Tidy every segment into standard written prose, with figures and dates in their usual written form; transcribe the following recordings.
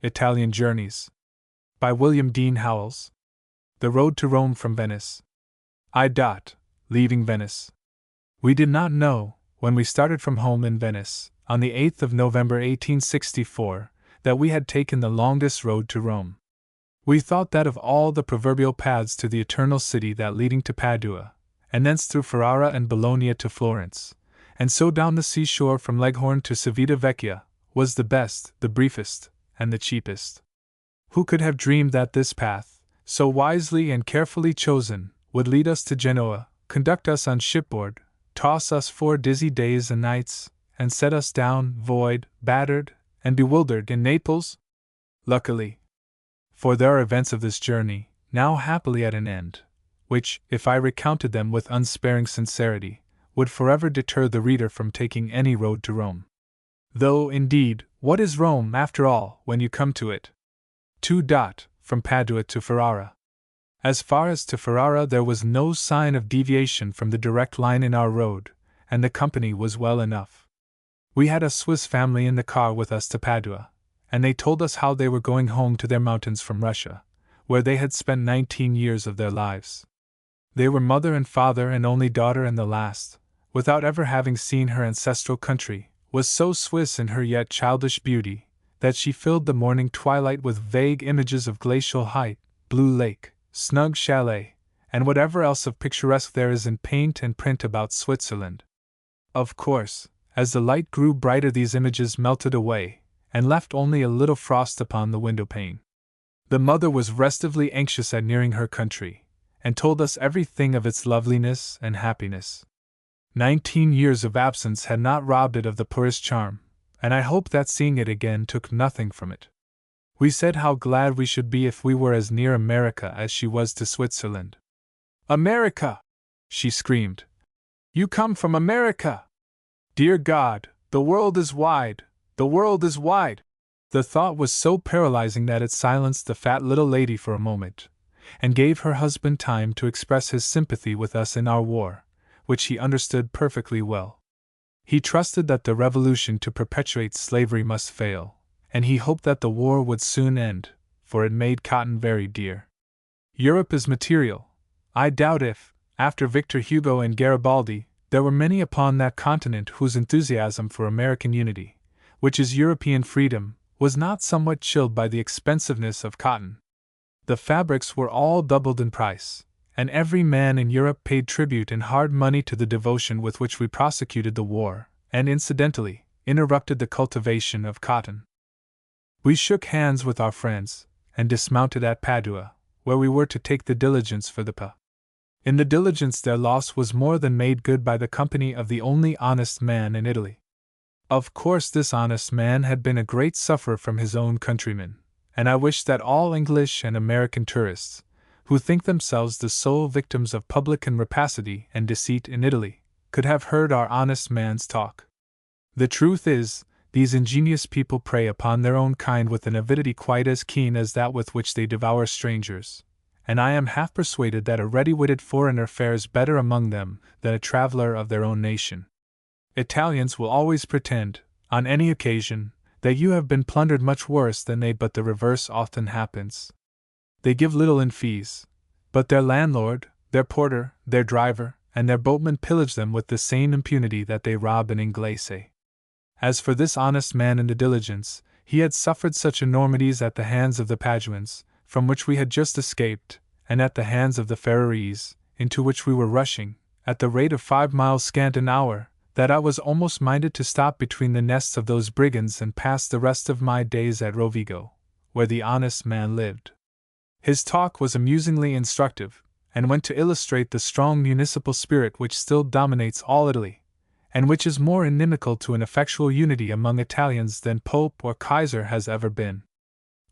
Italian Journeys. By William Dean Howells. The Road to Rome from Venice. Leaving Venice. We did not know, when we started from home in Venice, on the 8th of November 1864, that we had taken the longest road to Rome. We thought that of all the proverbial paths to the eternal city, that leading to Padua, and thence through Ferrara and Bologna to Florence, and so down the seashore from Leghorn to Civita Vecchia, was the best, the briefest, and the cheapest. Who could have dreamed that this path, so wisely and carefully chosen, would lead us to Genoa, conduct us on shipboard, toss us 4 dizzy days and nights, and set us down, void, battered, and bewildered, in Naples? Luckily. For there are events of this journey, now happily at an end, which, if I recounted them with unsparing sincerity, would forever deter the reader from taking any road to Rome. Though, indeed, what is Rome, after all, when you come to it? From Padua to Ferrara. As far as to Ferrara there was no sign of deviation from the direct line in our road, and the company was well enough. We had a Swiss family in the car with us to Padua, and they told us how they were going home to their mountains from Russia, where they had spent 19 years of their lives. They were mother and father and only daughter, and the last, without ever having seen her ancestral country, was so Swiss in her yet childish beauty, that she filled the morning twilight with vague images of glacial height, blue lake, snug chalet, and whatever else of picturesque there is in paint and print about Switzerland. Of course, as the light grew brighter these images melted away, and left only a little frost upon the window pane. The mother was restively anxious at nearing her country, and told us everything of its loveliness and happiness. 19 years of absence had not robbed it of the poorest charm, and I hope that seeing it again took nothing from it. We said how glad we should be if we were as near America as she was to Switzerland. "America!" she screamed. "You come from America! Dear God, the world is wide! The world is wide!" The thought was so paralyzing that it silenced the fat little lady for a moment, and gave her husband time to express his sympathy with us in our war, which he understood perfectly well. He trusted that the revolution to perpetuate slavery must fail, and he hoped that the war would soon end, for it made cotton very dear. Europe is material. I doubt if, after Victor Hugo and Garibaldi, there were many upon that continent whose enthusiasm for American unity, which is European freedom, was not somewhat chilled by the expensiveness of cotton. The fabrics were all doubled in price, and every man in Europe paid tribute in hard money to the devotion with which we prosecuted the war, and incidentally interrupted the cultivation of cotton. We shook hands with our friends, and dismounted at Padua, where we were to take the diligence for the Pa. In the diligence their loss was more than made good by the company of the only honest man in Italy. Of course this honest man had been a great sufferer from his own countrymen, and I wish that all English and American tourists, who think themselves the sole victims of publican rapacity and deceit in Italy, could have heard our honest man's talk. The truth is, these ingenious people prey upon their own kind with an avidity quite as keen as that with which they devour strangers, and I am half persuaded that a ready-witted foreigner fares better among them than a traveler of their own nation. Italians will always pretend, on any occasion, that you have been plundered much worse than they, but the reverse often happens. They give little in fees, but their landlord, their porter, their driver, and their boatman pillage them with the same impunity that they rob an Inglese. As for this honest man in the diligence, he had suffered such enormities at the hands of the Paduans, from which we had just escaped, and at the hands of the Ferrarese, into which we were rushing, at the rate of 5 miles scant an hour, that I was almost minded to stop between the nests of those brigands and pass the rest of my days at Rovigo, where the honest man lived. His talk was amusingly instructive, and went to illustrate the strong municipal spirit which still dominates all Italy, and which is more inimical to an effectual unity among Italians than Pope or Kaiser has ever been.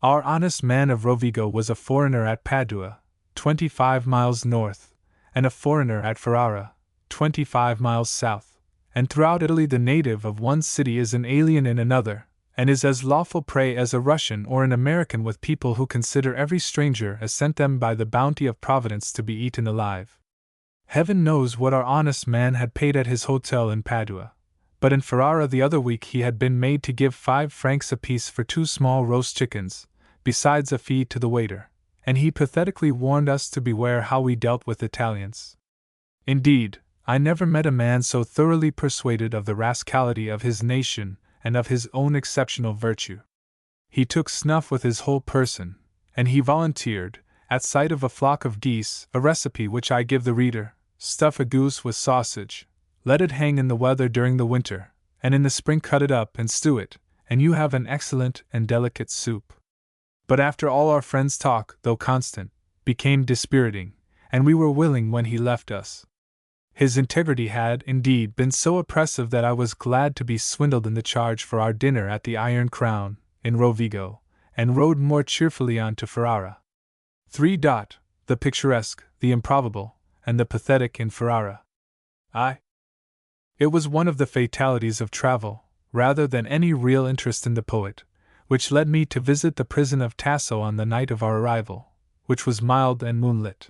Our honest man of Rovigo was a foreigner at Padua, 25 miles north, and a foreigner at Ferrara, 25 miles south, and throughout Italy the native of one city is an alien in another, and is as lawful prey as a Russian or an American with people who consider every stranger as sent them by the bounty of Providence to be eaten alive. Heaven knows what our honest man had paid at his hotel in Padua, but in Ferrara the other week he had been made to give 5 francs apiece for 2 small roast chickens, besides a fee to the waiter, and he pathetically warned us to beware how we dealt with Italians. Indeed, I never met a man so thoroughly persuaded of the rascality of his nation and of his own exceptional virtue. He took snuff with his whole person, and he volunteered, at sight of a flock of geese, a recipe which I give the reader: stuff a goose with sausage, let it hang in the weather during the winter, and in the spring cut it up and stew it, and you have an excellent and delicate soup. But after all our friend's talk, though constant, became dispiriting, and we were willing when he left us. His integrity had, indeed, been so oppressive that I was glad to be swindled in the charge for our dinner at the Iron Crown, in Rovigo, and rode more cheerfully on to Ferrara. 3. The picturesque, the improbable, and the pathetic in Ferrara. It was one of the fatalities of travel, rather than any real interest in the poet, which led me to visit the prison of Tasso on the night of our arrival, which was mild and moonlit.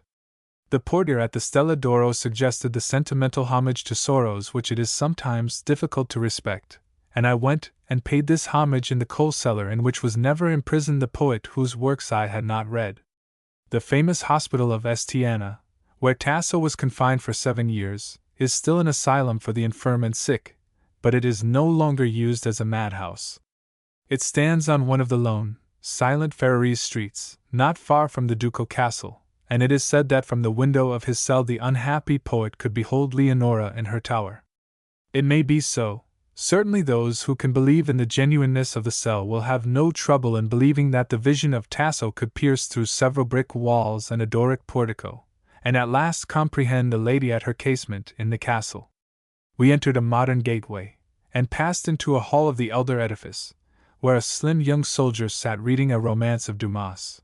The portier at the Stella d'Oro suggested the sentimental homage to sorrows which it is sometimes difficult to respect, and I went and paid this homage in the coal cellar in which was never imprisoned the poet whose works I had not read. The famous hospital of Estiana, where Tasso was confined for 7 years, is still an asylum for the infirm and sick, but it is no longer used as a madhouse. It stands on one of the lone, silent Ferrarese streets, not far from the ducal castle, and it is said that from the window of his cell the unhappy poet could behold Leonora in her tower. It may be so. Certainly those who can believe in the genuineness of the cell will have no trouble in believing that the vision of Tasso could pierce through several brick walls and a Doric portico, and at last comprehend a lady at her casement in the castle. We entered a modern gateway, and passed into a hall of the elder edifice, where a slim young soldier sat reading a romance of Dumas.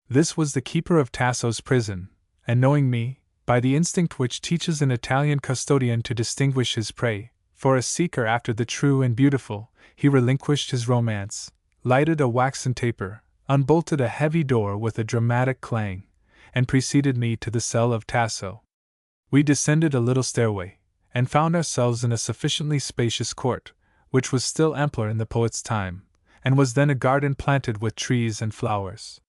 This was the keeper of Tasso's prison, and knowing me, by the instinct which teaches an Italian custodian to distinguish his prey, for a seeker after the true and beautiful, he relinquished his romance, lighted a waxen taper, unbolted a heavy door with a dramatic clang, and preceded me to the cell of Tasso. We descended a little stairway, and found ourselves in a sufficiently spacious court, which was still ampler in the poet's time, and was then a garden planted with trees and flowers.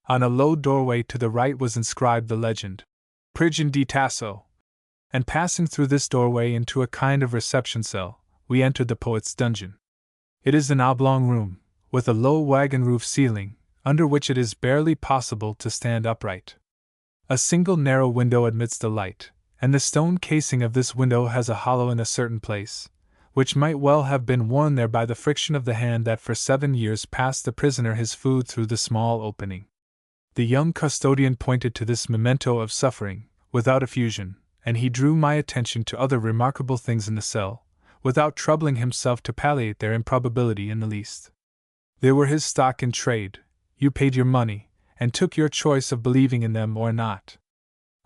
On a low doorway to the right was inscribed the legend, Prigien di Tasso, and passing through this doorway into a kind of reception cell, we entered the poet's dungeon. It is an oblong room, with a low wagon roof ceiling, under which it is barely possible to stand upright. A single narrow window admits the light, and the stone casing of this window has a hollow in a certain place, which might well have been worn there by the friction of the hand that for 7 years passed the prisoner his food through the small opening. The young custodian pointed to this memento of suffering, without effusion, and he drew my attention to other remarkable things in the cell, without troubling himself to palliate their improbability in the least. They were his stock in trade, you paid your money, and took your choice of believing in them or not.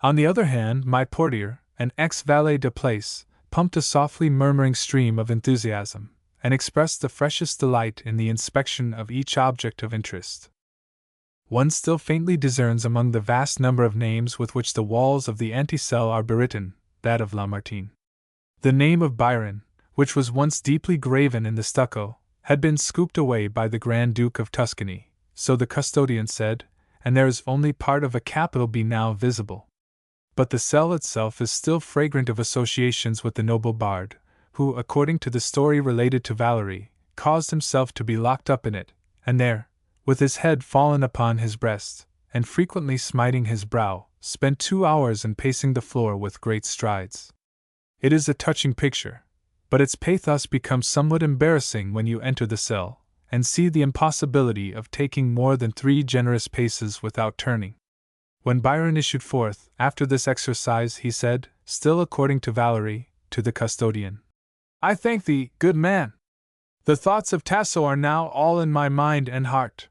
On the other hand, my portier, an ex-valet de place, pumped a softly murmuring stream of enthusiasm, and expressed the freshest delight in the inspection of each object of interest. One still faintly discerns among the vast number of names with which the walls of the ante-cell are bewritten, that of Lamartine. The name of Byron, which was once deeply graven in the stucco, had been scooped away by the Grand Duke of Tuscany, so the custodian said, and there is only part of a capital B now visible. But the cell itself is still fragrant of associations with the noble bard, who, according to the story related to Valerie, caused himself to be locked up in it, and there, with his head fallen upon his breast, and frequently smiting his brow, spent 2 hours in pacing the floor with great strides. It is a touching picture, but its pathos becomes somewhat embarrassing when you enter the cell, and see the impossibility of taking more than 3 generous paces without turning. When Byron issued forth, after this exercise, he said, still according to Valerie, to the custodian, "I thank thee, good man. The thoughts of Tasso are now all in my mind and heart."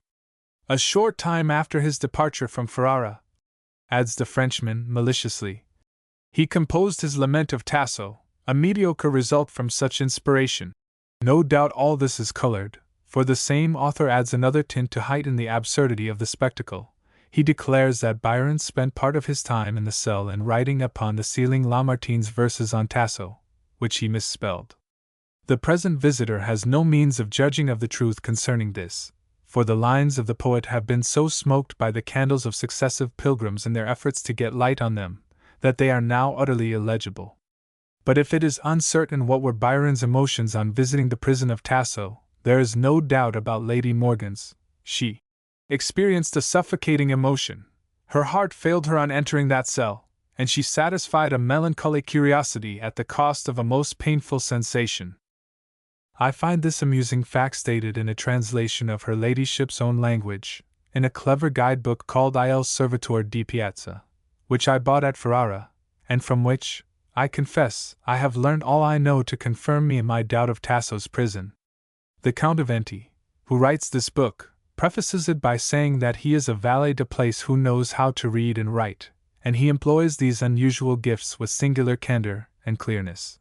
A short time after his departure from Ferrara, adds the Frenchman maliciously, he composed his Lament of Tasso, a mediocre result from such inspiration. No doubt all this is colored, for the same author adds another tint to heighten the absurdity of the spectacle. He declares that Byron spent part of his time in the cell in writing upon the ceiling Lamartine's verses on Tasso, which he misspelled. The present visitor has no means of judging of the truth concerning this, for the lines of the poet have been so smoked by the candles of successive pilgrims in their efforts to get light on them, that they are now utterly illegible. But if it is uncertain what were Byron's emotions on visiting the prison of Tasso, there is no doubt about Lady Morgan's. She experienced a suffocating emotion. Her heart failed her on entering that cell, and she satisfied a melancholy curiosity at the cost of a most painful sensation. I find this amusing fact stated in a translation of her ladyship's own language, in a clever guidebook called Il Servitore di Piazza, which I bought at Ferrara, and from which, I confess, I have learned all I know to confirm me in my doubt of Tasso's prison. The Count of Enti, who writes this book, prefaces it by saying that he is a valet de place who knows how to read and write, and he employs these unusual gifts with singular candor and clearness.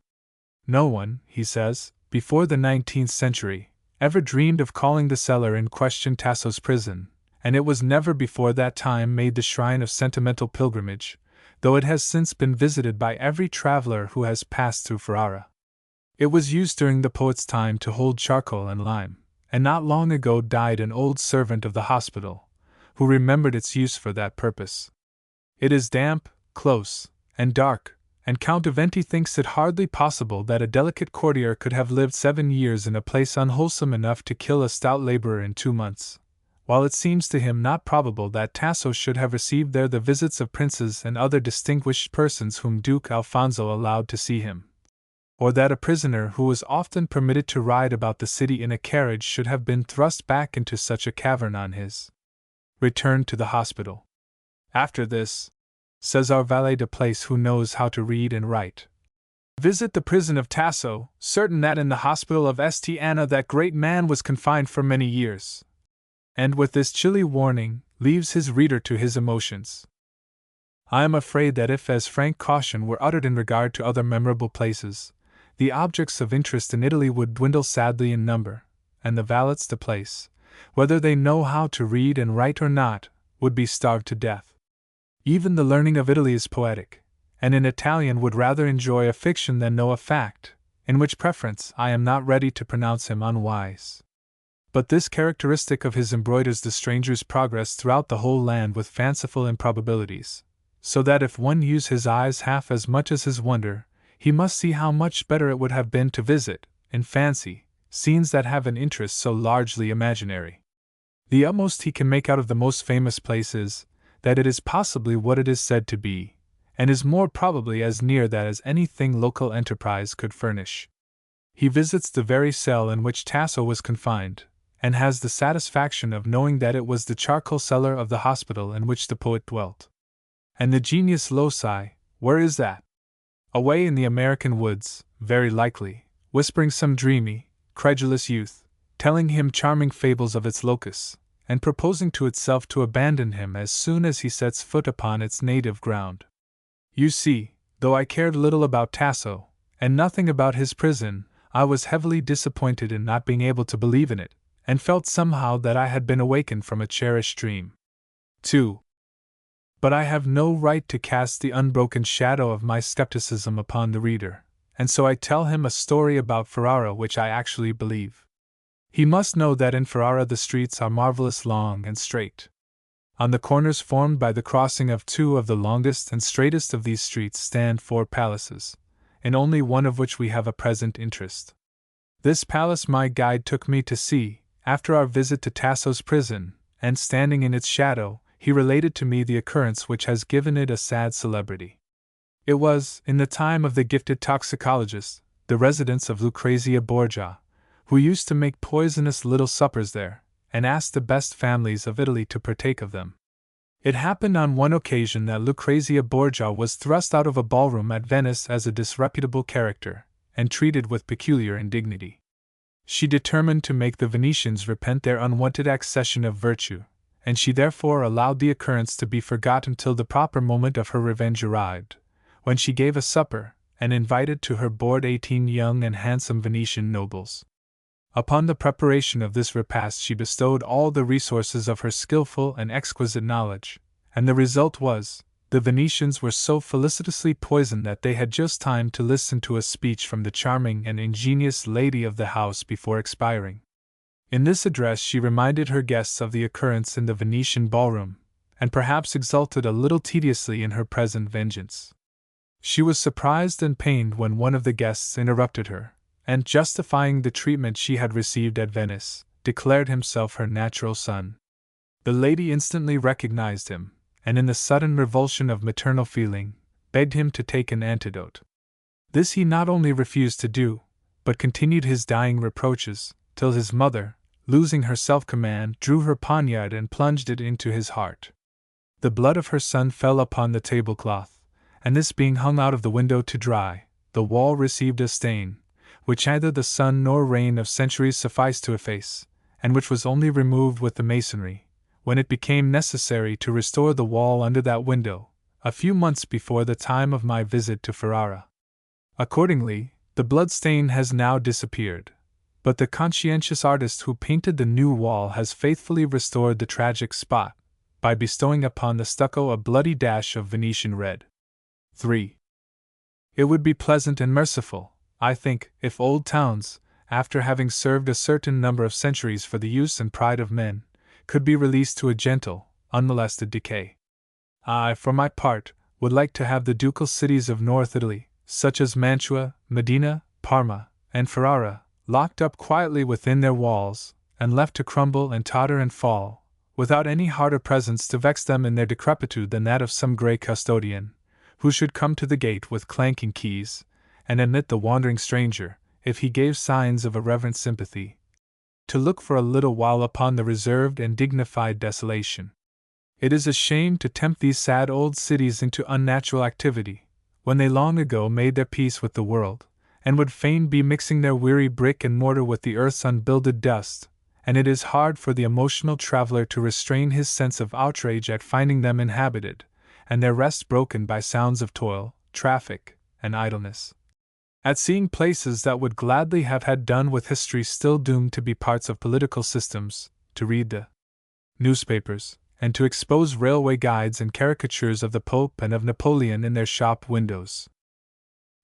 No one, he says, before the 19th century, ever dreamed of calling the cellar in question Tasso's prison, and it was never before that time made the shrine of sentimental pilgrimage, though it has since been visited by every traveler who has passed through Ferrara. It was used during the poet's time to hold charcoal and lime, and not long ago died an old servant of the hospital, who remembered its use for that purpose. It is damp, close, and dark, and Count of Enti thinks it hardly possible that a delicate courtier could have lived 7 years in a place unwholesome enough to kill a stout laborer in 2 months, while it seems to him not probable that Tasso should have received there the visits of princes and other distinguished persons whom Duke Alfonso allowed to see him, or that a prisoner who was often permitted to ride about the city in a carriage should have been thrust back into such a cavern on his return to the hospital. After this, says our valet de place who knows how to read and write, visit the prison of Tasso, certain that in the hospital of St. Anna that great man was confined for many years. And with this chilly warning, leaves his reader to his emotions. I am afraid that if as frank caution were uttered in regard to other memorable places, the objects of interest in Italy would dwindle sadly in number, and the valets de place, whether they know how to read and write or not, would be starved to death. Even the learning of Italy is poetic, and an Italian would rather enjoy a fiction than know a fact, in which preference I am not ready to pronounce him unwise. But this characteristic of his embroiders the stranger's progress throughout the whole land with fanciful improbabilities, so that if one use his eyes half as much as his wonder, he must see how much better it would have been to visit, in fancy, scenes that have an interest so largely imaginary. The utmost he can make out of the most famous place is, that it is possibly what it is said to be, and is more probably as near that as anything local enterprise could furnish. He visits the very cell in which Tasso was confined, and has the satisfaction of knowing that it was the charcoal cellar of the hospital in which the poet dwelt. And the genius loci, where is that? Away in the American woods, very likely, whispering some dreamy, credulous youth, telling him charming fables of its locusts, and proposing to itself to abandon him as soon as he sets foot upon its native ground. You see, though I cared little about Tasso, and nothing about his prison, I was heavily disappointed in not being able to believe in it, and felt somehow that I had been awakened from a cherished dream. 2. But I have no right to cast the unbroken shadow of my skepticism upon the reader, and so I tell him a story about Ferrara which I actually believe. He must know that in Ferrara the streets are marvelous long and straight. On the corners formed by the crossing of 2 of the longest and straightest of these streets stand 4 palaces, in only one of which we have a present interest. This palace my guide took me to see, after our visit to Tasso's prison, and standing in its shadow, he related to me the occurrence which has given it a sad celebrity. It was, in the time of the gifted toxicologist, the residence of Lucrezia Borgia, who used to make poisonous little suppers there, and asked the best families of Italy to partake of them. It happened on one occasion that Lucrezia Borgia was thrust out of a ballroom at Venice as a disreputable character, and treated with peculiar indignity. She determined to make the Venetians repent their unwonted accession of virtue, and she therefore allowed the occurrence to be forgotten till the proper moment of her revenge arrived, when she gave a supper, and invited to her board 18 young and handsome Venetian nobles. Upon the preparation of this repast she bestowed all the resources of her skillful and exquisite knowledge, and the result was, The Venetians were so felicitously poisoned that they had just time to listen to a speech from the charming and ingenious lady of the house before expiring. In this address she reminded her guests of the occurrence in the Venetian ballroom, and perhaps exulted a little tediously in her present vengeance. She was surprised and pained when one of the guests interrupted her, and, justifying the treatment she had received at Venice, declared himself her natural son. The lady instantly recognized him, and in the sudden revulsion of maternal feeling, begged him to take an antidote. This he not only refused to do, but continued his dying reproaches, till his mother, losing her self-command, drew her poniard and plunged it into his heart. The blood of her son fell upon the tablecloth, and this being hung out of the window to dry, the wall received a stain, which neither the sun nor rain of centuries sufficed to efface, and which was only removed with the masonry, when it became necessary to restore the wall under that window, a few months before the time of my visit to Ferrara. Accordingly, the blood stain has now disappeared, but the conscientious artist who painted the new wall has faithfully restored the tragic spot, by bestowing upon the stucco a bloody dash of Venetian red. 3. It would be pleasant and merciful, I think, if old towns, after having served a certain number of centuries for the use and pride of men, could be released to a gentle, unmolested decay. I, for my part, would like to have the ducal cities of North Italy, such as Mantua, Modena, Parma, and Ferrara, locked up quietly within their walls, and left to crumble and totter and fall, without any harder presence to vex them in their decrepitude than that of some grey custodian, who should come to the gate with clanking keys, and admit the wandering stranger, if he gave signs of a reverent sympathy, to look for a little while upon the reserved and dignified desolation. It is a shame to tempt these sad old cities into unnatural activity, when they long ago made their peace with the world, and would fain be mixing their weary brick and mortar with the earth's unbuilded dust, and it is hard for the emotional traveler to restrain his sense of outrage at finding them inhabited, and their rest broken by sounds of toil, traffic, and idleness. At seeing places that would gladly have had done with history still doomed to be parts of political systems, to read the newspapers, and to expose railway guides and caricatures of the Pope and of Napoleon in their shop windows.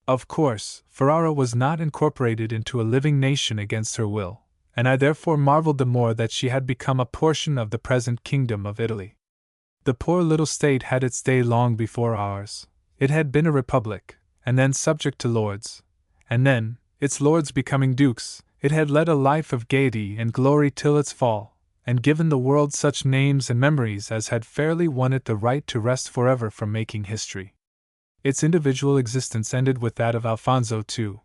Of course, Ferrara was not incorporated into a living nation against her will, and I therefore marveled the more that she had become a portion of the present kingdom of Italy. The poor little state had its day long before ours. It had been a republic, and then subject to lords, and then, its lords becoming dukes, it had led a life of gaiety and glory till its fall, and given the world such names and memories as had fairly won it the right to rest forever from making history. Its individual existence ended with that of Alfonso II,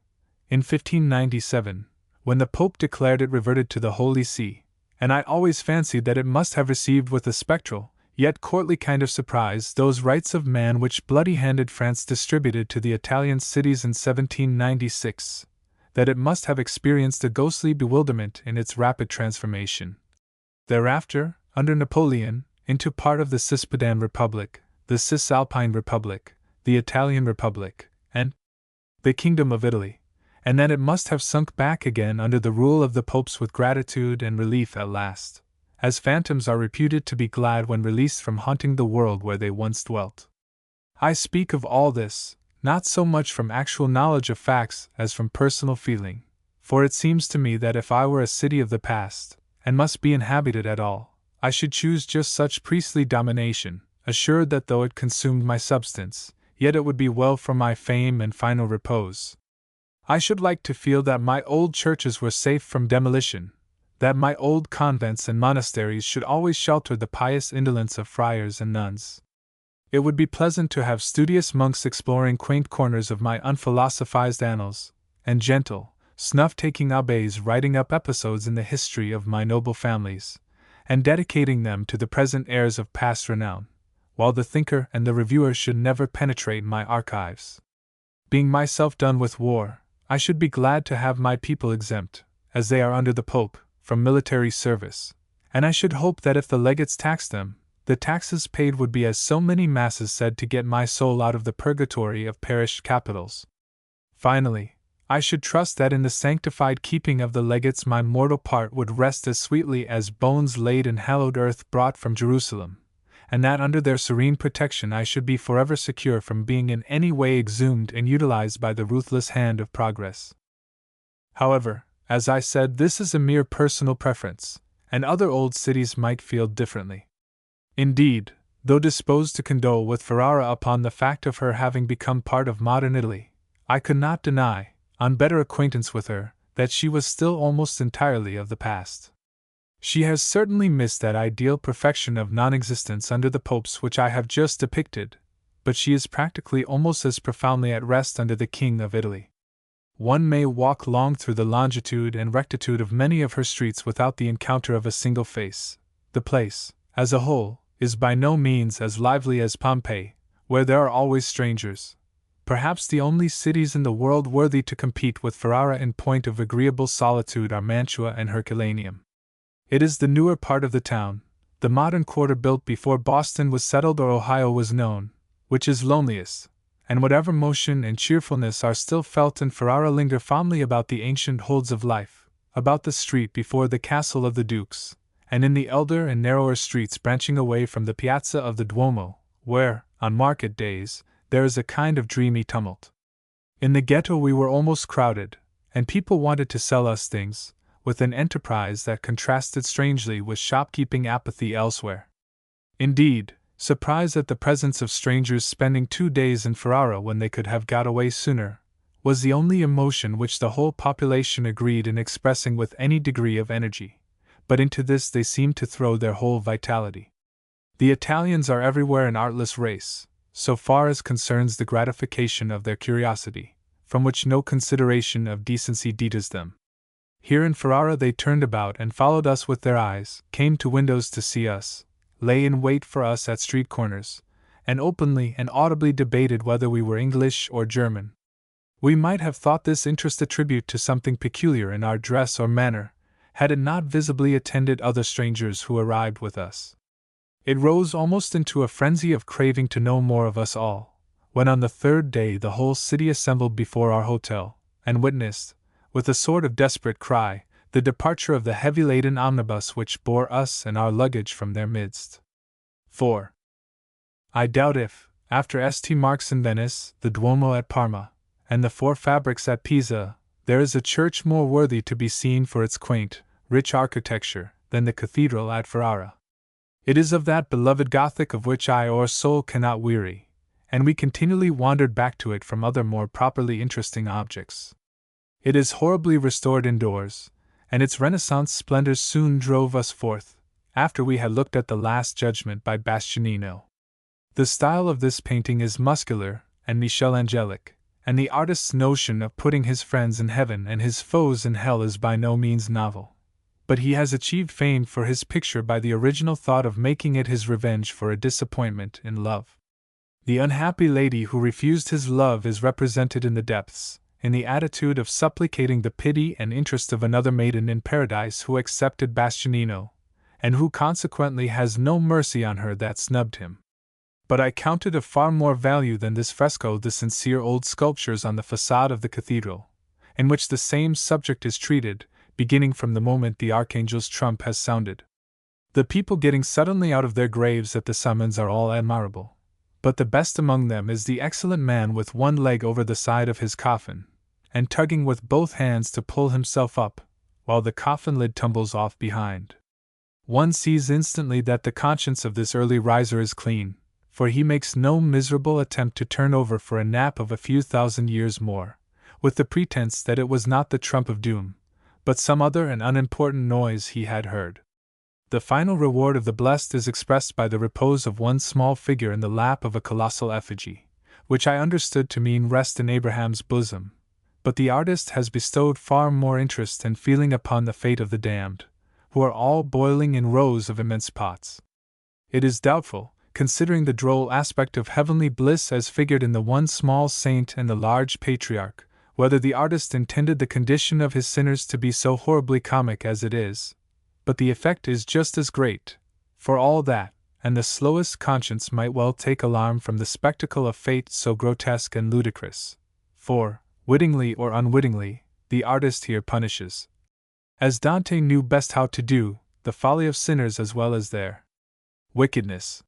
in 1597, when the Pope declared it reverted to the Holy See, and I always fancied that it must have received with a spectral, yet courtly kind of surprise those rights of man which bloody-handed France distributed to the Italian cities in 1796, that it must have experienced a ghostly bewilderment in its rapid transformation. Thereafter, under Napoleon, into part of the Cispodan Republic, the Cisalpine Republic, the Italian Republic, and the Kingdom of Italy, and then it must have sunk back again under the rule of the popes with gratitude and relief at last, as phantoms are reputed to be glad when released from haunting the world where they once dwelt. I speak of all this, not so much from actual knowledge of facts as from personal feeling, for it seems to me that if I were a city of the past, and must be inhabited at all, I should choose just such priestly domination, assured that though it consumed my substance, yet it would be well for my fame and final repose. I should like to feel that my old churches were safe from demolition, that my old convents and monasteries should always shelter the pious indolence of friars and nuns. It would be pleasant to have studious monks exploring quaint corners of my unphilosophized annals, and gentle, snuff-taking abbés writing up episodes in the history of my noble families, and dedicating them to the present heirs of past renown, while the thinker and the reviewer should never penetrate my archives. Being myself done with war, I should be glad to have my people exempt, as they are under the Pope, from military service, and I should hope that if the legates taxed them, the taxes paid would be as so many masses said to get my soul out of the purgatory of perished capitals. Finally, I should trust that in the sanctified keeping of the legates my mortal part would rest as sweetly as bones laid in hallowed earth brought from Jerusalem, and that under their serene protection I should be forever secure from being in any way exhumed and utilized by the ruthless hand of progress. However, as I said, this is a mere personal preference, and other old cities might feel differently. Indeed, though disposed to condole with Ferrara upon the fact of her having become part of modern Italy, I could not deny, on better acquaintance with her, that she was still almost entirely of the past. She has certainly missed that ideal perfection of non-existence under the popes which I have just depicted, but she is practically almost as profoundly at rest under the King of Italy. One may walk long through the longitude and rectitude of many of her streets without the encounter of a single face. The place, as a whole, is by no means as lively as Pompeii, where there are always strangers. Perhaps the only cities in the world worthy to compete with Ferrara in point of agreeable solitude are Mantua and Herculaneum. It is the newer part of the town, the modern quarter built before Boston was settled or Ohio was known, which is loneliest, and whatever motion and cheerfulness are still felt in Ferrara linger fondly about the ancient holds of life, about the street before the castle of the dukes, and in the elder and narrower streets branching away from the piazza of the Duomo, where, on market days, there is a kind of dreamy tumult. In the ghetto we were almost crowded, and people wanted to sell us things, with an enterprise that contrasted strangely with shopkeeping apathy elsewhere. Indeed, surprise at the presence of strangers spending 2 days in Ferrara when they could have got away sooner, was the only emotion which the whole population agreed in expressing with any degree of energy, but into this they seemed to throw their whole vitality. The Italians are everywhere an artless race, so far as concerns the gratification of their curiosity, from which no consideration of decency deters them. Here in Ferrara they turned about and followed us with their eyes, came to windows to see us, lay in wait for us at street corners, and openly and audibly debated whether we were English or German. We might have thought this interest a tribute to something peculiar in our dress or manner, had it not visibly attended other strangers who arrived with us. It rose almost into a frenzy of craving to know more of us all, when on the third day the whole city assembled before our hotel, and witnessed, with a sort of desperate cry, the departure of the heavy-laden omnibus which bore us and our luggage from their midst. 4. I doubt if, after St. Mark's in Venice, the Duomo at Parma, and the 4 fabrics at Pisa, there is a church more worthy to be seen for its quaint, rich architecture, than the cathedral at Ferrara. It is of that beloved Gothic of which eye or soul cannot weary, and we continually wandered back to it from other more properly interesting objects. It is horribly restored indoors, and its Renaissance splendors soon drove us forth, after we had looked at the Last Judgment by Bastianino. The style of this painting is muscular and Michel-Angelic, and the artist's notion of putting his friends in heaven and his foes in hell is by no means novel. But he has achieved fame for his picture by the original thought of making it his revenge for a disappointment in love. The unhappy lady who refused his love is represented in the depths, in the attitude of supplicating the pity and interest of another maiden in paradise who accepted Bastianino, and who consequently has no mercy on her that snubbed him. But I counted of far more value than this fresco the sincere old sculptures on the facade of the cathedral, in which the same subject is treated, beginning from the moment the archangel's trump has sounded. The people getting suddenly out of their graves at the summons are all admirable, but the best among them is the excellent man with one leg over the side of his coffin, and tugging with both hands to pull himself up, while the coffin lid tumbles off behind. One sees instantly that the conscience of this early riser is clean, for he makes no miserable attempt to turn over for a nap of a few thousand years more, with the pretense that it was not the trump of doom, but some other and unimportant noise he had heard. The final reward of the blessed is expressed by the repose of one small figure in the lap of a colossal effigy, which I understood to mean rest in Abraham's bosom, but the artist has bestowed far more interest and feeling upon the fate of the damned, who are all boiling in rows of immense pots. It is doubtful, considering the droll aspect of heavenly bliss as figured in the one small saint and the large patriarch, whether the artist intended the condition of his sinners to be so horribly comic as it is, but the effect is just as great, for all that, and the slowest conscience might well take alarm from the spectacle of fate so grotesque and ludicrous, for, wittingly or unwittingly, the artist here punishes, as Dante knew best how to do, the folly of sinners as well as their wickedness.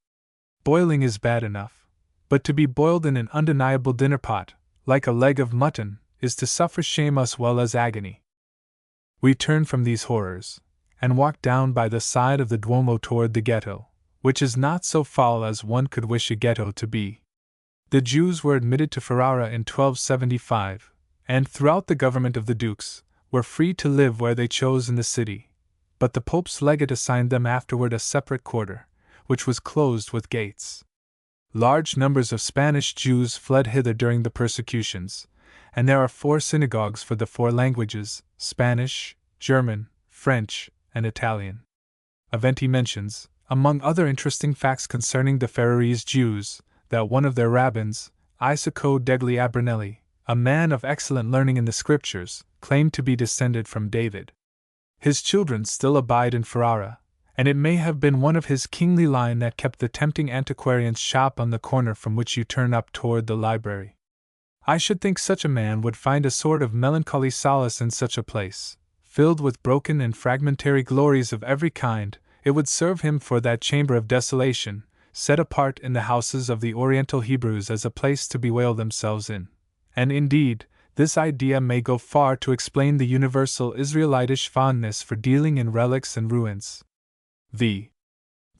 boiling is bad enough, but to be boiled in an undeniable dinner pot, like a leg of mutton, is to suffer shame as well as agony. We turned from these horrors, and walked down by the side of the Duomo toward the ghetto, which is not so foul as one could wish a ghetto to be. The Jews were admitted to Ferrara in 1275, and throughout the government of the dukes, were free to live where they chose in the city, but the Pope's legate assigned them afterward a separate quarter, which was closed with gates. Large numbers of Spanish Jews fled hither during the persecutions, and there are 4 synagogues for the 4 languages, Spanish, German, French, and Italian. Aventi mentions, among other interesting facts concerning the Ferrarese Jews, that one of their rabbins, Isaco degli Abranelli, a man of excellent learning in the Scriptures, claimed to be descended from David. His children still abide in Ferrara, and it may have been one of his kingly line that kept the tempting antiquarian's shop on the corner from which you turn up toward the library. I should think such a man would find a sort of melancholy solace in such a place, filled with broken and fragmentary glories of every kind. It would serve him for that chamber of desolation, set apart in the houses of the Oriental Hebrews as a place to bewail themselves in. And indeed, this idea may go far to explain the universal Israelitish fondness for dealing in relics and ruins. The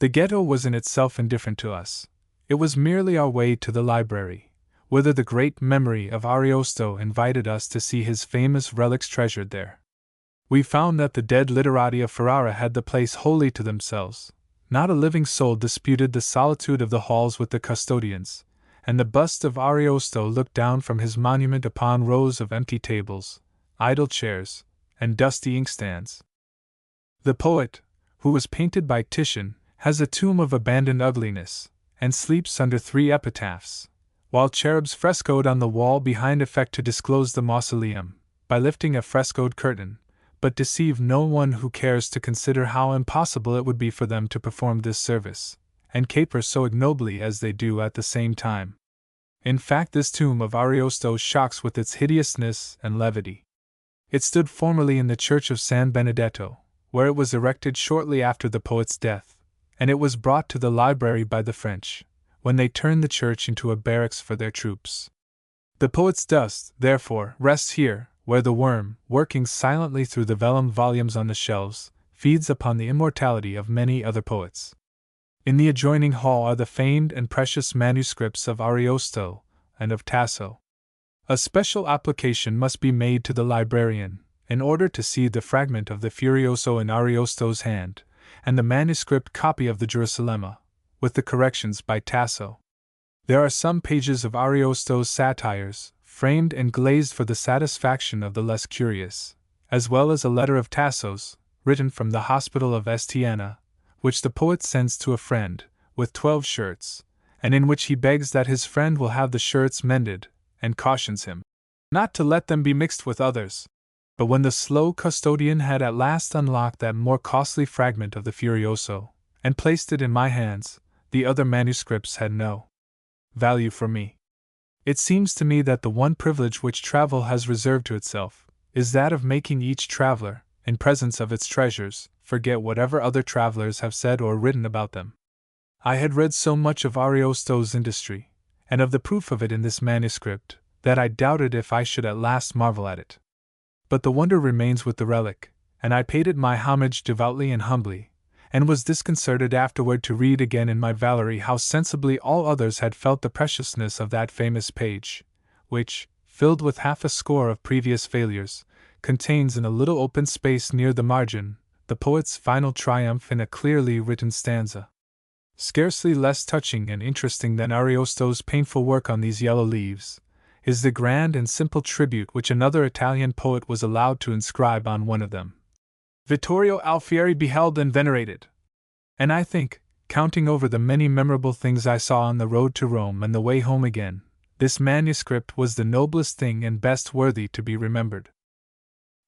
ghetto was in itself indifferent to us. It was merely our way to the library, whither the great memory of Ariosto invited us to see his famous relics treasured there. We found that the dead literati of Ferrara had the place wholly to themselves. Not a living soul disputed the solitude of the halls with the custodians, and the bust of Ariosto looked down from his monument upon rows of empty tables, idle chairs, and dusty inkstands. The poet, who was painted by Titian, has a tomb of abandoned ugliness, and sleeps under 3 epitaphs, while cherubs frescoed on the wall behind affect to disclose the mausoleum, by lifting a frescoed curtain, but deceive no one who cares to consider how impossible it would be for them to perform this service, and caper so ignobly as they do at the same time. In fact, this tomb of Ariosto shocks with its hideousness and levity. It stood formerly in the church of San Benedetto, where it was erected shortly after the poet's death, and it was brought to the library by the French, when they turned the church into a barracks for their troops. The poet's dust, therefore, rests here, where the worm, working silently through the vellum volumes on the shelves, feeds upon the immortality of many other poets. In the adjoining hall are the famed and precious manuscripts of Ariosto and of Tasso. A special application must be made to the librarian, in order to see the fragment of the Furioso in Ariosto's hand, and the manuscript copy of the Gerusalemme, with the corrections by Tasso. There are some pages of Ariosto's satires, framed and glazed for the satisfaction of the less curious, as well as a letter of Tasso's, written from the hospital of Estiana, which the poet sends to a friend, with 12 shirts, and in which he begs that his friend will have the shirts mended, and cautions him not to let them be mixed with others. But when the slow custodian had at last unlocked that more costly fragment of the Furioso, and placed it in my hands, the other manuscripts had no value for me. It seems to me that the one privilege which travel has reserved to itself is that of making each traveler, in presence of its treasures, forget whatever other travelers have said or written about them. I had read so much of Ariosto's industry, and of the proof of it in this manuscript, that I doubted if I should at last marvel at it. But the wonder remains with the relic, and I paid it my homage devoutly and humbly, and was disconcerted afterward to read again in my Valerie how sensibly all others had felt the preciousness of that famous page, which, filled with half a score of previous failures, contains in a little open space near the margin, the poet's final triumph in a clearly written stanza. Scarcely less touching and interesting than Ariosto's painful work on these yellow leaves, is the grand and simple tribute which another Italian poet was allowed to inscribe on one of them. Vittorio Alfieri beheld and venerated. And I think, counting over the many memorable things I saw on the road to Rome and the way home again, this manuscript was the noblest thing and best worthy to be remembered.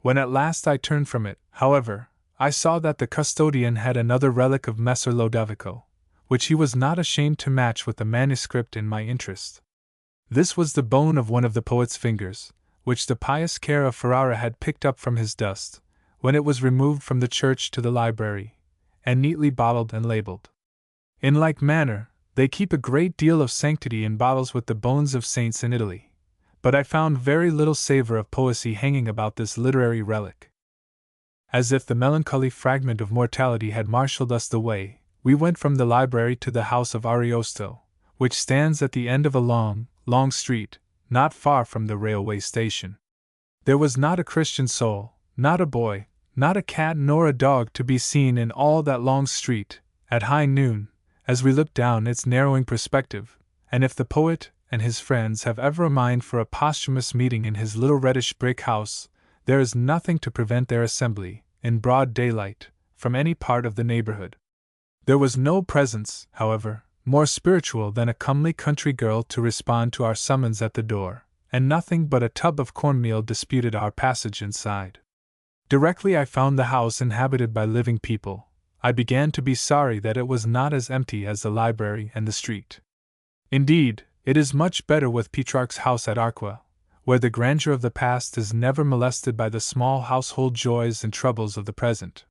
When at last I turned from it, however, I saw that the custodian had another relic of Messer Lodovico, which he was not ashamed to match with the manuscript in my interest. This was the bone of one of the poet's fingers, which the pious care of Ferrara had picked up from his dust, when it was removed from the church to the library, and neatly bottled and labeled. In like manner, They keep a great deal of sanctity in bottles with the bones of saints in Italy, but I found very little savor of poesy hanging about this literary relic. As if the melancholy fragment of mortality had marshaled us the way, we went from the library to the house of Ariosto, which stands at the end of a long, long street, not far from the railway station. There was not a Christian soul, not a boy, not a cat nor a dog to be seen in all that long street, at high noon, as we looked down its narrowing perspective, and if the poet and his friends have ever a mind for a posthumous meeting in his little reddish brick house, there is nothing to prevent their assembly, in broad daylight, from any part of the neighborhood. There was no presence, however, more spiritual than a comely country girl to respond to our summons at the door, and nothing but a tub of cornmeal disputed our passage inside. Directly I found the house inhabited by living people, I began to be sorry that it was not as empty as the library and the street. Indeed, it is much better with Petrarch's house at Arqua, where the grandeur of the past is never molested by the small household joys and troubles of the present.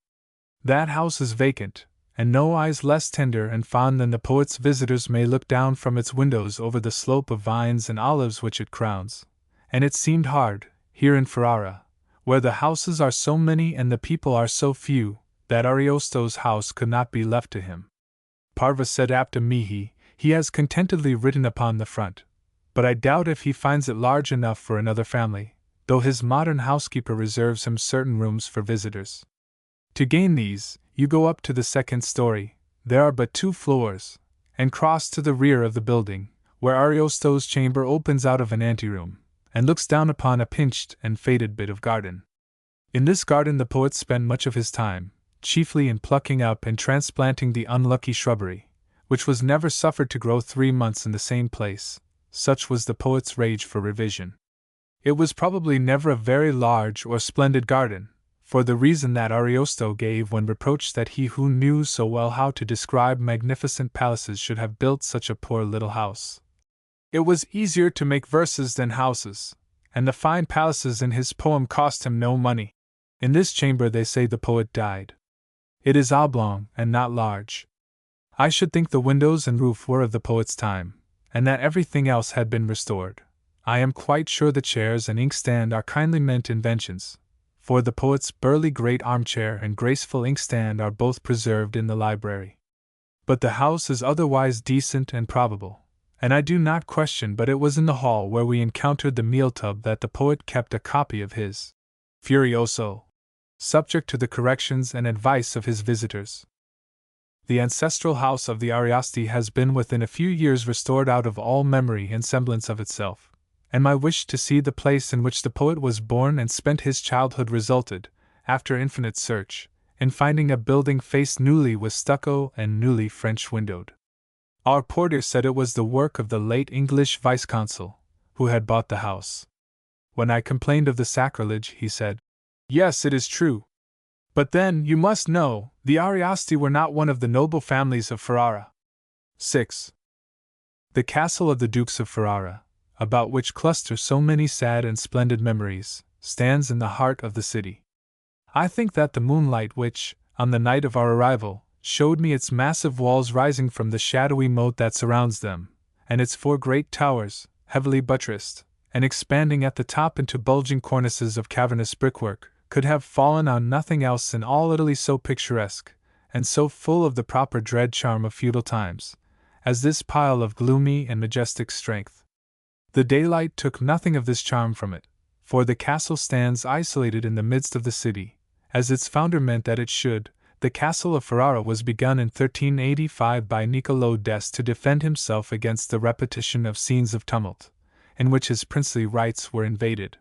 That house is vacant, and no eyes less tender and fond than the poet's visitors may look down from its windows over the slope of vines and olives which it crowns, and it seemed hard, here in Ferrara, where the houses are so many and the people are so few, that Ariosto's house could not be left to him. Parva said apta mihi, he has contentedly written upon the front, but I doubt if he finds it large enough for another family, though his modern housekeeper reserves him certain rooms for visitors. To gain these, you go up to the second story, there are but 2 floors, and cross to the rear of the building, where Ariosto's chamber opens out of an anteroom, and looks down upon a pinched and faded bit of garden. In this garden the poet spent much of his time, chiefly in plucking up and transplanting the unlucky shrubbery, which was never suffered to grow 3 months in the same place, such was the poet's rage for revision. It was probably never a very large or splendid garden, for the reason that Ariosto gave when reproached that he who knew so well how to describe magnificent palaces should have built such a poor little house. It was easier to make verses than houses, and the fine palaces in his poem cost him no money. In this chamber they say the poet died. It is oblong and not large. I should think the windows and roof were of the poet's time, and that everything else had been restored. I am quite sure the chairs and inkstand are kindly meant inventions, for the poet's burly great armchair and graceful inkstand are both preserved in the library. But the house is otherwise decent and probable, and I do not question but it was in the hall where we encountered the meal tub that the poet kept a copy of his Furioso, subject to the corrections and advice of his visitors. The ancestral house of the Ariosti has been within a few years restored out of all memory and semblance of itself, and my wish to see the place in which the poet was born and spent his childhood resulted, after infinite search, in finding a building faced newly with stucco and newly French windowed. Our porter said it was the work of the late English vice-consul, who had bought the house. When I complained of the sacrilege, he said, "Yes, it is true. But then, you must know, the Ariosti were not one of the noble families of Ferrara." 6. The castle of the Dukes of Ferrara, about which cluster so many sad and splendid memories, stands in the heart of the city. I think that the moonlight which, on the night of our arrival, showed me its massive walls rising from the shadowy moat that surrounds them, and its 4 great towers, heavily buttressed, and expanding at the top into bulging cornices of cavernous brickwork, could have fallen on nothing else in all Italy so picturesque, and so full of the proper dread charm of feudal times, as this pile of gloomy and majestic strength. The daylight took nothing of this charm from it, for the castle stands isolated in the midst of the city, as its founder meant that it should. The castle of Ferrara was begun in 1385 by Niccolò d'Este to defend himself against the repetition of scenes of tumult, in which his princely rights were invaded.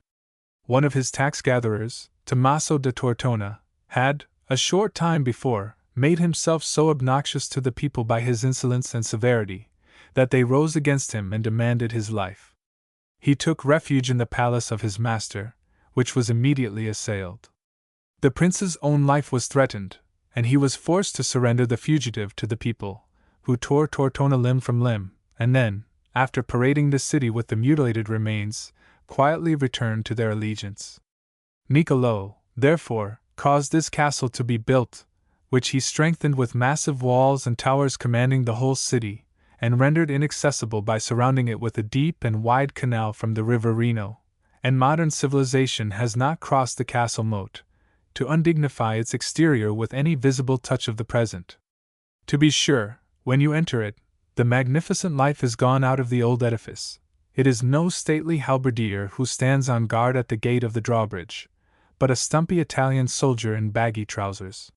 One of his tax-gatherers, Tommaso da Tortona, had, a short time before, made himself so obnoxious to the people by his insolence and severity, that they rose against him and demanded his life. He took refuge in the palace of his master, which was immediately assailed. The prince's own life was threatened, and he was forced to surrender the fugitive to the people, who tore Tortona limb from limb, and then, after parading the city with the mutilated remains, quietly returned to their allegiance. Niccolò, therefore, caused this castle to be built, which he strengthened with massive walls and towers commanding the whole city, and rendered inaccessible by surrounding it with a deep and wide canal from the river Reno, and modern civilization has not crossed the castle moat, to undignify its exterior with any visible touch of the present. To be sure, when you enter it, the magnificent life is gone out of the old edifice. It is no stately halberdier who stands on guard at the gate of the drawbridge, but a stumpy Italian soldier in baggy trousers.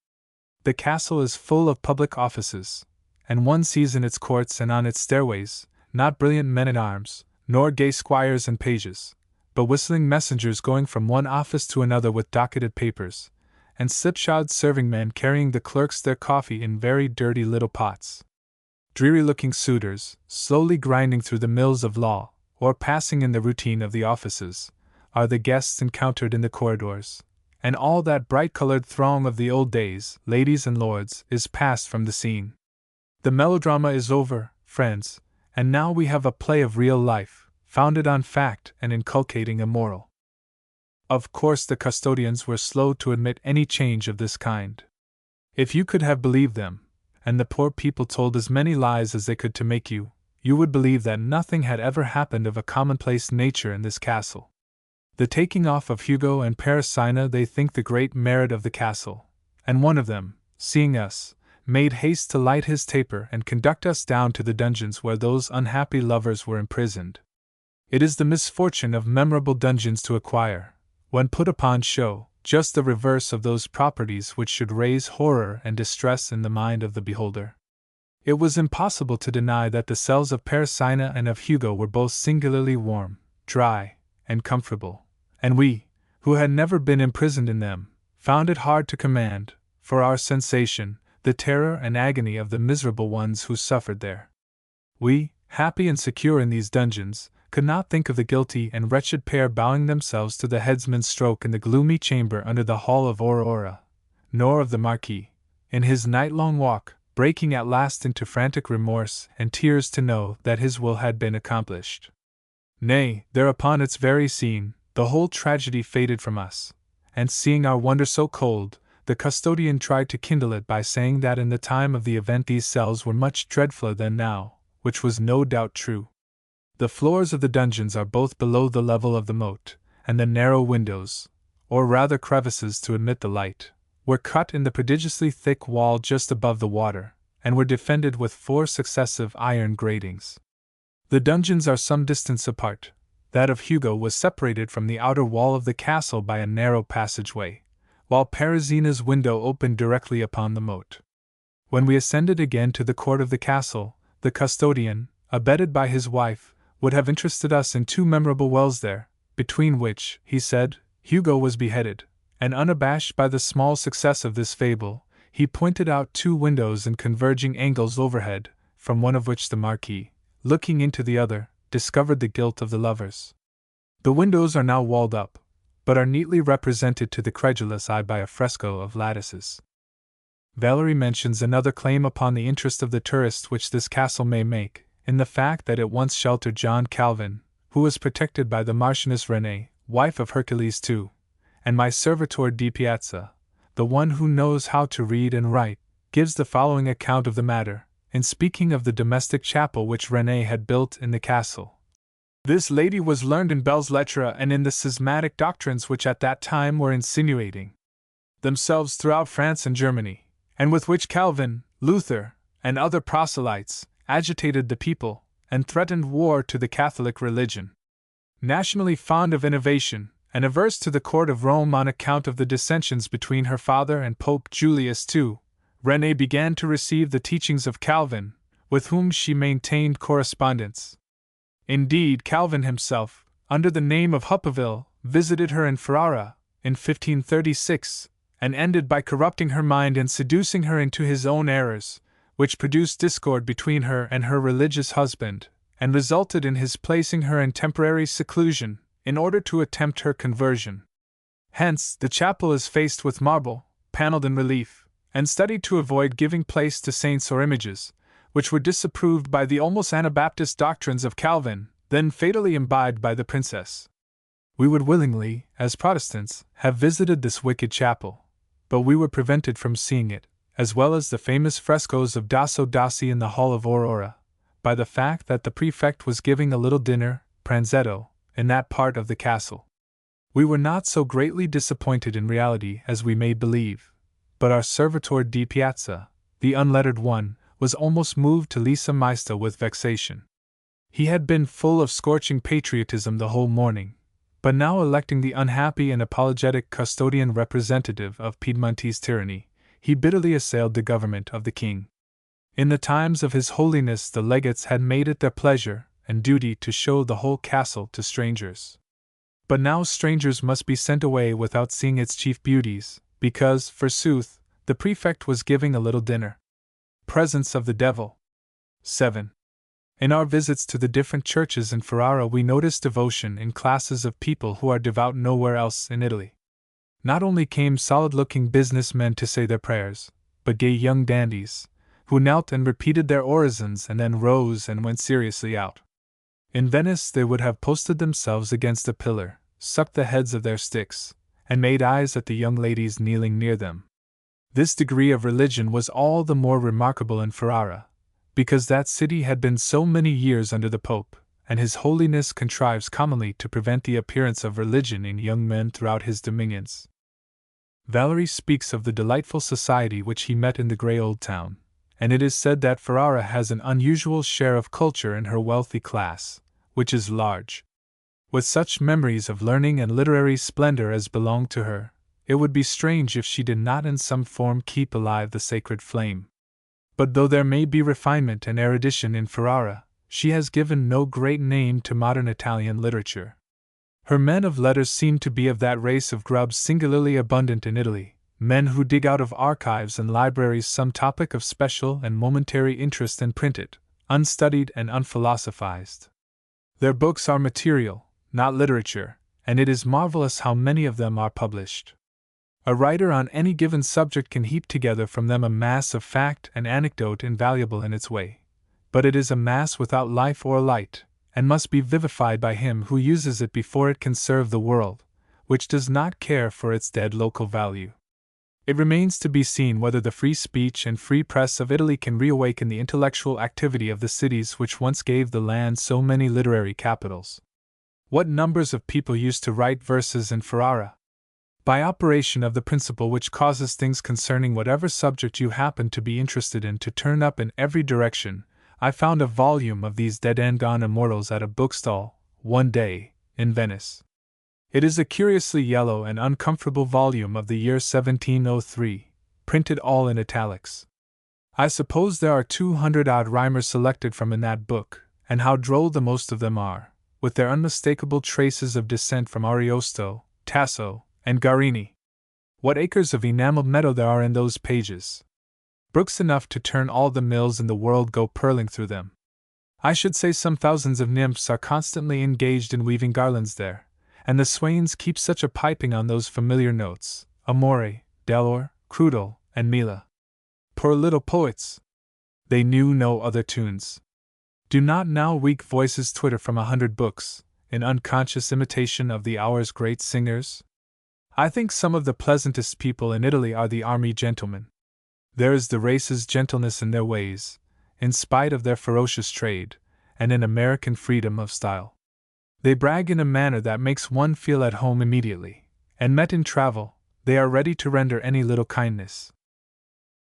The castle is full of public offices, and one sees in its courts and on its stairways, not brilliant men-at-arms, nor gay squires and pages, but whistling messengers going from one office to another with docketed papers, and slipshod serving-men carrying the clerks their coffee in very dirty little pots. Dreary-looking suitors, slowly grinding through the mills of law, or passing in the routine of the offices, are the guests encountered in the corridors, and all that bright-colored throng of the old days, ladies and lords, is passed from the scene. The melodrama is over, friends, and now we have a play of real life, founded on fact and inculcating a moral. Of course, the custodians were slow to admit any change of this kind. If you could have believed them, and the poor people told as many lies as they could to make you would believe that nothing had ever happened of a commonplace nature in this castle. The taking off of Hugo and Parisina they think the great merit of the castle, and one of them, seeing us, made haste to light his taper and conduct us down to the dungeons where those unhappy lovers were imprisoned. It is the misfortune of memorable dungeons to acquire, when put upon show, just the reverse of those properties which should raise horror and distress in the mind of the beholder. It was impossible to deny that the cells of Parisina and of Hugo were both singularly warm, dry, and comfortable, and we, who had never been imprisoned in them, found it hard to command, for our sensation, the terror and agony of the miserable ones who suffered there. We, happy and secure in these dungeons, could not think of the guilty and wretched pair bowing themselves to the headsman's stroke in the gloomy chamber under the Hall of Aurora, nor of the Marquis, in his night-long walk, breaking at last into frantic remorse and tears to know that his will had been accomplished. Nay, there upon its very scene, the whole tragedy faded from us, and seeing our wonder so cold, the custodian tried to kindle it by saying that in the time of the event these cells were much dreadfuller than now, which was no doubt true. The floors of the dungeons are both below the level of the moat, and the narrow windows, or rather crevices to admit the light, were cut in the prodigiously thick wall just above the water, and were defended with 4 successive iron gratings. The dungeons are some distance apart. That of Hugo was separated from the outer wall of the castle by a narrow passageway, while Parisina's window opened directly upon the moat. When we ascended again to the court of the castle, the custodian, abetted by his wife, would have interested us in 2 memorable wells there, between which, he said, Hugo was beheaded, and unabashed by the small success of this fable, he pointed out 2 windows in converging angles overhead, from one of which the Marquis, looking into the other, discovered the guilt of the lovers. The windows are now walled up, but are neatly represented to the credulous eye by a fresco of lattices. Valerie mentions another claim upon the interest of the tourist which this castle may make, in the fact that it once sheltered John Calvin, who was protected by the Marchioness Renée, wife of Hercules II, and my servitor di Piazza, the one who knows how to read and write, gives the following account of the matter, in speaking of the domestic chapel which Renée had built in the castle. This lady was learned in belles lettres and in the schismatic doctrines which at that time were insinuating themselves throughout France and Germany, and with which Calvin, Luther, and other proselytes agitated the people and threatened war to the Catholic religion. Nationally fond of innovation, and averse to the court of Rome on account of the dissensions between her father and Pope Julius II, Renée began to receive the teachings of Calvin, with whom she maintained correspondence. Indeed, Calvin himself, under the name of Hupaville, visited her in Ferrara, in 1536, and ended by corrupting her mind and seducing her into his own errors, which produced discord between her and her religious husband, and resulted in his placing her in temporary seclusion, in order to attempt her conversion. Hence, the chapel is faced with marble, paneled in relief, and studied to avoid giving place to saints or images, which were disapproved by the almost Anabaptist doctrines of Calvin, then fatally imbibed by the princess. We would willingly, as Protestants, have visited this wicked chapel, but we were prevented from seeing it, as well as the famous frescoes of Dasso Dassi in the Hall of Aurora, by the fact that the prefect was giving a little dinner, pranzetto, in that part of the castle. We were not so greatly disappointed in reality as we made believe, but our servitor di piazza, the unlettered one, was almost moved to lesa maesta with vexation. He had been full of scorching patriotism the whole morning, but now electing the unhappy and apologetic custodian representative of Piedmontese tyranny, he bitterly assailed the government of the king. In the times of His Holiness the legates had made it their pleasure and duty to show the whole castle to strangers. But now strangers must be sent away without seeing its chief beauties, because, forsooth, the prefect was giving a little dinner. Presence of the devil. 7. In our visits to the different churches in Ferrara we notice devotion in classes of people who are devout nowhere else in Italy. Not only came solid-looking business men to say their prayers, but gay young dandies, who knelt and repeated their orisons and then rose and went seriously out. In Venice they would have posted themselves against a pillar, sucked the heads of their sticks, and made eyes at the young ladies kneeling near them. This degree of religion was all the more remarkable in Ferrara, because that city had been so many years under the Pope, and His Holiness contrives commonly to prevent the appearance of religion in young men throughout his dominions. Valery speaks of the delightful society which he met in the grey old town, and it is said that Ferrara has an unusual share of culture in her wealthy class, which is large. With such memories of learning and literary splendor as belonged to her, it would be strange if she did not in some form keep alive the sacred flame. But though there may be refinement and erudition in Ferrara, she has given no great name to modern Italian literature. Her men of letters seem to be of that race of grubs singularly abundant in Italy, men who dig out of archives and libraries some topic of special and momentary interest and print it, unstudied and unphilosophized. Their books are material, not literature, and it is marvelous how many of them are published. A writer on any given subject can heap together from them a mass of fact and anecdote invaluable in its way, but it is a mass without life or light, and must be vivified by him who uses it before it can serve the world, which does not care for its dead local value. It remains to be seen whether the free speech and free press of Italy can reawaken the intellectual activity of the cities which once gave the land so many literary capitals. What numbers of people used to write verses in Ferrara? By operation of the principle which causes things concerning whatever subject you happen to be interested in to turn up in every direction, I found a volume of these dead and gone immortals at a bookstall, one day, in Venice. It is a curiously yellow and uncomfortable volume of the year 1703, printed all in italics. I suppose there are 200-odd rhymers selected from in that book, and how droll the most of them are, with their unmistakable traces of descent from Ariosto, Tasso, and Guarini. What acres of enameled meadow there are in those pages! Brooks enough to turn all the mills in the world go purling through them. I should say some thousands of nymphs are constantly engaged in weaving garlands there, and the swains keep such a piping on those familiar notes, Amore, Delor, Crudel, and Mila. Poor little poets! They knew no other tunes. Do not now weak voices twitter from 100 books, in unconscious imitation of the hour's great singers? I think some of the pleasantest people in Italy are the army gentlemen. There is the race's gentleness in their ways, in spite of their ferocious trade, and an American freedom of style. They brag in a manner that makes one feel at home immediately, and met in travel, they are ready to render any little kindness.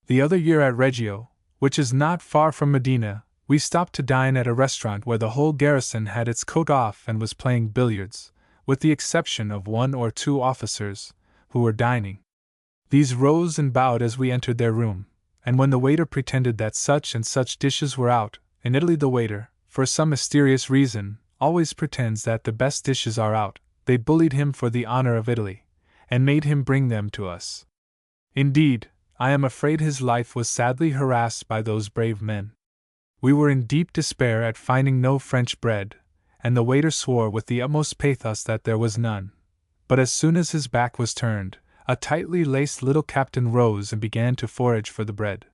The other year at Reggio, which is not far from Modena, we stopped to dine at a restaurant where the whole garrison had its coat off and was playing billiards, with the exception of 1 or 2 officers, who were dining. These rose and bowed as we entered their room, and when the waiter pretended that such and such dishes were out, in Italy the waiter, for some mysterious reason, always pretends that the best dishes are out, they bullied him for the honor of Italy, and made him bring them to us. Indeed, I am afraid his life was sadly harassed by those brave men. We were in deep despair at finding no French bread, and the waiter swore with the utmost pathos that there was none. But as soon as his back was turned, a tightly laced little captain rose and began to forage for the bread.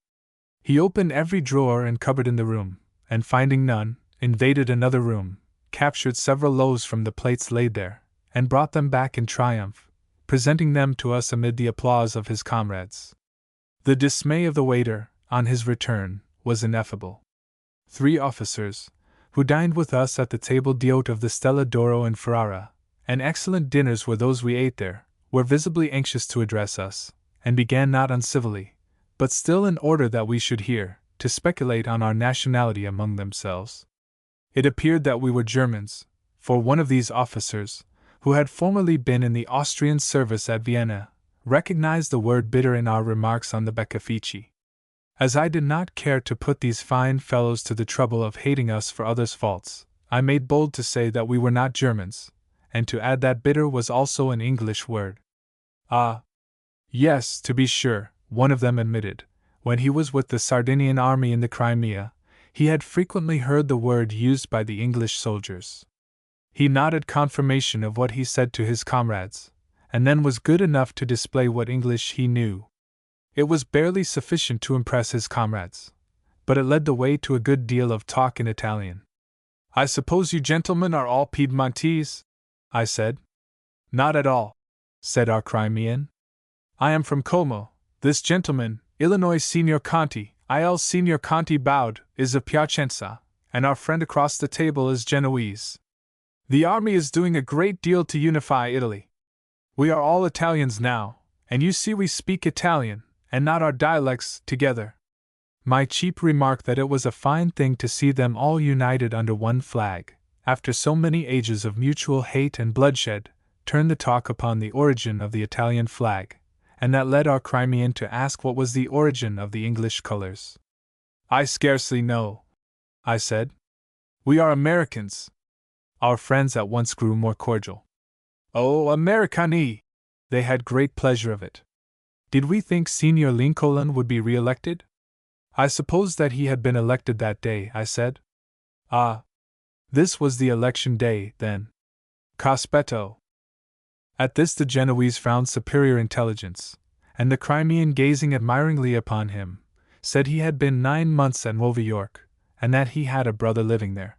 He opened every drawer and cupboard in the room, and finding none, invaded another room, captured several loaves from the plates laid there, and brought them back in triumph, presenting them to us amid the applause of his comrades. The dismay of the waiter, on his return, was ineffable. 3 officers, who dined with us at the table d'hôte of the Stella d'Oro in Ferrara, and excellent dinners were those we ate there, were visibly anxious to address us, and began not uncivilly, but still in order that we should hear, to speculate on our nationality among themselves. It appeared that we were Germans, for one of these officers, who had formerly been in the Austrian service at Vienna, recognized the word bitter in our remarks on the Beccafici. As I did not care to put these fine fellows to the trouble of hating us for others' faults, I made bold to say that we were not Germans, and to add that bitter was also an English word. Ah! Yes, to be sure, one of them admitted, when he was with the Sardinian army in the Crimea, he had frequently heard the word used by the English soldiers. He nodded confirmation of what he said to his comrades, and then was good enough to display what English he knew. It was barely sufficient to impress his comrades, but it led the way to a good deal of talk in Italian. "I suppose you gentlemen are all Piedmontese?" I said. "Not at all," said our Crimean. "I am from Como. This gentleman, Illinois Signor Conti, Il Signor Conti bowed, is of Piacenza, and our friend across the table is Genoese. The army is doing a great deal to unify Italy. We are all Italians now, and you see we speak Italian, and not our dialects, together." My chief remarked that it was a fine thing to see them all united under one flag, after so many ages of mutual hate and bloodshed, turned the talk upon the origin of the Italian flag, and that led our Crimean to ask what was the origin of the English colors. "I scarcely know," I said. "We are Americans." Our friends at once grew more cordial. "Oh, Americani!" They had great pleasure of it. Did we think Signor Lincoln would be re-elected? I supposed that he had been elected that day, I said. Ah! This was the election day, then. Cospetto. At this the Genoese found superior intelligence, and the Crimean, gazing admiringly upon him, said he had been 9 months at Nova York, and that he had a brother living there.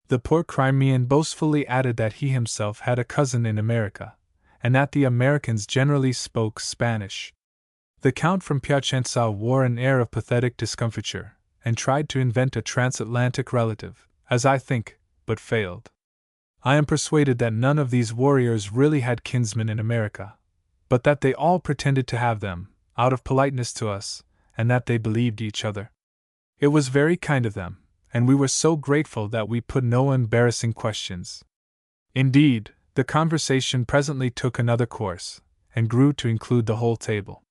The poor Crimean boastfully added that he himself had a cousin in America, and that the Americans generally spoke Spanish. The Count from Piacenza wore an air of pathetic discomfiture, and tried to invent a transatlantic relative, as I think, but failed. I am persuaded that none of these warriors really had kinsmen in America, but that they all pretended to have them, out of politeness to us, and that they believed each other. It was very kind of them, and we were so grateful that we put no embarrassing questions. Indeed, the conversation presently took another course, and grew to include the whole table.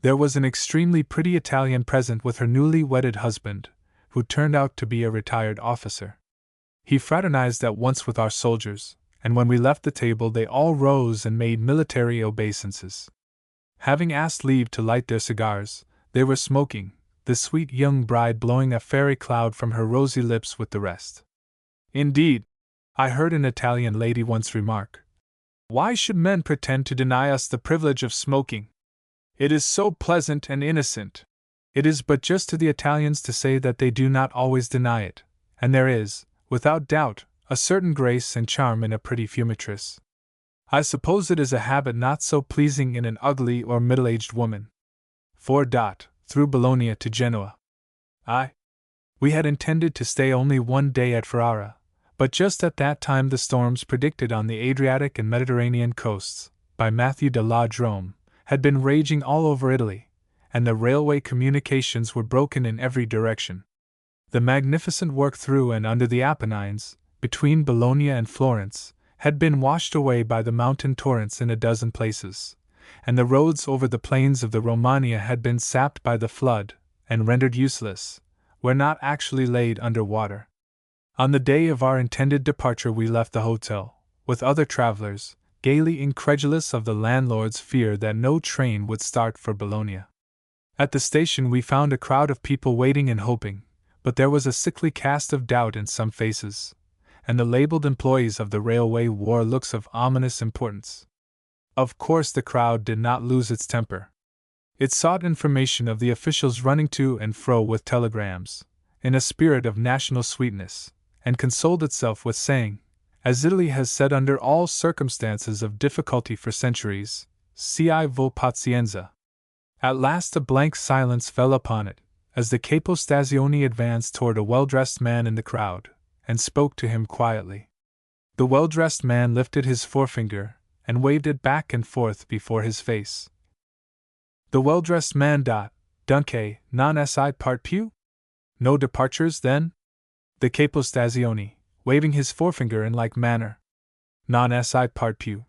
There was an extremely pretty Italian present with her newly wedded husband, who turned out to be a retired officer. He fraternized at once with our soldiers, and when we left the table they all rose and made military obeisances. Having asked leave to light their cigars, they were smoking, the sweet young bride blowing a fairy cloud from her rosy lips with the rest. Indeed, I heard an Italian lady once remark, "Why should men pretend to deny us the privilege of smoking? It is so pleasant and innocent." It is but just to the Italians to say that they do not always deny it, and there is, without doubt, a certain grace and charm in a pretty fumitress. I suppose it is a habit not so pleasing in an ugly or middle-aged woman. Through Bologna to Genoa. We had intended to stay only 1 day at Ferrara, but just at that time the storms predicted on the Adriatic and Mediterranean coasts, by Matthew de la Drome, had been raging all over Italy, and the railway communications were broken in every direction. The magnificent work through and under the Apennines, between Bologna and Florence, had been washed away by the mountain torrents in a dozen places, and the roads over the plains of the Romagna had been sapped by the flood, and rendered useless, where not actually laid under water. On the day of our intended departure we left the hotel, with other travelers, gaily incredulous of the landlord's fear that no train would start for Bologna. At the station we found a crowd of people waiting and hoping, but there was a sickly cast of doubt in some faces, and the labeled employees of the railway wore looks of ominous importance. Of course the crowd did not lose its temper. It sought information of the officials running to and fro with telegrams, in a spirit of national sweetness, and consoled itself with saying, as Italy has said under all circumstances of difficulty for centuries, "Si vo pazienza." At last a blank silence fell upon it, as the Capo Stazione advanced toward a well-dressed man in the crowd, and spoke to him quietly. The well-dressed man lifted his forefinger and waved it back and forth before his face. The well-dressed man. Dunque, non si part più? No departures, then? The Capo Stazione, waving his forefinger in like manner. Non si part più.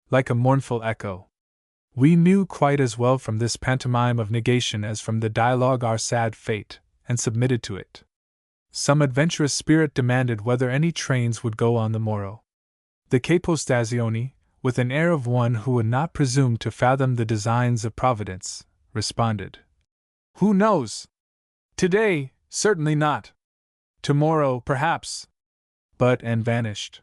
Like a mournful echo. We knew quite as well from this pantomime of negation as from the dialogue our sad fate, and submitted to it. Some adventurous spirit demanded whether any trains would go on the morrow. The Capo Stazione, with an air of one who would not presume to fathom the designs of Providence, responded, "Who knows? Today, certainly not. Tomorrow, perhaps." And vanished.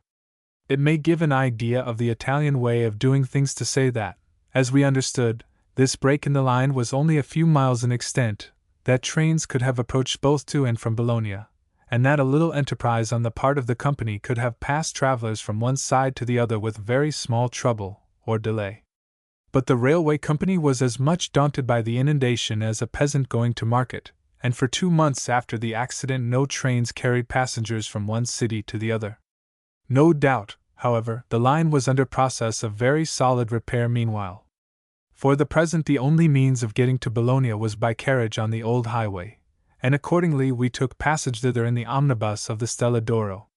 It may give an idea of the Italian way of doing things to say that, as we understood, this break in the line was only a few miles in extent, that trains could have approached both to and from Bologna, and that a little enterprise on the part of the company could have passed travelers from one side to the other with very small trouble or delay. But the railway company was as much daunted by the inundation as a peasant going to market, and for 2 months after the accident no trains carried passengers from one city to the other. No doubt, however, the line was under process of very solid repair meanwhile. For the present the only means of getting to Bologna was by carriage on the old highway, and accordingly we took passage thither in the omnibus of the Stella d'Oro.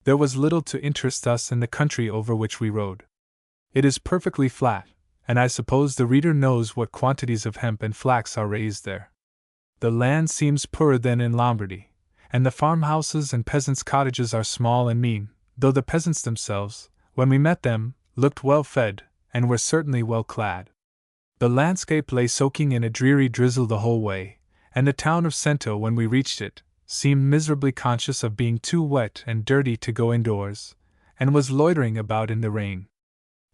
There was little to interest us in the country over which we rode. It is perfectly flat, and I suppose the reader knows what quantities of hemp and flax are raised there. The land seems poorer than in Lombardy, and the farmhouses and peasants' cottages are small and mean, though the peasants themselves, when we met them, looked well fed, and were certainly well clad. The landscape lay soaking in a dreary drizzle the whole way, and the town of Cento, when we reached it, seemed miserably conscious of being too wet and dirty to go indoors, and was loitering about in the rain.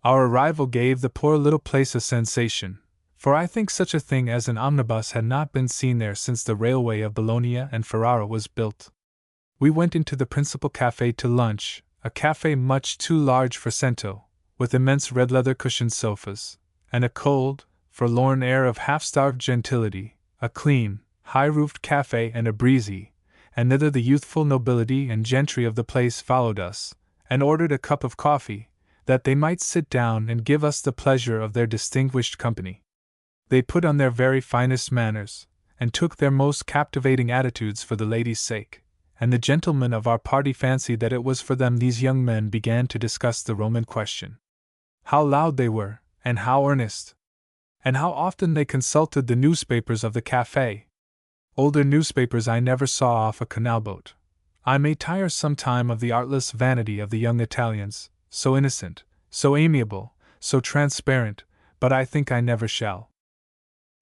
Our arrival gave the poor little place a sensation, for I think such a thing as an omnibus had not been seen there since the railway of Bologna and Ferrara was built. We went into the principal café to lunch, a café much too large for Cento, with immense red leather cushioned sofas, and a cold, forlorn air of half-starved gentility, a clean, high-roofed café and a breezy, and thither the youthful nobility and gentry of the place followed us, and ordered a cup of coffee, that they might sit down and give us the pleasure of their distinguished company. They put on their very finest manners, and took their most captivating attitudes for the ladies' sake, and the gentlemen of our party fancied that it was for them these young men began to discuss the Roman question. How loud they were, and how earnest! And how often they consulted the newspapers of the café! Older newspapers I never saw off a canal boat. I may tire some time of the artless vanity of the young Italians, so innocent, so amiable, so transparent, but I think I never shall.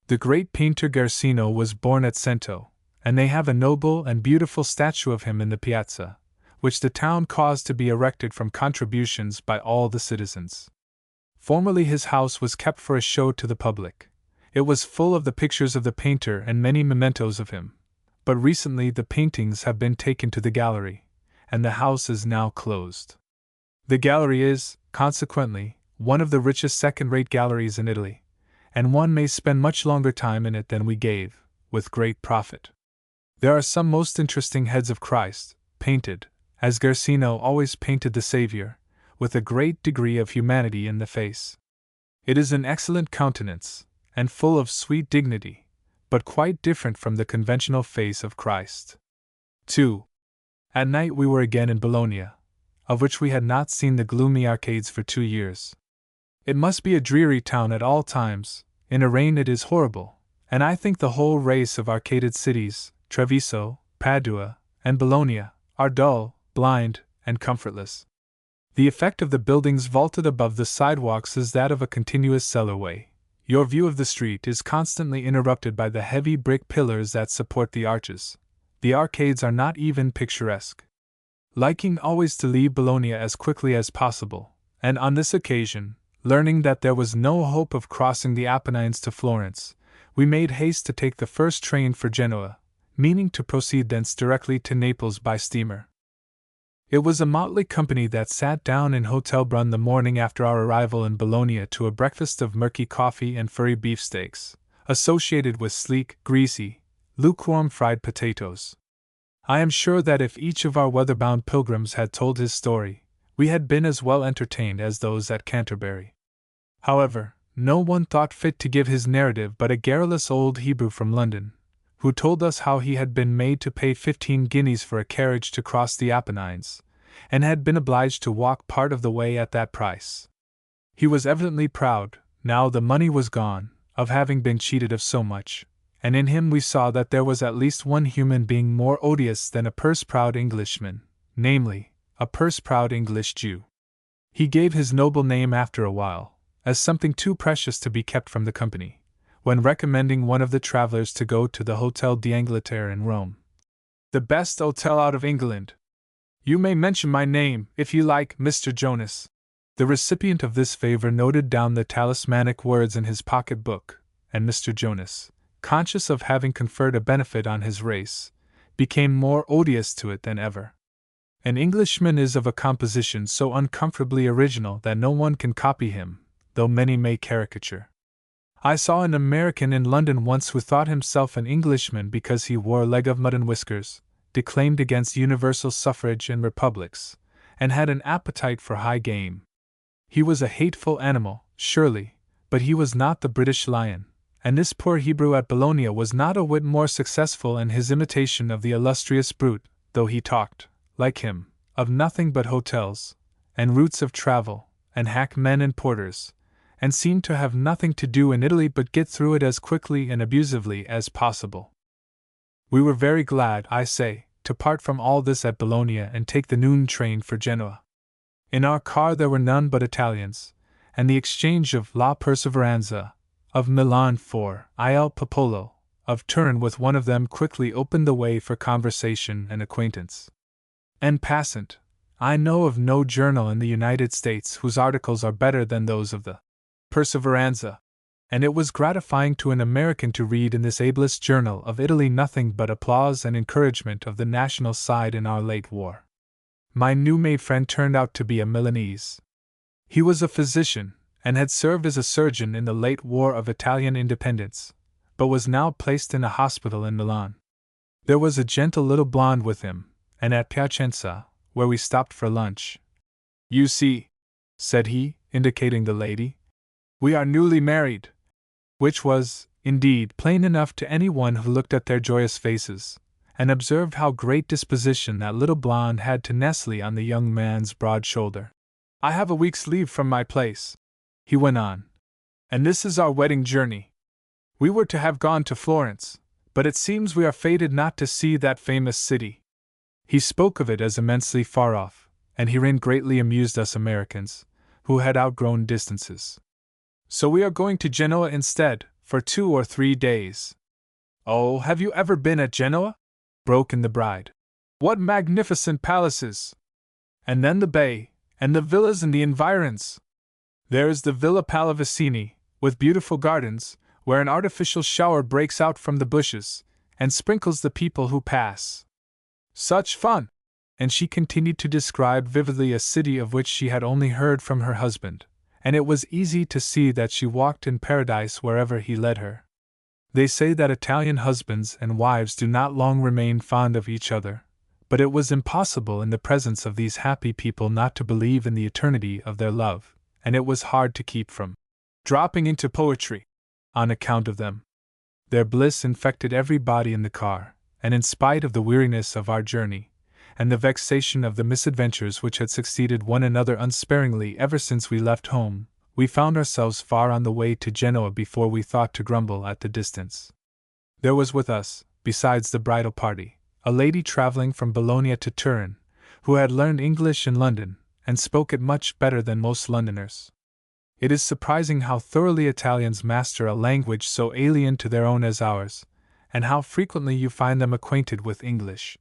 The great painter Guercino was born at Cento, and they have a noble and beautiful statue of him in the piazza, which the town caused to be erected from contributions by all the citizens. Formerly his house was kept for a show to the public. It was full of the pictures of the painter and many mementos of him, but recently the paintings have been taken to the gallery, and the house is now closed. The gallery is, consequently, one of the richest second-rate galleries in Italy, and one may spend much longer time in it than we gave, with great profit. There are some most interesting heads of Christ, painted, as Guercino always painted the Saviour, with a great degree of humanity in the face. It is an excellent countenance, and full of sweet dignity, but quite different from the conventional face of Christ. 2. At night we were again in Bologna, of which we had not seen the gloomy arcades for 2 years. It must be a dreary town at all times. In a rain it is horrible, and I think the whole race of arcaded cities, Treviso, Padua, and Bologna, are dull, blind, and comfortless. The effect of the buildings vaulted above the sidewalks is that of a continuous cellarway. Your view of the street is constantly interrupted by the heavy brick pillars that support the arches. The arcades are not even picturesque. Liking always to leave Bologna as quickly as possible, and on this occasion, learning that there was no hope of crossing the Apennines to Florence, we made haste to take the first train for Genoa, meaning to proceed thence directly to Naples by steamer. It was a motley company that sat down in Hotel Brunn the morning after our arrival in Bologna to a breakfast of murky coffee and furry beefsteaks, associated with sleek, greasy, lukewarm fried potatoes. I am sure that if each of our weather-bound pilgrims had told his story, we had been as well entertained as those at Canterbury. However, no one thought fit to give his narrative but a garrulous old Hebrew from London, who told us how he had been made to pay 15 guineas for a carriage to cross the Apennines, and had been obliged to walk part of the way at that price. He was evidently proud, now the money was gone, of having been cheated of so much, and in him we saw that there was at least one human being more odious than a purse-proud Englishman, namely, a purse-proud English Jew. He gave his noble name after a while, as something too precious to be kept from the company, when recommending one of the travelers to go to the Hotel d'Angleterre in Rome. "The best hotel out of England. You may mention my name, if you like, Mr. Jonas." The recipient of this favor noted down the talismanic words in his pocket-book, and Mr. Jonas, conscious of having conferred a benefit on his race, became more odious to it than ever. An Englishman is of a composition so uncomfortably original that no one can copy him, though many may caricature. I saw an American in London once who thought himself an Englishman because he wore a leg of mutton whiskers, declaimed against universal suffrage and republics, and had an appetite for high game. He was a hateful animal, surely, but he was not the British lion, and this poor Hebrew at Bologna was not a whit more successful in his imitation of the illustrious brute, though he talked, like him, of nothing but hotels, and routes of travel, and hackmen and porters, and seemed to have nothing to do in Italy but get through it as quickly and abusively as possible. We were very glad, I say, to part from all this at Bologna and take the noon train for Genoa. In our car there were none but Italians, and the exchange of La Perseveranza, of Milan for Il Popolo, of Turin with one of them quickly opened the way for conversation and acquaintance. En passant, I know of no journal in the United States whose articles are better than those of the Perseveranza, and it was gratifying to an American to read in this ablest journal of Italy nothing but applause and encouragement of the national side in our late war. My new-made friend turned out to be a Milanese. He was a physician, and had served as a surgeon in the late war of Italian independence, but was now placed in a hospital in Milan. There was a gentle little blonde with him, and at Piacenza, where we stopped for lunch. "You see," said he, indicating the lady, "we are newly married," which was, indeed, plain enough to any one who looked at their joyous faces, and observed how great disposition that little blonde had to nestle on the young man's broad shoulder. "I have a week's leave from my place," he went on, "and this is our wedding journey. We were to have gone to Florence, but it seems we are fated not to see that famous city." He spoke of it as immensely far off, and herein greatly amused us Americans, who had outgrown distances. "So we are going to Genoa instead, for 2 or 3 days." "Oh, have you ever been at Genoa?" broke in the bride. "What magnificent palaces! And then the bay, and the villas in the environs! There is the Villa Pallavicini, with beautiful gardens, where an artificial shower breaks out from the bushes, and sprinkles the people who pass. Such fun!" And she continued to describe vividly a city of which she had only heard from her husband, and it was easy to see that she walked in paradise wherever he led her. They say that Italian husbands and wives do not long remain fond of each other, but it was impossible in the presence of these happy people not to believe in the eternity of their love, and it was hard to keep from dropping into poetry on account of them. Their bliss infected everybody in the car, and in spite of the weariness of our journey, and the vexation of the misadventures which had succeeded one another unsparingly ever since we left home, we found ourselves far on the way to Genoa before we thought to grumble at the distance. There was with us, besides the bridal party, a lady traveling from Bologna to Turin, who had learned English in London, and spoke it much better than most Londoners. It is surprising how thoroughly Italians master a language so alien to their own as ours, and how frequently you find them acquainted with English.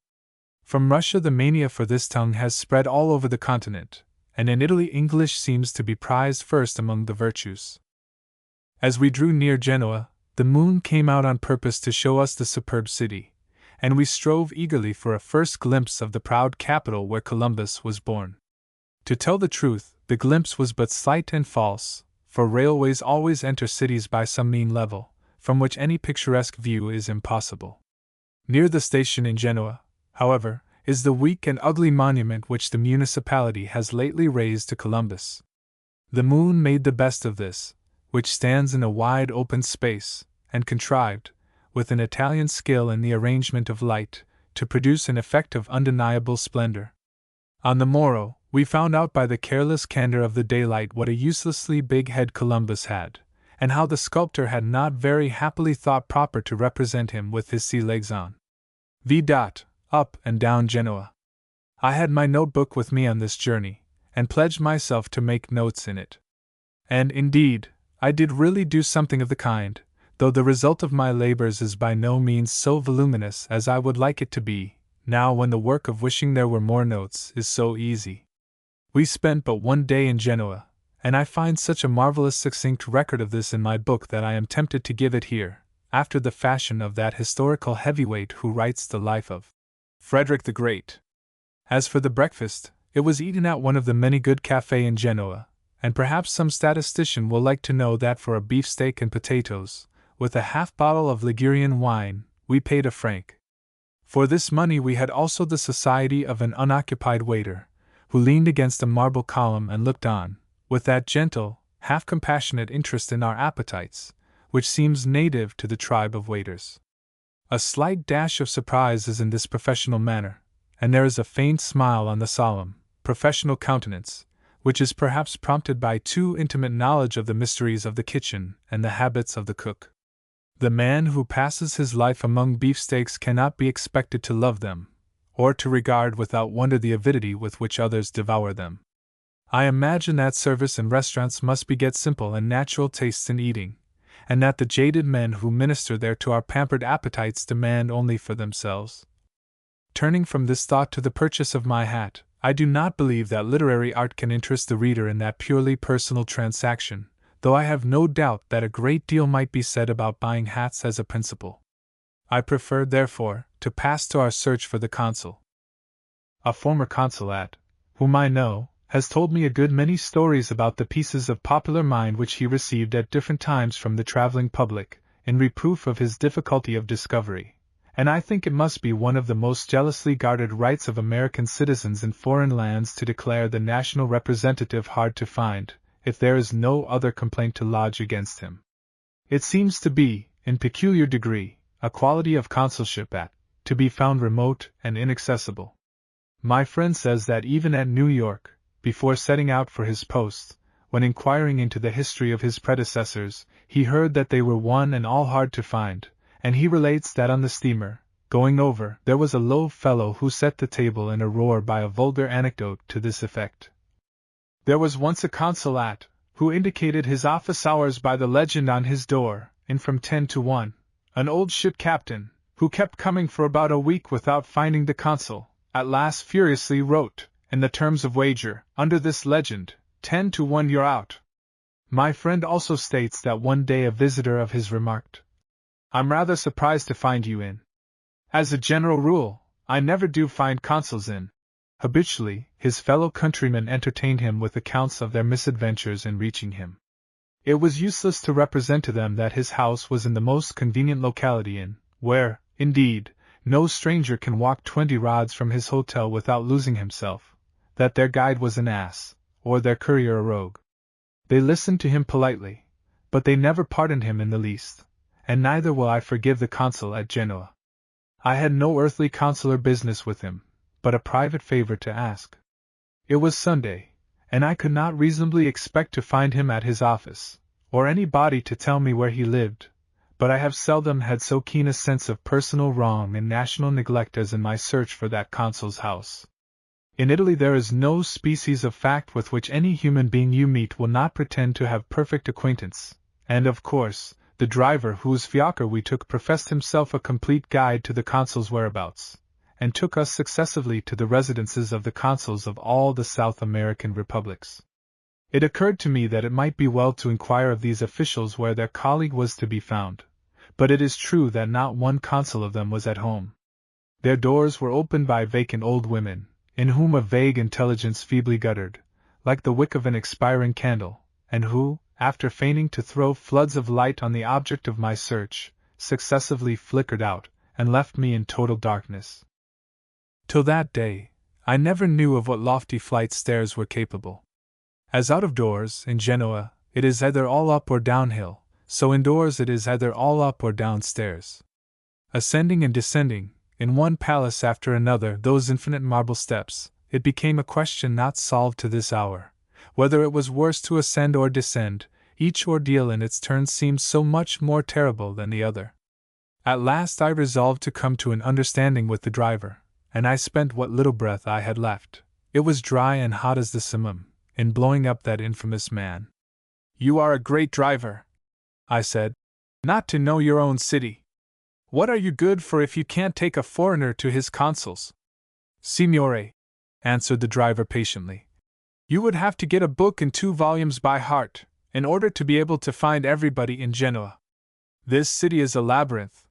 From Russia the mania for this tongue has spread all over the continent, and in Italy English seems to be prized first among the virtues. As we drew near Genoa, the moon came out on purpose to show us the superb city, and we strove eagerly for a first glimpse of the proud capital where Columbus was born. To tell the truth, the glimpse was but slight and false, for railways always enter cities by some mean level, from which any picturesque view is impossible. Near the station in Genoa, however, is the weak and ugly monument which the municipality has lately raised to Columbus. The moon made the best of this, which stands in a wide open space, and contrived, with an Italian skill in the arrangement of light, to produce an effect of undeniable splendor. On the morrow, we found out by the careless candor of the daylight what a uselessly big head Columbus had, and how the sculptor had not very happily thought proper to represent him with his sea legs on. Up and down Genoa. I had my notebook with me on this journey, and pledged myself to make notes in it. And, indeed, I did really do something of the kind, though the result of my labors is by no means so voluminous as I would like it to be, now when the work of wishing there were more notes is so easy. We spent but one day in Genoa, and I find such a marvelous succinct record of this in my book that I am tempted to give it here, after the fashion of that historical heavyweight who writes the life of Frederick the Great. As for the breakfast, it was eaten at one of the many good cafés in Genoa, and perhaps some statistician will like to know that for a beefsteak and potatoes, with a half-bottle of Ligurian wine, we paid £1. For this money we had also the society of an unoccupied waiter, who leaned against a marble column and looked on, with that gentle, half-compassionate interest in our appetites, which seems native to the tribe of waiters. A slight dash of surprise is in this professional manner, and there is a faint smile on the solemn, professional countenance, which is perhaps prompted by too intimate knowledge of the mysteries of the kitchen and the habits of the cook. The man who passes his life among beefsteaks cannot be expected to love them, or to regard without wonder the avidity with which others devour them. I imagine that service in restaurants must beget simple and natural tastes in eating, and that the jaded men who minister there to our pampered appetites demand only for themselves. Turning from this thought to the purchase of my hat, I do not believe that literary art can interest the reader in that purely personal transaction, though I have no doubt that a great deal might be said about buying hats as a principle. I prefer, therefore, to pass to our search for the consul. A former consulate, whom I know, has told me a good many stories about the pieces of popular mind which he received at different times from the traveling public, in reproof of his difficulty of discovery, and I think it must be one of the most jealously guarded rights of American citizens in foreign lands to declare the national representative hard to find, if there is no other complaint to lodge against him. It seems to be, in peculiar degree, a quality of consulship to be found remote and inaccessible. My friend says that even at New York, before setting out for his post, when inquiring into the history of his predecessors, he heard that they were one and all hard to find, and he relates that on the steamer, going over, there was a low fellow who set the table in a roar by a vulgar anecdote to this effect. There was once a consulate, who indicated his office hours by the legend on his door, in from 10 to 1, an old ship captain, who kept coming for about a week without finding the consul, at last furiously wrote, in the terms of wager, under this legend, 10 to 1 you're out. My friend also states that one day a visitor of his remarked, I'm rather surprised to find you in. As a general rule, I never do find consuls in. Habitually, his fellow countrymen entertained him with accounts of their misadventures in reaching him. It was useless to represent to them that his house was in the most convenient locality where, indeed, no stranger can walk 20 rods from his hotel without losing himself, that their guide was an ass, or their courier a rogue. They listened to him politely, but they never pardoned him in the least, and neither will I forgive the consul at Genoa. I had no earthly consular business with him, but a private favor to ask. It was Sunday, and I could not reasonably expect to find him at his office, or anybody to tell me where he lived, but I have seldom had so keen a sense of personal wrong and national neglect as in my search for that consul's house. In Italy there is no species of fact with which any human being you meet will not pretend to have perfect acquaintance, and of course, the driver whose fiacre we took professed himself a complete guide to the consul's whereabouts, and took us successively to the residences of the consuls of all the South American republics. It occurred to me that it might be well to inquire of these officials where their colleague was to be found, but it is true that not one consul of them was at home. Their doors were opened by vacant old women, in whom a vague intelligence feebly guttered, like the wick of an expiring candle, and who, after feigning to throw floods of light on the object of my search, successively flickered out, and left me in total darkness. Till that day, I never knew of what lofty flight stairs were capable. As out of doors, in Genoa, it is either all up or downhill, so indoors it is either all up or downstairs. Ascending and descending, in one palace after another, those infinite marble steps, it became a question not solved to this hour, whether it was worse to ascend or descend. Each ordeal in its turn seemed so much more terrible than the other. At last I resolved to come to an understanding with the driver, and I spent what little breath I had left, it was dry and hot as the simum, in blowing up that infamous man. "You are a great driver," I said, "not to know your own city. What are you good for if you can't take a foreigner to his consuls?" "Signore," answered the driver patiently, "you would have to get a book in 2 volumes by heart, in order to be able to find everybody in Genoa. This city is a labyrinth."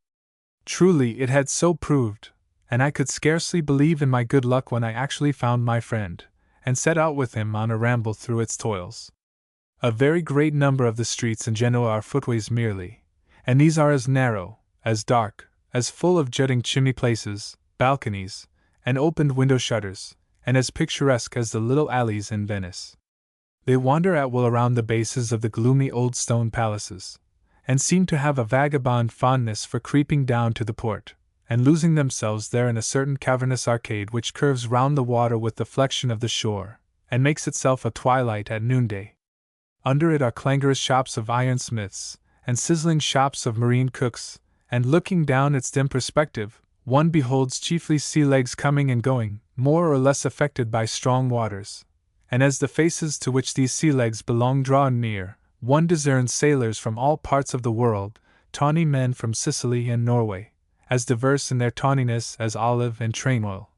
Truly it had so proved, and I could scarcely believe in my good luck when I actually found my friend, and set out with him on a ramble through its toils. A very great number of the streets in Genoa are footways merely, and these are as narrow, as dark, as full of jutting chimney places, balconies, and opened window shutters, and as picturesque as the little alleys in Venice. They wander at will around the bases of the gloomy old stone palaces, and seem to have a vagabond fondness for creeping down to the port, and losing themselves there in a certain cavernous arcade which curves round the water with the flexion of the shore, and makes itself a twilight at noonday. Under it are clangorous shops of ironsmiths, and sizzling shops of marine cooks, and looking down its dim perspective, one beholds chiefly sea legs coming and going, more or less affected by strong waters, and as the faces to which these sea legs belong draw near, one discerns sailors from all parts of the world, tawny men from Sicily and Norway, as diverse in their tawniness as olive and train oil.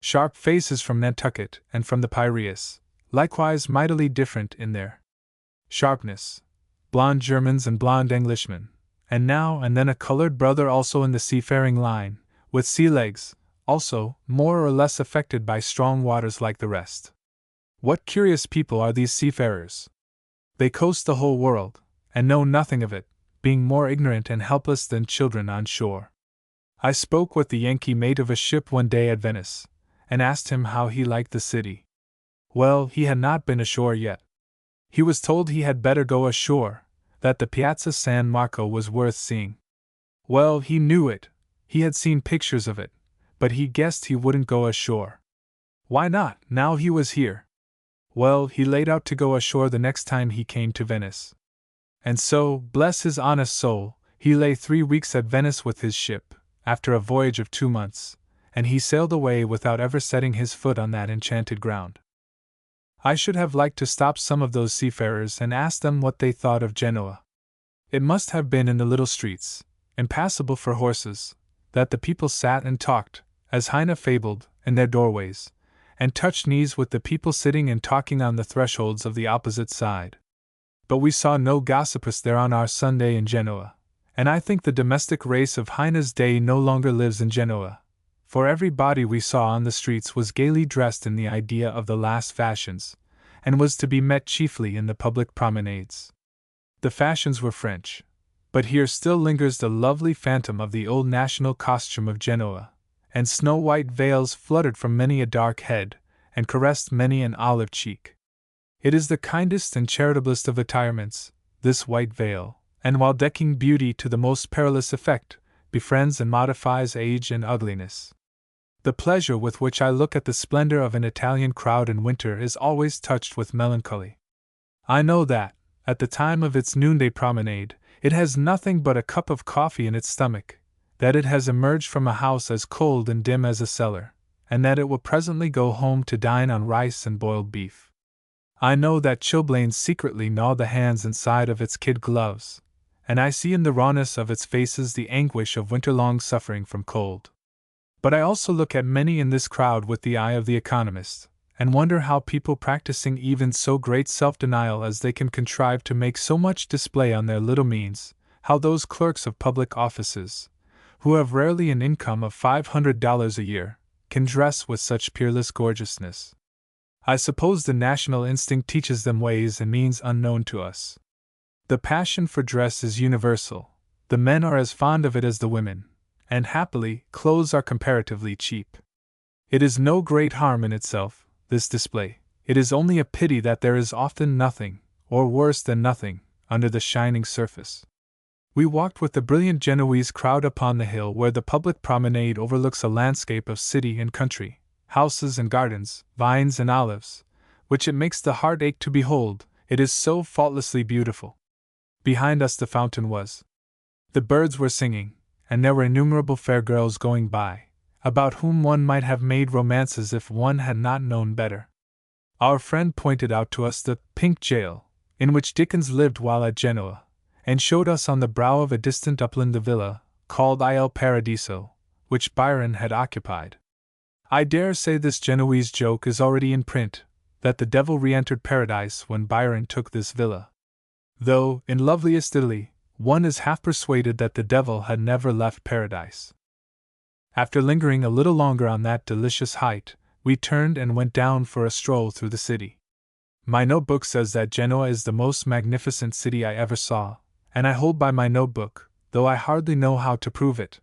Sharp faces from Nantucket and from the Piraeus, likewise mightily different in their sharpness, blond Germans and blond Englishmen, and now and then a colored brother also in the seafaring line, with sea legs, also, more or less affected by strong waters like the rest. What curious people are these seafarers! They coast the whole world, and know nothing of it, being more ignorant and helpless than children on shore. I spoke with the Yankee mate of a ship one day at Venice, and asked him how he liked the city. Well, he had not been ashore yet. He was told he had better go ashore, that the Piazza San Marco was worth seeing. Well, he knew it, he had seen pictures of it, but he guessed he wouldn't go ashore. Why not, now he was here? Well, he laid out to go ashore the next time he came to Venice. And so, bless his honest soul, he lay 3 weeks at Venice with his ship, after a voyage of 2 months, and he sailed away without ever setting his foot on that enchanted ground. I should have liked to stop some of those seafarers and ask them what they thought of Genoa. It must have been in the little streets, impassable for horses, that the people sat and talked, as Heine fabled, in their doorways, and touched knees with the people sitting and talking on the thresholds of the opposite side. But we saw no gossipers there on our Sunday in Genoa, and I think the domestic race of Heine's day no longer lives in Genoa, for every body we saw on the streets was gaily dressed in the idea of the last fashions, and was to be met chiefly in the public promenades. The fashions were French, but here still lingers the lovely phantom of the old national costume of Genoa, and snow-white veils fluttered from many a dark head, and caressed many an olive cheek. It is the kindest and charitablest of attirements, this white veil, and while decking beauty to the most perilous effect, befriends and modifies age and ugliness. The pleasure with which I look at the splendor of an Italian crowd in winter is always touched with melancholy. I know that, at the time of its noonday promenade, it has nothing but a cup of coffee in its stomach, that it has emerged from a house as cold and dim as a cellar, and that it will presently go home to dine on rice and boiled beef. I know that chilblains secretly gnaw the hands inside of its kid gloves, and I see in the rawness of its faces the anguish of winter-long suffering from cold. But I also look at many in this crowd with the eye of the economist, and wonder how people practicing even so great self-denial as they can contrive to make so much display on their little means, how those clerks of public offices, who have rarely an income of $500 a year, can dress with such peerless gorgeousness. I suppose the national instinct teaches them ways and means unknown to us. The passion for dress is universal, the men are as fond of it as the women, and happily, clothes are comparatively cheap. It is no great harm in itself, this display. It is only a pity that there is often nothing, or worse than nothing, under the shining surface. We walked with the brilliant Genoese crowd upon the hill where the public promenade overlooks a landscape of city and country, houses and gardens, vines and olives, which it makes the heart ache to behold, it is so faultlessly beautiful. Behind us the fountain was. The birds were singing, and there were innumerable fair girls going by, about whom one might have made romances if one had not known better. Our friend pointed out to us the Pink Jail, in which Dickens lived while at Genoa, and showed us on the brow of a distant upland the villa, called Il Paradiso, which Byron had occupied. I dare say this Genoese joke is already in print, that the devil re-entered paradise when Byron took this villa. Though, in loveliest Italy, one is half persuaded that the devil had never left paradise. After lingering a little longer on that delicious height, we turned and went down for a stroll through the city. My notebook says that Genoa is the most magnificent city I ever saw, and I hold by my notebook, though I hardly know how to prove it.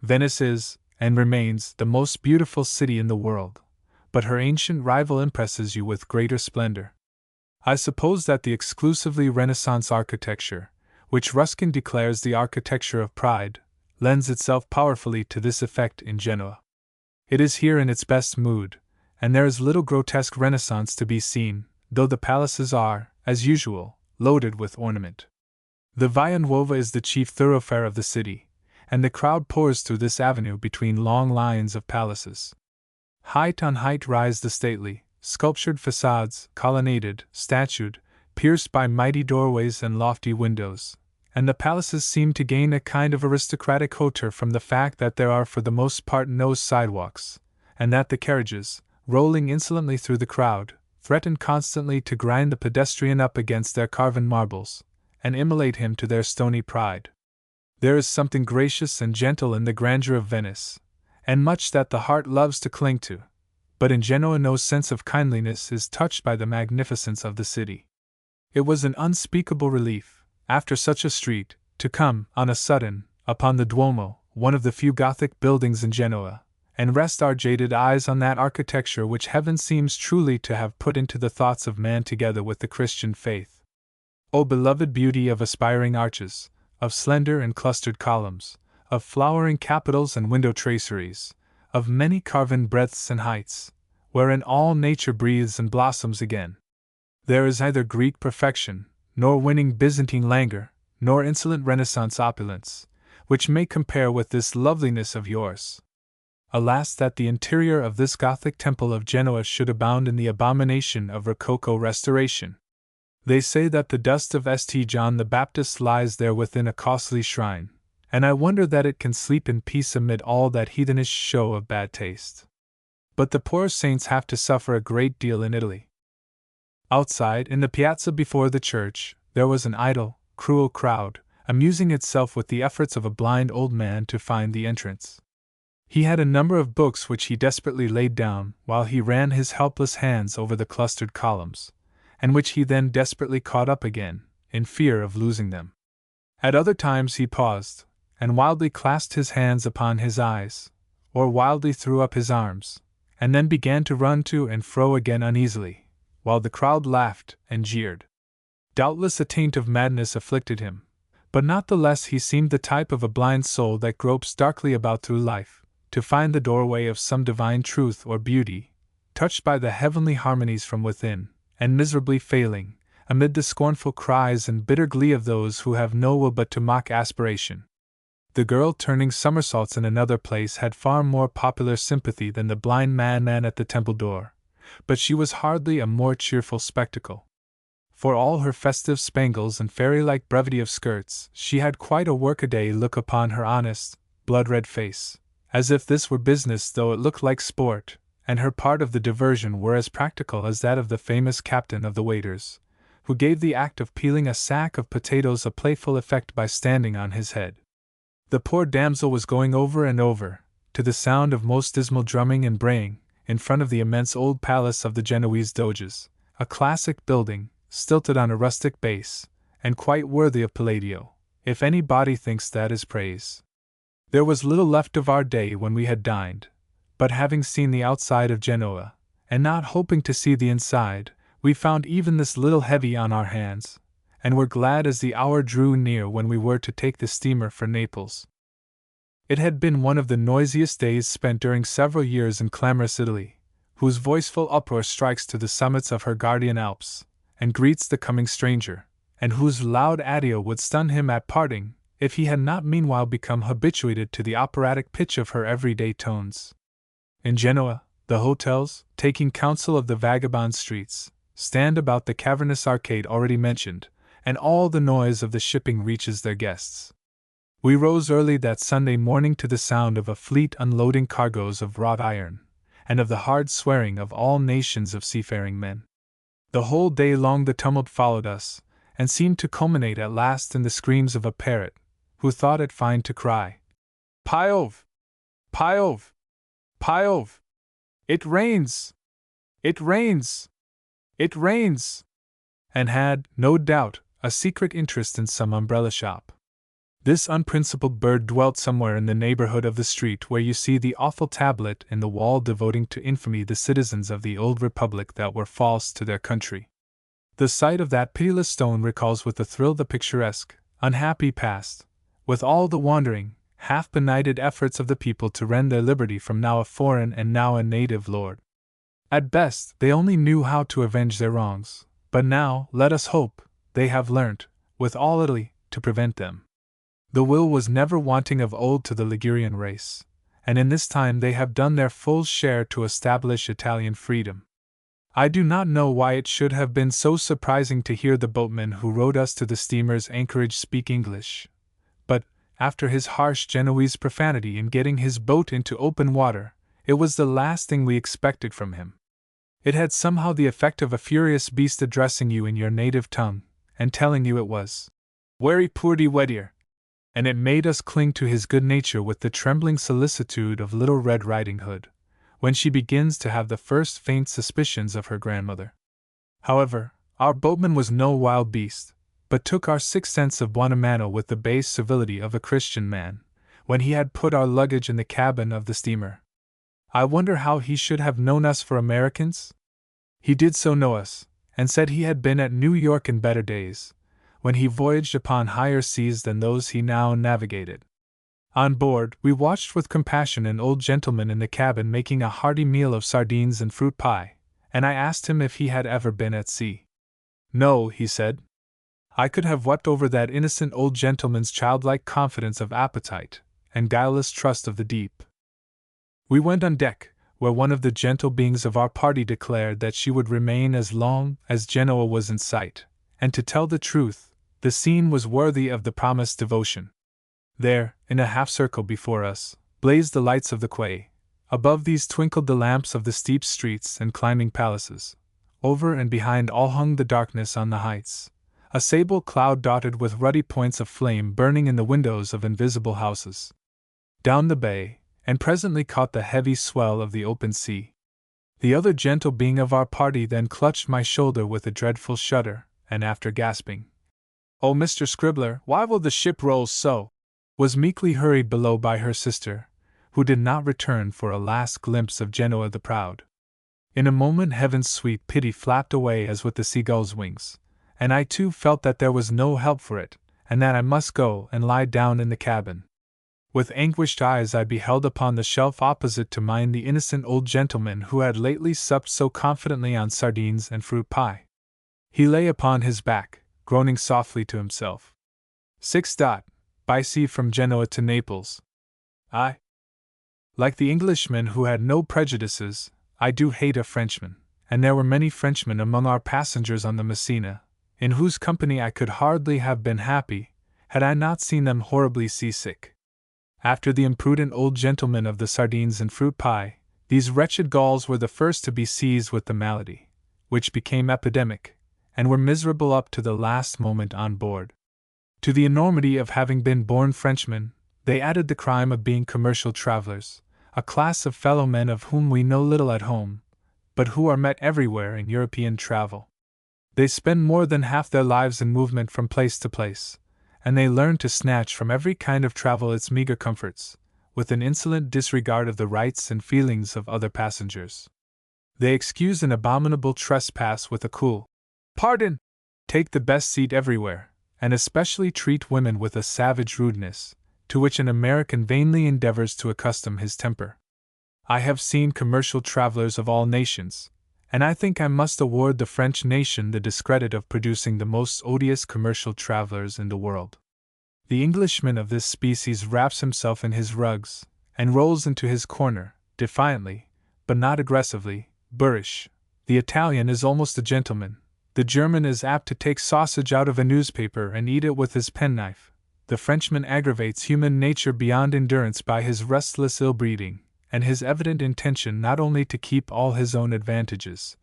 Venice is, and remains, the most beautiful city in the world, but her ancient rival impresses you with greater splendor. I suppose that the exclusively Renaissance architecture, which Ruskin declares the architecture of pride, lends itself powerfully to this effect in Genoa. It is here in its best mood, and there is little grotesque Renaissance to be seen, though the palaces are, as usual, loaded with ornament. The Via Nuova is the chief thoroughfare of the city, and the crowd pours through this avenue between long lines of palaces. Height on height rise the stately, sculptured facades, colonnaded, statued, pierced by mighty doorways and lofty windows, and the palaces seem to gain a kind of aristocratic hauteur from the fact that there are for the most part no sidewalks, and that the carriages, rolling insolently through the crowd, threaten constantly to grind the pedestrian up against their carven marbles, and immolate him to their stony pride. There is something gracious and gentle in the grandeur of Venice, and much that the heart loves to cling to, but in Genoa no sense of kindliness is touched by the magnificence of the city. It was an unspeakable relief, after such a street, to come, on a sudden, upon the Duomo, one of the few Gothic buildings in Genoa, and rest our jaded eyes on that architecture which heaven seems truly to have put into the thoughts of man together with the Christian faith. O beloved beauty of aspiring arches, of slender and clustered columns, of flowering capitals and window traceries, of many carven breadths and heights, wherein all nature breathes and blossoms again. There is neither Greek perfection, nor winning Byzantine languor, nor insolent Renaissance opulence, which may compare with this loveliness of yours. Alas, that the interior of this Gothic temple of Genoa should abound in the abomination of Rococo restoration. They say that the dust of St. John the Baptist lies there within a costly shrine, and I wonder that it can sleep in peace amid all that heathenish show of bad taste. But the poor saints have to suffer a great deal in Italy. Outside, in the piazza before the church, there was an idle, cruel crowd, amusing itself with the efforts of a blind old man to find the entrance. He had a number of books which he desperately laid down while he ran his helpless hands over the clustered columns, and which he then desperately caught up again, in fear of losing them. At other times he paused, and wildly clasped his hands upon his eyes, or wildly threw up his arms, and then began to run to and fro again uneasily, while the crowd laughed and jeered. Doubtless a taint of madness afflicted him, but not the less he seemed the type of a blind soul that gropes darkly about through life, to find the doorway of some divine truth or beauty, touched by the heavenly harmonies from within, and miserably failing, amid the scornful cries and bitter glee of those who have no will but to mock aspiration. The girl turning somersaults in another place had far more popular sympathy than the blind madman at the temple door, but she was hardly a more cheerful spectacle. For all her festive spangles and fairy-like brevity of skirts, she had quite a workaday look upon her honest, blood-red face, as if this were business though it looked like sport, and her part of the diversion were as practical as that of the famous captain of the waiters, who gave the act of peeling a sack of potatoes a playful effect by standing on his head. The poor damsel was going over and over, to the sound of most dismal drumming and braying, in front of the immense old palace of the Genoese Doges, a classic building, stilted on a rustic base, and quite worthy of Palladio, if any body thinks that is praise. There was little left of our day when we had dined, but having seen the outside of Genoa, and not hoping to see the inside, we found even this little heavy on our hands, and were glad as the hour drew near when we were to take the steamer for Naples. It had been one of the noisiest days spent during several years in clamorous Italy, whose voiceful uproar strikes to the summits of her guardian Alps, and greets the coming stranger, and whose loud addio would stun him at parting, if he had not meanwhile become habituated to the operatic pitch of her everyday tones. In Genoa, the hotels, taking counsel of the vagabond streets, stand about the cavernous arcade already mentioned, and all the noise of the shipping reaches their guests. We rose early that Sunday morning to the sound of a fleet unloading cargoes of wrought iron, and of the hard swearing of all nations of seafaring men. The whole day long the tumult followed us, and seemed to culminate at last in the screams of a parrot, who thought it fine to cry, "Piove! Piove! Piove! It rains! It rains! It rains!" and had, no doubt, a secret interest in some umbrella shop. This unprincipled bird dwelt somewhere in the neighborhood of the street where you see the awful tablet in the wall devoting to infamy the citizens of the old republic that were false to their country. The sight of that pitiless stone recalls with a thrill the picturesque, unhappy past, with all the wandering, half-benighted efforts of the people to rend their liberty from now a foreign and now a native lord. At best, they only knew how to avenge their wrongs, but now, let us hope, they have learnt, with all Italy, to prevent them. The will was never wanting of old to the Ligurian race, and in this time they have done their full share to establish Italian freedom. I do not know why it should have been so surprising to hear the boatman who rowed us to the steamer's anchorage speak English, but, after his harsh Genoese profanity in getting his boat into open water, it was the last thing we expected from him. It had somehow the effect of a furious beast addressing you in your native tongue, and telling you it was "Very poorly wedir," and it made us cling to his good nature with the trembling solicitude of Little Red Riding Hood, when she begins to have the first faint suspicions of her grandmother. However, our boatman was no wild beast, but took our 6 cents of Buonamano with the base civility of a Christian man, when he had put our luggage in the cabin of the steamer. I wonder how he should have known us for Americans? He did so know us, and said he had been at New York in better days, when he voyaged upon higher seas than those he now navigated. On board, we watched with compassion an old gentleman in the cabin making a hearty meal of sardines and fruit pie, and I asked him if he had ever been at sea. No, he said. I could have wept over that innocent old gentleman's childlike confidence of appetite, and guileless trust of the deep. We went on deck, where one of the gentle beings of our party declared that she would remain as long as Genoa was in sight, and to tell the truth, the scene was worthy of the promised devotion. There, in a half-circle before us, blazed the lights of the quay. Above these twinkled the lamps of the steep streets and climbing palaces. Over and behind all hung the darkness on the heights, a sable cloud dotted with ruddy points of flame burning in the windows of invisible houses. Down the bay, and presently caught the heavy swell of the open sea. The other gentle being of our party then clutched my shoulder with a dreadful shudder, and after gasping, "Oh, Mr. Scribbler, why will the ship roll so?" was meekly hurried below by her sister, who did not return for a last glimpse of Genoa the proud. In a moment heaven's sweet pity flapped away as with the seagull's wings, and I too felt that there was no help for it, and that I must go and lie down in the cabin. With anguished eyes I beheld upon the shelf opposite to mine the innocent old gentleman who had lately supped so confidently on sardines and fruit pie. He lay upon his back, groaning softly to himself. 6. By sea from Genoa to Naples. I, like the Englishman who had no prejudices, I do hate a Frenchman, and there were many Frenchmen among our passengers on the Messina, in whose company I could hardly have been happy, had I not seen them horribly seasick. After the imprudent old gentleman of the sardines and fruit pie, these wretched Gauls were the first to be seized with the malady, which became epidemic, and were miserable up to the last moment on board. To the enormity of having been born Frenchmen, they added the crime of being commercial travelers, a class of fellow men of whom we know little at home, but who are met everywhere in European travel. They spend more than half their lives in movement from place to place, and they learned to snatch from every kind of travel its meager comforts, with an insolent disregard of the rights and feelings of other passengers. They excuse an abominable trespass with a cool "Pardon!" take the best seat everywhere, and especially treat women with a savage rudeness, to which an American vainly endeavors to accustom his temper. I have seen commercial travelers of all nations, and I think I must award the French nation the discredit of producing the most odious commercial travelers in the world. The Englishman of this species wraps himself in his rugs, and rolls into his corner, defiantly, but not aggressively, boorish. The Italian is almost a gentleman. The German is apt to take sausage out of a newspaper and eat it with his penknife. The Frenchman aggravates human nature beyond endurance by his restless ill-breeding, and his evident intention not only to keep all his own advantages,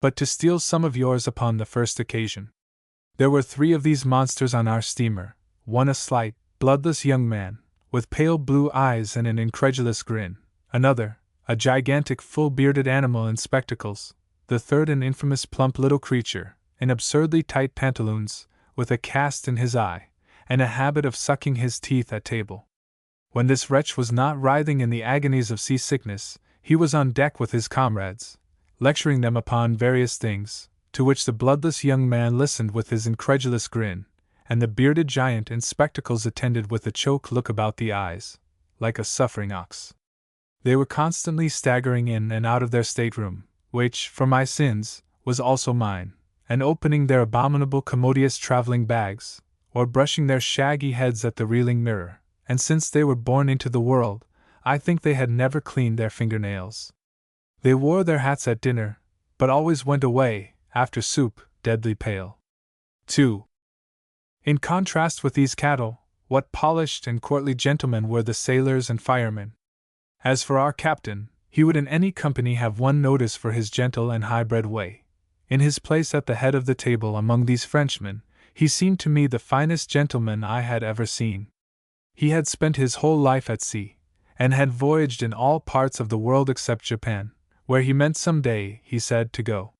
but to steal some of yours upon the first occasion. There were 3 of these monsters on our steamer, one a slight, bloodless young man, with pale blue eyes and an incredulous grin, another, a gigantic full-bearded animal in spectacles, the third an infamous plump little creature, in absurdly tight pantaloons, with a cast in his eye, and a habit of sucking his teeth at table. When this wretch was not writhing in the agonies of seasickness, he was on deck with his comrades, lecturing them upon various things, to which the bloodless young man listened with his incredulous grin, and the bearded giant in spectacles attended with a choke look about the eyes, like a suffering ox. They were constantly staggering in and out of their stateroom, which, for my sins, was also mine, and opening their abominable commodious traveling bags, or brushing their shaggy heads at the reeling mirror, and since they were born into the world, I think they had never cleaned their fingernails. They wore their hats at dinner, but always went away, after soup, deadly pale. 2. In contrast with these cattle, what polished and courtly gentlemen were the sailors and firemen! As for our captain, he would in any company have won notice for his gentle and high-bred way. In his place at the head of the table among these Frenchmen, he seemed to me the finest gentleman I had ever seen. He had spent his whole life at sea, and had voyaged in all parts of the world except Japan, where he meant some day, he said, to go.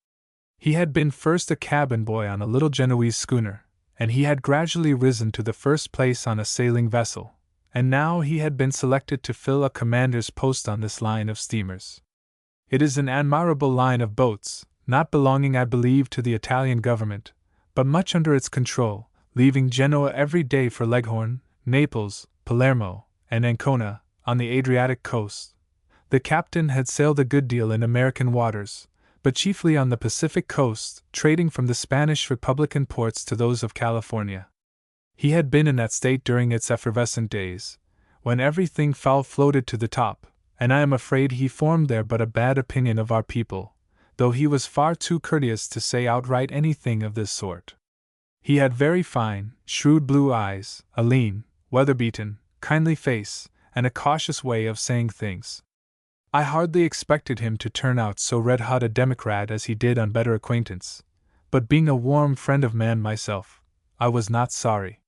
He had been first a cabin boy on a little Genoese schooner, and he had gradually risen to the first place on a sailing vessel, and now he had been selected to fill a commander's post on this line of steamers. It is an admirable line of boats, not belonging, I believe, to the Italian government, but much under its control, leaving Genoa every day for Leghorn, Naples, Palermo, and Ancona, on the Adriatic coast. The captain had sailed a good deal in American waters, but chiefly on the Pacific coast, trading from the Spanish Republican ports to those of California. He had been in that state during its effervescent days, when everything foul floated to the top, and I am afraid he formed there but a bad opinion of our people, though he was far too courteous to say outright anything of this sort. He had very fine, shrewd blue eyes, a lean, weather-beaten, kindly face, and a cautious way of saying things. I hardly expected him to turn out so red-hot a Democrat as he did on better acquaintance, but being a warm friend of man myself, I was not sorry.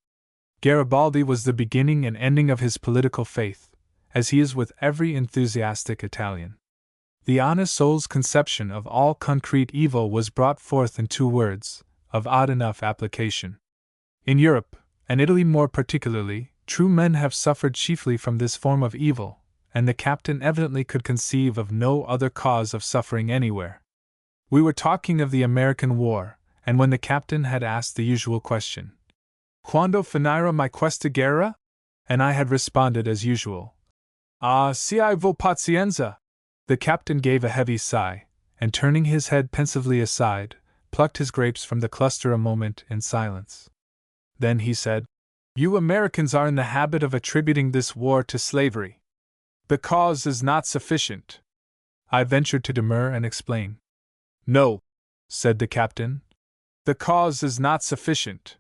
Garibaldi was the beginning and ending of his political faith, as he is with every enthusiastic Italian. The honest soul's conception of all concrete evil was brought forth in 2 words, of odd enough application. In Europe, and Italy more particularly, true men have suffered chiefly from this form of evil, and the captain evidently could conceive of no other cause of suffering anywhere. We were talking of the American War, and when the captain had asked the usual question, "Quando finirà mai questa guerra?" and I had responded as usual, "Ah, se I vo pazienza," the captain gave a heavy sigh, and turning his head pensively aside, plucked his grapes from the cluster a moment in silence. Then he said, "You Americans are in the habit of attributing this war to slavery. The cause is not sufficient." I ventured to demur and explain. "No," said the captain, "the cause is not sufficient.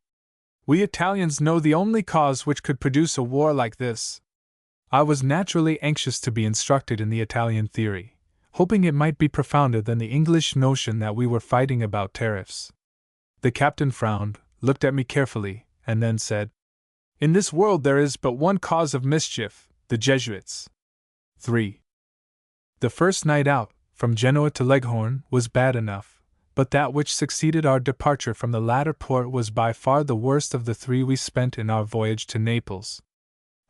We Italians know the only cause which could produce a war like this." I was naturally anxious to be instructed in the Italian theory, hoping it might be profounder than the English notion that we were fighting about tariffs. The captain frowned, looked at me carefully, and then said, "In this world there is but one cause of mischief, the Jesuits." 3. The first night out, from Genoa to Leghorn, was bad enough, but that which succeeded our departure from the latter port was by far the worst of the three we spent in our voyage to Naples.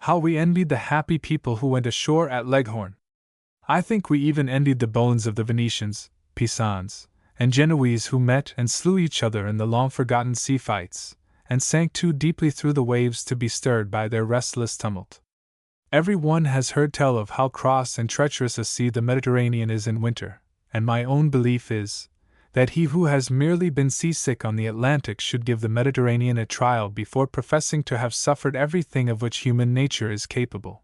How we envied the happy people who went ashore at Leghorn! I think we even envied the bones of the Venetians, Pisans, and Genoese who met and slew each other in the long-forgotten sea fights, and sank too deeply through the waves to be stirred by their restless tumult. Every one has heard tell of how cross and treacherous a sea the Mediterranean is in winter, and my own belief is that he who has merely been seasick on the Atlantic should give the Mediterranean a trial before professing to have suffered everything of which human nature is capable.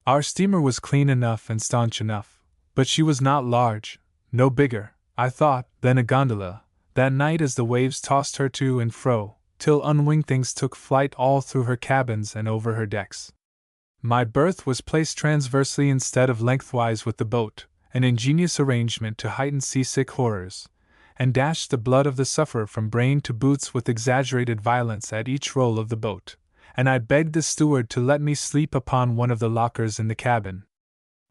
Our steamer was clean enough and staunch enough, but she was not large, no bigger, I thought, than a gondola, that night as the waves tossed her to and fro, till unwinged things took flight all through her cabins and over her decks. My berth was placed transversely instead of lengthwise with the boat, an ingenious arrangement to heighten seasick horrors, and dashed the blood of the sufferer from brain to boots with exaggerated violence at each roll of the boat, and I begged the steward to let me sleep upon one of the lockers in the cabin.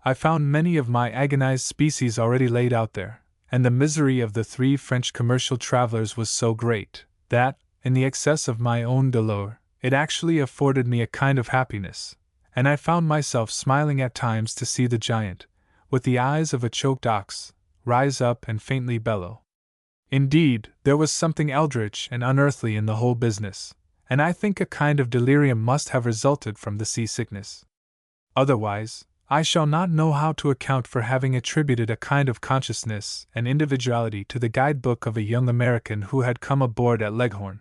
I found many of my agonized species already laid out there, and the misery of the three French commercial travelers was so great, that, in the excess of my own dolor, it actually afforded me a kind of happiness, and I found myself smiling at times to see the giant, with the eyes of a choked ox, rise up and faintly bellow. Indeed, there was something eldritch and unearthly in the whole business, and I think a kind of delirium must have resulted from the seasickness. Otherwise, I shall not know how to account for having attributed a kind of consciousness and individuality to the guidebook of a young American who had come aboard at Leghorn.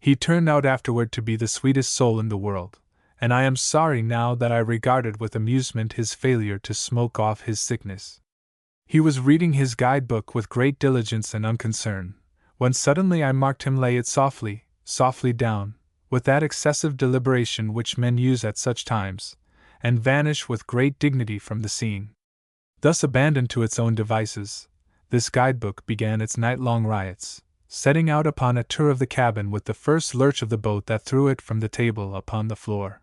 He turned out afterward to be the sweetest soul in the world, and I am sorry now that I regarded with amusement his failure to smoke off his sickness. He was reading his guidebook with great diligence and unconcern, when suddenly I marked him lay it softly down, with that excessive deliberation which men use at such times, and vanish with great dignity from the scene. Thus abandoned to its own devices, this guidebook began its night-long riots, setting out upon a tour of the cabin with the first lurch of the boat that threw it from the table upon the floor.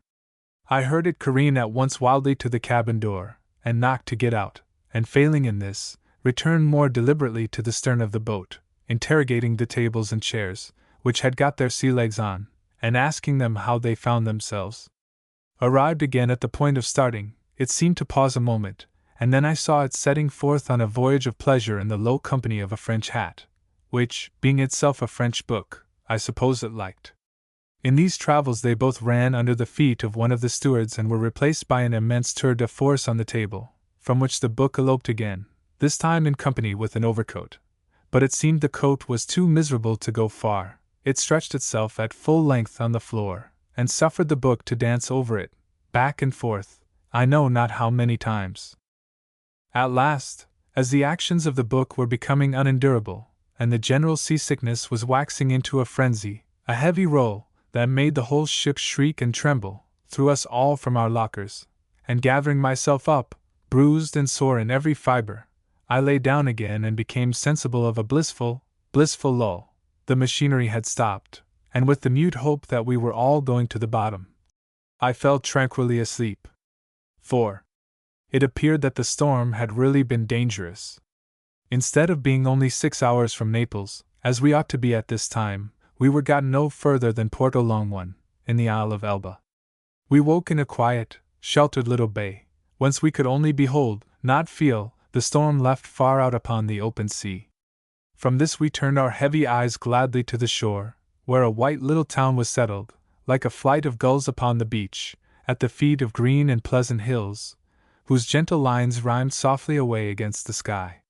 I heard it careen at once wildly to the cabin door, and knock to get out, and failing in this, returned more deliberately to the stern of the boat, interrogating the tables and chairs, which had got their sea legs on, and asking them how they found themselves. Arrived again at the point of starting, it seemed to pause a moment, and then I saw it setting forth on a voyage of pleasure in the low company of a French hat, which, being itself a French book, I suppose it liked. In these travels they both ran under the feet of one of the stewards and were replaced by an immense tour de force on the table, from which the book eloped again, this time in company with an overcoat. But it seemed the coat was too miserable to go far. It stretched itself at full length on the floor, and suffered the book to dance over it, back and forth, I know not how many times. At last, as the actions of the book were becoming unendurable, and the general seasickness was waxing into a frenzy, a heavy roll, that made the whole ship shriek and tremble, threw us all from our lockers, and gathering myself up, bruised and sore in every fibre, I lay down again and became sensible of a blissful lull. The machinery had stopped, and with the mute hope that we were all going to the bottom, I fell tranquilly asleep. 4. It appeared that the storm had really been dangerous. Instead of being only 6 hours from Naples, as we ought to be at this time, we were got no further than Porto Longone, in the Isle of Elba. We woke in a quiet, sheltered little bay, whence we could only behold, not feel, the storm left far out upon the open sea. From this we turned our heavy eyes gladly to the shore, where a white little town was settled, like a flight of gulls upon the beach, at the feet of green and pleasant hills, whose gentle lines rhymed softly away against the sky.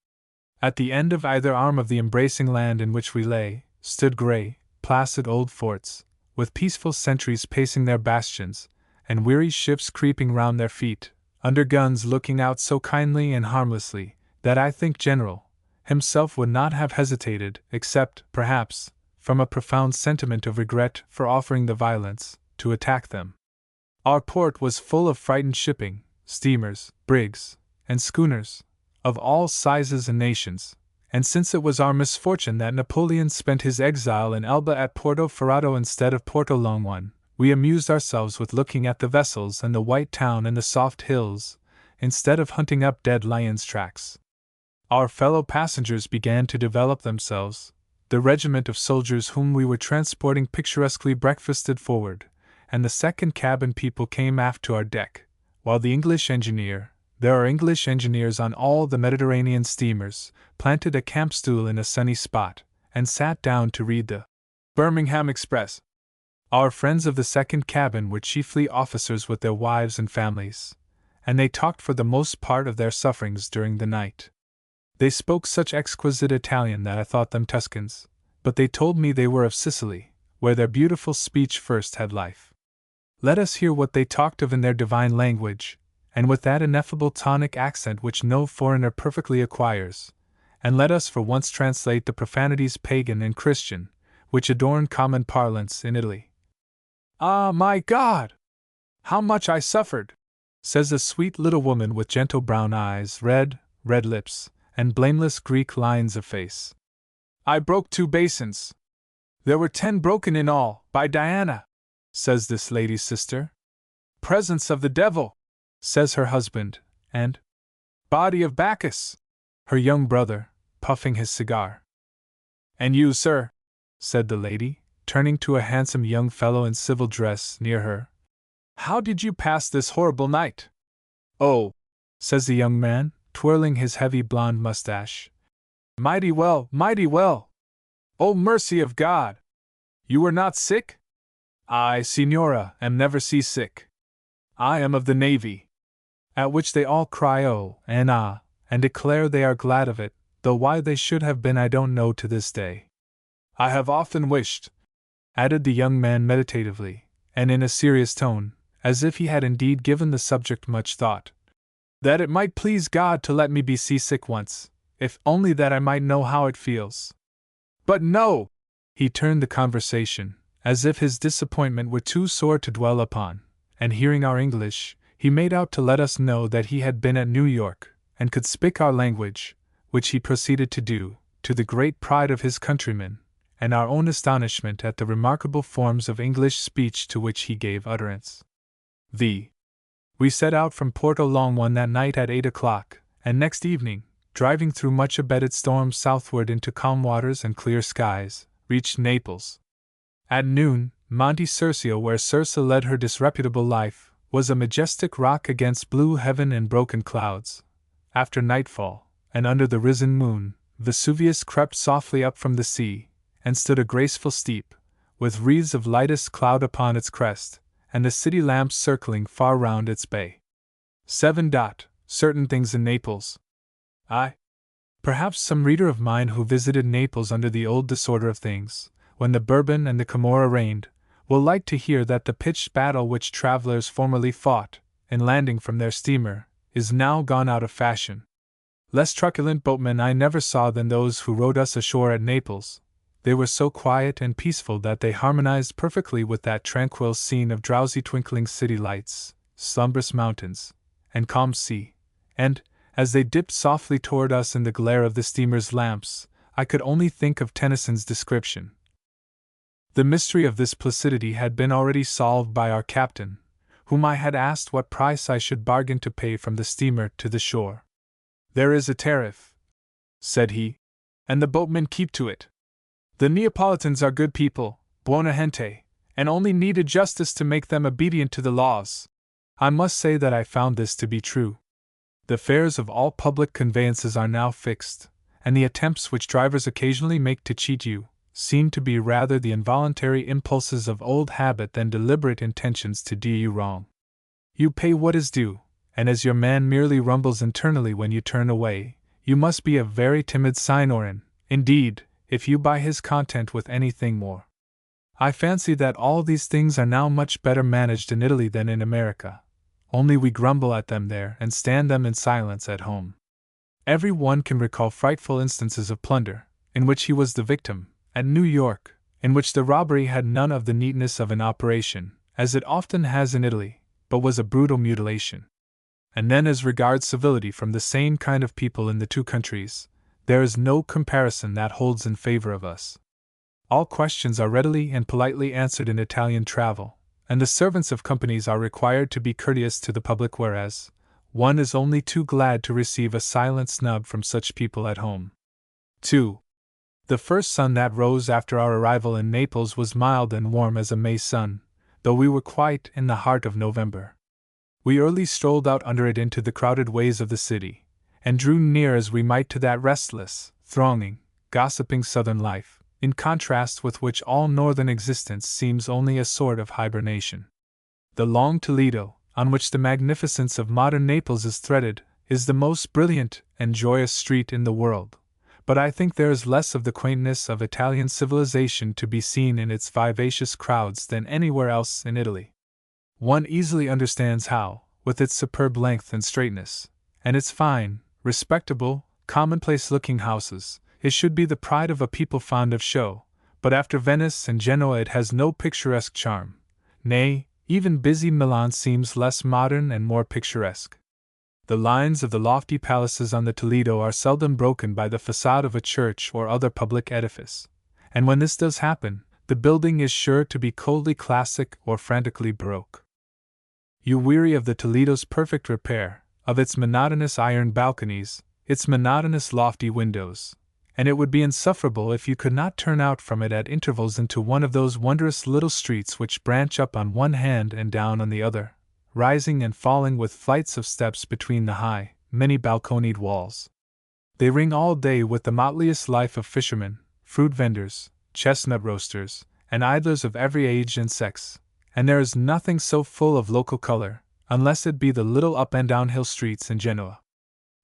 At the end of either arm of the embracing land in which we lay, stood grey, placid old forts, with peaceful sentries pacing their bastions, and weary ships creeping round their feet, under guns looking out so kindly and harmlessly, that I think General himself would not have hesitated, except, perhaps, from a profound sentiment of regret for offering the violence, to attack them. Our port was full of frightened shipping, steamers, brigs, and schooners, of all sizes and nations, and since it was our misfortune that Napoleon spent his exile in Elba at Porto Ferrato instead of Porto Longone, we amused ourselves with looking at the vessels and the white town and the soft hills, instead of hunting up dead lions' tracks. Our fellow passengers began to develop themselves. The regiment of soldiers whom we were transporting picturesquely breakfasted forward, and the second cabin people came aft to our deck, while the English engineer — there are English engineers on all the Mediterranean steamers — planted a camp stool in a sunny spot, and sat down to read the Birmingham Express. Our friends of the second cabin were chiefly officers with their wives and families, and they talked for the most part of their sufferings during the night. They spoke such exquisite Italian that I thought them Tuscans, but they told me they were of Sicily, where their beautiful speech first had life. Let us hear what they talked of in their divine language, and with that ineffable tonic accent which no foreigner perfectly acquires, and let us for once translate the profanities pagan and Christian, which adorn common parlance in Italy. "Ah, my God! How much I suffered!" says a sweet little woman with gentle brown eyes, red lips, and blameless Greek lines of face. "I broke 2 basins. There were 10 broken in all, by Diana," says this lady's sister. "Presence of the devil," says her husband, and "Body of Bacchus," her young brother, puffing his cigar. "And you, sir," said the lady, turning to a handsome young fellow in civil dress near her, "how did you pass this horrible night?" "Oh," says the young man, twirling his heavy blonde mustache, "mighty well, mighty well. Oh, mercy of God! You were not sick?" "I, signora, am never sea-sick. I am of the Navy." At which they all cry oh and ah, and declare they are glad of it, though why they should have been I don't know to this day. "I have often wished," added the young man meditatively, and in a serious tone, as if he had indeed given the subject much thought, "that it might please God to let me be seasick once, if only that I might know how it feels. But no!" He turned the conversation, as if his disappointment were too sore to dwell upon, and hearing our English, he made out to let us know that he had been at New York, and could speak our language, which he proceeded to do, to the great pride of his countrymen, and our own astonishment at the remarkable forms of English speech to which he gave utterance. We set out from Porto Long that night at 8 o'clock, and next evening, driving through much abated storms southward into calm waters and clear skies, reached Naples. At noon, Monte Circio, where Circe led her disreputable life, was a majestic rock against blue heaven and broken clouds. After nightfall, and under the risen moon, Vesuvius crept softly up from the sea, and stood a graceful steep, with wreaths of lightest cloud upon its crest, and the city lamps circling far round its bay. 7. Certain things in Naples. Perhaps some reader of mine who visited Naples under the old disorder of things, when the Bourbon and the Camorra reigned, will like to hear that the pitched battle which travelers formerly fought, in landing from their steamer, is now gone out of fashion. Less truculent boatmen I never saw than those who rowed us ashore at Naples. They were so quiet and peaceful that they harmonized perfectly with that tranquil scene of drowsy twinkling city lights, slumbrous mountains, and calm sea, and, as they dipped softly toward us in the glare of the steamer's lamps, I could only think of Tennyson's description. The mystery of this placidity had been already solved by our captain, whom I had asked what price I should bargain to pay from the steamer to the shore. "There is a tariff," said he, "and the boatmen keep to it. The Neapolitans are good people, buona gente, and only needed justice to make them obedient to the laws." I must say that I found this to be true. The fares of all public conveyances are now fixed, and the attempts which drivers occasionally make to cheat you seem to be rather the involuntary impulses of old habit than deliberate intentions to do you wrong. You pay what is due, and as your man merely rumbles internally when you turn away, you must be a very timid signorin, indeed, if you buy his content with anything more. I fancy that all these things are now much better managed in Italy than in America, only we grumble at them there and stand them in silence at home. Every one can recall frightful instances of plunder, in which he was the victim, at New York, in which the robbery had none of the neatness of an operation, as it often has in Italy, but was a brutal mutilation. And then as regards civility from the same kind of people in the two countries, there is no comparison that holds in favor of us. All questions are readily and politely answered in Italian travel, and the servants of companies are required to be courteous to the public, whereas, one is only too glad to receive a silent snub from such people at home. 2. The first sun that rose after our arrival in Naples was mild and warm as a May sun, though we were quite in the heart of November. We early strolled out under it into the crowded ways of the city, and drew near as we might to that restless, thronging, gossiping southern life, in contrast with which all northern existence seems only a sort of hibernation. The long Toledo, on which the magnificence of modern Naples is threaded, is the most brilliant and joyous street in the world, but I think there is less of the quaintness of Italian civilization to be seen in its vivacious crowds than anywhere else in Italy. One easily understands how, with its superb length and straightness, and its fine, respectable, commonplace-looking houses, it should be the pride of a people fond of show, but after Venice and Genoa it has no picturesque charm. Nay, even busy Milan seems less modern and more picturesque. The lines of the lofty palaces on the Toledo are seldom broken by the facade of a church or other public edifice, and when this does happen, the building is sure to be coldly classic or frantically Baroque. You weary of the Toledo's perfect repair, of its monotonous iron balconies, its monotonous lofty windows, and it would be insufferable if you could not turn out from it at intervals into one of those wondrous little streets which branch up on one hand and down on the other, rising and falling with flights of steps between the high, many-balconied walls. They ring all day with the motliest life of fishermen, fruit vendors, chestnut roasters, and idlers of every age and sex, and there is nothing so full of local color, unless it be the little up and down hill streets in Genoa.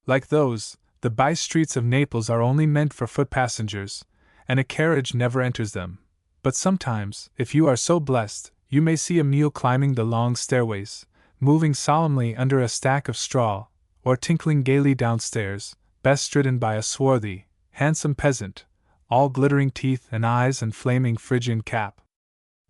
Like those, the by-streets of Naples are only meant for foot passengers, and a carriage never enters them, but sometimes, if you are so blessed, you may see a mule climbing the long stairways, moving solemnly under a stack of straw, or tinkling gaily downstairs, bestridden by a swarthy, handsome peasant, all glittering teeth and eyes and flaming Phrygian cap.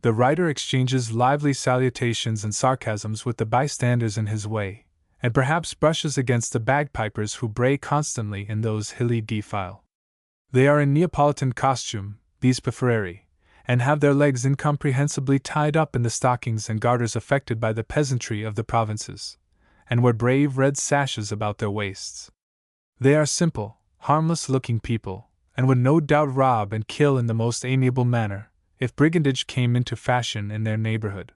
The rider exchanges lively salutations and sarcasms with the bystanders in his way, and perhaps brushes against the bagpipers who bray constantly in those hilly defile. They are in Neapolitan costume, these Paffareri, and have their legs incomprehensibly tied up in the stockings and garters affected by the peasantry of the provinces, and wear brave red sashes about their waists. They are simple, harmless-looking people, and would no doubt rob and kill in the most amiable manner, if brigandage came into fashion in their neighborhood.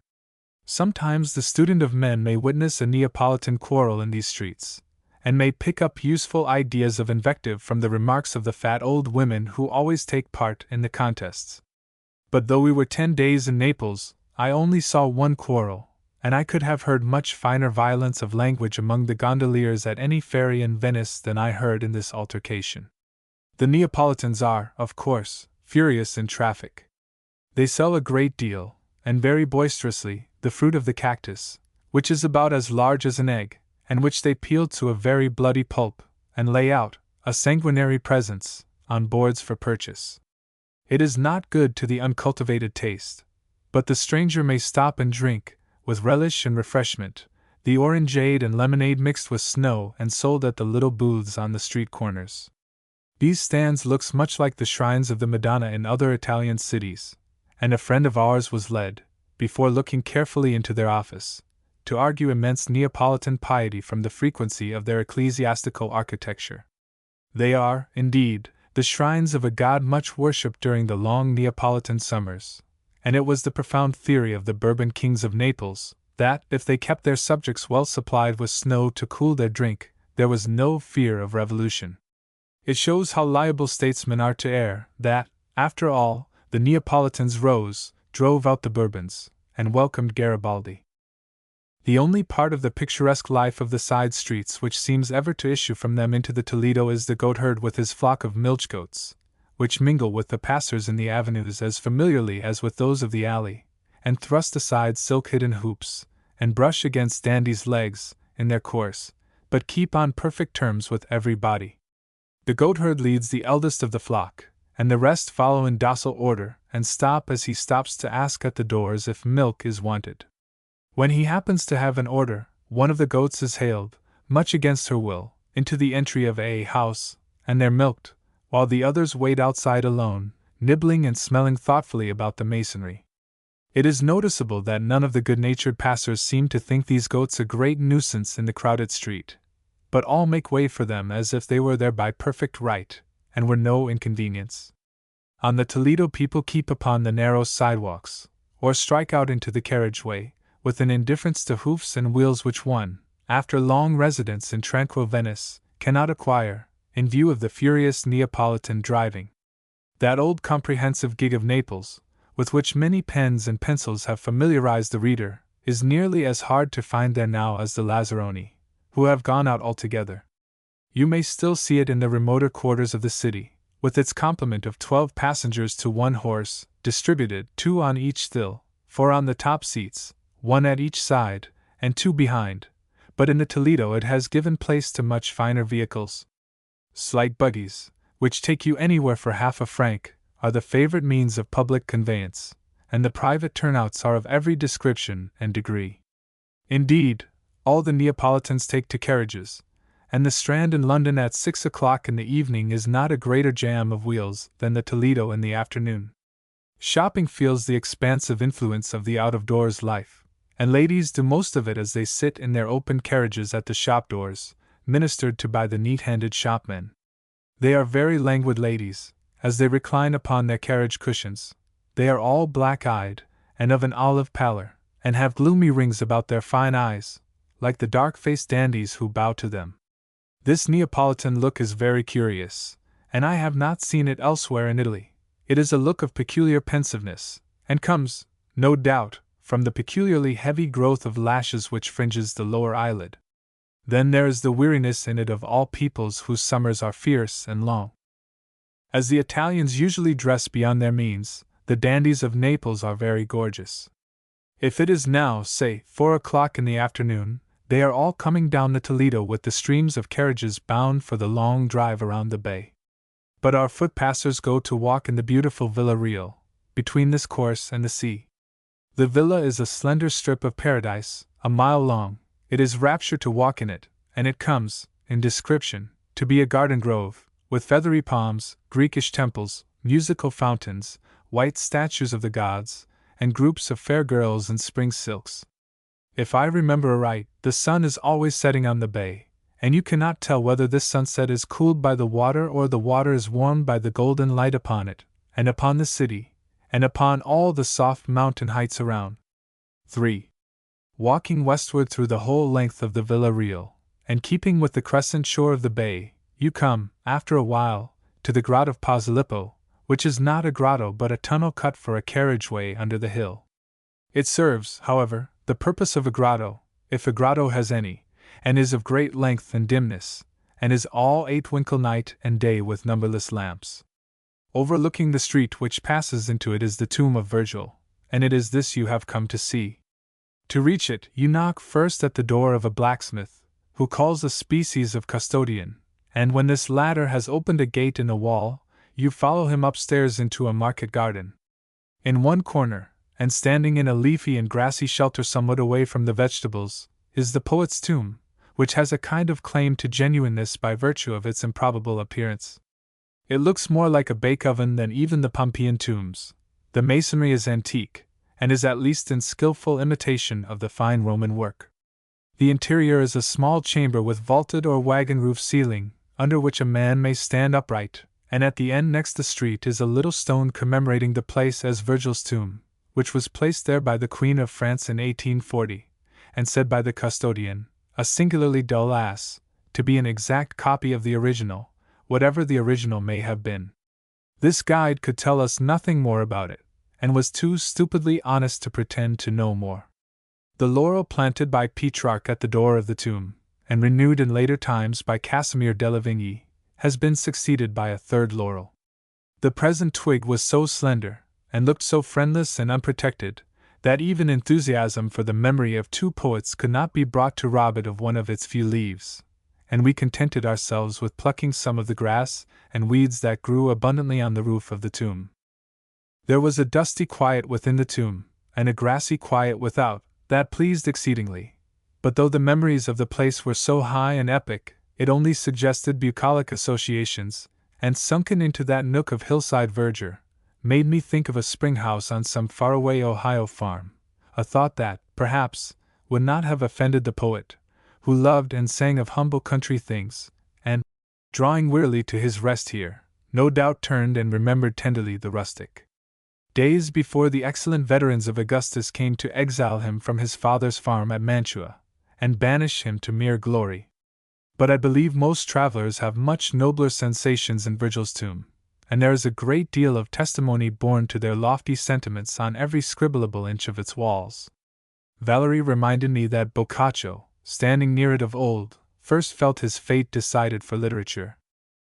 Sometimes the student of men may witness a Neapolitan quarrel in these streets, and may pick up useful ideas of invective from the remarks of the fat old women who always take part in the contests. But though we were 10 days in Naples, I only saw one quarrel, and I could have heard much finer violence of language among the gondoliers at any ferry in Venice than I heard in this altercation. The Neapolitans are, of course, furious in traffic. They sell a great deal, and very boisterously, the fruit of the cactus, which is about as large as an egg, and which they peel to a very bloody pulp, and lay out, a sanguinary presence, on boards for purchase. It is not good to the uncultivated taste, but the stranger may stop and drink, with relish and refreshment, the orangeade and lemonade mixed with snow and sold at the little booths on the street corners. These stands looks much like the shrines of the Madonna in other Italian cities, and a friend of ours was led, before looking carefully into their office, to argue immense Neapolitan piety from the frequency of their ecclesiastical architecture. They are, indeed, the shrines of a god much worshipped during the long Neapolitan summers, and it was the profound theory of the Bourbon kings of Naples, that, if they kept their subjects well supplied with snow to cool their drink, there was no fear of revolution. It shows how liable statesmen are to err, that, after all, the Neapolitans rose, drove out the Bourbons, and welcomed Garibaldi. The only part of the picturesque life of the side streets which seems ever to issue from them into the Toledo is the goatherd with his flock of milch goats, which mingle with the passers in the avenues as familiarly as with those of the alley, and thrust aside silk-hidden hoops, and brush against dandies' legs, in their course, but keep on perfect terms with everybody. The goatherd leads the eldest of the flock, and the rest follow in docile order, and stop as he stops to ask at the doors if milk is wanted. When he happens to have an order, one of the goats is haled, much against her will, into the entry of a house, and there milked, while the others wait outside alone, nibbling and smelling thoughtfully about the masonry. It is noticeable that none of the good-natured passers seem to think these goats a great nuisance in the crowded street, but all make way for them as if they were there by perfect right, and were no inconvenience. On the Toledo people keep upon the narrow sidewalks, or strike out into the carriageway, with an indifference to hoofs and wheels which one, after long residence in tranquil Venice, cannot acquire, in view of the furious Neapolitan driving. That old comprehensive gig of Naples, with which many pens and pencils have familiarized the reader, is nearly as hard to find there now as the Lazzaroni, who have gone out altogether. You may still see it in the remoter quarters of the city, with its complement of 12 passengers to one horse, distributed 2 on each thill, 4 on the top seats, 1 at each side, and 2 behind, but in the Toledo it has given place to much finer vehicles. Slight buggies, which take you anywhere for half a franc, are the favorite means of public conveyance, and the private turnouts are of every description and degree. Indeed, all the Neapolitans take to carriages, and the Strand in London at 6 o'clock in the evening is not a greater jam of wheels than the Toledo in the afternoon. Shopping feels the expansive influence of the out-of-doors life, and ladies do most of it as they sit in their open carriages at the shop doors, ministered to by the neat-handed shopmen. They are very languid ladies. As they recline upon their carriage cushions, they are all black-eyed, and of an olive pallor, and have gloomy rings about their fine eyes, like the dark-faced dandies who bow to them. This Neapolitan look is very curious, and I have not seen it elsewhere in Italy. It is a look of peculiar pensiveness, and comes, no doubt, from the peculiarly heavy growth of lashes which fringes the lower eyelid. Then there is the weariness in it of all peoples whose summers are fierce and long. As the Italians usually dress beyond their means, the dandies of Naples are very gorgeous. If it is now, say, 4 o'clock in the afternoon, they are all coming down the Toledo with the streams of carriages bound for the long drive around the bay. But our foot-passers go to walk in the beautiful Villa Real, between this course and the sea. The villa is a slender strip of paradise, a mile long. It is rapture to walk in it, and it comes, in description, to be a garden grove, with feathery palms, Greekish temples, musical fountains, white statues of the gods, and groups of fair girls in spring silks. If I remember aright, the sun is always setting on the bay, and you cannot tell whether this sunset is cooled by the water or the water is warmed by the golden light upon it, and upon the city, and upon all the soft mountain heights around. 3. Walking westward through the whole length of the Villa Real, and keeping with the crescent shore of the bay, you come, after a while, to the Grotto of Posilippo, which is not a grotto but a tunnel cut for a carriageway under the hill. It serves, however, the purpose of a grotto, if a grotto has any, and is of great length and dimness, and is all 8 winkle night and day with numberless lamps. Overlooking the street which passes into it is the tomb of Virgil, and it is this you have come to see. To reach it, you knock first at the door of a blacksmith, who calls a species of custodian, and when this latter has opened a gate in the wall, you follow him upstairs into a market garden. In one corner, and standing in a leafy and grassy shelter somewhat away from the vegetables, is the poet's tomb, which has a kind of claim to genuineness by virtue of its improbable appearance. It looks more like a bake-oven than even the Pompeian tombs. The masonry is antique, and is at least in skillful imitation of the fine Roman work. The interior is a small chamber with vaulted or wagon-roof ceiling, under which a man may stand upright, and at the end next the street is a little stone commemorating the place as Virgil's tomb, which was placed there by the Queen of France in 1840, and said by the custodian, a singularly dull ass, to be an exact copy of the original, whatever the original may have been. This guide could tell us nothing more about it, and was too stupidly honest to pretend to know more. The laurel planted by Petrarch at the door of the tomb, and renewed in later times by Casimir della Vigny, has been succeeded by a third laurel. The present twig was so slender, and looked so friendless and unprotected, that even enthusiasm for the memory of 2 poets could not be brought to rob it of one of its few leaves, and we contented ourselves with plucking some of the grass and weeds that grew abundantly on the roof of the tomb. There was a dusty quiet within the tomb, and a grassy quiet without, that pleased exceedingly. But though the memories of the place were so high and epic, it only suggested bucolic associations, and sunken into that nook of hillside verdure, made me think of a spring house on some faraway Ohio farm, a thought that, perhaps, would not have offended the poet, who loved and sang of humble country things, and, drawing wearily to his rest here, no doubt turned and remembered tenderly the rustic days before the excellent veterans of Augustus came to exile him from his father's farm at Mantua, and banish him to mere glory. But I believe most travelers have much nobler sensations in Virgil's tomb, and there is a great deal of testimony borne to their lofty sentiments on every scribblable inch of its walls. Valerie reminded me that Boccaccio, standing near it of old, first felt his fate decided for literature.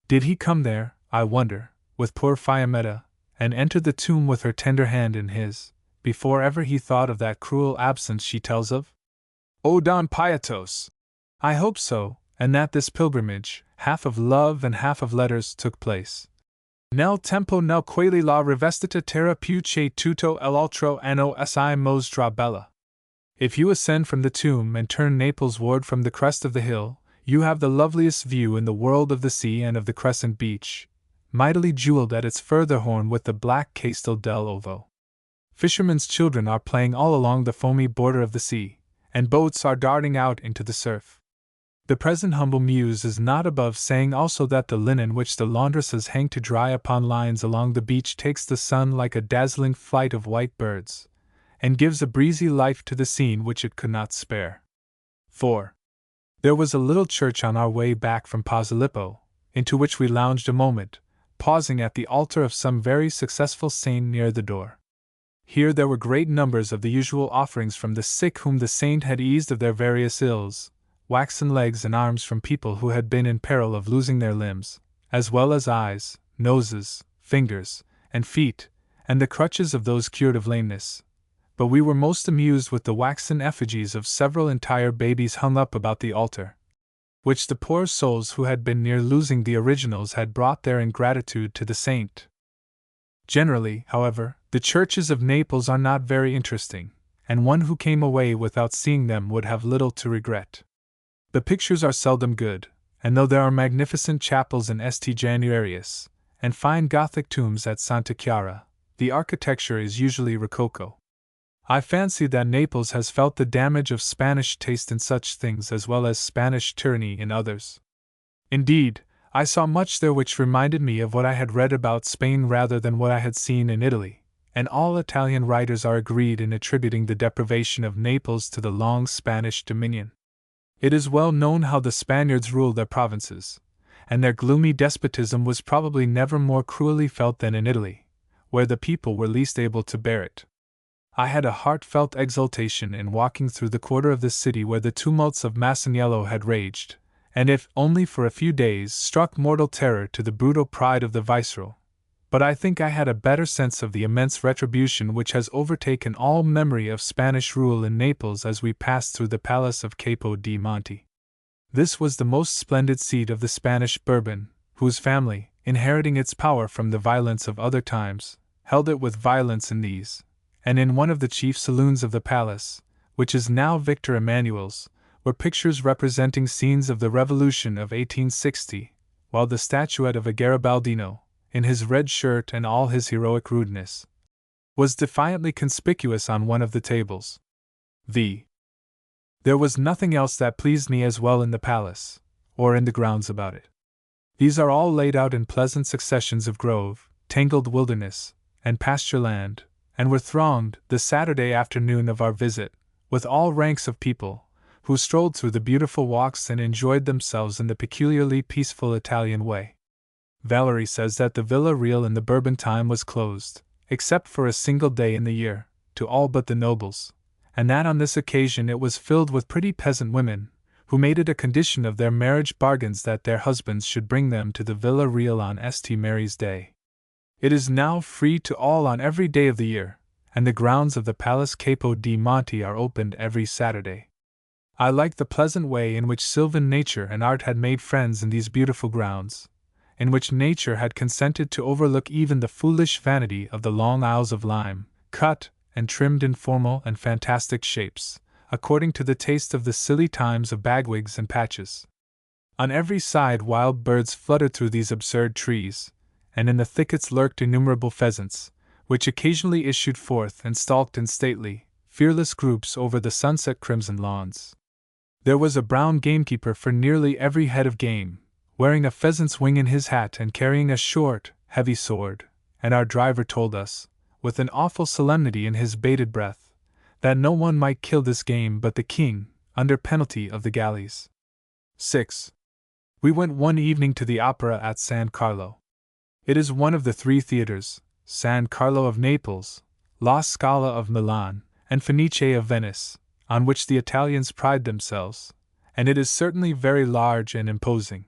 Did he come there, I wonder, with poor Fiammetta, and enter the tomb with her tender hand in his, before ever he thought of that cruel absence she tells of? O Don Pietos! I hope so, and that this pilgrimage, half of love and half of letters, took place. Nel tempo nel quale la rivestita terra più che tutto l'altro anno si mostra bella. If you ascend from the tomb and turn Naples ward from the crest of the hill, you have the loveliest view in the world of the sea and of the crescent beach, mightily jeweled at its further horn with the black Castel dell'Ovo. Fishermen's children are playing all along the foamy border of the sea, and boats are darting out into the surf. The present humble muse is not above saying also that the linen which the laundresses hang to dry upon lines along the beach takes the sun like a dazzling flight of white birds, and gives a breezy life to the scene which it could not spare. 4. There was a little church on our way back from Posillipo, into which we lounged a moment, pausing at the altar of some very successful saint near the door. Here there were great numbers of the usual offerings from the sick whom the saint had eased of their various ills, waxen legs and arms from people who had been in peril of losing their limbs, as well as eyes, noses, fingers, and feet, and the crutches of those cured of lameness. But we were most amused with the waxen effigies of several entire babies hung up about the altar, which the poor souls who had been near losing the originals had brought there in gratitude to the saint. Generally, however, the churches of Naples are not very interesting, and one who came away without seeing them would have little to regret. The pictures are seldom good, and though there are magnificent chapels in St. Januarius, and fine Gothic tombs at Santa Chiara, the architecture is usually rococo. I fancy that Naples has felt the damage of Spanish taste in such things as well as Spanish tyranny in others. Indeed, I saw much there which reminded me of what I had read about Spain rather than what I had seen in Italy, and all Italian writers are agreed in attributing the deprivation of Naples to the long Spanish dominion. It is well known how the Spaniards ruled their provinces, and their gloomy despotism was probably never more cruelly felt than in Italy, where the people were least able to bear it. I had a heartfelt exultation in walking through the quarter of the city where the tumults of Masaniello had raged, and if only for a few days struck mortal terror to the brutal pride of the viceroy. But I think I had a better sense of the immense retribution which has overtaken all memory of Spanish rule in Naples as we passed through the palace of Capo di Monte. This was the most splendid seat of the Spanish Bourbon, whose family, inheriting its power from the violence of other times, held it with violence in these, and in one of the chief saloons of the palace, which is now Victor Emmanuel's, were pictures representing scenes of the Revolution of 1860, while the statuette of a Garibaldino, in his red shirt and all his heroic rudeness, was defiantly conspicuous on one of the tables. There was nothing else that pleased me as well in the palace, or in the grounds about it. These are all laid out in pleasant successions of grove, tangled wilderness, and pasture land, and were thronged, the Saturday afternoon of our visit, with all ranks of people, who strolled through the beautiful walks and enjoyed themselves in the peculiarly peaceful Italian way. Valerie says that the Villa Real in the Bourbon time was closed, except for a single day in the year, to all but the nobles, and that on this occasion it was filled with pretty peasant women, who made it a condition of their marriage bargains that their husbands should bring them to the Villa Real on St. Mary's Day. It is now free to all on every day of the year, and the grounds of the Palace Capo di Monte are opened every Saturday. I like the pleasant way in which sylvan nature and art had made friends in these beautiful grounds, in which nature had consented to overlook even the foolish vanity of the long aisles of lime, cut and trimmed in formal and fantastic shapes, according to the taste of the silly times of bagwigs and patches. On every side wild birds fluttered through these absurd trees, and in the thickets lurked innumerable pheasants, which occasionally issued forth and stalked in stately, fearless groups over the sunset crimson lawns. There was a brown gamekeeper for nearly every head of game, wearing a pheasant's wing in his hat and carrying a short, heavy sword, and our driver told us, with an awful solemnity in his bated breath, that no one might kill this game but the king, under penalty of the galleys. 6. We went one evening to the opera at San Carlo. It is one of the three theaters, San Carlo of Naples, La Scala of Milan, and Fenice of Venice, on which the Italians pride themselves, and it is certainly very large and imposing.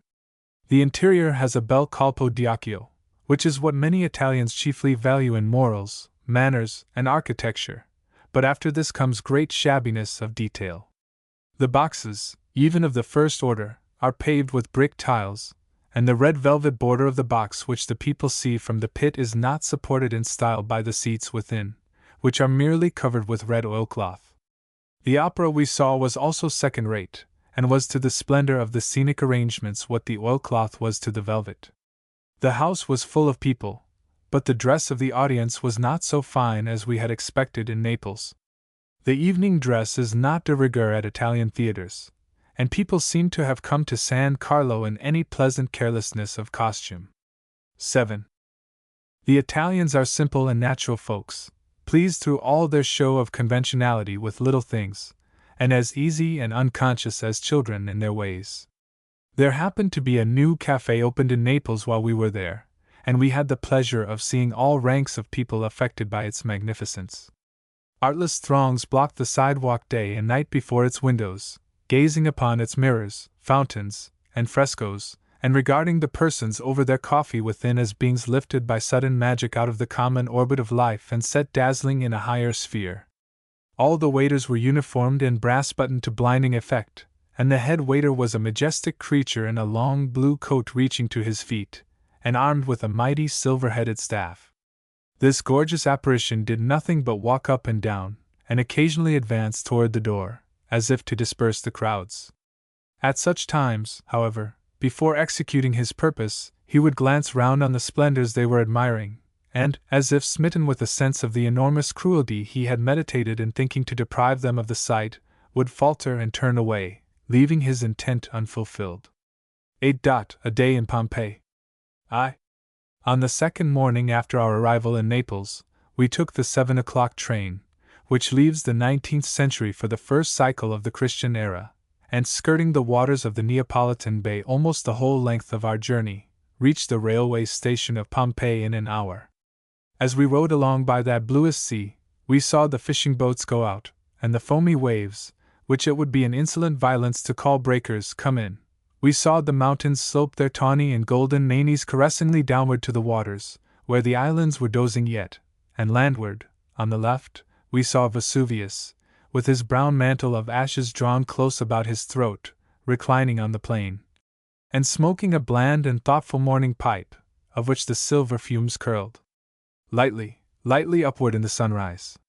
The interior has a bel colpo d'occhio, which is what many Italians chiefly value in morals, manners, and architecture, but after this comes great shabbiness of detail. The boxes, even of the first order, are paved with brick tiles, and the red velvet border of the box which the people see from the pit is not supported in style by the seats within, which are merely covered with red oilcloth. The opera we saw was also second-rate, and was to the splendor of the scenic arrangements what the oilcloth was to the velvet. The house was full of people, but the dress of the audience was not so fine as we had expected in Naples. The evening dress is not de rigueur at Italian theaters, and people seem to have come to San Carlo in any pleasant carelessness of costume. 7. The Italians are simple and natural folks, pleased through all their show of conventionality with little things, and as easy and unconscious as children in their ways. There happened to be a new cafe opened in Naples while we were there, and we had the pleasure of seeing all ranks of people affected by its magnificence. Artless throngs blocked the sidewalk day and night before its windows, gazing upon its mirrors, fountains, and frescoes, and regarding the persons over their coffee within as beings lifted by sudden magic out of the common orbit of life and set dazzling in a higher sphere. All the waiters were uniformed in brass buttoned to blinding effect, and the head waiter was a majestic creature in a long blue coat reaching to his feet, and armed with a mighty silver-headed staff. This gorgeous apparition did nothing but walk up and down, and occasionally advance toward the door, as if to disperse the crowds. At such times, however, before executing his purpose, he would glance round on the splendors they were admiring, and, as if smitten with a sense of the enormous cruelty he had meditated in thinking to deprive them of the sight, would falter and turn away, leaving his intent unfulfilled. 8. A day in Pompeii. On the second morning after our arrival in Naples, we took the 7 o'clock train, which leaves the 19th century for the first cycle of the Christian era, and skirting the waters of the Neapolitan Bay almost the whole length of our journey, reached the railway station of Pompeii in an hour. As we rode along by that bluest sea, we saw the fishing boats go out, and the foamy waves, which it would be an insolent violence to call breakers, come in. We saw the mountains slope their tawny and golden manes caressingly downward to the waters, where the islands were dozing yet, and landward, on the left, we saw Vesuvius, with his brown mantle of ashes drawn close about his throat, reclining on the plain, and smoking a bland and thoughtful morning pipe, of which the silver fumes curled lightly upward in the sunrise.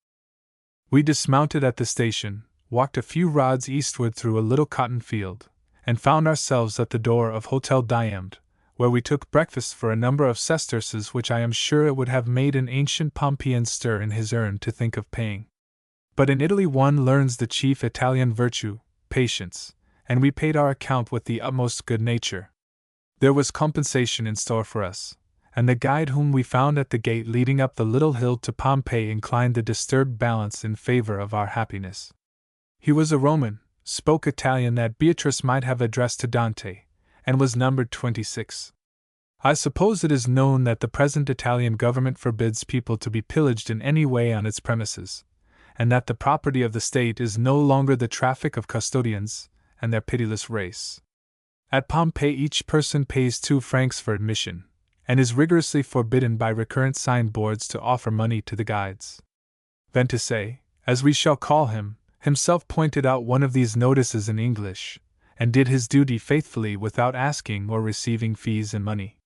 We dismounted at the station, walked a few rods eastward through a little cotton field, and found ourselves at the door of Hotel Diamond, where we took breakfast for a number of sesterces which I am sure it would have made an ancient Pompeian stir in his urn to think of paying. But in Italy one learns the chief Italian virtue, patience, and we paid our account with the utmost good nature. There was compensation in store for us, and the guide whom we found at the gate leading up the little hill to Pompeii inclined the disturbed balance in favor of our happiness. He was a Roman, spoke Italian that Beatrice might have addressed to Dante, and was numbered 26. I suppose it is known that the present Italian government forbids people to be pillaged in any way on its premises, and that the property of the state is no longer the traffic of custodians and their pitiless race. At Pompeii each person pays 2 francs for admission, and is rigorously forbidden by recurrent signboards to offer money to the guides. Ventese, as we shall call him, himself pointed out one of these notices in English, and did his duty faithfully without asking or receiving fees in money.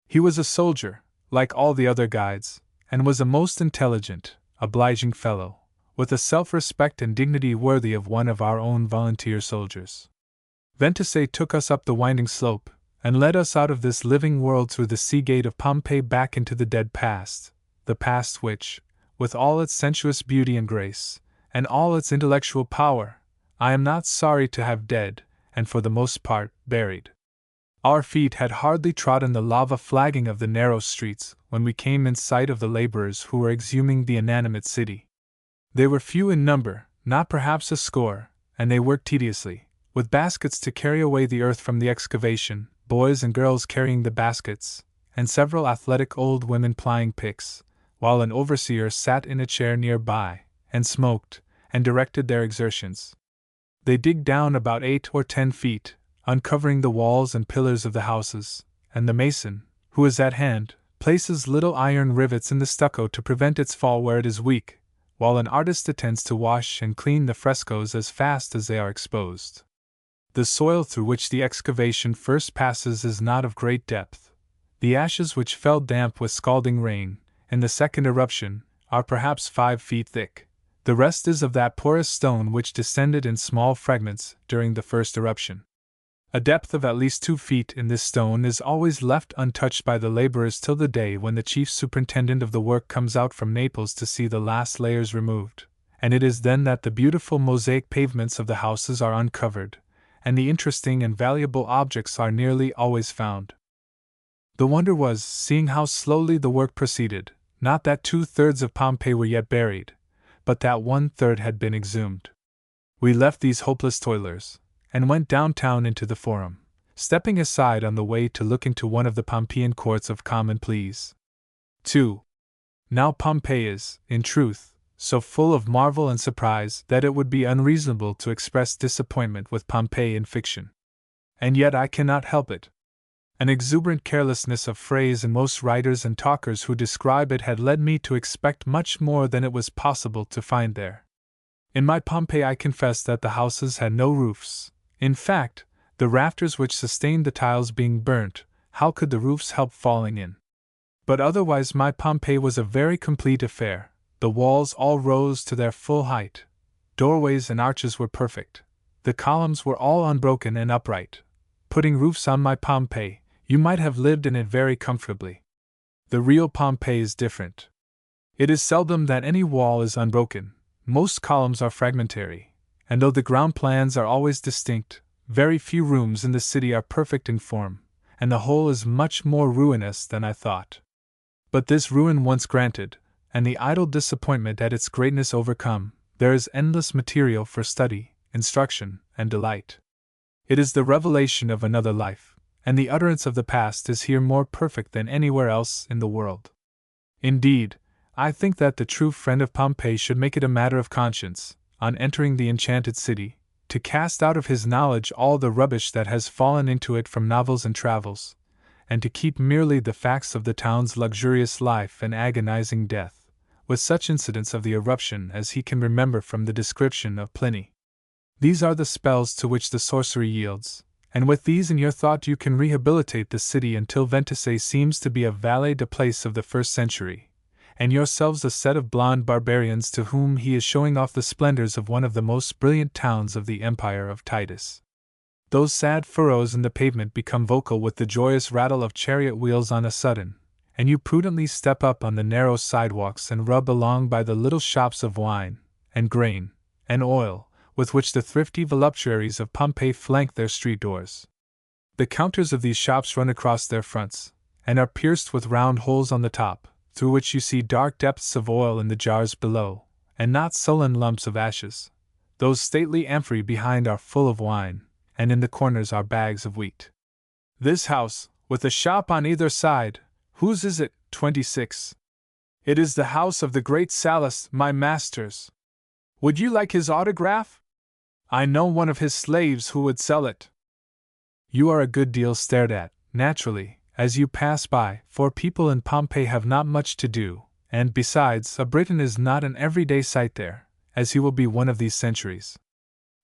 He was a soldier, like all the other guides, and was a most intelligent, obliging fellow, with a self-respect and dignity worthy of one of our own volunteer soldiers. Ventese took us up the winding slope, and led us out of this living world through the sea gate of Pompeii back into the dead past, the past which, with all its sensuous beauty and grace, and all its intellectual power, I am not sorry to have dead, and for the most part, buried. Our feet had hardly trodden the lava flagging of the narrow streets when we came in sight of the laborers who were exhuming the inanimate city. They were few in number, not perhaps a score, and they worked tediously, with baskets to carry away the earth from the excavation, boys and girls carrying the baskets, and several athletic old women plying picks, while an overseer sat in a chair near by, and smoked, and directed their exertions. They dig down about 8 or 10 feet, uncovering the walls and pillars of the houses, and the mason, who is at hand, places little iron rivets in the stucco to prevent its fall where it is weak, while an artist attends to wash and clean the frescoes as fast as they are exposed. The soil through which the excavation first passes is not of great depth. The ashes which fell damp with scalding rain, in the second eruption, are perhaps 5 feet thick. The rest is of that porous stone which descended in small fragments during the first eruption. A depth of at least 2 feet in this stone is always left untouched by the laborers till the day when the chief superintendent of the work comes out from Naples to see the last layers removed, and it is then that the beautiful mosaic pavements of the houses are uncovered, and the interesting and valuable objects are nearly always found. The wonder was, seeing how slowly the work proceeded, not that 2/3 of Pompeii were yet buried, but that 1/3 had been exhumed. We left these hopeless toilers, and went downtown into the Forum, stepping aside on the way to look into one of the Pompeian courts of common pleas. 2. Now Pompeii is, in truth, so full of marvel and surprise that it would be unreasonable to express disappointment with Pompeii in fiction. And yet I cannot help it. An exuberant carelessness of phrase in most writers and talkers who describe it had led me to expect much more than it was possible to find there. In my Pompeii I confess that the houses had no roofs. In fact, the rafters which sustained the tiles being burnt, how could the roofs help falling in? But otherwise my Pompeii was a very complete affair. The walls all rose to their full height. Doorways and arches were perfect. The columns were all unbroken and upright. Putting roofs on my Pompeii, you might have lived in it very comfortably. The real Pompeii is different. It is seldom that any wall is unbroken. Most columns are fragmentary, and though the ground plans are always distinct, very few rooms in the city are perfect in form, and the whole is much more ruinous than I thought. But this ruin once granted, and the idle disappointment at its greatness overcome, there is endless material for study, instruction, and delight. It is the revelation of another life, and the utterance of the past is here more perfect than anywhere else in the world. Indeed, I think that the true friend of Pompeii should make it a matter of conscience, on entering the enchanted city, to cast out of his knowledge all the rubbish that has fallen into it from novels and travels, and to keep merely the facts of the town's luxurious life and agonizing death, with such incidents of the eruption as he can remember from the description of Pliny. These are the spells to which the sorcery yields, and with these in your thought you can rehabilitate the city until Venice seems to be a valet de place of the 1st century, and yourselves a set of blonde barbarians to whom he is showing off the splendors of one of the most brilliant towns of the empire of Titus. Those sad furrows in the pavement become vocal with the joyous rattle of chariot wheels on a sudden, and you prudently step up on the narrow sidewalks and rub along by the little shops of wine, and grain, and oil, with which the thrifty voluptuaries of Pompeii flank their street doors. The counters of these shops run across their fronts, and are pierced with round holes on the top, through which you see dark depths of oil in the jars below, and not sullen lumps of ashes. Those stately amphorae behind are full of wine, and in the corners are bags of wheat. This house, with a shop on either side, whose is it? 26. It is the house of the great Sallust, my master's. Would you like his autograph? I know one of his slaves who would sell it. You are a good deal stared at, naturally, as you pass by, for people in Pompeii have not much to do, and besides, a Briton is not an everyday sight there, as he will be one of these centuries.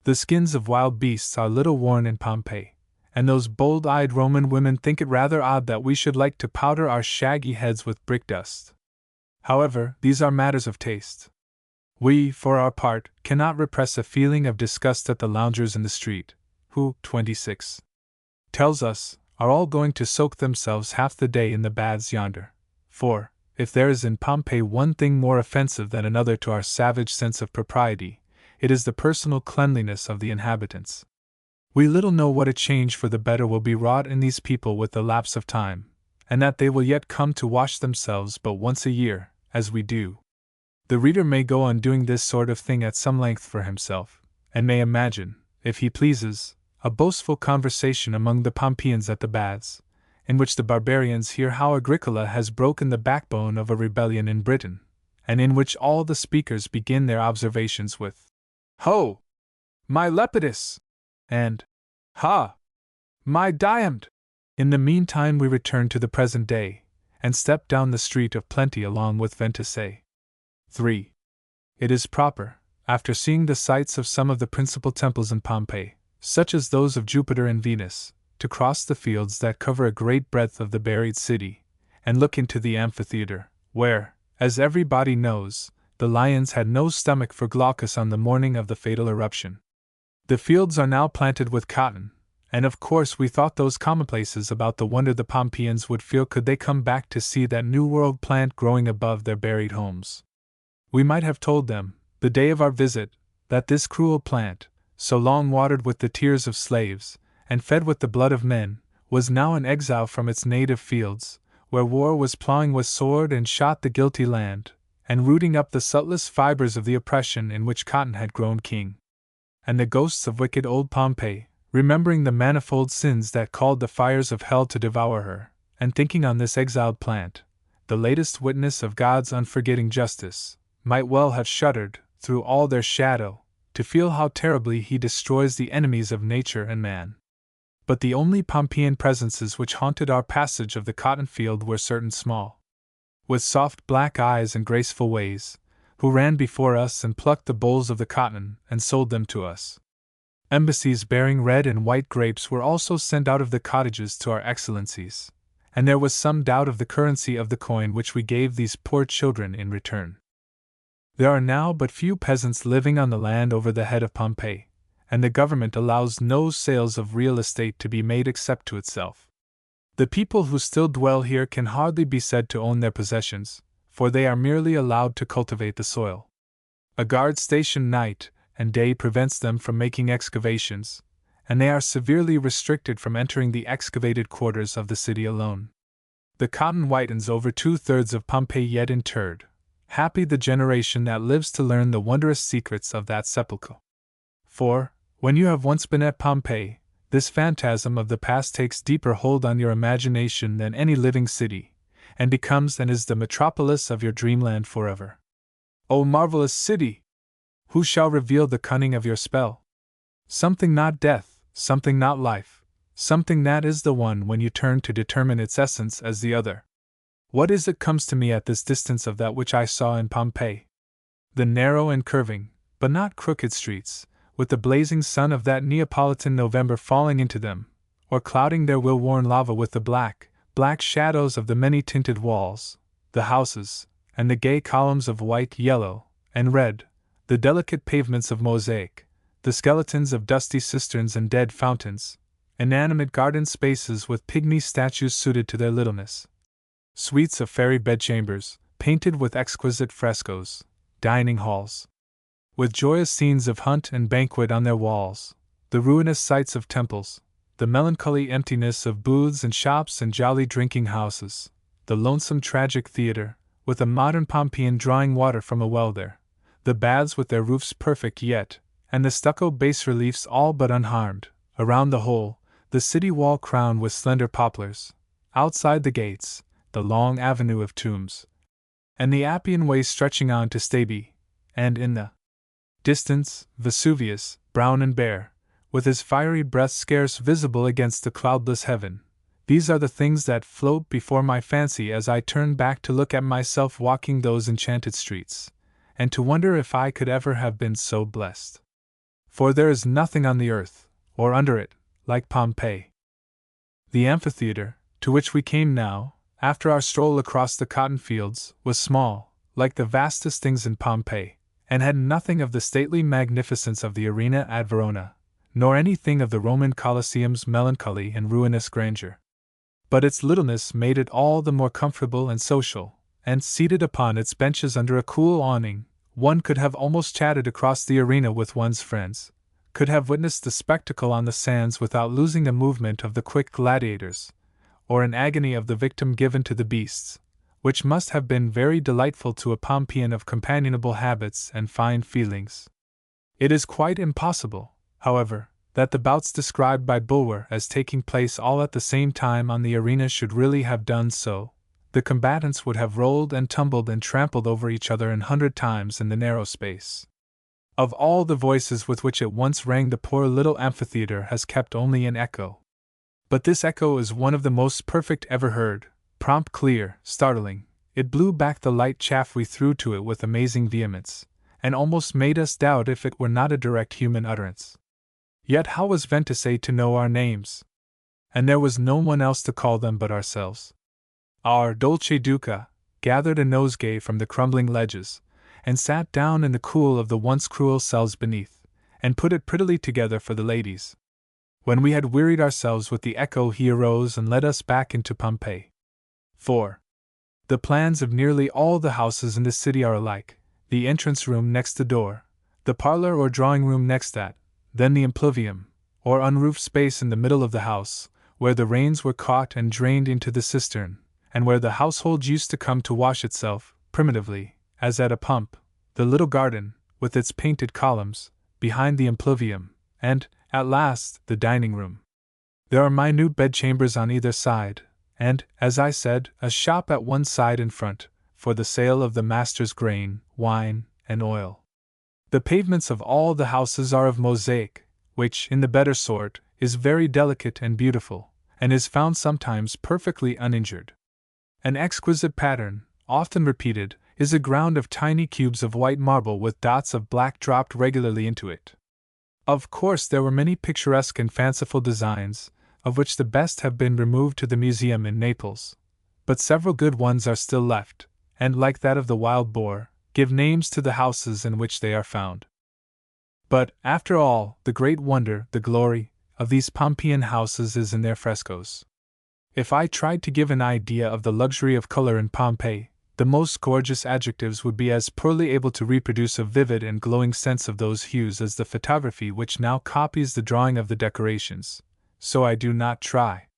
The skins of wild beasts are little worn in Pompeii, and those bold-eyed Roman women think it rather odd that we should like to powder our shaggy heads with brick dust. However, these are matters of taste. We, for our part, cannot repress a feeling of disgust at the loungers in the street, who, 26, tells us, are all going to soak themselves half the day in the baths yonder, for, if there is in Pompeii one thing more offensive than another to our savage sense of propriety, it is the personal cleanliness of the inhabitants. We little know what a change for the better will be wrought in these people with the lapse of time, and that they will yet come to wash themselves but once a year, as we do. The reader may go on doing this sort of thing at some length for himself, and may imagine, if he pleases, a boastful conversation among the Pompeians at the baths, in which the barbarians hear how Agricola has broken the backbone of a rebellion in Britain, and in which all the speakers begin their observations with, "Ho! My Lepidus!" and "Ha! My Diamd!" In the meantime we return to the present day, and step down the street of Plenty along with Ventissae. 3. It is proper, after seeing the sights of some of the principal temples in Pompeii, such as those of Jupiter and Venus, to cross the fields that cover a great breadth of the buried city, and look into the amphitheater, where, as everybody knows, the lions had no stomach for Glaucus on the morning of the fatal eruption. The fields are now planted with cotton, and of course we thought those commonplaces about the wonder the Pompeians would feel could they come back to see that New World plant growing above their buried homes. We might have told them, the day of our visit, that this cruel plant, so long watered with the tears of slaves, and fed with the blood of men, was now an exile from its native fields, where war was plowing with sword and shot the guilty land, and rooting up the subtlest fibers of the oppression in which cotton had grown king. And the ghosts of wicked old Pompeii, remembering the manifold sins that called the fires of hell to devour her, and thinking on this exiled plant, the latest witness of God's unforgetting justice, might well have shuddered, through all their shadow, to feel how terribly he destroys the enemies of nature and man. But the only Pompeian presences which haunted our passage of the cotton field were certain small, with soft black eyes and graceful ways, who ran before us and plucked the bolls of the cotton and sold them to us. Embassies bearing red and white grapes were also sent out of the cottages to our excellencies, and there was some doubt of the currency of the coin which we gave these poor children in return. There are now but few peasants living on the land over the head of Pompeii, and the government allows no sales of real estate to be made except to itself. The people who still dwell here can hardly be said to own their possessions, for they are merely allowed to cultivate the soil. A guard stationed night and day prevents them from making excavations, and they are severely restricted from entering the excavated quarters of the city alone. The cotton whitens over 2/3 of Pompeii yet interred. Happy the generation that lives to learn the wondrous secrets of that sepulchre. For, when you have once been at Pompeii, this phantasm of the past takes deeper hold on your imagination than any living city, and becomes and is the metropolis of your dreamland forever. O marvelous city! Who shall reveal the cunning of your spell? Something not death, something not life, something that is the one when you turn to determine its essence as the other. What is it comes to me at this distance of that which I saw in Pompeii? The narrow and curving, but not crooked streets, with the blazing sun of that Neapolitan November falling into them, or clouding their will-worn lava with the black shadows of the many-tinted walls, the houses, and the gay columns of white, yellow, and red, the delicate pavements of mosaic, the skeletons of dusty cisterns and dead fountains, inanimate garden spaces with pygmy statues suited to their littleness, suites of fairy bedchambers, painted with exquisite frescoes, dining halls, with joyous scenes of hunt and banquet on their walls, the ruinous sites of temples, the melancholy emptiness of booths and shops and jolly drinking houses, the lonesome tragic theater, with a modern Pompeian drawing water from a well there, the baths with their roofs perfect yet, and the stucco bas-reliefs all but unharmed, around the whole, the city wall crowned with slender poplars, outside the gates, the long avenue of tombs, and the Appian way stretching on to Stabi, and in the distance, Vesuvius, brown and bare, with his fiery breath scarce visible against the cloudless heaven. These are the things that float before my fancy as I turn back to look at myself walking those enchanted streets, and to wonder if I could ever have been so blessed. For there is nothing on the earth, or under it, like Pompeii. The amphitheater, to which we came now, after our stroll across the cotton fields, was small, like the vastest things in Pompeii, and had nothing of the stately magnificence of the arena at Verona, nor anything of the Roman Colosseum's melancholy and ruinous grandeur. But its littleness made it all the more comfortable and social, and seated upon its benches under a cool awning, one could have almost chatted across the arena with one's friends, could have witnessed the spectacle on the sands without losing a movement of the quick gladiators, or an agony of the victim given to the beasts, which must have been very delightful to a Pompeian of companionable habits and fine feelings. It is quite impossible, however, that the bouts described by Bulwer as taking place all at the same time on the arena should really have done so. The combatants would have rolled and tumbled and trampled over each other 100 times in the narrow space. Of all the voices with which it once rang, the poor little amphitheater has kept only an echo. But this echo is one of the most perfect ever heard, prompt, clear, startling. It blew back the light chaff we threw to it with amazing vehemence, and almost made us doubt if it were not a direct human utterance. Yet how was Ventese to know our names? And there was no one else to call them but ourselves. Our dolce duca gathered a nosegay from the crumbling ledges, and sat down in the cool of the once cruel cells beneath, and put it prettily together for the ladies. When we had wearied ourselves with the echo, he arose and led us back into Pompeii. 4. The plans of nearly all the houses in the city are alike: the entrance room next the door, the parlor or drawing room next that, then the impluvium, or unroofed space in the middle of the house, where the rains were caught and drained into the cistern, and where the household used to come to wash itself, primitively, as at a pump, the little garden, with its painted columns, behind the impluvium, and, at last, the dining room. There are minute bedchambers on either side, and, as I said, a shop at one side in front, for the sale of the master's grain, wine, and oil. The pavements of all the houses are of mosaic, which, in the better sort, is very delicate and beautiful, and is found sometimes perfectly uninjured. An exquisite pattern, often repeated, is a ground of tiny cubes of white marble with dots of black dropped regularly into it. Of course, there were many picturesque and fanciful designs, of which the best have been removed to the museum in Naples, but several good ones are still left, and, like that of the wild boar, give names to the houses in which they are found. But, after all, the great wonder, the glory, of these Pompeian houses is in their frescoes. If I tried to give an idea of the luxury of color in Pompeii, the most gorgeous adjectives would be as poorly able to reproduce a vivid and glowing sense of those hues as the photography which now copies the drawing of the decorations, so I do not try.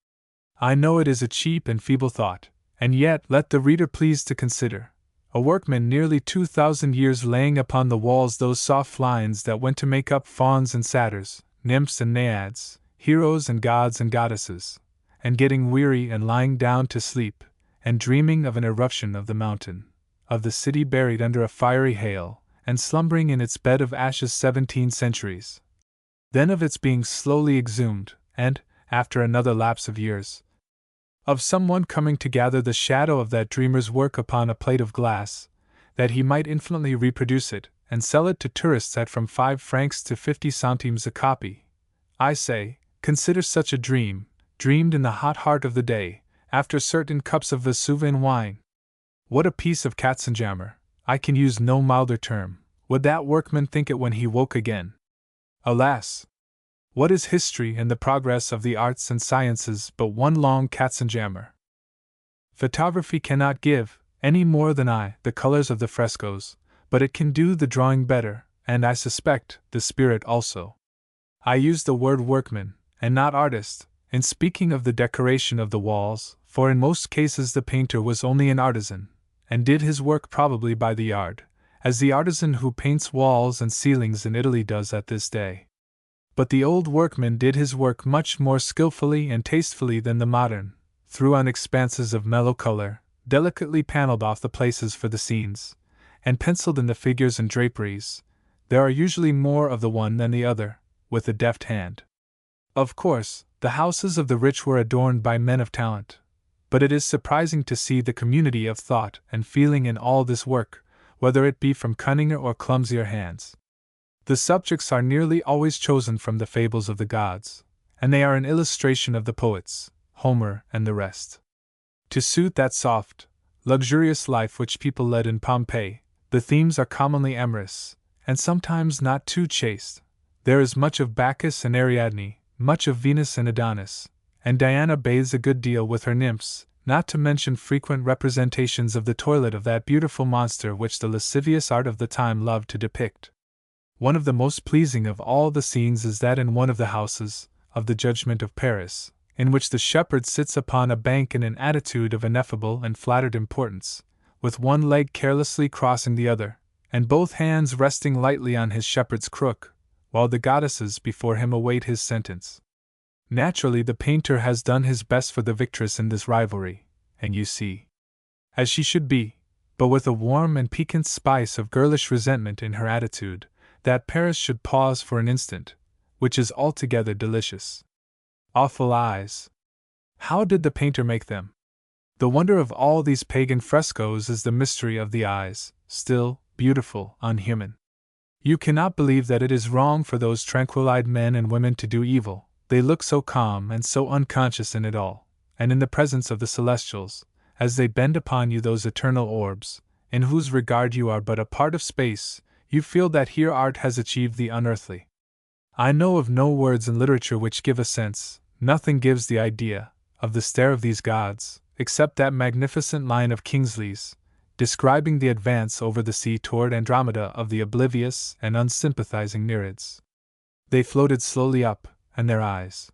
I know it is a cheap and feeble thought, and yet let the reader please to consider a workman nearly 2,000 years laying upon the walls those soft lines that went to make up fauns and satyrs, nymphs and naiads, heroes and gods and goddesses, and getting weary and lying down to sleep, and dreaming of an eruption of the mountain, of the city buried under a fiery hail, and slumbering in its bed of ashes 17 centuries. Then of its being slowly exhumed, and, after another lapse of years, of someone coming to gather the shadow of that dreamer's work upon a plate of glass, that he might infinitely reproduce it, and sell it to tourists at from 5 francs to 50 centimes a copy. I say, consider such a dream, dreamed in the hot heart of the day, after certain cups of Vesuvian wine. What a piece of katzenjammer, I can use no milder term, would that workman think it when he woke again. Alas! What is history and the progress of the arts and sciences but one long katzenjammer? Photography cannot give, any more than I, the colors of the frescoes, but it can do the drawing better, and I suspect, the spirit also. I use the word workman, and not artist, in speaking of the decoration of the walls, for in most cases the painter was only an artisan, and did his work probably by the yard, as the artisan who paints walls and ceilings in Italy does at this day. But the old workman did his work much more skillfully and tastefully than the modern, threw on expanses of mellow color, delicately paneled off the places for the scenes, and penciled in the figures and draperies. There are usually more of the one than the other, with a deft hand. Of course, the houses of the rich were adorned by men of talent, but it is surprising to see the community of thought and feeling in all this work, whether it be from cunninger or clumsier hands. The subjects are nearly always chosen from the fables of the gods, and they are an illustration of the poets, Homer and the rest. To suit that soft, luxurious life which people led in Pompeii, the themes are commonly amorous, and sometimes not too chaste. There is much of Bacchus and Ariadne, much of Venus and Adonis, and Diana bathes a good deal with her nymphs, not to mention frequent representations of the toilet of that beautiful monster which the lascivious art of the time loved to depict. One of the most pleasing of all the scenes is that in one of the houses of the Judgment of Paris, in which the shepherd sits upon a bank in an attitude of ineffable and flattered importance, with one leg carelessly crossing the other, and both hands resting lightly on his shepherd's crook, while the goddesses before him await his sentence. Naturally, the painter has done his best for the victress in this rivalry, and you see, as she should be, but with a warm and piquant spice of girlish resentment in her attitude, that Paris should pause for an instant, which is altogether delicious. Awful eyes! How did the painter make them? The wonder of all these pagan frescoes is the mystery of the eyes, still, beautiful, unhuman. You cannot believe that it is wrong for those tranquil-eyed men and women to do evil. They look so calm and so unconscious in it all, and in the presence of the celestials, as they bend upon you those eternal orbs, in whose regard you are but a part of space, you feel that here art has achieved the unearthly. I know of no words in literature which give a sense, nothing gives the idea, of the stare of these gods, except that magnificent line of Kingsley's, describing the advance over the sea toward Andromeda of the oblivious and unsympathizing Nereids. They floated slowly up, and their eyes.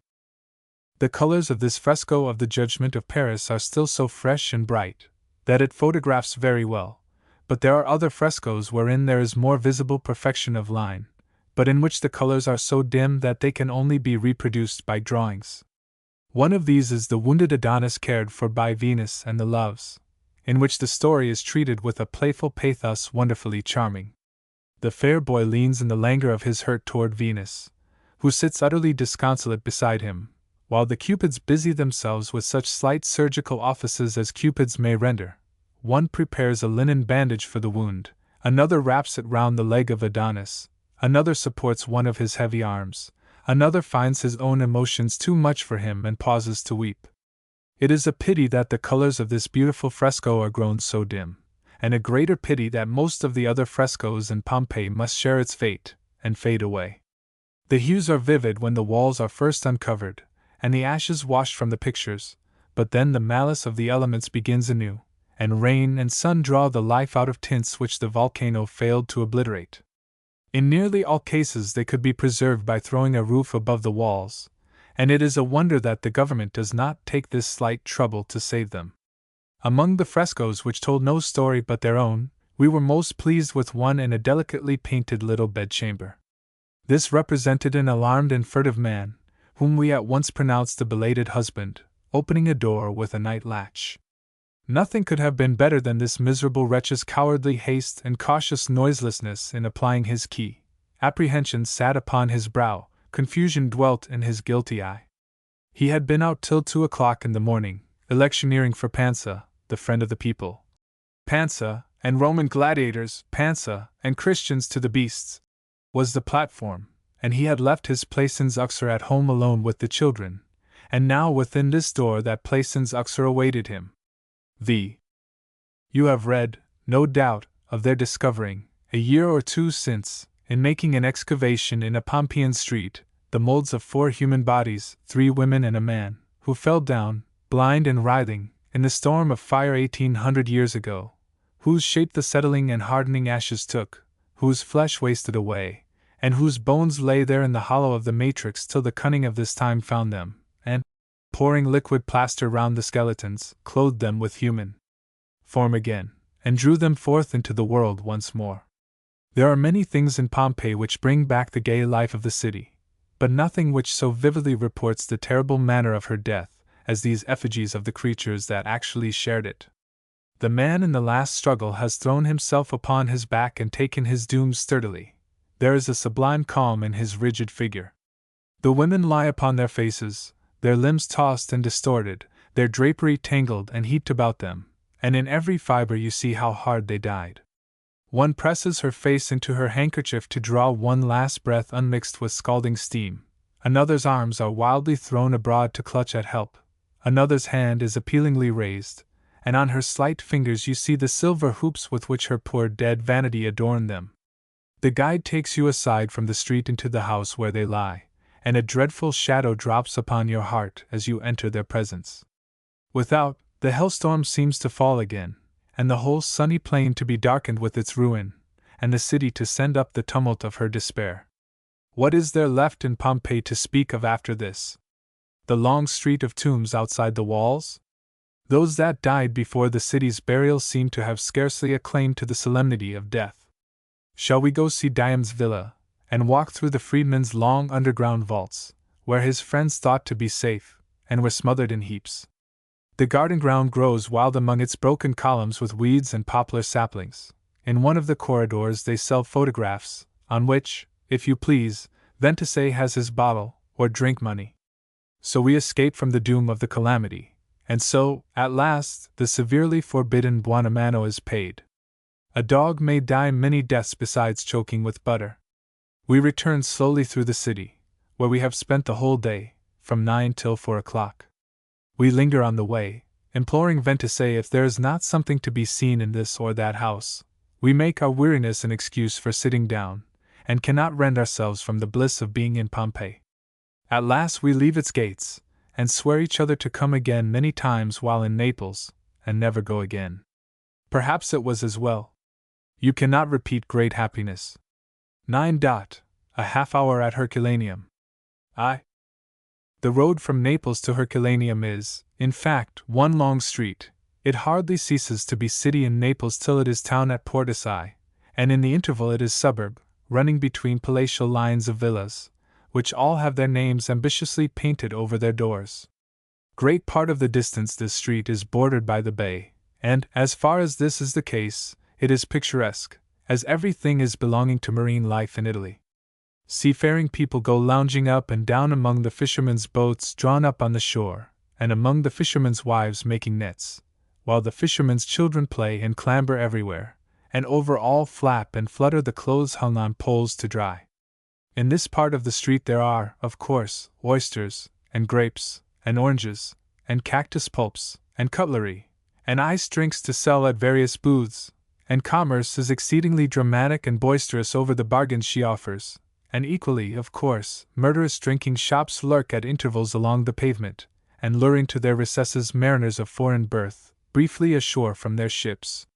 The colors of this fresco of the Judgment of Paris are still so fresh and bright that it photographs very well, but there are other frescoes wherein there is more visible perfection of line, but in which the colors are so dim that they can only be reproduced by drawings. One of these is the wounded Adonis cared for by Venus and the Loves, in which the story is treated with a playful pathos wonderfully charming. The fair boy leans in the languor of his hurt toward Venus, who sits utterly disconsolate beside him, while the Cupids busy themselves with such slight surgical offices as Cupids may render. One prepares a linen bandage for the wound, another wraps it round the leg of Adonis, another supports one of his heavy arms, another finds his own emotions too much for him and pauses to weep. It is a pity that the colors of this beautiful fresco are grown so dim, and a greater pity that most of the other frescoes in Pompeii must share its fate, and fade away. The hues are vivid when the walls are first uncovered, and the ashes washed from the pictures, but then the malice of the elements begins anew, and rain and sun draw the life out of tints which the volcano failed to obliterate. In nearly all cases they could be preserved by throwing a roof above the walls, and it is a wonder that the government does not take this slight trouble to save them. Among the frescoes which told no story but their own, we were most pleased with one in a delicately painted little bedchamber. This represented an alarmed and furtive man, whom we at once pronounced a belated husband, opening a door with a night latch. Nothing could have been better than this miserable wretch's cowardly haste and cautious noiselessness in applying his key. Apprehension sat upon his brow, confusion dwelt in his guilty eye. He had been out till 2 o'clock in the morning, electioneering for Pansa, the friend of the people. Pansa, and Roman gladiators, Pansa, and Christians to the beasts, was the platform, and he had left his Plaisance Uxor at home alone with the children, and now within this door that Plaisance Uxor awaited him. You have read, no doubt, of their discovering, a year or two since, in making an excavation in a Pompeian street, the molds of 4 human bodies, 3 women and a man, who fell down, blind and writhing, in the storm of fire 1800 years ago, whose shape the settling and hardening ashes took, whose flesh wasted away, and whose bones lay there in the hollow of the matrix till the cunning of this time found them, and, pouring liquid plaster round the skeletons, clothed them with human form again, and drew them forth into the world once more. There are many things in Pompeii which bring back the gay life of the city, but nothing which so vividly reports the terrible manner of her death as these effigies of the creatures that actually shared it. The man in the last struggle has thrown himself upon his back and taken his doom sturdily. There is a sublime calm in his rigid figure. The women lie upon their faces, their limbs tossed and distorted, their drapery tangled and heaped about them, and in every fiber you see how hard they died. One presses her face into her handkerchief to draw one last breath unmixed with scalding steam, another's arms are wildly thrown abroad to clutch at help, another's hand is appealingly raised, and on her slight fingers you see the silver hoops with which her poor dead vanity adorned them. The guide takes you aside from the street into the house where they lie, and a dreadful shadow drops upon your heart as you enter their presence. Without, The hailstorm seems to fall again, and the whole sunny plain to be darkened with its ruin, and the city to send up the tumult of her despair. What is there left in Pompeii to speak of after this? The long street of tombs outside the walls? Those that died before the city's burial seem to have scarcely a claim to the solemnity of death. Shall we go see Diam's villa, and walk through the freedman's long underground vaults, where his friends thought to be safe, and were smothered in heaps? The garden ground grows wild among its broken columns with weeds and poplar saplings. In one of the corridors they sell photographs, on which, if you please, Ventese has his bottle, or drink money. So we escape from the doom of the calamity, and so, at last, the severely forbidden buonamano is paid. A dog may die many deaths besides choking with butter. We return slowly through the city, where we have spent the whole day, from 9 till 4 o'clock. We linger on the way, imploring Ventese if there is not something to be seen in this or that house. We make our weariness an excuse for sitting down, and cannot rend ourselves from the bliss of being in Pompeii. At last we leave its gates, and swear each other to come again many times while in Naples, and never go again. Perhaps it was as well. You cannot repeat great happiness. 9. A half hour at Herculaneum. The road from Naples to Herculaneum is, in fact, one long street. It hardly ceases to be city in Naples till it is town at Portici, and in the interval it is suburb, running between palatial lines of villas, which all have their names ambitiously painted over their doors. Great part of the distance this street is bordered by the bay, and, as far as this is the case, it is picturesque, as everything is belonging to marine life in Italy. Seafaring people go lounging up and down among the fishermen's boats drawn up on the shore, and among the fishermen's wives making nets, while the fishermen's children play and clamber everywhere, and over all flap and flutter the clothes hung on poles to dry. In this part of the street there are, of course, oysters, and grapes, and oranges, and cactus pulps, and cutlery, and iced drinks to sell at various booths, and commerce is exceedingly dramatic and boisterous over the bargains she offers, and equally, of course, murderous drinking shops lurk at intervals along the pavement, and luring to their recesses mariners of foreign birth, briefly ashore from their ships.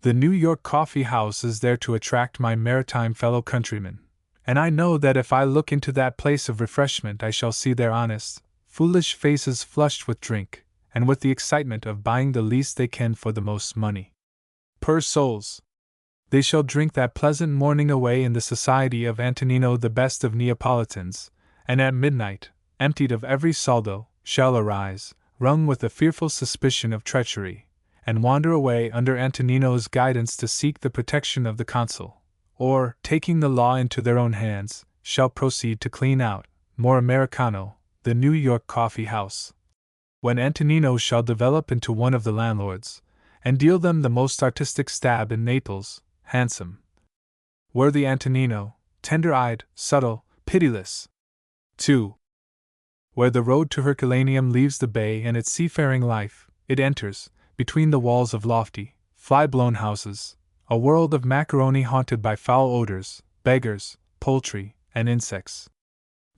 The New York coffee house is there to attract my maritime fellow countrymen, and I know that if I look into that place of refreshment I shall see their honest, foolish faces flushed with drink, and with the excitement of buying the least they can for the most money. Poor souls! They shall drink that pleasant morning away in the society of Antonino, the best of Neapolitans, and at midnight, emptied of every soldo, shall arise, wrung with a fearful suspicion of treachery, and wander away under Antonino's guidance to seek the protection of the consul, or, taking the law into their own hands, shall proceed to clean out, more Americano, the New York coffee house. When Antonino shall develop into one of the landlords, and deal them the most artistic stab in Naples, handsome, worthy Antonino, tender-eyed, subtle, pitiless. 2. Where the road to Herculaneum leaves the bay and its seafaring life, it enters, between the walls of lofty, fly-blown houses, a world of macaroni haunted by foul odors, beggars, poultry, and insects.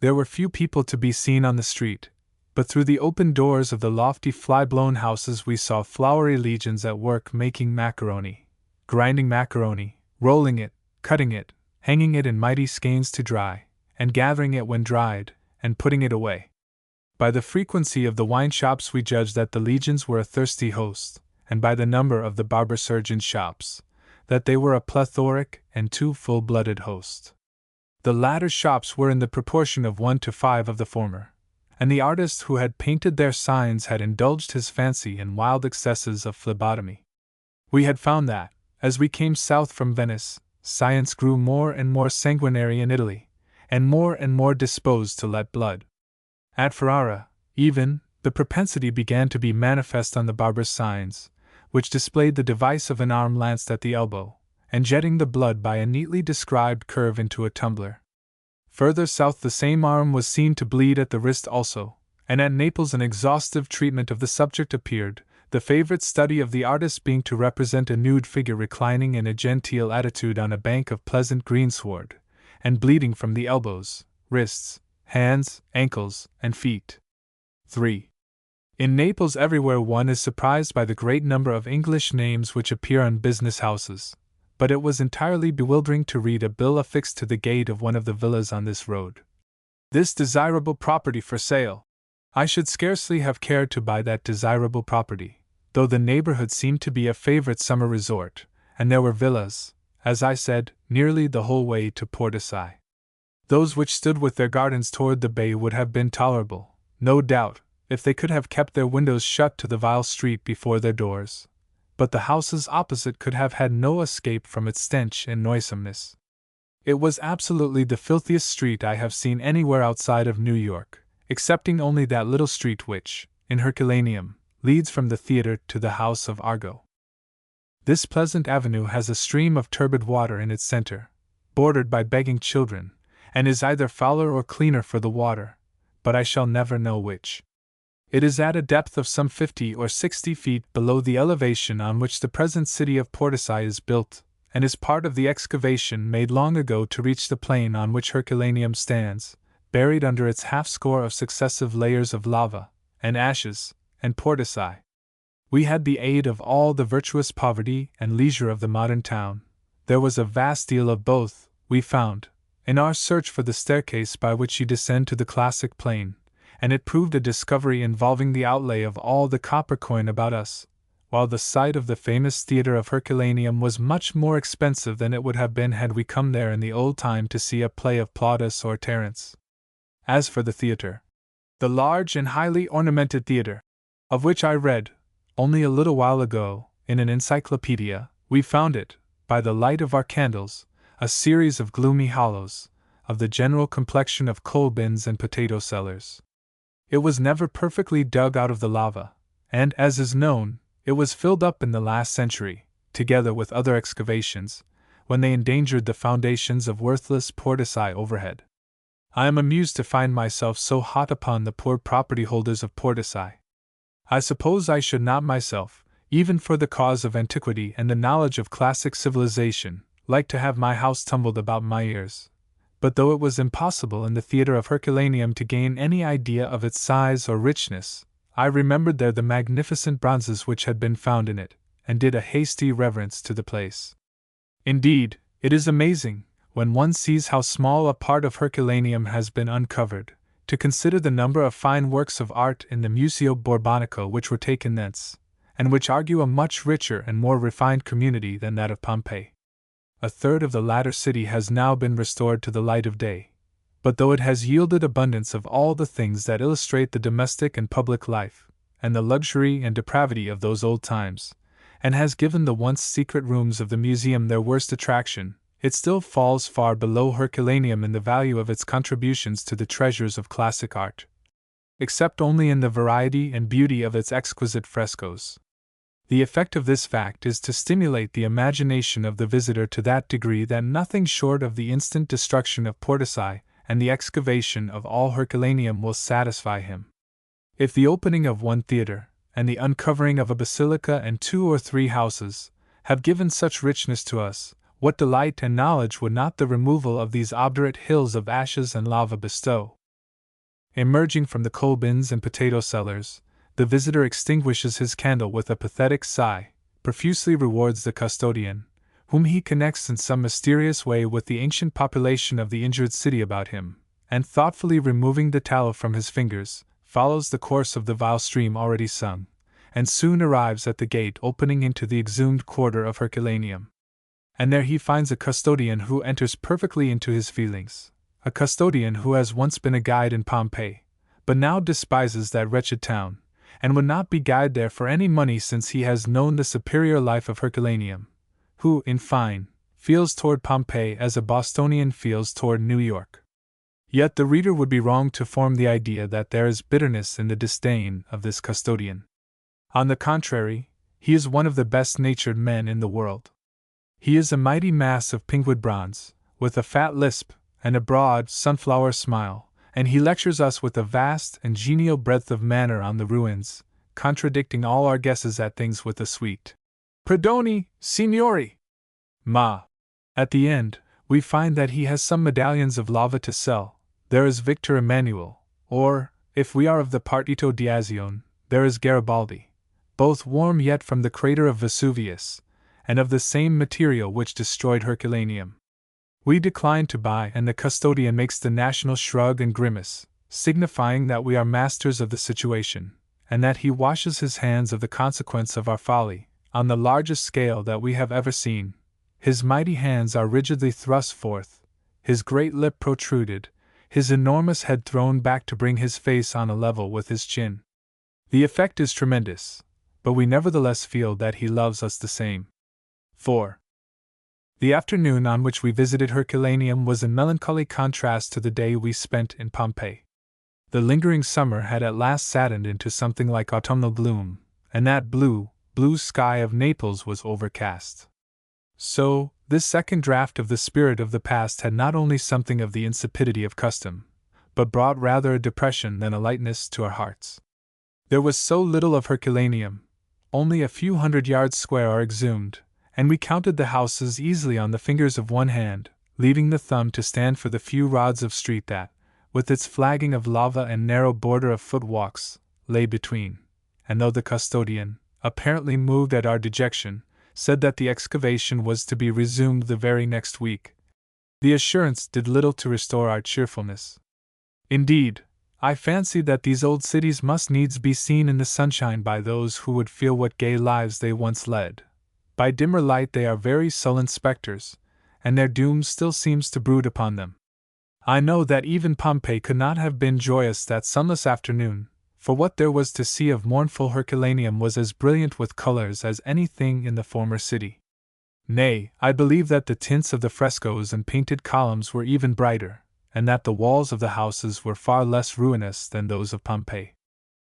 There were few people to be seen on the street, but through the open doors of the lofty fly-blown houses we saw flowery legions at work making macaroni, grinding macaroni, rolling it, cutting it, hanging it in mighty skeins to dry, and gathering it when dried, and putting it away. By the frequency of the wine shops we judged that the legions were a thirsty host, and by the number of the barber-surgeon shops, that they were a plethoric and too full-blooded host. The latter shops were in the proportion of 1 to 5 of the former, and the artist who had painted their signs had indulged his fancy in wild excesses of phlebotomy. We had found that, as we came south from Venice, science grew more and more sanguinary in Italy, and more disposed to let blood. At Ferrara, even, the propensity began to be manifest on the barber's signs, which displayed the device of an arm lanced at the elbow, and jetting the blood by a neatly described curve into a tumbler. Further south the same arm was seen to bleed at the wrist also, and at Naples an exhaustive treatment of the subject appeared, the favorite study of the artist being to represent a nude figure reclining in a genteel attitude on a bank of pleasant greensward, and bleeding from the elbows, wrists, hands, ankles, and feet. 3. In Naples everywhere one is surprised by the great number of English names which appear on business houses, but it was entirely bewildering to read a bill affixed to the gate of one of the villas on this road. This desirable property for sale. I should scarcely have cared to buy that desirable property, though the neighborhood seemed to be a favorite summer resort, and there were villas, as I said, nearly the whole way to Portisai. Those which stood with their gardens toward the bay would have been tolerable, no doubt, if they could have kept their windows shut to the vile street before their doors, but the houses opposite could have had no escape from its stench and noisomeness. It was absolutely the filthiest street I have seen anywhere outside of New York, excepting only that little street which, in Herculaneum, leads from the theater to the house of Argo. This pleasant avenue has a stream of turbid water in its center, bordered by begging children, and is either fouler or cleaner for the water, but I shall never know which. It is at a depth of some 50 or 60 feet below the elevation on which the present city of Portisai is built, and is part of the excavation made long ago to reach the plain on which Herculaneum stands, buried under its half-score of successive layers of lava, and ashes, and Portisai. We had the aid of all the virtuous poverty and leisure of the modern town. There was a vast deal of both, we found, in our search for the staircase by which you descend to the classic plain, and it proved a discovery involving the outlay of all the copper coin about us, while the site of the famous theater of Herculaneum was much more expensive than it would have been had we come there in the old time to see a play of Plautus or Terence. As for the theater, the large and highly ornamented theater, of which I read, only a little while ago, in an encyclopedia, we found it, by the light of our candles, a series of gloomy hollows, of the general complexion of coal bins and potato cellars. It was never perfectly dug out of the lava, and, as is known, it was filled up in the last century, together with other excavations, when they endangered the foundations of worthless Portisai overhead. I am amused to find myself so hot upon the poor property holders of Portisai. I suppose I should not myself, even for the cause of antiquity and the knowledge of classic civilization, like to have my house tumbled about my ears. But though it was impossible in the theater of Herculaneum to gain any idea of its size or richness, I remembered there the magnificent bronzes which had been found in it, and did a hasty reverence to the place. Indeed, it is amazing, when one sees how small a part of Herculaneum has been uncovered, to consider the number of fine works of art in the Museo Borbonico which were taken thence, and which argue a much richer and more refined community than that of Pompeii. A third of the latter city has now been restored to the light of day, but though it has yielded abundance of all the things that illustrate the domestic and public life, and the luxury and depravity of those old times, and has given the once secret rooms of the museum their worst attraction, it still falls far below Herculaneum in the value of its contributions to the treasures of classic art, except only in the variety and beauty of its exquisite frescoes. The effect of this fact is to stimulate the imagination of the visitor to that degree that nothing short of the instant destruction of Portisai and the excavation of all Herculaneum will satisfy him. If the opening of one theater, and the uncovering of a basilica and 2 or 3 houses, have given such richness to us, what delight and knowledge would not the removal of these obdurate hills of ashes and lava bestow? Emerging from the coal bins and potato cellars, the visitor extinguishes his candle with a pathetic sigh, profusely rewards the custodian, whom he connects in some mysterious way with the ancient population of the injured city about him, and thoughtfully removing the tallow from his fingers, follows the course of the vile stream already sung, and soon arrives at the gate opening into the exhumed quarter of Herculaneum. And there he finds a custodian who enters perfectly into his feelings, a custodian who has once been a guide in Pompeii, but now despises that wretched town, and would not be guide there for any money since he has known the superior life of Herculaneum, who, in fine, feels toward Pompeii as a Bostonian feels toward New York. Yet the reader would be wrong to form the idea that there is bitterness in the disdain of this custodian. On the contrary, he is one of the best-natured men in the world. He is a mighty mass of pinkwood bronze, with a fat lisp and a broad, sunflower smile, and he lectures us with a vast and genial breadth of manner on the ruins, contradicting all our guesses at things with a sweet "Perdoni, signori!" Ma. At the end, we find that he has some medallions of lava to sell. There is Victor Emmanuel, or, if we are of the Partito di Azione, there is Garibaldi, both warm yet from the crater of Vesuvius, and of the same material which destroyed Herculaneum. We decline to buy, and the custodian makes the national shrug and grimace, signifying that we are masters of the situation, and that he washes his hands of the consequence of our folly, on the largest scale that we have ever seen. His mighty hands are rigidly thrust forth, his great lip protruded, his enormous head thrown back to bring his face on a level with his chin. The effect is tremendous, but we nevertheless feel that he loves us the same. 4. The afternoon on which we visited Herculaneum was in melancholy contrast to the day we spent in Pompeii. The lingering summer had at last saddened into something like autumnal gloom, and that blue sky of Naples was overcast. So, this second draught of the spirit of the past had not only something of the insipidity of custom, but brought rather a depression than a lightness to our hearts. There was so little of Herculaneum, only a few 100 yards square are exhumed, and we counted the houses easily on the fingers of one hand, leaving the thumb to stand for the few rods of street that, with its flagging of lava and narrow border of footwalks, lay between. And though the custodian, apparently moved at our dejection, said that the excavation was to be resumed the very next week, the assurance did little to restore our cheerfulness. Indeed, I fancied that these old cities must needs be seen in the sunshine by those who would feel what gay lives they once led. By dimmer light they are very sullen spectres, and their doom still seems to brood upon them. I know that even Pompeii could not have been joyous that sunless afternoon, for what there was to see of mournful Herculaneum was as brilliant with colors as anything in the former city. Nay, I believe that the tints of the frescoes and painted columns were even brighter, and that the walls of the houses were far less ruinous than those of Pompeii.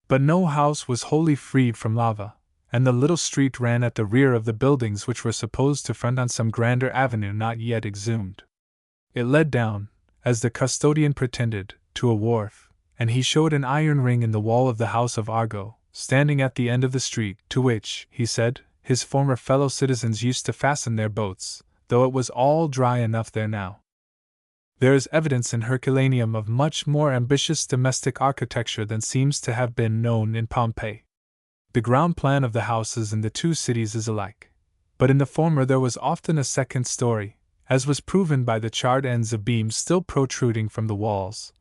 But no house was wholly freed from lava, and the little street ran at the rear of the buildings which were supposed to front on some grander avenue not yet exhumed. It led down, as the custodian pretended, to a wharf, and he showed an iron ring in the wall of the house of Argo, standing at the end of the street, to which, he said, his former fellow citizens used to fasten their boats, though it was all dry enough there now. There is evidence in Herculaneum of much more ambitious domestic architecture than seems to have been known in Pompeii. The ground plan of the houses in the two cities is alike, but in the former there was often a second story, as was proven by the charred ends of beams still protruding from the walls,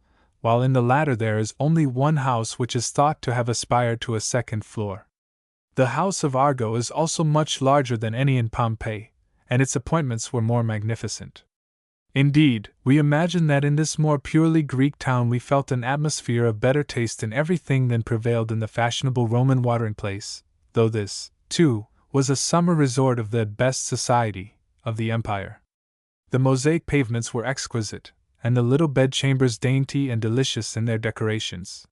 while in the latter there is only one house which is thought to have aspired to a second floor. The house of Argo is also much larger than any in Pompeii, and its appointments were more magnificent. Indeed, we imagine that in this more purely Greek town we felt an atmosphere of better taste in everything than prevailed in the fashionable Roman watering place, though this, too, was a summer resort of the best society of the empire. The mosaic pavements were exquisite, and the little bedchambers dainty and delicious in their decorations.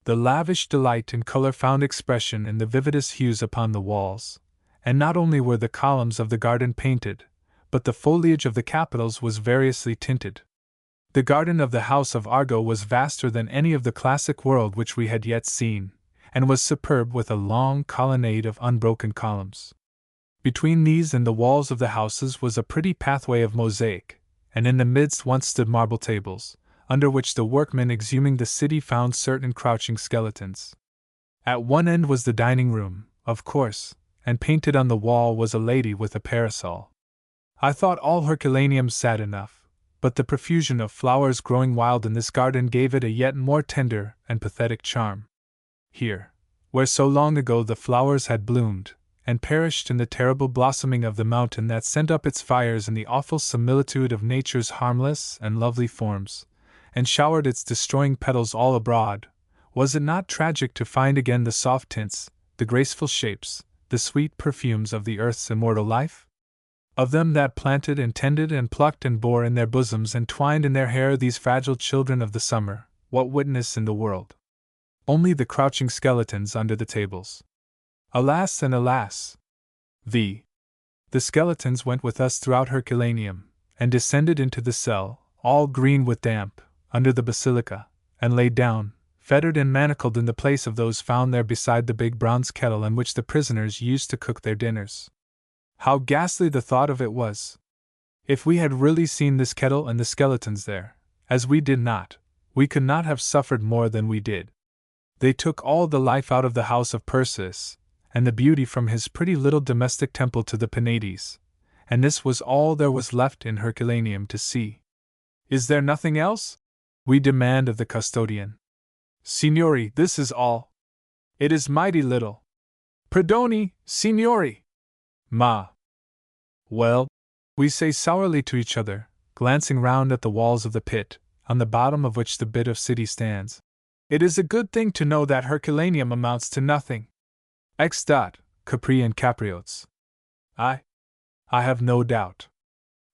The lavish delight in color found expression in the vividest hues upon the walls, and not only were the columns of the garden painted, but the foliage of the capitals was variously tinted. The garden of the house of Argo was vaster than any of the classic world which we had yet seen, and was superb with a long colonnade of unbroken columns. Between these and the walls of the houses was a pretty pathway of mosaic, and in the midst once stood marble tables, under which the workmen exhuming the city found certain crouching skeletons. At one end was the dining room, of course, and painted on the wall was a lady with a parasol. I thought all Herculaneum sad enough, but the profusion of flowers growing wild in this garden gave it a yet more tender and pathetic charm. Here, where so long ago the flowers had bloomed, and perished in the terrible blossoming of the mountain that sent up its fires in the awful similitude of nature's harmless and lovely forms, and showered its destroying petals all abroad, was it not tragic to find again the soft tints, the graceful shapes, the sweet perfumes of the earth's immortal life? Of them that planted and tended and plucked and bore in their bosoms and twined in their hair these fragile children of the summer, what witness in the world? Only the crouching skeletons under the tables. Alas and alas! The skeletons went with us throughout Herculaneum, and descended into the cell, all green with damp, under the basilica, and lay down, fettered and manacled in the place of those found there beside the big bronze kettle in which the prisoners used to cook their dinners. How ghastly the thought of it was! If we had really seen this kettle and the skeletons there, as we did not, we could not have suffered more than we did. They took all the life out of the house of Perseus, and the beauty from his pretty little domestic temple to the Penates, and this was all there was left in Herculaneum to see. Is there nothing else? We demand of the custodian. Signori, this is all. It is mighty little. Perdoni, signori! Ma. Well, we say sourly to each other, glancing round at the walls of the pit, on the bottom of which the bit of city stands. It is a good thing to know that Herculaneum amounts to nothing. Ex dot, Capri and Capriots. I have no doubt.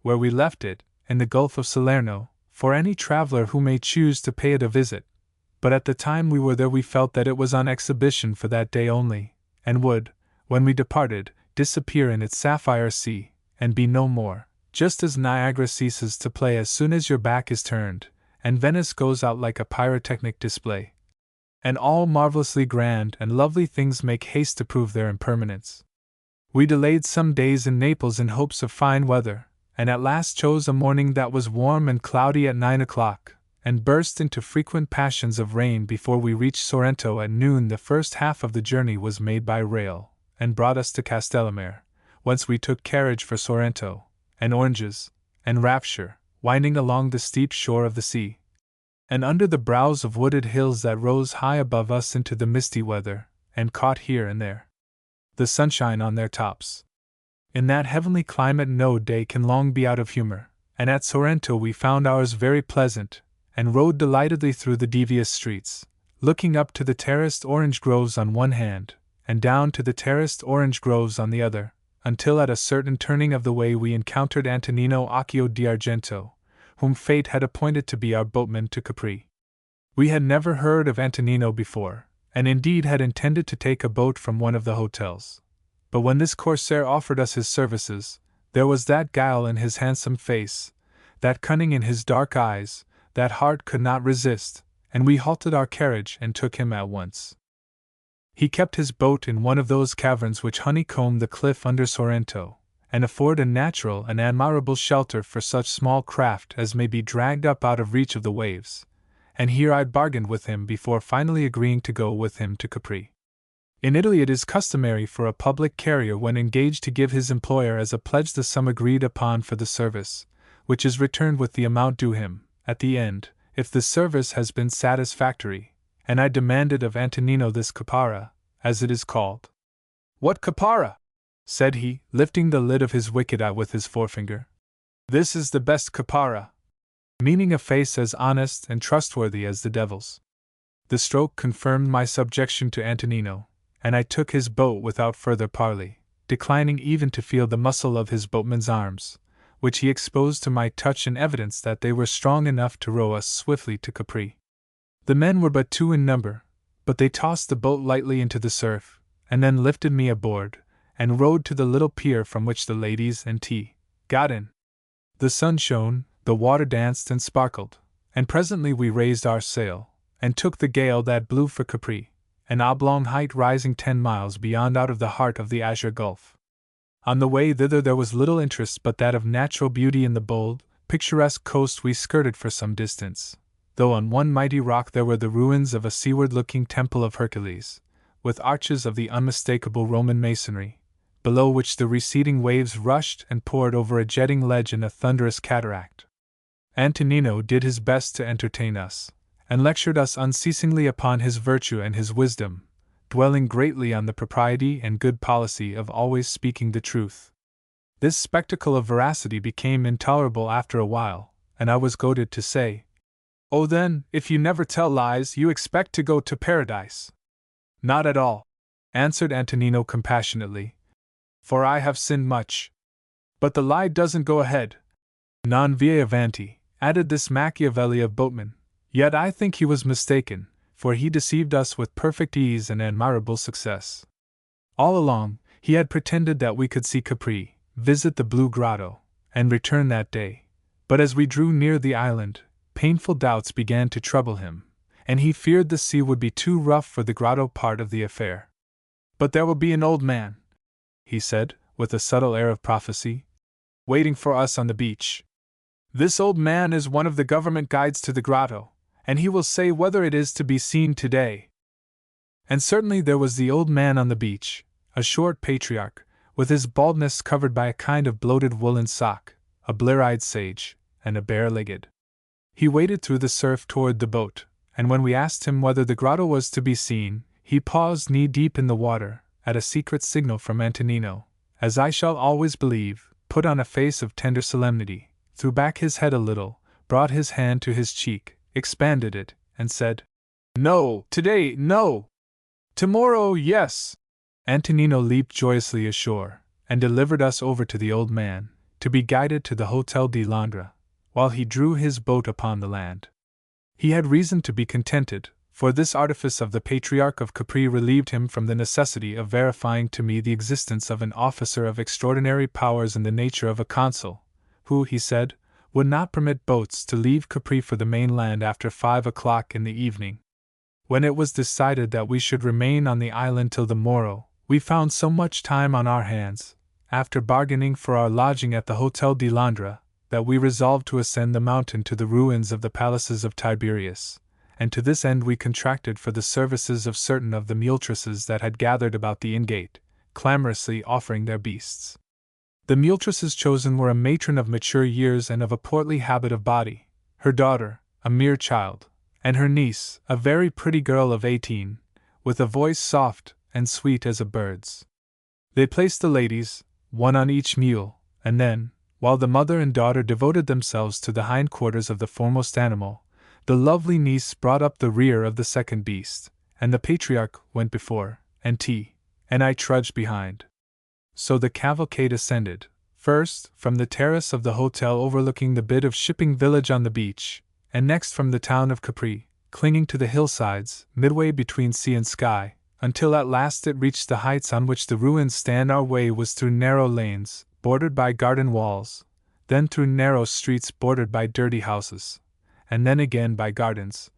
Where we left it, in the Gulf of Salerno, for any traveler who may choose to pay it a visit, but at the time we were there we felt that it was on exhibition for that day only, and would, when we departed, disappear in its sapphire sea, and be no more, just as Niagara ceases to play as soon as your back is turned, and Venice goes out like a pyrotechnic display. And all marvelously grand and lovely things make haste to prove their impermanence. We delayed some days in Naples in hopes of fine weather, and at last chose a morning that was warm and cloudy at 9 o'clock, and burst into frequent passions of rain before we reached Sorrento at noon. The first half of the journey was made by rail, and brought us to Castellamare, whence we took carriage for Sorrento, and oranges, and rapture, winding along the steep shore of the sea, and under the brows of wooded hills that rose high above us into the misty weather, and caught here and there the sunshine on their tops. In that heavenly climate no day can long be out of humor, and at Sorrento we found ours very pleasant, and rode delightedly through the devious streets, looking up to the terraced orange groves on one hand, and down to the terraced orange groves on the other, until at a certain turning of the way we encountered Antonino Accio d'Argento, whom fate had appointed to be our boatman to Capri. We had never heard of Antonino before, and indeed had intended to take a boat from one of the hotels. But when this corsair offered us his services, there was that guile in his handsome face, that cunning in his dark eyes, that heart could not resist, and we halted our carriage and took him at once. He kept his boat in one of those caverns which honeycomb the cliff under Sorrento, and afford a natural and admirable shelter for such small craft as may be dragged up out of reach of the waves, and here I bargained with him before finally agreeing to go with him to Capri. In Italy it is customary for a public carrier when engaged to give his employer as a pledge the sum agreed upon for the service, which is returned with the amount due him, at the end, if the service has been satisfactory, and I demanded of Antonino this caparra, as it is called. What caparra? Said he, lifting the lid of his wicked eye with his forefinger. This is the best caparra, meaning a face as honest and trustworthy as the devil's. The stroke confirmed my subjection to Antonino, and I took his boat without further parley, declining even to feel the muscle of his boatman's arms, which he exposed to my touch in evidence that they were strong enough to row us swiftly to Capri. The men were but 2 in number, but they tossed the boat lightly into the surf, and then lifted me aboard, and rowed to the little pier from which the ladies and T. got in. The sun shone, the water danced and sparkled, and presently we raised our sail, and took the gale that blew for Capri, an oblong height rising 10 miles beyond out of the heart of the azure gulf. On the way thither there was little interest but that of natural beauty in the bold, picturesque coast we skirted for some distance, though on one mighty rock there were the ruins of a seaward-looking temple of Hercules, with arches of the unmistakable Roman masonry, below which the receding waves rushed and poured over a jetting ledge in a thunderous cataract. Antonino did his best to entertain us, and lectured us unceasingly upon his virtue and his wisdom, dwelling greatly on the propriety and good policy of always speaking the truth. This spectacle of veracity became intolerable after a while, and I was goaded to say, "Oh then, if you never tell lies, you expect to go to paradise." "Not at all," answered Antonino compassionately, "for I have sinned much. But the lie doesn't go ahead. Non via avanti," added this Machiavelli of boatmen, yet I think he was mistaken, for he deceived us with perfect ease and admirable success. All along, he had pretended that we could see Capri, visit the Blue Grotto, and return that day, but as we drew near the island, painful doubts began to trouble him, and he feared the sea would be too rough for the grotto part of the affair. "But there will be an old man," he said, with a subtle air of prophecy, "waiting for us on the beach. This old man is one of the government guides to the grotto, and he will say whether it is to be seen today." And certainly there was the old man on the beach, a short patriarch, with his baldness covered by a kind of bloated woolen sock, a blear-eyed sage, and a bare-legged. He waded through the surf toward the boat, and when we asked him whether the grotto was to be seen, he paused knee-deep in the water, at a secret signal from Antonino, as I shall always believe, put on a face of tender solemnity, threw back his head a little, brought his hand to his cheek, expanded it, and said, "No, today, no! Tomorrow, yes!" Antonino leaped joyously ashore, and delivered us over to the old man, to be guided to the Hotel de Londres, while he drew his boat upon the land. He had reason to be contented, for this artifice of the Patriarch of Capri relieved him from the necessity of verifying to me the existence of an officer of extraordinary powers in the nature of a consul, who, he said, would not permit boats to leave Capri for the mainland after 5 o'clock in the evening. When it was decided that we should remain on the island till the morrow, we found so much time on our hands, after bargaining for our lodging at the Hotel de Londres, that we resolved to ascend the mountain to the ruins of the palaces of Tiberius, and to this end we contracted for the services of certain of the muletresses that had gathered about the inn-gate, clamorously offering their beasts. The muletresses chosen were a matron of mature years and of a portly habit of body, her daughter, a mere child, and her niece, a very pretty girl of 18, with a voice soft and sweet as a bird's. They placed the ladies, one on each mule, and then, while the mother and daughter devoted themselves to the hindquarters of the foremost animal, the lovely niece brought up the rear of the second beast, and the patriarch went before, and I trudged behind. So the cavalcade ascended, first from the terrace of the hotel overlooking the bit of shipping village on the beach, and next from the town of Capri, clinging to the hillsides, midway between sea and sky, until at last it reached the heights on which the ruins stand. Our way was through narrow lanes, bordered by garden walls, then through narrow streets bordered by dirty houses, and then again by gardens,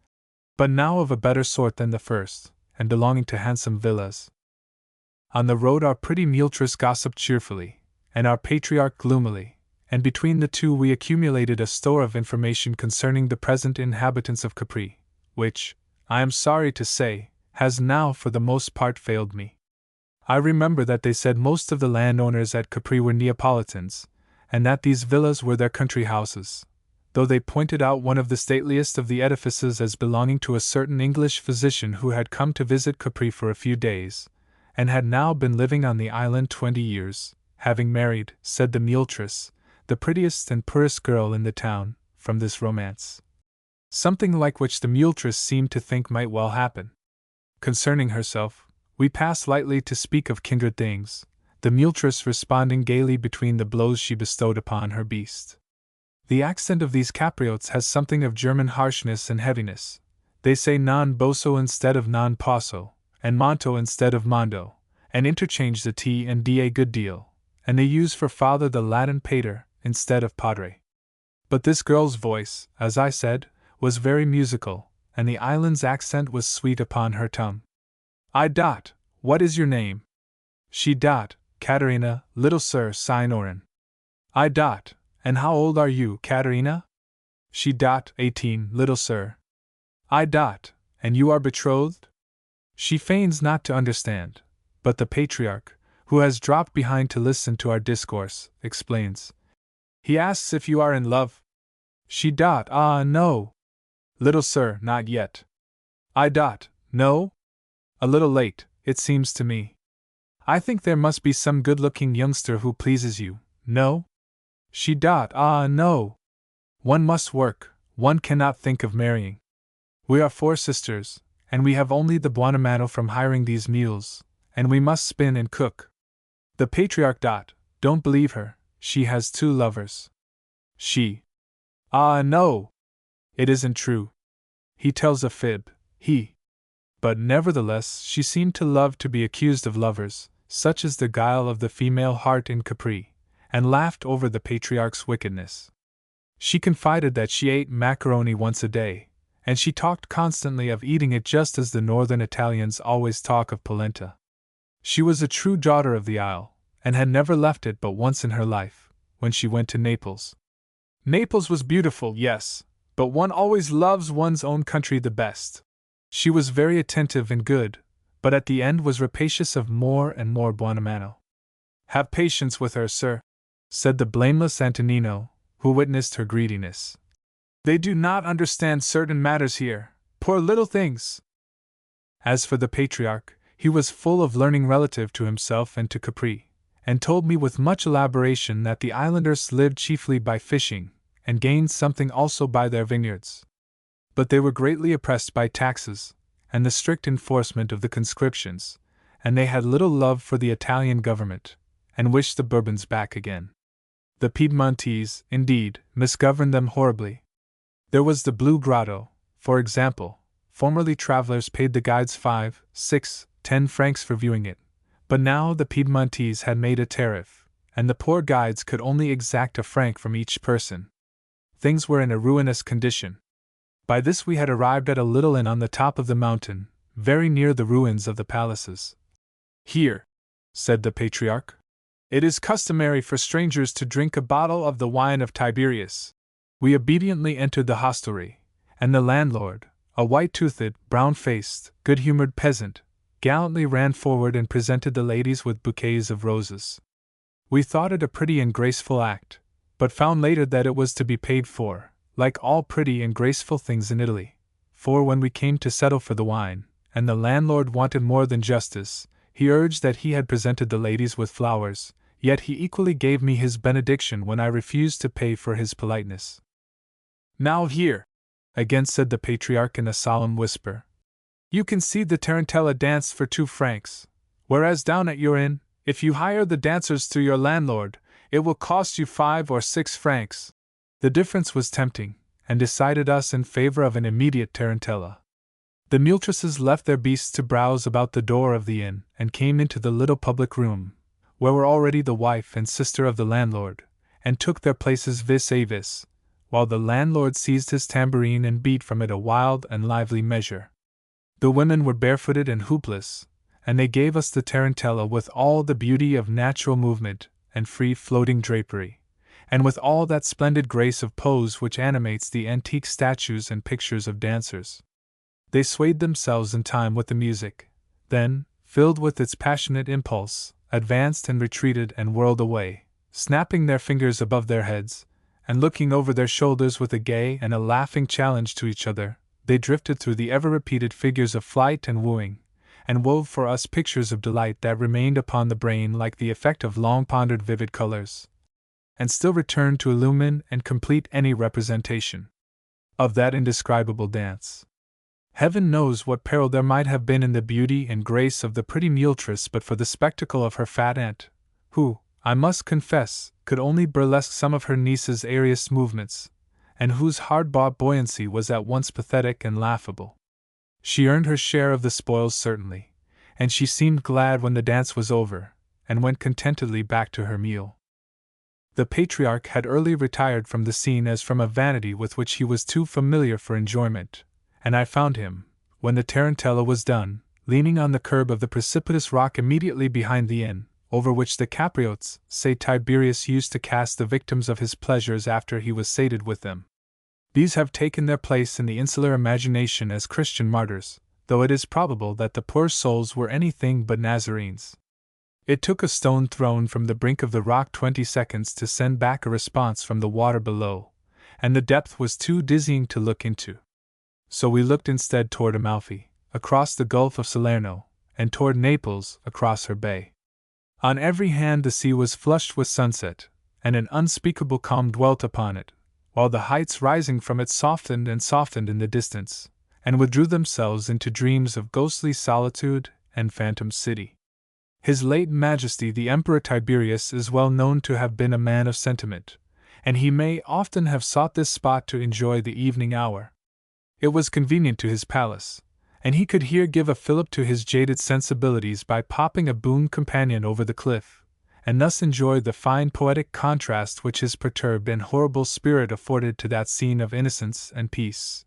but now of a better sort than the first, and belonging to handsome villas. On the road our pretty muletress gossiped cheerfully, and our patriarch gloomily, and between the two we accumulated a store of information concerning the present inhabitants of Capri, which, I am sorry to say, has now for the most part failed me. I remember that they said most of the landowners at Capri were Neapolitans, and that these villas were their country houses, though they pointed out one of the stateliest of the edifices as belonging to a certain English physician who had come to visit Capri for a few days, and had now been living on the island 20 years, having married, said the muletress, the prettiest and poorest girl in the town, from this romance. Something like which the muletress seemed to think might well happen. Concerning herself, we pass lightly to speak of kindred things, the muletress responding gaily between the blows she bestowed upon her beast. The accent of these Capriots has something of German harshness and heaviness. They say non bosso instead of non posso, and monto instead of mondo, and interchange the T and D a good deal, and they use for father the Latin pater instead of padre. But this girl's voice, as I said, was very musical, and the island's accent was sweet upon her tongue. What is your name? She Caterina, little sir, signorin. And how old are you, Caterina? She 18, little sir. And you are betrothed? She feigns not to understand, but the patriarch, who has dropped behind to listen to our discourse, explains. He asks if you are in love. She no. Little sir, not yet. No? A little late, it seems to me. I think there must be some good-looking youngster who pleases you, no? She no. One must work, one cannot think of marrying. We are 4 sisters, and we have only the buonamano from hiring these mules, and we must spin and cook. The patriarch don't believe her, she has 2 lovers. She no. It isn't true. He tells a fib, But nevertheless she seemed to love to be accused of lovers, such is the guile of the female heart in Capri, and laughed over the patriarch's wickedness. She confided that she ate macaroni once a day, and she talked constantly of eating it just as the northern Italians always talk of polenta. She was a true daughter of the Isle, and had never left it but once in her life, when she went to Naples. Naples was beautiful, yes, but one always loves one's own country the best. She was very attentive and good, but at the end was rapacious of more and more buonamano. "Have patience with her, sir," said the blameless Antonino, who witnessed her greediness. "They do not understand certain matters here, poor little things." As for the patriarch, he was full of learning relative to himself and to Capri, and told me with much elaboration that the islanders lived chiefly by fishing, and gained something also by their vineyards. But they were greatly oppressed by taxes, and the strict enforcement of the conscriptions, and they had little love for the Italian government, and wished the Bourbons back again. The Piedmontese, indeed, misgoverned them horribly. There was the Blue Grotto, for example. Formerly travelers paid the guides 5, 6, 10 francs for viewing it, but now the Piedmontese had made a tariff, and the poor guides could only exact a franc from each person. Things were in a ruinous condition. By this we had arrived at a little inn on the top of the mountain, very near the ruins of the palaces. "Here," said the patriarch, "it is customary for strangers to drink a bottle of the wine of Tiberius." We obediently entered the hostelry, and the landlord, a white-toothed, brown-faced, good-humored peasant, gallantly ran forward and presented the ladies with bouquets of roses. We thought it a pretty and graceful act, but found later that it was to be paid for, like all pretty and graceful things in Italy, for when we came to settle for the wine, and the landlord wanted more than justice, he urged that he had presented the ladies with flowers, yet he equally gave me his benediction when I refused to pay for his politeness. "Now here," again said the patriarch in a solemn whisper, "you can see the tarantella dance for 2 francs, whereas down at your inn, if you hire the dancers through your landlord, it will cost you 5 or 6 francs. The difference was tempting, and decided us in favor of an immediate tarantella. The muletresses left their beasts to browse about the door of the inn, and came into the little public room, where were already the wife and sister of the landlord, and took their places vis-a-vis, while the landlord seized his tambourine and beat from it a wild and lively measure. The women were barefooted and hoopless, and they gave us the tarantella with all the beauty of natural movement and free floating drapery, and with all that splendid grace of pose which animates the antique statues and pictures of dancers. They swayed themselves in time with the music, then, filled with its passionate impulse, advanced and retreated and whirled away, snapping their fingers above their heads, and looking over their shoulders with a gay and a laughing challenge to each other. They drifted through the ever-repeated figures of flight and wooing, and wove for us pictures of delight that remained upon the brain like the effect of long-pondered vivid colors, and still returned to illumine and complete any representation of that indescribable dance. Heaven knows what peril there might have been in the beauty and grace of the pretty muletress but for the spectacle of her fat aunt, who, I must confess, could only burlesque some of her niece's airiest movements, and whose hard-bought buoyancy was at once pathetic and laughable. She earned her share of the spoils certainly, and she seemed glad when the dance was over, and went contentedly back to her meal. The patriarch had early retired from the scene as from a vanity with which he was too familiar for enjoyment, and I found him, when the tarantella was done, leaning on the curb of the precipitous rock immediately behind the inn, over which the Capriots say Tiberius used to cast the victims of his pleasures after he was sated with them. These have taken their place in the insular imagination as Christian martyrs, though it is probable that the poor souls were anything but Nazarenes. It took a stone thrown from the brink of the rock 20 seconds to send back a response from the water below, and the depth was too dizzying to look into. So we looked instead toward Amalfi, across the Gulf of Salerno, and toward Naples, across her bay. On every hand the sea was flushed with sunset, and an unspeakable calm dwelt upon it, while the heights rising from it softened and softened in the distance, and withdrew themselves into dreams of ghostly solitude and phantom city. His late Majesty the Emperor Tiberius is well known to have been a man of sentiment, and he may often have sought this spot to enjoy the evening hour. It was convenient to his palace, and he could here give a fillip to his jaded sensibilities by popping a boon companion over the cliff, and thus enjoy the fine poetic contrast which his perturbed and horrible spirit afforded to that scene of innocence and peace.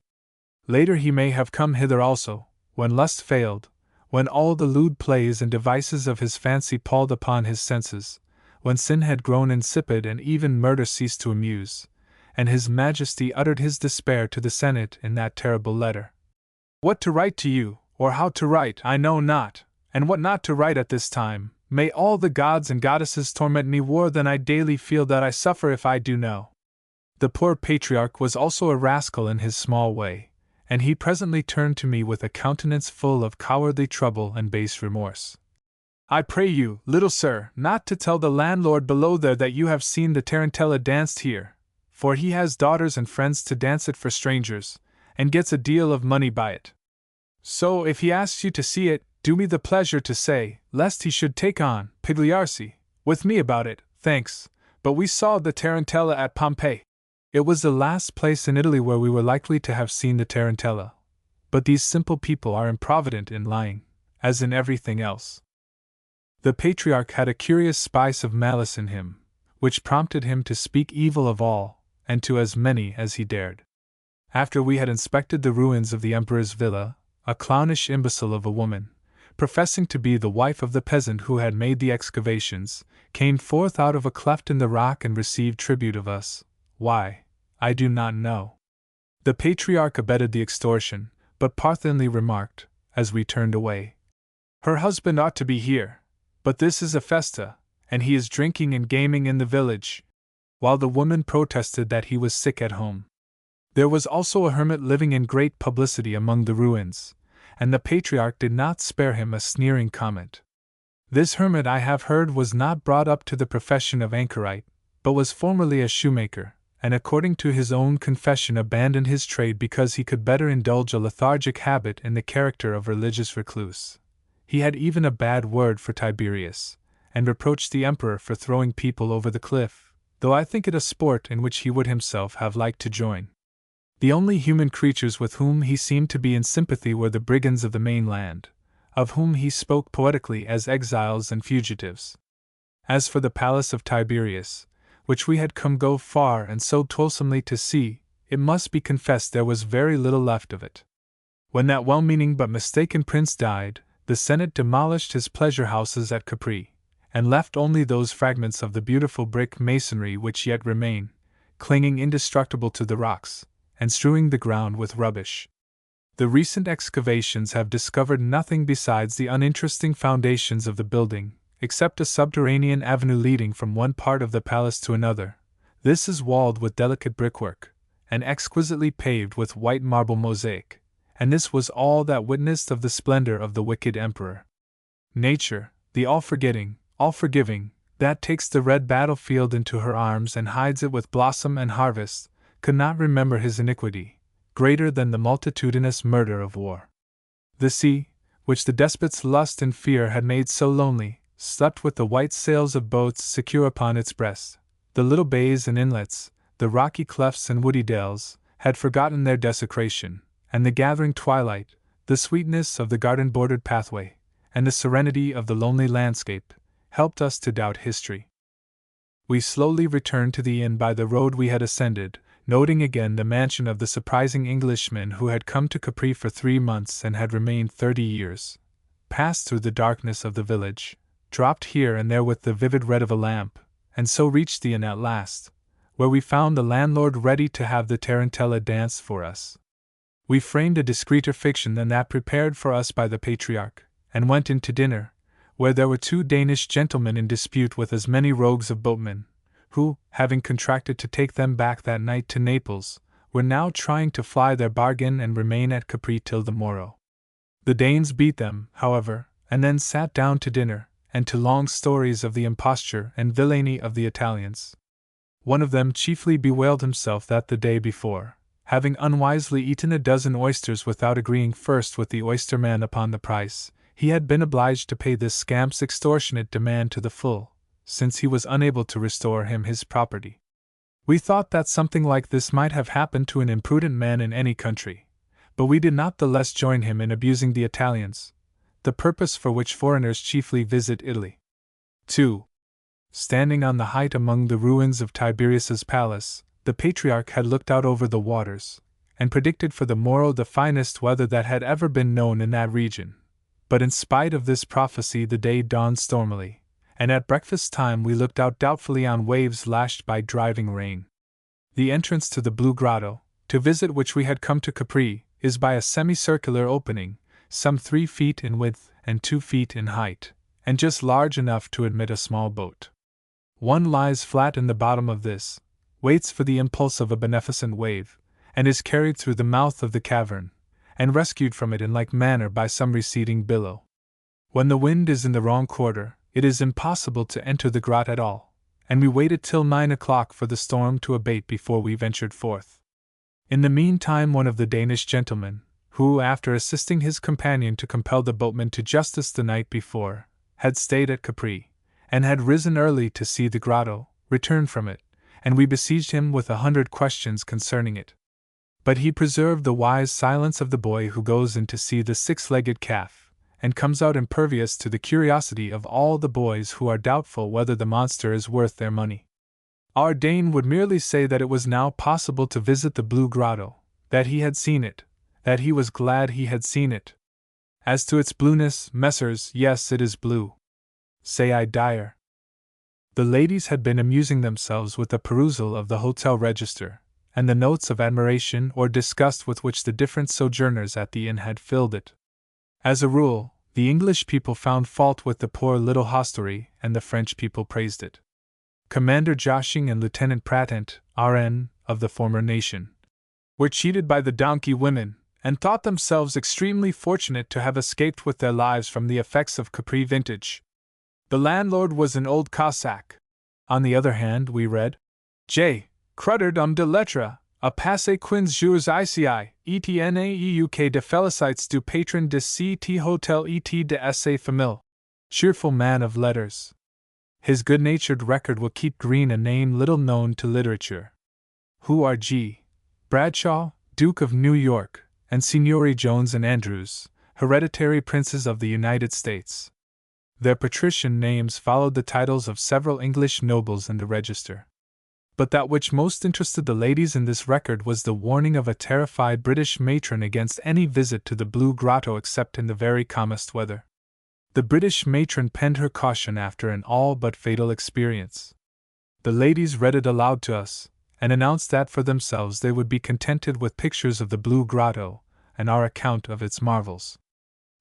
Later he may have come hither also, when lust failed, when all the lewd plays and devices of his fancy palled upon his senses, when sin had grown insipid and even murder ceased to amuse, and his Majesty uttered his despair to the Senate in that terrible letter. What to write to you, or how to write I know not, and what not to write at this time. May all the gods and goddesses torment me more than I daily feel that I suffer if I do know. The poor patriarch was also a rascal in his small way, and he presently turned to me with a countenance full of cowardly trouble and base remorse. I pray you, little sir, not to tell the landlord below there that you have seen the tarantella danced here, for he has daughters and friends to dance it for strangers, and gets a deal of money by it. So if he asks you to see it, do me the pleasure to say, lest he should take on pigliarsi with me about it, thanks, but we saw the tarantella at Pompeii. It was the last place in Italy where we were likely to have seen the tarantella, but these simple people are improvident in lying, as in everything else. The patriarch had a curious spice of malice in him, which prompted him to speak evil of all, and to as many as he dared. After we had inspected the ruins of the emperor's villa, a clownish imbecile of a woman, professing to be the wife of the peasant who had made the excavations, came forth out of a cleft in the rock and received tribute of us. Why, I do not know. The patriarch abetted the extortion, but Parthenly remarked, as we turned away, "Her husband ought to be here, but this is a festa, and he is drinking and gaming in the village," while the woman protested that he was sick at home. There was also a hermit living in great publicity among the ruins, and the patriarch did not spare him a sneering comment. This hermit, I have heard, was not brought up to the profession of anchorite, but was formerly a shoemaker, and according to his own confession abandoned his trade because he could better indulge a lethargic habit in the character of religious recluse. He had even a bad word for Tiberius, and reproached the emperor for throwing people over the cliff, though I think it a sport in which he would himself have liked to join. The only human creatures with whom he seemed to be in sympathy were the brigands of the mainland, of whom he spoke poetically as exiles and fugitives. As for the palace of Tiberius, which we had come go far and so toilsomely to see, it must be confessed there was very little left of it. When that well-meaning but mistaken prince died, the Senate demolished his pleasure houses at Capri, and left only those fragments of the beautiful brick masonry which yet remain, clinging indestructible to the rocks, and strewing the ground with rubbish. The recent excavations have discovered nothing besides the uninteresting foundations of the building, except a subterranean avenue leading from one part of the palace to another. This is walled with delicate brickwork, and exquisitely paved with white marble mosaic, and this was all that witnessed of the splendor of the wicked emperor. Nature, the all-forgetting, all-forgiving, that takes the red battlefield into her arms and hides it with blossom and harvest, could not remember his iniquity, greater than the multitudinous murder of war. The sea, which the despot's lust and fear had made so lonely, slept with the white sails of boats secure upon its breast. The little bays and inlets, the rocky clefts and woody dells, had forgotten their desecration, and the gathering twilight, the sweetness of the garden-bordered pathway, and the serenity of the lonely landscape, helped us to doubt history. We slowly returned to the inn by the road we had ascended, noting again the mansion of the surprising Englishman who had come to Capri for 3 months and had remained 30 years, passed through the darkness of the village, dropped here and there with the vivid red of a lamp, and so reached the inn at last, where we found the landlord ready to have the tarantella dance for us. We framed a discreeter fiction than that prepared for us by the patriarch, and went in to dinner, where there were 2 Danish gentlemen in dispute with as many rogues of boatmen, who, having contracted to take them back that night to Naples, were now trying to fly their bargain and remain at Capri till the morrow. The Danes beat them, however, and then sat down to dinner, and to long stories of the imposture and villainy of the Italians. One of them chiefly bewailed himself that the day before, having unwisely eaten a dozen oysters without agreeing first with the oysterman upon the price, he had been obliged to pay this scamp's extortionate demand to the full, since he was unable to restore him his property. We thought that something like this might have happened to an imprudent man in any country, but we did not the less join him in abusing the Italians, the purpose for which foreigners chiefly visit Italy. 2. Standing on the height among the ruins of Tiberius's palace, the patriarch had looked out over the waters, and predicted for the morrow the finest weather that had ever been known in that region. But in spite of this prophecy the day dawned stormily, and at breakfast time we looked out doubtfully on waves lashed by driving rain. The entrance to the Blue Grotto, to visit which we had come to Capri, is by a semicircular opening, some 3 feet in width and 2 feet in height, and just large enough to admit a small boat. One lies flat in the bottom of this, waits for the impulse of a beneficent wave, and is carried through the mouth of the cavern, and rescued from it in like manner by some receding billow. When the wind is in the wrong quarter, it is impossible to enter the grot at all, and we waited till 9 o'clock for the storm to abate before we ventured forth. In the meantime, one of the Danish gentlemen, who, after assisting his companion to compel the boatman to justice the night before, had stayed at Capri, and had risen early to see the grotto, returned from it, and we besieged him with 100 questions concerning it. But he preserved the wise silence of the boy who goes in to see the 6-legged calf, and comes out impervious to the curiosity of all the boys who are doubtful whether the monster is worth their money. Our Dane would merely say that it was now possible to visit the Blue Grotto, that he had seen it, that he was glad he had seen it. As to its blueness, messrs, yes, it is blue. Say I, Dyer. The ladies had been amusing themselves with the perusal of the hotel register, and the notes of admiration or disgust with which the different sojourners at the inn had filled it. As a rule, the English people found fault with the poor little hostelry, and the French people praised it. Commander Joshing and Lieutenant Pratt, R.N., of the former nation, were cheated by the donkey women, and thought themselves extremely fortunate to have escaped with their lives from the effects of Capri vintage. The landlord was an old Cossack. On the other hand, we read, J. Crutterd de lettres, a passé quinze jours ici, etnaeuk de felicites du patron de cet hotel et de sa famille. Cheerful man of letters. His good-natured record will keep green a name little known to literature. Who are G. Bradshaw, Duke of New York, and Signori Jones and Andrews, hereditary princes of the United States. Their patrician names followed the titles of several English nobles in the register. But that which most interested the ladies in this record was the warning of a terrified British matron against any visit to the Blue Grotto except in the very calmest weather. The British matron penned her caution after an all but fatal experience. The ladies read it aloud to us, and announced that for themselves they would be contented with pictures of the Blue Grotto, and our account of its marvels.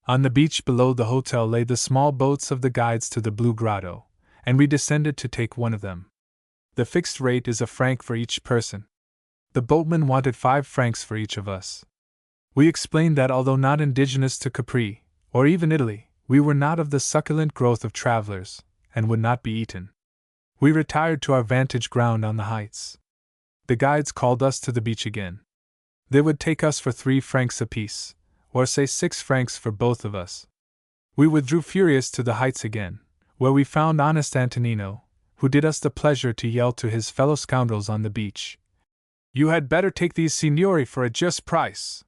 On the beach below the hotel lay the small boats of the guides to the Blue Grotto, and we descended to take one of them. The fixed rate is £1 for each person. The boatman wanted 5 francs for each of us. We explained that although not indigenous to Capri, or even Italy, we were not of the succulent growth of travelers, and would not be eaten. We retired to our vantage ground on the heights. The guides called us to the beach again. They would take us for 3 francs apiece, or say 6 francs for both of us. We withdrew furious to the heights again, where we found honest Antonino, who did us the pleasure to yell to his fellow scoundrels on the beach, "You had better take these signori for a just price.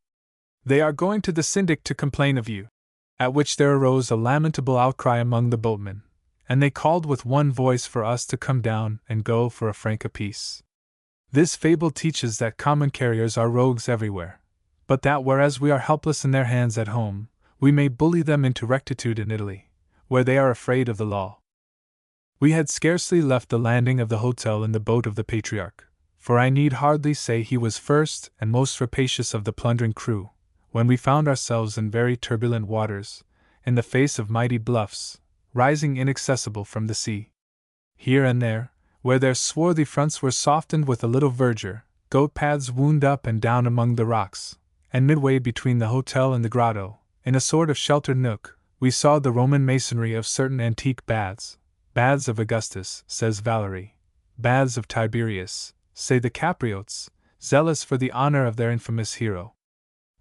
They are going to the syndic to complain of you." At which there arose a lamentable outcry among the boatmen, and they called with one voice for us to come down and go for a franc apiece. This fable teaches that common carriers are rogues everywhere, but that whereas we are helpless in their hands at home, we may bully them into rectitude in Italy, where they are afraid of the law. We had scarcely left the landing of the hotel in the boat of the Patriarch, for I need hardly say he was first and most rapacious of the plundering crew, when we found ourselves in very turbulent waters, in the face of mighty bluffs, rising inaccessible from the sea. Here and there, where their swarthy fronts were softened with a little verdure, goat paths wound up and down among the rocks, and midway between the hotel and the grotto, in a sort of sheltered nook, we saw the Roman masonry of certain antique baths. Baths of Augustus, says Valery. Baths of Tiberius, say the Capriots, zealous for the honor of their infamous hero.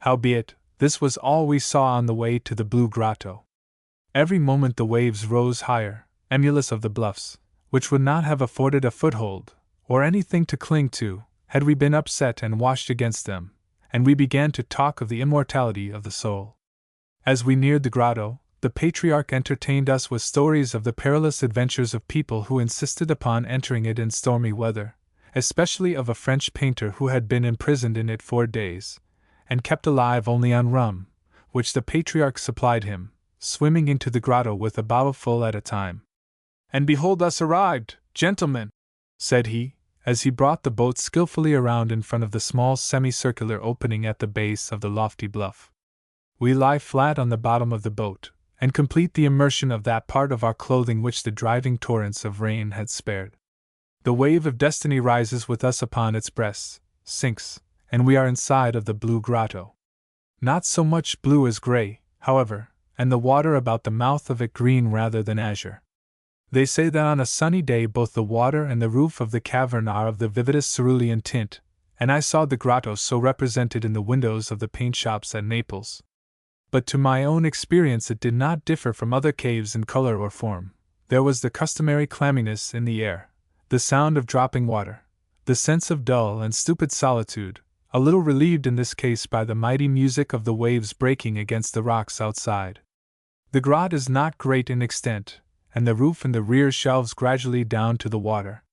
Howbeit, this was all we saw on the way to the Blue Grotto. Every moment the waves rose higher, emulous of the bluffs, which would not have afforded a foothold, or anything to cling to, had we been upset and washed against them, and we began to talk of the immortality of the soul. As we neared the grotto, the Patriarch entertained us with stories of the perilous adventures of people who insisted upon entering it in stormy weather, especially of a French painter who had been imprisoned in it 4 days, and kept alive only on rum, which the Patriarch supplied him, swimming into the grotto with a bottle full at a time. "And behold us arrived, gentlemen," said he, as he brought the boat skillfully around in front of the small semicircular opening at the base of the lofty bluff. We lie flat on the bottom of the boat, and complete the immersion of that part of our clothing which the driving torrents of rain had spared. The wave of destiny rises with us upon its breast, sinks, and we are inside of the blue grotto. Not so much blue as gray, however, and the water about the mouth of it green rather than azure. They say that on a sunny day both the water and the roof of the cavern are of the vividest cerulean tint, and I saw the grotto so represented in the windows of the paint shops at Naples. But to my own experience it did not differ from other caves in color or form. There was the customary clamminess in the air, the sound of dropping water, the sense of dull and stupid solitude, a little relieved in this case by the mighty music of the waves breaking against the rocks outside. The grot is not great in extent, and the roof in the rear shelves gradually down to the water.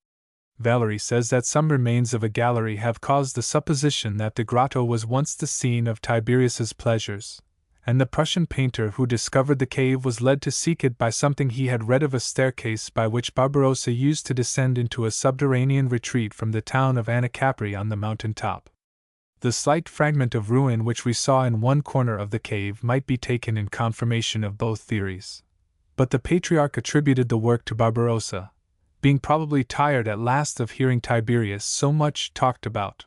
Valerie says that some remains of a gallery have caused the supposition that the grotto was once the scene of Tiberius's pleasures, and the Prussian painter who discovered the cave was led to seek it by something he had read of a staircase by which Barbarossa used to descend into a subterranean retreat from the town of Anacapri on the mountain top. The slight fragment of ruin which we saw in one corner of the cave might be taken in confirmation of both theories. But the patriarch attributed the work to Barbarossa, being probably tired at last of hearing Tiberius so much talked about.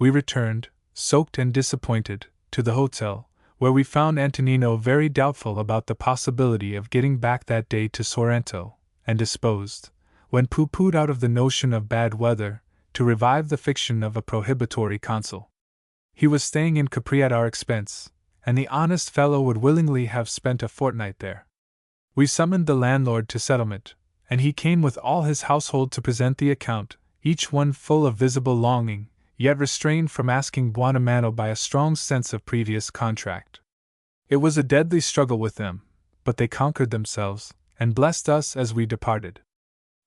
We returned, soaked and disappointed, to the hotel, where we found Antonino very doubtful about the possibility of getting back that day to Sorrento, and disposed, when pooh-poohed out of the notion of bad weather, to revive the fiction of a prohibitory consul. He was staying in Capri at our expense, and the honest fellow would willingly have spent a fortnight there. We summoned the landlord to settlement, and he came with all his household to present the account, each one full of visible longing, yet restrained from asking Buonamano by a strong sense of previous contract. It was a deadly struggle with them, but they conquered themselves, and blessed us as we departed.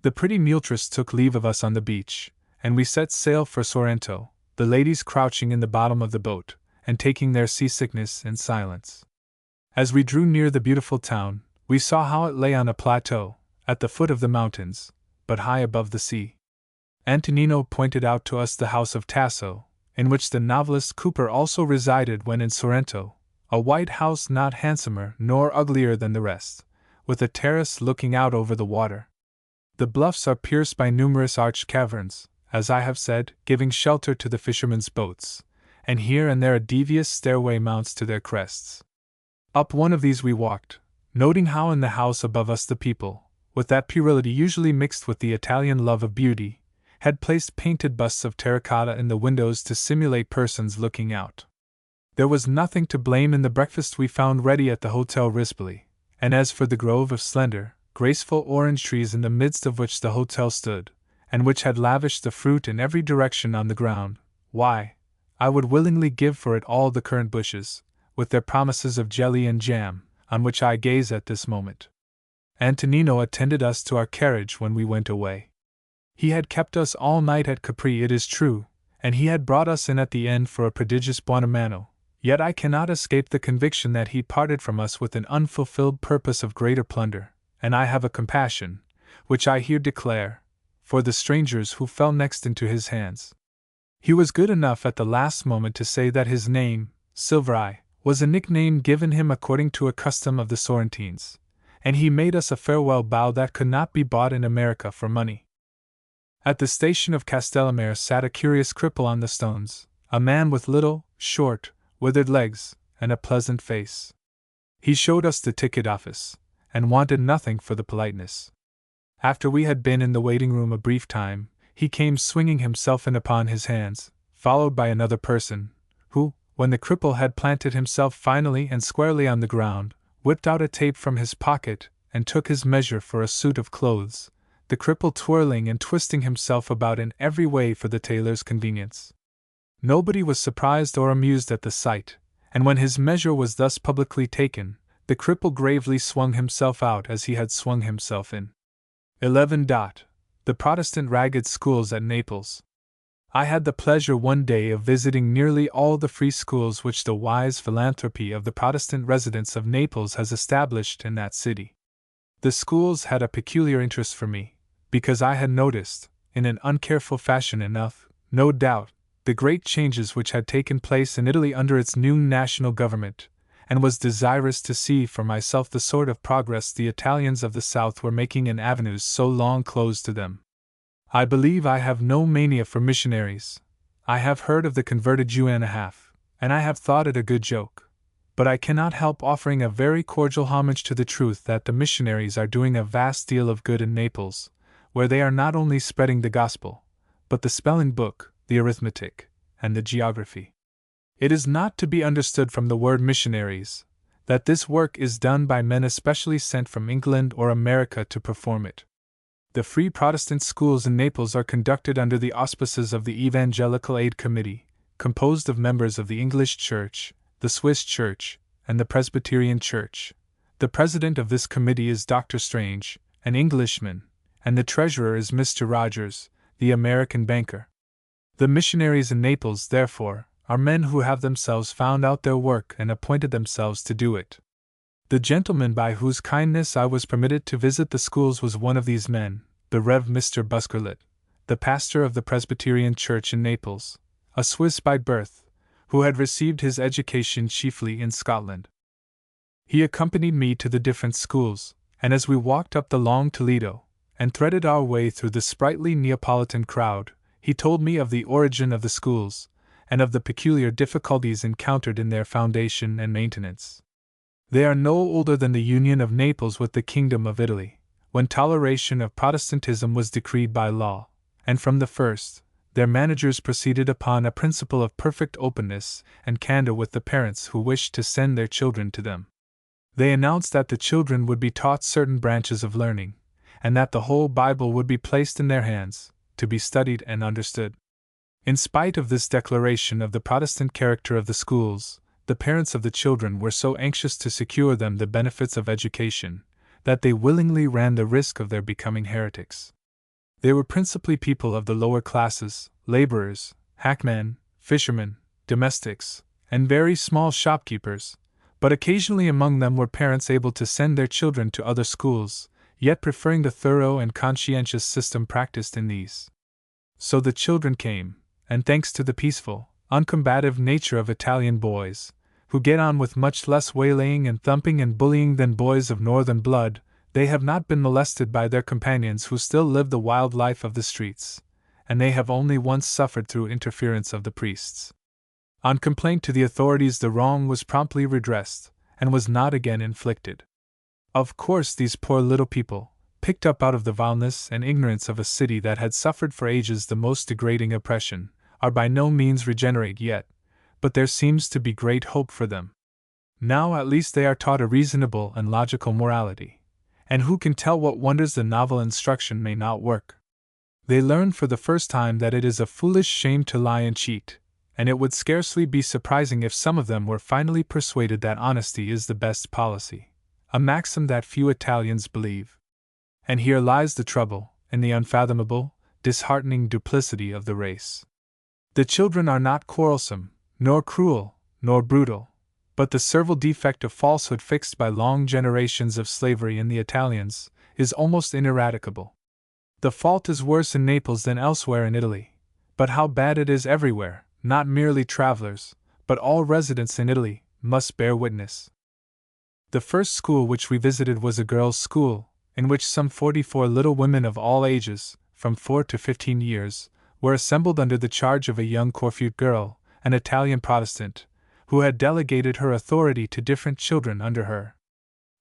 The pretty Multress took leave of us on the beach, and we set sail for Sorrento, the ladies crouching in the bottom of the boat, and taking their seasickness in silence. As we drew near the beautiful town, we saw how it lay on a plateau, at the foot of the mountains, but high above the sea. Antonino pointed out to us the house of Tasso, in which the novelist Cooper also resided when in Sorrento, a white house not handsomer nor uglier than the rest, with a terrace looking out over the water. The bluffs are pierced by numerous arched caverns, as I have said, giving shelter to the fishermen's boats, and here and there a devious stairway mounts to their crests. Up one of these we walked, noting how in the house above us the people, with that puerility usually mixed with the Italian love of beauty, had placed painted busts of terracotta in the windows to simulate persons looking out. There was nothing to blame in the breakfast we found ready at the Hotel Rispoli, and as for the grove of slender, graceful orange trees in the midst of which the hotel stood, and which had lavished the fruit in every direction on the ground, why, I would willingly give for it all the currant bushes, with their promises of jelly and jam, on which I gaze at this moment. Antonino attended us to our carriage when we went away. He had kept us all night at Capri, it is true, and he had brought us in at the end for a prodigious Buonamano, yet I cannot escape the conviction that he parted from us with an unfulfilled purpose of greater plunder, and I have a compassion, which I here declare, for the strangers who fell next into his hands. He was good enough at the last moment to say that his name, Silverai, was a nickname given him according to a custom of the Sorrentines, and he made us a farewell bow that could not be bought in America for money. At the station of Castellamare sat a curious cripple on the stones, a man with little, short, withered legs, and a pleasant face. He showed us the ticket office, and wanted nothing for the politeness. After we had been in the waiting room a brief time, he came swinging himself in upon his hands, followed by another person, who, when the cripple had planted himself finally and squarely on the ground, whipped out a tape from his pocket and took his measure for a suit of clothes, the cripple twirling and twisting himself about in every way for the tailor's convenience. Nobody was surprised or amused at the sight, and when his measure was thus publicly taken, the cripple gravely swung himself out as he had swung himself in. 11. The Protestant Ragged Schools at Naples. I had the pleasure one day of visiting nearly all the free schools which the wise philanthropy of the Protestant residents of Naples has established in that city. The schools had a peculiar interest for me, because I had noticed, in an uncareful fashion enough, no doubt, the great changes which had taken place in Italy under its new national government, and was desirous to see for myself the sort of progress the Italians of the South were making in avenues so long closed to them. I believe I have no mania for missionaries. I have heard of the converted Jew and a half, and I have thought it a good joke. But I cannot help offering a very cordial homage to the truth that the missionaries are doing a vast deal of good in Naples, where they are not only spreading the gospel, but the spelling book, the arithmetic, and the geography. It is not to be understood from the word missionaries that this work is done by men especially sent from England or America to perform it. The Free Protestant schools in Naples are conducted under the auspices of the Evangelical Aid Committee, composed of members of the English Church, the Swiss Church, and the Presbyterian Church. The president of this committee is Dr. Strange, an Englishman, and the treasurer is Mr. Rogers, the American banker. The missionaries in Naples, therefore, are men who have themselves found out their work and appointed themselves to do it. The gentleman by whose kindness I was permitted to visit the schools was one of these men, the Rev. Mr. Buskerlet, the pastor of the Presbyterian Church in Naples, a Swiss by birth, who had received his education chiefly in Scotland. He accompanied me to the different schools, and as we walked up the long Toledo, and threaded our way through the sprightly Neapolitan crowd, he told me of the origin of the schools, and of the peculiar difficulties encountered in their foundation and maintenance. They are no older than the union of Naples with the Kingdom of Italy, when toleration of Protestantism was decreed by law, and from the first, their managers proceeded upon a principle of perfect openness and candor with the parents who wished to send their children to them. They announced that the children would be taught certain branches of learning, and that the whole Bible would be placed in their hands, to be studied and understood. In spite of this declaration of the Protestant character of the schools, the parents of the children were so anxious to secure them the benefits of education, that they willingly ran the risk of their becoming heretics. They were principally people of the lower classes, laborers, hackmen, fishermen, domestics, and very small shopkeepers, but occasionally among them were parents able to send their children to other schools, yet preferring the thorough and conscientious system practiced in these. So the children came, and thanks to the peaceful, uncombative nature of Italian boys, who get on with much less waylaying and thumping and bullying than boys of northern blood, they have not been molested by their companions who still live the wild life of the streets, and they have only once suffered through interference of the priests. On complaint to the authorities the wrong was promptly redressed, and was not again inflicted. Of course these poor little people, picked up out of the vileness and ignorance of a city that had suffered for ages the most degrading oppression, are by no means regenerate yet, but there seems to be great hope for them. Now at least they are taught a reasonable and logical morality, and who can tell what wonders the novel instruction may not work? They learn for the first time that it is a foolish shame to lie and cheat, and it would scarcely be surprising if some of them were finally persuaded that honesty is the best policy, a maxim that few Italians believe. And here lies the trouble, in the unfathomable, disheartening duplicity of the race. The children are not quarrelsome, nor cruel, nor brutal, but the servile defect of falsehood fixed by long generations of slavery in the Italians is almost ineradicable. The fault is worse in Naples than elsewhere in Italy, but how bad it is everywhere, not merely travelers, but all residents in Italy, must bear witness. The first school which we visited was a girls' school, in which some 44 little women of all ages, from 4 to 15 years, were assembled under the charge of a young Corfu girl, an Italian Protestant, who had delegated her authority to different children under her.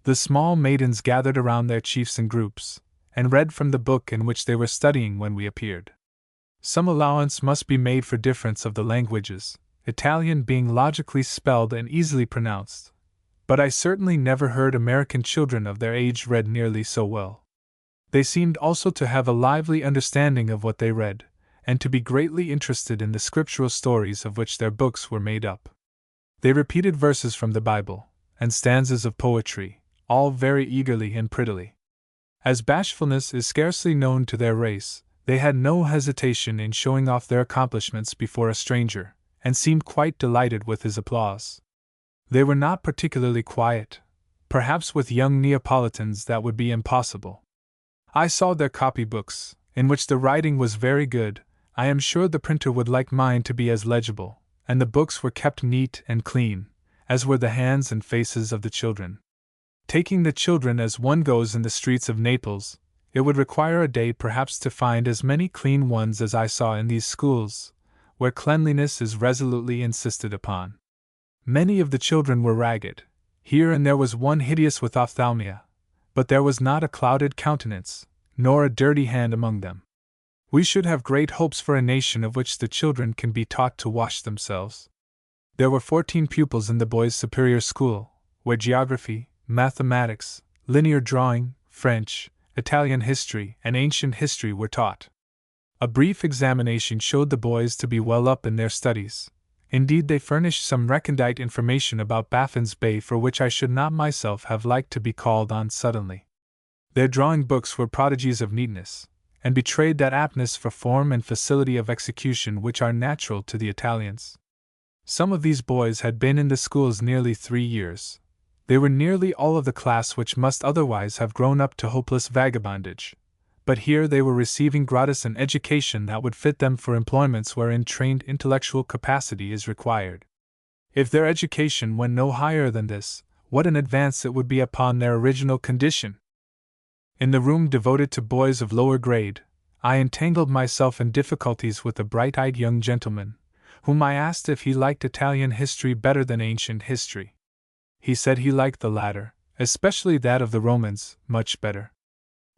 The small maidens gathered around their chiefs in groups, and read from the book in which they were studying when we appeared. Some allowance must be made for difference of the languages, Italian being logically spelled and easily pronounced, but I certainly never heard American children of their age read nearly so well. They seemed also to have a lively understanding of what they read, and to be greatly interested in the scriptural stories of which their books were made up. They repeated verses from the Bible, and stanzas of poetry, all very eagerly and prettily. As bashfulness is scarcely known to their race, they had no hesitation in showing off their accomplishments before a stranger, and seemed quite delighted with his applause. They were not particularly quiet. Perhaps with young Neapolitans that would be impossible. I saw their copybooks, in which the writing was very good. I am sure the printer would like mine to be as legible, and the books were kept neat and clean, as were the hands and faces of the children. Taking the children as one goes in the streets of Naples, it would require a day perhaps to find as many clean ones as I saw in these schools, where cleanliness is resolutely insisted upon. Many of the children were ragged. Here and there was one hideous with ophthalmia, but there was not a clouded countenance, nor a dirty hand among them. We should have great hopes for a nation of which the children can be taught to wash themselves. There were 14 pupils in the boys' superior school, where geography, mathematics, linear drawing, French, Italian history, and ancient history were taught. A brief examination showed the boys to be well up in their studies. Indeed, they furnished some recondite information about Baffin's Bay for which I should not myself have liked to be called on suddenly. Their drawing books were prodigies of neatness, and betrayed that aptness for form and facility of execution which are natural to the Italians. Some of these boys had been in the schools nearly 3 years. They were nearly all of the class which must otherwise have grown up to hopeless vagabondage, but here they were receiving gratis an education that would fit them for employments wherein trained intellectual capacity is required. If their education went no higher than this, what an advance it would be upon their original condition! In the room devoted to boys of lower grade, I entangled myself in difficulties with a bright-eyed young gentleman, whom I asked if he liked Italian history better than ancient history. He said he liked the latter, especially that of the Romans, much better.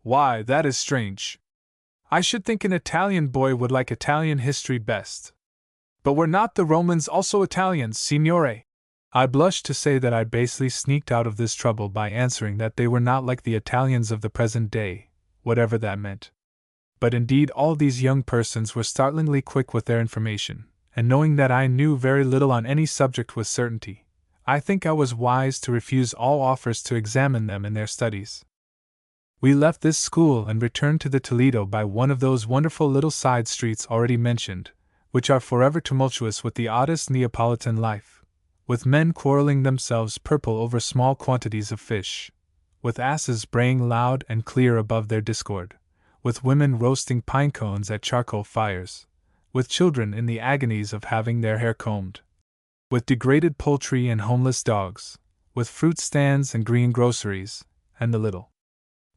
Why, that is strange. I should think an Italian boy would like Italian history best. But were not the Romans also Italians, signore? I blush to say that I basely sneaked out of this trouble by answering that they were not like the Italians of the present day, whatever that meant. But indeed all these young persons were startlingly quick with their information, and knowing that I knew very little on any subject with certainty, I think I was wise to refuse all offers to examine them in their studies. We left this school and returned to the Toledo by one of those wonderful little side streets already mentioned, which are forever tumultuous with the oddest Neapolitan life, with men quarreling themselves purple over small quantities of fish, with asses braying loud and clear above their discord, with women roasting pine cones at charcoal fires, with children in the agonies of having their hair combed, with degraded poultry and homeless dogs, with fruit stands and green groceries, and the little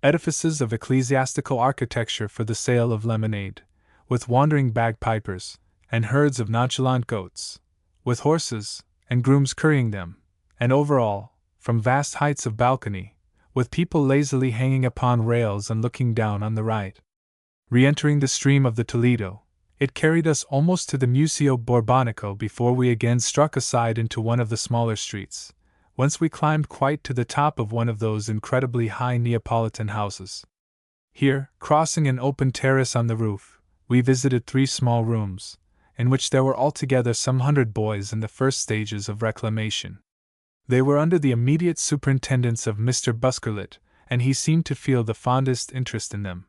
edifices of ecclesiastical architecture for the sale of lemonade, with wandering bagpipers, and herds of nonchalant goats, with horses, and grooms currying them, and over all, from vast heights of balcony, with people lazily hanging upon rails and looking down on the right. Re-entering the stream of the Toledo, it carried us almost to the Museo Borbonico before we again struck aside into one of the smaller streets, whence we climbed quite to the top of one of those incredibly high Neapolitan houses. Here, crossing an open terrace on the roof, we visited 3 small rooms, in which there were altogether some 100 boys in the first stages of reclamation. They were under the immediate superintendence of Mr. Buskerlet, and he seemed to feel the fondest interest in them.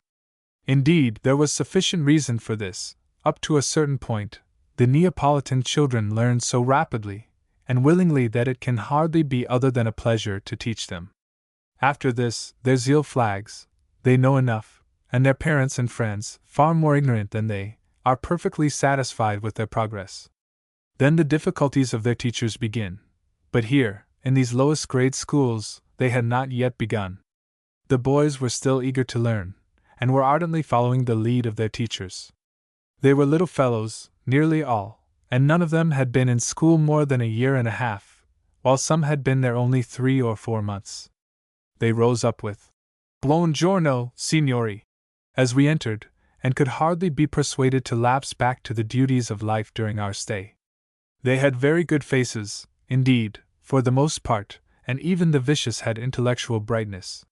Indeed, there was sufficient reason for this. Up to a certain point, the Neapolitan children learn so rapidly and willingly that it can hardly be other than a pleasure to teach them. After this, their zeal flags, they know enough, and their parents and friends, far more ignorant than they, are perfectly satisfied with their progress. Then the difficulties of their teachers begin, but here, in these lowest grade schools, they had not yet begun. The boys were still eager to learn, and were ardently following the lead of their teachers. They were little fellows, nearly all, and none of them had been in school more than a year and a half, while some had been there only 3 or 4 months. They rose up with "Buongiorno, signori," as we entered, and could hardly be persuaded to lapse back to the duties of life during our stay. They had very good faces, indeed, for the most part, and even the vicious had intellectual brightness.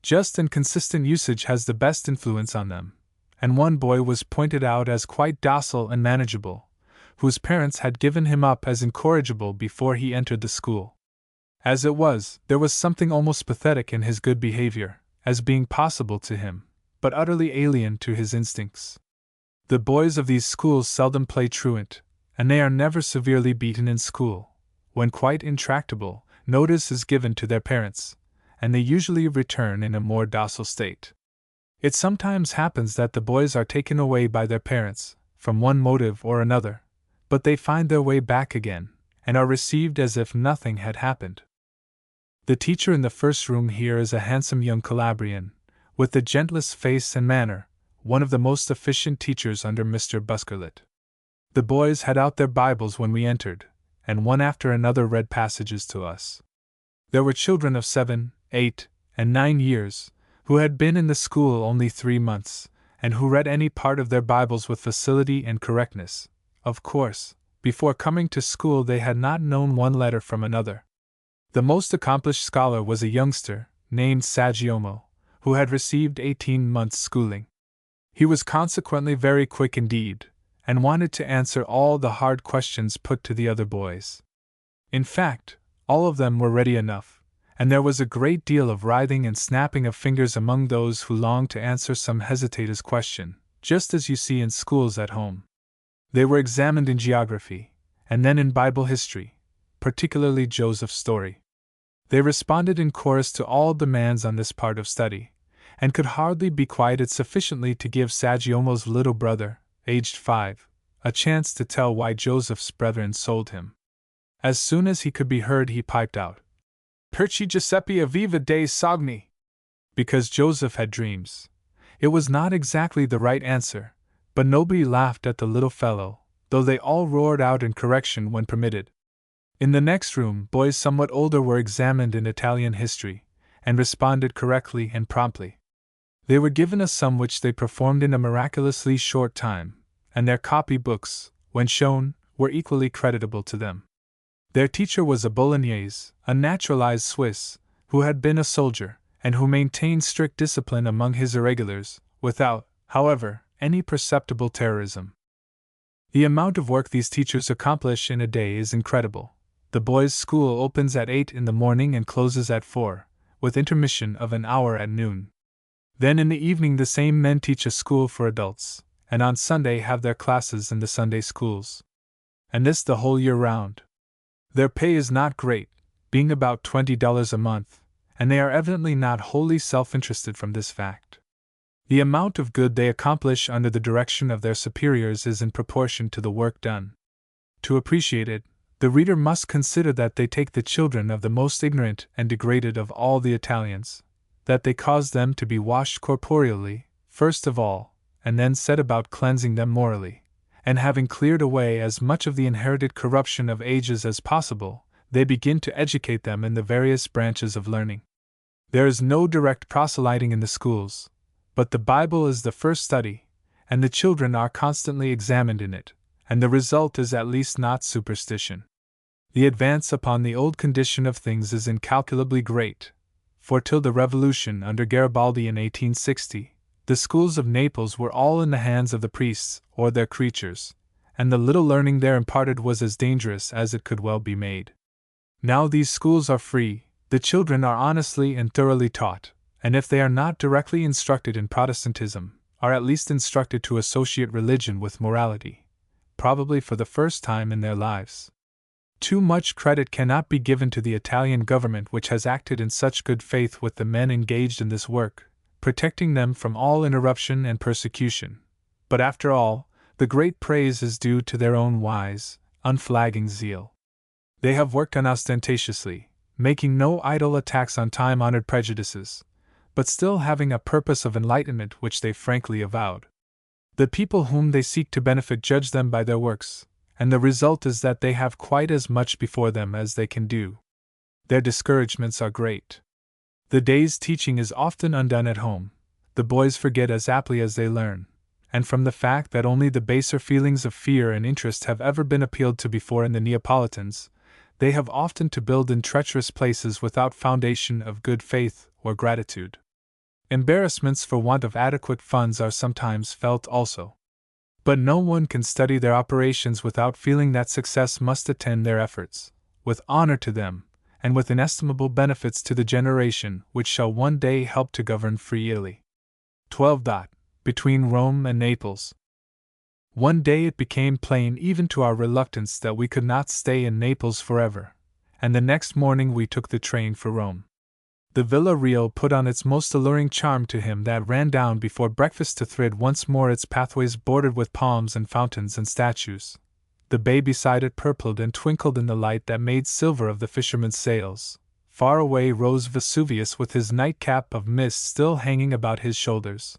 Just and consistent usage has the best influence on them, and one boy was pointed out as quite docile and manageable, whose parents had given him up as incorrigible before he entered the school. As it was, there was something almost pathetic in his good behavior, as being possible to him, but utterly alien to his instincts. The boys of these schools seldom play truant, and they are never severely beaten in school. When quite intractable, notice is given to their parents, and they usually return in a more docile state. It sometimes happens that the boys are taken away by their parents, from one motive or another, but they find their way back again, and are received as if nothing had happened. The teacher in the first room here is a handsome young Calabrian, with the gentlest face and manner, one of the most efficient teachers under Mr. Buskerlet. The boys had out their Bibles when we entered, and one after another read passages to us. There were children of 7, 8, and 9 years, who had been in the school only 3 months, and who read any part of their Bibles with facility and correctness. Of course, before coming to school they had not known one letter from another. The most accomplished scholar was a youngster, named Saggiomo, who had received 18 months' schooling. He was consequently very quick indeed, and wanted to answer all the hard questions put to the other boys. In fact, all of them were ready enough, and there was a great deal of writhing and snapping of fingers among those who longed to answer some hesitator's question, just as you see in schools at home. They were examined in geography, and then in Bible history, particularly Joseph's story. They responded in chorus to all demands on this part of study, and could hardly be quieted sufficiently to give Saggiomo's little brother, aged 5, a chance to tell why Joseph's brethren sold him. As soon as he could be heard he piped out, "Perci Giuseppe aviva dei sogni," because Joseph had dreams. It was not exactly the right answer, but nobody laughed at the little fellow, though they all roared out in correction when permitted. In the next room, boys somewhat older were examined in Italian history, and responded correctly and promptly. They were given a sum which they performed in a miraculously short time, and their copy books, when shown, were equally creditable to them. Their teacher was a Bolognese, a naturalized Swiss, who had been a soldier, and who maintained strict discipline among his irregulars, without, however, any perceptible terrorism. The amount of work these teachers accomplish in a day is incredible. The boys' school opens at 8 in the morning and closes at 4, with intermission of an hour at noon. Then in the evening the same men teach a school for adults, and on Sunday have their classes in the Sunday schools. And this the whole year round. Their pay is not great, being about $20 a month, and they are evidently not wholly self-interested from this fact. The amount of good they accomplish under the direction of their superiors is in proportion to the work done. To appreciate it, the reader must consider that they take the children of the most ignorant and degraded of all the Italians, that they cause them to be washed corporeally, first of all, and then set about cleansing them morally, and having cleared away as much of the inherited corruption of ages as possible, they begin to educate them in the various branches of learning. There is no direct proselyting in the schools, but the Bible is the first study, and the children are constantly examined in it, and the result is at least not superstition. The advance upon the old condition of things is incalculably great, for till the revolution under Garibaldi in 1860, the schools of Naples were all in the hands of the priests or their creatures, and the little learning there imparted was as dangerous as it could well be made. Now these schools are free, the children are honestly and thoroughly taught, and if they are not directly instructed in Protestantism, are at least instructed to associate religion with morality, probably for the first time in their lives. Too much credit cannot be given to the Italian government, which has acted in such good faith with the men engaged in this work, protecting them from all interruption and persecution. But after all, the great praise is due to their own wise, unflagging zeal. They have worked unostentatiously, making no idle attacks on time-honored prejudices, but still having a purpose of enlightenment which they frankly avowed. The people whom they seek to benefit judge them by their works, and the result is that they have quite as much before them as they can do. Their discouragements are great. The day's teaching is often undone at home, the boys forget as aptly as they learn, and from the fact that only the baser feelings of fear and interest have ever been appealed to before in the Neapolitans, they have often to build in treacherous places without foundation of good faith or gratitude. Embarrassments for want of adequate funds are sometimes felt also. But no one can study their operations without feeling that success must attend their efforts, with honor to them, and with inestimable benefits to the generation which shall one day help to govern free Italy. 12. Between Rome and Naples. One day it became plain even to our reluctance that we could not stay in Naples forever, and the next morning we took the train for Rome. The Villa Rio put on its most alluring charm to him that ran down before breakfast to thread once more its pathways bordered with palms and fountains and statues. The bay beside it purpled and twinkled in the light that made silver of the fishermen's sails. Far away rose Vesuvius with his nightcap of mist still hanging about his shoulders.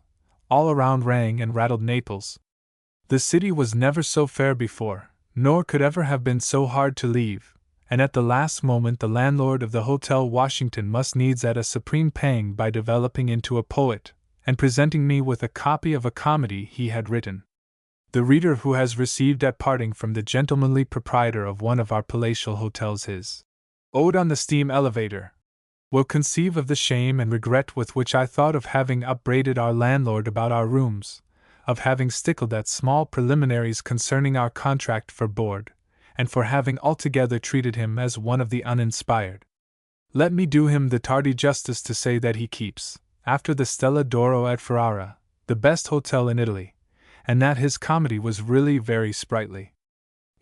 All around rang and rattled Naples. The city was never so fair before, nor could ever have been so hard to leave, and at the last moment the landlord of the Hotel Washington must needs add a supreme pang by developing into a poet, and presenting me with a copy of a comedy he had written. The reader who has received at parting from the gentlemanly proprietor of one of our palatial hotels his Ode on the Steam Elevator will conceive of the shame and regret with which I thought of having upbraided our landlord about our rooms, of having stickled at small preliminaries concerning our contract for board, and for having altogether treated him as one of the uninspired. Let me do him the tardy justice to say that he keeps, after the Stella d'Oro at Ferrara, the best hotel in Italy, and that his comedy was really very sprightly.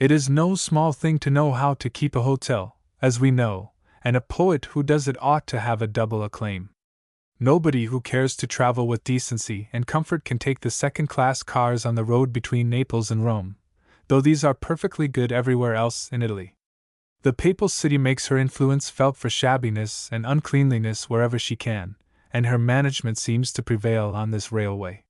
It is no small thing to know how to keep a hotel, as we know, and a poet who does it ought to have a double acclaim. Nobody who cares to travel with decency and comfort can take the second-class cars on the road between Naples and Rome, though these are perfectly good everywhere else in Italy. The papal city makes her influence felt for shabbiness and uncleanliness wherever she can, and her management seems to prevail on this railway.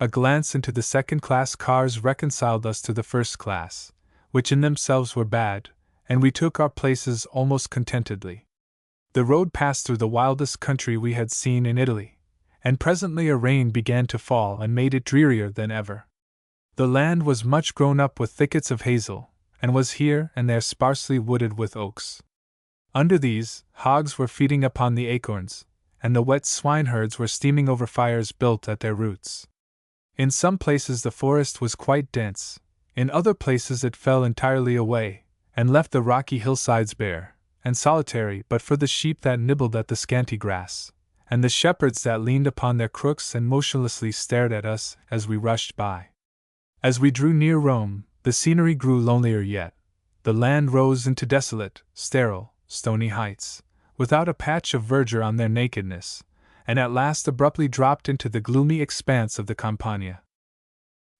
A glance into the second-class cars reconciled us to the first class, which in themselves were bad, and we took our places almost contentedly. The road passed through the wildest country we had seen in Italy, and presently a rain began to fall and made it drearier than ever. The land was much grown up with thickets of hazel, and was here and there sparsely wooded with oaks. Under these, hogs were feeding upon the acorns, and the wet swineherds were steaming over fires built at their roots. In some places the forest was quite dense, in other places it fell entirely away, and left the rocky hillsides bare and solitary but for the sheep that nibbled at the scanty grass, and the shepherds that leaned upon their crooks and motionlessly stared at us as we rushed by. As we drew near Rome, the scenery grew lonelier yet. The land rose into desolate, sterile, stony heights, without a patch of verdure on their nakedness, and at last abruptly dropped into the gloomy expanse of the Campagna.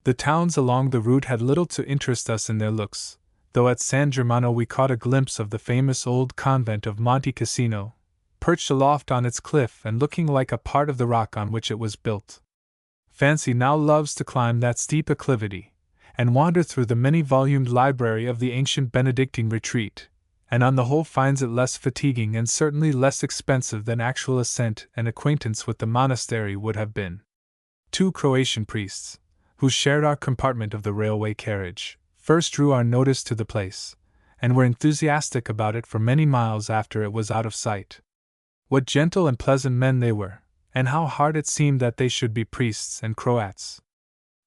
The towns along the route had little to interest us in their looks, though at San Germano we caught a glimpse of the famous old convent of Monte Cassino, perched aloft on its cliff and looking like a part of the rock on which it was built. Fancy now loves to climb that steep acclivity, and wander through the many-volumed library of the ancient Benedictine retreat, and on the whole finds it less fatiguing and certainly less expensive than actual ascent and acquaintance with the monastery would have been. 2 Croatian priests, who shared our compartment of the railway carriage, first drew our notice to the place, and were enthusiastic about it for many miles after it was out of sight. What gentle and pleasant men they were, and how hard it seemed that they should be priests and Croats.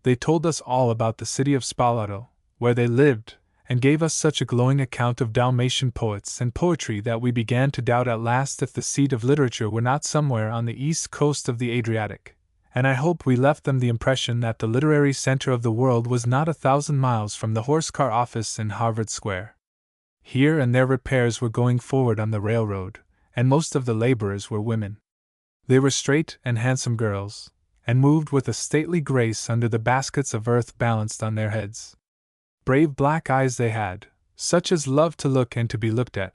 They told us all about the city of Spalato, where they lived, and gave us such a glowing account of Dalmatian poets and poetry that we began to doubt at last if the seat of literature were not somewhere on the east coast of the Adriatic, and I hope we left them the impression that the literary center of the world was not 1,000 miles from the horse-car office in Harvard Square. Here and there repairs were going forward on the railroad, and most of the laborers were women. They were straight and handsome girls, and moved with a stately grace under the baskets of earth balanced on their heads. Brave black eyes they had, such as love to look and to be looked at.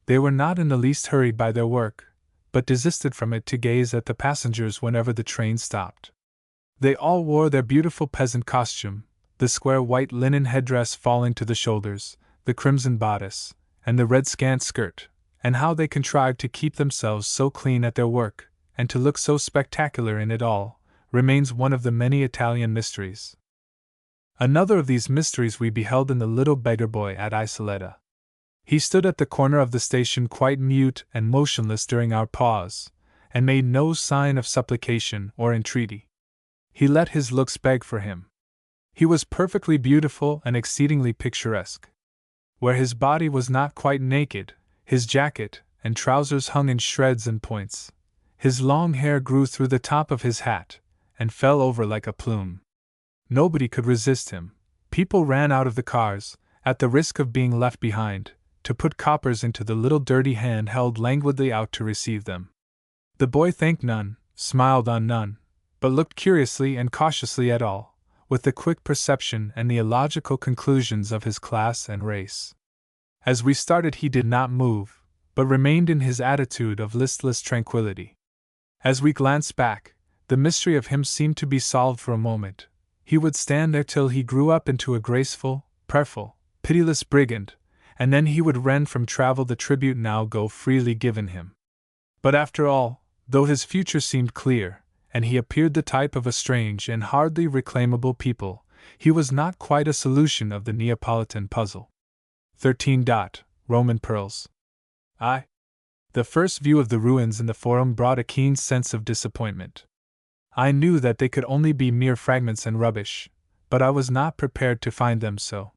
They were not in the least hurried by their work, but desisted from it to gaze at the passengers whenever the train stopped. They all wore their beautiful peasant costume, the square white linen headdress falling to the shoulders, the crimson bodice, and the red scant skirt, and how they contrived to keep themselves so clean at their work, and to look so spectacular in it all, remains one of the many Italian mysteries. Another of these mysteries we beheld in the little beggar boy at Isoletta. He stood at the corner of the station quite mute and motionless during our pause, and made no sign of supplication or entreaty. He let his looks beg for him. He was perfectly beautiful and exceedingly picturesque. Where his body was not quite naked, his jacket and trousers hung in shreds and points. His long hair grew through the top of his hat, and fell over like a plume. Nobody could resist him. People ran out of the cars, at the risk of being left behind, to put coppers into the little dirty hand held languidly out to receive them. The boy thanked none, smiled on none, but looked curiously and cautiously at all, with the quick perception and the illogical conclusions of his class and race. As we started, he did not move, but remained in his attitude of listless tranquility. As we glanced back, the mystery of him seemed to be solved for a moment. He would stand there till he grew up into a graceful, prayerful, pitiless brigand, and then he would rend from travel the tribute now go freely given him. But after all, though his future seemed clear, and he appeared the type of a strange and hardly reclaimable people, he was not quite a solution of the Neapolitan puzzle. 13. Roman pearls. The first view of the ruins in the Forum brought a keen sense of disappointment. I knew that they could only be mere fragments and rubbish, but I was not prepared to find them so.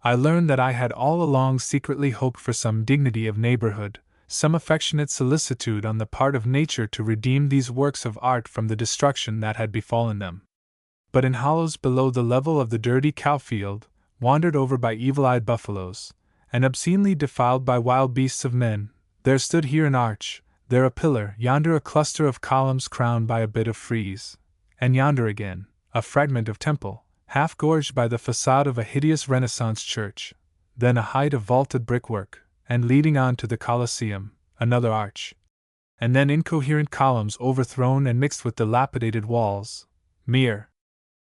I learned that I had all along secretly hoped for some dignity of neighborhood, some affectionate solicitude on the part of nature to redeem these works of art from the destruction that had befallen them. But in hollows below the level of the dirty cowfield, wandered over by evil-eyed buffaloes, and obscenely defiled by wild beasts of men, there stood here an arch, there a pillar, yonder a cluster of columns crowned by a bit of frieze, and yonder again, a fragment of temple, half gorged by the facade of a hideous Renaissance church, then a height of vaulted brickwork, and leading on to the Colosseum, another arch, and then incoherent columns overthrown and mixed with dilapidated walls, mere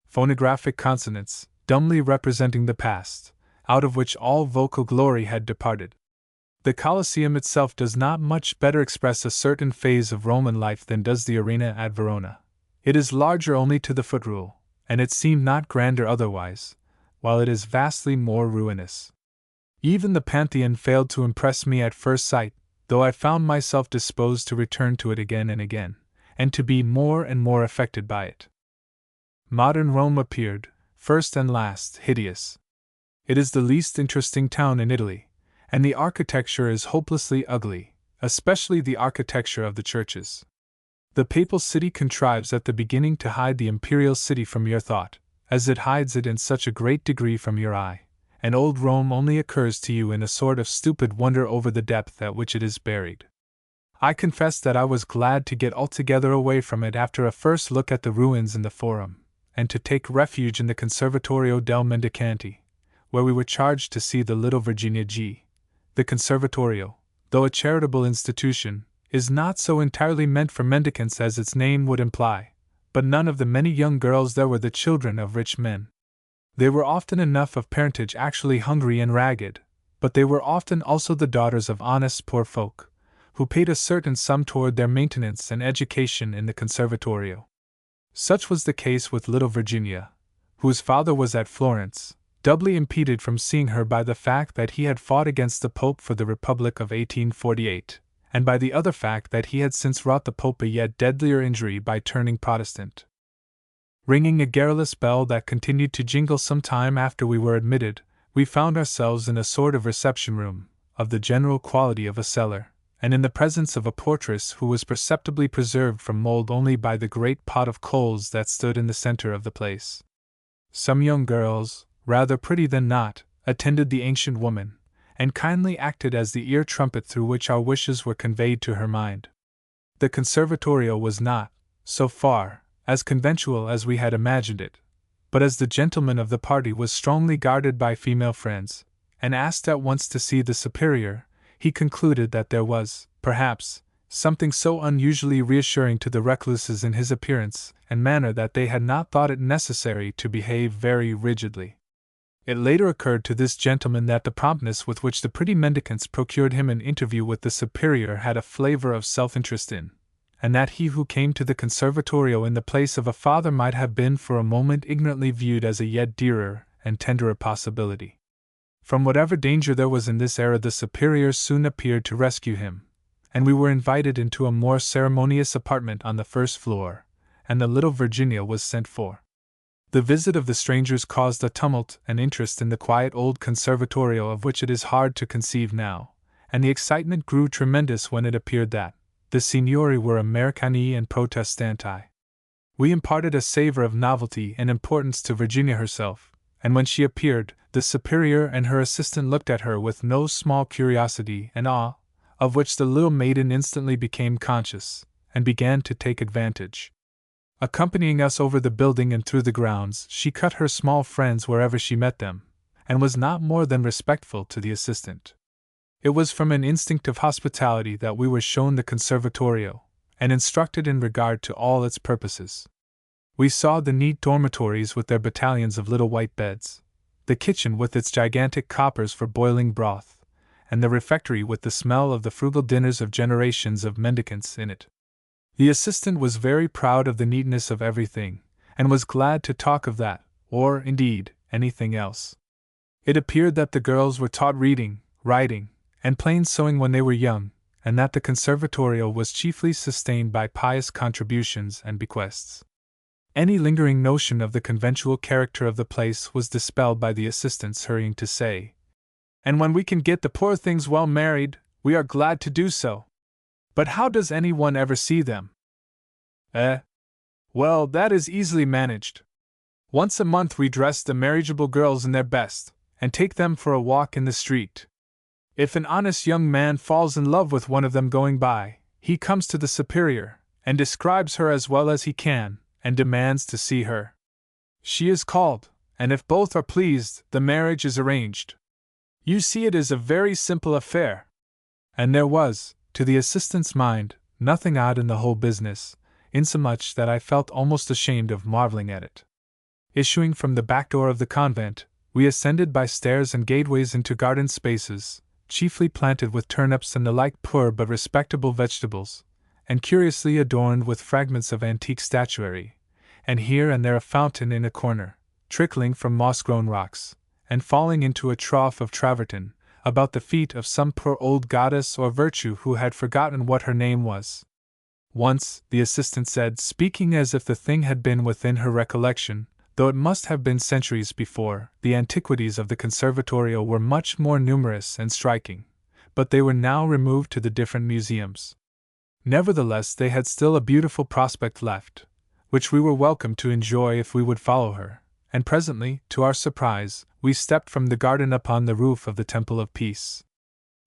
phonographic consonants, dumbly representing the past, out of which all vocal glory had departed. The Colosseum itself does not much better express a certain phase of Roman life than does the arena at Verona. It is larger only to the footrule, and it seemed not grander otherwise, while it is vastly more ruinous. Even the Pantheon failed to impress me at first sight, though I found myself disposed to return to it again and again, and to be more and more affected by it. Modern Rome appeared, first and last, hideous. It is the least interesting town in Italy, and the architecture is hopelessly ugly, especially the architecture of the churches. The papal city contrives at the beginning to hide the imperial city from your thought, as it hides it in such a great degree from your eye, and old Rome only occurs to you in a sort of stupid wonder over the depth at which it is buried. I confess that I was glad to get altogether away from it after a first look at the ruins in the Forum, and to take refuge in the Conservatorio del Mendicanti, where we were charged to see the little Virginia G. The Conservatorio, though a charitable institution, is not so entirely meant for mendicants as its name would imply, but none of the many young girls there were the children of rich men. They were often enough of parentage actually hungry and ragged, but they were often also the daughters of honest poor folk, who paid a certain sum toward their maintenance and education in the Conservatorio. Such was the case with little Virginia, whose father was at Florence, doubly impeded from seeing her by the fact that he had fought against the Pope for the Republic of 1848, and by the other fact that he had since wrought the Pope a yet deadlier injury by turning Protestant. Ringing a garrulous bell that continued to jingle some time after we were admitted, we found ourselves in a sort of reception room, of the general quality of a cellar, and in the presence of a portress who was perceptibly preserved from mold only by the great pot of coals that stood in the center of the place. Some young girls, rather pretty than not, attended the ancient woman, and kindly acted as the ear trumpet through which our wishes were conveyed to her mind. The Conservatorio was not, so far, as conventual as we had imagined it, but as the gentleman of the party was strongly guarded by female friends, and asked at once to see the superior, he concluded that there was, perhaps, something so unusually reassuring to the recluses in his appearance and manner that they had not thought it necessary to behave very rigidly. It later occurred to this gentleman that the promptness with which the pretty mendicants procured him an interview with the superior had a flavor of self-interest in, and that he who came to the Conservatorio in the place of a father might have been for a moment ignorantly viewed as a yet dearer and tenderer possibility. From whatever danger there was in this era, the superior soon appeared to rescue him, and we were invited into a more ceremonious apartment on the first floor, and the little Virginia was sent for. The visit of the strangers caused a tumult and interest in the quiet old Conservatorio of which it is hard to conceive now, and the excitement grew tremendous when it appeared that the signori were Americani and Protestanti. We imparted a savor of novelty and importance to Virginia herself, and when she appeared, the superior and her assistant looked at her with no small curiosity and awe, of which the little maiden instantly became conscious, and began to take advantage. Accompanying us over the building and through the grounds, she cut her small friends wherever she met them, and was not more than respectful to the assistant. It was from an instinct of hospitality that we were shown the conservatorio, and instructed in regard to all its purposes. We saw the neat dormitories with their battalions of little white beds, the kitchen with its gigantic coppers for boiling broth, and the refectory with the smell of the frugal dinners of generations of mendicants in it. The assistant was very proud of the neatness of everything, and was glad to talk of that, or, indeed, anything else. It appeared that the girls were taught reading, writing, and plain sewing when they were young, and that the conservatorio was chiefly sustained by pious contributions and bequests. Any lingering notion of the conventual character of the place was dispelled by the assistant's hurrying to say, "And when we can get the poor things well married, we are glad to do so. But how does anyone ever see them?" Well, that is easily managed. Once a month we dress the marriageable girls in their best, and take them for a walk in the street. If an honest young man falls in love with one of them going by, he comes to the superior, and describes her as well as he can, and demands to see her. She is called, and if both are pleased, the marriage is arranged. You see, it is a very simple affair. And there was, to the assistant's mind, nothing odd in the whole business, insomuch that I felt almost ashamed of marveling at it. Issuing from the back door of the convent, we ascended by stairs and gateways into garden spaces, chiefly planted with turnips and the like poor but respectable vegetables, and curiously adorned with fragments of antique statuary, and here and there a fountain in a corner, trickling from moss-grown rocks, and falling into a trough of travertine, about the feet of some poor old goddess or virtue who had forgotten what her name was. Once, the assistant said, speaking as if the thing had been within her recollection, though it must have been centuries before, the antiquities of the conservatorio were much more numerous and striking, but they were now removed to the different museums. Nevertheless, they had still a beautiful prospect left, which we were welcome to enjoy if we would follow her, and presently, to our surprise, we stepped from the garden upon the roof of the Temple of Peace.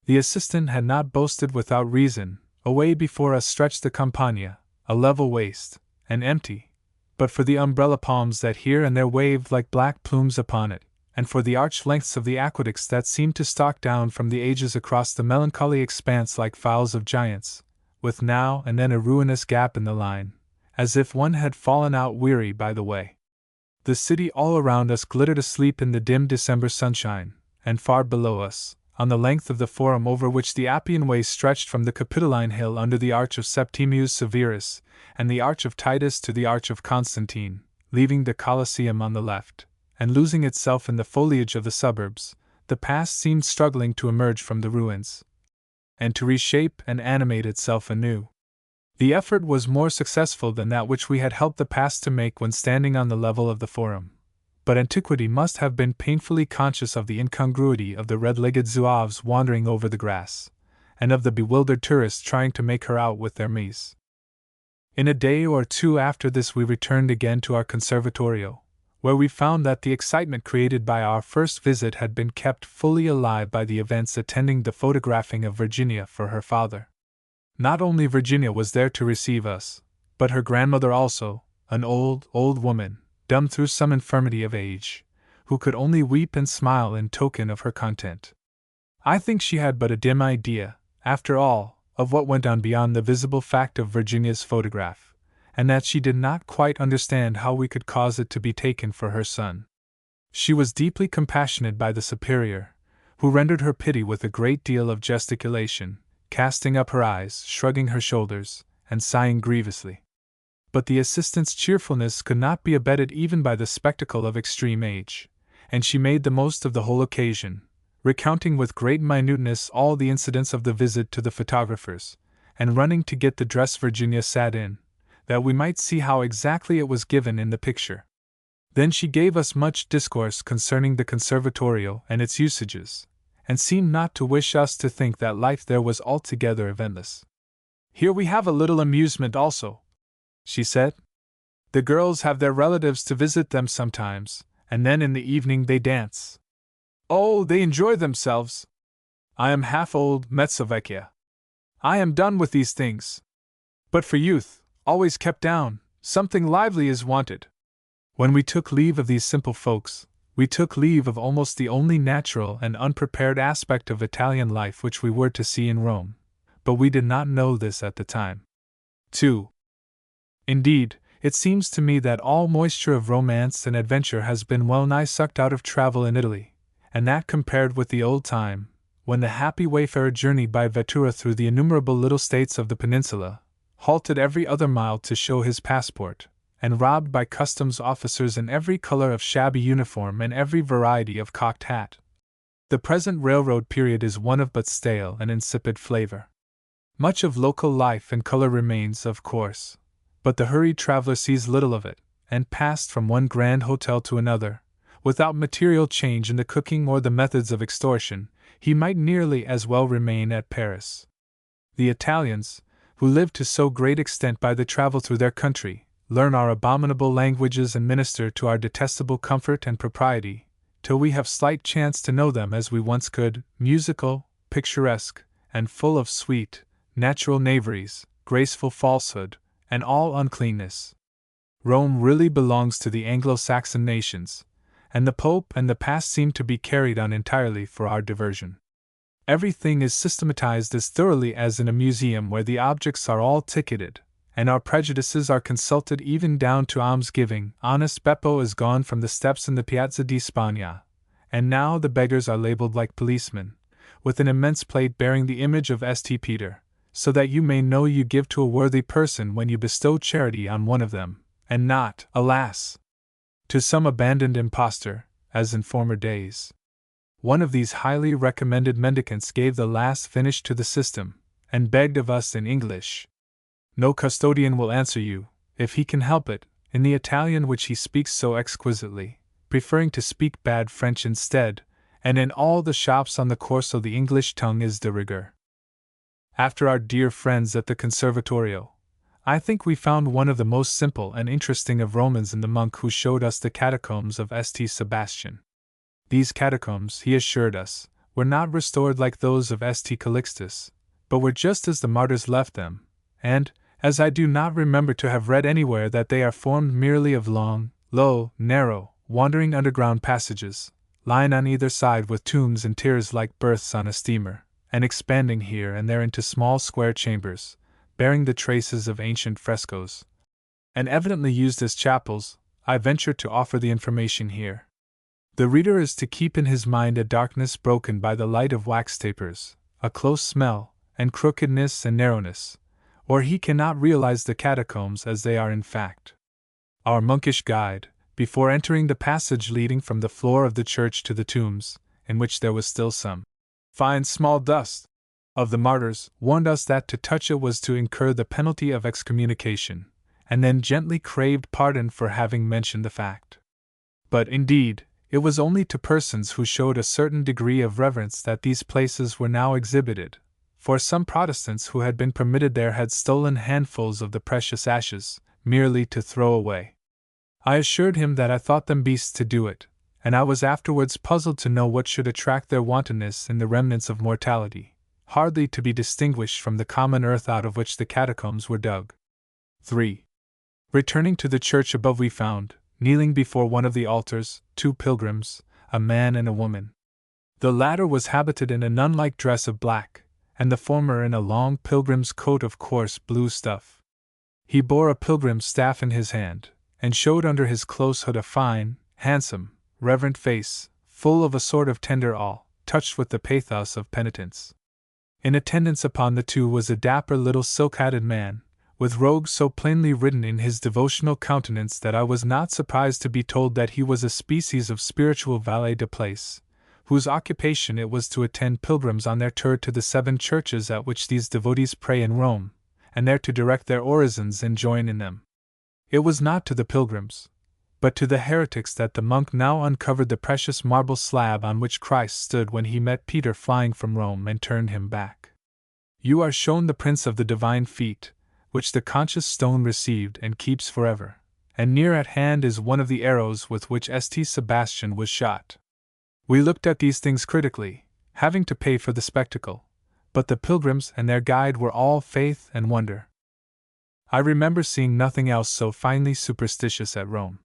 The assistant had not boasted without reason. Away before us stretched the Campagna, a level waste, and empty, but for the umbrella palms that here and there waved like black plumes upon it, and for the arched lengths of the aqueducts that seemed to stalk down from the ages across the melancholy expanse like files of giants, with now and then a ruinous gap in the line, as if one had fallen out weary by the way. The city all around us glittered asleep in the dim December sunshine, and far below us, on the length of the Forum over which the Appian Way stretched from the Capitoline Hill under the Arch of Septimius Severus, and the Arch of Titus to the Arch of Constantine, leaving the Colosseum on the left, and losing itself in the foliage of the suburbs, the past seemed struggling to emerge from the ruins, and to reshape and animate itself anew. The effort was more successful than that which we had helped the past to make when standing on the level of the Forum. But antiquity must have been painfully conscious of the incongruity of the red-legged zouaves wandering over the grass, and of the bewildered tourists trying to make her out with their mise. In a day or two after this we returned again to our conservatorio, where we found that the excitement created by our first visit had been kept fully alive by the events attending the photographing of Virginia for her father. Not only Virginia was there to receive us, but her grandmother also, an old woman, dumb through some infirmity of age, who could only weep and smile in token of her content. I think she had but a dim idea, after all, of what went on beyond the visible fact of Virginia's photograph, and that she did not quite understand how we could cause it to be taken for her son. She was deeply compassionated by the superior, who rendered her pity with a great deal of gesticulation, casting up her eyes, shrugging her shoulders, and sighing grievously. But the assistant's cheerfulness could not be abetted even by the spectacle of extreme age, and she made the most of the whole occasion, recounting with great minuteness all the incidents of the visit to the photographers, and running to get the dress Virginia sat in, that we might see how exactly it was given in the picture. Then she gave us much discourse concerning the conservatorio and its usages, and seemed not to wish us to think that life there was altogether eventless. "Here we have a little amusement also," she said. "The girls have their relatives to visit them sometimes, and then in the evening they dance. Oh, they enjoy themselves. I am half old, Mezzovecchia. I am done with these things. But for youth, always kept down, Something lively is wanted. When we took leave of these simple folks, we took leave of almost the only natural and unprepared aspect of Italian life which we were to see in Rome, but we did not know this at the time. 2. Indeed, it seems to me that all moisture of romance and adventure has been well nigh sucked out of travel in Italy, and that compared with the old time, when the happy wayfarer journeyed by vettura through the innumerable little states of the peninsula, halted every other mile to show his passport, and robbed by customs officers in every color of shabby uniform and every variety of cocked hat. The present railroad period is one of but stale and insipid flavor. Much of local life and color remains, of course, but the hurried traveler sees little of it, and passed from one grand hotel to another, without material change in the cooking or the methods of extortion, he might nearly as well remain at Paris. The Italians, who live to so great extent by the travel through their country, learn our abominable languages and minister to our detestable comfort and propriety, till we have slight chance to know them as we once could, musical, picturesque, and full of sweet, natural knaveries, graceful falsehood, and all uncleanness. Rome really belongs to the Anglo-Saxon nations, and the Pope and the past seem to be carried on entirely for our diversion. Everything is systematized as thoroughly as in a museum where the objects are all ticketed, and our prejudices are consulted even down to almsgiving. Honest Beppo is gone from the steps in the Piazza di Spagna, and now the beggars are labeled like policemen, with an immense plate bearing the image of St. Peter, so that you may know you give to a worthy person when you bestow charity on one of them, and not, alas, to some abandoned impostor, as in former days. One of these highly recommended mendicants gave the last finish to the system, and begged of us in English. No custodian will answer you, if he can help it, in the Italian which he speaks so exquisitely, preferring to speak bad French instead, and in all the shops on the Corso the English tongue is de rigueur. After our dear friends at the Conservatorio, I think we found one of the most simple and interesting of Romans in the monk who showed us the catacombs of St. Sebastian. These catacombs, he assured us, were not restored like those of St. Calixtus, but were just as the martyrs left them, and, as I do not remember to have read anywhere that they are formed merely of long, low, narrow, wandering underground passages, lying on either side with tombs and tiers like berths on a steamer, and expanding here and there into small square chambers, bearing the traces of ancient frescoes, and evidently used as chapels, I venture to offer the information here. The reader is to keep in his mind a darkness broken by the light of wax tapers, a close smell, and crookedness and narrowness, or he cannot realize the catacombs as they are in fact. Our monkish guide, before entering the passage leading from the floor of the church to the tombs, in which there was still some fine small dust of the martyrs, warned us that to touch it was to incur the penalty of excommunication, and then gently craved pardon for having mentioned the fact. But, indeed, it was only to persons who showed a certain degree of reverence that these places were now exhibited, for some Protestants who had been permitted there had stolen handfuls of the precious ashes, merely to throw away. I assured him that I thought them beasts to do it, and I was afterwards puzzled to know what should attract their wantonness in the remnants of mortality, hardly to be distinguished from the common earth out of which the catacombs were dug. 3. Returning to the church above, we found, kneeling before one of the altars, 2 pilgrims, a man and a woman. The latter was habited in a nun-like dress of black, and the former in a long pilgrim's coat of coarse blue stuff. He bore a pilgrim's staff in his hand, and showed under his close hood a fine, handsome, reverent face, full of a sort of tender awe, touched with the pathos of penitence. In attendance upon the two was a dapper little silk-hatted man, with rogues so plainly written in his devotional countenance that I was not surprised to be told that he was a species of spiritual valet de place, whose occupation it was to attend pilgrims on their tour to the 7 churches at which these devotees pray in Rome, and there to direct their orisons and join in them. It was not to the pilgrims, but to the heretics that the monk now uncovered the precious marble slab on which Christ stood when he met Peter flying from Rome and turned him back. You are shown the prints of the divine feet, which the conscious stone received and keeps forever, and near at hand is one of the arrows with which St. Sebastian was shot. We looked at these things critically, having to pay for the spectacle, but the pilgrims and their guide were all faith and wonder. I remember seeing nothing else so finely superstitious at Rome.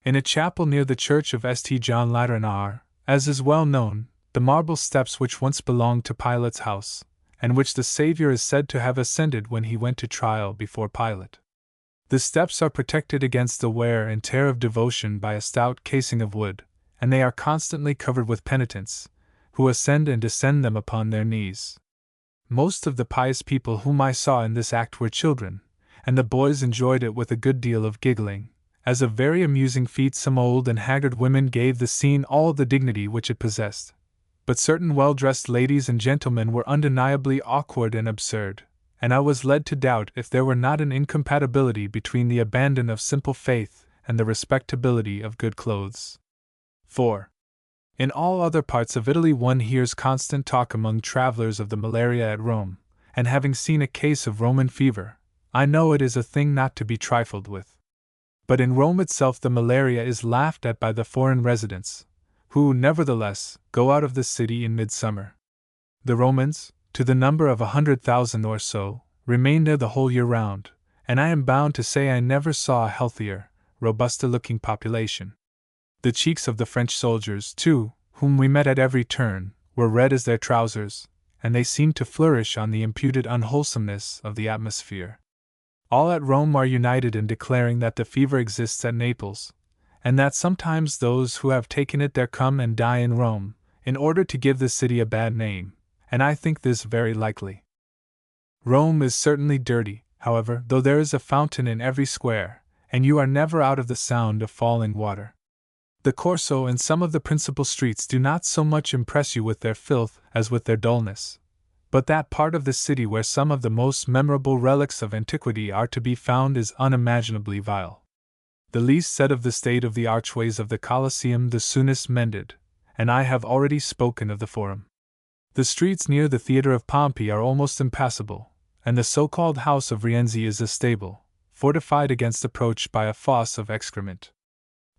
In a chapel near the church of St. John Lateran are, as is well known, the marble steps which once belonged to Pilate's house, and which the Saviour is said to have ascended when he went to trial before Pilate. The steps are protected against the wear and tear of devotion by a stout casing of wood, and they are constantly covered with penitents, who ascend and descend them upon their knees. Most of the pious people whom I saw in this act were children, and the boys enjoyed it with a good deal of giggling. As a very amusing feat, some old and haggard women gave the scene all the dignity which it possessed. But certain well-dressed ladies and gentlemen were undeniably awkward and absurd, and I was led to doubt if there were not an incompatibility between the abandon of simple faith and the respectability of good clothes. 4. In all other parts of Italy one hears constant talk among travelers of the malaria at Rome, and having seen a case of Roman fever, I know it is a thing not to be trifled with. But in Rome itself the malaria is laughed at by the foreign residents, who, nevertheless, go out of the city in midsummer. The Romans, to the number of 100,000 or so, remain there the whole year round, and I am bound to say I never saw a healthier, robuster-looking population. The cheeks of the French soldiers, too, whom we met at every turn, were red as their trousers, and they seemed to flourish on the imputed unwholesomeness of the atmosphere. All at Rome are united in declaring that the fever exists at Naples, and that sometimes those who have taken it there come and die in Rome, in order to give the city a bad name, and I think this very likely. Rome is certainly dirty, however, though there is a fountain in every square, and you are never out of the sound of falling water. The Corso and some of the principal streets do not so much impress you with their filth as with their dullness, but that part of the city where some of the most memorable relics of antiquity are to be found is unimaginably vile. The least said of the state of the archways of the Colosseum the soonest mended, and I have already spoken of the Forum. The streets near the Theatre of Pompey are almost impassable, and the so-called house of Rienzi is a stable, fortified against approach by a fosse of excrement.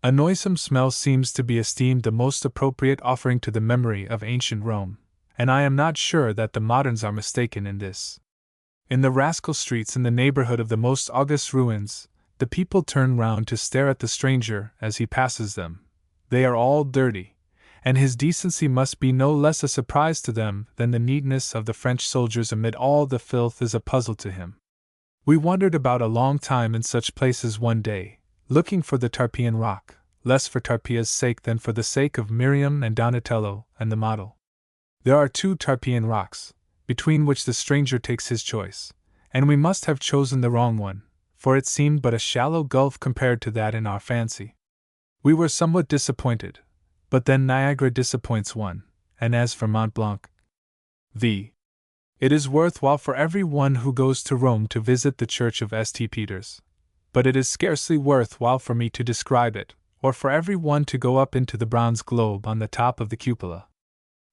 A noisome smell seems to be esteemed the most appropriate offering to the memory of ancient Rome, and I am not sure that the moderns are mistaken in this. In the rascal streets in the neighborhood of the most august ruins, the people turn round to stare at the stranger as he passes them. They are all dirty, and his decency must be no less a surprise to them than the neatness of the French soldiers amid all the filth is a puzzle to him. We wandered about a long time in such places one day, looking for the Tarpeian rock, less for Tarpeia's sake than for the sake of Miriam and Donatello and the model. There are 2 Tarpeian rocks, between which the stranger takes his choice, and we must have chosen the wrong one, for it seemed but a shallow gulf compared to that in our fancy. We were somewhat disappointed, but then Niagara disappoints one, and as for Mont Blanc, it is worthwhile for every one who goes to Rome to visit the church of St. Peter's, but it is scarcely worthwhile for me to describe it, or for every one to go up into the bronze globe on the top of the cupola.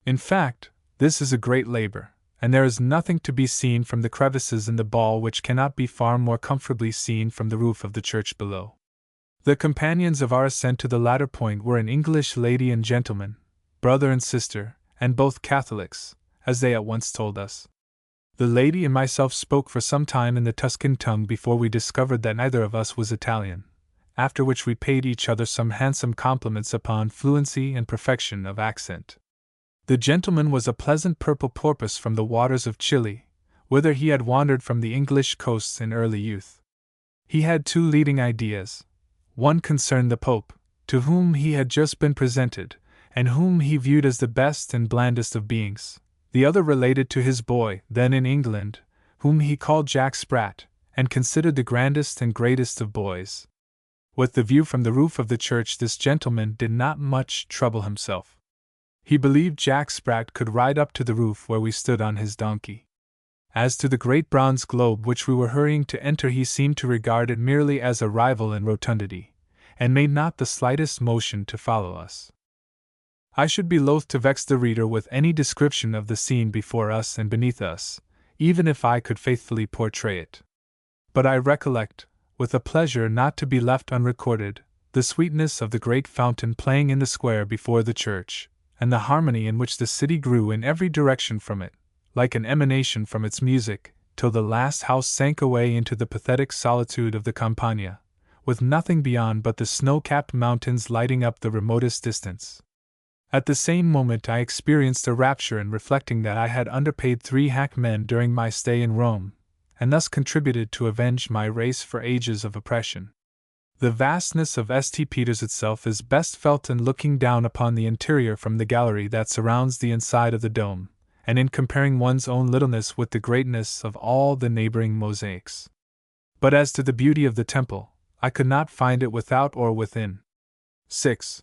In fact, this is a great labor, and there is nothing to be seen from the crevices in the ball which cannot be far more comfortably seen from the roof of the church below. The companions of our ascent to the latter point were an English lady and gentleman, brother and sister, and both Catholics, as they at once told us. The lady and myself spoke for some time in the Tuscan tongue before we discovered that neither of us was Italian, after which we paid each other some handsome compliments upon fluency and perfection of accent. The gentleman was a pleasant purple porpoise from the waters of Chile, whither he had wandered from the English coasts in early youth. He had 2 leading ideas. One concerned the Pope, to whom he had just been presented, and whom he viewed as the best and blandest of beings. The other related to his boy, then in England, whom he called Jack Sprat, and considered the grandest and greatest of boys. With the view from the roof of the church, this gentleman did not much trouble himself. He believed Jack Sprat could ride up to the roof where we stood on his donkey. As to the great bronze globe which we were hurrying to enter, he seemed to regard it merely as a rival in rotundity, and made not the slightest motion to follow us. I should be loath to vex the reader with any description of the scene before us and beneath us, even if I could faithfully portray it. But I recollect, with a pleasure not to be left unrecorded, the sweetness of the great fountain playing in the square before the church, and the harmony in which the city grew in every direction from it, like an emanation from its music, till the last house sank away into the pathetic solitude of the Campagna, with nothing beyond but the snow-capped mountains lighting up the remotest distance. At the same moment I experienced a rapture in reflecting that I had underpaid 3 hackmen during my stay in Rome, and thus contributed to avenge my race for ages of oppression. The vastness of St. Peter's itself is best felt in looking down upon the interior from the gallery that surrounds the inside of the dome, and in comparing one's own littleness with the greatness of all the neighboring mosaics. But as to the beauty of the temple, I could not find it without or within. 6.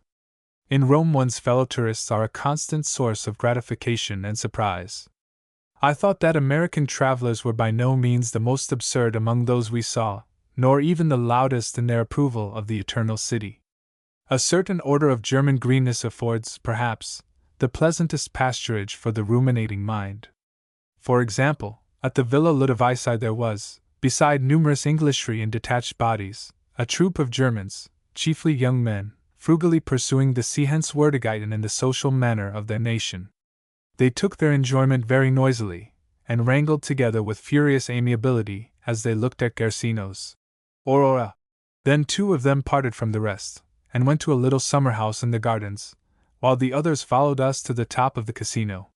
In Rome, one's fellow tourists are a constant source of gratification and surprise. I thought that American travelers were by no means the most absurd among those we saw, nor even the loudest in their approval of the Eternal City. A certain order of German greenness affords, perhaps, the pleasantest pasturage for the ruminating mind. For example, at the Villa Ludovisi there was, beside numerous Englishry in detached bodies, a troop of Germans, chiefly young men, frugally pursuing the Sehenswürdigkeiten in the social manner of their nation. They took their enjoyment very noisily, and wrangled together with furious amiability as they looked at Garcinos. Aurora. Then 2 of them parted from the rest, and went to a little summer house in the gardens, while the others followed us to the top of the casino.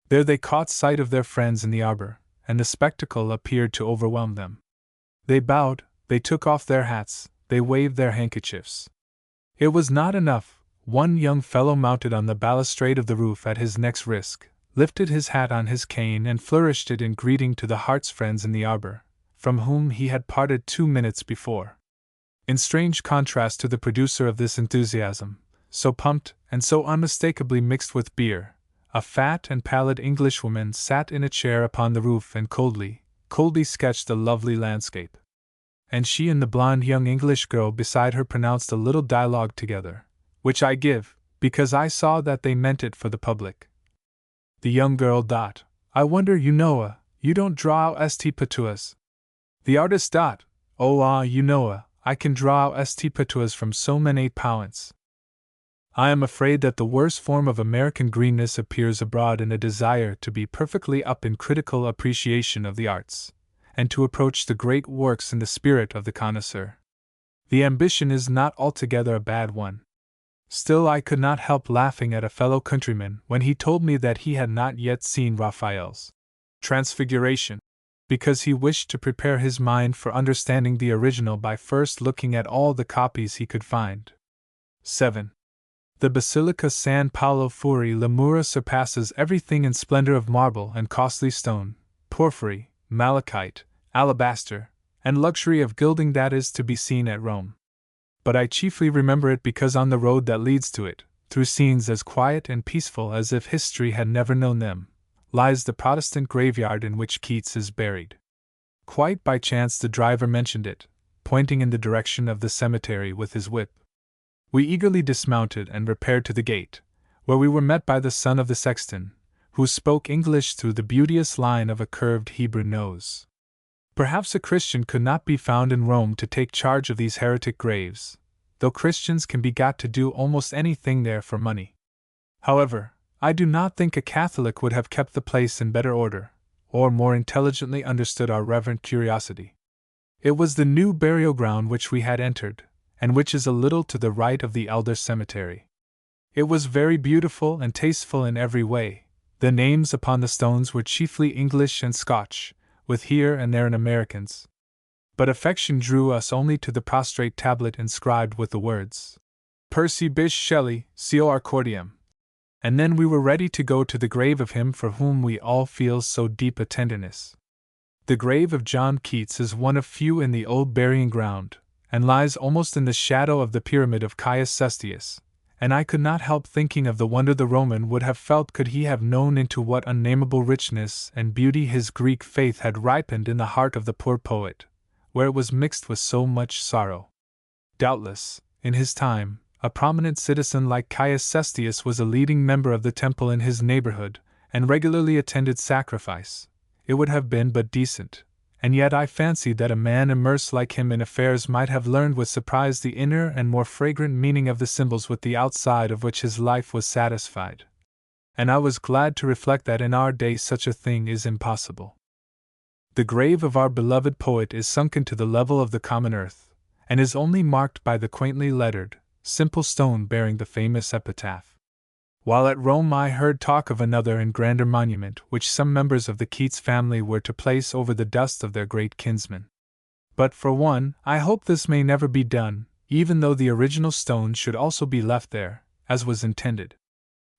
There they caught sight of their friends in the arbor, and the spectacle appeared to overwhelm them. They bowed, they took off their hats, they waved their handkerchiefs. It was not enough. One young fellow mounted on the balustrade of the roof at his neck's risk, lifted his hat on his cane and flourished it in greeting to the heart's friends in the arbor, from whom he had parted 2 minutes before. In strange contrast to the producer of this enthusiasm, so pumped and so unmistakably mixed with beer, a fat and pallid Englishwoman sat in a chair upon the roof and coldly sketched a lovely landscape. And she and the blonde young English girl beside her pronounced a little dialogue together, which I give, because I saw that they meant it for the public. The young girl. I wonder, you don't draw out st. patuas. The artist. Oh, I can draw out st. patuas from so many points. I am afraid that the worst form of American greenness appears abroad in a desire to be perfectly up in critical appreciation of the arts, and to approach the great works in the spirit of the connoisseur. The ambition is not altogether a bad one. Still, I could not help laughing at a fellow countryman when he told me that he had not yet seen Raphael's Transfiguration, because he wished to prepare his mind for understanding the original by first looking at all the copies he could find. 7. The Basilica San Paolo fuori le mura surpasses everything in splendor of marble and costly stone, porphyry, malachite, alabaster, and luxury of gilding that is to be seen at Rome. But I chiefly remember it because on the road that leads to it, through scenes as quiet and peaceful as if history had never known them, lies the Protestant graveyard in which Keats is buried. Quite by chance the driver mentioned it, pointing in the direction of the cemetery with his whip. We eagerly dismounted and repaired to the gate, where we were met by the son of the sexton, who spoke English through the beauteous line of a curved Hebrew nose. Perhaps a Christian could not be found in Rome to take charge of these heretic graves, though Christians can be got to do almost anything there for money. However, I do not think a Catholic would have kept the place in better order, or more intelligently understood our reverent curiosity. It was the new burial ground which we had entered, and which is a little to the right of the elder cemetery. It was very beautiful and tasteful in every way. The names upon the stones were chiefly English and Scotch, with here and there an American's. But affection drew us only to the prostrate tablet inscribed with the words, Percy Bysshe Shelley, Seo Arcordium. And then we were ready to go to the grave of him for whom we all feel so deep a tenderness. The grave of John Keats is one of few in the old burying ground, and lies almost in the shadow of the pyramid of Caius Cestius, and I could not help thinking of the wonder the Roman would have felt could he have known into what unnameable richness and beauty his Greek faith had ripened in the heart of the poor poet, where it was mixed with so much sorrow. Doubtless, in his time, a prominent citizen like Caius Cestius was a leading member of the temple in his neighborhood, and regularly attended sacrifice. It would have been but decent. And yet I fancied that a man immersed like him in affairs might have learned with surprise the inner and more fragrant meaning of the symbols with the outside of which his life was satisfied. And I was glad to reflect that in our day such a thing is impossible. The grave of our beloved poet is sunken to the level of the common earth, and is only marked by the quaintly lettered, simple stone bearing the famous epitaph. While at Rome I heard talk of another and grander monument which some members of the Keats family were to place over the dust of their great kinsman. But for one, I hope this may never be done, even though the original stone should also be left there, as was intended.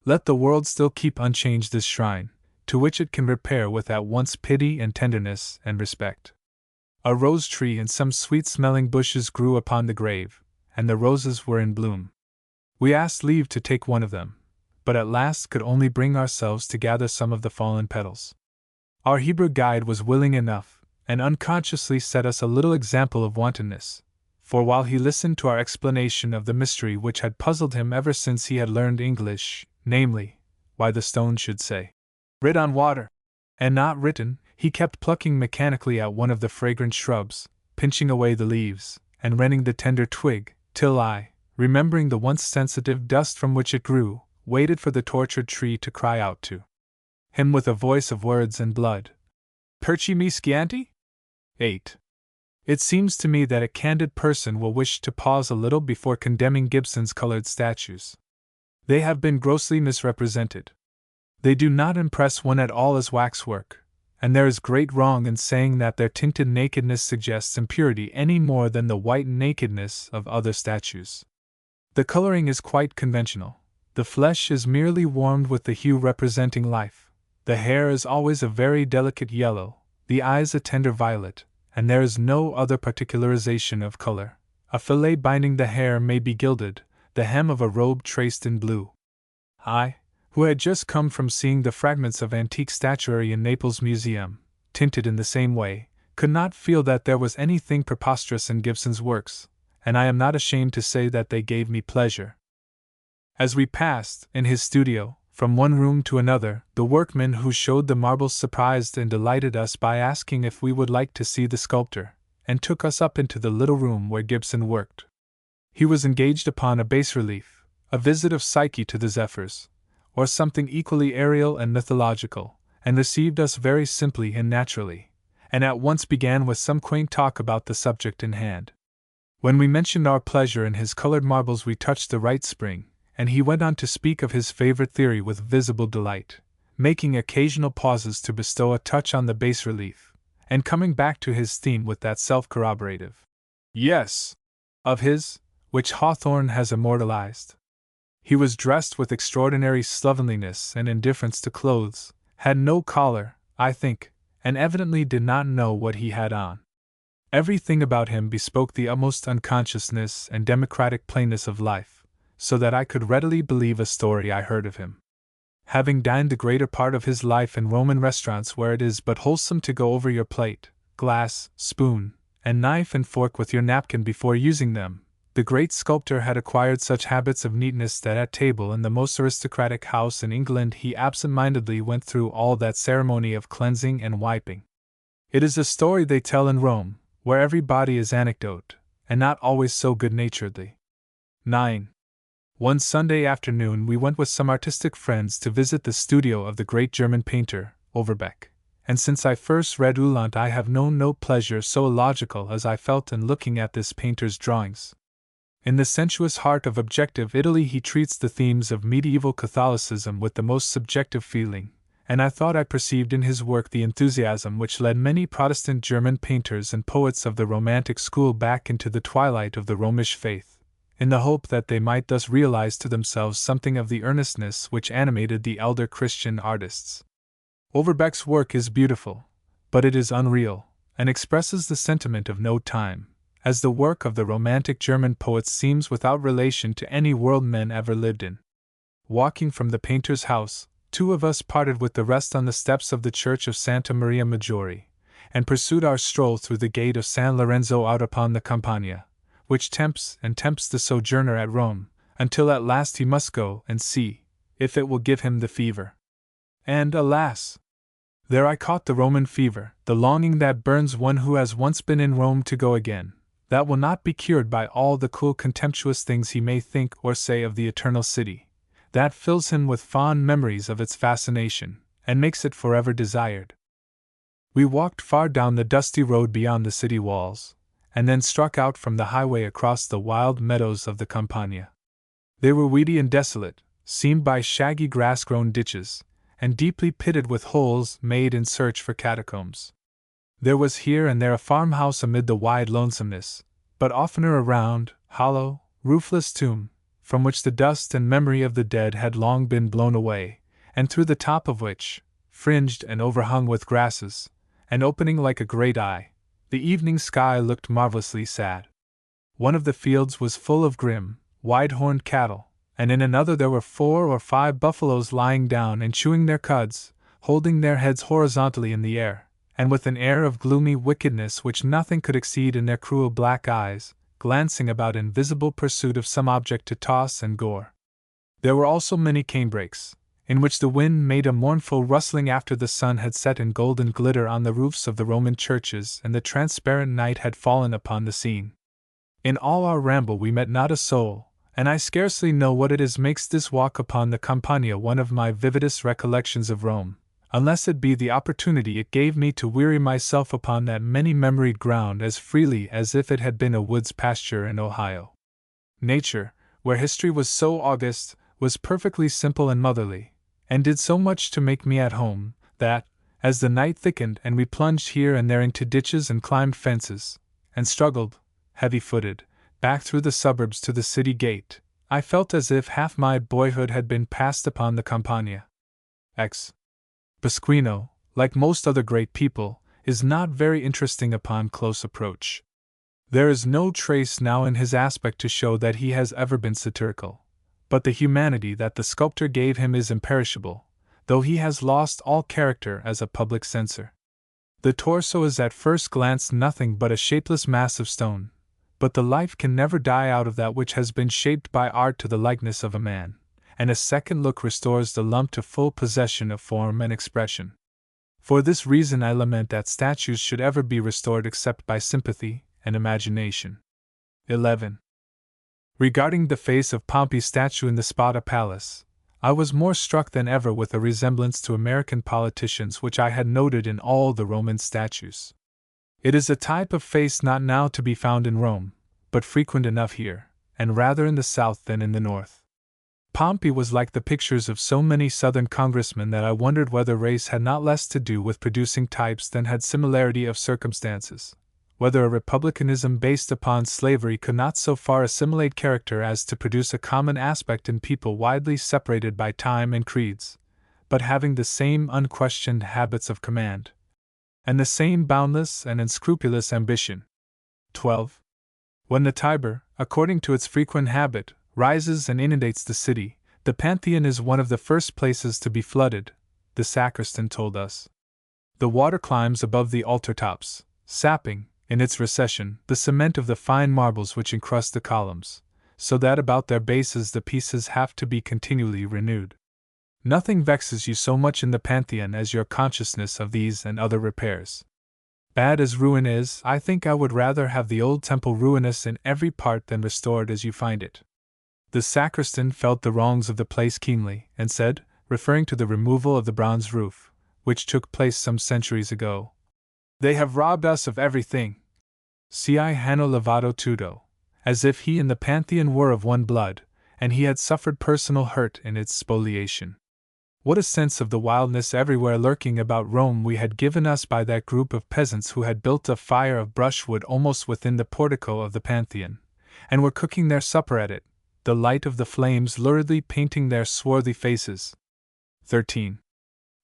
Let the world still keep unchanged this shrine, to which it can repair with at once pity and tenderness and respect. A rose tree and some sweet-smelling bushes grew upon the grave, and the roses were in bloom. We asked leave to take one of them, but at last could only bring ourselves to gather some of the fallen petals. Our Hebrew guide was willing enough, and unconsciously set us a little example of wantonness, for while he listened to our explanation of the mystery which had puzzled him ever since he had learned English, namely, why the stone should say, "Writ on water," and not written, he kept plucking mechanically at one of the fragrant shrubs, pinching away the leaves, and rending the tender twig, till I, remembering the once sensitive dust from which it grew, waited for the tortured tree to cry out to him with a voice of words and blood, "Perci mi scianti?" 8. It seems to me that a candid person will wish to pause a little before condemning Gibson's colored statues. They have been grossly misrepresented. They do not impress one at all as waxwork, and there is great wrong in saying that their tinted nakedness suggests impurity any more than the white nakedness of other statues. The coloring is quite conventional. The flesh is merely warmed with the hue representing life, the hair is always a very delicate yellow, the eyes a tender violet, and there is no other particularization of color. A fillet binding the hair may be gilded, the hem of a robe traced in blue. I, who had just come from seeing the fragments of antique statuary in Naples Museum, tinted in the same way, could not feel that there was anything preposterous in Gibson's works, and I am not ashamed to say that they gave me pleasure. As we passed, in his studio, from one room to another, the workmen who showed the marbles surprised and delighted us by asking if we would like to see the sculptor, and took us up into the little room where Gibson worked. He was engaged upon a bas-relief, a visit of Psyche to the Zephyrs, or something equally aerial and mythological, and received us very simply and naturally, and at once began with some quaint talk about the subject in hand. When we mentioned our pleasure in his colored marbles we touched the right spring, and he went on to speak of his favorite theory with visible delight, making occasional pauses to bestow a touch on the bas-relief, and coming back to his theme with that self-corroborative "yes" of his, which Hawthorne has immortalized. He was dressed with extraordinary slovenliness and indifference to clothes, had no collar, I think, and evidently did not know what he had on. Everything about him bespoke the utmost unconsciousness and democratic plainness of life, so that I could readily believe a story I heard of him. Having dined the greater part of his life in Roman restaurants where it is but wholesome to go over your plate, glass, spoon, and knife and fork with your napkin before using them, the great sculptor had acquired such habits of neatness that at table in the most aristocratic house in England he absent-mindedly went through all that ceremony of cleansing and wiping. It is a story they tell in Rome, where everybody is anecdote, and not always so good-naturedly. 9. One Sunday afternoon we went with some artistic friends to visit the studio of the great German painter, Overbeck, and since I first read Uhland I have known no pleasure so illogical as I felt in looking at this painter's drawings. In the sensuous heart of objective Italy he treats the themes of medieval Catholicism with the most subjective feeling, and I thought I perceived in his work the enthusiasm which led many Protestant German painters and poets of the Romantic school back into the twilight of the Romish faith, in the hope that they might thus realize to themselves something of the earnestness which animated the elder Christian artists. Overbeck's work is beautiful, but it is unreal, and expresses the sentiment of no time, as the work of the Romantic German poets seems without relation to any world men ever lived in. Walking from the painter's house, 2 of us parted with the rest on the steps of the church of Santa Maria Maggiore, and pursued our stroll through the gate of San Lorenzo out upon the Campagna, which tempts the sojourner at Rome, until at last he must go and see if it will give him the fever. And alas! There I caught the Roman fever, the longing that burns one who has once been in Rome to go again, that will not be cured by all the cool contemptuous things he may think or say of the eternal city, that fills him with fond memories of its fascination, and makes it forever desired. We walked far down the dusty road beyond the city walls, and then struck out from the highway across the wild meadows of the Campagna. They were weedy and desolate, seamed by shaggy grass-grown ditches, and deeply pitted with holes made in search for catacombs. There was here and there a farmhouse amid the wide lonesomeness, but oftener a round, hollow, roofless tomb, from which the dust and memory of the dead had long been blown away, and through the top of which, fringed and overhung with grasses, and opening like a great eye, the evening sky looked marvelously sad. One of the fields was full of grim, wide-horned cattle, and in another there were 4 or 5 buffaloes lying down and chewing their cuds, holding their heads horizontally in the air, and with an air of gloomy wickedness which nothing could exceed in their cruel black eyes, glancing about in visible pursuit of some object to toss and gore. There were also many canebrakes, in which the wind made a mournful rustling after the sun had set in golden glitter on the roofs of the Roman churches and the transparent night had fallen upon the scene. In all our ramble we met not a soul, and I scarcely know what it is makes this walk upon the Campagna one of my vividest recollections of Rome, unless it be the opportunity it gave me to weary myself upon that many-memoried ground as freely as if it had been a woods pasture in Ohio. Nature, where history was so august, was perfectly simple and motherly, and did so much to make me at home, that, as the night thickened and we plunged here and there into ditches and climbed fences, and struggled, heavy-footed, back through the suburbs to the city gate, I felt as if half my boyhood had been passed upon the Campagna. X. Pasquino, like most other great people, is not very interesting upon close approach. There is no trace now in his aspect to show that he has ever been satirical, but the humanity that the sculptor gave him is imperishable, though he has lost all character as a public censor. The torso is at first glance nothing but a shapeless mass of stone, but the life can never die out of that which has been shaped by art to the likeness of a man, and a second look restores the lump to full possession of form and expression. For this reason I lament that statues should ever be restored except by sympathy and imagination. 11. Regarding the face of Pompey's statue in the Spada Palace, I was more struck than ever with a resemblance to American politicians which I had noted in all the Roman statues. It is a type of face not now to be found in Rome, but frequent enough here, and rather in the south than in the north. Pompey was like the pictures of so many southern congressmen that I wondered whether race had not less to do with producing types than had similarity of circumstances, whether a republicanism based upon slavery could not so far assimilate character as to produce a common aspect in people widely separated by time and creeds, but having the same unquestioned habits of command, and the same boundless and unscrupulous ambition. 12. When the Tiber, according to its frequent habit, rises and inundates the city, the Pantheon is one of the first places to be flooded, the sacristan told us. The water climbs above the altar tops, sapping, in its recession, the cement of the fine marbles which encrust the columns, so that about their bases the pieces have to be continually renewed. Nothing vexes you so much in the Pantheon as your consciousness of these and other repairs. Bad as ruin is, I think I would rather have the old temple ruinous in every part than restored as you find it. The sacristan felt the wrongs of the place keenly, and said, referring to the removal of the bronze roof, which took place some centuries ago, "They have robbed us of everything. Si hanno levato tutto," as if he and the Pantheon were of one blood, and he had suffered personal hurt in its spoliation. What a sense of the wildness everywhere lurking about Rome we had given us by that group of peasants who had built a fire of brushwood almost within the portico of the Pantheon, and were cooking their supper at it, the light of the flames luridly painting their swarthy faces. 13.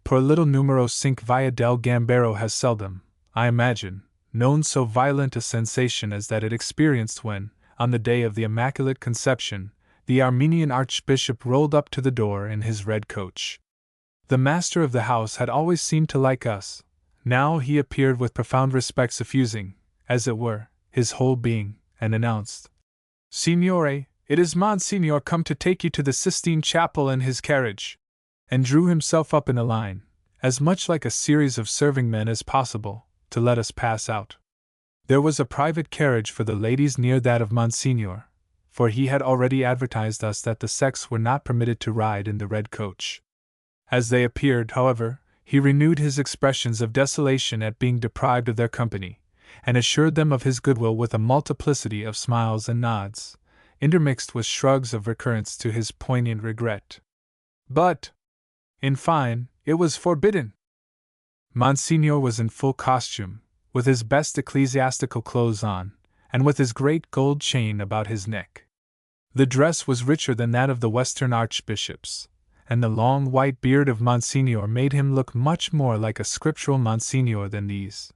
Poor little numero 5 Via del Gambero has seldom, I imagine, known so violent a sensation as that it experienced when, on the day of the Immaculate Conception, the Armenian Archbishop rolled up to the door in his red coach. The master of the house had always seemed to like us. Now he appeared with profound respect suffusing, as it were, his whole being, and announced, "Signore, it is Monsignor come to take you to the Sistine Chapel in his carriage," and drew himself up in a line, as much like a series of serving men as possible, to let us pass out. There was a private carriage for the ladies near that of Monsignor, for he had already advertised us that the sex were not permitted to ride in the red coach. As they appeared, however, he renewed his expressions of desolation at being deprived of their company, and assured them of his goodwill with a multiplicity of smiles and nods, intermixed with shrugs of recurrence to his poignant regret. But, in fine, it was forbidden. Monsignor was in full costume, with his best ecclesiastical clothes on, and with his great gold chain about his neck. The dress was richer than that of the Western archbishops, and the long white beard of Monsignor made him look much more like a scriptural Monsignor than these.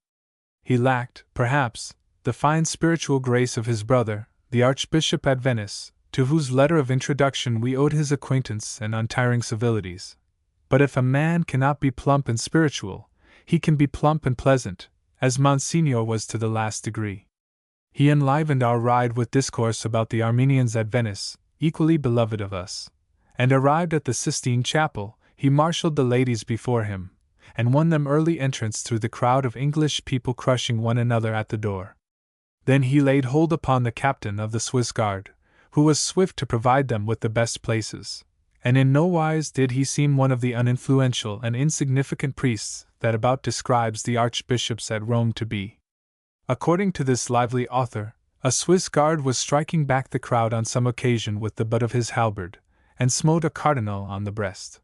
He lacked, perhaps, the fine spiritual grace of his brother, the Archbishop at Venice, to whose letter of introduction we owed his acquaintance and untiring civilities. But if a man cannot be plump and spiritual, he can be plump and pleasant, as Monsignor was to the last degree. He enlivened our ride with discourse about the Armenians at Venice, equally beloved of us, and arrived at the Sistine Chapel, he marshalled the ladies before him, and won them early entrance through the crowd of English people crushing one another at the door. Then he laid hold upon the captain of the Swiss Guard, who was swift to provide them with the best places, and in no wise did he seem one of the uninfluential and insignificant priests that about describes the archbishops at Rome to be. According to this lively author, a Swiss guard was striking back the crowd on some occasion with the butt of his halberd, and smote a cardinal on the breast.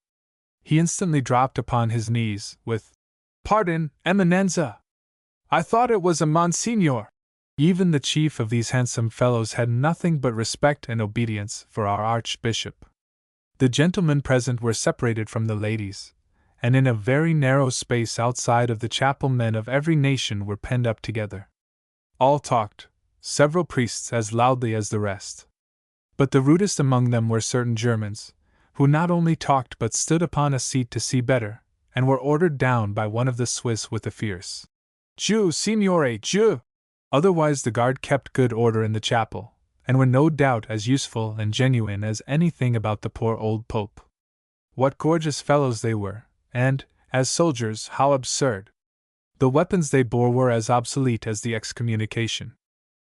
He instantly dropped upon his knees, with, "Pardon, Eminenza! I thought it was a Monsignor!" Even the chief of these handsome fellows had nothing but respect and obedience for our archbishop. The gentlemen present were separated from the ladies, and in a very narrow space outside of the chapel men of every nation were penned up together. All talked, several priests as loudly as the rest. But the rudest among them were certain Germans, who not only talked but stood upon a seat to see better, and were ordered down by one of the Swiss with a fierce "Giù, signore, giù!" Otherwise the guard kept good order in the chapel, and were no doubt as useful and genuine as anything about the poor old Pope. What gorgeous fellows they were, and, as soldiers, how absurd! The weapons they bore were as obsolete as the excommunication.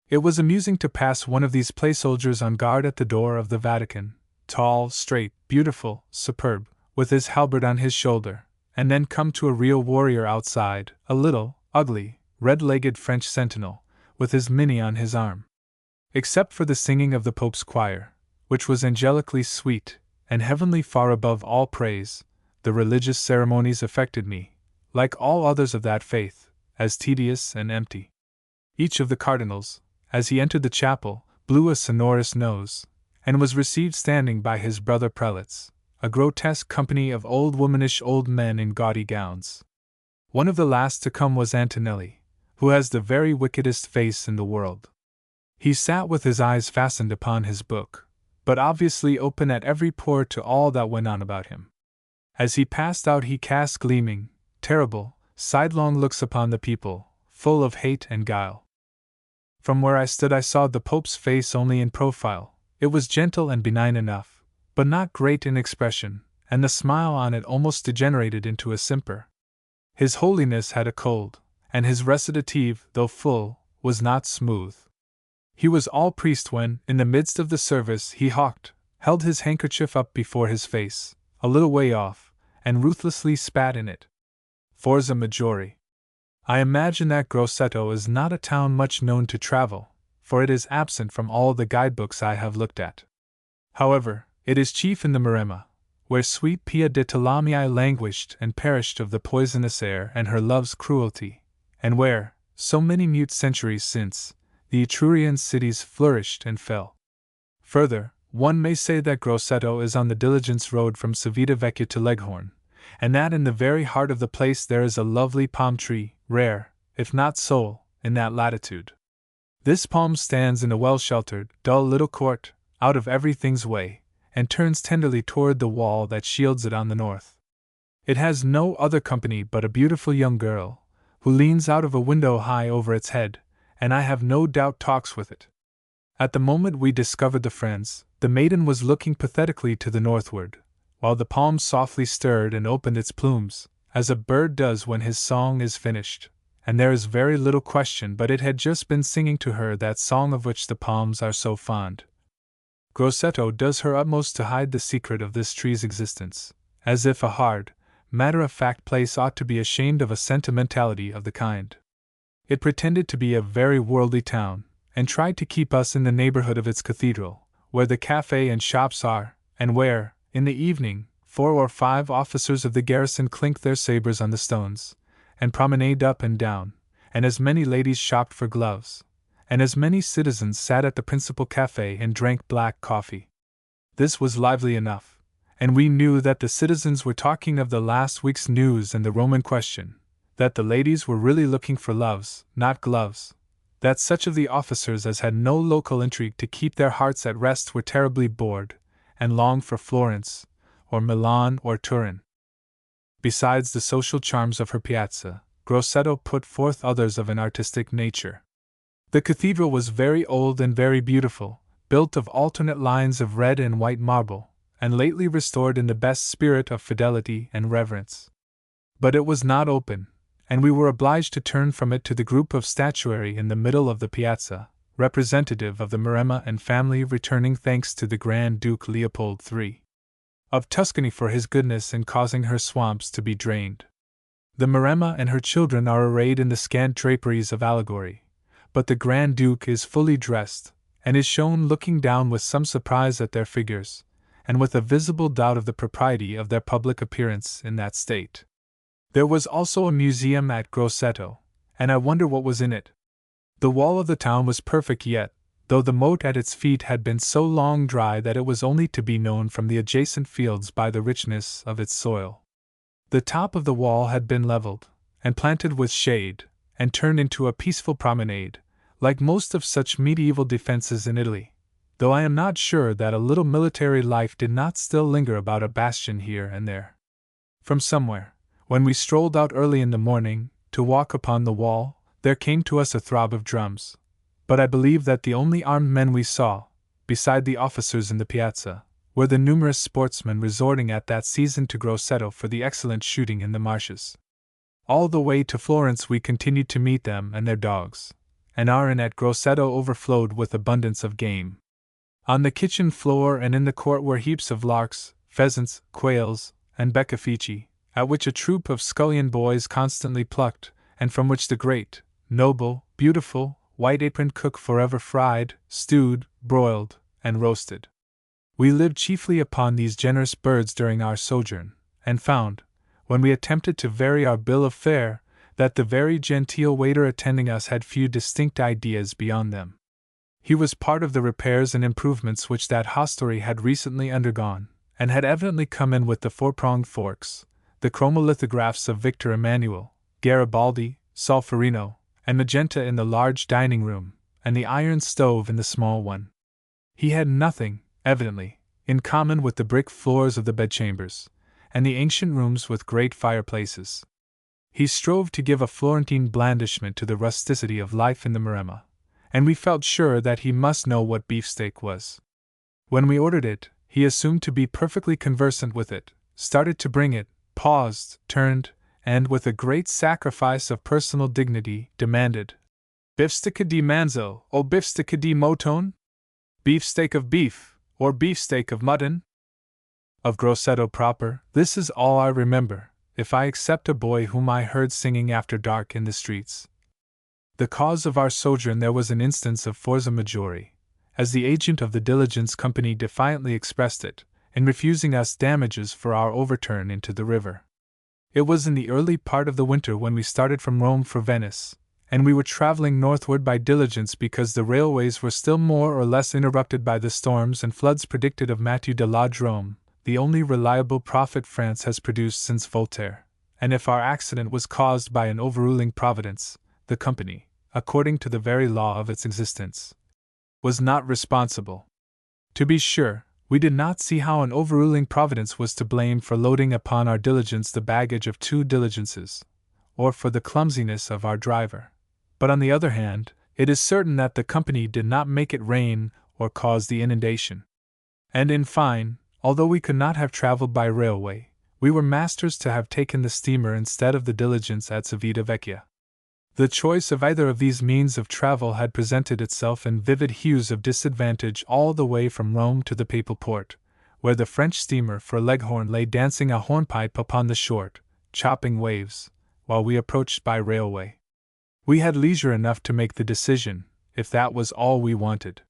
It was amusing to pass one of these play soldiers on guard at the door of the Vatican, tall, straight, beautiful, superb, with his halberd on his shoulder, and then come to a real warrior outside, a little, ugly, red-legged French sentinel, with his minnie on his arm. Except for the singing of the Pope's choir, which was angelically sweet, and heavenly far above all praise, the religious ceremonies affected me, like all others of that faith, as tedious and empty. Each of the cardinals, as he entered the chapel, blew a sonorous nose, and was received standing by his brother prelates, a grotesque company of old womanish old men in gaudy gowns. One of the last to come was Antonelli, who has the very wickedest face in the world. He sat with his eyes fastened upon his book, but obviously open at every pore to all that went on about him. As he passed out he cast gleaming, terrible, sidelong looks upon the people, full of hate and guile. From where I stood I saw the Pope's face only in profile. It was gentle and benign enough, but not great in expression, and the smile on it almost degenerated into a simper. His Holiness had a cold, and his recitative, though full, was not smooth. He was all priest when, in the midst of the service, he held his handkerchief up before his face, a little way off, and ruthlessly spat in it. Forza Maggiore. I imagine that Grosseto is not a town much known to travel, for it is absent from all the guidebooks I have looked at. However, it is chief in the Maremma, where sweet Pia de Tolomei languished and perished of the poisonous air and her love's cruelty, and where, so many mute centuries since, the Etrurian cities flourished and fell. Further, one may say that Grosseto is on the diligence road from Civita Vecchia to Leghorn, and that in the very heart of the place there is a lovely palm tree, rare, if not sole, in that latitude. This palm stands in a well-sheltered, dull little court, out of everything's way, and turns tenderly toward the wall that shields it on the north. It has no other company but a beautiful young girl, who leans out of a window high over its head, and I have no doubt talks with it. At the moment we discovered the friends, the maiden was looking pathetically to the northward, while the palm softly stirred and opened its plumes, as a bird does when his song is finished, and there is very little question but it had just been singing to her that song of which the palms are so fond. Grosseto does her utmost to hide the secret of this tree's existence, as if a hard, matter-of-fact place ought to be ashamed of a sentimentality of the kind. It pretended to be a very worldly town, and tried to keep us in the neighborhood of its cathedral, where the cafe and shops are, and where, in the evening, 4 or 5 officers of the garrison clink their sabers on the stones, and promenade up and down, and as many ladies shopped for gloves, and as many citizens sat at the principal cafe and drank black coffee. This was lively enough, and we knew that the citizens were talking of the last week's news and the Roman question, that the ladies were really looking for loves, not gloves, that such of the officers as had no local intrigue to keep their hearts at rest were terribly bored, and longed for Florence, or Milan or Turin. Besides the social charms of her piazza, Grosseto put forth others of an artistic nature. The cathedral was very old and very beautiful, built of alternate lines of red and white marble, and lately restored in the best spirit of fidelity and reverence. But it was not open, and we were obliged to turn from it to the group of statuary in the middle of the piazza, representative of the Maremma and family returning thanks to the Grand Duke Leopold III of Tuscany for his goodness in causing her swamps to be drained. The Maremma and her children are arrayed in the scant draperies of allegory, but the Grand Duke is fully dressed, and is shown looking down with some surprise at their figures, and with a visible doubt of the propriety of their public appearance in that state. There was also a museum at Grosseto, and I wonder what was in it. The wall of the town was perfect yet, though the moat at its feet had been so long dry that it was only to be known from the adjacent fields by the richness of its soil. The top of the wall had been leveled, and planted with shade, and turned into a peaceful promenade, like most of such medieval defenses in Italy, though I am not sure that a little military life did not still linger about a bastion here and there. From somewhere, when we strolled out early in the morning, to walk upon the wall, there came to us a throb of drums, but I believe that the only armed men we saw, beside the officers in the piazza, were the numerous sportsmen resorting at that season to Grosseto for the excellent shooting in the marshes. All the way to Florence we continued to meet them and their dogs, and our inn at Grosseto overflowed with abundance of game. On the kitchen floor and in the court were heaps of larks, pheasants, quails, and beccafici, at which a troop of scullion boys constantly plucked, and from which the great, noble, beautiful, white-aproned cook forever fried, stewed, broiled, and roasted. We lived chiefly upon these generous birds during our sojourn, and found, when we attempted to vary our bill of fare, that the very genteel waiter attending us had few distinct ideas beyond them. He was part of the repairs and improvements which that hostelry had recently undergone, and had evidently come in with the 4-pronged forks, the chromolithographs of Victor Emmanuel, Garibaldi, Solferino, and Magenta in the large dining room, and the iron stove in the small one. He had nothing, evidently, in common with the brick floors of the bedchambers, and the ancient rooms with great fireplaces. He strove to give a Florentine blandishment to the rusticity of life in the Maremma, and we felt sure that he must know what beefsteak was. When we ordered it, he assumed to be perfectly conversant with it, started to bring it, paused, turned, and with a great sacrifice of personal dignity, demanded, "Beefsteak di manzo, o beefsteak di mutton? Beefsteak of beef, or beefsteak of mutton?" Of Grosseto proper, this is all I remember, if I except a boy whom I heard singing after dark in the streets. The cause of our sojourn there was an instance of forza majeure, as the agent of the diligence company defiantly expressed it, in refusing us damages for our overturn into the river. It was in the early part of the winter when we started from Rome for Venice, and we were traveling northward by diligence because the railways were still more or less interrupted by the storms and floods predicted of Mathieu de la Drome, the only reliable prophet France has produced since Voltaire, and if our accident was caused by an overruling providence, the company, according to the very law of its existence, was not responsible. To be sure, we did not see how an overruling providence was to blame for loading upon our diligence the baggage of 2 diligences, or for the clumsiness of our driver. But on the other hand, it is certain that the company did not make it rain or cause the inundation. And in fine, although we could not have traveled by railway, we were masters to have taken the steamer instead of the diligence at Civita Vecchia. The choice of either of these means of travel had presented itself in vivid hues of disadvantage all the way from Rome to the Papal Port, where the French steamer for Leghorn lay dancing a hornpipe upon the short, chopping waves, while we approached by railway. We had leisure enough to make the decision, if that was all we wanted.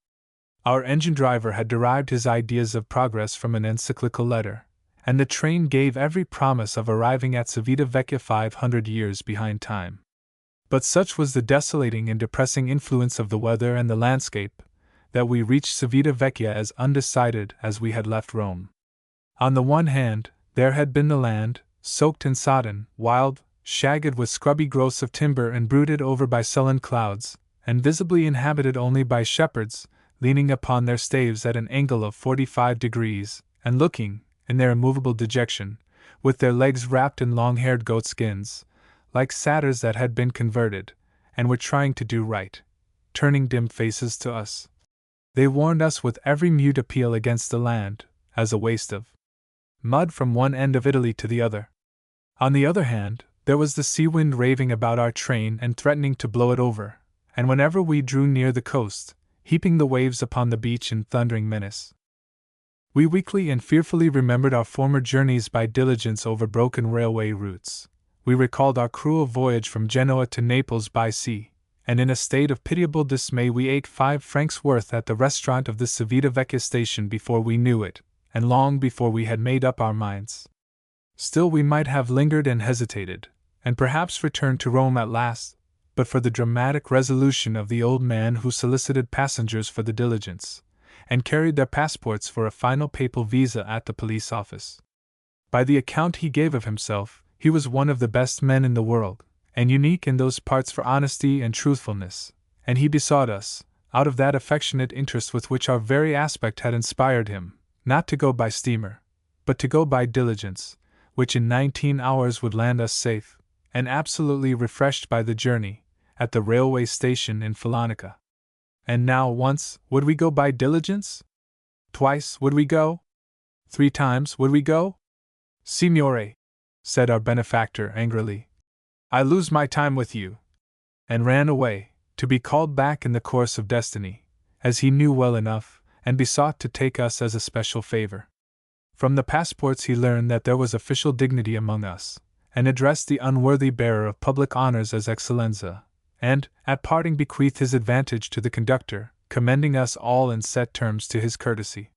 Our engine driver had derived his ideas of progress from an encyclical letter, and the train gave every promise of arriving at Civita Vecchia 500 years behind time. But such was the desolating and depressing influence of the weather and the landscape, that we reached Civita Vecchia as undecided as we had left Rome. On the one hand, there had been the land, soaked and sodden, wild, shagged with scrubby growths of timber and brooded over by sullen clouds, and visibly inhabited only by shepherds, leaning upon their staves at an angle of 45 degrees, and looking, in their immovable dejection, with their legs wrapped in long-haired goat skins, like satyrs that had been converted, and were trying to do right, turning dim faces to us. They warned us with every mute appeal against the land, as a waste of mud from one end of Italy to the other. On the other hand, there was the sea wind raving about our train and threatening to blow it over, and whenever we drew near the coast, heaping the waves upon the beach in thundering menace. We weakly and fearfully remembered our former journeys by diligence over broken railway routes. We recalled our cruel voyage from Genoa to Naples by sea, and in a state of pitiable dismay we ate 5 francs worth at the restaurant of the Civita Vecchia station before we knew it, and long before we had made up our minds. Still we might have lingered and hesitated, and perhaps returned to Rome at last, but for the dramatic resolution of the old man who solicited passengers for the diligence, and carried their passports for a final papal visa at the police office. By the account he gave of himself, he was one of the best men in the world, and unique in those parts for honesty and truthfulness, and he besought us, out of that affectionate interest with which our very aspect had inspired him, not to go by steamer, but to go by diligence, which in 19 hours would land us safe, and absolutely refreshed by the journey, at the railway station in Falonica. And now once would we go by diligence? Twice would we go? 3 times would we go? Signore, said our benefactor angrily, I lose my time with you, and ran away, to be called back in the course of destiny, as he knew well enough, and besought to take us as a special favor. From the passports he learned that there was official dignity among us, and addressed the unworthy bearer of public honors as Excellenza, and, at parting, bequeathed his advantage to the conductor, commending us all in set terms to his courtesy.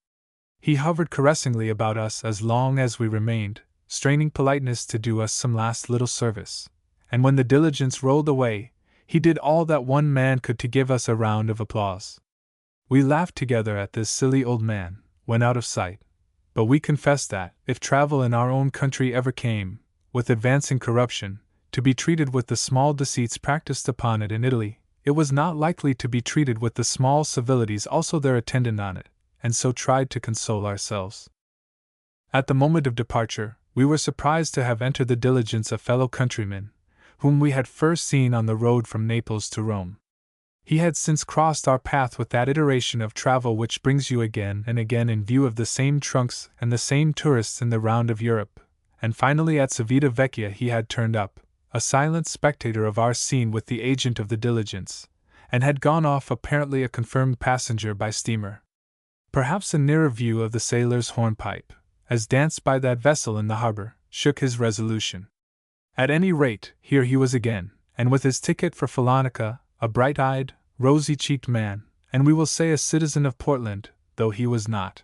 He hovered caressingly about us as long as we remained, straining politeness to do us some last little service, and when the diligence rolled away, he did all that one man could to give us a round of applause. We laughed together at this silly old man, when out of sight, but we confessed that, if travel in our own country ever came, with advancing corruption, to be treated with the small deceits practiced upon it in Italy, it was not likely to be treated with the small civilities also there attendant on it, and so tried to console ourselves. At the moment of departure, we were surprised to have entered the diligence a fellow countryman, whom we had first seen on the road from Naples to Rome. He had since crossed our path with that iteration of travel which brings you again and again in view of the same trunks and the same tourists in the round of Europe, and finally at Civita Vecchia he had turned up, a silent spectator of our scene with the agent of the diligence, and had gone off apparently a confirmed passenger by steamer. Perhaps a nearer view of the sailor's hornpipe, as danced by that vessel in the harbor, shook his resolution. At any rate, here he was again, and with his ticket for Falonica, a bright-eyed, rosy-cheeked man, and we will say a citizen of Portland, though he was not.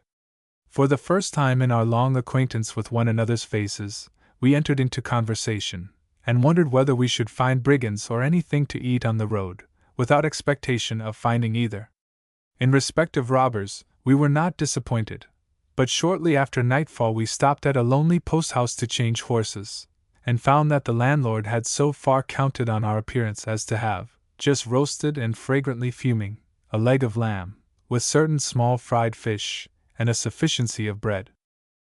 For the first time in our long acquaintance with one another's faces, we entered into conversation, and wondered whether we should find brigands or anything to eat on the road, without expectation of finding either. In respect of robbers, we were not disappointed, but shortly after nightfall we stopped at a lonely post-house to change horses, and found that the landlord had so far counted on our appearance as to have, just roasted and fragrantly fuming, a leg of lamb, with certain small fried fish, and a sufficiency of bread.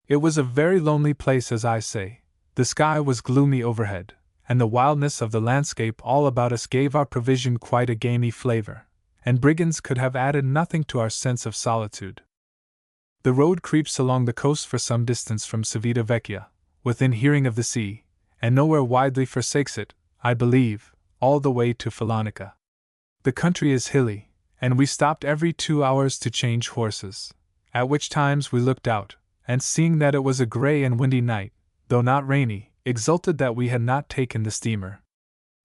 It was a very lonely place, as I say. The sky was gloomy overhead, and the wildness of the landscape all about us gave our provision quite a gamey flavor, and brigands could have added nothing to our sense of solitude. The road creeps along the coast for some distance from Civita Vecchia, within hearing of the sea, and nowhere widely forsakes it, I believe, all the way to Falonica. The country is hilly, and we stopped every 2 hours to change horses, at which times we looked out, and seeing that it was a grey and windy night, though not rainy, exulted that we had not taken the steamer.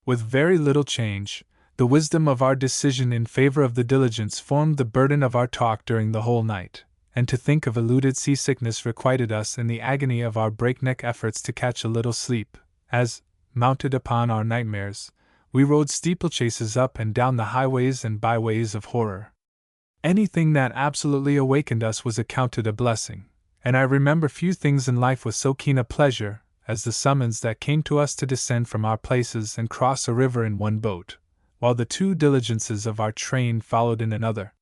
With very little change, the wisdom of our decision in favor of the diligence formed the burden of our talk during the whole night, and to think of eluded seasickness requited us in the agony of our breakneck efforts to catch a little sleep, as, mounted upon our nightmares, we rode steeplechases up and down the highways and byways of horror. Anything that absolutely awakened us was accounted a blessing, and I remember few things in life with so keen a pleasure as the summons that came to us to descend from our places and cross a river in one boat, while the 2 diligences of our train followed in another.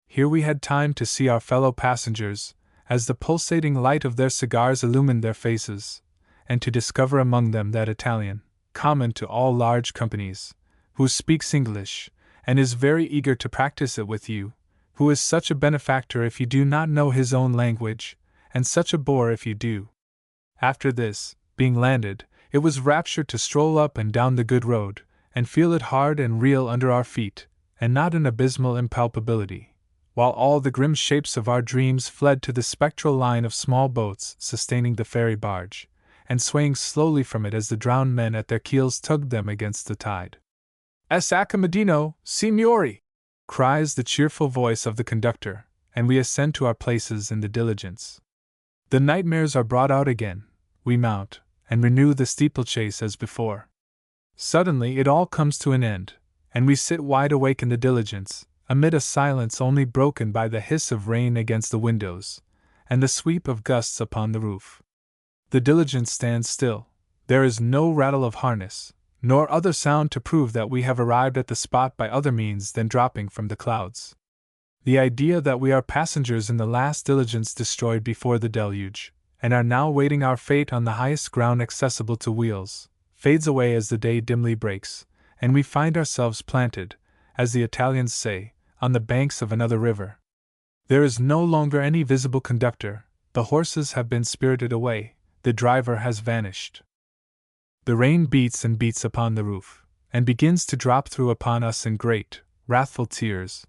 Here we had time to see our fellow passengers, as the pulsating light of their cigars illumined their faces, and to discover among them that Italian, common to all large companies, who speaks English, and is very eager to practice it with you, who is such a benefactor if you do not know his own language, and such a bore if you do. After this, being landed, it was rapture to stroll up and down the good road, and feel it hard and real under our feet, and not an abysmal impalpability, while all the grim shapes of our dreams fled to the spectral line of small boats sustaining the ferry barge, and swaying slowly from it as the drowned men at their keels tugged them against the tide. "Es accomodino, signori!" cries the cheerful voice of the conductor, and we ascend to our places in the diligence. The nightmares are brought out again, we mount, and renew the steeplechase as before. Suddenly it all comes to an end, and we sit wide awake in the diligence, amid a silence only broken by the hiss of rain against the windows, and the sweep of gusts upon the roof. The diligence stands still. There is no rattle of harness, nor other sound to prove that we have arrived at the spot by other means than dropping from the clouds. The idea that we are passengers in the last diligence destroyed before the deluge, and are now waiting our fate on the highest ground accessible to wheels, fades away as the day dimly breaks, and we find ourselves planted, as the Italians say, on the banks of another river. There is no longer any visible conductor, the horses have been spirited away, the driver has vanished. The rain beats and beats upon the roof, and begins to drop through upon us in great, wrathful tears,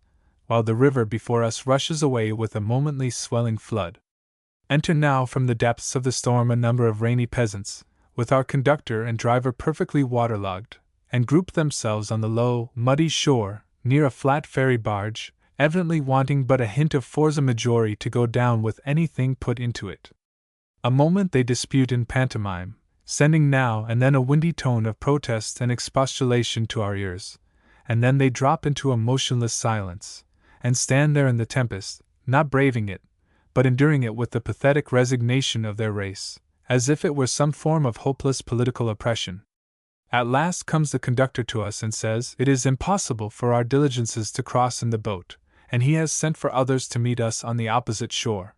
while the river before us rushes away with a momently swelling flood. Enter now from the depths of the storm a number of rainy peasants, with our conductor and driver perfectly waterlogged, and group themselves on the low, muddy shore, near a flat ferry barge, evidently wanting but a hint of forza maggiore to go down with anything put into it. A moment they dispute in pantomime, sending now and then a windy tone of protest and expostulation to our ears, and then they drop into a motionless silence, and stand there in the tempest, not braving it, but enduring it with the pathetic resignation of their race, as if it were some form of hopeless political oppression. At last comes the conductor to us and says it is impossible for our diligences to cross in the boat, and he has sent for others to meet us on the opposite shore.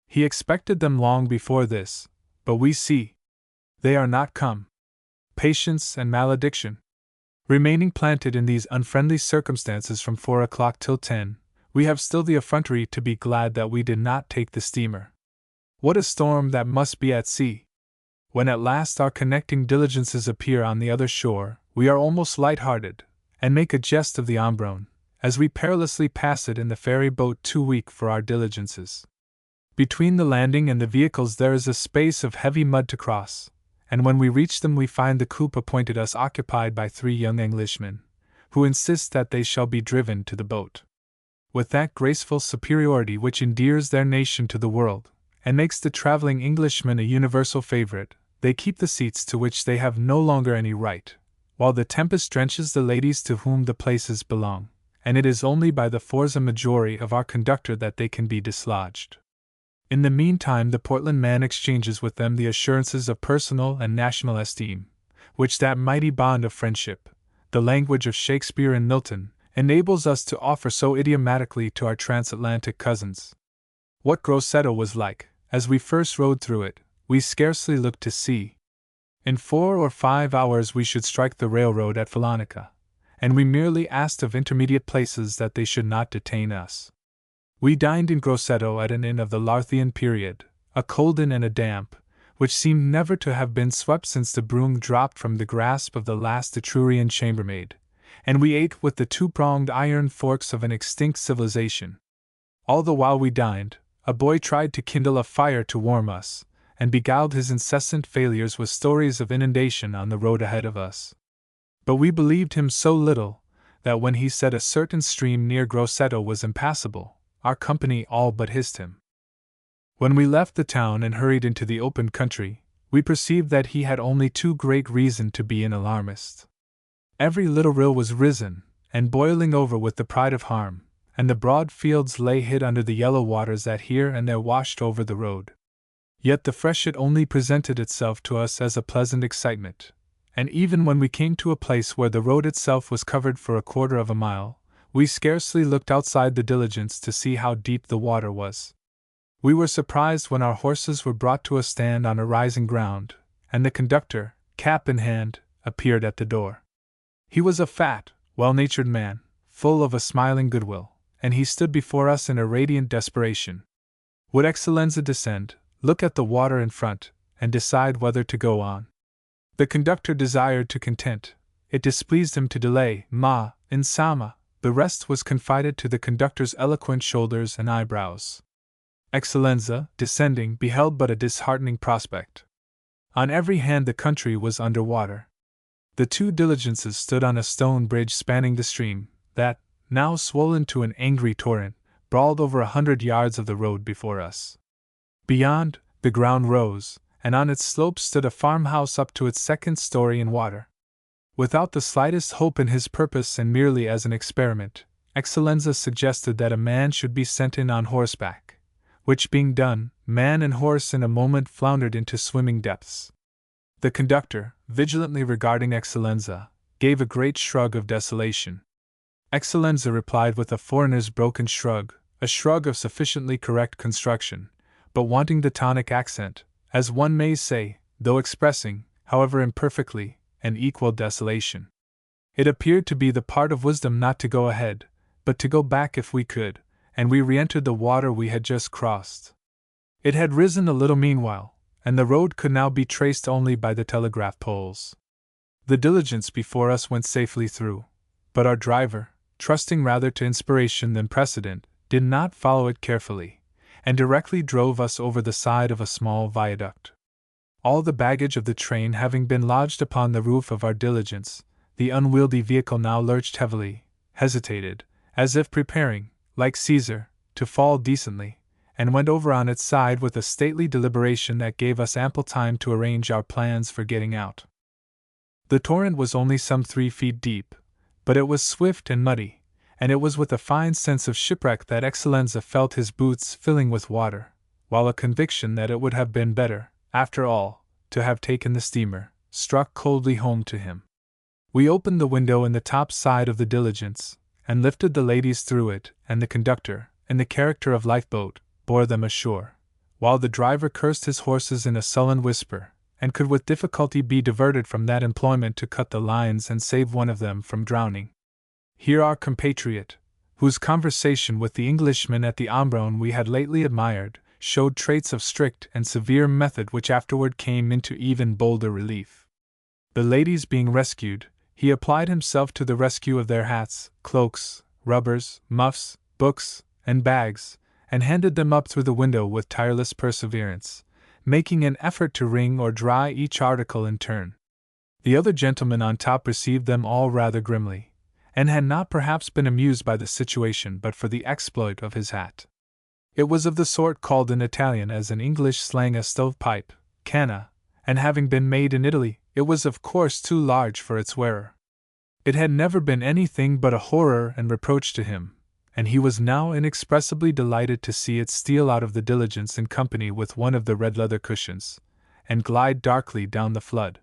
He expected them long before this, but we see they are not come. Patience and malediction. Remaining planted in these unfriendly circumstances from 4 o'clock till 10, we have still the effrontery to be glad that we did not take the steamer. What a storm that must be at sea! When at last our connecting diligences appear on the other shore, we are almost light-hearted, and make a jest of the Ombrone, as we perilously pass it in the ferry boat too weak for our diligences. Between the landing and the vehicles there is a space of heavy mud to cross, and when we reach them we find the coop appointed us occupied by 3 young Englishmen, who insist that they shall be driven to the boat. With that graceful superiority which endears their nation to the world, and makes the traveling Englishman a universal favorite, they keep the seats to which they have no longer any right, while the tempest drenches the ladies to whom the places belong, and it is only by the forza maggiore of our conductor that they can be dislodged. In the meantime the Portland man exchanges with them the assurances of personal and national esteem, which that mighty bond of friendship, the language of Shakespeare and Milton, enables us to offer so idiomatically to our transatlantic cousins. What Grosseto was like, as we first rode through it, we scarcely looked to see. In 4 or 5 hours we should strike the railroad at Filonica, and we merely asked of intermediate places that they should not detain us. We dined in Grosseto at an inn of the Larthian period, a cold inn and a damp, which seemed never to have been swept since the broom dropped from the grasp of the last Etrurian chambermaid, and we ate with the 2-pronged iron forks of an extinct civilization. All the while we dined, a boy tried to kindle a fire to warm us, and beguiled his incessant failures with stories of inundation on the road ahead of us. But we believed him so little, that when he said a certain stream near Grosseto was impassable, our company all but hissed him. When we left the town and hurried into the open country, we perceived that he had only too great reason to be an alarmist. Every little rill was risen, and boiling over with the pride of harm, and the broad fields lay hid under the yellow waters that here and there washed over the road. Yet the freshet only presented itself to us as a pleasant excitement, and even when we came to a place where the road itself was covered for a quarter of a mile, we scarcely looked outside the diligence to see how deep the water was. We were surprised when our horses were brought to a stand on a rising ground, and the conductor, cap in hand, appeared at the door. He was a fat, well-natured man, full of a smiling goodwill, and he stood before us in a radiant desperation. Would Excellenza descend, look at the water in front, and decide whether to go on? The conductor desired to content, it displeased him to delay, ma, insama, the rest was confided to the conductor's eloquent shoulders and eyebrows. Excellenza, descending, beheld but a disheartening prospect. On every hand the country was under water. The two diligences stood on a stone bridge spanning the stream, that, now swollen to an angry torrent, brawled over 100 yards of the road before us. Beyond, the ground rose, and on its slopes stood a farmhouse up to its second story in water. Without the slightest hope in his purpose and merely as an experiment, Excellenza suggested that a man should be sent in on horseback, which being done, man and horse in a moment floundered into swimming depths. The conductor, vigilantly regarding Excellenza, gave a great shrug of desolation. Excellenza replied with a foreigner's broken shrug, a shrug of sufficiently correct construction, but wanting the tonic accent, as one may say, though expressing, however imperfectly, an equal desolation. It appeared to be the part of wisdom not to go ahead, but to go back if we could, and we re-entered the water we had just crossed. It had risen a little meanwhile, and the road could now be traced only by the telegraph poles. The diligence before us went safely through, but our driver, trusting rather to inspiration than precedent, did not follow it carefully, and directly drove us over the side of a small viaduct. All the baggage of the train having been lodged upon the roof of our diligence, the unwieldy vehicle now lurched heavily, hesitated, as if preparing, like Caesar, to fall decently, and went over on its side with a stately deliberation that gave us ample time to arrange our plans for getting out. The torrent was only some 3 feet deep, but it was swift and muddy, and it was with a fine sense of shipwreck that Excellenza felt his boots filling with water, while a conviction that it would have been better, after all, to have taken the steamer, struck coldly home to him. We opened the window in the top side of the diligence, and lifted the ladies through it, and the conductor, in the character of lifeboat, bore them ashore, while the driver cursed his horses in a sullen whisper, and could with difficulty be diverted from that employment to cut the lines and save one of them from drowning. Here our compatriot, whose conversation with the Englishman at the Ambron we had lately admired, showed traits of strict and severe method which afterward came into even bolder relief. The ladies being rescued, he applied himself to the rescue of their hats, cloaks, rubbers, muffs, books, and bags, and handed them up through the window with tireless perseverance, making an effort to wring or dry each article in turn. The other gentleman on top received them all rather grimly, and had not perhaps been amused by the situation but for the exploit of his hat. It was of the sort called in Italian as in English slang a stovepipe, canna, and having been made in Italy, it was of course too large for its wearer. It had never been anything but a horror and reproach to him, and he was now inexpressibly delighted to see it steal out of the diligence in company with one of the red leather cushions, and glide darkly down the flood.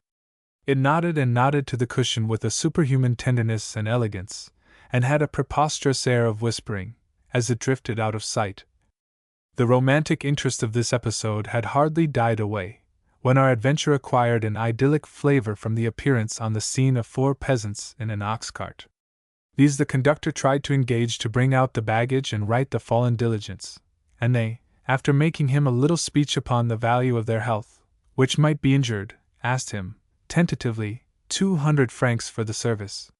It nodded and nodded to the cushion with a superhuman tenderness and elegance, and had a preposterous air of whispering, as it drifted out of sight. The romantic interest of this episode had hardly died away, when our adventure acquired an idyllic flavor from the appearance on the scene of 4 peasants in an ox cart. These the conductor tried to engage to bring out the baggage and right the fallen diligence, and they, after making him a little speech upon the value of their health, which might be injured, asked him, tentatively, 200 francs for the service.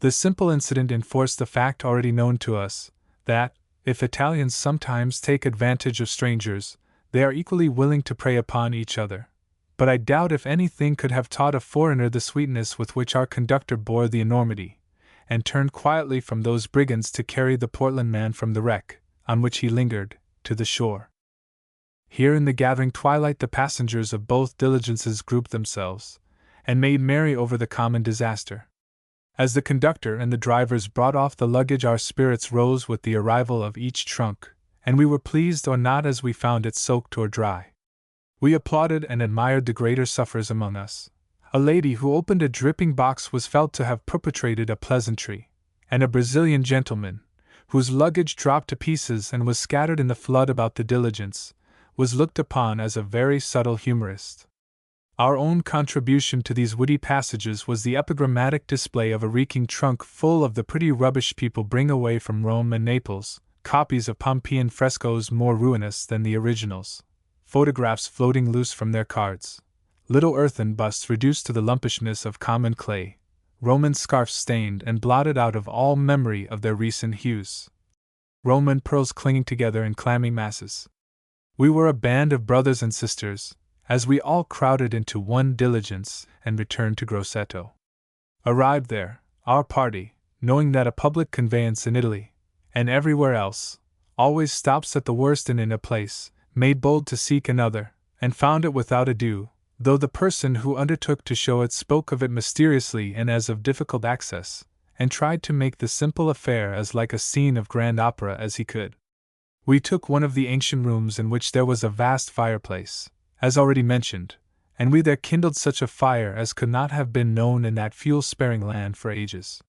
The simple incident enforced the fact already known to us, that, If Italians sometimes take advantage of strangers, they are equally willing to prey upon each other. But I doubt if anything could have taught a foreigner the sweetness with which our conductor bore the enormity, and turned quietly from those brigands to carry the Portland man from the wreck, on which he lingered, to the shore. Here in the gathering twilight the passengers of both diligences grouped themselves, and made merry over the common disaster. As the conductor and the drivers brought off the luggage our spirits rose with the arrival of each trunk, and we were pleased or not as we found it soaked or dry. We applauded and admired the greater sufferers among us. A lady who opened a dripping box was felt to have perpetrated a pleasantry, and a Brazilian gentleman, whose luggage dropped to pieces and was scattered in the flood about the diligence, was looked upon as a very subtle humorist. Our own contribution to these witty passages was the epigrammatic display of a reeking trunk full of the pretty rubbish people bring away from Rome and Naples, copies of Pompeian frescoes more ruinous than the originals, photographs floating loose from their cards, little earthen busts reduced to the lumpishness of common clay, Roman scarfs stained and blotted out of all memory of their recent hues, Roman pearls clinging together in clammy masses. We were a band of brothers and sisters, as we all crowded into one diligence and returned to Grosseto. Arrived there, our party, knowing that a public conveyance in Italy, and everywhere else, always stops at the worst inn in a place, made bold to seek another, and found it without ado, though the person who undertook to show it spoke of it mysteriously and as of difficult access, and tried to make the simple affair as like a scene of grand opera as he could. We took one of the ancient rooms in which there was a vast fireplace, as already mentioned, and we there kindled such a fire as could not have been known in that fuel-sparing land for ages.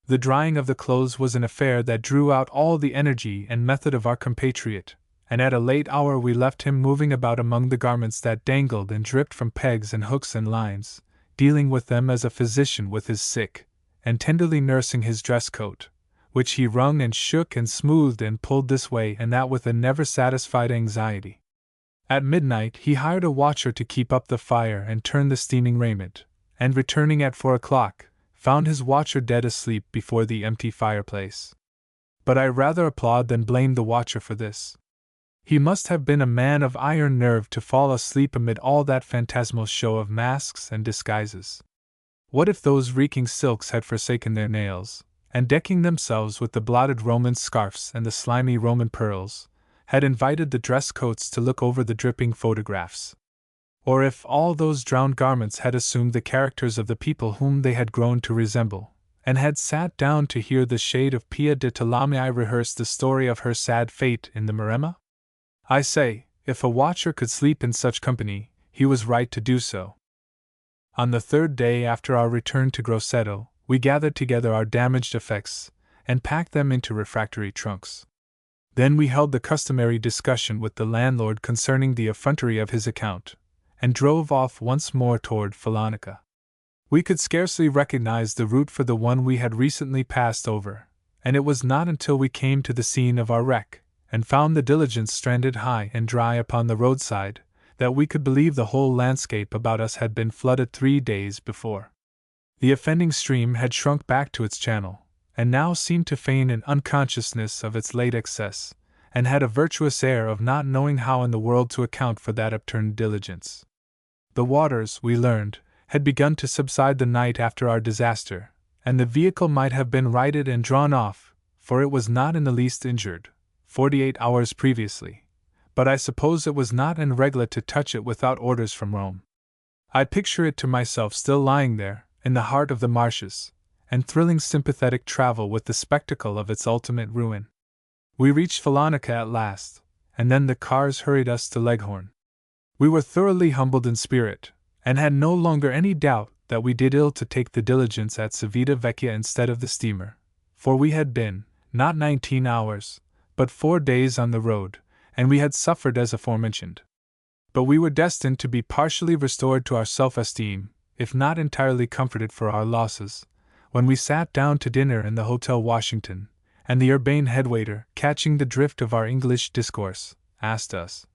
The drying of the clothes was an affair that drew out all the energy and method of our compatriot, and at a late hour we left him moving about among the garments that dangled and dripped from pegs and hooks and lines, dealing with them as a physician with his sick, and tenderly nursing his dress coat, which he wrung and shook and smoothed and pulled this way and that with a never-satisfied anxiety. At midnight he hired a watcher to keep up the fire and turn the steaming raiment, and returning at 4 o'clock, found his watcher dead asleep before the empty fireplace. But I rather applaud than blame the watcher for this. He must have been a man of iron nerve to fall asleep amid all that phantasmal show of masks and disguises. What if those reeking silks had forsaken their nails, and decking themselves with the blotted Roman scarfs and the slimy Roman pearls, had invited the dress coats to look over the dripping photographs? Or if all those drowned garments had assumed the characters of the people whom they had grown to resemble, and had sat down to hear the shade of Pia de Tolomei rehearse the story of her sad fate in the Maremma? I say, if a watcher could sleep in such company, he was right to do so. On the third day after our return to Grosseto, we gathered together our damaged effects, and packed them into refractory trunks. Then we held the customary discussion with the landlord concerning the effrontery of his account, and drove off once more toward Falonica. We could scarcely recognize the route for the one we had recently passed over, and it was not until we came to the scene of our wreck, and found the diligence stranded high and dry upon the roadside, that we could believe the whole landscape about us had been flooded 3 days before. The offending stream had shrunk back to its channel, and now seemed to feign an unconsciousness of its late excess, and had a virtuous air of not knowing how in the world to account for that upturned diligence. The waters, we learned, had begun to subside the night after our disaster, and the vehicle might have been righted and drawn off, for it was not in the least injured, 48 hours previously, but I suppose it was not en règle to touch it without orders from Rome. I picture it to myself still lying there, in the heart of the marshes, and thrilling sympathetic travel with the spectacle of its ultimate ruin. We reached Falonica at last, and then the cars hurried us to Leghorn. We were thoroughly humbled in spirit, and had no longer any doubt that we did ill to take the diligence at Civita Vecchia instead of the steamer, for we had been, not 19 hours, but 4 days on the road, and we had suffered as aforementioned. But we were destined to be partially restored to our self-esteem, if not entirely comforted for our losses, when we sat down to dinner in the Hotel Washington, and the urbane headwaiter, catching the drift of our English discourse, asked us,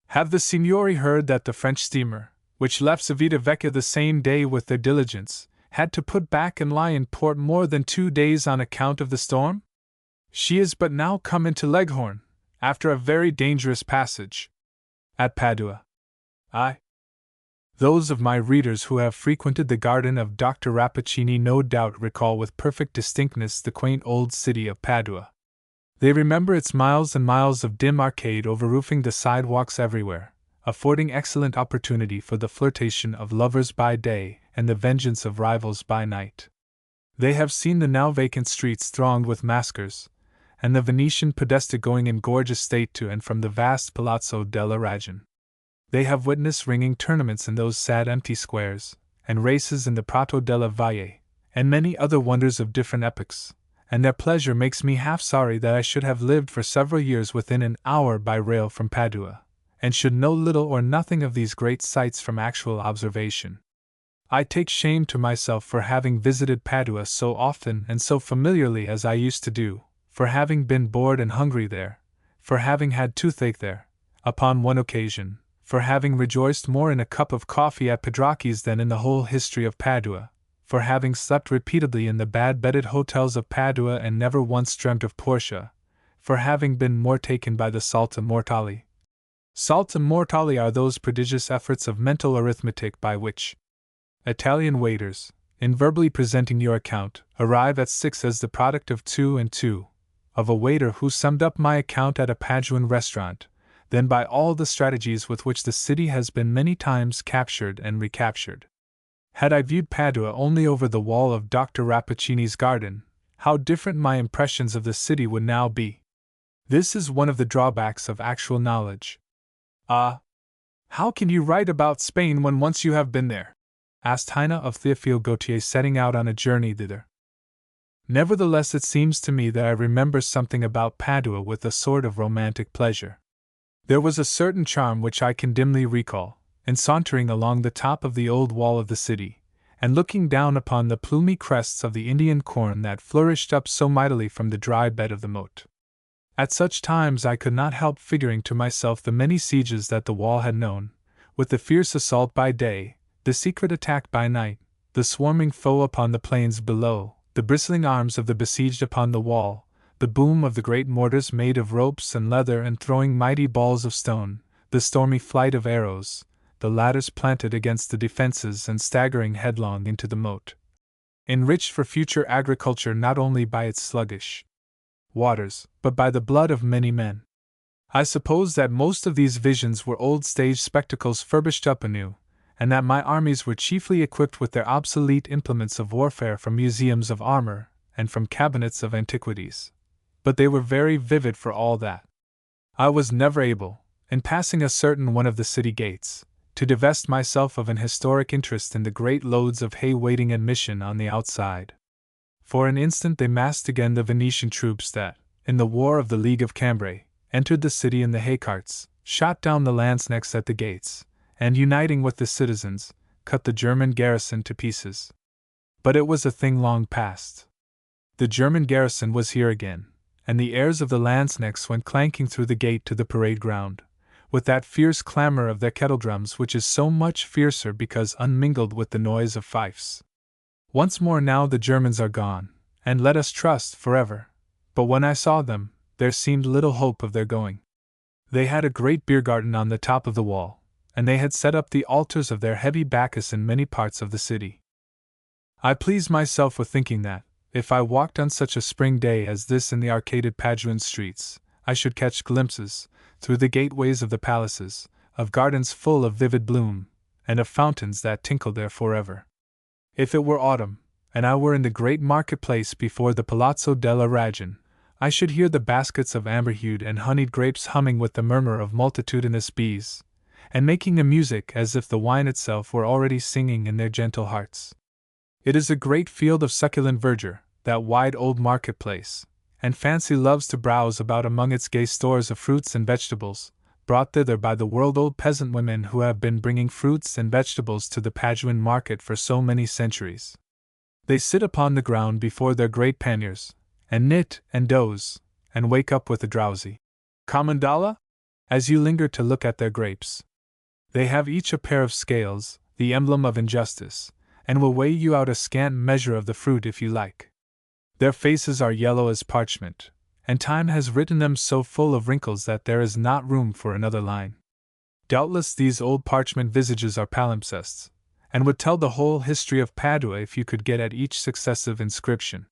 "Have the signori heard that the French steamer, which left Civita Vecchia the same day with their diligence, had to put back and lie in port more than 2 days on account of the storm?" She is but now come into Leghorn, after a very dangerous passage. At Padua. Those of my readers who have frequented the garden of Dr. Rappaccini no doubt recall with perfect distinctness the quaint old city of Padua. They remember its miles and miles of dim arcade overroofing the sidewalks everywhere, affording excellent opportunity for the flirtation of lovers by day and the vengeance of rivals by night. They have seen the now vacant streets thronged with maskers, and the Venetian podesta going in gorgeous state to and from the vast Palazzo della Ragione. They have witnessed ringing tournaments in those sad empty squares, and races in the Prato della Valle, and many other wonders of different epochs, and their pleasure makes me half sorry that I should have lived for several years within an hour by rail from Padua, and should know little or nothing of these great sights from actual observation. I take shame to myself for having visited Padua so often and so familiarly as I used to do, for having been bored and hungry there, for having had toothache there, upon one occasion, for having rejoiced more in a cup of coffee at Pedracchi's than in the whole history of Padua, for having slept repeatedly in the bad-bedded hotels of Padua and never once dreamt of Portia, for having been more taken by the salta mortali. Salta mortali are those prodigious efforts of mental arithmetic by which Italian waiters, in verbally presenting your account, arrive at 6 as the product of 2 and 2, of a waiter who summed up my account at a Paduan restaurant, then by all the strategies with which the city has been many times captured and recaptured. Had I viewed Padua only over the wall of Dr. Rappaccini's garden, how different my impressions of the city would now be. This is one of the drawbacks of actual knowledge. How can you write about Spain when once you have been there? Asked Heine of Théophile Gautier setting out on a journey thither. Nevertheless, it seems to me that I remember something about Padua with a sort of romantic pleasure. There was a certain charm which I can dimly recall, in sauntering along the top of the old wall of the city, and looking down upon the plumy crests of the Indian corn that flourished up so mightily from the dry bed of the moat. At such times I could not help figuring to myself the many sieges that the wall had known, with the fierce assault by day, the secret attack by night, the swarming foe upon the plains below, the bristling arms of the besieged upon the wall, the boom of the great mortars made of ropes and leather and throwing mighty balls of stone, the stormy flight of arrows, the ladders planted against the defenses and staggering headlong into the moat. Enriched for future agriculture not only by its sluggish waters, but by the blood of many men. I suppose that most of these visions were old stage spectacles furbished up anew, and that my armies were chiefly equipped with their obsolete implements of warfare from museums of armor and from cabinets of antiquities. But they were very vivid for all that. I was never able, in passing a certain one of the city gates, to divest myself of an historic interest in the great loads of hay waiting admission on the outside. For an instant they massed again the Venetian troops that, in the War of the League of Cambrai, entered the city in the hay carts, shot down the lanzknechts at the gates, and uniting with the citizens, cut the German garrison to pieces. But it was a thing long past. The German garrison was here again, and the airs of the lanzknechts went clanking through the gate to the parade ground, with that fierce clamor of their kettledrums which is so much fiercer because unmingled with the noise of fifes. Once more now the Germans are gone, and let us trust, forever, but when I saw them, there seemed little hope of their going. They had a great beer garden on the top of the wall, and they had set up the altars of their heavy Bacchus in many parts of the city. I pleased myself with thinking that, if I walked on such a spring day as this in the arcaded Paduan streets, I should catch glimpses, through the gateways of the palaces, of gardens full of vivid bloom, and of fountains that tinkled there forever. If it were autumn, and I were in the great marketplace before the Palazzo della Ragione, I should hear the baskets of amber-hued and honeyed grapes humming with the murmur of multitudinous bees, and making the music as if the wine itself were already singing in their gentle hearts. It is a great field of succulent verdure, that wide old marketplace, and fancy loves to browse about among its gay stores of fruits and vegetables, brought thither by the world-old peasant women who have been bringing fruits and vegetables to the Paduan market for so many centuries. They sit upon the ground before their great panniers, and knit and doze, and wake up with a drowsy commendala as you linger to look at their grapes. They have each a pair of scales, the emblem of injustice, and will weigh you out a scant measure of the fruit if you like. Their faces are yellow as parchment, and time has written them so full of wrinkles that there is not room for another line. Doubtless these old parchment visages are palimpsests, and would tell the whole history of Padua if you could get at each successive inscription.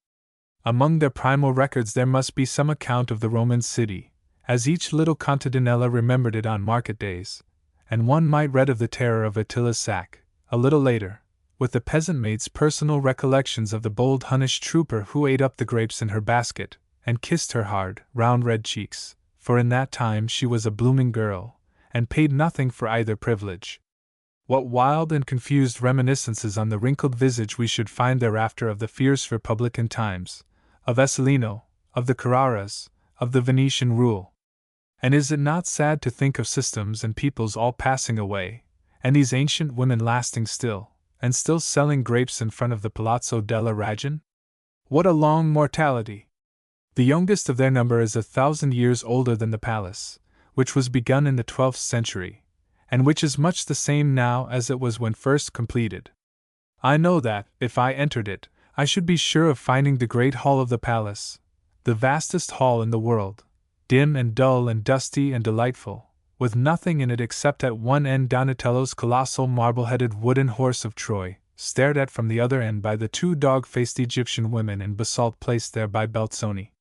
Among their primal records there must be some account of the Roman city, as each little contadinella remembered it on market days, and one might read of the terror of Attila's sack, a little later, with the peasant maid's personal recollections of the bold Hunnish trooper who ate up the grapes in her basket, and kissed her hard, round red cheeks, for in that time she was a blooming girl, and paid nothing for either privilege. What wild and confused reminiscences on the wrinkled visage we should find thereafter of the fierce Republican times, of Esselino, of the Carraras, of the Venetian rule. And is it not sad to think of systems and peoples all passing away, and these ancient women lasting still, and still selling grapes in front of the Palazzo della Ragione? What a long mortality! The youngest of their number is 1,000 years older than the palace, which was begun in the 12th century, and which is much the same now as it was when first completed. I know that, if I entered it, I should be sure of finding the great hall of the palace, the vastest hall in the world, dim and dull and dusty and delightful, with nothing in it except at one end Donatello's colossal marble-headed wooden horse of Troy, stared at from the other end by the two dog-faced Egyptian women in basalt placed there by Belzoni.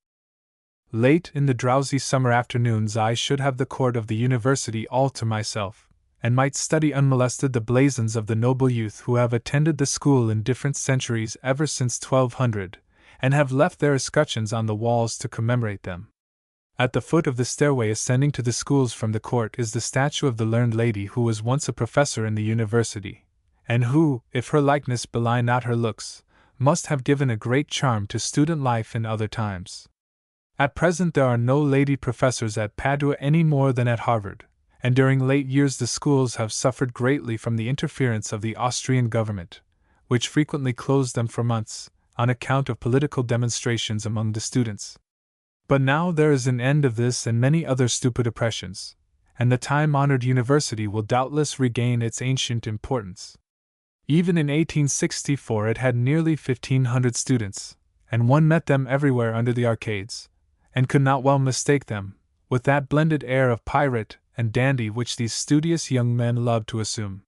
Late in the drowsy summer afternoons I should have the court of the university all to myself, and might study unmolested the blazons of the noble youth who have attended the school in different centuries ever since 1200, and have left their escutcheons on the walls to commemorate them. At the foot of the stairway ascending to the schools from the court is the statue of the learned lady who was once a professor in the university, and who, if her likeness belie not her looks, must have given a great charm to student life in other times. At present there are no lady professors at Padua any more than at Harvard, and during late years the schools have suffered greatly from the interference of the Austrian government, which frequently closed them for months, on account of political demonstrations among the students. But now there is an end of this and many other stupid oppressions, and the time-honored university will doubtless regain its ancient importance. Even in 1864 it had nearly 1,500 students, and one met them everywhere under the arcades, and could not well mistake them, with that blended air of pirate and dandy which these studious young men love to assume.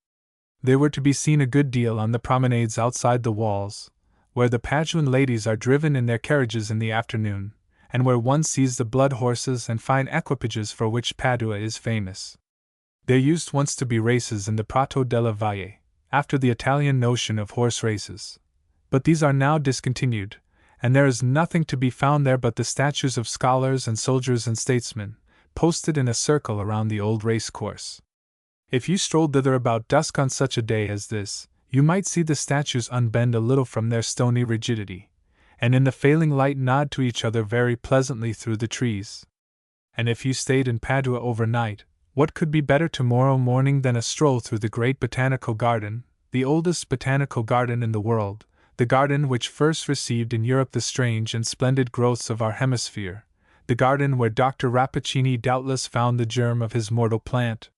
They were to be seen a good deal on the promenades outside the walls, where the Paduan ladies are driven in their carriages in the afternoon, and where one sees the blood horses and fine equipages for which Padua is famous. There used once to be races in the Prato della Valle, after the Italian notion of horse races, but these are now discontinued, and there is nothing to be found there but the statues of scholars and soldiers and statesmen, posted in a circle around the old race course. If you strolled thither about dusk on such a day as this, you might see the statues unbend a little from their stony rigidity, and in the failing light nod to each other very pleasantly through the trees. And if you stayed in Padua overnight, what could be better tomorrow morning than a stroll through the great botanical garden, the oldest botanical garden in the world, the garden which first received in Europe the strange and splendid growths of our hemisphere, the garden where Dr. Rappaccini doubtless found the germ of his mortal plant?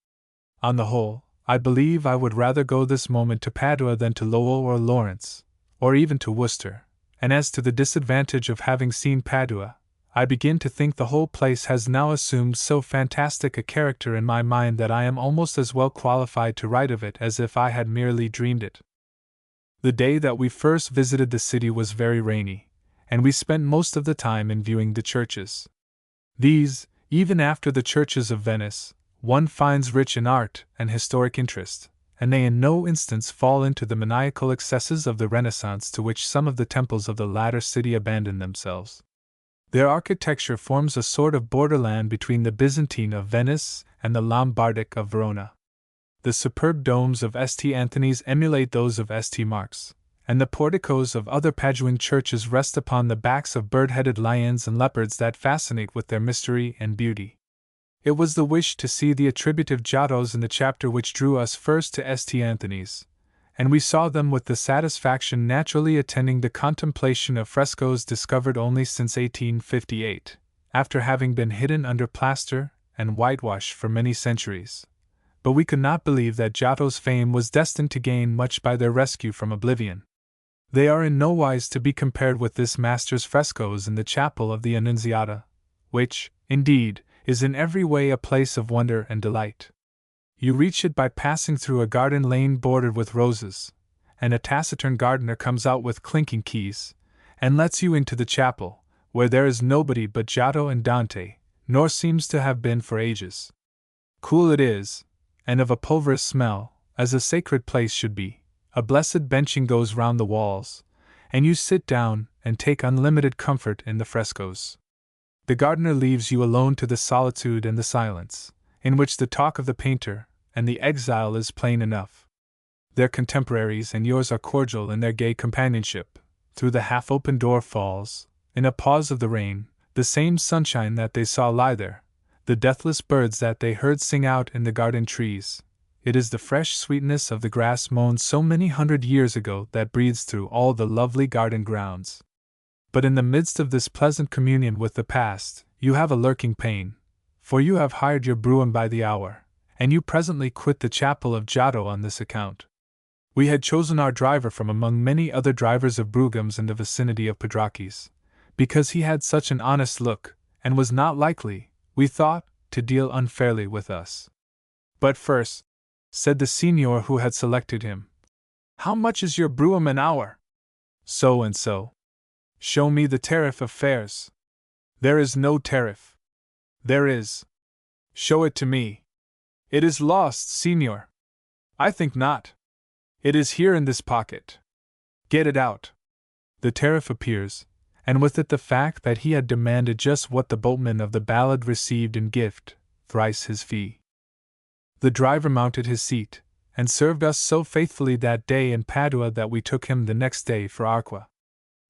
On the whole, I believe I would rather go this moment to Padua than to Lowell or Lawrence, or even to Worcester, and as to the disadvantage of having seen Padua, I begin to think the whole place has now assumed so fantastic a character in my mind that I am almost as well qualified to write of it as if I had merely dreamed it. The day that we first visited the city was very rainy, and we spent most of the time in viewing the churches. These, even after the churches of Venice, one finds rich in art and historic interest, and they in no instance fall into the maniacal excesses of the Renaissance to which some of the temples of the latter city abandon themselves. Their architecture forms a sort of borderland between the Byzantine of Venice and the Lombardic of Verona. The superb domes of St. Anthony's emulate those of St. Mark's, and the porticos of other Paduan churches rest upon the backs of bird-headed lions and leopards that fascinate with their mystery and beauty. It was the wish to see the attributive Giottos in the chapter which drew us first to St. Anthony's, and we saw them with the satisfaction naturally attending the contemplation of frescoes discovered only since 1858, after having been hidden under plaster and whitewash for many centuries. But we could not believe that Giotto's fame was destined to gain much by their rescue from oblivion. They are in no wise to be compared with this master's frescoes in the chapel of the Annunziata, which, indeed, is in every way a place of wonder and delight. You reach it by passing through a garden lane bordered with roses, and a taciturn gardener comes out with clinking keys, and lets you into the chapel, where there is nobody but Giotto and Dante, nor seems to have been for ages. Cool it is, and of a pulverous smell, as a sacred place should be. A blessed benching goes round the walls, and you sit down and take unlimited comfort in the frescoes. The gardener leaves you alone to the solitude and the silence, in which the talk of the painter and the exile is plain enough. Their contemporaries and yours are cordial in their gay companionship. Through the half-open door falls, in a pause of the rain, the same sunshine that they saw lie there, the deathless birds that they heard sing out in the garden trees. It is the fresh sweetness of the grass mown so many 100 years ago that breathes through all the lovely garden grounds. But in the midst of this pleasant communion with the past, you have a lurking pain, for you have hired your brougham by the hour, and you presently quit the chapel of Giotto on this account. We had chosen our driver from among many other drivers of broughams in the vicinity of Pedracchi's, because he had such an honest look, and was not likely, we thought, to deal unfairly with us. But first, said the signor who had selected him, how much is your brougham an hour? So and so. Show me the tariff of fares. There is no tariff. There is. Show it to me. It is lost, signor. I think not. It is here in this pocket. Get it out. The tariff appears, and with it the fact that he had demanded just what the boatman of the ballad received in gift, thrice his fee. The driver mounted his seat, and served us so faithfully that day in Padua that we took him the next day for Arqua.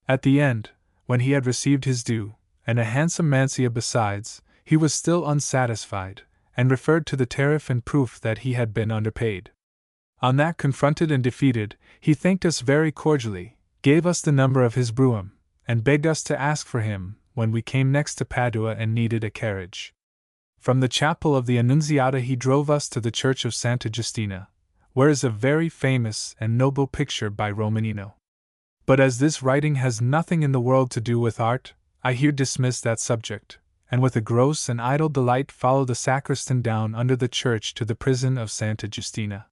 At the end, when he had received his due, and a handsome mancia besides, he was still unsatisfied, and referred to the tariff in proof that he had been underpaid. On that, confronted and defeated, he thanked us very cordially, gave us the number of his brougham, and begged us to ask for him when we came next to Padua and needed a carriage. From the chapel of the Annunziata he drove us to the church of Santa Giustina, where is a very famous and noble picture by Romanino. But as this writing has nothing in the world to do with art, I here dismiss that subject, and with a gross and idle delight follow the sacristan down under the church to the prison of Santa Giustina.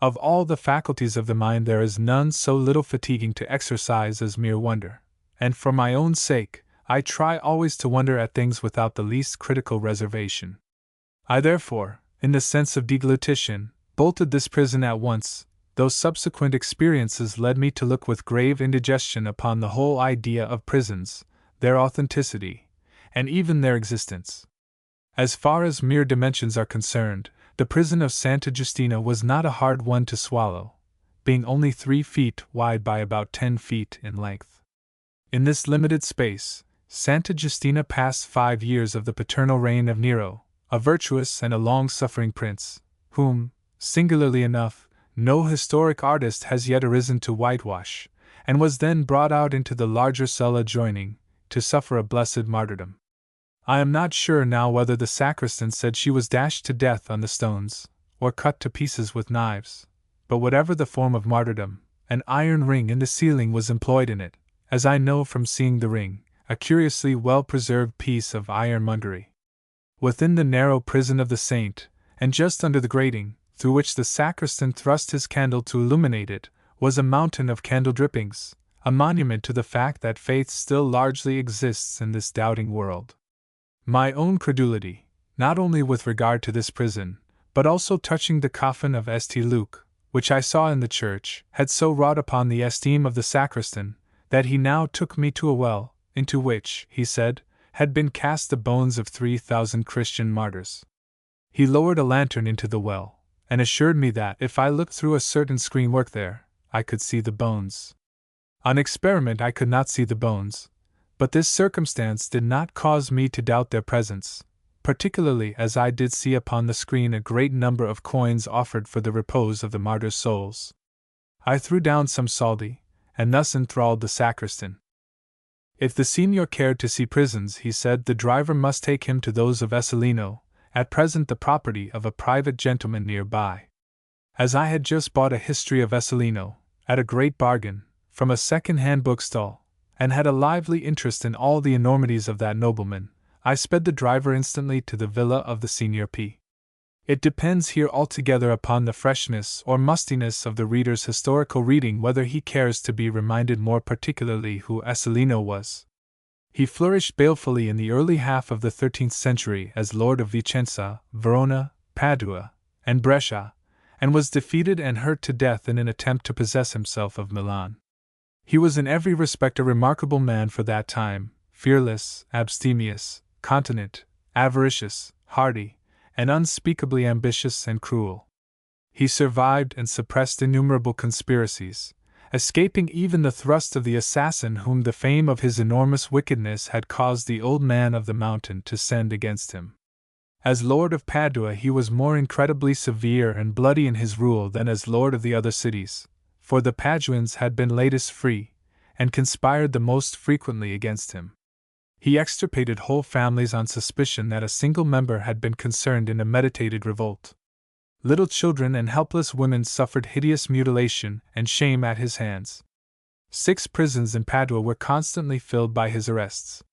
Of all the faculties of the mind there is none so little fatiguing to exercise as mere wonder, and for my own sake, I try always to wonder at things without the least critical reservation. I therefore, in the sense of deglutition, bolted this prison at once, though subsequent experiences led me to look with grave indigestion upon the whole idea of prisons, their authenticity, and even their existence. As far as mere dimensions are concerned, the prison of Santa Giustina was not a hard one to swallow, being only 3 feet wide by about 10 feet in length. In this limited space, Santa Giustina passed 5 years of the paternal reign of Nero, a virtuous and a long-suffering prince, whom, singularly enough, no historic artist has yet arisen to whitewash, and was then brought out into the larger cell adjoining, to suffer a blessed martyrdom. I am not sure now whether the sacristan said she was dashed to death on the stones, or cut to pieces with knives, but whatever the form of martyrdom, an iron ring in the ceiling was employed in it, as I know from seeing the ring, a curiously well-preserved piece of ironmongery. Within the narrow prison of the saint, and just under the grating, through which the sacristan thrust his candle to illuminate it, was a mountain of candle drippings, a monument to the fact that faith still largely exists in this doubting world. My own credulity, not only with regard to this prison, but also touching the coffin of St. Luke, which I saw in the church, had so wrought upon the esteem of the sacristan, that he now took me to a well, into which, he said, had been cast the bones of 3,000 Christian martyrs. He lowered a lantern into the well, and assured me that if I looked through a certain screen work there, I could see the bones. On experiment I could not see the bones, but this circumstance did not cause me to doubt their presence, particularly as I did see upon the screen a great number of coins offered for the repose of the martyrs' souls. I threw down some soldi, and thus enthralled the sacristan. If the signor cared to see prisons, he said, the driver must take him to those of Esalino, at present the property of a private gentleman near by. As I had just bought a history of Esalino, at a great bargain, from a second-hand bookstall, and had a lively interest in all the enormities of that nobleman, I sped the driver instantly to the villa of the Senior P. It depends here altogether upon the freshness or mustiness of the reader's historical reading whether he cares to be reminded more particularly who Asolino was. He flourished balefully in the early half of the 13th century as Lord of Vicenza, Verona, Padua, and Brescia, and was defeated and hurt to death in an attempt to possess himself of Milan. He was in every respect a remarkable man for that time, fearless, abstemious, continent, avaricious, hardy, and unspeakably ambitious and cruel. He survived and suppressed innumerable conspiracies, escaping even the thrust of the assassin whom the fame of his enormous wickedness had caused the old man of the mountain to send against him. As Lord of Padua he was more incredibly severe and bloody in his rule than as Lord of the other cities, for the Paduans had been latest free, and conspired the most frequently against him. He extirpated whole families on suspicion that a single member had been concerned in a meditated revolt. Little children and helpless women suffered hideous mutilation and shame at his hands. 6 prisons in Padua were constantly filled by his arrests.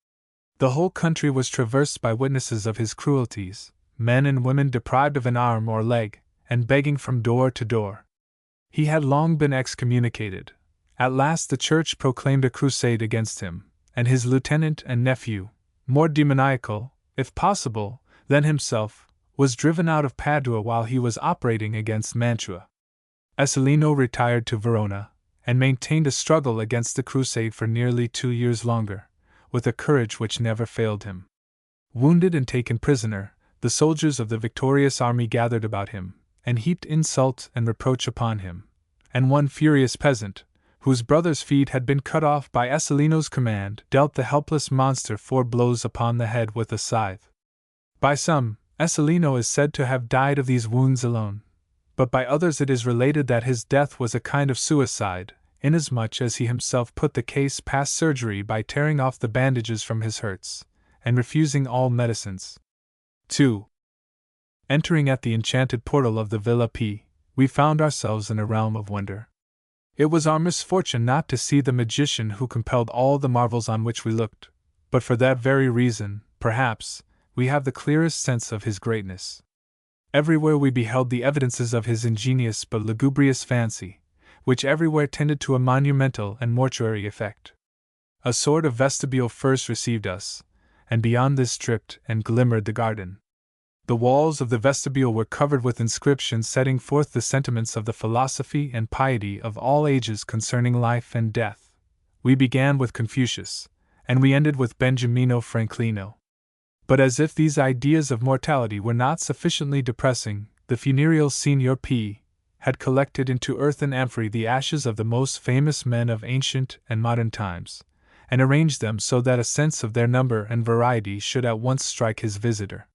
The whole country was traversed by witnesses of his cruelties, men and women deprived of an arm or leg, and begging from door to door. He had long been excommunicated. At last the church proclaimed a crusade against him, and his lieutenant and nephew, more demoniacal, if possible, than himself, was driven out of Padua while he was operating against Mantua. Asolino retired to Verona, and maintained a struggle against the crusade for nearly 2 years longer, with a courage which never failed him. Wounded and taken prisoner, the soldiers of the victorious army gathered about him, and heaped insult and reproach upon him, and one furious peasant, whose brother's feet had been cut off by Asolino's command, dealt the helpless monster 4 blows upon the head with a scythe. By some, Asolino is said to have died of these wounds alone, but by others it is related that his death was a kind of suicide, inasmuch as he himself put the case past surgery by tearing off the bandages from his hurts, and refusing all medicines. 2. Entering at the enchanted portal of the Villa P, we found ourselves in a realm of wonder. It was our misfortune not to see the magician who compelled all the marvels on which we looked, but for that very reason, perhaps, we have the clearest sense of his greatness. Everywhere we beheld the evidences of his ingenious but lugubrious fancy, which everywhere tended to a monumental and mortuary effect. A sort of vestibule first received us, and beyond this dripped and glimmered the garden. The walls of the vestibule were covered with inscriptions setting forth the sentiments of the philosophy and piety of all ages concerning life and death. We began with Confucius, and we ended with Benjamino Franklino. But as if these ideas of mortality were not sufficiently depressing, the funereal Signor P. had collected into earthen amphorae the ashes of the most famous men of ancient and modern times, and arranged them so that a sense of their number and variety should at once strike his visitor.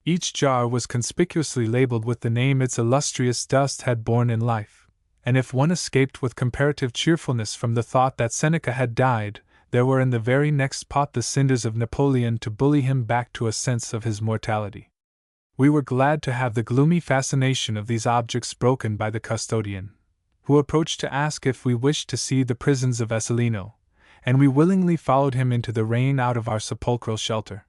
Each jar was conspicuously labeled with the name its illustrious dust had borne in life, and if one escaped with comparative cheerfulness from the thought that Seneca had died, there were in the very next pot the cinders of Napoleon to bully him back to a sense of his mortality. We were glad to have the gloomy fascination of these objects broken by the custodian, who approached to ask if we wished to see the prisons of Asolino, and we willingly followed him into the rain out of our sepulchral shelter.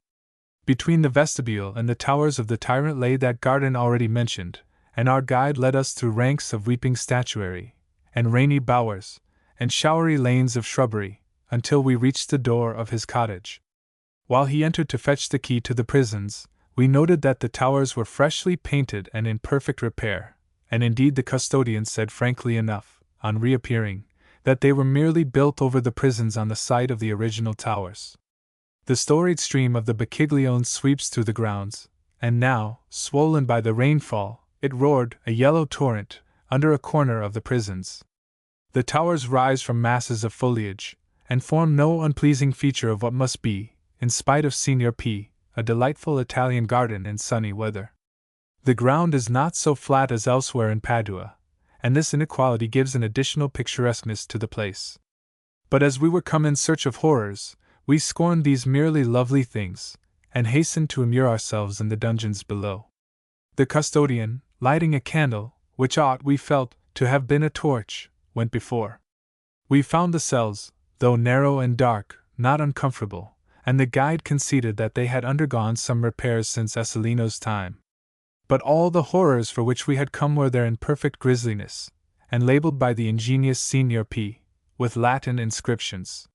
Between the vestibule and the towers of the tyrant lay that garden already mentioned, and our guide led us through ranks of weeping statuary, and rainy bowers, and showery lanes of shrubbery, until we reached the door of his cottage. While he entered to fetch the key to the prisons, we noted that the towers were freshly painted and in perfect repair, and indeed the custodian said frankly enough, on reappearing, that they were merely built over the prisons on the site of the original towers. The storied stream of the Bacchiglione sweeps through the grounds, and now, swollen by the rainfall, it roared, a yellow torrent, under a corner of the prisons. The towers rise from masses of foliage, and form no unpleasing feature of what must be, in spite of Signor P., a delightful Italian garden in sunny weather. The ground is not so flat as elsewhere in Padua, and this inequality gives an additional picturesqueness to the place. But as we were come in search of horrors, we scorned these merely lovely things, and hastened to immure ourselves in the dungeons below. The custodian, lighting a candle, which ought, we felt, to have been a torch, went before. We found the cells, though narrow and dark, not uncomfortable, and the guide conceded that they had undergone some repairs since Esselino's time. But all the horrors for which we had come were there in perfect grisliness, and labeled by the ingenious Signor P. with Latin inscriptions.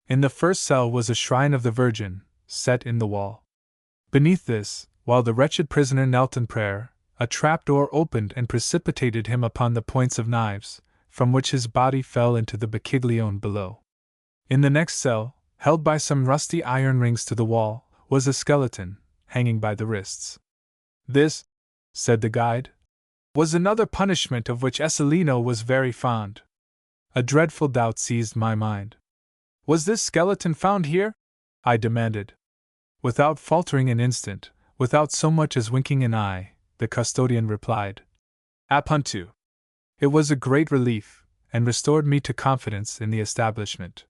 In the first cell was a shrine of the Virgin, set in the wall. Beneath this, while the wretched prisoner knelt in prayer, a trapdoor opened and precipitated him upon the points of knives, from which his body fell into the Bacchiglione below. In the next cell, held by some rusty iron rings to the wall, was a skeleton, hanging by the wrists. This, said the guide, was another punishment of which Esselino was very fond. A dreadful doubt seized my mind. Was this skeleton found here? I demanded. Without faltering an instant, without so much as winking an eye, the custodian replied, Appuntu. It was a great relief, and restored me to confidence in the establishment.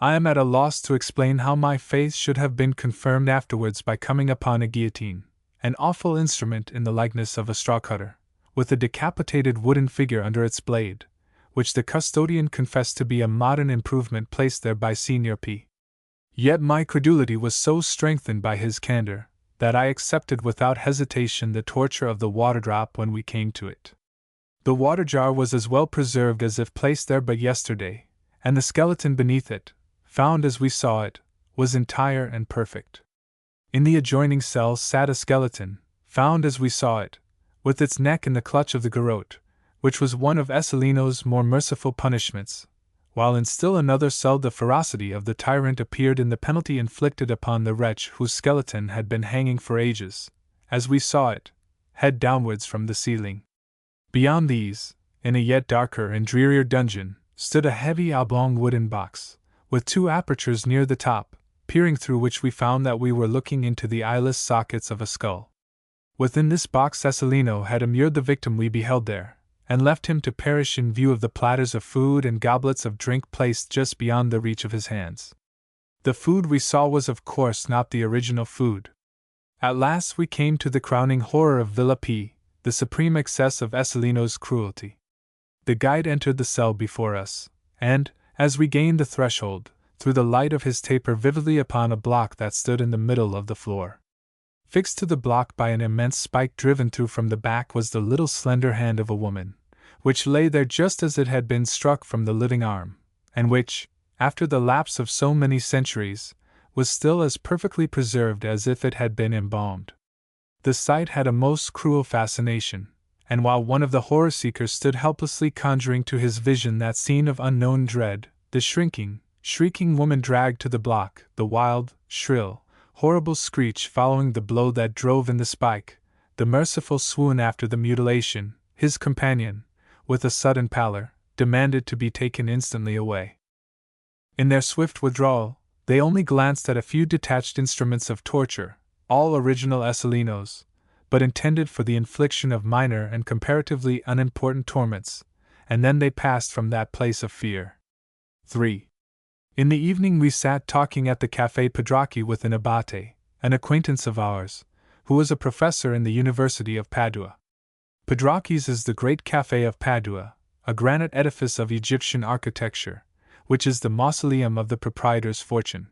I am at a loss to explain how my faith should have been confirmed afterwards by coming upon a guillotine, an awful instrument in the likeness of a straw cutter, with a decapitated wooden figure under its blade, which the custodian confessed to be a modern improvement placed there by Signor P. Yet my credulity was so strengthened by his candor, that I accepted without hesitation the torture of the water drop when we came to it. The water jar was as well preserved as if placed there but yesterday, and the skeleton beneath it, found as we saw it, was entire and perfect. In the adjoining cell sat a skeleton, found as we saw it, with its neck in the clutch of the garrote, which was one of Esselino's more merciful punishments, while in still another cell the ferocity of the tyrant appeared in the penalty inflicted upon the wretch whose skeleton had been hanging for ages, as we saw it, head downwards from the ceiling. Beyond these, in a yet darker and drearier dungeon, stood a heavy oblong wooden box, with two apertures near the top, peering through which we found that we were looking into the eyeless sockets of a skull. Within this box Esselino had immured the victim we beheld there, and left him to perish in view of the platters of food and goblets of drink placed just beyond the reach of his hands. The food we saw was of course not the original food. At last we came to the crowning horror of Villa P, the supreme excess of Esselino's cruelty. The guide entered the cell before us, and, as we gained the threshold, threw the light of his taper vividly upon a block that stood in the middle of the floor. Fixed to the block by an immense spike driven through from the back was the little slender hand of a woman, which lay there just as it had been struck from the living arm, and which, after the lapse of so many centuries, was still as perfectly preserved as if it had been embalmed. The sight had a most cruel fascination, and while one of the horror-seekers stood helplessly conjuring to his vision that scene of unknown dread, the shrieking woman dragged to the block the wild, shrill, horrible screech following the blow that drove in the spike, the merciful swoon after the mutilation. His companion, with a sudden pallor, demanded to be taken instantly away. In their swift withdrawal, they only glanced at a few detached instruments of torture, all original Esselino's, but intended for the infliction of minor and comparatively unimportant torments, and then they passed from that place of fear. 3. In the evening we sat talking at the Café Pedracchi with an abate, an acquaintance of ours, who was a professor in the University of Padua. Pedracchi's is the great café of Padua, a granite edifice of Egyptian architecture, which is the mausoleum of the proprietor's fortune.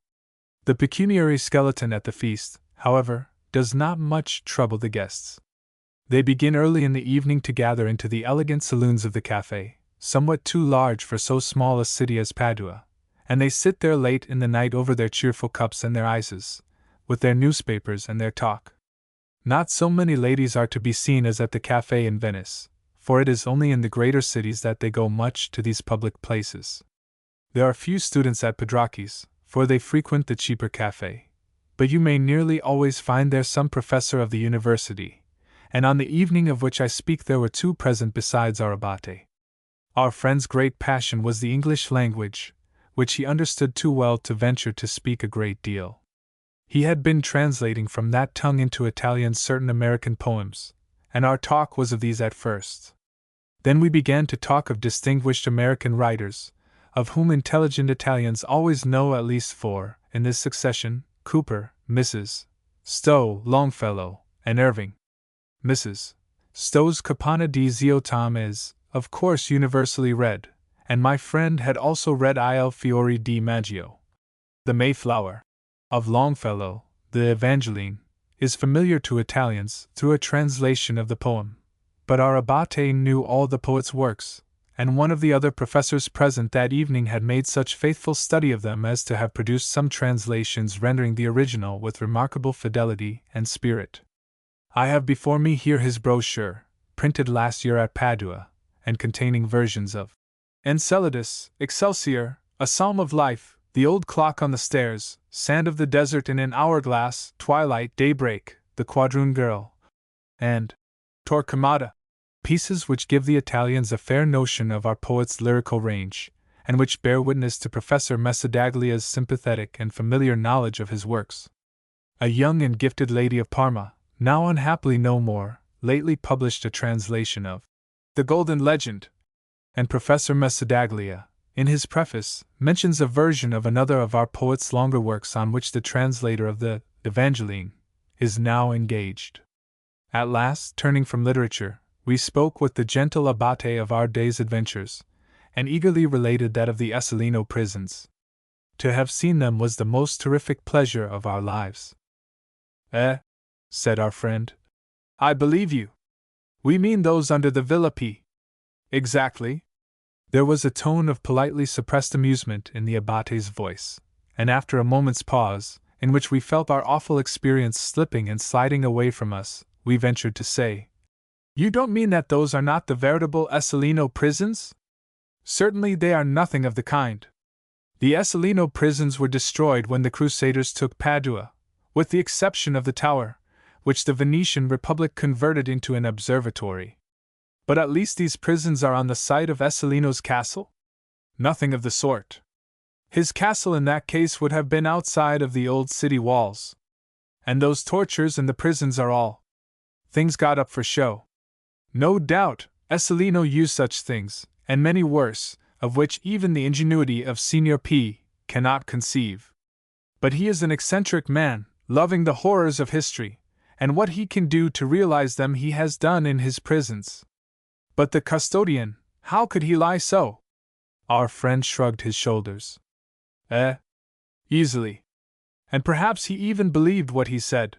The pecuniary skeleton at the feast, however, does not much trouble the guests. They begin early in the evening to gather into the elegant saloons of the café, somewhat too large for so small a city as Padua, and they sit there late in the night over their cheerful cups and their ices, with their newspapers and their talk. Not so many ladies are to be seen as at the café in Venice, for it is only in the greater cities that they go much to these public places. There are few students at Pedracchi's, for they frequent the cheaper café, but you may nearly always find there some professor of the university, and on the evening of which I speak there were two present besides our abate. Our friend's great passion was the English language, which he understood too well to venture to speak a great deal. He had been translating from that tongue into Italian certain American poems, and our talk was of these at first. Then we began to talk of distinguished American writers, of whom intelligent Italians always know at least four, in this succession: Cooper, Mrs. Stowe, Longfellow, and Irving. Mrs. Stowe's Capanna di Zio Tom is, of course, universally read, and my friend had also read Il Fiore di Maggio, The Mayflower. of Longfellow, the Evangeline, is familiar to Italians through a translation of the poem, but our abate knew all the poet's works, and one of the other professors present that evening had made such faithful study of them as to have produced some translations rendering the original with remarkable fidelity and spirit. I have before me here his brochure, printed last year at Padua, and containing versions of Enceladus, Excelsior, A Psalm of Life, The Old Clock on the Stairs, Sand of the Desert in an Hourglass, Twilight, Daybreak, The Quadroon Girl, and Torquemada, pieces which give the Italians a fair notion of our poet's lyrical range, and which bear witness to Professor Messaдаglia's sympathetic and familiar knowledge of his works. A young and gifted lady of Parma, now unhappily no more, lately published a translation of The Golden Legend, and Professor Messadaglia, in his preface, mentions a version of another of our poet's longer works on which the translator of the Evangeline is now engaged. At last, turning from literature, we spoke with the gentle abate of our day's adventures, and eagerly related that of the Esselino prisons. To have seen them was the most terrific pleasure of our lives. Said our friend. I believe you. We mean those under the Villa P. Exactly. There was a tone of politely suppressed amusement in the abate's voice, and after a moment's pause, in which we felt our awful experience slipping and sliding away from us, we ventured to say, You don't mean that those are not the veritable Esselino prisons? Certainly they are nothing of the kind. The Esselino prisons were destroyed when the Crusaders took Padua, with the exception of the tower, which the Venetian Republic converted into an observatory. But at least these prisons are on the site of Esselino's castle? Nothing of the sort. His castle in that case would have been outside of the old city walls. And those tortures in the prisons are all things got up for show. No doubt, Esselino used such things, and many worse, of which even the ingenuity of Signor P. cannot conceive. But he is an eccentric man, loving the horrors of history, and what he can do to realize them he has done in his prisons. But the custodian, how could he lie so? Our friend shrugged his shoulders. Easily. And perhaps he even believed what he said.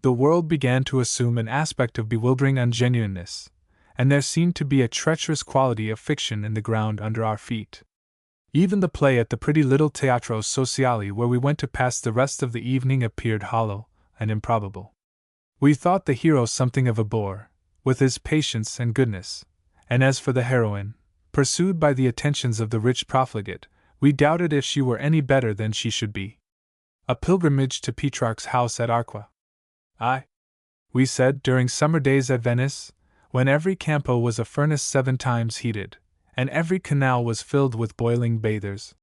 The world began to assume an aspect of bewildering ungenuineness, and there seemed to be a treacherous quality of fiction in the ground under our feet. Even the play at the pretty little Teatro Sociale where we went to pass the rest of the evening appeared hollow and improbable. We thought the hero something of a bore, with his patience and goodness, and as for the heroine, pursued by the attentions of the rich profligate, we doubted if she were any better than she should be. A pilgrimage to Petrarch's house at Arqua. We said, during summer days at Venice, when every campo was a furnace 7 times heated, and every canal was filled with boiling bathers.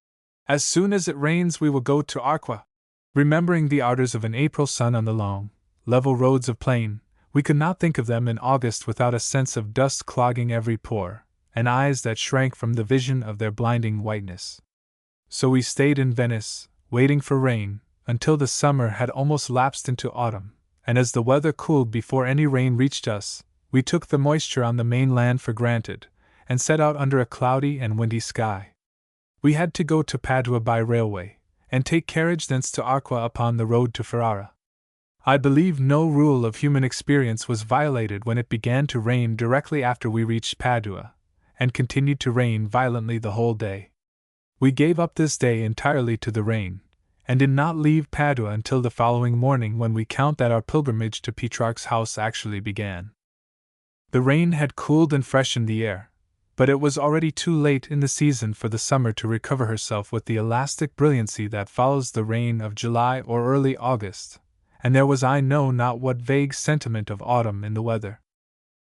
As soon as it rains we will go to Arqua. Remembering the ardors of an April sun on the long, level roads of plain, we could not think of them in August without a sense of dust clogging every pore, and eyes that shrank from the vision of their blinding whiteness. So we stayed in Venice, waiting for rain, until the summer had almost lapsed into autumn, and as the weather cooled before any rain reached us, we took the moisture on the mainland for granted, and set out under a cloudy and windy sky. We had to go to Padua by railway, and take carriage thence to Arqua upon the road to Ferrara. I believe no rule of human experience was violated when it began to rain directly after we reached Padua, and continued to rain violently the whole day. We gave up this day entirely to the rain, and did not leave Padua until the following morning, when we count that our pilgrimage to Petrarch's house actually began. The rain had cooled and freshened the air, but it was already too late in the season for the summer to recover herself with the elastic brilliancy that follows the rain of July or early August, and there was I know not what vague sentiment of autumn in the weather.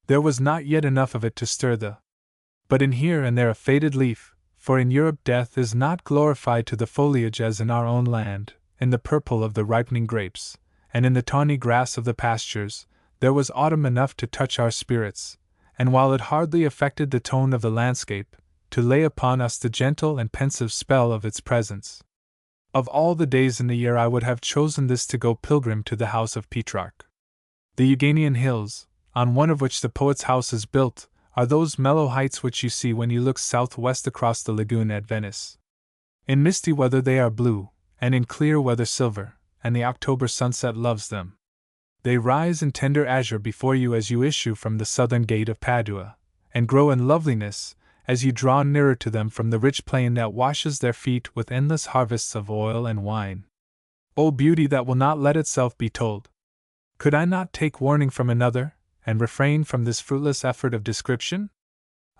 There was not yet enough of it to stir but in here and there a faded leaf, for in Europe death is not glorified to the foliage as in our own land, in the purple of the ripening grapes, and in the tawny grass of the pastures. There was autumn enough to touch our spirits, and while it hardly affected the tone of the landscape, to lay upon us the gentle and pensive spell of its presence. Of all the days in the year I would have chosen this to go pilgrim to the house of Petrarch. The Euganean hills, on one of which the poet's house is built, are those mellow heights which you see when you look southwest across the lagoon at Venice. In misty weather they are blue, and in clear weather silver, and the October sunset loves them. They rise in tender azure before you as you issue from the southern gate of Padua, and grow in loveliness as you draw nearer to them from the rich plain that washes their feet with endless harvests of oil and wine. O beauty that will not let itself be told! Could I not take warning from another, and refrain from this fruitless effort of description?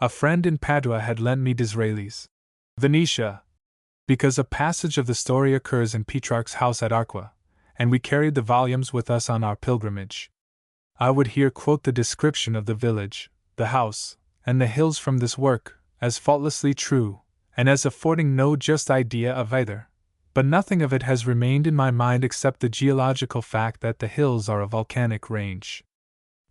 A friend in Padua had lent me Disraeli's Venetia, because a passage of the story occurs in Petrarch's house at Arqua, and we carried the volumes with us on our pilgrimage. I would here quote the description of the village, the house, and the hills from this work, as faultlessly true, and as affording no just idea of either, but nothing of it has remained in my mind except the geological fact that the hills are a volcanic range.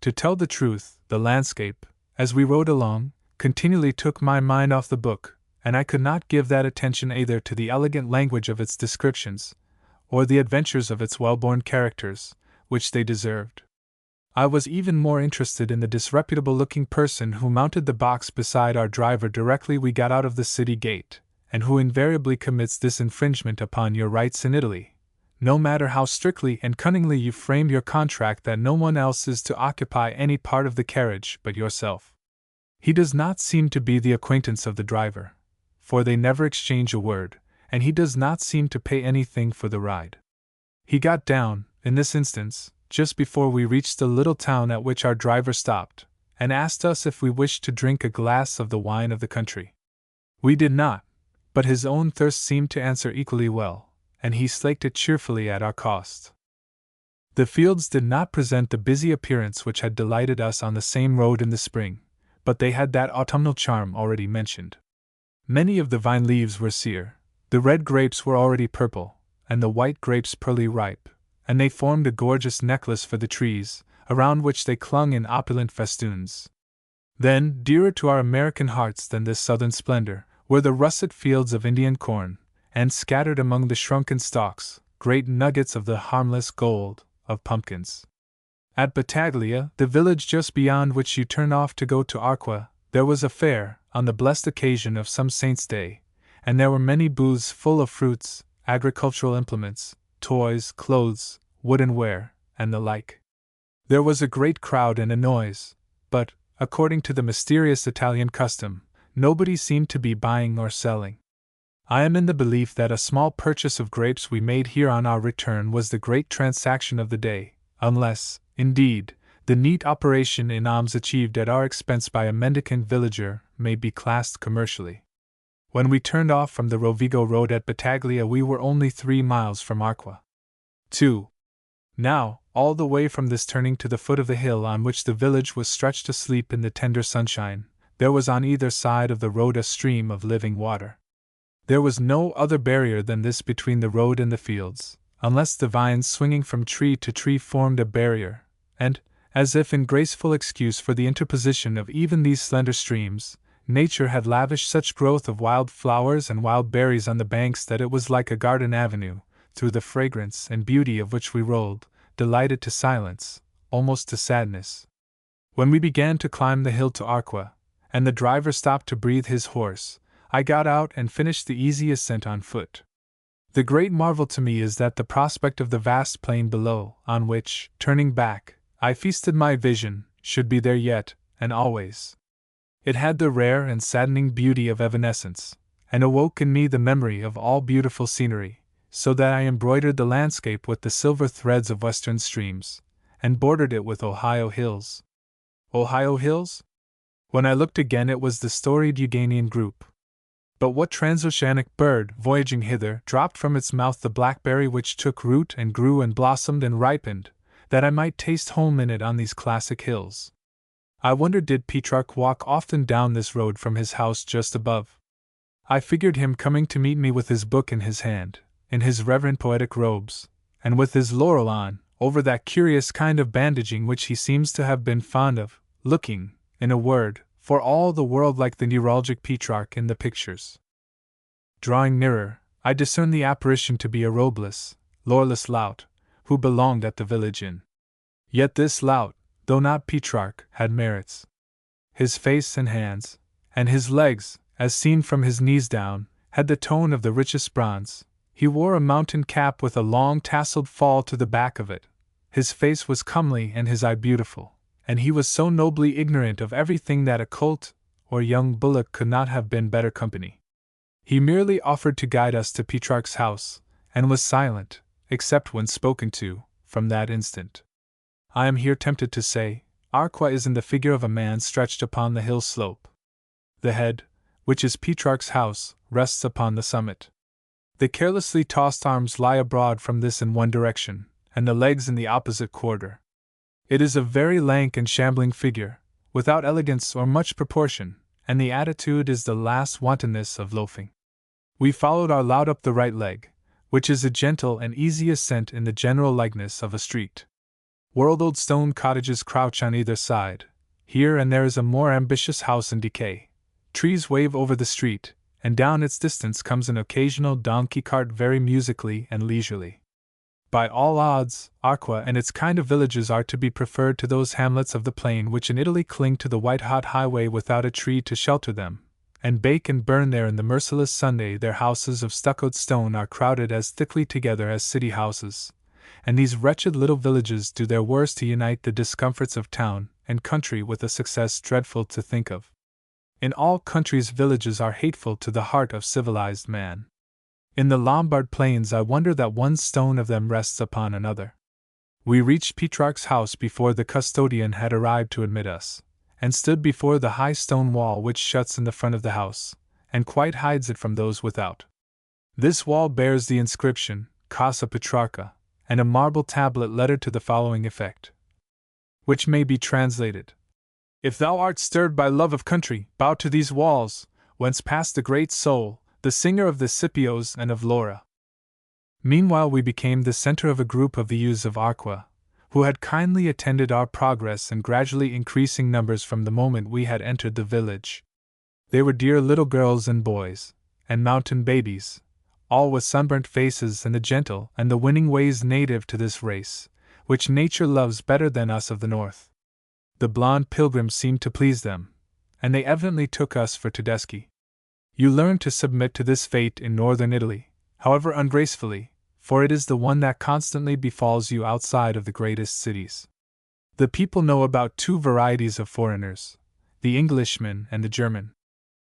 To tell the truth, the landscape, as we rode along, continually took my mind off the book, and I could not give that attention either to the elegant language of its descriptions, or the adventures of its well-born characters, which they deserved. I was even more interested in the disreputable-looking person who mounted the box beside our driver directly we got out of the city gate, and who invariably commits this infringement upon your rights in Italy, no matter how strictly and cunningly you frame your contract that no one else is to occupy any part of the carriage but yourself. He does not seem to be the acquaintance of the driver, for they never exchange a word, and he does not seem to pay anything for the ride. He got down, in this instance, just before we reached the little town at which our driver stopped, and asked us if we wished to drink a glass of the wine of the country. We did not, but his own thirst seemed to answer equally well, and he slaked it cheerfully at our cost. The fields did not present the busy appearance which had delighted us on the same road in the spring, but they had that autumnal charm already mentioned. Many of the vine leaves were sere, the red grapes were already purple, and the white grapes pearly ripe, and they formed a gorgeous necklace for the trees, around which they clung in opulent festoons. Then, dearer to our American hearts than this southern splendor, were the russet fields of Indian corn, and scattered among the shrunken stalks, great nuggets of the harmless gold of pumpkins. At Battaglia, the village just beyond which you turn off to go to Arqua, there was a fair, on the blessed occasion of some saint's day, and there were many booths full of fruits, agricultural implements, toys, clothes, wooden ware, and the like. There was a great crowd and a noise, but, according to the mysterious Italian custom, nobody seemed to be buying or selling. I am in the belief that a small purchase of grapes we made here on our return was the great transaction of the day, unless, indeed, the neat operation in alms achieved at our expense by a mendicant villager may be classed commercially. When we turned off from the Rovigo road at Battaglia, we were only 3 miles from Arqua. 2. Now, all the way from this turning to the foot of the hill on which the village was stretched asleep in the tender sunshine, there was on either side of the road a stream of living water. There was no other barrier than this between the road and the fields, unless the vines swinging from tree to tree formed a barrier, and, as if in graceful excuse for the interposition of even these slender streams, nature had lavished such growth of wild flowers and wild berries on the banks that it was like a garden avenue, through the fragrance and beauty of which we rolled, delighted to silence, almost to sadness. When we began to climb the hill to Arqua, and the driver stopped to breathe his horse, I got out and finished the easy ascent on foot. The great marvel to me is that the prospect of the vast plain below, on which, turning back, I feasted my vision, should be there yet, and always. It had the rare and saddening beauty of evanescence, and awoke in me the memory of all beautiful scenery, so that I embroidered the landscape with the silver threads of western streams, and bordered it with Ohio hills. Ohio hills? When I looked again, it was the storied Euganean group. But what transoceanic bird, voyaging hither, dropped from its mouth the blackberry which took root and grew and blossomed and ripened, that I might taste home in it on these classic hills? I wonder, did Petrarch walk often down this road from his house just above? I figured him coming to meet me with his book in his hand, in his reverent poetic robes, and with his laurel on, over that curious kind of bandaging which he seems to have been fond of, looking, in a word, for all the world like the neuralgic Petrarch in the pictures. Drawing nearer, I discerned the apparition to be a robeless, laurelless lout, who belonged at the village inn. Yet this lout, though not Petrarch, had merits. His face and hands, and his legs, as seen from his knees down, had the tone of the richest bronze. He wore a mountain cap with a long tasseled fall to the back of it. His face was comely and his eye beautiful, and he was so nobly ignorant of everything that a colt or young bullock could not have been better company. He merely offered to guide us to Petrarch's house, and was silent, except when spoken to, from that instant. I am here tempted to say, Arqua is in the figure of a man stretched upon the hill slope. The head, which is Petrarch's house, rests upon the summit. The carelessly tossed arms lie abroad from this in one direction, and the legs in the opposite quarter. It is a very lank and shambling figure, without elegance or much proportion, and the attitude is the last wantonness of loafing. We followed our lout up the right leg, which is a gentle and easy ascent in the general likeness of a street. World-old stone cottages crouch on either side. Here and there is a more ambitious house in decay. Trees wave over the street, and down its distance comes an occasional donkey cart very musically and leisurely. By all odds, Arqua and its kind of villages are to be preferred to those hamlets of the plain which in Italy cling to the white-hot highway without a tree to shelter them, and bake and burn there in the merciless Sunday. Their houses of stuccoed stone are crowded as thickly together as city houses, and these wretched little villages do their worst to unite the discomforts of town and country with a success dreadful to think of. In all countries villages are hateful to the heart of civilized man. In the Lombard plains I wonder that one stone of them rests upon another. We reached Petrarch's house before the custodian had arrived to admit us, and stood before the high stone wall which shuts in the front of the house, and quite hides it from those without. This wall bears the inscription, Casa Petrarca, and a marble tablet lettered to the following effect, which may be translated: If thou art stirred by love of country, bow to these walls, whence passed the great soul, the singer of the Scipios and of Laura. Meanwhile we became the center of a group of the youths of Arqua, who had kindly attended our progress in gradually increasing numbers from the moment we had entered the village. They were dear little girls and boys, and mountain babies, all with sunburnt faces and the gentle and the winning ways native to this race, which nature loves better than us of the north. The blonde pilgrims seemed to please them, and they evidently took us for Tedeschi. You learn to submit to this fate in northern Italy, however ungracefully, for it is the one that constantly befalls you outside of the greatest cities. The people know about two varieties of foreigners, the Englishman and the German.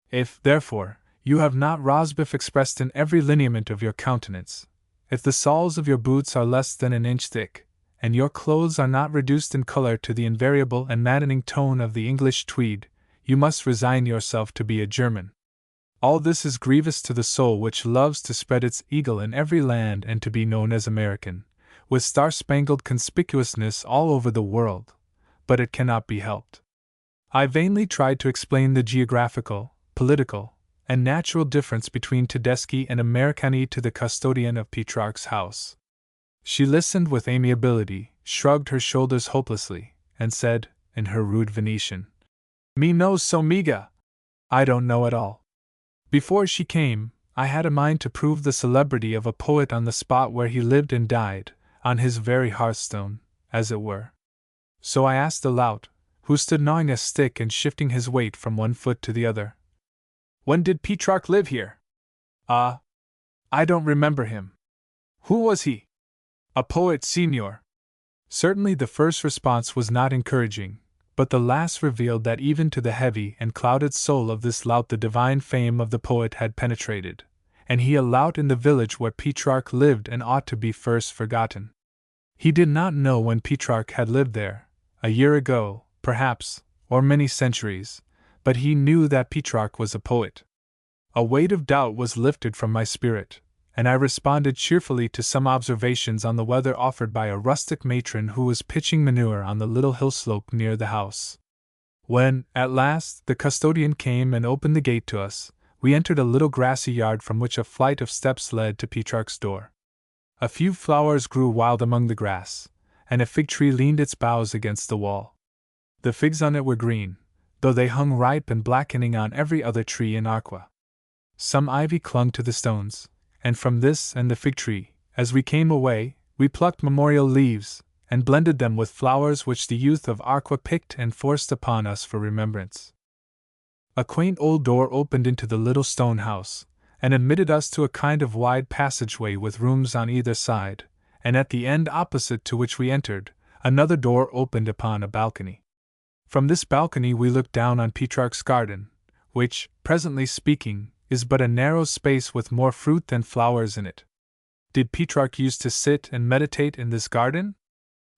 If, therefore, you have not rosbif expressed in every lineament of your countenance, if the soles of your boots are less than an inch thick, and your clothes are not reduced in color to the invariable and maddening tone of the English tweed, you must resign yourself to be a German. All this is grievous to the soul which loves to spread its eagle in every land and to be known as American, with star-spangled conspicuousness all over the world, but it cannot be helped. I vainly tried to explain the geographical, political, and natural difference between Tedeschi and Americani to the custodian of Petrarch's house. She listened with amiability, shrugged her shoulders hopelessly, and said, in her rude Venetian, "Me knows so mega. I don't know at all." Before she came, I had a mind to prove the celebrity of a poet on the spot where he lived and died, on his very hearthstone, as it were. So I asked the lout, who stood gnawing a stick and shifting his weight from one foot to the other, "When did Petrarch live here?" "Ah, I don't remember him." "Who was he?" "A poet, signor." Certainly the first response was not encouraging, but the last revealed that even to the heavy and clouded soul of this lout the divine fame of the poet had penetrated, and he a lout in the village where Petrarch lived and ought to be first forgotten. He did not know when Petrarch had lived there, a year ago, perhaps, or many centuries, but he knew that Petrarch was a poet. A weight of doubt was lifted from my spirit, and I responded cheerfully to some observations on the weather offered by a rustic matron who was pitching manure on the little hill slope near the house. When, at last, the custodian came and opened the gate to us, we entered a little grassy yard from which a flight of steps led to Petrarch's door. A few flowers grew wild among the grass, and a fig tree leaned its boughs against the wall. The figs on it were green, though they hung ripe and blackening on every other tree in Arqua. Some ivy clung to the stones, and from this and the fig tree, as we came away, we plucked memorial leaves, and blended them with flowers which the youth of Arqua picked and forced upon us for remembrance. A quaint old door opened into the little stone house, and admitted us to a kind of wide passageway with rooms on either side, and at the end opposite to which we entered, another door opened upon a balcony. From this balcony we looked down on Petrarch's garden, which, presently speaking, is but a narrow space with more fruit than flowers in it. Did Petrarch used to sit and meditate in this garden?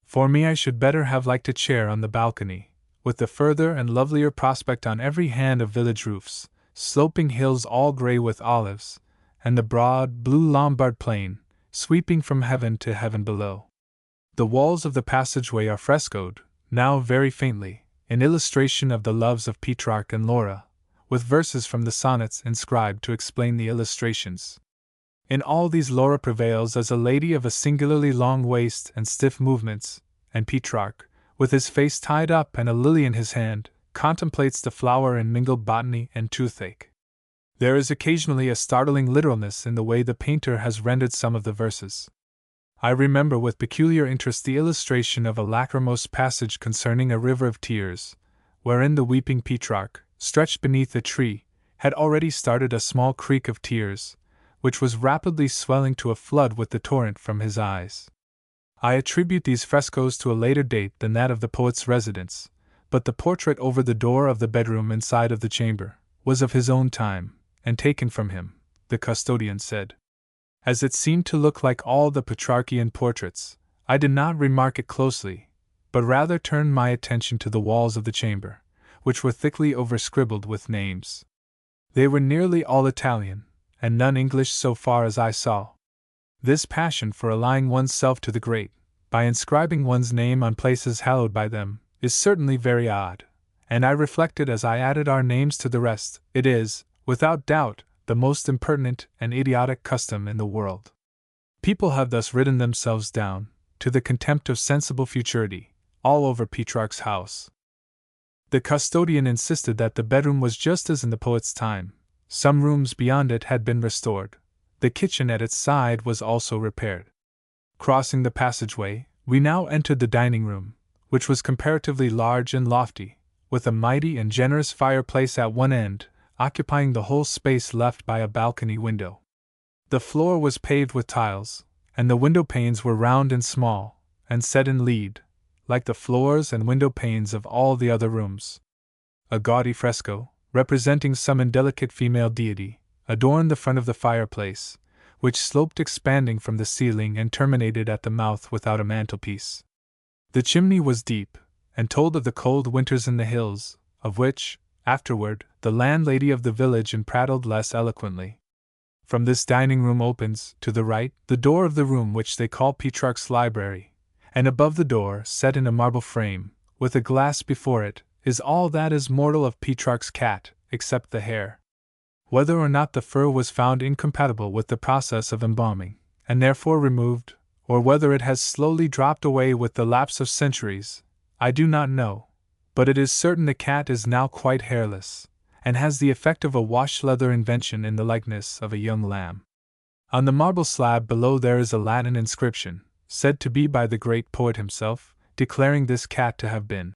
For me, I should better have liked a chair on the balcony, with the further and lovelier prospect on every hand of village roofs, sloping hills all grey with olives, and the broad, blue Lombard plain, sweeping from heaven to heaven below. The walls of the passageway are frescoed, now very faintly, in illustration of the loves of Petrarch and Laura, with verses from the sonnets inscribed to explain the illustrations. In all these Laura prevails as a lady of a singularly long waist and stiff movements, and Petrarch, with his face tied up and a lily in his hand, contemplates the flower in mingled botany and toothache. There is occasionally a startling literalness in the way the painter has rendered some of the verses. I remember with peculiar interest the illustration of a lachrymose passage concerning a river of tears, wherein the weeping Petrarch, stretched beneath a tree, had already started a small creek of tears, which was rapidly swelling to a flood with the torrent from his eyes. I attribute these frescoes to a later date than that of the poet's residence, but the portrait over the door of the bedroom inside of the chamber was of his own time, and taken from him, the custodian said. As it seemed to look like all the Petrarchian portraits, I did not remark it closely, but rather turned my attention to the walls of the chamber, which were thickly overscribbled with names. They were nearly all Italian, and none English so far as I saw. This passion for allying oneself to the great, by inscribing one's name on places hallowed by them, is certainly very odd, and I reflected as I added our names to the rest, it is, without doubt, the most impertinent and idiotic custom in the world. People have thus written themselves down, to the contempt of sensible futurity, all over Petrarch's house. The custodian insisted that the bedroom was just as in the poet's time. Some rooms beyond it had been restored. The kitchen at its side was also repaired. Crossing the passageway, we now entered the dining room, which was comparatively large and lofty, with a mighty and generous fireplace at one end, occupying the whole space left by a balcony window. The floor was paved with tiles, and the window panes were round and small, and set in lead, like the floors and window panes of all the other rooms. A gaudy fresco, representing some indelicate female deity, adorned the front of the fireplace, which sloped expanding from the ceiling and terminated at the mouth without a mantelpiece. The chimney was deep, and told of the cold winters in the hills, of which, afterward, the landlady of the village prattled less eloquently. From this dining room opens, to the right, the door of the room which they call Petrarch's library, and above the door, set in a marble frame, with a glass before it, is all that is mortal of Petrarch's cat, except the hair. Whether or not the fur was found incompatible with the process of embalming, and therefore removed, or whether it has slowly dropped away with the lapse of centuries, I do not know, but it is certain the cat is now quite hairless, and has the effect of a wash-leather invention in the likeness of a young lamb. On the marble slab below there is a Latin inscription, said to be by the great poet himself, declaring this cat to have been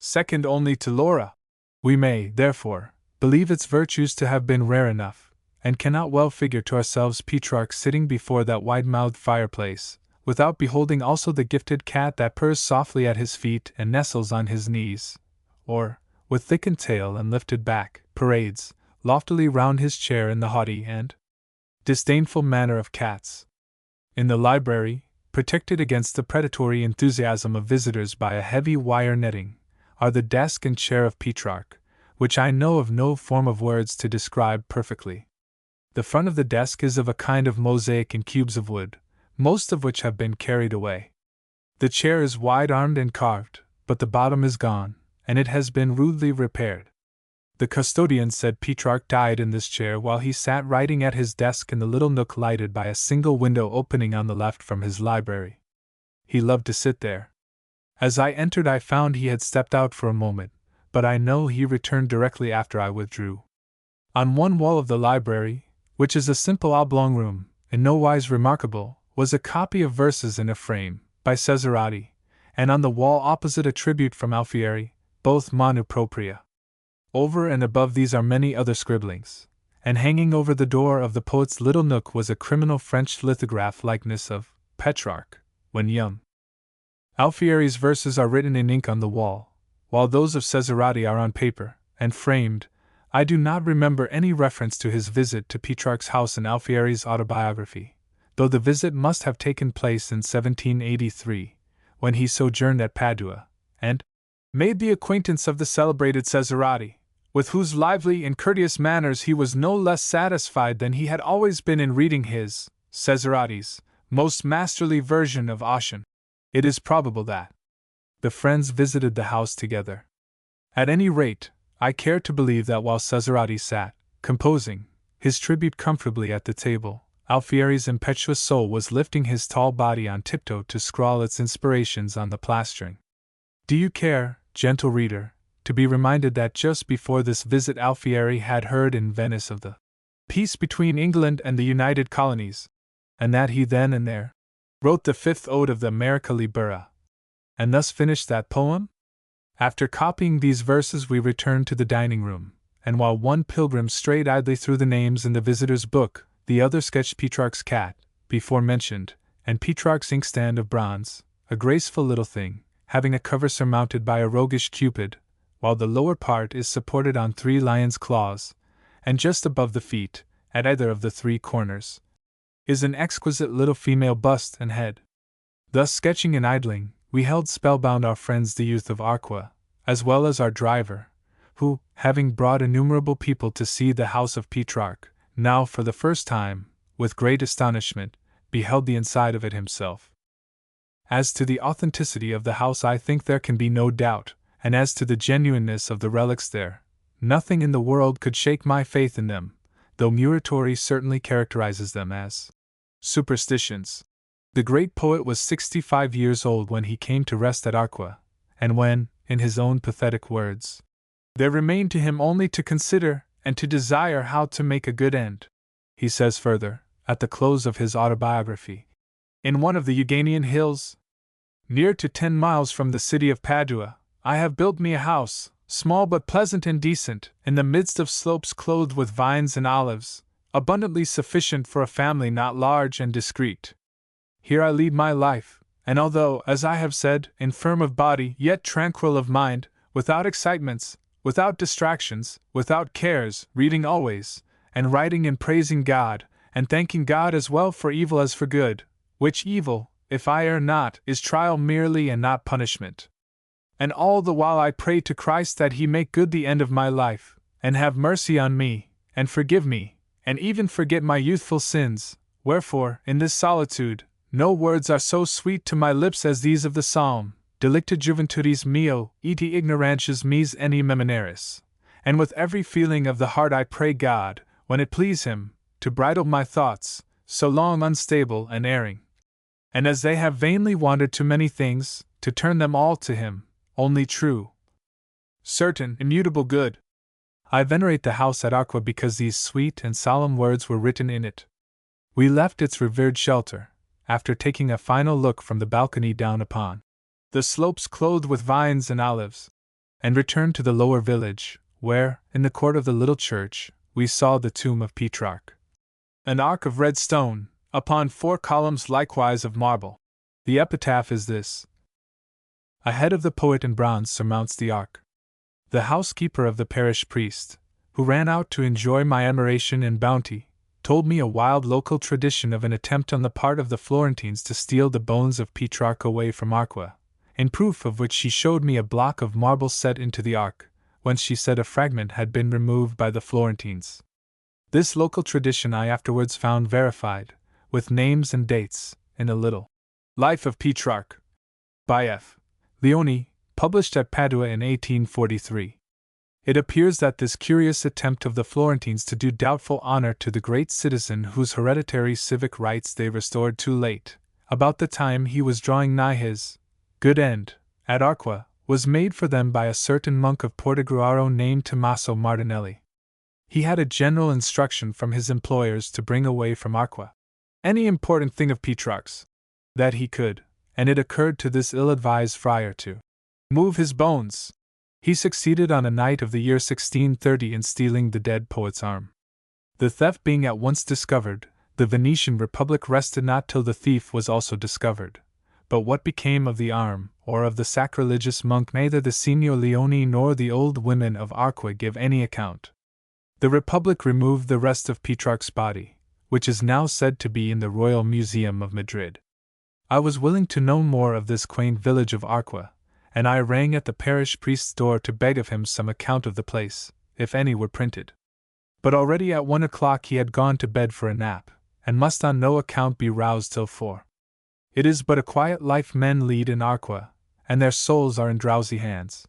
second only to Laura. We may, therefore, believe its virtues to have been rare enough, and cannot well figure to ourselves Petrarch sitting before that wide-mouthed fireplace, without beholding also the gifted cat that purrs softly at his feet and nestles on his knees, or, with thickened tail and lifted back, parades loftily round his chair in the haughty and disdainful manner of cats. In the library, protected against the predatory enthusiasm of visitors by a heavy wire netting, are the desk and chair of Petrarch, which I know of no form of words to describe perfectly. The front of the desk is of a kind of mosaic in cubes of wood, most of which have been carried away. The chair is wide-armed and carved, but the bottom is gone, and it has been rudely repaired. The custodian said Petrarch died in this chair while he sat writing at his desk in the little nook lighted by a single window opening on the left from his library. He loved to sit there. As I entered I found he had stepped out for a moment, but I know he returned directly after I withdrew. On one wall of the library, which is a simple oblong room, in no wise remarkable, was a copy of verses in a frame, by Cesarati, and on the wall opposite a tribute from Alfieri, both manu propria. Over and above these are many other scribblings, and hanging over the door of the poet's little nook was a criminal French lithograph likeness of Petrarch, when young. Alfieri's verses are written in ink on the wall, while those of Caesarati are on paper, and framed. I do not remember any reference to his visit to Petrarch's house in Alfieri's autobiography, though the visit must have taken place in 1783, when he sojourned at Padua, and made the acquaintance of the celebrated Caesarati, with whose lively and courteous manners he was no less satisfied than he had always been in reading his, Caesarati's, most masterly version of Ossian. It is probable that the friends visited the house together. At any rate, I care to believe that while Caesarati sat, composing, his tribute comfortably at the table, Alfieri's impetuous soul was lifting his tall body on tiptoe to scrawl its inspirations on the plastering. Do you care, gentle reader, to be reminded that just before this visit Alfieri had heard in Venice of the peace between England and the United Colonies, and that he then and there wrote the fifth ode of the America Libera, and thus finished that poem? After copying these verses we returned to the dining room, and while one pilgrim strayed idly through the names in the visitor's book, the other sketched Petrarch's cat, before mentioned, and Petrarch's inkstand of bronze, a graceful little thing, having a cover surmounted by a roguish Cupid, while the lower part is supported on 3 lions' claws, and just above the feet, at either of the 3 corners, is an exquisite little female bust and head. Thus sketching and idling, we held spellbound our friends the youth of Arqua, as well as our driver, who, having brought innumerable people to see the house of Petrarch, now for the first time, with great astonishment, beheld the inside of it himself. As to the authenticity of the house I think there can be no doubt, and as to the genuineness of the relics there, nothing in the world could shake my faith in them, though Muratori certainly characterizes them as superstitions. The great poet was 65 years old when he came to rest at Arqua, and when, in his own pathetic words, there remained to him only to consider and to desire how to make a good end. He says further, at the close of his autobiography, in one of the Euganean hills, near to 10 miles from the city of Padua, I have built me a house, small but pleasant and decent, in the midst of slopes clothed with vines and olives, abundantly sufficient for a family not large and discreet. Here I lead my life, and although, as I have said, infirm of body, yet tranquil of mind, without excitements, without distractions, without cares, reading always, and writing and praising God, and thanking God as well for evil as for good, which evil, if I err not, is trial merely and not punishment. And all the while I pray to Christ that he make good the end of my life, and have mercy on me, and forgive me, and even forget my youthful sins, wherefore, in this solitude, no words are so sweet to my lips as these of the psalm, Delicta juventudis meo, iti ignorantius mis eni memoneris. And with every feeling of the heart I pray God, when it please him, to bridle my thoughts, so long unstable and erring. And as they have vainly wandered to many things, to turn them all to him, only true, certain, immutable good. I venerate the house at Arqua because these sweet and solemn words were written in it. We left its revered shelter, after taking a final look from the balcony down upon the slopes clothed with vines and olives, and returned to the lower village, where, in the court of the little church, we saw the tomb of Petrarch. An arch of red stone, upon 4 columns likewise of marble. The epitaph is this: a head of the poet in bronze surmounts the arch. The housekeeper of the parish priest, who ran out to enjoy my admiration and bounty, told me a wild local tradition of an attempt on the part of the Florentines to steal the bones of Petrarch away from Arqua, in proof of which she showed me a block of marble set into the arch, whence she said a fragment had been removed by the Florentines. This local tradition I afterwards found verified, with names and dates, in a little Life of Petrarch, by F. Leoni, published at Padua in 1843. It appears that this curious attempt of the Florentines to do doubtful honor to the great citizen whose hereditary civic rights they restored too late, about the time he was drawing nigh his good end, at Arqua, was made for them by a certain monk of Portogruaro named Tommaso Martinelli. He had a general instruction from his employers to bring away from Arqua any important thing of Petrarch's that he could, and it occurred to this ill-advised friar to move his bones. He succeeded on a night of the year 1630 in stealing the dead poet's arm. The theft being at once discovered, the Venetian Republic rested not till the thief was also discovered. But what became of the arm, or of the sacrilegious monk, neither the Signor Leone nor the old women of Arqua give any account. The Republic removed the rest of Petrarch's body, which is now said to be in the Royal Museum of Madrid. I was willing to know more of this quaint village of Arqua, and I rang at the parish priest's door to beg of him some account of the place, if any were printed. But already at 1 o'clock he had gone to bed for a nap, and must on no account be roused till 4. It is but a quiet life men lead in Arqua, and their souls are in drowsy hands.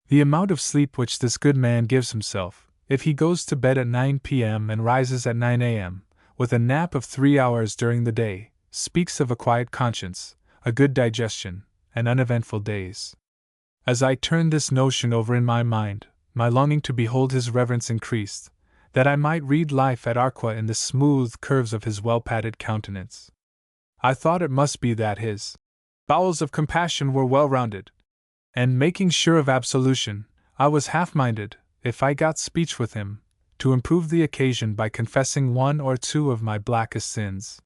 The amount of sleep which this good man gives himself, if he goes to bed at 9 p.m. and rises at 9 a.m., with a nap of 3 hours during the day, speaks of a quiet conscience, a good digestion, and uneventful days. As I turned this notion over in my mind, my longing to behold his reverence increased, that I might read life at Arqua in the smooth curves of his well-padded countenance. I thought it must be that his bowels of compassion were well-rounded, and making sure of absolution, I was half-minded, if I got speech with him, to improve the occasion by confessing 1 or 2 of my blackest sins.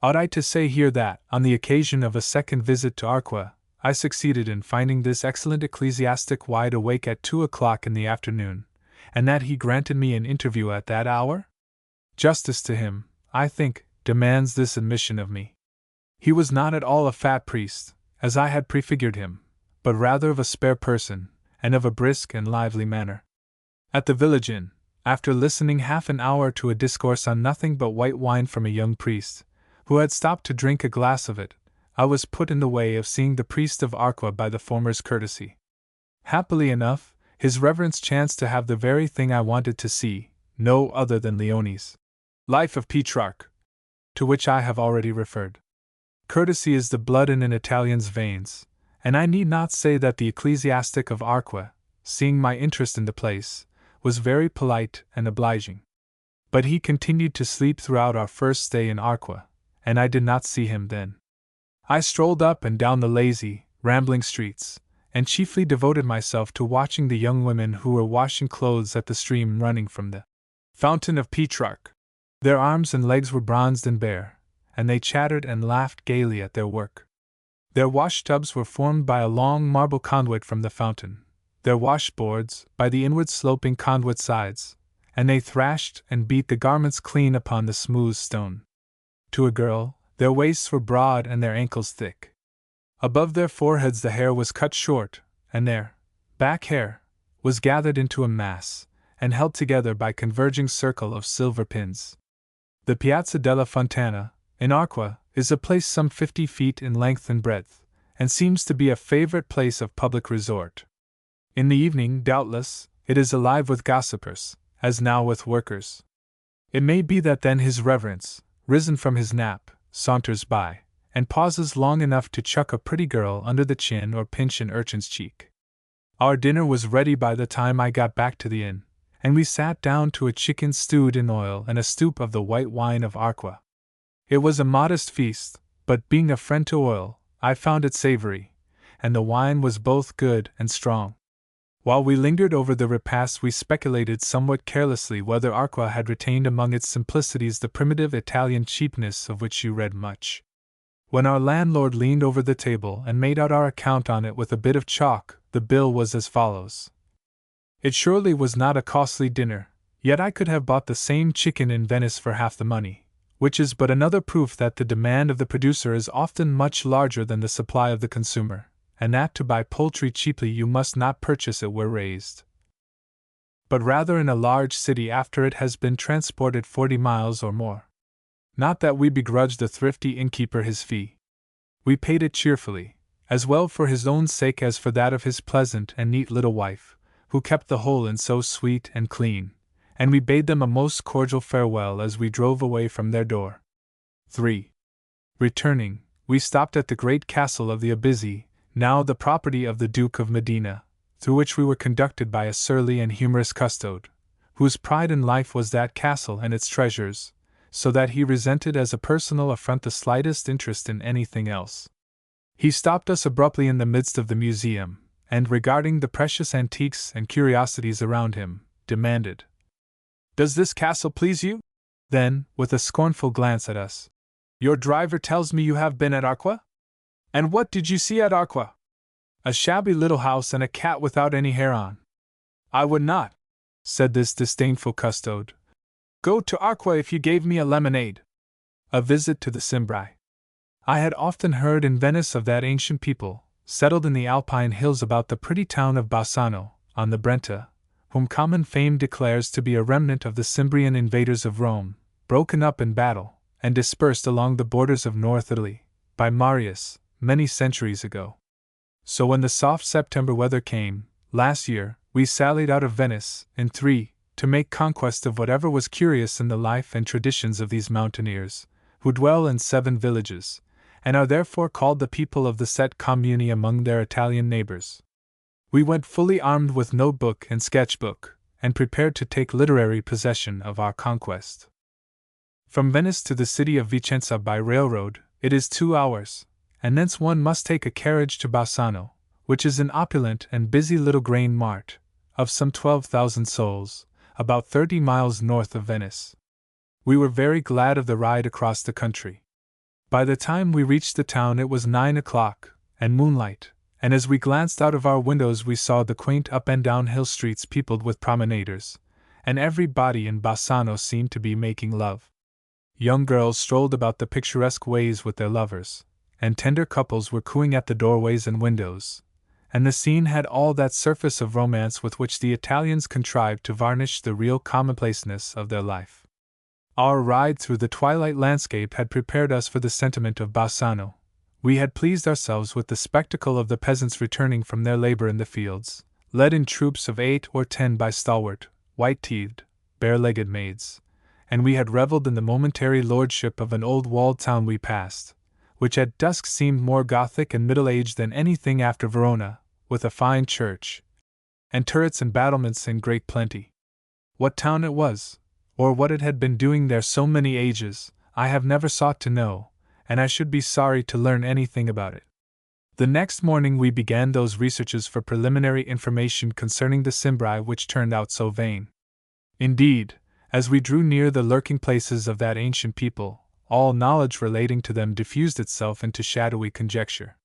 Ought I to say here that, on the occasion of a second visit to Arqua, I succeeded in finding this excellent ecclesiastic wide awake at 2 o'clock in the afternoon, and that he granted me an interview at that hour? Justice to him, I think, demands this admission of me. He was not at all a fat priest, as I had prefigured him, but rather of a spare person, and of a brisk and lively manner. At the village inn, after listening half an hour to a discourse on nothing but white wine from a young priest, who had stopped to drink a glass of it, I was put in the way of seeing the priest of Arqua by the former's courtesy. Happily enough, his reverence chanced to have the very thing I wanted to see, no other than Leone's Life of Petrarch, to which I have already referred. Courtesy is the blood in an Italian's veins, and I need not say that the ecclesiastic of Arqua, seeing my interest in the place, was very polite and obliging. But he continued to sleep throughout our first stay in Arqua, and I did not see him then. I strolled up and down the lazy, rambling streets, and chiefly devoted myself to watching the young women who were washing clothes at the stream running from the fountain of Petrarch. Their arms and legs were bronzed and bare, and they chattered and laughed gaily at their work. Their wash-tubs were formed by a long marble conduit from the fountain, their washboards by the inward sloping conduit sides, and they thrashed and beat the garments clean upon the smooth stone. To a girl, their waists were broad and their ankles thick. Above their foreheads the hair was cut short, and their back hair was gathered into a mass, and held together by converging circle of silver pins. The Piazza della Fontana, in Arqua, is a place some 50 feet in length and breadth, and seems to be a favorite place of public resort. In the evening, doubtless, it is alive with gossipers, as now with workers. It may be that then his reverence, risen from his nap, saunters by, and pauses long enough to chuck a pretty girl under the chin or pinch an urchin's cheek. Our dinner was ready by the time I got back to the inn, and we sat down to a chicken stewed in oil and a stoup of the white wine of Arqua. It was a modest feast, but being a friend to oil, I found it savory, and the wine was both good and strong. While we lingered over the repast, we speculated somewhat carelessly whether Arqua had retained among its simplicities the primitive Italian cheapness of which you read much. When our landlord leaned over the table and made out our account on it with a bit of chalk, the bill was as follows. It surely was not a costly dinner, yet I could have bought the same chicken in Venice for half the money, which is but another proof that the demand of the producer is often much larger than the supply of the consumer, and that to buy poultry cheaply you must not purchase it where raised, but rather in a large city after it has been transported 40 miles or more. Not that we begrudged the thrifty innkeeper his fee. We paid it cheerfully, as well for his own sake as for that of his pleasant and neat little wife, who kept the whole inn so sweet and clean, and we bade them a most cordial farewell as we drove away from their door. 3. Returning, we stopped at the great castle of the Abizi, now the property of the Duke of Medina, through which we were conducted by a surly and humorous custode, whose pride in life was that castle and its treasures, so that he resented as a personal affront the slightest interest in anything else. He stopped us abruptly in the midst of the museum, and regarding the precious antiques and curiosities around him, demanded, Does this castle please you? Then, with a scornful glance at us, your driver tells me you have been at Arqua? And what did you see at Arqua? A shabby little house and a cat without any hair on. I would not, said this disdainful custode, go to Arqua if you gave me a lemonade. A visit to the Cimbri. I had often heard in Venice of that ancient people, settled in the Alpine hills about the pretty town of Bassano, on the Brenta, whom common fame declares to be a remnant of the Cimbrian invaders of Rome, broken up in battle, and dispersed along the borders of North Italy, by Marius, many centuries ago. So when the soft September weather came, last year, we sallied out of Venice, in 3, to make conquest of whatever was curious in the life and traditions of these mountaineers, who dwell in 7 villages, and are therefore called the people of the Set Commune among their Italian neighbors. We went fully armed with notebook and sketchbook, and prepared to take literary possession of our conquest. From Venice to the city of Vicenza by railroad, it is 2 hours, and thence one must take a carriage to Bassano, which is an opulent and busy little grain mart, of some 12,000 souls, about 30 miles north of Venice. We were very glad of the ride across the country. By the time we reached the town it was 9 o'clock, and moonlight, and as we glanced out of our windows we saw the quaint up and down hill streets peopled with promenaders, and every body in Bassano seemed to be making love. Young girls strolled about the picturesque ways with their lovers, and tender couples were cooing at the doorways and windows, and the scene had all that surface of romance with which the Italians contrived to varnish the real commonplaceness of their life. Our ride through the twilight landscape had prepared us for the sentiment of Bassano. We had pleased ourselves with the spectacle of the peasants returning from their labor in the fields, led in troops of 8 or 10 by stalwart, white-teethed, bare-legged maids, and we had reveled in the momentary lordship of an old walled town we passed, which at dusk seemed more Gothic and middle-aged than anything after Verona, with a fine church, and turrets and battlements in great plenty. What town it was, or what it had been doing there so many ages, I have never sought to know, and I should be sorry to learn anything about it. The next morning we began those researches for preliminary information concerning the Cimbri which turned out so vain. Indeed, as we drew near the lurking places of that ancient people, all knowledge relating to them diffused itself into shadowy conjecture.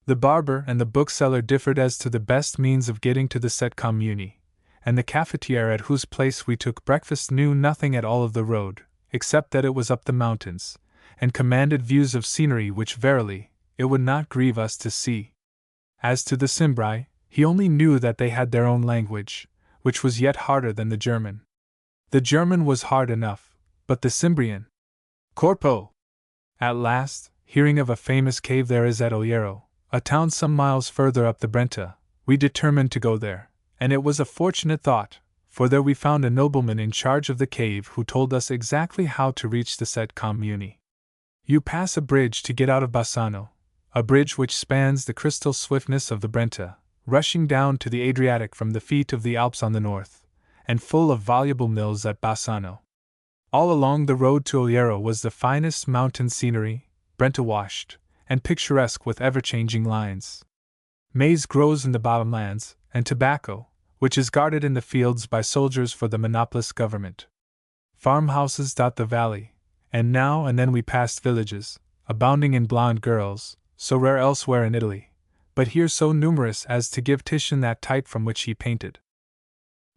The barber and the bookseller differed as to the best means of getting to the Set Commune, and the cafetiere at whose place we took breakfast knew nothing at all of the road, except that it was up the mountains, and commanded views of scenery which verily, it would not grieve us to see. As to the Cimbri, he only knew that they had their own language, which was yet harder than the German. The German was hard enough, but the Cimbrian. Corpo! At last, hearing of a famous cave there is at Oliero, a town some miles further up the Brenta, we determined to go there, and it was a fortunate thought, for there we found a nobleman in charge of the cave who told us exactly how to reach the Set Commune. You pass a bridge to get out of Bassano, a bridge which spans the crystal swiftness of the Brenta, rushing down to the Adriatic from the feet of the Alps on the north, and full of voluble mills at Bassano. All along the road to Oliero was the finest mountain scenery, Brenta-washed, and picturesque with ever-changing lines. Maize grows in the bottomlands, and tobacco, which is guarded in the fields by soldiers for the monopolist government. Farmhouses dot the valley, and now and then we passed villages, abounding in blonde girls, so rare elsewhere in Italy, but here so numerous as to give Titian that type from which he painted.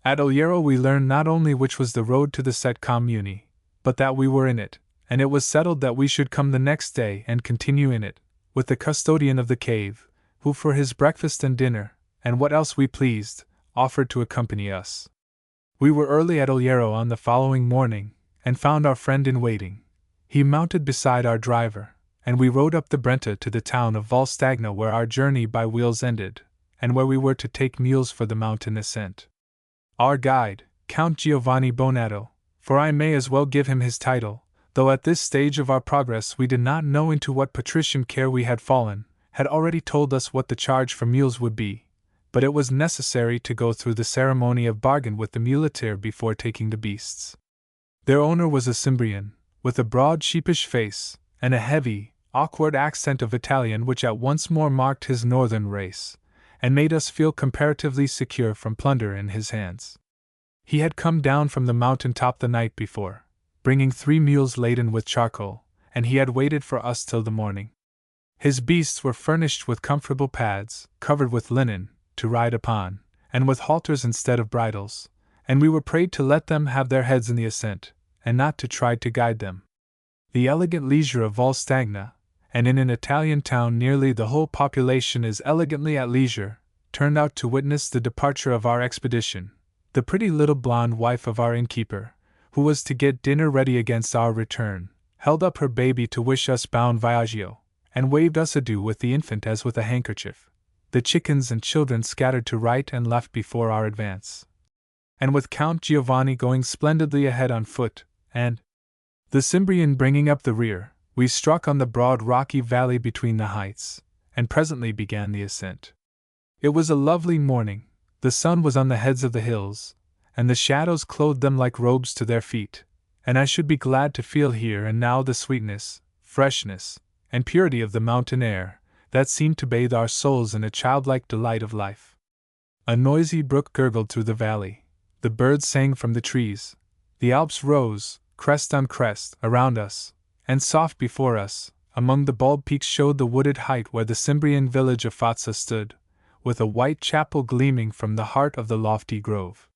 At Oliero we learned not only which was the road to the Set Commune, but that we were in it, and it was settled that we should come the next day and continue in it, with the custodian of the cave, who for his breakfast and dinner, and what else we pleased, offered to accompany us. We were early at Oliero on the following morning, and found our friend in waiting. He mounted beside our driver, and we rode up the Brenta to the town of Valstagna where our journey by wheels ended, and where we were to take mules for the mountain ascent. Our guide, Count Giovanni Bonato, for I may as well give him his title, though at this stage of our progress we did not know into what patrician care we had fallen, had already told us what the charge for mules would be, but it was necessary to go through the ceremony of bargain with the muleteer before taking the beasts. Their owner was a Cimbrian, with a broad sheepish face, and a heavy, awkward accent of Italian which at once more marked his northern race, and made us feel comparatively secure from plunder in his hands. He had come down from the mountain top the night before, bringing 3 mules laden with charcoal, and he had waited for us till the morning. His beasts were furnished with comfortable pads, covered with linen, to ride upon, and with halters instead of bridles, and we were prayed to let them have their heads in the ascent, and not to try to guide them. The elegant leisure of Valstagna, and in an Italian town nearly the whole population is elegantly at leisure, turned out to witness the departure of our expedition. The pretty little blonde wife of our innkeeper, who was to get dinner ready against our return, held up her baby to wish us bon voyage, and waved us adieu with the infant as with a handkerchief. The chickens and children scattered to right and left before our advance. And with Count Giovanni going splendidly ahead on foot, and the Cimbrian bringing up the rear, we struck on the broad rocky valley between the heights, and presently began the ascent. It was a lovely morning, the sun was on the heads of the hills, and the shadows clothed them like robes to their feet, and I should be glad to feel here and now the sweetness, freshness, and purity of the mountain air, that seemed to bathe our souls in a childlike delight of life. A noisy brook gurgled through the valley, the birds sang from the trees, the Alps rose, crest on crest, around us, and soft before us, among the bald peaks showed the wooded height where the Cimbrian village of Fazza stood, with a white chapel gleaming from the heart of the lofty grove.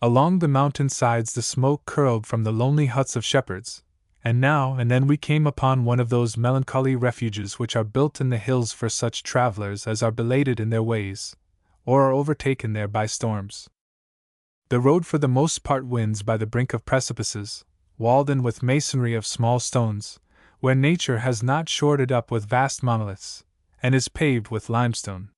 Along the mountain sides the smoke curled from the lonely huts of shepherds, and now and then we came upon one of those melancholy refuges which are built in the hills for such travelers as are belated in their ways, or are overtaken there by storms. The road for the most part winds by the brink of precipices, walled in with masonry of small stones, where nature has not shored it up with vast monoliths, and is paved with limestone.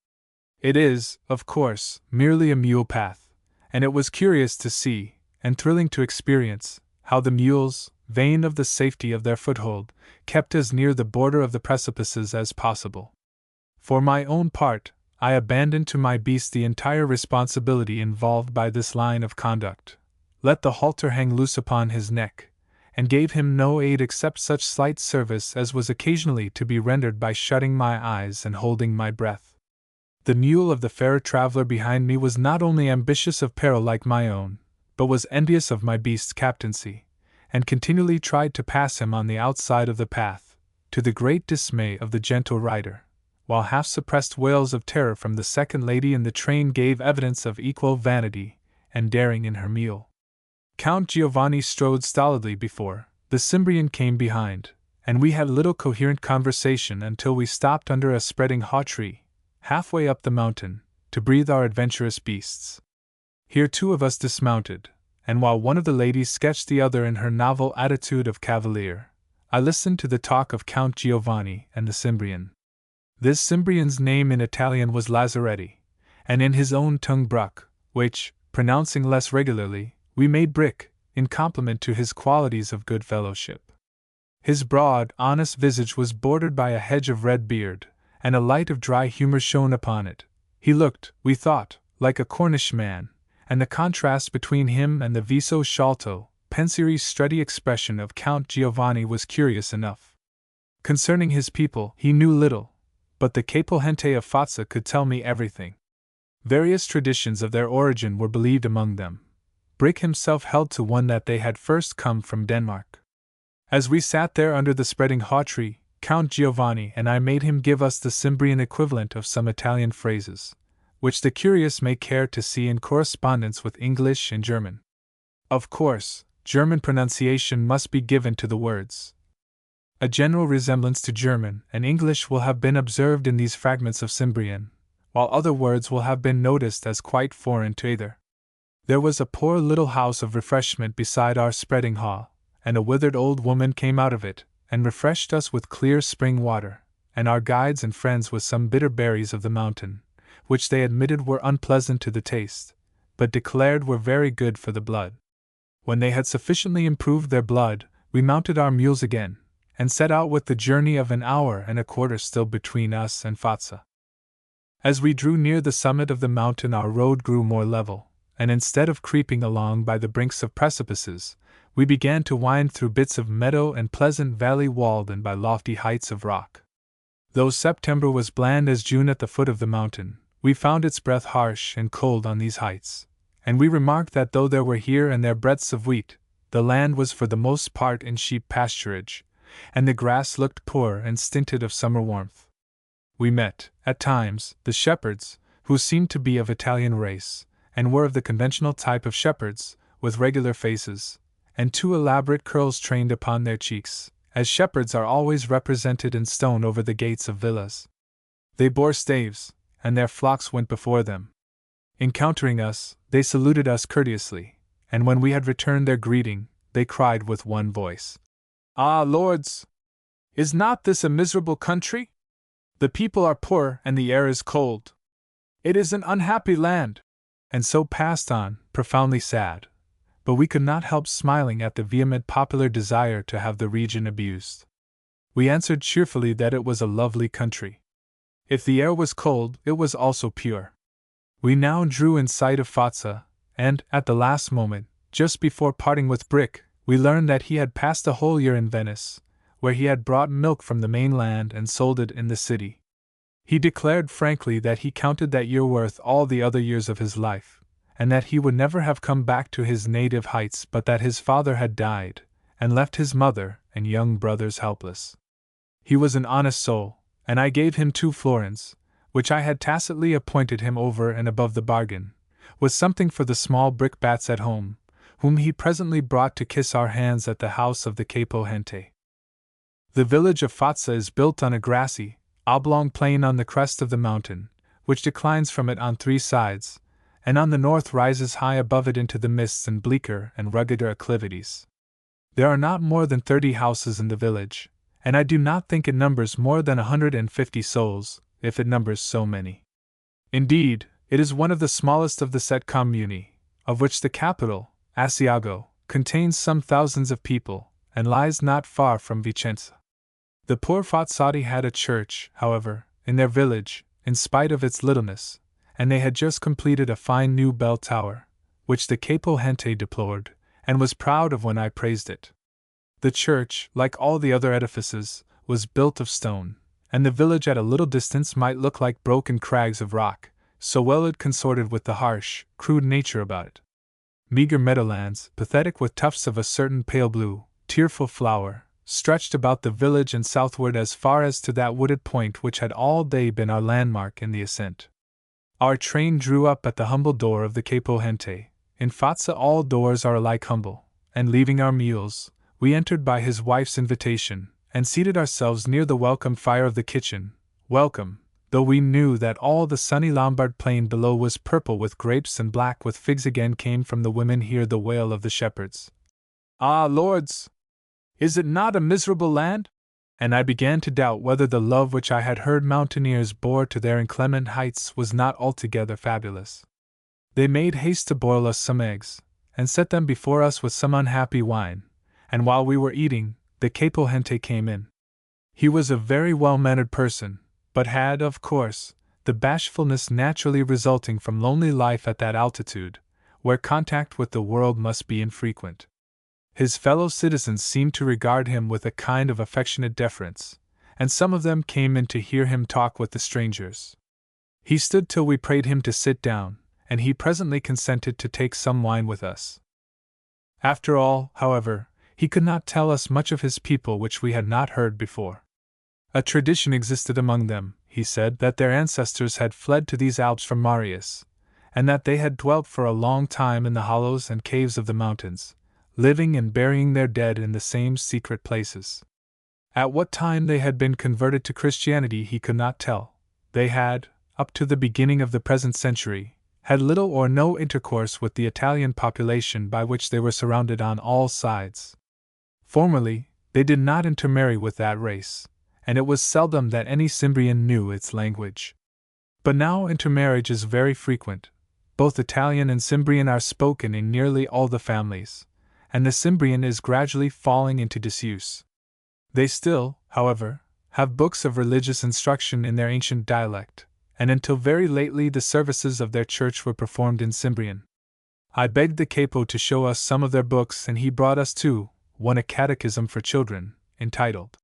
It is, of course, merely a mule path, and it was curious to see, and thrilling to experience, how the mules, vain of the safety of their foothold, kept as near the border of the precipices as possible. For my own part, I abandoned to my beast the entire responsibility involved by this line of conduct, let the halter hang loose upon his neck, and gave him no aid except such slight service as was occasionally to be rendered by shutting my eyes and holding my breath. The mule of the fair traveler behind me was not only ambitious of peril like my own, but was envious of my beast's captaincy, and continually tried to pass him on the outside of the path, to the great dismay of the gentle rider, while half-suppressed wails of terror from the second lady in the train gave evidence of equal vanity and daring in her mule. Count Giovanni strode stolidly before, the Cimbrian came behind, and we had little coherent conversation until we stopped under a spreading haw tree, halfway up the mountain, to breathe our adventurous beasts. Here 2 of us dismounted, and while one of the ladies sketched the other in her novel attitude of cavalier, I listened to the talk of Count Giovanni and the Cimbrian. This Cimbrian's name in Italian was Lazzaretti, and in his own tongue Bruck, which, pronouncing less regularly, we made Brick, in compliment to his qualities of good fellowship. His broad, honest visage was bordered by a hedge of red beard, and a light of dry humor shone upon it. He looked, we thought, like a Cornish man, and the contrast between him and the viso sciolto, pensieri steady expression of Count Giovanni was curious enough. Concerning his people he knew little, but the capo gente of Fazza could tell me everything. Various traditions of their origin were believed among them. Brick himself held to one that they had first come from Denmark. As we sat there under the spreading haw tree, Count Giovanni and I made him give us the Cimbrian equivalent of some Italian phrases, which the curious may care to see in correspondence with English and German. Of course, German pronunciation must be given to the words. A general resemblance to German and English will have been observed in these fragments of Cimbrian, while other words will have been noticed as quite foreign to either. There was a poor little house of refreshment beside our spreading haw, and a withered old woman came out of it, and refreshed us with clear spring water, and our guides and friends with some bitter berries of the mountain, which they admitted were unpleasant to the taste, but declared were very good for the blood. When they had sufficiently improved their blood, we mounted our mules again, and set out with the journey of an hour and a quarter still between us and Fazza. As we drew near the summit of the mountain our road grew more level, and instead of creeping along by the brinks of precipices, we began to wind through bits of meadow and pleasant valley walled in by lofty heights of rock. Though September was bland as June at the foot of the mountain, we found its breath harsh and cold on these heights, and we remarked that though there were here and there breadths of wheat, the land was for the most part in sheep pasturage, and the grass looked poor and stinted of summer warmth. We met, at times, the shepherds, who seemed to be of Italian race, and were of the conventional type of shepherds, with regular faces, and 2 elaborate curls trained upon their cheeks, as shepherds are always represented in stone over the gates of villas. They bore staves, and their flocks went before them. Encountering us, they saluted us courteously, and when we had returned their greeting, they cried with one voice, "Ah, lords! Is not this a miserable country? The people are poor and the air is cold. It is an unhappy land," and so passed on, profoundly sad. But we could not help smiling at the vehement popular desire to have the region abused. We answered cheerfully that it was a lovely country. If the air was cold, it was also pure. We now drew in sight of Fazza, and, at the last moment, just before parting with Brick, we learned that he had passed a whole year in Venice, where he had brought milk from the mainland and sold it in the city. He declared frankly that he counted that year worth all the other years of his life, and that he would never have come back to his native heights but that his father had died, and left his mother and young brothers helpless. He was an honest soul, and I gave him 2 florins, which I had tacitly appointed him over and above the bargain, with something for the small brickbats at home, whom he presently brought to kiss our hands at the house of the Capo Gente. The village of Fazza is built on a grassy, oblong plain on the crest of the mountain, which declines from it on 3 sides, and on the north rises high above it into the mists and bleaker and ruggeder acclivities. There are not more than 30 houses in the village, and I do not think it numbers more than 150 souls, if it numbers so many. Indeed, it is one of the smallest of the set communi, of which the capital, Asiago, contains some thousands of people, and lies not far from Vicenza. The poor Fazzati had a church, however, in their village, in spite of its littleness, and they had just completed a fine new bell tower, which the Capo Gente deplored, and was proud of when I praised it. The church, like all the other edifices, was built of stone, and the village at a little distance might look like broken crags of rock, so well it consorted with the harsh, crude nature about it. Meager meadowlands, pathetic with tufts of a certain pale blue, tearful flower, stretched about the village and southward as far as to that wooded point which had all day been our landmark in the ascent. Our train drew up at the humble door of the Capo Gente. In Fazza all doors are alike humble, and leaving our mules, we entered by his wife's invitation, and seated ourselves near the welcome fire of the kitchen, welcome, though we knew that all the sunny Lombard plain below was purple with grapes and black with figs. Again came from the women here the wail of the shepherds. "Ah, lords! Is it not a miserable land?" And I began to doubt whether the love which I had heard mountaineers bore to their inclement heights was not altogether fabulous. They made haste to boil us some eggs, and set them before us with some unhappy wine, and while we were eating, the Capo Gente came in. He was a very well-mannered person, but had, of course, the bashfulness naturally resulting from lonely life at that altitude, where contact with the world must be infrequent. His fellow citizens seemed to regard him with a kind of affectionate deference, and some of them came in to hear him talk with the strangers. He stood till we prayed him to sit down, and he presently consented to take some wine with us. After all, however, he could not tell us much of his people which we had not heard before. A tradition existed among them, he said, that their ancestors had fled to these Alps from Marius, and that they had dwelt for a long time in the hollows and caves of the mountains, living and burying their dead in the same secret places. At what time they had been converted to Christianity he could not tell. They had, up to the beginning of the present century, had little or no intercourse with the Italian population by which they were surrounded on all sides. Formerly, they did not intermarry with that race, and it was seldom that any Cimbrian knew its language. But now intermarriage is very frequent. Both Italian and Cimbrian are spoken in nearly all the families, and the Cimbrian is gradually falling into disuse. They still, however, have books of religious instruction in their ancient dialect, and until very lately the services of their church were performed in Cimbrian. I begged the capo to show us some of their books, and he brought us one a catechism for children, entitled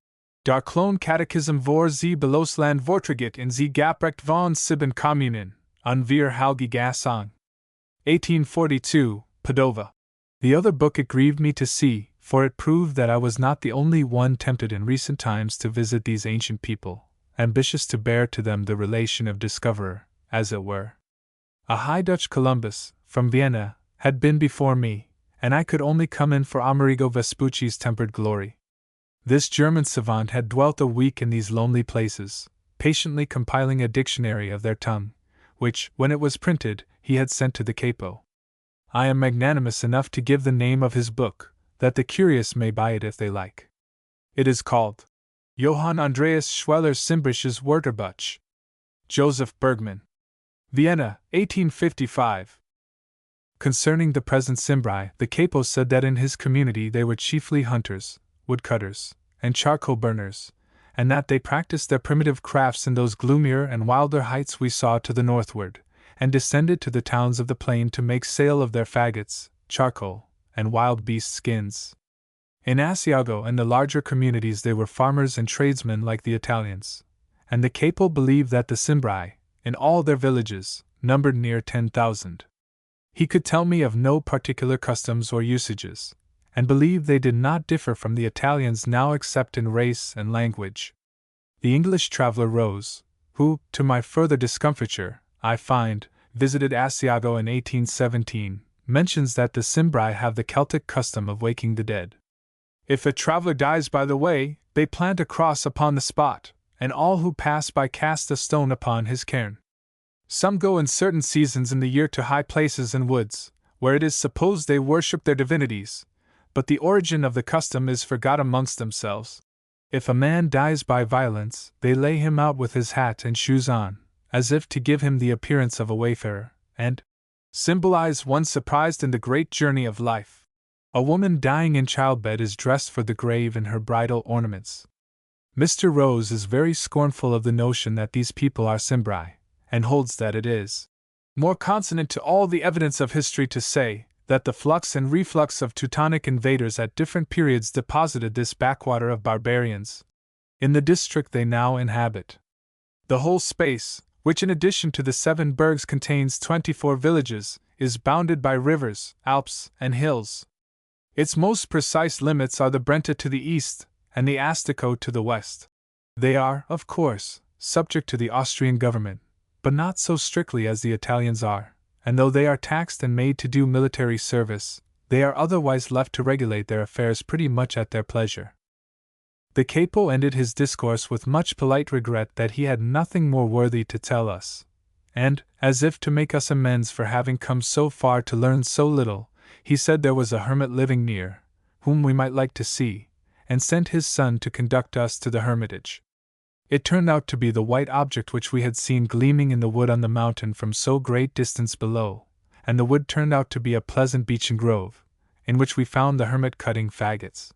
Der Klon Catechism vor sie Belosland Vorträgt in sie Gaprecht von Sieben Kommunen, an wir Halgi Gasang. 1842, Padova. The other book it grieved me to see, for it proved that I was not the only one tempted in recent times to visit these ancient people, ambitious to bear to them the relation of discoverer, as it were. A High Dutch Columbus, from Vienna, had been before me, and I could only come in for Amerigo Vespucci's tempered glory. This German savant had dwelt a week in these lonely places, patiently compiling a dictionary of their tongue, which, when it was printed, he had sent to the capo. I am magnanimous enough to give the name of his book, that the curious may buy it if they like. It is called Johann Andreas Schweller's Simbrisches Wörterbuch. Joseph Bergman. Vienna, 1855. Concerning the present Cimbri, the capo said that in his community they were chiefly hunters, woodcutters, and charcoal burners, and that they practiced their primitive crafts in those gloomier and wilder heights we saw to the northward, and descended to the towns of the plain to make sale of their faggots, charcoal, and wild beast skins. In Asiago and the larger communities they were farmers and tradesmen like the Italians, and the capo believed that the Cimbri, in all their villages, numbered near 10,000. He could tell me of no particular customs or usages, and believed they did not differ from the Italians now except in race and language. The English traveler Rose, who, to my further discomfiture, I find, visited Asiago in 1817, mentions that the Cimbri have the Celtic custom of waking the dead. If a traveler dies by the way, they plant a cross upon the spot, and all who pass by cast a stone upon his cairn. Some go in certain seasons in the year to high places and woods, where it is supposed they worship their divinities, but the origin of the custom is forgot amongst themselves. If a man dies by violence, they lay him out with his hat and shoes on, as if to give him the appearance of a wayfarer, and symbolize one surprised in the great journey of life. A woman dying in childbed is dressed for the grave in her bridal ornaments. Mr. Rose is very scornful of the notion that these people are Cimbri, and holds that it is more consonant to all the evidence of history to say that the flux and reflux of Teutonic invaders at different periods deposited this backwater of barbarians in the district they now inhabit. The whole space, which in addition to the 7 burghs contains 24 villages, is bounded by rivers, Alps, and hills. Its most precise limits are the Brenta to the east, and the Astico to the west. They are, of course, subject to the Austrian government, but not so strictly as the Italians are, and though they are taxed and made to do military service, they are otherwise left to regulate their affairs pretty much at their pleasure. The capo ended his discourse with much polite regret that he had nothing more worthy to tell us, and, as if to make us amends for having come so far to learn so little, he said there was a hermit living near, whom we might like to see, and sent his son to conduct us to the hermitage. It turned out to be the white object which we had seen gleaming in the wood on the mountain from so great distance below, and the wood turned out to be a pleasant beechen grove, in which we found the hermit cutting faggots.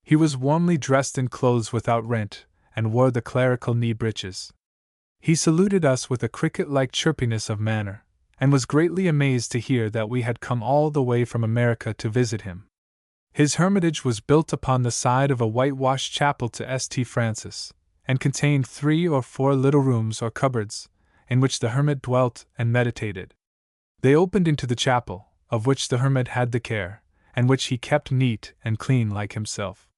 He was warmly dressed in clothes without rent, and wore the clerical knee breeches. He saluted us with a cricket-like chirpiness of manner, and was greatly amazed to hear that we had come all the way from America to visit him. His hermitage was built upon the side of a whitewashed chapel to St. Francis, and contained 3 or 4 little rooms or cupboards, in which the hermit dwelt and meditated. They opened into the chapel, of which the hermit had the care, and which he kept neat and clean like himself.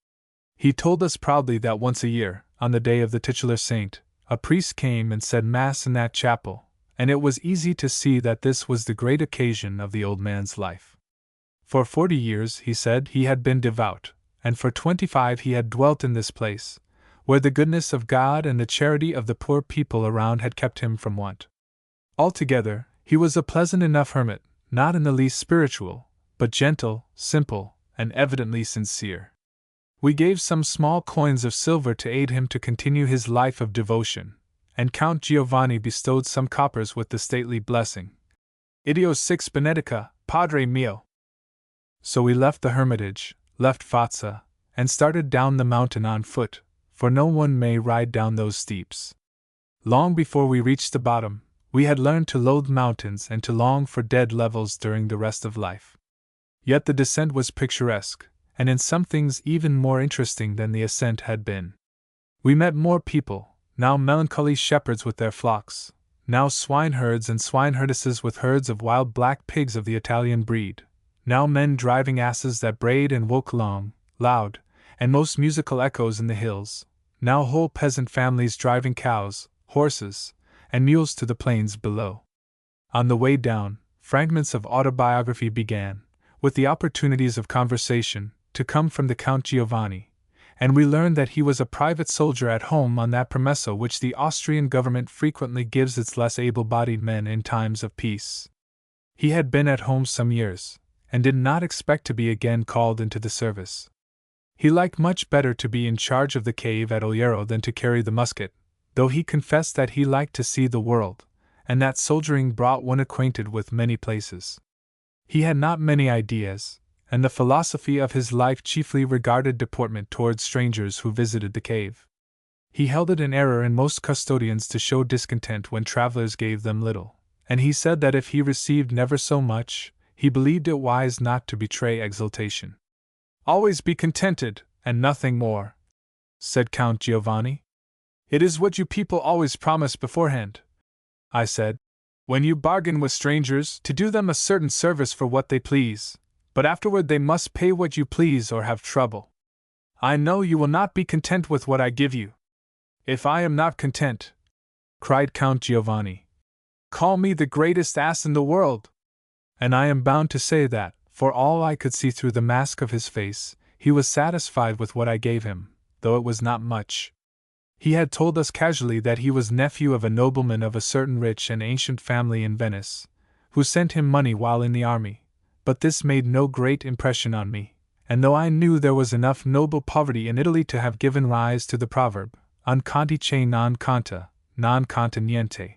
He told us proudly that once a year, on the day of the titular saint, a priest came and said Mass in that chapel, and it was easy to see that this was the great occasion of the old man's life. For 40 years, he said, he had been devout, and for 25 he had dwelt in this place, where the goodness of God and the charity of the poor people around had kept him from want. Altogether, he was a pleasant enough hermit, not in the least spiritual, but gentle, simple, and evidently sincere. We gave some small coins of silver to aid him to continue his life of devotion, and Count Giovanni bestowed some coppers with the stately blessing, Ideo six benedica, Padre mio. So we left the hermitage, left Fazza, and started down the mountain on foot, for no one may ride down those steeps. Long before we reached the bottom, we had learned to loathe mountains and to long for dead levels during the rest of life. Yet the descent was picturesque, and in some things even more interesting than the ascent had been. We met more people, now melancholy shepherds with their flocks, now swineherds and swineherdesses with herds of wild black pigs of the Italian breed, now men driving asses that brayed and woke long, loud, and most musical echoes in the hills, now whole peasant families driving cows, horses, and mules to the plains below. On the way down, fragments of autobiography began, with the opportunities of conversation, to come from the Count Giovanni, and we learned that he was a private soldier at home on that permesso which the Austrian government frequently gives its less able-bodied men in times of peace. He had been at home some years, and did not expect to be again called into the service. He liked much better to be in charge of the cave at Oliero than to carry the musket, though he confessed that he liked to see the world, and that soldiering brought one acquainted with many places. He had not many ideas, and the philosophy of his life chiefly regarded deportment towards strangers who visited the cave. He held it an error in most custodians to show discontent when travelers gave them little, and he said that if he received never so much, he believed it wise not to betray exultation. "Always be contented, and nothing more," said Count Giovanni. "It is what you people always promise beforehand," I said, "when you bargain with strangers to do them a certain service for what they please, but afterward they must pay what you please or have trouble. I know you will not be content with what I give you." "If I am not content," cried Count Giovanni, "call me the greatest ass in the world." And I am bound to say that, for all I could see through the mask of his face, he was satisfied with what I gave him, though it was not much. He had told us casually that he was nephew of a nobleman of a certain rich and ancient family in Venice, who sent him money while in the army, but this made no great impression on me, and though I knew there was enough noble poverty in Italy to have given rise to the proverb, "Un conti che non conta, non conta niente,"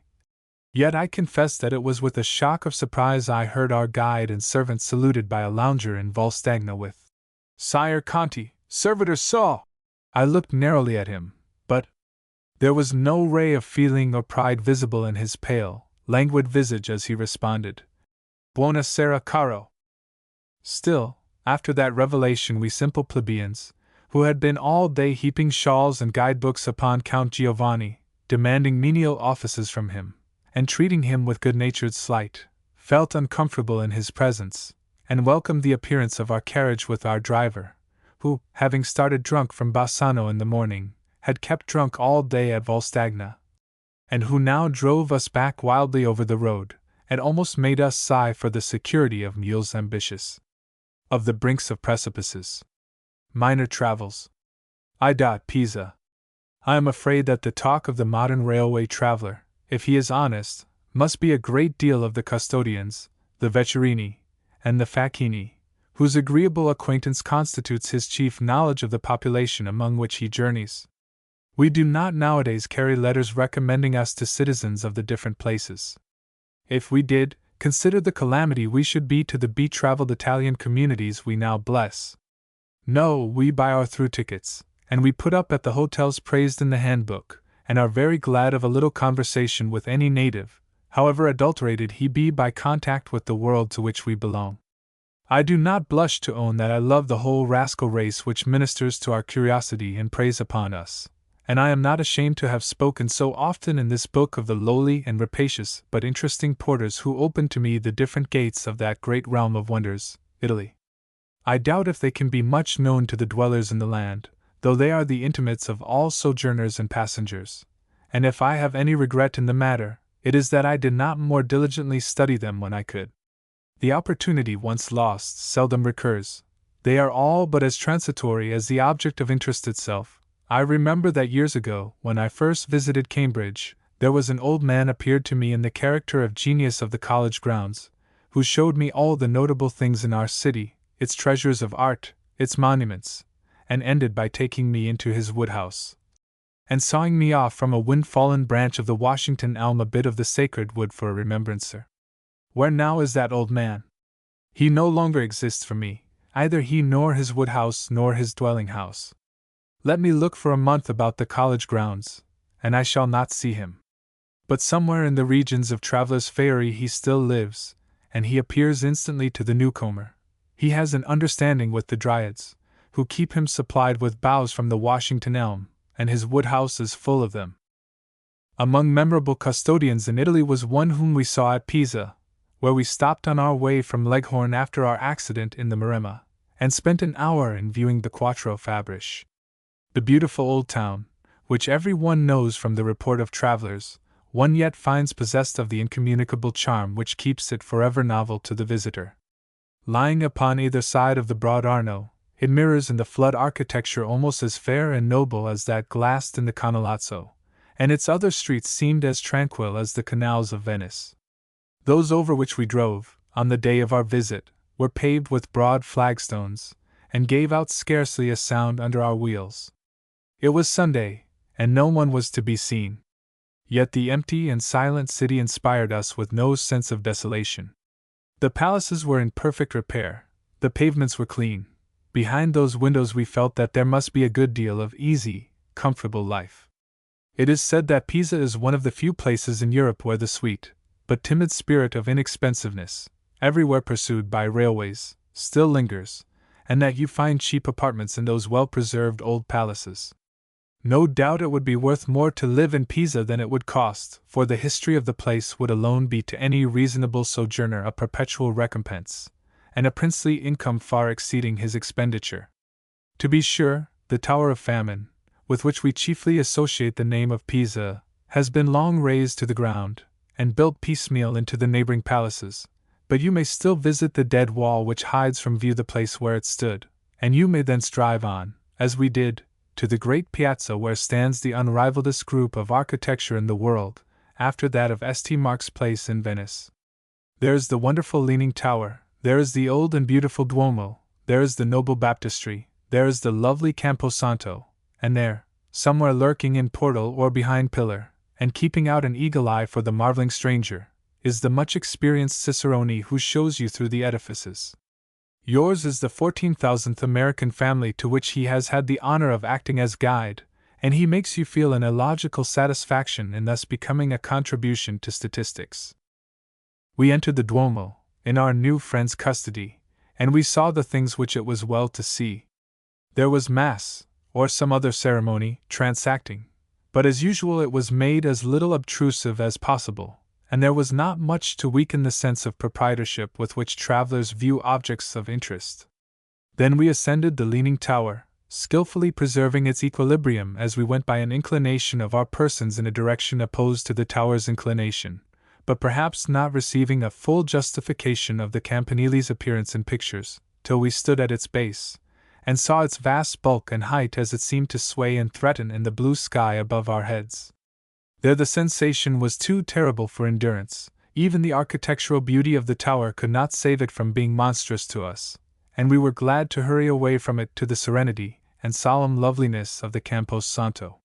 yet I confess that it was with a shock of surprise I heard our guide and servant saluted by a lounger in Valstagna with, "Sire Conti, servitor so." I looked narrowly at him, but there was no ray of feeling or pride visible in his pale, languid visage as he responded, "Buona sera, caro." Still, after that revelation we simple plebeians, who had been all day heaping shawls and guidebooks upon Count Giovanni, demanding menial offices from him, and treating him with good-natured slight, felt uncomfortable in his presence, and welcomed the appearance of our carriage with our driver, who, having started drunk from Bassano in the morning, had kept drunk all day at Valstagna, and who now drove us back wildly over the road, and almost made us sigh for the security of mules ambitious of the brinks of precipices. Minor travels. Pisa. I am afraid that the talk of the modern railway traveler, if he is honest, must be a great deal of the custodians, the vetturini, and the facchini, whose agreeable acquaintance constitutes his chief knowledge of the population among which he journeys. We do not nowadays carry letters recommending us to citizens of the different places. If we did, consider the calamity we should be to the betraveled Italian communities we now bless. No, we buy our through tickets, and we put up at the hotels praised in the handbook, and are very glad of a little conversation with any native, however adulterated he be by contact with the world to which we belong. I do not blush to own that I love the whole rascal race which ministers to our curiosity and preys upon us, and I am not ashamed to have spoken so often in this book of the lowly and rapacious but interesting porters who opened to me the different gates of that great realm of wonders, Italy. I doubt if they can be much known to the dwellers in the land, though they are the intimates of all sojourners and passengers, and if I have any regret in the matter, it is that I did not more diligently study them when I could. The opportunity once lost seldom recurs. They are all but as transitory as the object of interest itself. I remember that years ago, when I first visited Cambridge, there was an old man appeared to me in the character of genius of the college grounds, who showed me all the notable things in our city, its treasures of art, its monuments, and ended by taking me into his woodhouse, and sawing me off from a wind-fallen branch of the Washington elm a bit of the sacred wood for a remembrancer. Where now is that old man? He no longer exists for me, either he nor his woodhouse nor his dwelling-house. Let me look for a month about the college grounds, and I shall not see him. But somewhere in the regions of Traveller's Ferry he still lives, and he appears instantly to the newcomer. He has an understanding with the Dryads, who keep him supplied with boughs from the Washington elm, and his woodhouse is full of them. Among memorable custodians in Italy was one whom we saw at Pisa, where we stopped on our way from Leghorn after our accident in the Maremma, and spent an hour in viewing the Quattro Fabbrici. The beautiful old town, which every one knows from the report of travelers, one yet finds possessed of the incommunicable charm which keeps it forever novel to the visitor. Lying upon either side of the broad Arno, it mirrors in the flood architecture almost as fair and noble as that glassed in the Canalazzo, and its other streets seemed as tranquil as the canals of Venice. Those over which we drove, on the day of our visit, were paved with broad flagstones, and gave out scarcely a sound under our wheels. It was Sunday, and no one was to be seen. Yet the empty and silent city inspired us with no sense of desolation. The palaces were in perfect repair, the pavements were clean. Behind those windows we felt that there must be a good deal of easy, comfortable life. It is said that Pisa is one of the few places in Europe where the sweet, but timid spirit of inexpensiveness, everywhere pursued by railways, still lingers, and that you find cheap apartments in those well-preserved old palaces. No doubt it would be worth more to live in Pisa than it would cost, for the history of the place would alone be to any reasonable sojourner a perpetual recompense, and a princely income far exceeding his expenditure. To be sure, the Tower of Famine, with which we chiefly associate the name of Pisa, has been long razed to the ground, and built piecemeal into the neighboring palaces, but you may still visit the dead wall which hides from view the place where it stood, and you may thence drive on, as we did, to the great piazza where stands the unrivaledest group of architecture in the world, after that of St. Mark's Place in Venice. There is the wonderful leaning tower, there is the old and beautiful Duomo, there is the noble baptistry, there is the lovely Campo Santo, and there, somewhere lurking in portal or behind pillar, and keeping out an eagle eye for the marveling stranger, is the much-experienced cicerone who shows you through the edifices. Yours is the 14,000th American family to which he has had the honor of acting as guide, and he makes you feel an illogical satisfaction in thus becoming a contribution to statistics. We entered the Duomo, in our new friend's custody, and we saw the things which it was well to see. There was Mass, or some other ceremony, transacting, but as usual it was made as little obtrusive as possible, and there was not much to weaken the sense of proprietorship with which travelers view objects of interest. Then we ascended the leaning tower, skillfully preserving its equilibrium as we went by an inclination of our persons in a direction opposed to the tower's inclination, but perhaps not receiving a full justification of the campanile's appearance in pictures, till we stood at its base, and saw its vast bulk and height as it seemed to sway and threaten in the blue sky above our heads. There the sensation was too terrible for endurance, even the architectural beauty of the tower could not save it from being monstrous to us, and we were glad to hurry away from it to the serenity and solemn loveliness of the Campo Santo.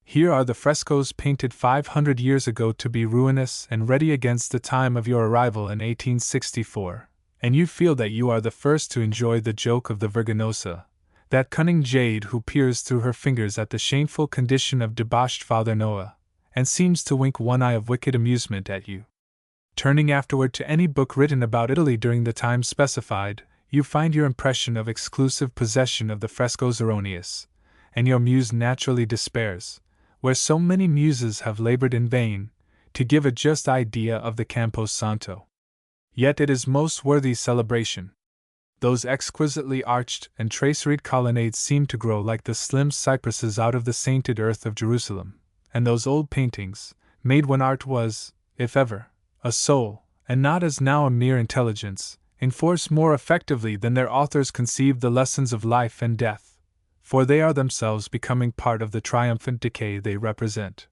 Here are the frescoes painted 500 years ago to be ruinous and ready against the time of your arrival in 1864, and you feel that you are the first to enjoy the joke of the Verginosa, that cunning jade who peers through her fingers at the shameful condition of debauched Father Noah, and seems to wink one eye of wicked amusement at you. Turning afterward to any book written about Italy during the time specified, you find your impression of exclusive possession of the frescoes erroneous, and your muse naturally despairs, where so many muses have labored in vain, to give a just idea of the Campo Santo. Yet it is most worthy celebration. Those exquisitely arched and traceried colonnades seem to grow like the slim cypresses out of the sainted earth of Jerusalem, and those old paintings, made when art was, if ever, a soul, and not as now a mere intelligence, enforce more effectively than their authors conceived the lessons of life and death, for they are themselves becoming part of the triumphant decay they represent.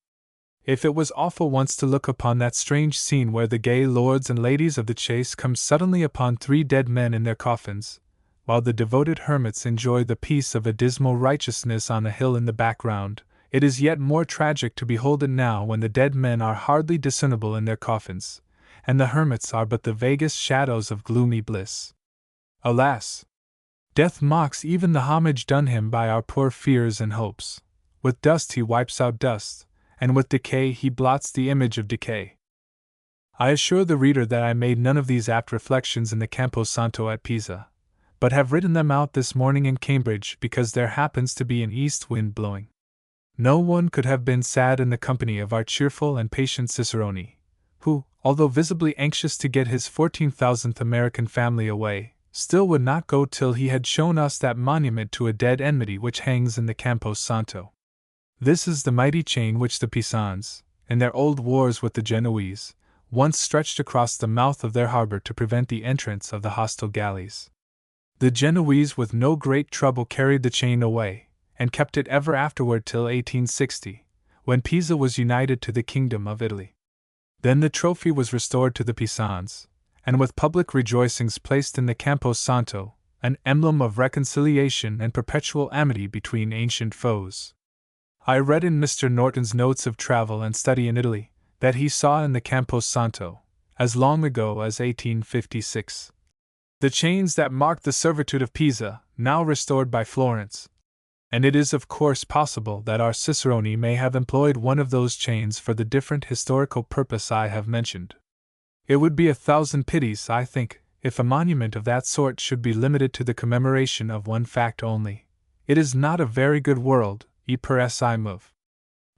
If it was awful once to look upon that strange scene where the gay lords and ladies of the chase come suddenly upon 3 dead men in their coffins, while the devoted hermits enjoy the peace of a dismal righteousness on a hill in the background, it is yet more tragic to behold it now when the dead men are hardly discernible in their coffins, and the hermits are but the vaguest shadows of gloomy bliss. Alas! Death mocks even the homage done him by our poor fears and hopes. With dust he wipes out dust, and with decay he blots the image of decay. I assure the reader that I made none of these apt reflections in the Campo Santo at Pisa, but have written them out this morning in Cambridge because there happens to be an east wind blowing. No one could have been sad in the company of our cheerful and patient cicerone, who, although visibly anxious to get his 14,000th American family away, still would not go till he had shown us that monument to a dead enmity which hangs in the Campo Santo. This is the mighty chain which the Pisans, in their old wars with the Genoese, once stretched across the mouth of their harbor to prevent the entrance of the hostile galleys. The Genoese with no great trouble carried the chain away, and kept it ever afterward till 1860, when Pisa was united to the Kingdom of Italy. Then the trophy was restored to the Pisans, and with public rejoicings placed in the Campo Santo, an emblem of reconciliation and perpetual amity between ancient foes. I read in Mr. Norton's Notes of Travel and Study in Italy that he saw in the Campo Santo, as long ago as 1856, the chains that marked the servitude of Pisa, now restored by Florence. And it is of course possible that our cicerone may have employed one of those chains for the different historical purpose I have mentioned. It would be 1,000 pities, I think, if a monument of that sort should be limited to the commemoration of one fact only. It is not a very good world, e per si move.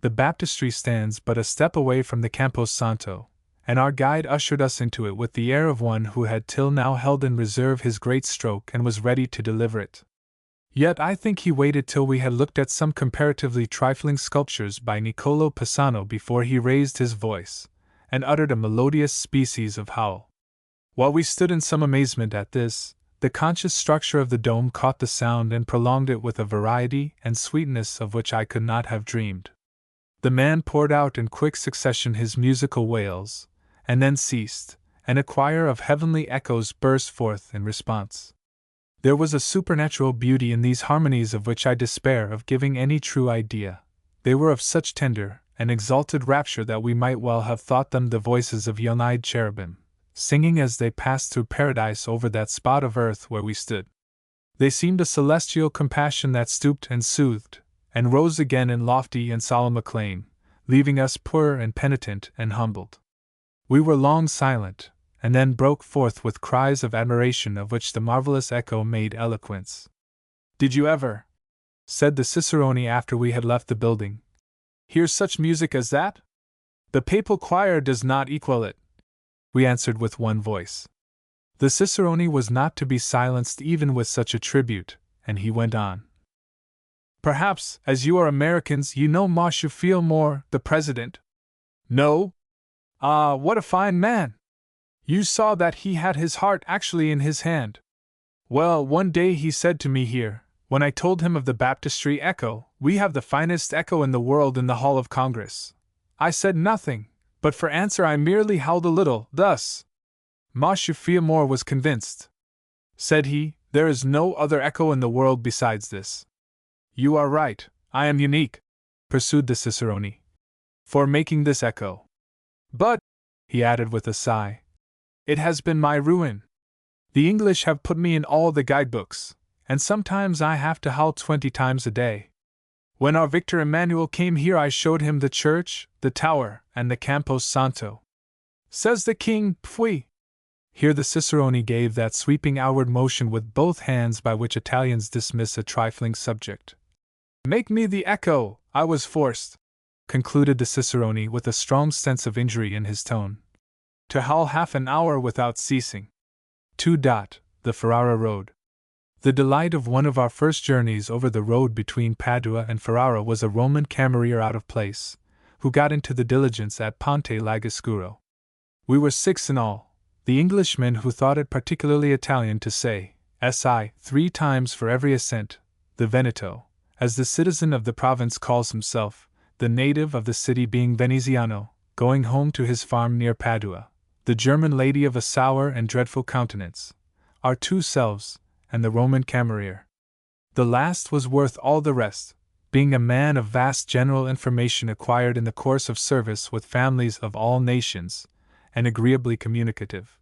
The baptistry stands but a step away from the Campo Santo, and our guide ushered us into it with the air of one who had till now held in reserve his great stroke and was ready to deliver it. Yet I think he waited till we had looked at some comparatively trifling sculptures by Niccolò Pisano before he raised his voice, and uttered a melodious species of howl. While we stood in some amazement at this, the conscious structure of the dome caught the sound and prolonged it with a variety and sweetness of which I could not have dreamed. The man poured out in quick succession his musical wails, and then ceased, and a choir of heavenly echoes burst forth in response. There was a supernatural beauty in these harmonies of which I despair of giving any true idea. They were of such tender and exalted rapture that we might well have thought them the voices of young-eyed cherubim, singing as they passed through paradise over that spot of earth where we stood. They seemed a celestial compassion that stooped and soothed, and rose again in lofty and solemn acclaim, leaving us poor and penitent and humbled. We were long silent, and then broke forth with cries of admiration of which the marvelous echo made eloquence. "Did you ever," said the cicerone after we had left the building, "hear such music as that? The papal choir does not equal it," we answered with one voice. The cicerone was not to be silenced even with such a tribute, and he went on. "Perhaps, as you are Americans, you know Monsieur Fillmore, the president?" "No." "Ah, what a fine man! You saw that he had his heart actually in his hand. Well, one day he said to me here, when I told him of the baptistry echo, 'We have the finest echo in the world in the Hall of Congress.' I said nothing, but for answer I merely howled a little, thus. Monsieur Fillmore was convinced. Said he, 'There is no other echo in the world besides this.' You are right, I am unique," pursued the cicerone, "for making this echo. But," he added with a sigh, "it has been my ruin. The English have put me in all the guidebooks, and sometimes I have to howl 20 times a day. When our Victor Emmanuel came here I showed him the church, the tower, and the Campo Santo. Says the king, 'Pfui!'" Here the cicerone gave that sweeping outward motion with both hands by which Italians dismiss a trifling subject. "Make me the echo, I was forced," concluded the cicerone with a strong sense of injury in his tone, "to howl half an hour without ceasing." 2. The Ferrara Road. The delight of one of our first journeys over the road between Padua and Ferrara was a Roman camerier out of place, who got into the diligence at Ponte Lagascuro. We were 6 in all, the Englishman who thought it particularly Italian to say "si" 3 times for every ascent, the Veneto, as the citizen of the province calls himself, the native of the city being Veneziano, going home to his farm near Padua, the German lady of a sour and dreadful countenance, our 2 selves, and the Roman camerier. The last was worth all the rest, being a man of vast general information acquired in the course of service with families of all nations, and agreeably communicative.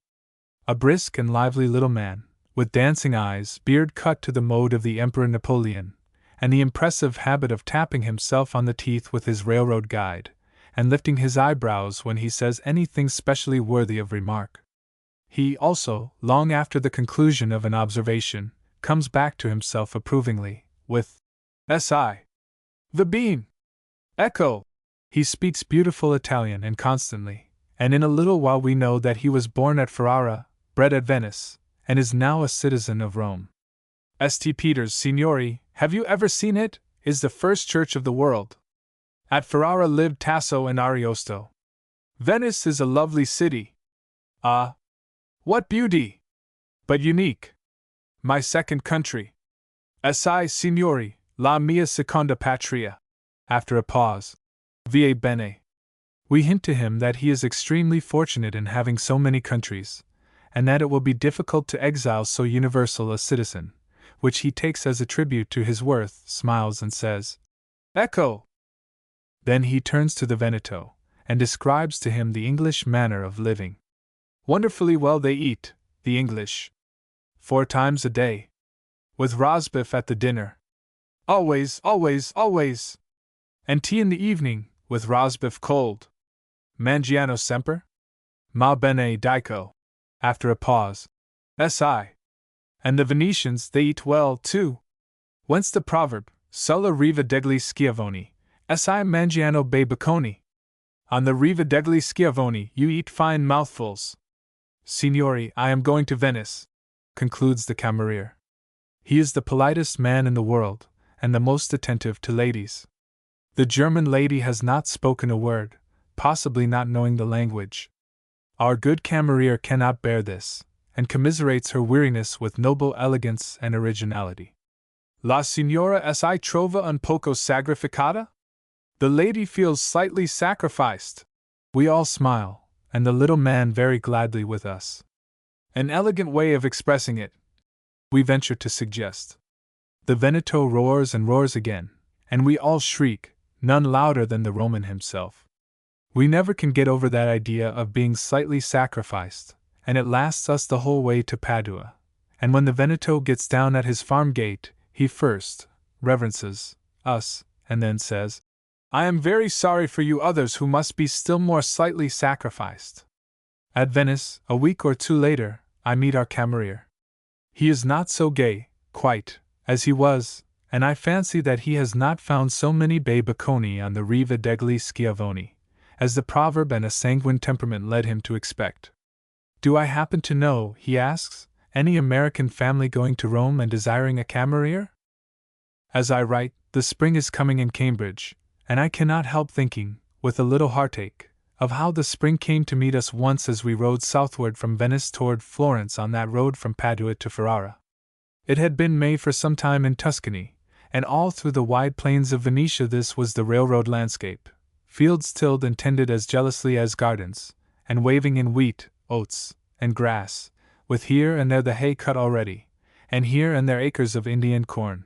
A brisk and lively little man, with dancing eyes, beard cut to the mode of the Emperor Napoleon, and the impressive habit of tapping himself on the teeth with his railroad guide, and lifting his eyebrows when he says anything specially worthy of remark. He also, long after the conclusion of an observation, comes back to himself approvingly, with "Si. The bean! Ecco! He speaks beautiful Italian and constantly, and in a little while we know that he was born at Ferrara, bred at Venice, and is now a citizen of Rome. St. Peter's, Signori, have you ever seen it? Is the first church of the world. At Ferrara lived Tasso and Ariosto. Venice is a lovely city. Ah! What beauty! But unique. My second country. Assai, Signori, la mia seconda patria. After a pause. Va bene. We hint to him that he is extremely fortunate in having so many countries, and that it will be difficult to exile so universal a citizen, which he takes as a tribute to his worth, smiles and says, Ecco! Then he turns to the Veneto, and describes to him the English manner of living. Wonderfully well they eat, the English. 4 times a day. With rosbif at the dinner. Always, always, always. And tea in the evening, with rosbif cold. Mangiano semper? Ma bene dico. After a pause. Si. And the Venetians, they eat well, too. Whence the proverb, sulla riva degli schiavoni, si mangiano bei bocconi. On the riva degli schiavoni you eat fine mouthfuls. Signori, I am going to Venice, concludes the camerier. He is the politest man in the world, and the most attentive to ladies. The German lady has not spoken a word, possibly not knowing the language. Our good camerier cannot bear this, and commiserates her weariness with noble elegance and originality. La signora si trova un poco sacrificata? The lady feels slightly sacrificed. We all smile, and the little man very gladly with us. An elegant way of expressing it, we venture to suggest. The Veneto roars and roars again, and we all shriek, none louder than the Roman himself. We never can get over that idea of being slightly sacrificed, and it lasts us the whole way to Padua, and when the Veneto gets down at his farm gate, he first reverences us, and then says, I am very sorry for you others who must be still more slightly sacrificed. At Venice, a week or 2 later, I meet our camerier. He is not so gay, quite, as he was, and I fancy that he has not found so many bei bocconi on the riva degli schiavoni, as the proverb and a sanguine temperament led him to expect. Do I happen to know, he asks, any American family going to Rome and desiring a camerier? As I write, the spring is coming in Cambridge, and I cannot help thinking, with a little heartache, of how the spring came to meet us once as we rode southward from Venice toward Florence on that road from Padua to Ferrara. It had been May for some time in Tuscany, and all through the wide plains of Venetia this was the railroad landscape, fields tilled and tended as jealously as gardens, and waving in wheat, oats, and grass, with here and there the hay cut already, and here and there acres of Indian corn.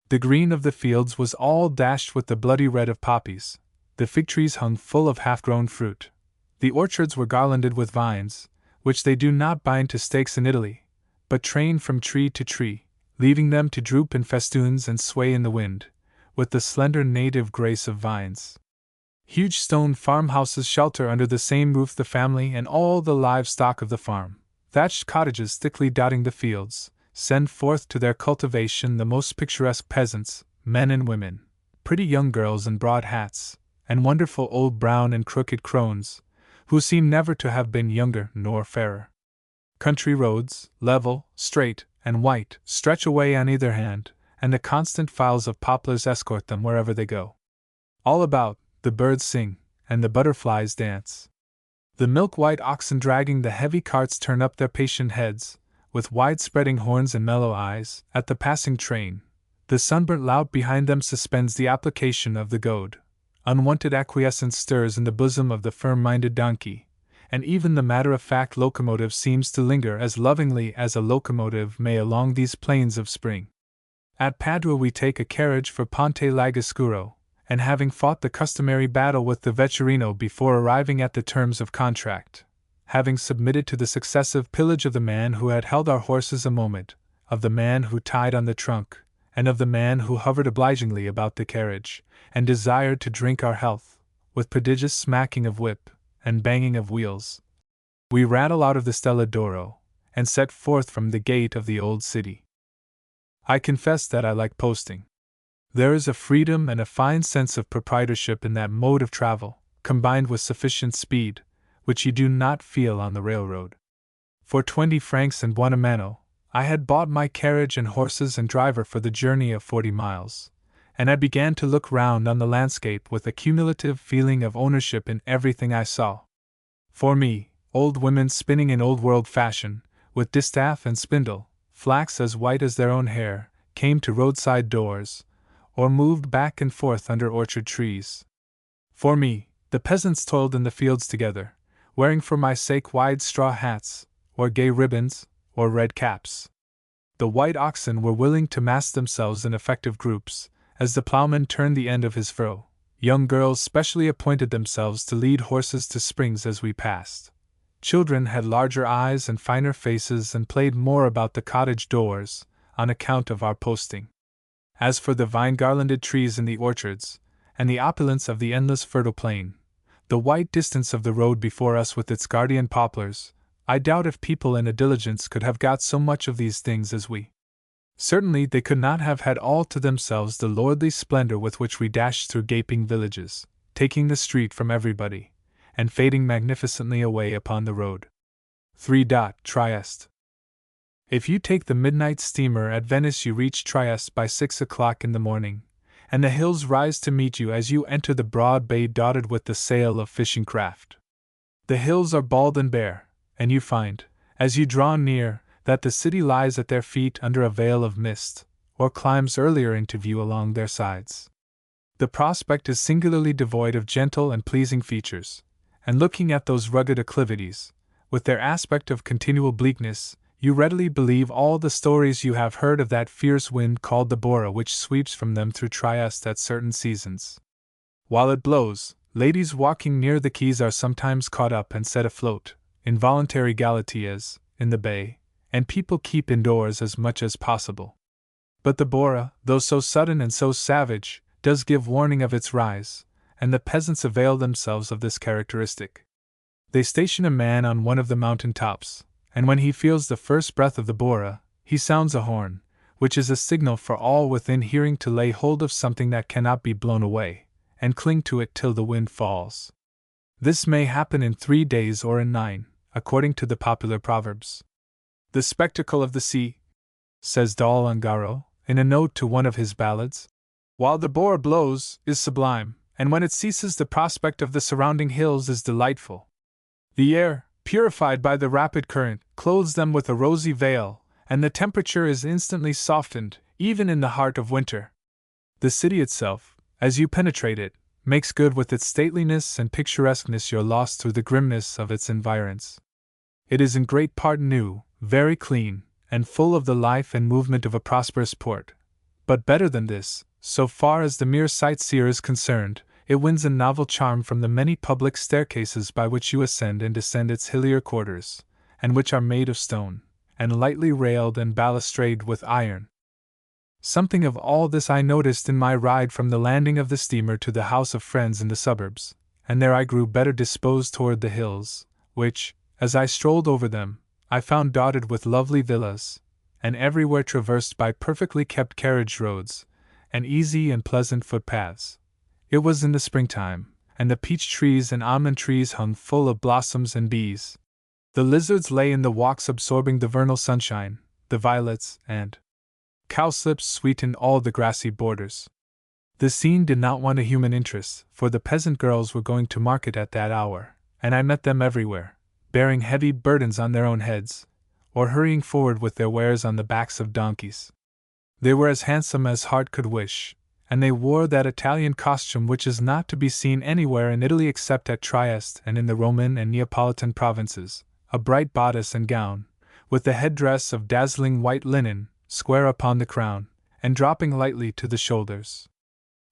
The green of the fields was all dashed with the bloody red of poppies, the fig trees hung full of half-grown fruit, the orchards were garlanded with vines, which they do not bind to stakes in Italy, but train from tree to tree, leaving them to droop in festoons and sway in the wind, with the slender native grace of vines. Huge stone farmhouses shelter under the same roof the family and all the livestock of the farm. Thatched cottages thickly dotting the fields send forth to their cultivation the most picturesque peasants, men and women, pretty young girls in broad hats, and wonderful old brown and crooked crones, who seem never to have been younger nor fairer. Country roads, level, straight, and white, stretch away on either hand, and the constant files of poplars escort them wherever they go. All about, the birds sing, and the butterflies dance. The milk-white oxen dragging the heavy carts turn up their patient heads, with wide-spreading horns and mellow eyes, at the passing train. The sunburnt lout behind them suspends the application of the goad. Unwonted acquiescence stirs in the bosom of the firm-minded donkey, and even the matter-of-fact locomotive seems to linger as lovingly as a locomotive may along these plains of spring. At Padua we take a carriage for Ponte Lagascuro, and having fought the customary battle with the vetturino before arriving at the terms of contract, having submitted to the successive pillage of the man who had held our horses a moment, of the man who tied on the trunk, and of the man who hovered obligingly about the carriage, and desired to drink our health, with prodigious smacking of whip and banging of wheels, we rattle out of the Stella d'Oro, and set forth from the gate of the old city. I confess that I like posting. There is a freedom and a fine sense of proprietorship in that mode of travel, combined with sufficient speed, which you do not feel on the railroad. For 20 francs and 1 I had bought my carriage and horses and driver for the journey of 40 miles, and I began to look round on the landscape with a cumulative feeling of ownership in everything I saw. For me, old women spinning in old-world fashion, with distaff and spindle, flax as white as their own hair, came to roadside doors, or moved back and forth under orchard trees. For me, the peasants toiled in the fields together, wearing for my sake wide straw hats, or gay ribbons, or red caps. The white oxen were willing to mass themselves in effective groups, as the ploughman turned the end of his furrow. Young girls specially appointed themselves to lead horses to springs as we passed. Children had larger eyes and finer faces and played more about the cottage doors, on account of our posting. As for the vine-garlanded trees in the orchards, and the opulence of the endless fertile plain, the white distance of the road before us with its guardian poplars, I doubt if people in a diligence could have got so much of these things as we. Certainly they could not have had all to themselves the lordly splendor with which we dashed through gaping villages, taking the street from everybody, and fading magnificently away upon the road. 3. Trieste. If you take the midnight steamer at Venice, you reach Trieste by 6 o'clock in the morning, and the hills rise to meet you as you enter the broad bay dotted with the sail of fishing craft. The hills are bald and bare, and you find, as you draw near, that the city lies at their feet under a veil of mist, or climbs earlier into view along their sides. The prospect is singularly devoid of gentle and pleasing features, and looking at those rugged acclivities, with their aspect of continual bleakness, you readily believe all the stories you have heard of that fierce wind called the Bora which sweeps from them through Trieste at certain seasons. While it blows, ladies walking near the quays are sometimes caught up and set afloat, in voluntary galateas, in the bay, and people keep indoors as much as possible. But the Bora, though so sudden and so savage, does give warning of its rise, and the peasants avail themselves of this characteristic. They station a man on one of the mountain tops, and when he feels the first breath of the Bora, he sounds a horn, which is a signal for all within hearing to lay hold of something that cannot be blown away, and cling to it till the wind falls. This may happen in 3 days or in 9, according to the popular proverbs. The spectacle of the sea, says Dal Ungaro, in a note to one of his ballads, while the Bora blows, is sublime, and when it ceases the prospect of the surrounding hills is delightful. The air, purified by the rapid current, clothes them with a rosy veil, and the temperature is instantly softened, even in the heart of winter. The city itself, as you penetrate it, makes good with its stateliness and picturesqueness your loss through the grimness of its environs. It is in great part new, very clean, and full of the life and movement of a prosperous port. But better than this, so far as the mere sightseer is concerned, it wins a novel charm from the many public staircases by which you ascend and descend its hillier quarters, and which are made of stone, and lightly railed and balustraded with iron. Something of all this I noticed in my ride from the landing of the steamer to the house of friends in the suburbs, and there I grew better disposed toward the hills, which, as I strolled over them, I found dotted with lovely villas, and everywhere traversed by perfectly kept carriage roads, and easy and pleasant footpaths. It was in the springtime, and the peach trees and almond trees hung full of blossoms and bees. The lizards lay in the walks absorbing the vernal sunshine, the violets and cowslips sweetened all the grassy borders. The scene did not want a human interest, for the peasant girls were going to market at that hour, and I met them everywhere, bearing heavy burdens on their own heads, or hurrying forward with their wares on the backs of donkeys. They were as handsome as heart could wish, and they wore that Italian costume which is not to be seen anywhere in Italy except at Trieste and in the Roman and Neapolitan provinces, a bright bodice and gown, with the headdress of dazzling white linen, square upon the crown, and dropping lightly to the shoulders.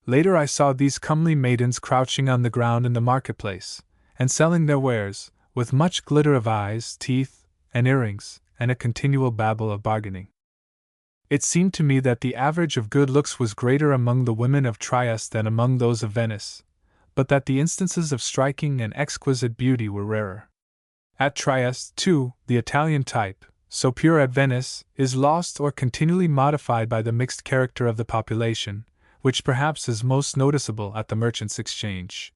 Later I saw these comely maidens crouching on the ground in the marketplace, and selling their wares, with much glitter of eyes, teeth, and earrings, and a continual babble of bargaining. It seemed to me that the average of good looks was greater among the women of Trieste than among those of Venice, but that the instances of striking and exquisite beauty were rarer. At Trieste, too, the Italian type, so pure at Venice, is lost or continually modified by the mixed character of the population, which perhaps is most noticeable at the Merchants' Exchange.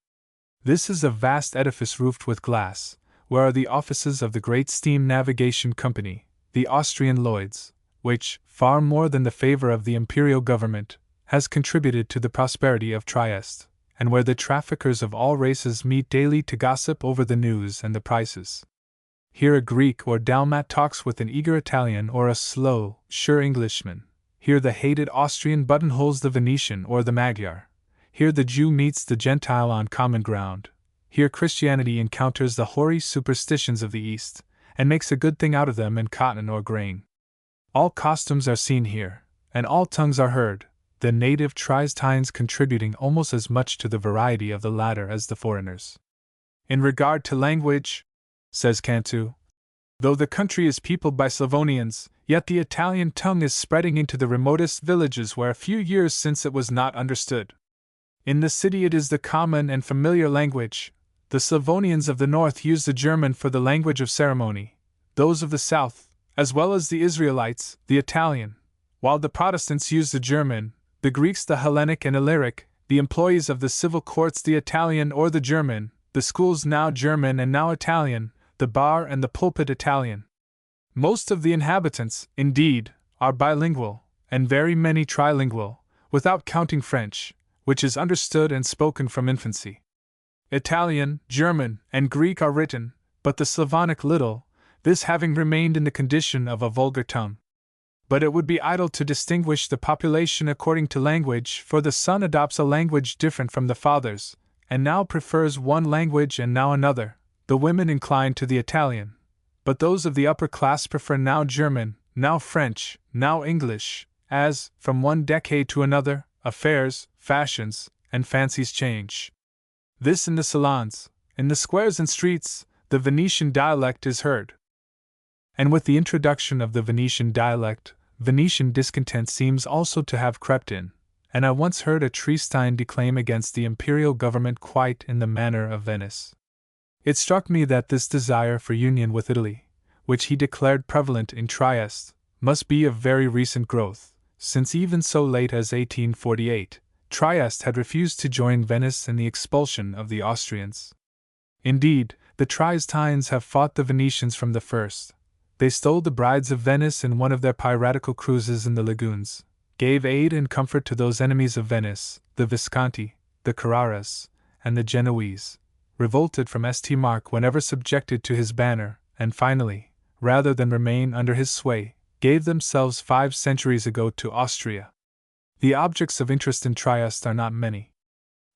This is a vast edifice roofed with glass, where are the offices of the great steam navigation company, the Austrian Lloyds, which, far more than the favor of the imperial government, has contributed to the prosperity of Trieste, and where the traffickers of all races meet daily to gossip over the news and the prices. Here a Greek or Dalmat talks with an eager Italian or a slow, sure Englishman. Here the hated Austrian buttonholes the Venetian or the Magyar. Here the Jew meets the Gentile on common ground. Here Christianity encounters the hoary superstitions of the East, and makes a good thing out of them in cotton or grain. All costumes are seen here, and all tongues are heard, the native Triestines contributing almost as much to the variety of the latter as the foreigners. In regard to language, says Cantu, though the country is peopled by Slavonians, yet the Italian tongue is spreading into the remotest villages where a few years since it was not understood. In the city it is the common and familiar language. The Slavonians of the north use the German for the language of ceremony, those of the south, as well as the Israelites, the Italian, while the Protestants use the German, the Greeks the Hellenic and Illyric, the employees of the civil courts the Italian or the German, the schools now German and now Italian, the bar and the pulpit Italian. Most of the inhabitants, indeed, are bilingual, and very many trilingual, without counting French, which is understood and spoken from infancy. Italian, German, and Greek are written, but the Slavonic little, this having remained in the condition of a vulgar tongue. But it would be idle to distinguish the population according to language, for the son adopts a language different from the father's, and now prefers one language and now another. The women incline to the Italian, but those of the upper class prefer now German, now French, now English, as, from one decade to another, affairs, fashions, and fancies change. This in the salons, in the squares and streets, the Venetian dialect is heard. And with the introduction of the Venetian dialect, Venetian discontent seems also to have crept in, and I once heard a Triestine declaim against the imperial government quite in the manner of Venice. It struck me that this desire for union with Italy, which he declared prevalent in Trieste, must be of very recent growth, since even so late as 1848, Trieste had refused to join Venice in the expulsion of the Austrians. Indeed, the Triestines have fought the Venetians from the first. They stole the brides of Venice in one of their piratical cruises in the lagoons, gave aid and comfort to those enemies of Venice, the Visconti, the Carraras, and the Genoese, revolted from St. Mark whenever subjected to his banner, and finally, rather than remain under his sway, gave themselves 5 centuries ago to Austria. The objects of interest in Trieste are not many.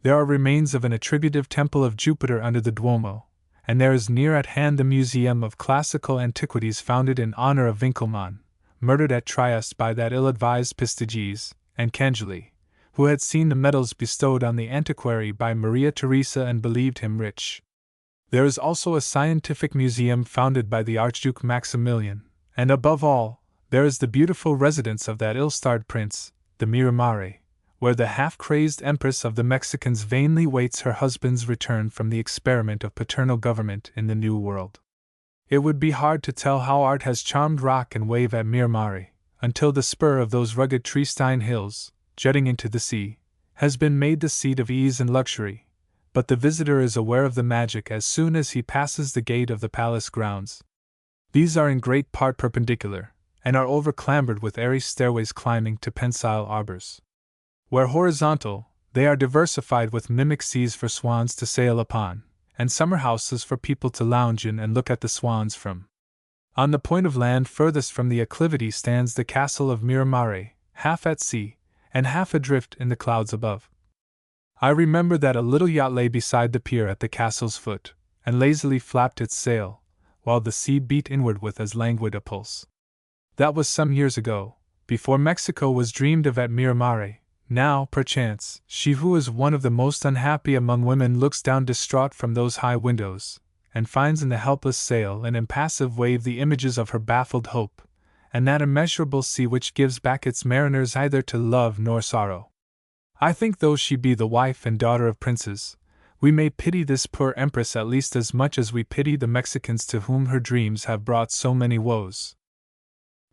There are remains of an attributive temple of Jupiter under the Duomo, and there is near at hand the Museum of Classical Antiquities founded in honor of Winckelmann, murdered at Trieste by that ill-advised Pistages, and Cangeli, who had seen the medals bestowed on the antiquary by Maria Theresa and believed him rich. There is also a scientific museum founded by the Archduke Maximilian, and above all, there is the beautiful residence of that ill-starred prince, the Miramare, where the half-crazed empress of the Mexicans vainly waits her husband's return from the experiment of paternal government in the New World. It would be hard to tell how art has charmed rock and wave at Miramare, until the spur of those rugged Triestine hills, jutting into the sea, has been made the seat of ease and luxury, but the visitor is aware of the magic as soon as he passes the gate of the palace grounds. These are in great part perpendicular, and are over-clambered with airy stairways climbing to pensile arbors. Where horizontal, they are diversified with mimic seas for swans to sail upon, and summer houses for people to lounge in and look at the swans from. On the point of land furthest from the acclivity stands the castle of Miramare, half at sea, and half adrift in the clouds above. I remember that a little yacht lay beside the pier at the castle's foot, and lazily flapped its sail, while the sea beat inward with as languid a pulse. That was some years ago, before Mexico was dreamed of at Miramare. Now, perchance, she who is one of the most unhappy among women looks down distraught from those high windows, and finds in the helpless sail and impassive wave the images of her baffled hope, and that immeasurable sea which gives back its mariners either to love nor sorrow. I think though she be the wife and daughter of princes, we may pity this poor empress at least as much as we pity the Mexicans to whom her dreams have brought so many woes.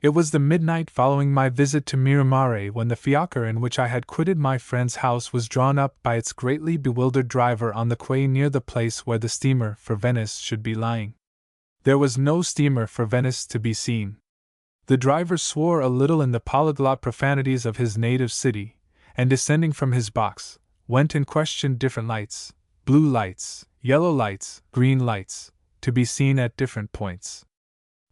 It was the midnight following my visit to Miramare when the fiacre in which I had quitted my friend's house was drawn up by its greatly bewildered driver on the quay near the place where the steamer for Venice should be lying. There was no steamer for Venice to be seen. The driver swore a little in the polyglot profanities of his native city, and descending from his box, went and questioned different lights, blue lights, yellow lights, green lights, to be seen at different points.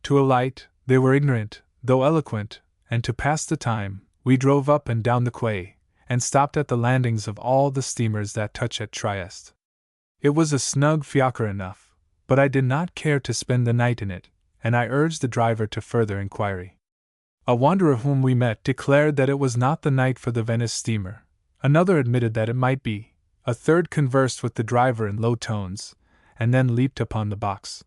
To alight, they were ignorant, though eloquent, and to pass the time, we drove up and down the quay, and stopped at the landings of all the steamers that touch at Trieste. It was a snug fiacre enough, but I did not care to spend the night in it, and I urged the driver to further inquiry. A wanderer whom we met declared that it was not the night for the Venice steamer. Another admitted that it might be. A third conversed with the driver in low tones, and then leaped upon the box.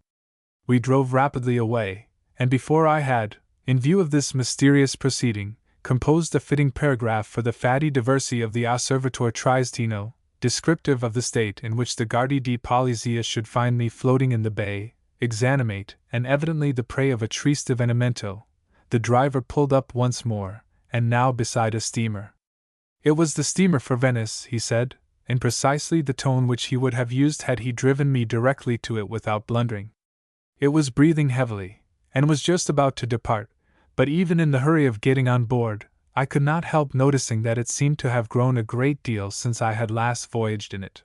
We drove rapidly away, and before I had, in view of this mysterious proceeding, composed a fitting paragraph for the Fatti Diversi of the Osservatore Triestino, descriptive of the state in which the Guardia di Polizia should find me floating in the bay, exanimate, and evidently the prey of a triste avvenimento, the driver pulled up once more, and now beside a steamer. It was the steamer for Venice, he said, in precisely the tone which he would have used had he driven me directly to it without blundering. It was breathing heavily, and was just about to depart, but even in the hurry of getting on board, I could not help noticing that it seemed to have grown a great deal since I had last voyaged in it.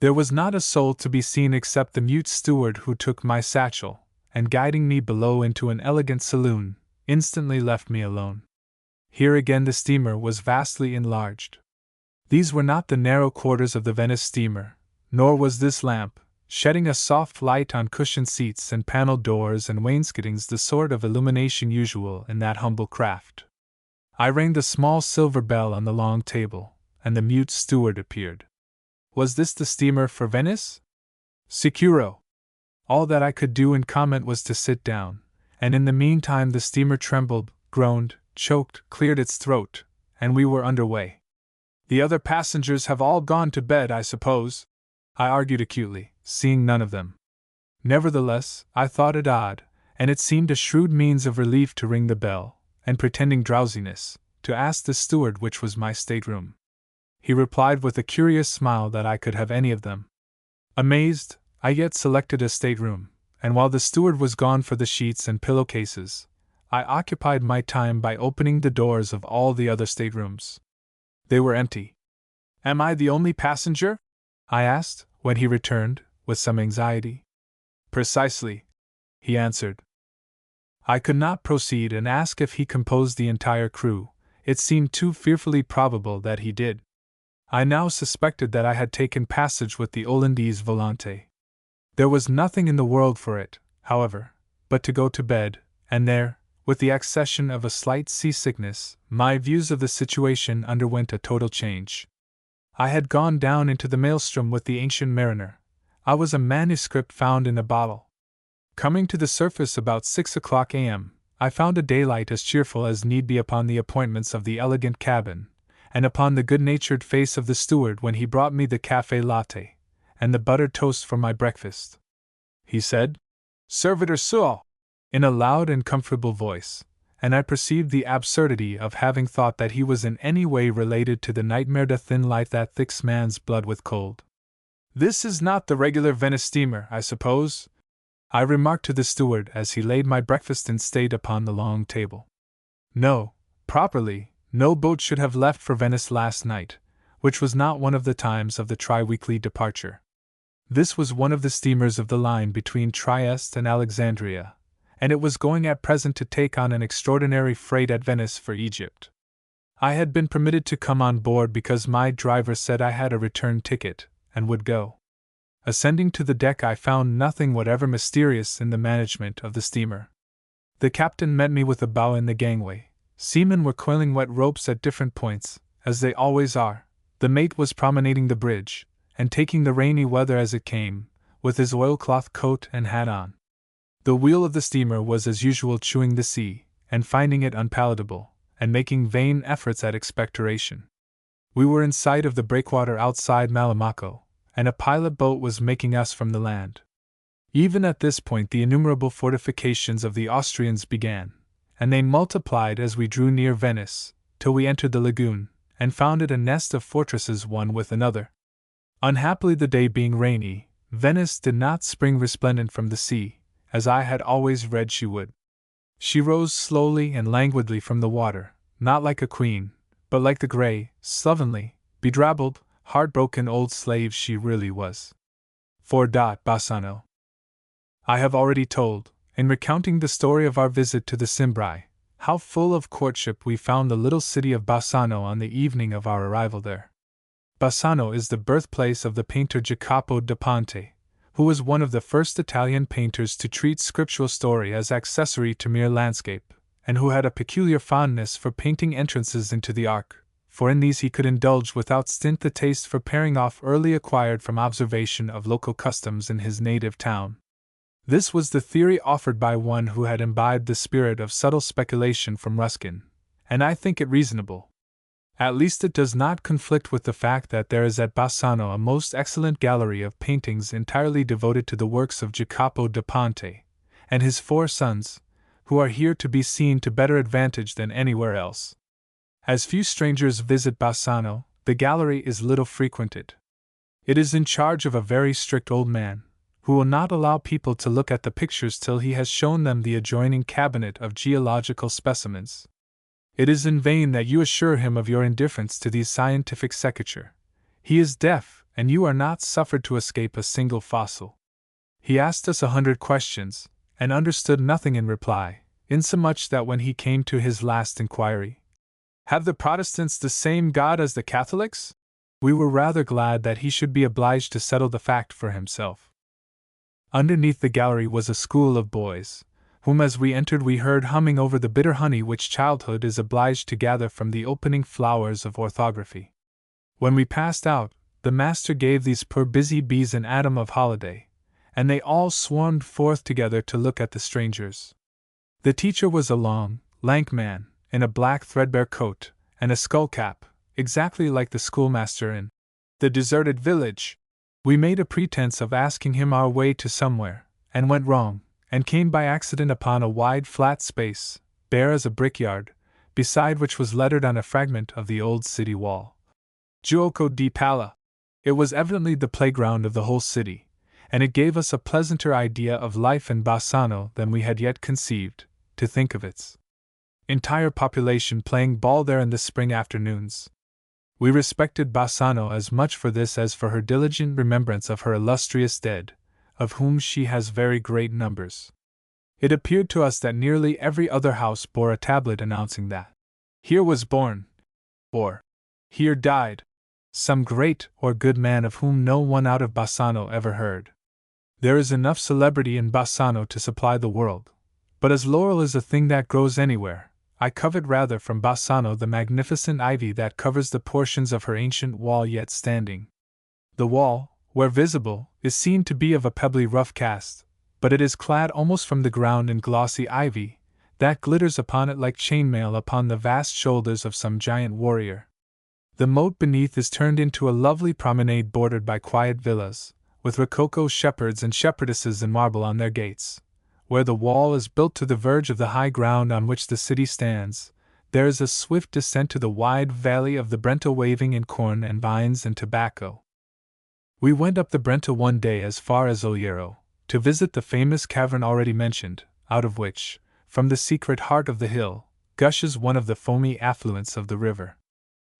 There was not a soul to be seen except the mute steward who took my satchel, and guiding me below into an elegant saloon, instantly left me alone. Here again the steamer was vastly enlarged. These were not the narrow quarters of the Venice steamer, nor was this lamp, shedding a soft light on cushioned seats and paneled doors and wainscotings, the sort of illumination usual in that humble craft. I rang the small silver bell on the long table, and the mute steward appeared. Was this the steamer for Venice? Sicuro. All that I could do in comment was to sit down, and in the meantime the steamer trembled, groaned, choked, cleared its throat, and we were under way. The other passengers have all gone to bed, I suppose? I argued acutely, seeing none of them. Nevertheless, I thought it odd, and it seemed a shrewd means of relief to ring the bell, and pretending drowsiness, to ask the steward which was my stateroom. He replied with a curious smile that I could have any of them. Amazed, I yet selected a stateroom, and while the steward was gone for the sheets and pillowcases, I occupied my time by opening the doors of all the other staterooms. They were empty. Am I the only passenger? I asked, when he returned, with some anxiety. Precisely, he answered. I could not proceed and ask if he composed the entire crew. It seemed too fearfully probable that he did. I now suspected that I had taken passage with the Olandese Volante. There was nothing in the world for it, however, but to go to bed, and there, with the accession of a slight seasickness, my views of the situation underwent a total change. I had gone down into the maelstrom with the Ancient Mariner. I was a manuscript found in a bottle. Coming to the surface about 6 o'clock a.m., I found a daylight as cheerful as need be upon the appointments of the elegant cabin, and upon the good-natured face of the steward when he brought me the café latte, and the buttered toast for my breakfast. He said, "Servitor suo," in a loud and comfortable voice, and I perceived the absurdity of having thought that he was in any way related to the nightmare to thin life that thicks man's blood with cold. "This is not the regular Venice steamer, I suppose?" I remarked to the steward as he laid my breakfast in state upon the long table. No, properly, no boat should have left for Venice last night, which was not one of the times of the tri-weekly departure. This was one of the steamers of the line between Trieste and Alexandria, and it was going at present to take on an extraordinary freight at Venice for Egypt. I had been permitted to come on board because my driver said I had a return ticket, and would go. Ascending to the deck, I found nothing whatever mysterious in the management of the steamer. The captain met me with a bow in the gangway. Seamen were coiling wet ropes at different points, as they always are. The mate was promenading the bridge, and taking the rainy weather as it came, with his oilcloth coat and hat on. The wheel of the steamer was as usual chewing the sea, and finding it unpalatable, and making vain efforts at expectoration. We were in sight of the breakwater outside Malamaco, and a pilot boat was making us from the land. Even at this point the innumerable fortifications of the Austrians began, and they multiplied as we drew near Venice, till we entered the lagoon, and found it a nest of fortresses one with another. Unhappily, the day being rainy, Venice did not spring resplendent from the sea, as I had always read she would. She rose slowly and languidly from the water, not like a queen, but like the grey, slovenly, bedrabbled, heartbroken old slave she really was. 4. Bassano. I have already told, in recounting the story of our visit to the Cimbri, how full of courtship we found the little city of Bassano on the evening of our arrival there. Bassano is the birthplace of the painter Jacopo da Ponte, who was one of the first Italian painters to treat scriptural story as accessory to mere landscape, and who had a peculiar fondness for painting entrances into the ark, for in these he could indulge without stint the taste for pairing off early acquired from observation of local customs in his native town. This was the theory offered by one who had imbibed the spirit of subtle speculation from Ruskin, and I think it reasonable. At least it does not conflict with the fact that there is at Bassano a most excellent gallery of paintings entirely devoted to the works of Jacopo da Ponte and his 4 sons, who are here to be seen to better advantage than anywhere else. As few strangers visit Bassano, the gallery is little frequented. It is in charge of a very strict old man, who will not allow people to look at the pictures till he has shown them the adjoining cabinet of geological specimens. It is in vain that you assure him of your indifference to these scientific secateurs. He is deaf, and you are not suffered to escape a single fossil. He asked us 100 questions, and understood nothing in reply, insomuch that when he came to his last inquiry, "Have the Protestants the same God as the Catholics?" we were rather glad that he should be obliged to settle the fact for himself. Underneath the gallery was a school of boys, whom as we entered we heard humming over the bitter honey which childhood is obliged to gather from the opening flowers of orthography. When we passed out, the master gave these poor busy bees an atom of holiday, and they all swarmed forth together to look at the strangers. The teacher was a long, lank man, in a black threadbare coat, and a skull-cap, exactly like the schoolmaster in The Deserted Village. We made a pretense of asking him our way to somewhere, and went wrong, and came by accident upon a wide flat space, bare as a brickyard, beside which was lettered on a fragment of the old city wall, Giuoco di Palla. It was evidently the playground of the whole city, and it gave us a pleasanter idea of life in Bassano than we had yet conceived, to think of its entire population playing ball there in the spring afternoons. We respected Bassano as much for this as for her diligent remembrance of her illustrious dead, of whom she has very great numbers. It appeared to us that nearly every other house bore a tablet announcing that here was born, or here died, some great or good man of whom no one out of Bassano ever heard. There is enough celebrity in Bassano to supply the world, but as laurel is a thing that grows anywhere, I covet rather from Bassano the magnificent ivy that covers the portions of her ancient wall yet standing. The wall, where visible, is seen to be of a pebbly rough cast, but it is clad almost from the ground in glossy ivy, that glitters upon it like chainmail upon the vast shoulders of some giant warrior. The moat beneath is turned into a lovely promenade bordered by quiet villas, with rococo shepherds and shepherdesses in marble on their gates. Where the wall is built to the verge of the high ground on which the city stands, there is a swift descent to the wide valley of the Brenta waving in corn and vines and tobacco. We went up the Brenta one day as far as Oliero, to visit the famous cavern already mentioned, out of which, from the secret heart of the hill, gushes one of the foamy affluents of the river.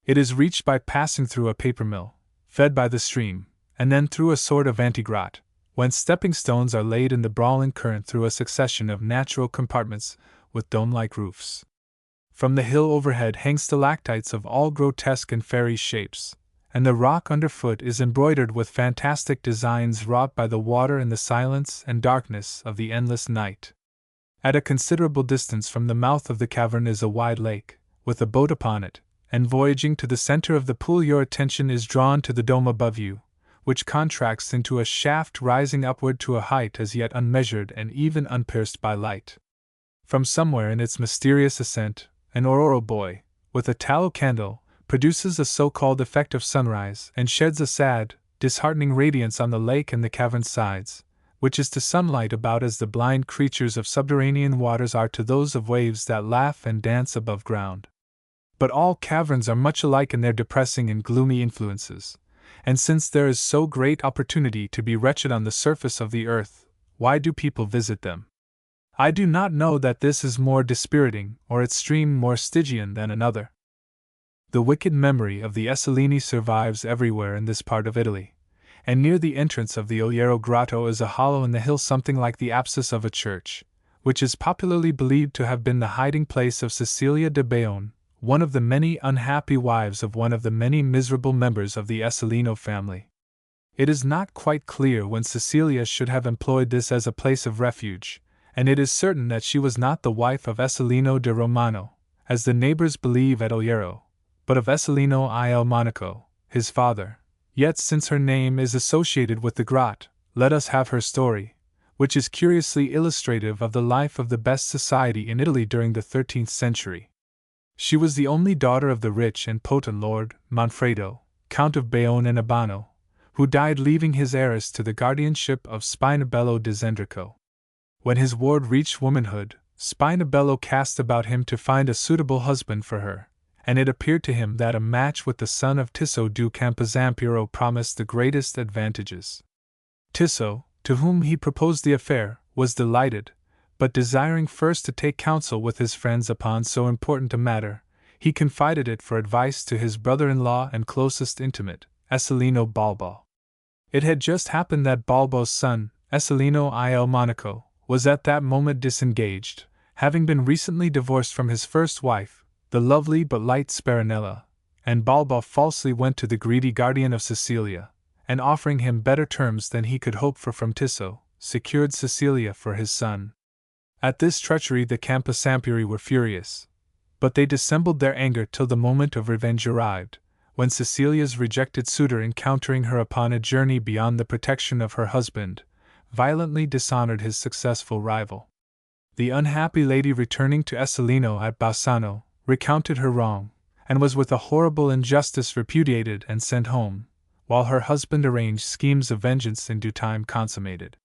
It is reached by passing through a paper mill, fed by the stream, and then through a sort of antegrot, whence stepping stones are laid in the brawling current through a succession of natural compartments with dome-like roofs. From the hill overhead hang stalactites of all grotesque and fairy shapes, and the rock underfoot is embroidered with fantastic designs wrought by the water in the silence and darkness of the endless night. At a considerable distance from the mouth of the cavern is a wide lake, with a boat upon it, and voyaging to the center of the pool your attention is drawn to the dome above you, which contracts into a shaft rising upward to a height as yet unmeasured and even unpierced by light. From somewhere in its mysterious ascent, an aurora boy, with a tallow candle, produces a so-called effect of sunrise and sheds a sad, disheartening radiance on the lake and the cavern's sides, which is to sunlight about as the blind creatures of subterranean waters are to those of waves that laugh and dance above ground. But all caverns are much alike in their depressing and gloomy influences, and since there is so great opportunity to be wretched on the surface of the earth, why do people visit them? I do not know that this is more dispiriting or its stream more Stygian than another. The wicked memory of the Esselini survives everywhere in this part of Italy, and near the entrance of the Oliero Grotto is a hollow in the hill something like the apsis of a church, which is popularly believed to have been the hiding place of Cecilia de Bayonne, one of the many unhappy wives of one of the many miserable members of the Esselino family. It is not quite clear when Cecilia should have employed this as a place of refuge, and it is certain that she was not the wife of Esselino de Romano, as the neighbors believe at Oliero, but of Esselino il Monaco, his father. Yet since her name is associated with the grot, let us have her story, which is curiously illustrative of the life of the best society in Italy during the 13th century. She was the only daughter of the rich and potent Lord Manfredo, Count of Bayonne and Abano, who died leaving his heiress to the guardianship of Spinabello di Zendrico. When his ward reached womanhood, Spinabello cast about him to find a suitable husband for her, and it appeared to him that a match with the son of Tiso du Campozampiro promised the greatest advantages. Tiso, to whom he proposed the affair, was delighted, but desiring first to take counsel with his friends upon so important a matter, he confided it for advice to his brother-in-law and closest intimate, Esselino Balbo. It had just happened that Balbo's son, Esselino il Monaco, was at that moment disengaged, having been recently divorced from his first wife, the lovely but light Sparanella, and Balbo falsely went to the greedy guardian of Cecilia, and offering him better terms than he could hope for from Tiso, secured Cecilia for his son. At this treachery the Camposampiri were furious, but they dissembled their anger till the moment of revenge arrived, when Cecilia's rejected suitor, encountering her upon a journey beyond the protection of her husband, violently dishonored his successful rival. The unhappy lady, returning to Esselino at Bassano, recounted her wrong, and was with a horrible injustice repudiated and sent home, while her husband arranged schemes of vengeance in due time consummated.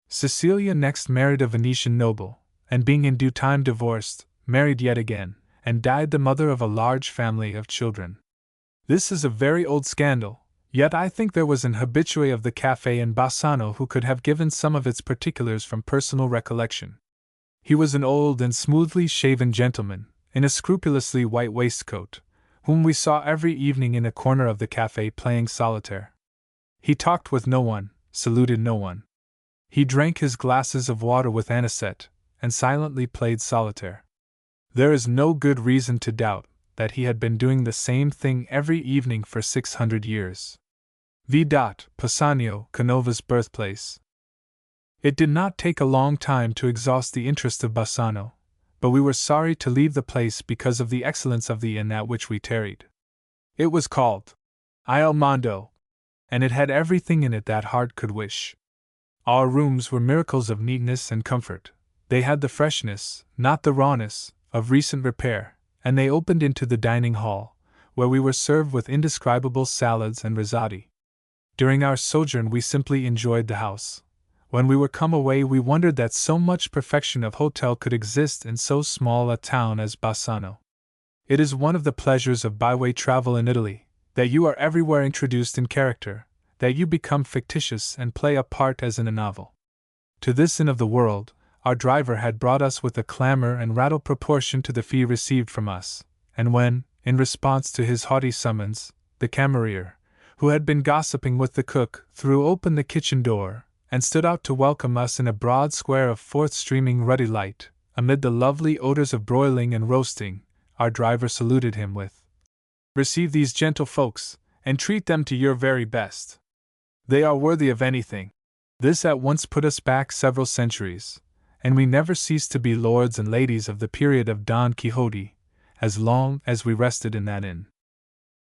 Cecilia next married a Venetian noble, and being in due time divorced, married yet again, and died the mother of a large family of children. This is a very old scandal, yet I think there was an habitué of the café in Bassano who could have given some of its particulars from personal recollection. He was an old and smoothly shaven gentleman, in a scrupulously white waistcoat, whom we saw every evening in a corner of the café playing solitaire. He talked with no one, saluted no one. He drank his glasses of water with anisette, and silently played solitaire. There is no good reason to doubt that he had been doing the same thing every evening for 600 years. V. Pausania, Canova's birthplace. It did not take a long time to exhaust the interest of Bassano, but we were sorry to leave the place because of the excellence of the inn at which we tarried. It was called Il Mondo, and it had everything in it that heart could wish. Our rooms were miracles of neatness and comfort. They had the freshness, not the rawness, of recent repair, and they opened into the dining hall, where we were served with indescribable salads and rissotti. During our sojourn we simply enjoyed the house. When we were come away we wondered that so much perfection of hotel could exist in so small a town as Bassano. It is one of the pleasures of byway travel in Italy, that you are everywhere introduced in character, that you become fictitious and play a part as in a novel. To this inn of the world, our driver had brought us with a clamor and rattle proportion to the fee received from us, and when, in response to his haughty summons, the camerier, who had been gossiping with the cook, threw open the kitchen door, and stood out to welcome us in a broad square of forth streaming ruddy light, amid the lovely odors of broiling and roasting, our driver saluted him with, "Receive these gentle folks, and treat them to your very best. They are worthy of anything." This at once put us back several centuries, and we never ceased to be lords and ladies of the period of Don Quixote, as long as we rested in that inn.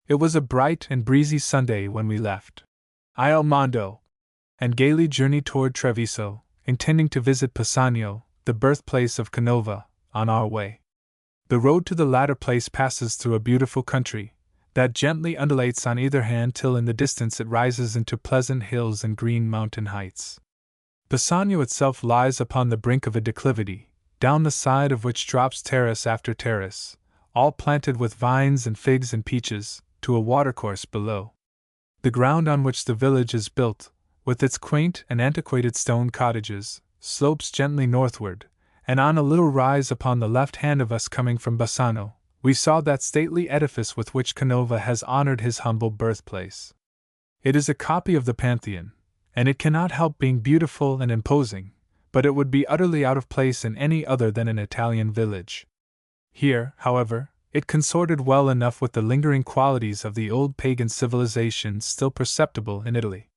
It was a bright and breezy Sunday when we left Il Mondo, and gaily journeyed toward Treviso, intending to visit Pausania, the birthplace of Canova, on our way. The road to the latter place passes through a beautiful country, that gently undulates on either hand till in the distance it rises into pleasant hills and green mountain heights. Pisanio itself lies upon the brink of a declivity, down the side of which drops terrace after terrace, all planted with vines and figs and peaches, to a watercourse below. The ground on which the village is built, with its quaint and antiquated stone cottages, slopes gently northward, and on a little rise upon the left hand of us coming from Bassano, we saw that stately edifice with which Canova has honored his humble birthplace. It is a copy of the Pantheon, and it cannot help being beautiful and imposing, but it would be utterly out of place in any other than an Italian village. Here, however, it consorted well enough with the lingering qualities of the old pagan civilization still perceptible in Italy.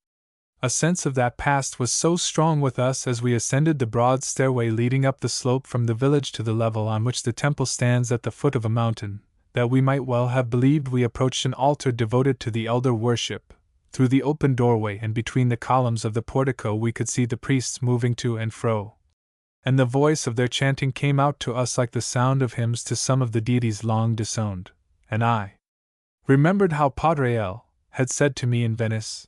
A sense of that past was so strong with us as we ascended the broad stairway leading up the slope from the village to the level on which the temple stands at the foot of a mountain, that we might well have believed we approached an altar devoted to the elder worship. Through the open doorway and between the columns of the portico we could see the priests moving to and fro, and the voice of their chanting came out to us like the sound of hymns to some of the deities long disowned, and I remembered how Padre L. had said to me in Venice,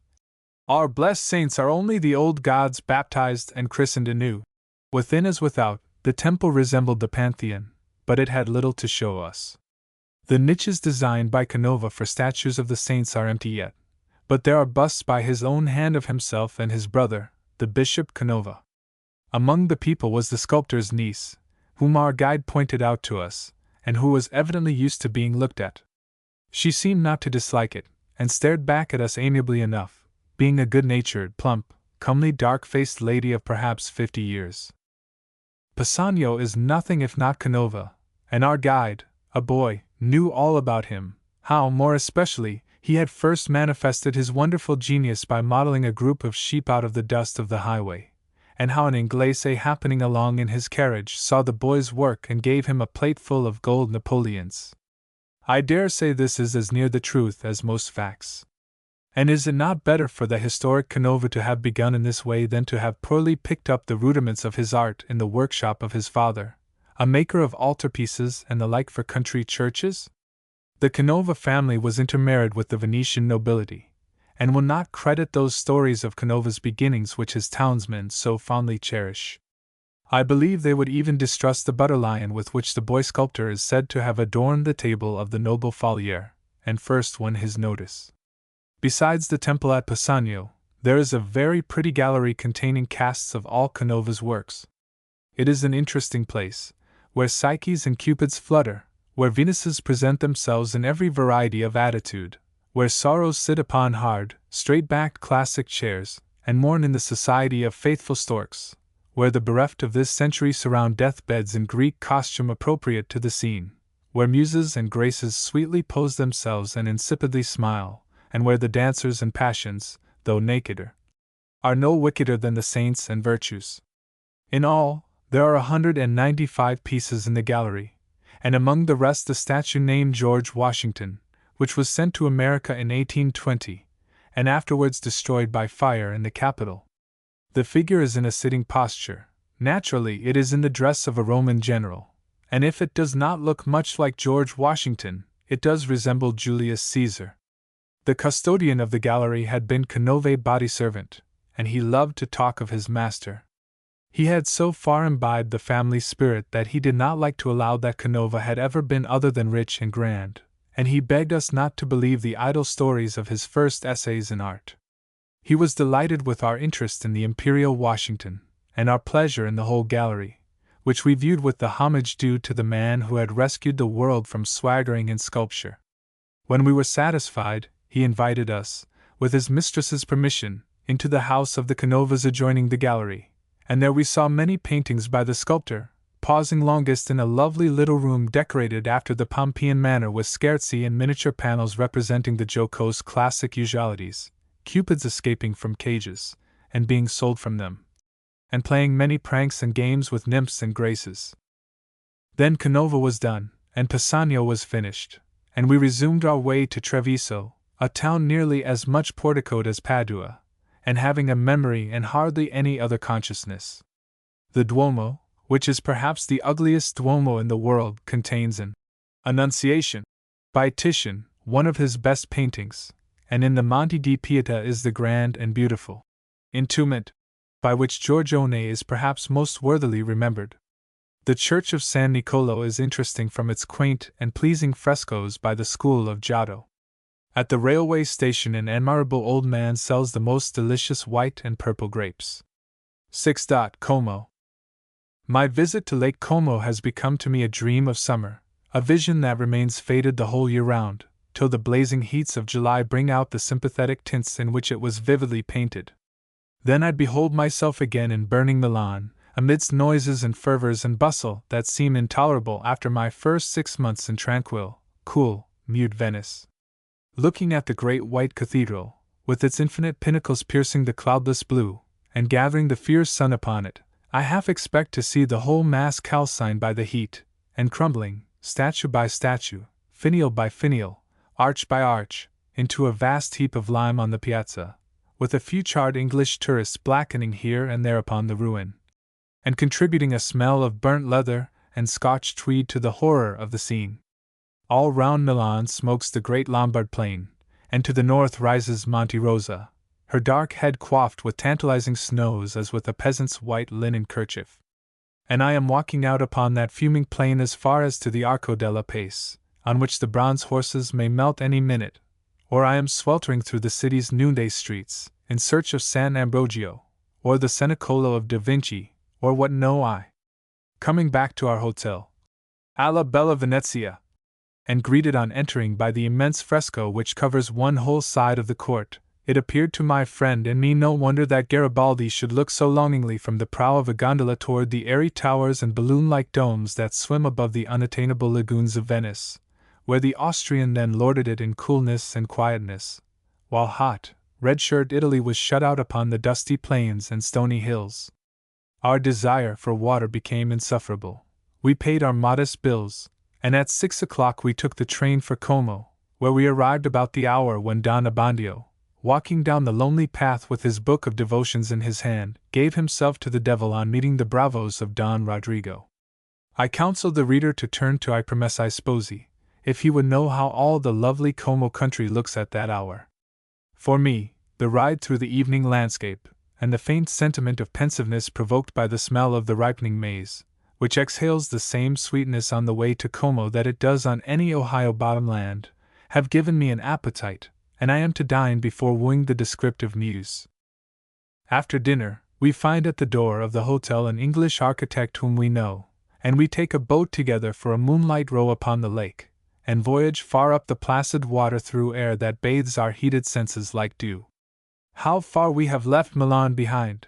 "Our blessed saints are only the old gods baptized and christened anew." Within as without, the temple resembled the Pantheon, but it had little to show us. The niches designed by Canova for statues of the saints are empty yet, but there are busts by his own hand of himself and his brother, the Bishop Canova. Among the people was the sculptor's niece, whom our guide pointed out to us, and who was evidently used to being looked at. She seemed not to dislike it, and stared back at us amiably enough, being a good-natured, plump, comely dark-faced lady of perhaps 50 years. Pisanio is nothing if not Canova, and our guide, a boy, knew all about him, how, more especially, he had first manifested his wonderful genius by modeling a group of sheep out of the dust of the highway, and how an Inglese happening along in his carriage saw the boy's work and gave him a plate full of gold Napoleons. I dare say this is as near the truth as most facts. And is it not better for the historic Canova to have begun in this way than to have poorly picked up the rudiments of his art in the workshop of his father, a maker of altarpieces and the like for country churches? The Canova family was intermarried with the Venetian nobility, and will not credit those stories of Canova's beginnings which his townsmen so fondly cherish. I believe they would even distrust the butter lion with which the boy sculptor is said to have adorned the table of the noble Falier, and first won his notice. Besides the temple at Pisanio, there is a very pretty gallery containing casts of all Canova's works. It is an interesting place, where Psyches and Cupids flutter, where Venuses present themselves in every variety of attitude, where sorrows sit upon hard, straight-backed classic chairs, and mourn in the society of faithful storks, where the bereft of this century surround deathbeds in Greek costume appropriate to the scene, where muses and graces sweetly pose themselves and insipidly smile, and where the dancers and passions, though nakeder, are no wickeder than the saints and virtues. In all, there are 195 pieces in the gallery, and among the rest the statue named George Washington, which was sent to America in 1820, and afterwards destroyed by fire in the Capitol. The figure is in a sitting posture. Naturally, it is in the dress of a Roman general, and if it does not look much like George Washington, it does resemble Julius Caesar. The custodian of the gallery had been Canova's body servant, and he loved to talk of his master. He had so far imbibed the family spirit that he did not like to allow that Canova had ever been other than rich and grand, and he begged us not to believe the idle stories of his first essays in art. He was delighted with our interest in the Imperial Washington, and our pleasure in the whole gallery, which we viewed with the homage due to the man who had rescued the world from swaggering in sculpture. When we were satisfied, he invited us, with his mistress's permission, into the house of the Canovas adjoining the gallery, and there we saw many paintings by the sculptor, pausing longest in a lovely little room decorated after the Pompeian manner with scherzi and miniature panels representing the jocose classic usualities, cupids escaping from cages, and being sold from them, and playing many pranks and games with nymphs and graces. Then Canova was done, and Pisanio was finished, and we resumed our way to Treviso, a town nearly as much porticoed as Padua, and having a memory and hardly any other consciousness. The Duomo, which is perhaps the ugliest Duomo in the world, contains an Annunciation by Titian, one of his best paintings, and in the Monte di Pieta is the grand and beautiful Entombment by which Giorgione is perhaps most worthily remembered. The church of San Nicolo is interesting from its quaint and pleasing frescoes by the school of Giotto. At the railway station an admirable old man sells the most delicious white and purple grapes. 6. Como. My visit to Lake Como has become to me a dream of summer, a vision that remains faded the whole year round, till the blazing heats of July bring out the sympathetic tints in which it was vividly painted. Then I behold myself again in burning Milan, amidst noises and fervors and bustle that seem intolerable after my first 6 months in tranquil, cool, mute Venice. Looking at the great white cathedral, with its infinite pinnacles piercing the cloudless blue, and gathering the fierce sun upon it, I half expect to see the whole mass calcined by the heat, and crumbling, statue by statue, finial by finial, arch by arch, into a vast heap of lime on the piazza, with a few charred English tourists blackening here and there upon the ruin, and contributing a smell of burnt leather and Scotch tweed to the horror of the scene. All round Milan smokes the great Lombard plain, and to the north rises Monte Rosa, her dark head coiffed with tantalizing snows as with a peasant's white linen kerchief. And I am walking out upon that fuming plain as far as to the Arco della Pace, on which the bronze horses may melt any minute, or I am sweltering through the city's noonday streets, in search of San Ambrogio, or the Cenicolo of Da Vinci, or what know I. Coming back to our hotel, Alla Bella Venezia, and greeted on entering by the immense fresco which covers one whole side of the court, it appeared to my friend and me no wonder that Garibaldi should look so longingly from the prow of a gondola toward the airy towers and balloon-like domes that swim above the unattainable lagoons of Venice, where the Austrian then lorded it in coolness and quietness, while hot, red-shirt Italy was shut out upon the dusty plains and stony hills. Our desire for water became insufferable. We paid our modest bills, and at 6 o'clock we took the train for Como, where we arrived about the hour when Don Abbondio, walking down the lonely path with his book of devotions in his hand, gave himself to the devil on meeting the bravos of Don Rodrigo. I counsel the reader to turn to I Promessi Sposi, if he would know how all the lovely Como country looks at that hour. For me, the ride through the evening landscape, and the faint sentiment of pensiveness provoked by the smell of the ripening maize, which exhales the same sweetness on the way to Como that it does on any Ohio bottom land, have given me an appetite, and I am to dine before wooing the descriptive muse. After dinner, we find at the door of the hotel an English architect whom we know, and we take a boat together for a moonlight row upon the lake, and voyage far up the placid water through air that bathes our heated senses like dew. How far we have left Milan behind!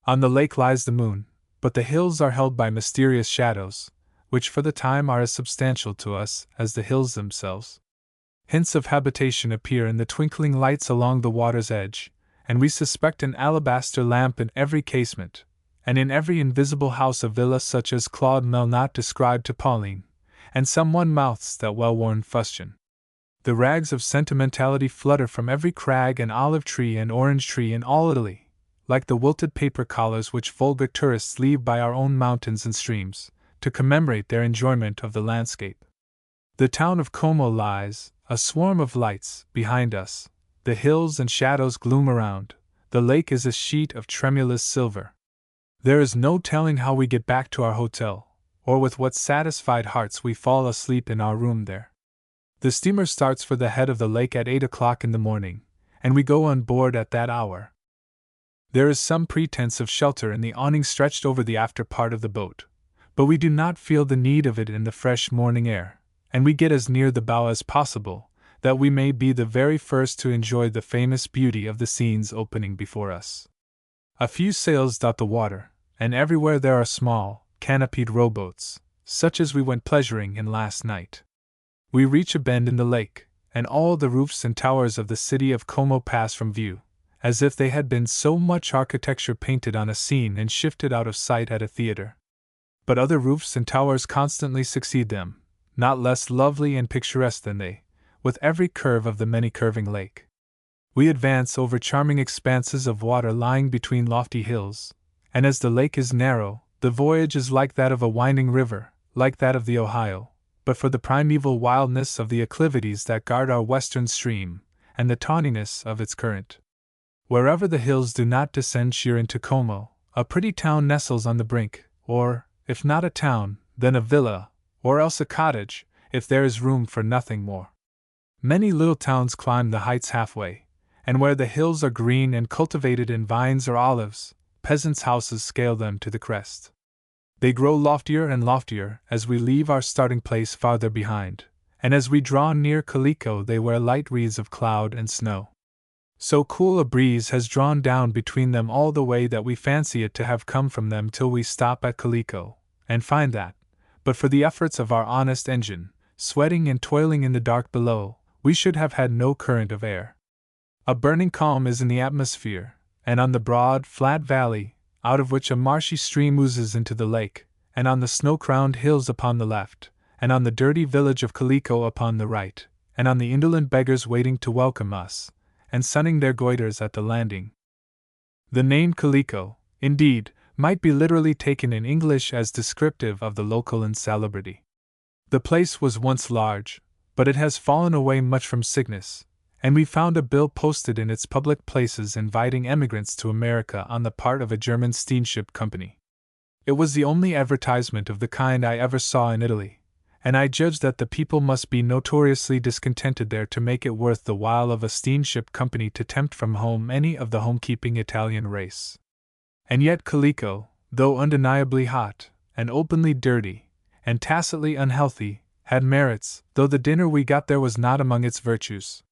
On the lake lies the moon, but the hills are held by mysterious shadows, which for the time are as substantial to us as the hills themselves. Hints of habitation appear in the twinkling lights along the water's edge, and we suspect an alabaster lamp in every casement, and in every invisible house a villa such as Claude Melnot described to Pauline, and some one mouths that well-worn fustian. The rags of sentimentality flutter from every crag and olive tree and orange tree in all Italy, like the wilted paper collars which vulgar tourists leave by our own mountains and streams, to commemorate their enjoyment of the landscape. The town of Como lies, a swarm of lights, behind us, the hills and shadows gloom around, the lake is a sheet of tremulous silver. There is no telling how we get back to our hotel, or with what satisfied hearts we fall asleep in our room there. The steamer starts for the head of the lake at 8 o'clock in the morning, and we go on board at that hour. There is some pretense of shelter in the awning stretched over the after part of the boat, but we do not feel the need of it in the fresh morning air, and we get as near the bow as possible, that we may be the very first to enjoy the famous beauty of the scenes opening before us. A few sails dot the water, and everywhere there are small, canopied rowboats, such as we went pleasuring in last night. We reach a bend in the lake, and all the roofs and towers of the city of Como pass from view, as if they had been so much architecture painted on a scene and shifted out of sight at a theater. But other roofs and towers constantly succeed them, not less lovely and picturesque than they, with every curve of the many-curving lake. We advance over charming expanses of water lying between lofty hills, and as the lake is narrow, the voyage is like that of a winding river, like that of the Ohio, but for the primeval wildness of the acclivities that guard our western stream, and the tawniness of its current. Wherever the hills do not descend sheer into Como, a pretty town nestles on the brink, or, if not a town, then a villa, or else a cottage, if there is room for nothing more. Many little towns climb the heights halfway, and where the hills are green and cultivated in vines or olives, peasants' houses scale them to the crest. They grow loftier and loftier as we leave our starting place farther behind, and as we draw near Calico they wear light wreaths of cloud and snow. So cool a breeze has drawn down between them all the way that we fancy it to have come from them till we stop at Calico, and find that, but for the efforts of our honest engine, sweating and toiling in the dark below, we should have had no current of air. A burning calm is in the atmosphere, and on the broad, flat valley, out of which a marshy stream oozes into the lake, and on the snow-crowned hills upon the left, and on the dirty village of Calico upon the right, and on the indolent beggars waiting to welcome us, and sunning their goiters at the landing. The name Calico, indeed, might be literally taken in English as descriptive of the local insalubrity. The place was once large, but it has fallen away much from sickness, and we found a bill posted in its public places inviting emigrants to America on the part of a German steamship company. It was the only advertisement of the kind I ever saw in Italy, and I judged that the people must be notoriously discontented there to make it worth the while of a steamship company to tempt from home any of the homekeeping Italian race. And yet Calico, though undeniably hot, and openly dirty, and tacitly unhealthy, had merits, though the dinner we got there was not among its virtues.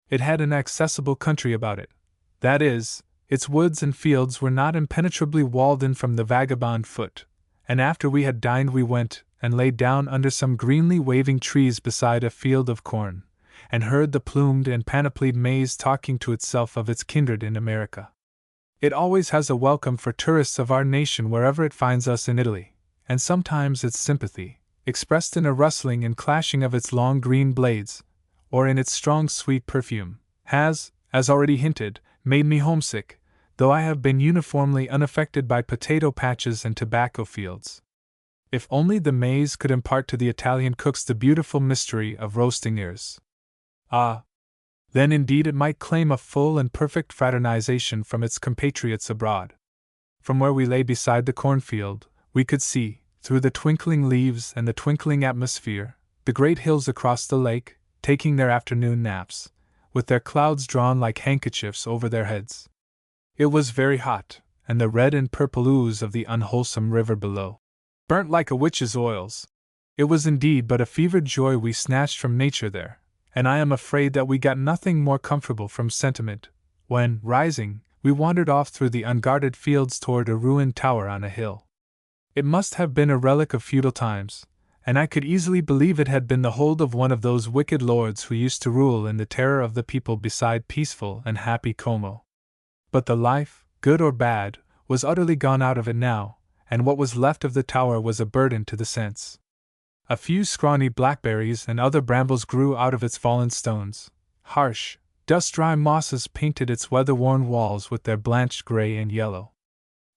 It had an accessible country about it. That is, its woods and fields were not impenetrably walled in from the vagabond foot, and after we had dined we went and lay down under some greenly waving trees beside a field of corn, and heard the plumed and panoplied maize talking to itself of its kindred in America. It always has a welcome for tourists of our nation wherever it finds us in Italy, and sometimes its sympathy, expressed in a rustling and clashing of its long green blades, or in its strong sweet perfume, has, as already hinted, made me homesick, though I have been uniformly unaffected by potato patches and tobacco fields. If only the maize could impart to the Italian cooks the beautiful mystery of roasting ears. Ah! Then indeed it might claim a full and perfect fraternization from its compatriots abroad. From where we lay beside the cornfield, we could see, through the twinkling leaves and the twinkling atmosphere, the great hills across the lake, taking their afternoon naps, with their clouds drawn like handkerchiefs over their heads. It was very hot, and the red and purple ooze of the unwholesome river below burnt like a witch's oils. It was indeed but a fevered joy we snatched from nature there, and I am afraid that we got nothing more comfortable from sentiment, when, rising, we wandered off through the unguarded fields toward a ruined tower on a hill. It must have been a relic of feudal times, and I could easily believe it had been the hold of one of those wicked lords who used to rule in the terror of the people beside peaceful and happy Como. But the life, good or bad, was utterly gone out of it now, and what was left of the tower was a burden to the sense. A few scrawny blackberries and other brambles grew out of its fallen stones. Harsh, dust-dry mosses painted its weather-worn walls with their blanched gray and yellow.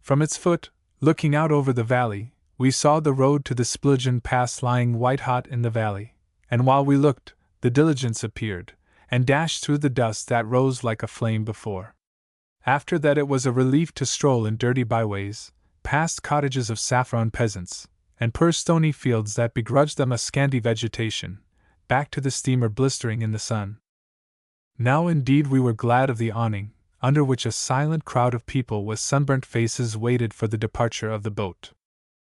From its foot, looking out over the valley, we saw the road to the Splügen Pass lying white-hot in the valley, and while we looked, the diligence appeared, and dashed through the dust that rose like a flame before. After that it was a relief to stroll in dirty byways, past cottages of saffron peasants, and poor stony fields that begrudged them a scanty vegetation, back to the steamer blistering in the sun. Now indeed we were glad of the awning, under which a silent crowd of people with sunburnt faces waited for the departure of the boat.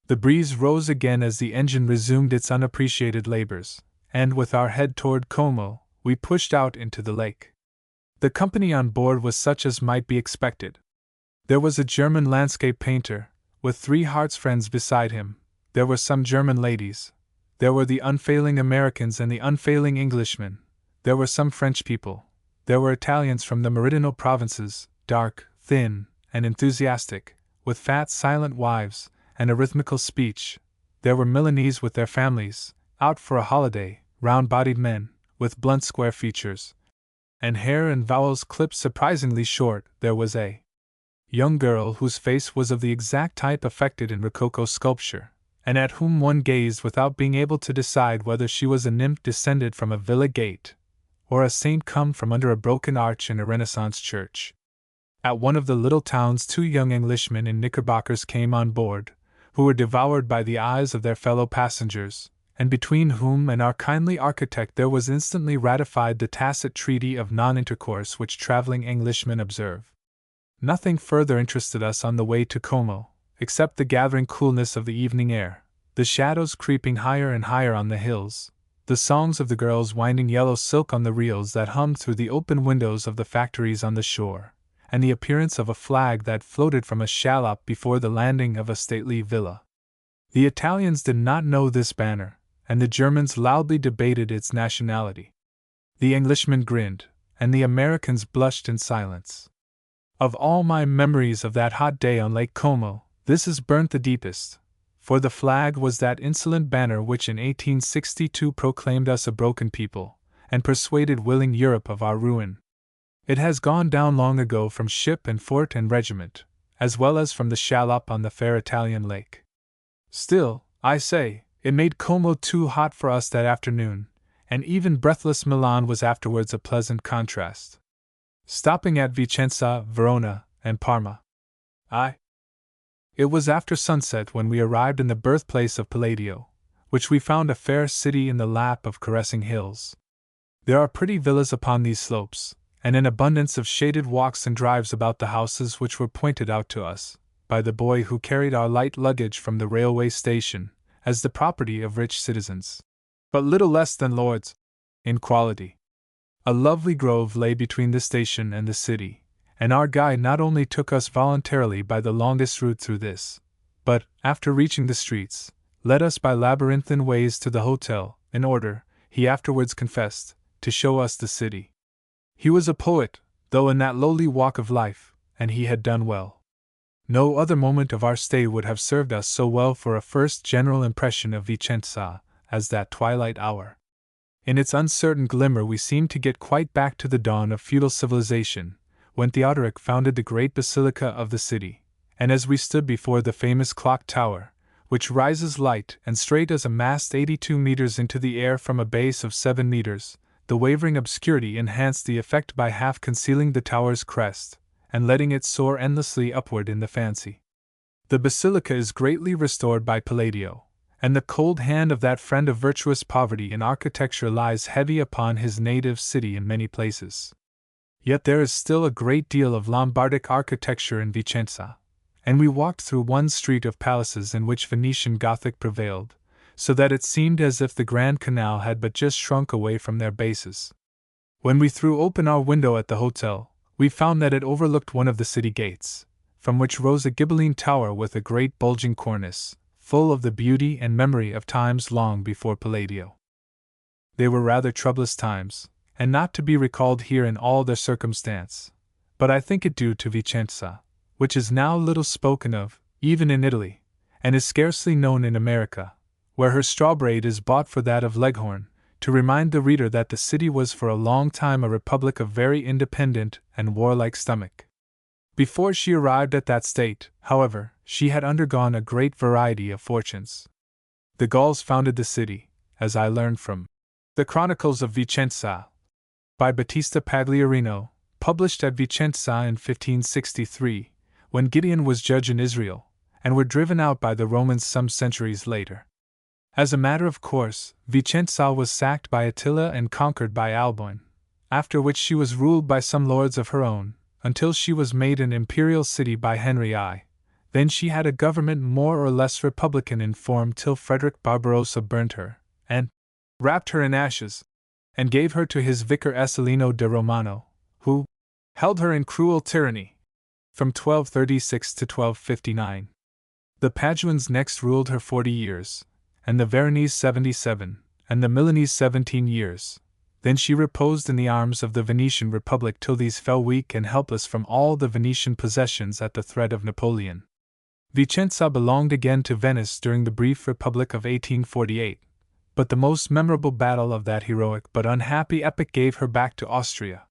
The breeze rose again as the engine resumed its unappreciated labors, and with our head toward Como, we pushed out into the lake. The company on board was such as might be expected. There was a German landscape painter, with 3 hearts friends beside him. There were some German ladies. There were the unfailing Americans and the unfailing Englishmen. There were some French people. There were Italians from the Meridional provinces, dark, thin, and enthusiastic, with fat, silent wives, and a rhythmical speech. There were Milanese with their families, out for a holiday, round-bodied men, with blunt square features, and hair and vowels clipped surprisingly short. There was a young girl whose face was of the exact type affected in Rococo sculpture, and at whom one gazed without being able to decide whether she was a nymph descended from a villa gate, or a saint come from under a broken arch in a Renaissance church. At one of the little towns 2 young Englishmen in knickerbockers came on board, who were devoured by the eyes of their fellow passengers, and between whom and our kindly architect there was instantly ratified the tacit treaty of non-intercourse which travelling Englishmen observe. Nothing further interested us on the way to Como, except the gathering coolness of the evening air, the shadows creeping higher and higher on the hills, the songs of the girls winding yellow silk on the reels that hummed through the open windows of the factories on the shore, and the appearance of a flag that floated from a shallop before the landing of a stately villa. The Italians did not know this banner, and the Germans loudly debated its nationality. The Englishmen grinned, and the Americans blushed in silence. Of all my memories of that hot day on Lake Como, this is burnt the deepest, for the flag was that insolent banner which in 1862 proclaimed us a broken people, and persuaded willing Europe of our ruin. It has gone down long ago from ship and fort and regiment, as well as from the shallop on the fair Italian lake. Still, I say, it made Como too hot for us that afternoon, and even breathless Milan was afterwards a pleasant contrast. Stopping at Vicenza, Verona, and Parma. It was after sunset when we arrived in the birthplace of Palladio, which we found a fair city in the lap of caressing hills. There are pretty villas upon these slopes, and an abundance of shaded walks and drives about the houses which were pointed out to us, by the boy who carried our light luggage from the railway station, as the property of rich citizens, but little less than lords, in quality. A lovely grove lay between the station and the city, and our guide not only took us voluntarily by the longest route through this, but, after reaching the streets, led us by labyrinthine ways to the hotel, in order, he afterwards confessed, to show us the city. He was a poet, though in that lowly walk of life, and he had done well. No other moment of our stay would have served us so well for a first general impression of Vicenza as that twilight hour. In its uncertain glimmer we seemed to get quite back to the dawn of feudal civilization, when Theodoric founded the great basilica of the city, and as we stood before the famous clock tower, which rises light and straight as a mast 82 meters into the air from a base of 7 meters, the wavering obscurity enhanced the effect by half concealing the tower's crest, and letting it soar endlessly upward in the fancy. The basilica is greatly restored by Palladio, and the cold hand of that friend of virtuous poverty in architecture lies heavy upon his native city in many places. Yet there is still a great deal of Lombardic architecture in Vicenza, and we walked through one street of palaces in which Venetian Gothic prevailed, so that it seemed as if the Grand Canal had but just shrunk away from their bases. When we threw open our window at the hotel, we found that it overlooked one of the city gates, from which rose a Ghibelline tower with a great bulging cornice, full of the beauty and memory of times long before Palladio. They were rather troublous times, and not to be recalled here in all their circumstance, but I think it due to Vicenza, which is now little spoken of, even in Italy, and is scarcely known in America, where her straw braid is bought for that of Leghorn, to remind the reader that the city was for a long time a republic of very independent and warlike stomach. Before she arrived at that state, however, she had undergone a great variety of fortunes. The Gauls founded the city, as I learned from the Chronicles of Vicenza, by Battista Pagliarino, published at Vicenza in 1563, when Gideon was judge in Israel, and were driven out by the Romans some centuries later. As a matter of course, Vicenza was sacked by Attila and conquered by Alboin, after which she was ruled by some lords of her own, until she was made an imperial city by Henry I. Then she had a government more or less republican in form till Frederick Barbarossa burnt her, and wrapped her in ashes, and gave her to his vicar Asolino de Romano, who held her in cruel tyranny, from 1236 to 1259. The Paduans next ruled her 40 years, and the Veronese 77, and the Milanese 17 years. Then she reposed in the arms of the Venetian Republic till these fell weak and helpless from all the Venetian possessions at the threat of Napoleon. Vicenza belonged again to Venice during the brief Republic of 1848, but the most memorable battle of that heroic but unhappy epoch gave her back to Austria.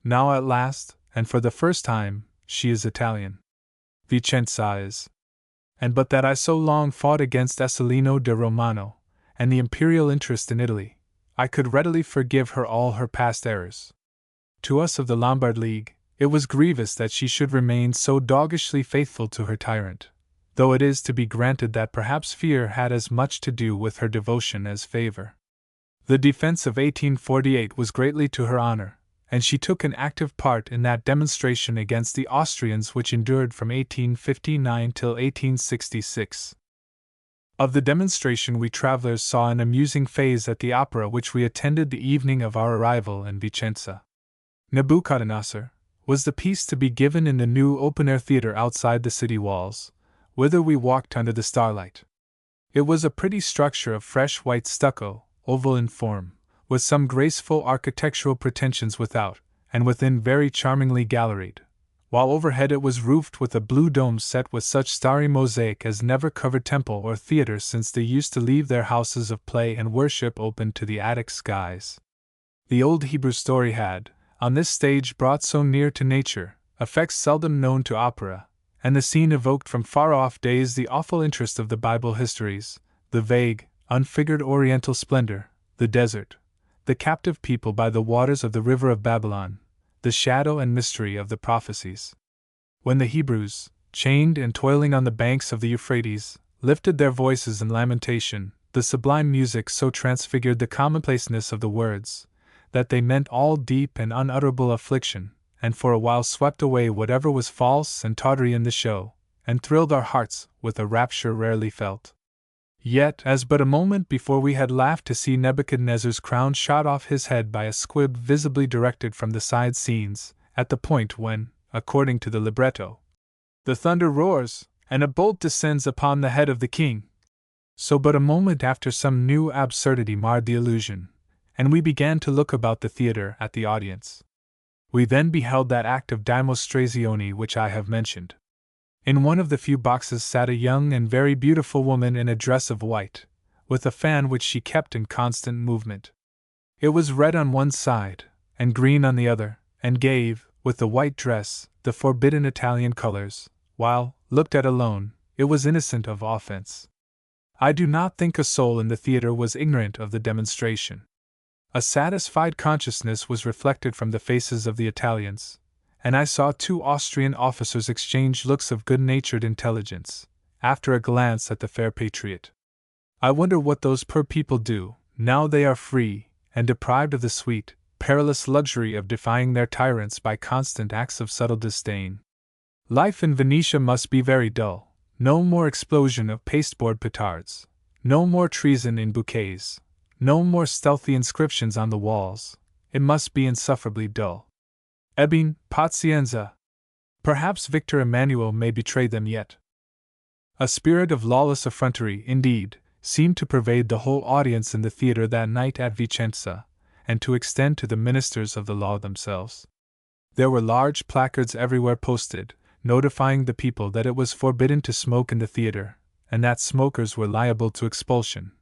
Now at last, and for the first time, she is Italian. Vicenza is. And but that I so long fought against Asolino de Romano, and the imperial interest in Italy, I could readily forgive her all her past errors. To us of the Lombard League, It was grievous that she should remain so doggishly faithful to her tyrant, though it is to be granted that perhaps fear had as much to do with her devotion as favor. The defense of 1848 was greatly to her honor, and she took an active part in that demonstration against the Austrians which endured from 1859 till 1866. Of the demonstration we travelers saw an amusing phase at the opera which we attended the evening of our arrival in Vicenza. Nabucodonosor was the piece to be given in the new open-air theater outside the city walls, whither we walked under the starlight. It was a pretty structure of fresh white stucco, oval in form, with some graceful architectural pretensions without, and within very charmingly galleried, while overhead it was roofed with a blue dome set with such starry mosaic as never covered temple or theater since they used to leave their houses of play and worship open to the attic skies. The old Hebrew story had, on this stage, brought so near to nature, effects seldom known to opera, and the scene evoked from far-off days the awful interest of the Bible histories, the vague, unfigured oriental splendor, the desert, the captive people by the waters of the river of Babylon, the shadow and mystery of the prophecies. When the Hebrews, chained and toiling on the banks of the Euphrates, lifted their voices in lamentation, the sublime music so transfigured the commonplaceness of the words, that they meant all deep and unutterable affliction, and for a while swept away whatever was false and tawdry in the show, and thrilled our hearts with a rapture rarely felt. Yet, as but a moment before we had laughed to see Nebuchadnezzar's crown shot off his head by a squib visibly directed from the side scenes, at the point when, according to the libretto, the thunder roars, and a bolt descends upon the head of the king, so but a moment after some new absurdity marred the illusion, and we began to look about the theater at the audience. We then beheld that act of demonstrazione which I have mentioned. In one of the few boxes sat a young and very beautiful woman in a dress of white, with a fan which she kept in constant movement. It was red on one side, and green on the other, and gave, with the white dress, the forbidden Italian colors, while, looked at alone, it was innocent of offense. I do not think a soul in the theater was ignorant of the demonstration. A satisfied consciousness was reflected from the faces of the Italians, and I saw two Austrian officers exchange looks of good-natured intelligence, after a glance at the fair patriot. I wonder what those poor people do, now they are free, and deprived of the sweet, perilous luxury of defying their tyrants by constant acts of subtle disdain. Life in Venetia must be very dull. No more explosion of pasteboard petards, no more treason in bouquets, no more stealthy inscriptions on the walls. It must be insufferably dull. Ebbene, pazienza. Perhaps Victor Emmanuel may betray them yet. A spirit of lawless effrontery, indeed, seemed to pervade the whole audience in the theater that night at Vicenza, and to extend to the ministers of the law themselves. There were large placards everywhere posted, notifying the people that it was forbidden to smoke in the theater, and that smokers were liable to expulsion.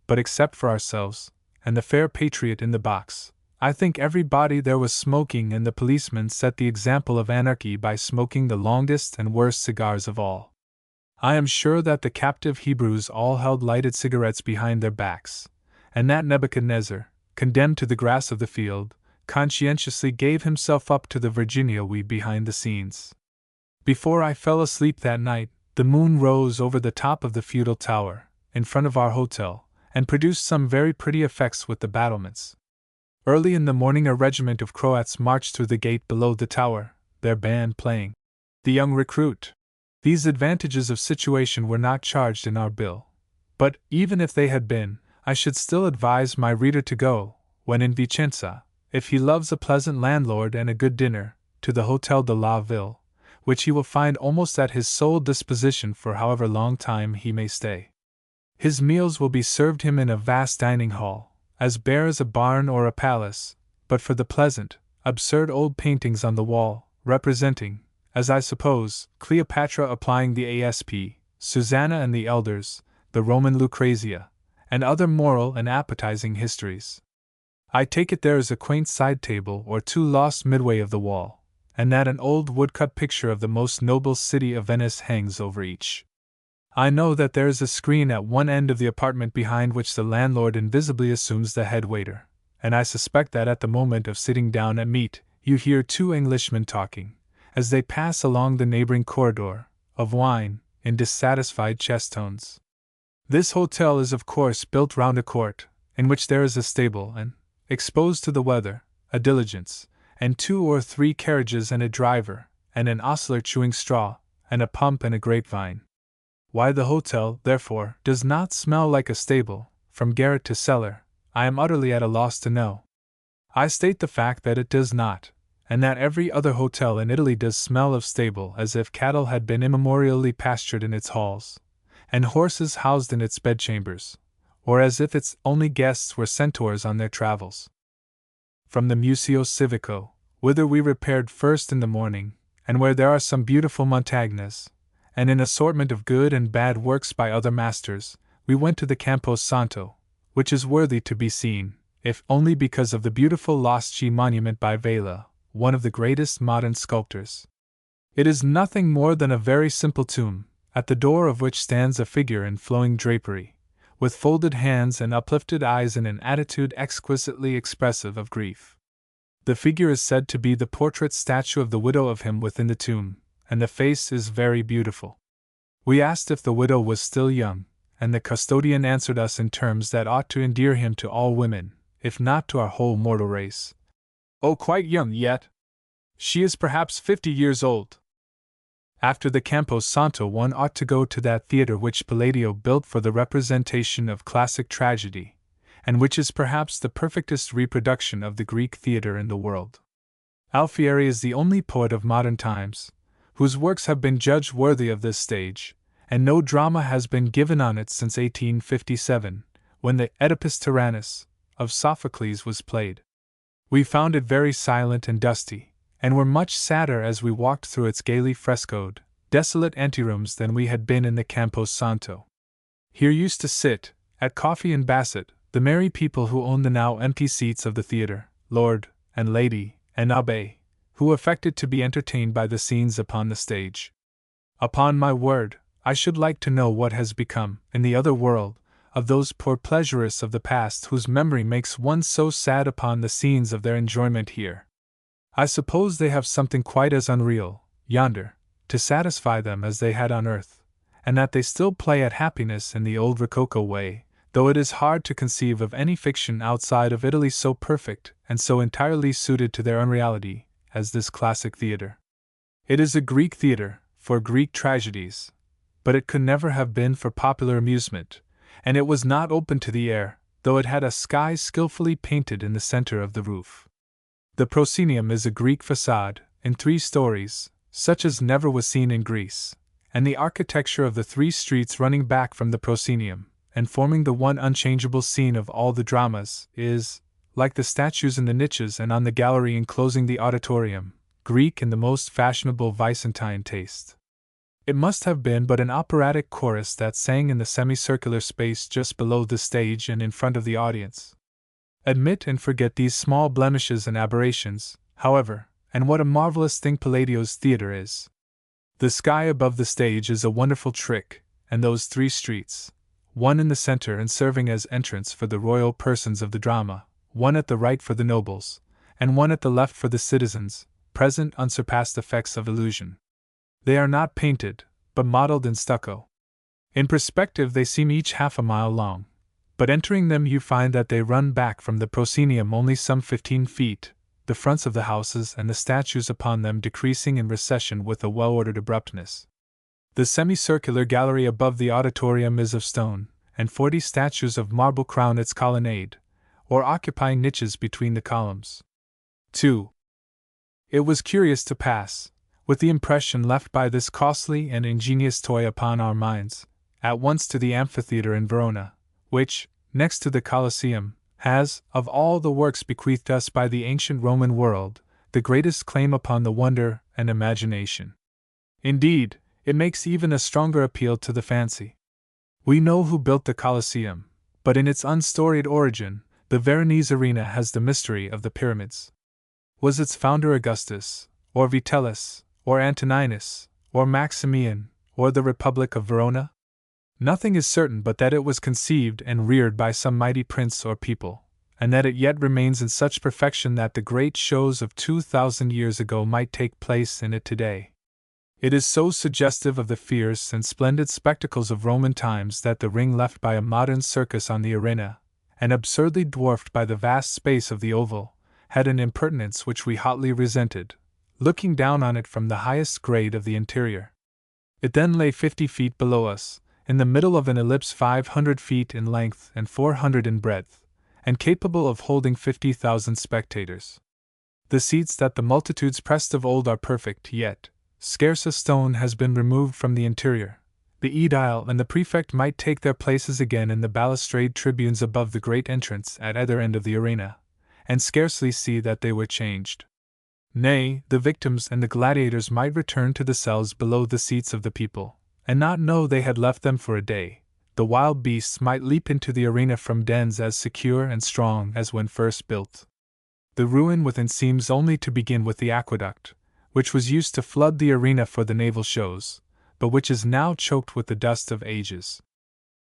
But except for ourselves, and the fair patriot in the box, I think everybody there was smoking, and the policeman set the example of anarchy by smoking the longest and worst cigars of all. I am sure that the captive Hebrews all held lighted cigarettes behind their backs, and that Nebuchadnezzar, condemned to the grass of the field, conscientiously gave himself up to the Virginia we behind the scenes. Before I fell asleep that night, the moon rose over the top of the feudal tower, in front of our hotel, and produced some very pretty effects with the battlements. Early in the morning a regiment of Croats marched through the gate below the tower, their band playing The Young Recruit. These advantages of situation were not charged in our bill, but, even if they had been, I should still advise my reader to go, when in Vicenza, if he loves a pleasant landlord and a good dinner, to the Hotel de la Ville, which he will find almost at his sole disposition for however long time he may stay. His meals will be served him in a vast dining hall, as bare as a barn or a palace, but for the pleasant, absurd old paintings on the wall, representing, as I suppose, Cleopatra applying the asp, Susanna and the elders, the Roman Lucrezia, and other moral and appetizing histories. I take it there is a quaint side table or two lost midway of the wall, and that an old woodcut picture of the most noble city of Venice hangs over each. I know that there is a screen at one end of the apartment behind which the landlord invisibly assumes the head waiter, and I suspect that at the moment of sitting down at meat, you hear two Englishmen talking, as they pass along the neighboring corridor, of wine, in dissatisfied chest tones. This hotel is of course built round a court, in which there is a stable and, exposed to the weather, a diligence, and 2 or 3 carriages and a driver, and an ostler chewing straw, and a pump and a grapevine. Why the hotel, therefore, does not smell like a stable, from garret to cellar, I am utterly at a loss to know. I state the fact that it does not, and that every other hotel in Italy does smell of stable as if cattle had been immemorially pastured in its halls, and horses housed in its bedchambers, or as if its only guests were centaurs on their travels. From the Museo Civico, whither we repaired first in the morning, and where there are some beautiful montagnas, and an assortment of good and bad works by other masters, we went to the Campo Santo, which is worthy to be seen, if only because of the beautiful Losci monument by Vela, one of the greatest modern sculptors. It is nothing more than a very simple tomb, at the door of which stands a figure in flowing drapery, with folded hands and uplifted eyes in an attitude exquisitely expressive of grief. The figure is said to be the portrait statue of the widow of him within the tomb, and the face is very beautiful. We asked if the widow was still young, and the custodian answered us in terms that ought to endear him to all women, if not to our whole mortal race. "Oh, quite young yet. She is perhaps 50 years old." After the Campo Santo one ought to go to that theatre which Palladio built for the representation of classic tragedy, and which is perhaps the perfectest reproduction of the Greek theatre in the world. Alfieri is the only poet of modern times whose works have been judged worthy of this stage, and no drama has been given on it since 1857, when the Oedipus Tyrannus of Sophocles was played. We found it very silent and dusty, and were much sadder as we walked through its gaily frescoed, desolate anterooms than we had been in the Campo Santo. Here used to sit, at coffee and basset, the merry people who owned the now empty seats of the theatre, Lord and Lady and Abbé, who affected to be entertained by the scenes upon the stage. Upon my word, I should like to know what has become, in the other world, of those poor pleasurists of the past whose memory makes one so sad upon the scenes of their enjoyment here. I suppose they have something quite as unreal, yonder, to satisfy them as they had on earth, and that they still play at happiness in the old Rococo way, though it is hard to conceive of any fiction outside of Italy so perfect and so entirely suited to their unreality as this classic theatre. It is a Greek theatre, for Greek tragedies, but it could never have been for popular amusement, and it was not open to the air, though it had a sky skillfully painted in the center of the roof. The proscenium is a Greek facade, in 3 stories, such as never was seen in Greece, and the architecture of the 3 streets running back from the proscenium, and forming the one unchangeable scene of all the dramas, is, like the statues in the niches and on the gallery enclosing the auditorium, Greek in the most fashionable Byzantine taste. It must have been but an operatic chorus that sang in the semicircular space just below the stage and in front of the audience. Admit and forget these small blemishes and aberrations, however, and what a marvelous thing Palladio's theatre is. The sky above the stage is a wonderful trick, and those 3 streets, one in the center and serving as entrance for the royal persons of the drama, one at the right for the nobles, and one at the left for the citizens, present unsurpassed effects of illusion. They are not painted, but modeled in stucco. In perspective they seem each half a mile long, but entering them you find that they run back from the proscenium only some 15 feet, the fronts of the houses and the statues upon them decreasing in recession with a well-ordered abruptness. The semicircular gallery above the auditorium is of stone, and 40 statues of marble crown its colonnade, or occupying niches between the columns. 2. It was curious to pass, with the impression left by this costly and ingenious toy upon our minds, at once to the amphitheatre in Verona, which, next to the Colosseum, has, of all the works bequeathed us by the ancient Roman world, the greatest claim upon the wonder and imagination. Indeed, it makes even a stronger appeal to the fancy. We know who built the Colosseum, but in its unstoried origin, the Veronese arena has the mystery of the pyramids. Was its founder Augustus, or Vitellius, or Antoninus, or Maximian, or the Republic of Verona? Nothing is certain but that it was conceived and reared by some mighty prince or people, and that it yet remains in such perfection that the great shows of 2,000 years ago might take place in it today. It is so suggestive of the fierce and splendid spectacles of Roman times that the ring left by a modern circus on the arena, and absurdly dwarfed by the vast space of the oval, had an impertinence which we hotly resented, looking down on it from the highest grade of the interior. It then lay 50 feet below us, in the middle of an ellipse 500 feet in length and 400 in breadth, and capable of holding 50,000 spectators. The seats that the multitudes pressed of old are perfect, yet scarce a stone has been removed from the interior. The aedile and the prefect might take their places again in the balustrade tribunes above the great entrance at either end of the arena, and scarcely see that they were changed. Nay, the victims and the gladiators might return to the cells below the seats of the people, and not know they had left them for a day. The wild beasts might leap into the arena from dens as secure and strong as when first built. The ruin within seems only to begin with the aqueduct, which was used to flood the arena for the naval shows, but which is now choked with the dust of ages.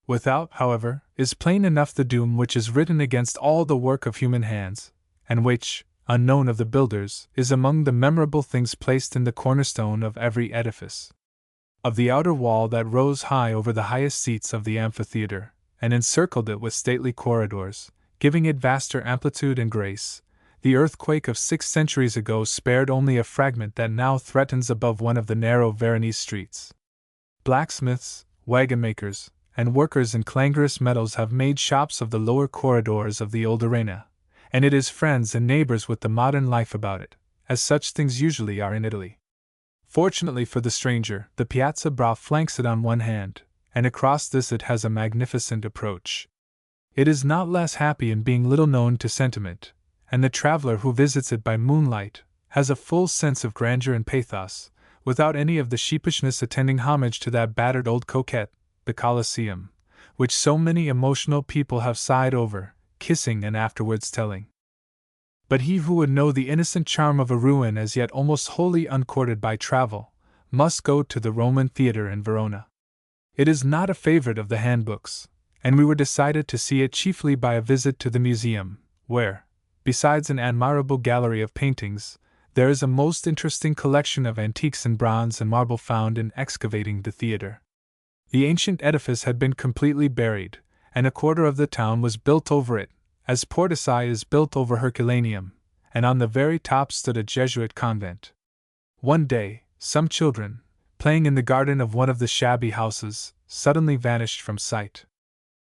Without, however, is plain enough the doom which is written against all the work of human hands, and which, unknown of the builders, is among the memorable things placed in the cornerstone of every edifice. Of the outer wall that rose high over the highest seats of the amphitheatre, and encircled it with stately corridors, giving it vaster amplitude and grace, the earthquake of 6 centuries ago spared only a fragment that now threatens above one of the narrow Veronese streets. Blacksmiths, wagon-makers, and workers in clangorous metals have made shops of the lower corridors of the old arena, and it is friends and neighbors with the modern life about it, as such things usually are in Italy. Fortunately for the stranger, the Piazza Bra flanks it on one hand, and across this it has a magnificent approach. It is not less happy in being little known to sentiment, and the traveler who visits it by moonlight has a full sense of grandeur and pathos, without any of the sheepishness attending homage to that battered old coquette, the Colosseum, which so many emotional people have sighed over, kissing and afterwards telling. But he who would know the innocent charm of a ruin as yet almost wholly uncourted by travel, must go to the Roman theatre in Verona. It is not a favorite of the handbooks, and we were decided to see it chiefly by a visit to the museum, where, besides an admirable gallery of paintings, there is a most interesting collection of antiques in bronze and marble found in excavating the theatre. The ancient edifice had been completely buried, and a quarter of the town was built over it, as Portici is built over Herculaneum, and on the very top stood a Jesuit convent. One day, some children, playing in the garden of one of the shabby houses, suddenly vanished from sight.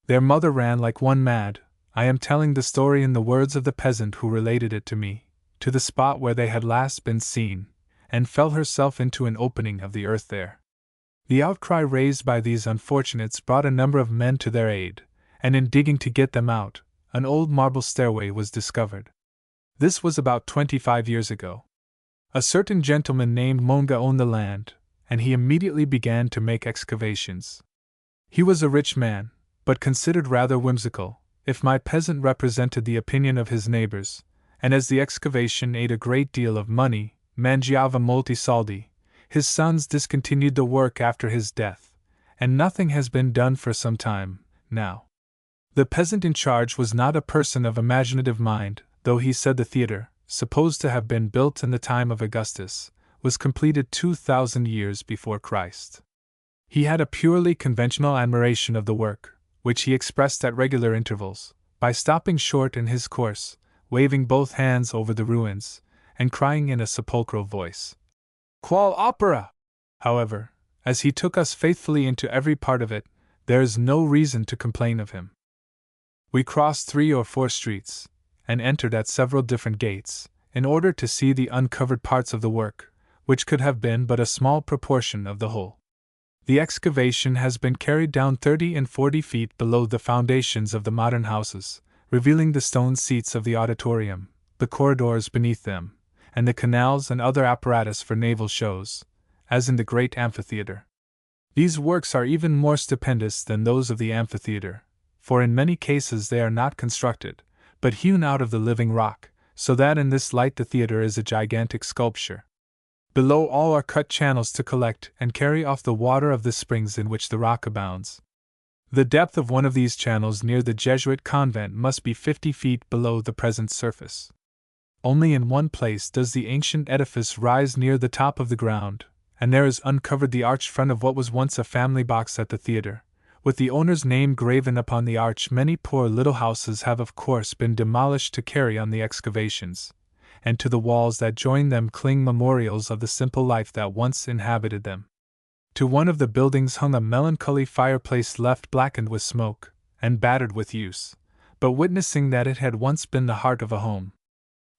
Their mother ran like one mad, I am telling the story in the words of the peasant who related it to me, to the spot where they had last been seen, and fell herself into an opening of the earth there. The outcry raised by these unfortunates brought a number of men to their aid, and in digging to get them out, an old marble stairway was discovered. This was about 25 years ago. A certain gentleman named Monga owned the land, and he immediately began to make excavations. He was a rich man, but considered rather whimsical, if my peasant represented the opinion of his neighbors, and as the excavation ate a great deal of money, mangiava molti soldi, his sons discontinued the work after his death, and nothing has been done for some time, now. The peasant in charge was not a person of imaginative mind, though he said the theatre, supposed to have been built in the time of Augustus, was completed 2,000 years before Christ. He had a purely conventional admiration of the work, which he expressed at regular intervals, by stopping short in his course, waving both hands over the ruins, and crying in a sepulchral voice, "Qual opera!" However, as he took us faithfully into every part of it, there is no reason to complain of him. We crossed 3 or 4 streets, and entered at several different gates, in order to see the uncovered parts of the work, which could have been but a small proportion of the whole. The excavation has been carried down 30 and 40 feet below the foundations of the modern houses, revealing the stone seats of the auditorium, the corridors beneath them, and the canals and other apparatus for naval shows, as in the great amphitheatre. These works are even more stupendous than those of the amphitheatre, for in many cases they are not constructed, but hewn out of the living rock, so that in this light the theatre is a gigantic sculpture. Below all are cut channels to collect and carry off the water of the springs in which the rock abounds. The depth of one of these channels near the Jesuit convent must be 50 feet below the present surface. Only in one place does the ancient edifice rise near the top of the ground, and there is uncovered the arched front of what was once a family box at the theater. With the owner's name graven upon the arch, many poor little houses have of course been demolished to carry on the excavations, and to the walls that join them cling memorials of the simple life that once inhabited them. To one of the buildings hung a melancholy fireplace left blackened with smoke, and battered with use, but witnessing that it had once been the heart of a home.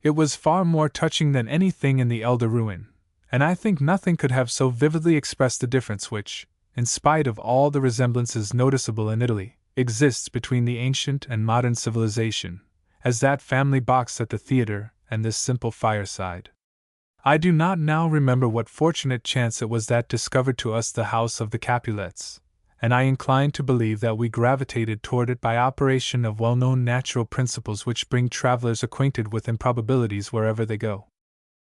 It was far more touching than anything in the elder ruin, and I think nothing could have so vividly expressed the difference which, in spite of all the resemblances noticeable in Italy, exists between the ancient and modern civilization, as that family box at the theater and this simple fireside. I do not now remember what fortunate chance it was that discovered to us the house of the Capulets, and I incline to believe that we gravitated toward it by operation of well-known natural principles which bring travelers acquainted with improbabilities wherever they go.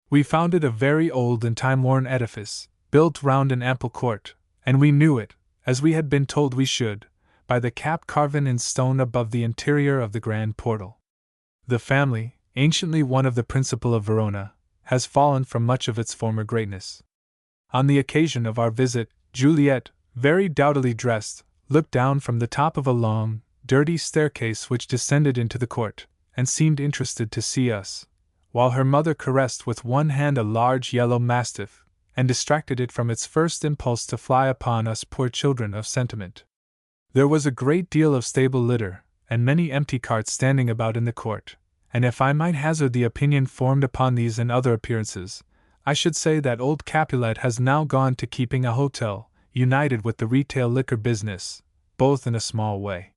We found it a very old and time-worn edifice, built round an ample court, and we knew it, as we had been told we should, by the cap carven in stone above the interior of the grand portal. The family, anciently one of the principal of Verona, has fallen from much of its former greatness. On the occasion of our visit, Juliet, very dowdily dressed, looked down from the top of a long, dirty staircase which descended into the court, and seemed interested to see us, while her mother caressed with one hand a large yellow mastiff, and distracted it from its first impulse to fly upon us poor children of sentiment. There was a great deal of stable litter, and many empty carts standing about in the court, and if I might hazard the opinion formed upon these and other appearances, I should say that old Capulet has now gone to keeping a hotel, united with the retail liquor business, both in a small way.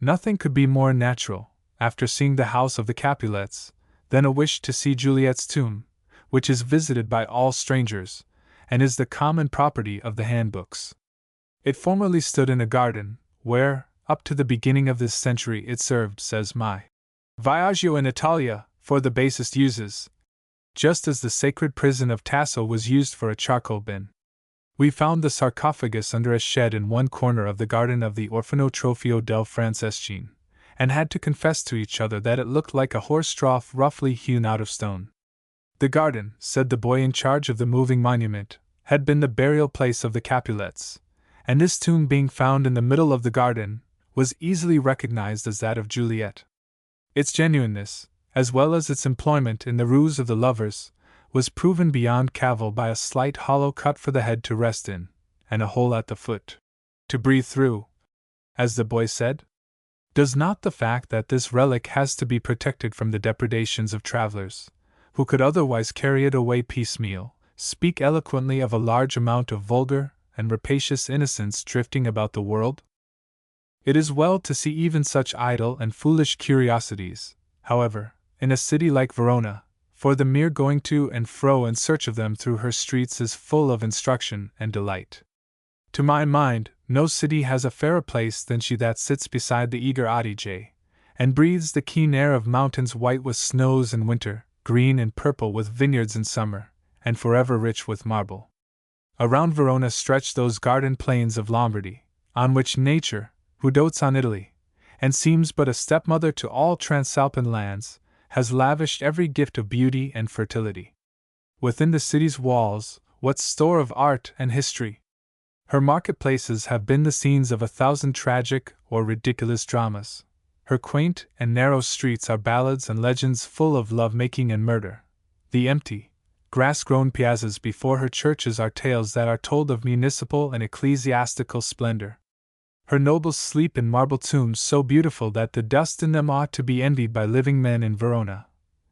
Nothing could be more natural, after seeing the house of the Capulets, than a wish to see Juliet's tomb, which is visited by all strangers, and is the common property of the handbooks. It formerly stood in a garden, where, up to the beginning of this century, it served, says my Viaggio in Italia, for the basest uses, just as the sacred prison of Tasso was used for a charcoal bin. We found the sarcophagus under a shed in one corner of the garden of the Orfanotrofio del Francescine, and had to confess to each other that it looked like a horse trough roughly hewn out of stone. The garden, said the boy in charge of the moving monument, had been the burial place of the Capulets, and this tomb being found in the middle of the garden, was easily recognized as that of Juliet. Its genuineness, as well as its employment in the ruse of the lovers, was proven beyond cavil by a slight hollow cut for the head to rest in, and a hole at the foot to breathe through, as the boy said. Does not the fact that this relic has to be protected from the depredations of travelers, who could otherwise carry it away piecemeal, speak eloquently of a large amount of vulgar and rapacious innocence drifting about the world? It is well to see even such idle and foolish curiosities, however, in a city like Verona, for the mere going to and fro in search of them through her streets is full of instruction and delight. To my mind, no city has a fairer place than she that sits beside the eager Adige, and breathes the keen air of mountains white with snows in winter, green and purple with vineyards in summer, and forever rich with marble. Around Verona stretch those garden plains of Lombardy, on which nature, who dotes on Italy, and seems but a stepmother to all Transalpine lands, has lavished every gift of beauty and fertility. Within the city's walls, what store of art and history! Her marketplaces have been the scenes of 1,000 tragic or ridiculous dramas. Her quaint and narrow streets are ballads and legends full of love-making and murder. The empty, grass-grown piazzas before her churches are tales that are told of municipal and ecclesiastical splendor. Her nobles sleep in marble tombs so beautiful that the dust in them ought to be envied by living men in Verona.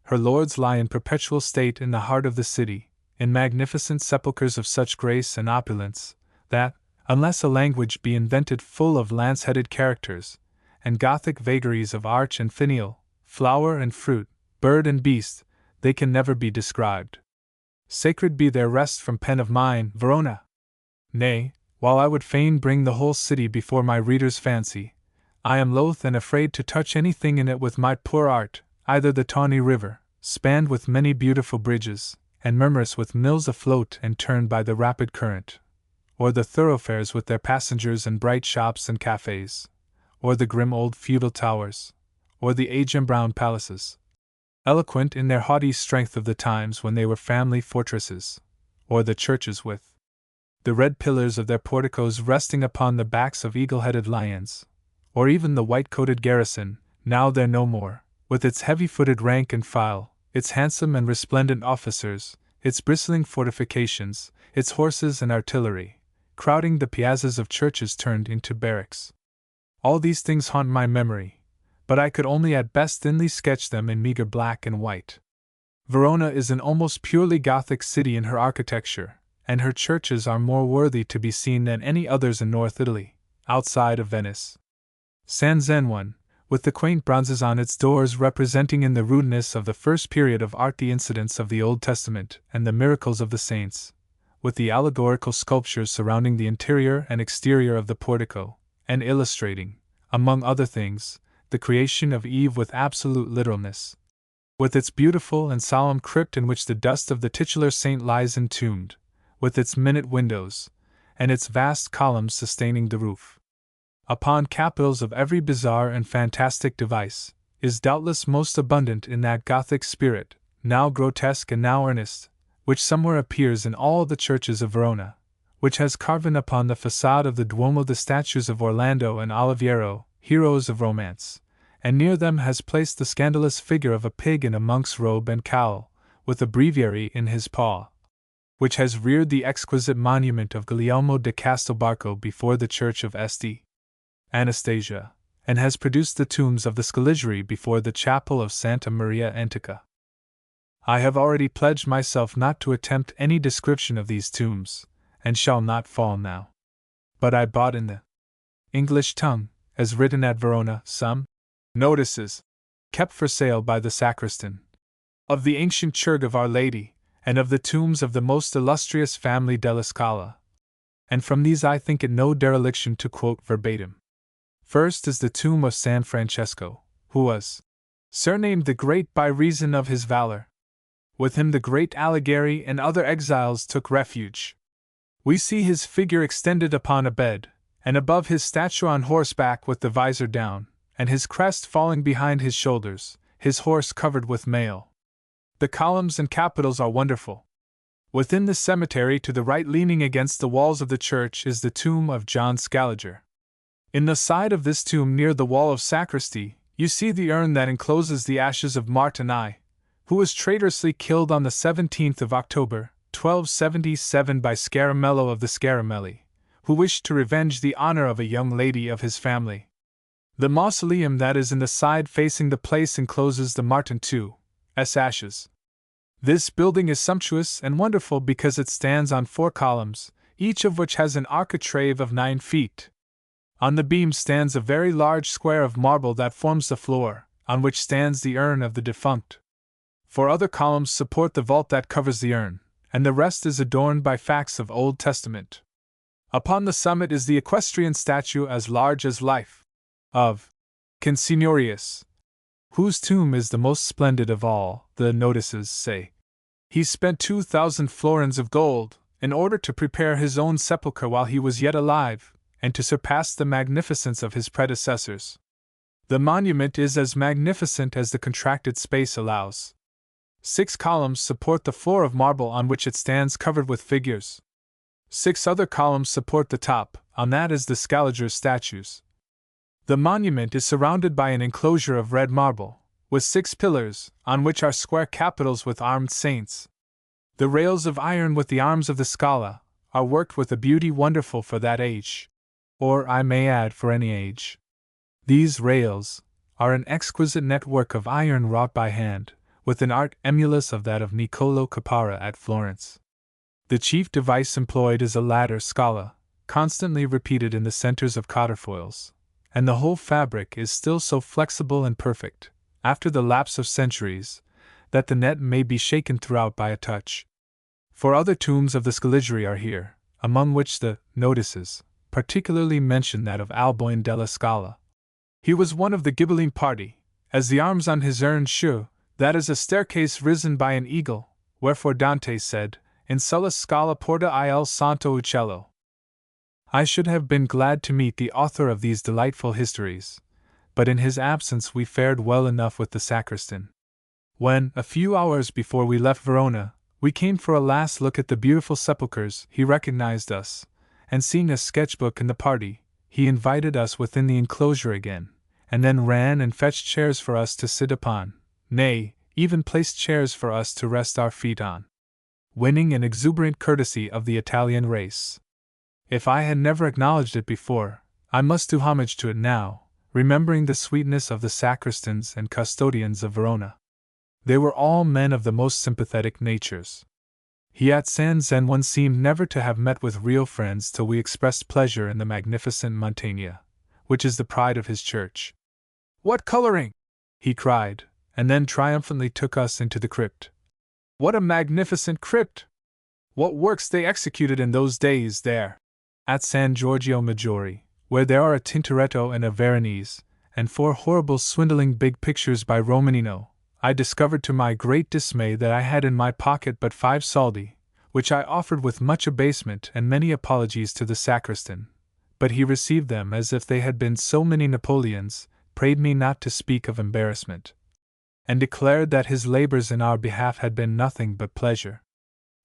Her lords lie in perpetual state in the heart of the city, in magnificent sepulchres of such grace and opulence, that, unless a language be invented full of lance-headed characters, and Gothic vagaries of arch and finial, flower and fruit, bird and beast, they can never be described. Sacred be their rest from pen of mine, Verona! Nay, while I would fain bring the whole city before my reader's fancy, I am loath and afraid to touch anything in it with my poor art, either the tawny river, spanned with many beautiful bridges, and murmurous with mills afloat and turned by the rapid current, or the thoroughfares with their passengers and bright shops and cafes, or the grim old feudal towers, or the age-embrowned palaces, eloquent in their haughty strength of the times when they were family fortresses, or the churches with the red pillars of their porticos resting upon the backs of eagle-headed lions, or even the white-coated garrison, now there no more, with its heavy-footed rank and file, its handsome and resplendent officers, its bristling fortifications, its horses and artillery, crowding the piazzas of churches turned into barracks. All these things haunt my memory, but I could only at best thinly sketch them in meager black and white. Verona is an almost purely Gothic city in her architecture, and her churches are more worthy to be seen than any others in North Italy, outside of Venice. San Zenone, with the quaint bronzes on its doors representing in the rudeness of the first period of art the incidents of the Old Testament and the miracles of the saints, with the allegorical sculptures surrounding the interior and exterior of the portico, and illustrating, among other things, the creation of Eve with absolute literalness, with its beautiful and solemn crypt in which the dust of the titular saint lies entombed, with its minute windows, and its vast columns sustaining the roof, upon capitals of every bizarre and fantastic device, is doubtless most abundant in that Gothic spirit, now grotesque and now earnest, which somewhere appears in all the churches of Verona, which has carven upon the facade of the Duomo the statues of Orlando and Oliviero, heroes of romance, and near them has placed the scandalous figure of a pig in a monk's robe and cowl, with a breviary in his paw, which has reared the exquisite monument of Guglielmo da Castelbarco before the church of St. Anastasia, and has produced the tombs of the Scaligeri before the chapel of Santa Maria Antica. I have already pledged myself not to attempt any description of these tombs, and shall not fall now. But I bought in the English tongue, as written at Verona, some notices, kept for sale by the sacristan, of the ancient church of Our Lady, and of the tombs of the most illustrious family della Scala, and from these I think it no dereliction to quote verbatim. First is the tomb of San Francesco, who was surnamed the Great by reason of his valor. With him the great Alighieri and other exiles took refuge. We see his figure extended upon a bed, and above his statue on horseback with the visor down, and his crest falling behind his shoulders, his horse covered with mail. The columns and capitals are wonderful. Within the cemetery to the right leaning against the walls of the church is the tomb of John Scaliger. In the side of this tomb near the wall of sacristy, you see the urn that encloses the ashes of Martin I, who was traitorously killed on the 17th of October, 1277 by Scaramello of the Scaramelli, who wished to revenge the honor of a young lady of his family. The mausoleum that is in the side facing the place encloses the Martin II's ashes. This building is sumptuous and wonderful because it stands on 4 columns, each of which has an architrave of 9 feet. On the beam stands a very large square of marble that forms the floor, on which stands the urn of the defunct. 4 other columns support the vault that covers the urn, and the rest is adorned by facts of Old Testament. Upon the summit is the equestrian statue as large as life, of Consignorius, whose tomb is the most splendid of all, the notices say. He spent 2,000 florins of gold, in order to prepare his own sepulchre while he was yet alive, and to surpass the magnificence of his predecessors. The monument is as magnificent as the contracted space allows. 6 columns support the floor of marble on which it stands covered with figures. 6 other columns support the top, on that is the Scaliger statues. The monument is surrounded by an enclosure of red marble, with 6 pillars, on which are square capitals with armed saints. The rails of iron with the arms of the Scala are worked with a beauty wonderful for that age, or I may add for any age. These rails are an exquisite network of iron wrought by hand, with an art emulous of that of Niccolò Caparra at Florence. The chief device employed is a ladder scala, constantly repeated in the centers of counterfoils, and the whole fabric is still so flexible and perfect, after the lapse of centuries, that the net may be shaken throughout by a touch. 4 other tombs of the Scaligeri are here, among which the notices particularly mention that of Alboin della Scala. He was one of the Ghibelline party, as the arms on his urn show, that is a staircase risen by an eagle, wherefore Dante said, in sulla scala porta il santo uccello. I should have been glad to meet the author of these delightful histories, but in his absence we fared well enough with the sacristan. When, a few hours before we left Verona, we came for a last look at the beautiful sepulchres, he recognized us, and seeing a sketchbook in the party, he invited us within the enclosure again, and then ran and fetched chairs for us to sit upon, nay, even placed chairs for us to rest our feet on, winning an exuberant courtesy of the Italian race. If I had never acknowledged it before, I must do homage to it now, remembering the sweetness of the sacristans and custodians of Verona. They were all men of the most sympathetic natures. He at San Zen one seemed never to have met with real friends till we expressed pleasure in the magnificent Montaigne, which is the pride of his church. "What coloring!" he cried, and then triumphantly took us into the crypt. "What a magnificent crypt! What works they executed in those days there!" At San Giorgio Maggiore, where there are a Tintoretto and a Veronese, and 4 horrible swindling big pictures by Romanino, I discovered to my great dismay that I had in my pocket but 5 soldi, which I offered with much abasement and many apologies to the sacristan, but he received them as if they had been so many Napoleons, prayed me not to speak of embarrassment, and declared that his labors in our behalf had been nothing but pleasure.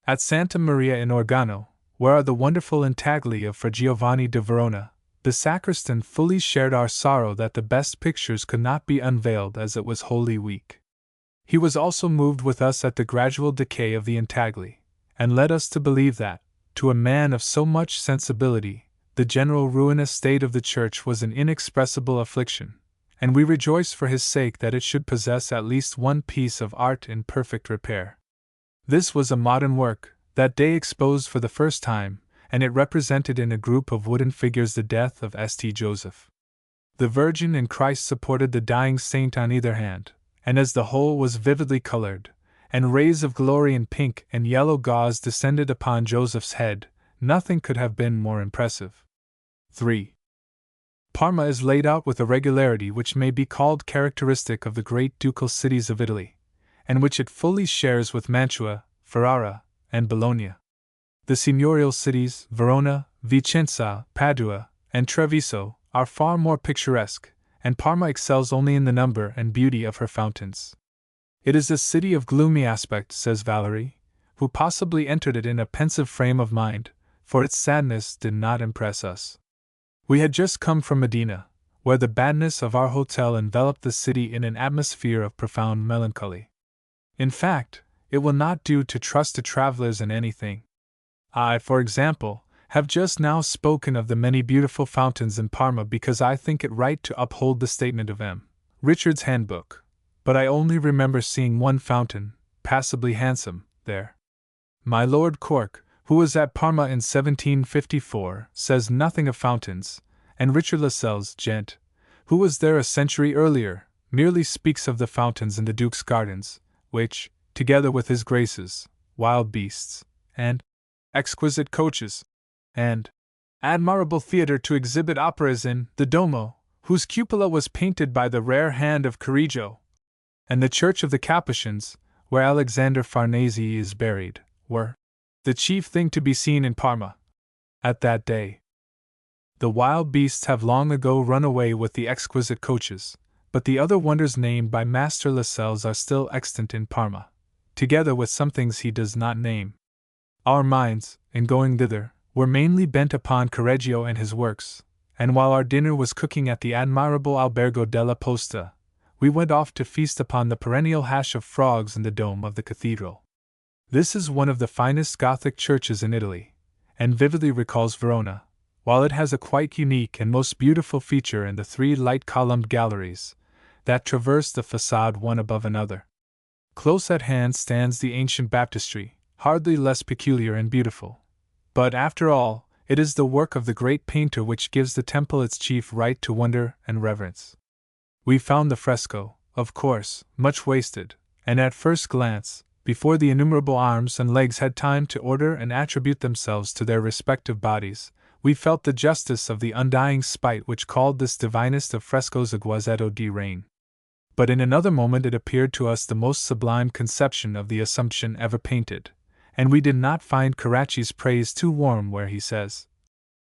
At Santa Maria in Organo, where are the wonderful intagli of Fra Giovanni de Verona, the sacristan fully shared our sorrow that the best pictures could not be unveiled as it was Holy Week. He was also moved with us at the gradual decay of the intagli, and led us to believe that, to a man of so much sensibility, the general ruinous state of the church was an inexpressible affliction, and we rejoiced for his sake that it should possess at least one piece of art in perfect repair. This was a modern work, that day exposed for the first time, and it represented in a group of wooden figures the death of St. Joseph. The Virgin and Christ supported the dying saint on either hand, and as the whole was vividly colored, and rays of glory in pink and yellow gauze descended upon Joseph's head, nothing could have been more impressive. 3. Parma is laid out with a regularity which may be called characteristic of the great ducal cities of Italy, and which it fully shares with Mantua, Ferrara, and Bologna. The seigneurial cities, Verona, Vicenza, Padua, and Treviso, are far more picturesque, and Parma excels only in the number and beauty of her fountains. It is a city of gloomy aspect, says Valery, who possibly entered it in a pensive frame of mind, for its sadness did not impress us. We had just come from Medina, where the badness of our hotel enveloped the city in an atmosphere of profound melancholy. In fact, it will not do to trust to travelers in anything. I, for example, have just now spoken of the many beautiful fountains in Parma because I think it right to uphold the statement of M. Richard's Handbook, but I only remember seeing one fountain, passably handsome, there. My Lord Cork, who was at Parma in 1754, says nothing of fountains, and Richard Lascelles, Gent., who was there a century earlier, merely speaks of the fountains in the Duke's gardens, which, together with his graces, wild beasts, and exquisite coaches, and admirable theatre to exhibit operas in, the Duomo, whose cupola was painted by the rare hand of Correggio, and the Church of the Capuchins, where Alexander Farnese is buried, were the chief thing to be seen in Parma at that day. The wild beasts have long ago run away with the exquisite coaches, but the other wonders named by Master Lascelles are still extant in Parma, together with some things he does not name. Our minds, in going thither, were mainly bent upon Correggio and his works, and while our dinner was cooking at the admirable Albergo della Posta, we went off to feast upon the perennial hash of frogs in the dome of the cathedral. This is one of the finest Gothic churches in Italy, and vividly recalls Verona, while it has a quite unique and most beautiful feature in the 3 light-columned galleries that traverse the facade one above another. Close at hand stands the ancient baptistry, hardly less peculiar and beautiful. But after all, it is the work of the great painter which gives the temple its chief right to wonder and reverence. We found the fresco, of course, much wasted, and at first glance, before the innumerable arms and legs had time to order and attribute themselves to their respective bodies, we felt the justice of the undying spite which called this divinest of frescoes a Guazzetto di Rain. But in another moment it appeared to us the most sublime conception of the Assumption ever painted, and we did not find Carracci's praise too warm where he says,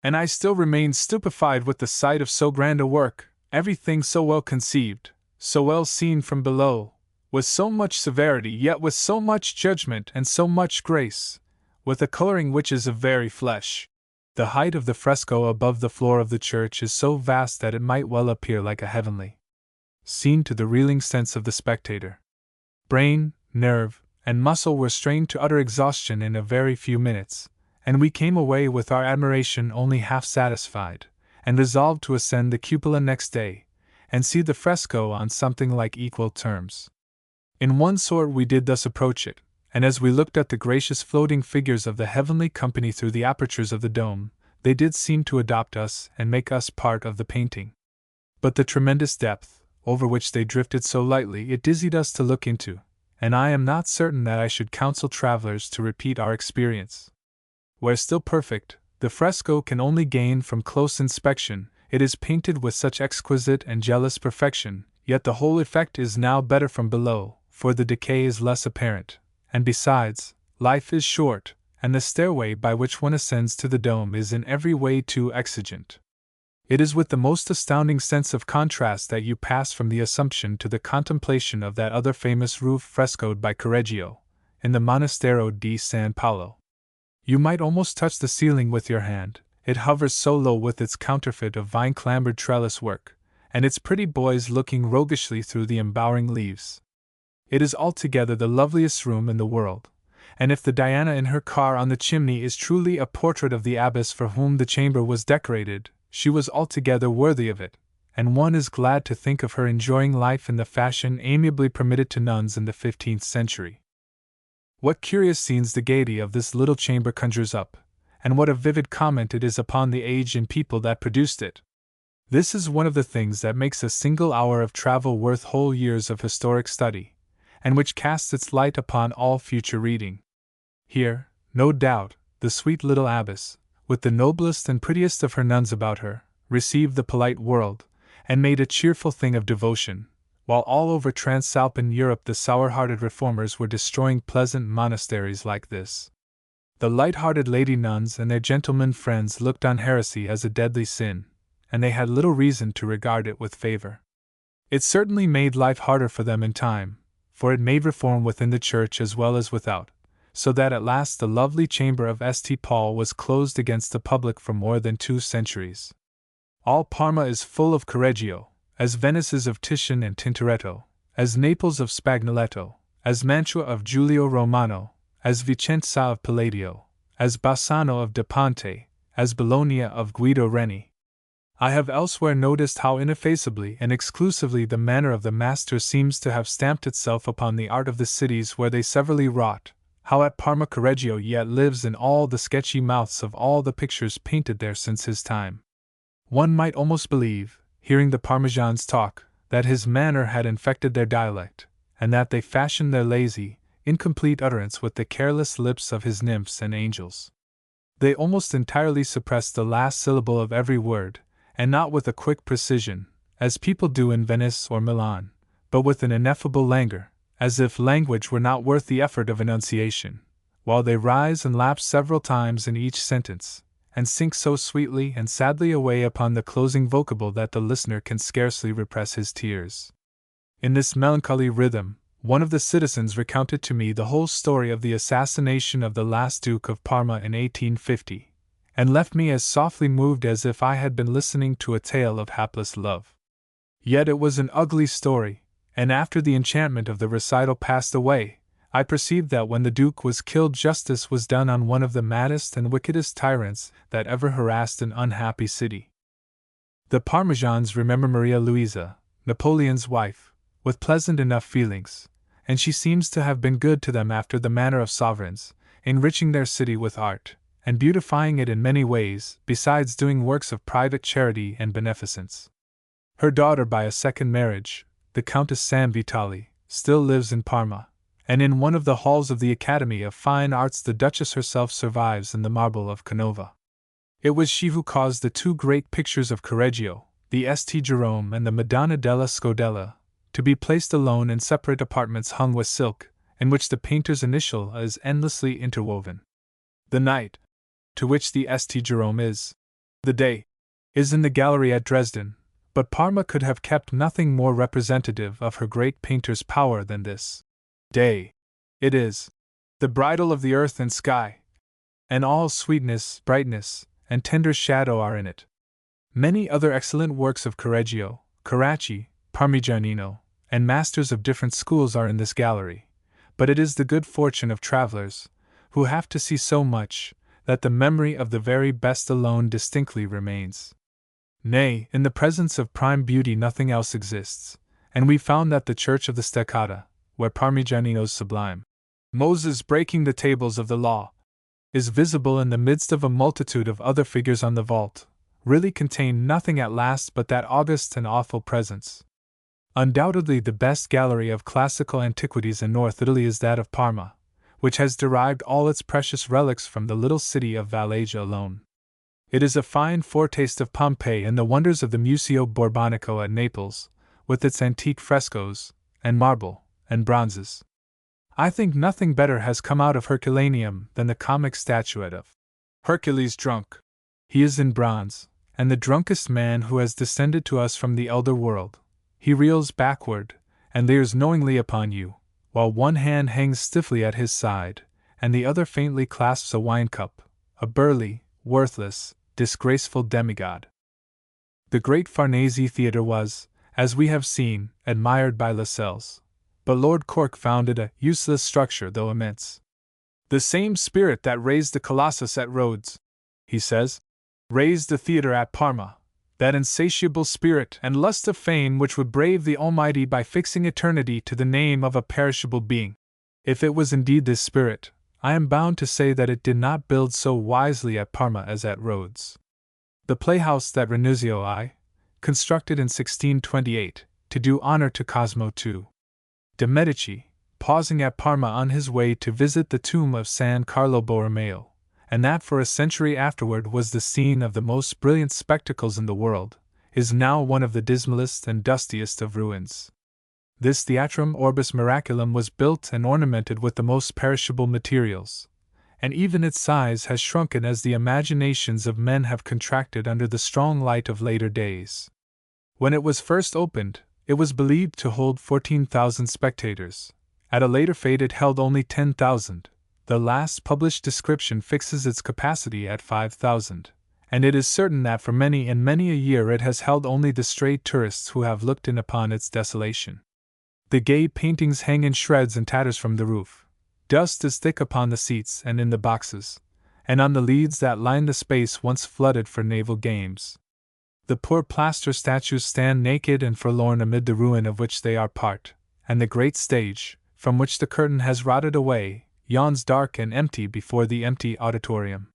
and I still remained stupefied with the sight of so grand a work, everything so well conceived, so well seen from below, with so much severity yet with so much judgment and so much grace, with a coloring which is of very flesh. The height of the fresco above the floor of the church is so vast that it might well appear like a heavenly scene to the reeling sense of the spectator. Brain, nerve, and muscle were strained to utter exhaustion in a very few minutes, and we came away with our admiration only half satisfied, and resolved to ascend the cupola next day, and see the fresco on something like equal terms. In one sort we did thus approach it, and as we looked at the gracious floating figures of the heavenly company through the apertures of the dome, they did seem to adopt us and make us part of the painting. But the tremendous depth, over which they drifted so lightly, it dizzied us to look into, and I am not certain that I should counsel travelers to repeat our experience. Where still perfect, the fresco can only gain from close inspection, it is painted with such exquisite and jealous perfection, yet the whole effect is now better from below, for the decay is less apparent, and besides, life is short, and the stairway by which one ascends to the dome is in every way too exigent. It is with the most astounding sense of contrast that you pass from the Assumption to the contemplation of that other famous roof frescoed by Correggio, in the Monastero di San Paolo. You might almost touch the ceiling with your hand, it hovers so low with its counterfeit of vine-clambered trellis work, and its pretty boys looking roguishly through the embowering leaves. It is altogether the loveliest room in the world, and if the Diana in her car on the chimney is truly a portrait of the abbess for whom the chamber was decorated, she was altogether worthy of it, and one is glad to think of her enjoying life in the fashion amiably permitted to nuns in the 15th century. What curious scenes the gaiety of this little chamber conjures up, and what a vivid comment it is upon the age and people that produced it! This is one of the things that makes a single hour of travel worth whole years of historic study, and which casts its light upon all future reading. Here, no doubt, the sweet little abbess, with the noblest and prettiest of her nuns about her, received the polite world, and made a cheerful thing of devotion, while all over Transalpine Europe the sour-hearted reformers were destroying pleasant monasteries like this. The light-hearted lady nuns and their gentlemen friends looked on heresy as a deadly sin, and they had little reason to regard it with favor. It certainly made life harder for them in time, for it made reform within the church as well as without, so that at last the lovely chamber of St. Paul was closed against the public for more than 2 centuries. All Parma is full of Correggio, as Venice is of Titian and Tintoretto, as Naples of Spagnoletto, as Mantua of Giulio Romano, as Vicenza of Palladio, as Bassano of Da Ponte, as Bologna of Guido Reni. I have elsewhere noticed how ineffaceably and exclusively the manner of the masters seems to have stamped itself upon the art of the cities where they severally wrought, how at Parma Correggio yet lives in all the sketchy mouths of all the pictures painted there since his time. One might almost believe, hearing the Parmesans talk, that his manner had infected their dialect, and that they fashioned their lazy, incomplete utterance with the careless lips of his nymphs and angels. They almost entirely suppressed the last syllable of every word, and not with a quick precision, as people do in Venice or Milan, but with an ineffable languor, as if language were not worth the effort of enunciation, while they rise and lapse several times in each sentence, and sink so sweetly and sadly away upon the closing vocable that the listener can scarcely repress his tears. In this melancholy rhythm, one of the citizens recounted to me the whole story of the assassination of the last Duke of Parma in 1850, and left me as softly moved as if I had been listening to a tale of hapless love. Yet it was an ugly story, and after the enchantment of the recital passed away, I perceived that when the Duke was killed justice was done on one of the maddest and wickedest tyrants that ever harassed an unhappy city. The Parmesans remember Maria Louisa, Napoleon's wife, with pleasant enough feelings, and she seems to have been good to them after the manner of sovereigns, enriching their city with art, and beautifying it in many ways, besides doing works of private charity and beneficence. Her daughter by a second marriage, the Countess San Vitali, still lives in Parma, and in one of the halls of the Academy of Fine Arts the Duchess herself survives in the marble of Canova. It was she who caused the 2 great pictures of Correggio, the St. Jerome and the Madonna della Scodella, to be placed alone in separate apartments hung with silk, in which the painter's initial is endlessly interwoven. The knight, to which the St. Jerome is The day is in the gallery at Dresden, but Parma could have kept nothing more representative of her great painter's power than this day. It is the bridal of the earth and sky, and all sweetness, brightness, and tender shadow are in it. Many other excellent works of Correggio, Carracci, Parmigianino, and masters of different schools are in this gallery, but it is the good fortune of travelers, who have to see so much, that the memory of the very best alone distinctly remains. Nay, in the presence of prime beauty nothing else exists, and we found that the church of the Steccata, where Parmigianino's sublime Moses breaking the tables of the law is visible in the midst of a multitude of other figures on the vault, really contained nothing at last but that august and awful presence. Undoubtedly the best gallery of classical antiquities in North Italy is that of Parma, which has derived all its precious relics from the little city of Vallesia alone. It is a fine foretaste of Pompeii and the wonders of the Museo Borbonico at Naples, with its antique frescoes, and marble, and bronzes. I think nothing better has come out of Herculaneum than the comic statuette of Hercules drunk. He is in bronze, and the drunkest man who has descended to us from the elder world. He reels backward, and leers knowingly upon you, while one hand hangs stiffly at his side, and the other faintly clasps a wine cup, a burly, worthless, disgraceful demigod. The great Farnese Theatre was, as we have seen, admired by Lascelles, but Lord Cork found it a useless structure though immense. The same spirit that raised the Colossus at Rhodes, he says, raised the theatre at Parma, that insatiable spirit and lust of fame which would brave the Almighty by fixing eternity to the name of a perishable being. If it was indeed this spirit, I am bound to say that it did not build so wisely at Parma as at Rhodes. The playhouse that Ranuzio I constructed in 1628, to do honor to Cosimo II de' Medici, pausing at Parma on his way to visit the tomb of San Carlo Borromeo, and that for a century afterward was the scene of the most brilliant spectacles in the world, is now one of the dismalest and dustiest of ruins. This Theatrum Orbis Miraculum was built and ornamented with the most perishable materials, and even its size has shrunken as the imaginations of men have contracted under the strong light of later days. When it was first opened, it was believed to hold 14,000 spectators. At a later fate it held only 10,000. The last published description fixes its capacity at 5,000, and it is certain that for many and many a year it has held only the stray tourists who have looked in upon its desolation. The gay paintings hang in shreds and tatters from the roof. Dust is thick upon the seats and in the boxes, and on the leads that line the space once flooded for naval games. The poor plaster statues stand naked and forlorn amid the ruin of which they are part, and the great stage, from which the curtain has rotted away, yawns dark and empty before the empty auditorium.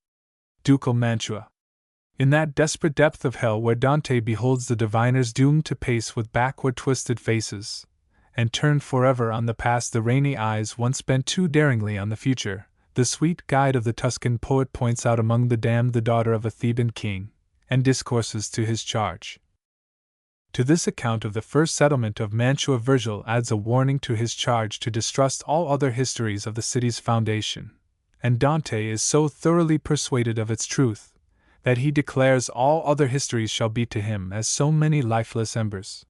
Ducal Mantua. In that desperate depth of hell where Dante beholds the diviners doomed to pace with backward twisted faces, and turned forever on the past, the rainy eyes once bent too daringly on the future, the sweet guide of the Tuscan poet points out among the damned the daughter of a Theban king, and discourses to his charge. To this account of the first settlement of Mantua Virgil adds a warning to his charge to distrust all other histories of the city's foundation, and Dante is so thoroughly persuaded of its truth, that he declares all other histories shall be to him as so many lifeless embers.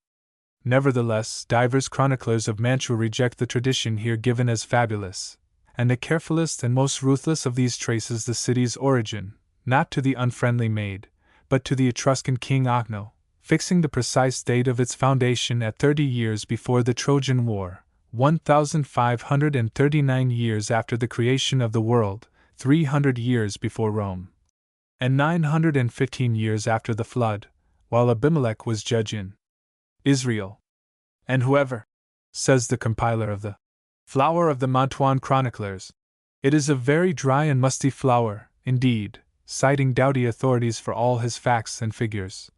Nevertheless, divers chroniclers of Mantua reject the tradition here given as fabulous, and the carefulest and most ruthless of these traces the city's origin, not to the unfriendly maid, but to the Etruscan king Ocno, fixing the precise date of its foundation at 30 years before the Trojan War, 1,539 years after the creation of the world, 300 years before Rome, and 915 years after the flood, while Abimelech was judge in Israel. And whoever, says the compiler of the flower of the Mantuan chroniclers, it is a very dry and musty flower, indeed, citing doughty authorities for all his facts and figures.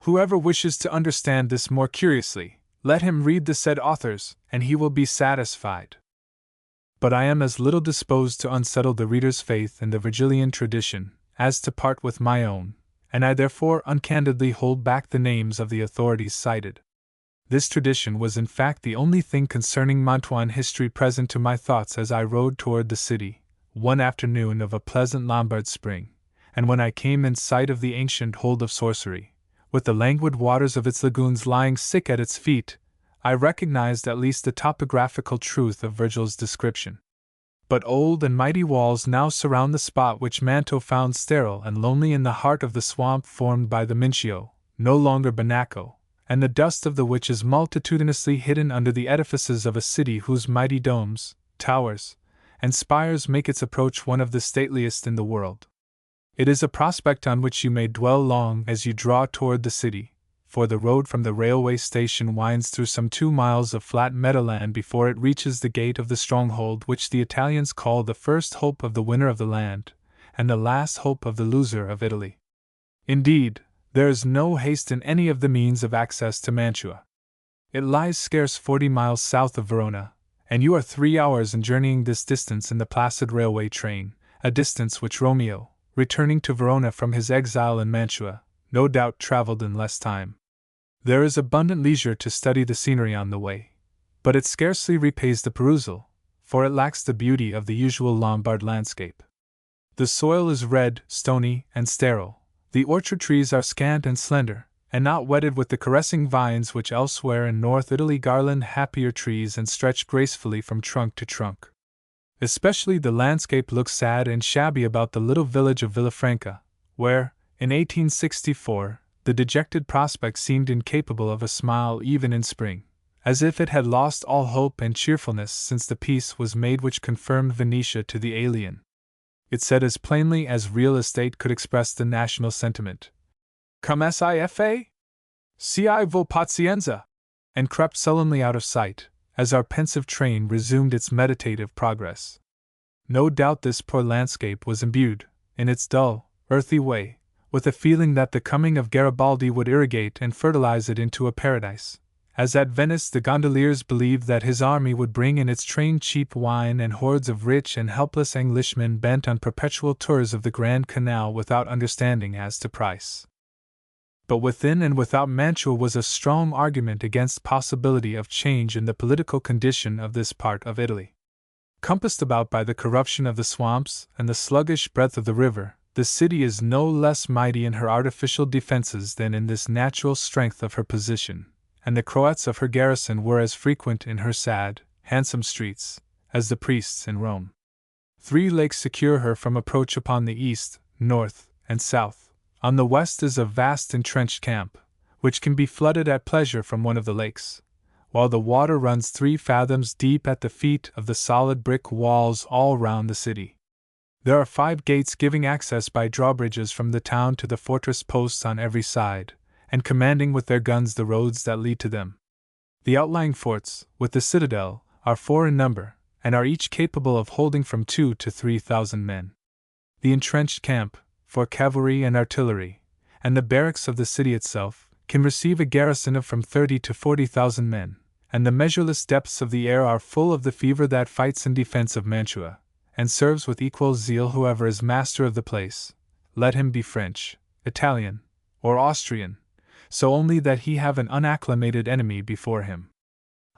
Whoever wishes to understand this more curiously, let him read the said authors, and he will be satisfied. But I am as little disposed to unsettle the reader's faith in the Virgilian tradition, as to part with my own, and I therefore uncandidly hold back the names of the authorities cited. This tradition was in fact the only thing concerning Mantuan history present to my thoughts as I rode toward the city, one afternoon of a pleasant Lombard spring, and when I came in sight of the ancient hold of sorcery, with the languid waters of its lagoons lying sick at its feet, I recognized at least the topographical truth of Virgil's description. But old and mighty walls now surround the spot which Manto found sterile and lonely in the heart of the swamp formed by the Mincio, no longer Banaco, and the dust of the which is multitudinously hidden under the edifices of a city whose mighty domes, towers, and spires make its approach one of the stateliest in the world. It is a prospect on which you may dwell long as you draw toward the city, for the road from the railway station winds through some 2 miles of flat meadowland before it reaches the gate of the stronghold which the Italians call the first hope of the winner of the land, and the last hope of the loser of Italy. Indeed, there is no haste in any of the means of access to Mantua. It lies scarce 40 miles south of Verona, and you are 3 hours in journeying this distance in the placid railway train, a distance which Romeo, returning to Verona from his exile in Mantua, no doubt traveled in less time. There is abundant leisure to study the scenery on the way, but it scarcely repays the perusal, for it lacks the beauty of the usual Lombard landscape. The soil is red, stony, and sterile, the orchard trees are scant and slender, and not wedded with the caressing vines which elsewhere in North Italy garland happier trees and stretch gracefully from trunk to trunk. Especially the landscape looks sad and shabby about the little village of Villafranca, where, in 1864, the dejected prospect seemed incapable of a smile even in spring, as if it had lost all hope and cheerfulness since the peace was made which confirmed Venetia to the alien. It said as plainly as real estate could express the national sentiment, "Come sifa? Si vo pazienza," and crept sullenly out of sight, as our pensive train resumed its meditative progress. No doubt this poor landscape was imbued, in its dull, earthy way, with a feeling that the coming of Garibaldi would irrigate and fertilize it into a paradise, as at Venice the gondoliers believed that his army would bring in its train cheap wine and hordes of rich and helpless Englishmen bent on perpetual tours of the Grand Canal without understanding as to price. But within and without Mantua was a strong argument against possibility of change in the political condition of this part of Italy. Compassed about by the corruption of the swamps and the sluggish breadth of the river, the city is no less mighty in her artificial defenses than in this natural strength of her position, and the Croats of her garrison were as frequent in her sad, handsome streets, as the priests in Rome. 3 lakes secure her from approach upon the east, north, and south. On the west is a vast entrenched camp, which can be flooded at pleasure from one of the lakes, while the water runs 3 fathoms deep at the feet of the solid brick walls all round the city. There are 5 gates giving access by drawbridges from the town to the fortress posts on every side, and commanding with their guns the roads that lead to them. The outlying forts, with the citadel, are 4 in number, and are each capable of holding from 2,000 to 3,000 men. The entrenched camp, for cavalry and artillery, and the barracks of the city itself, can receive a garrison of from 30,000 to 40,000 men, and the measureless depths of the air are full of the fever that fights in defense of Mantua, and serves with equal zeal whoever is master of the place, let him be French, Italian, or Austrian, so only that he have an unacclimated enemy before him.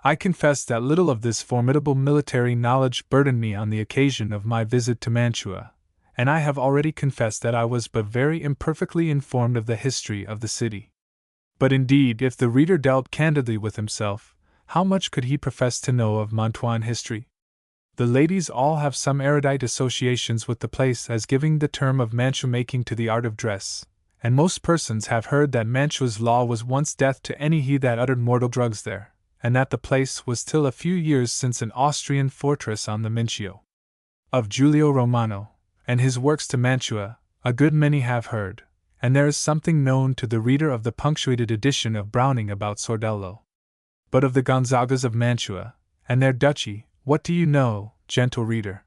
I confess that little of this formidable military knowledge burdened me on the occasion of my visit to Mantua, and I have already confessed that I was but very imperfectly informed of the history of the city. But indeed, if the reader dealt candidly with himself, how much could he profess to know of Mantuan history? The ladies all have some erudite associations with the place as giving the term of Mantua making to the art of dress, and most persons have heard that Mantua's law was once death to any he that uttered mortal drugs there, and that the place was till a few years since an Austrian fortress on the Mincio. Of Giulio Romano, and his works to Mantua, a good many have heard, and there is something known to the reader of the punctuated edition of Browning about Sordello. But of the Gonzagas of Mantua, and their duchy, what do you know, gentle reader?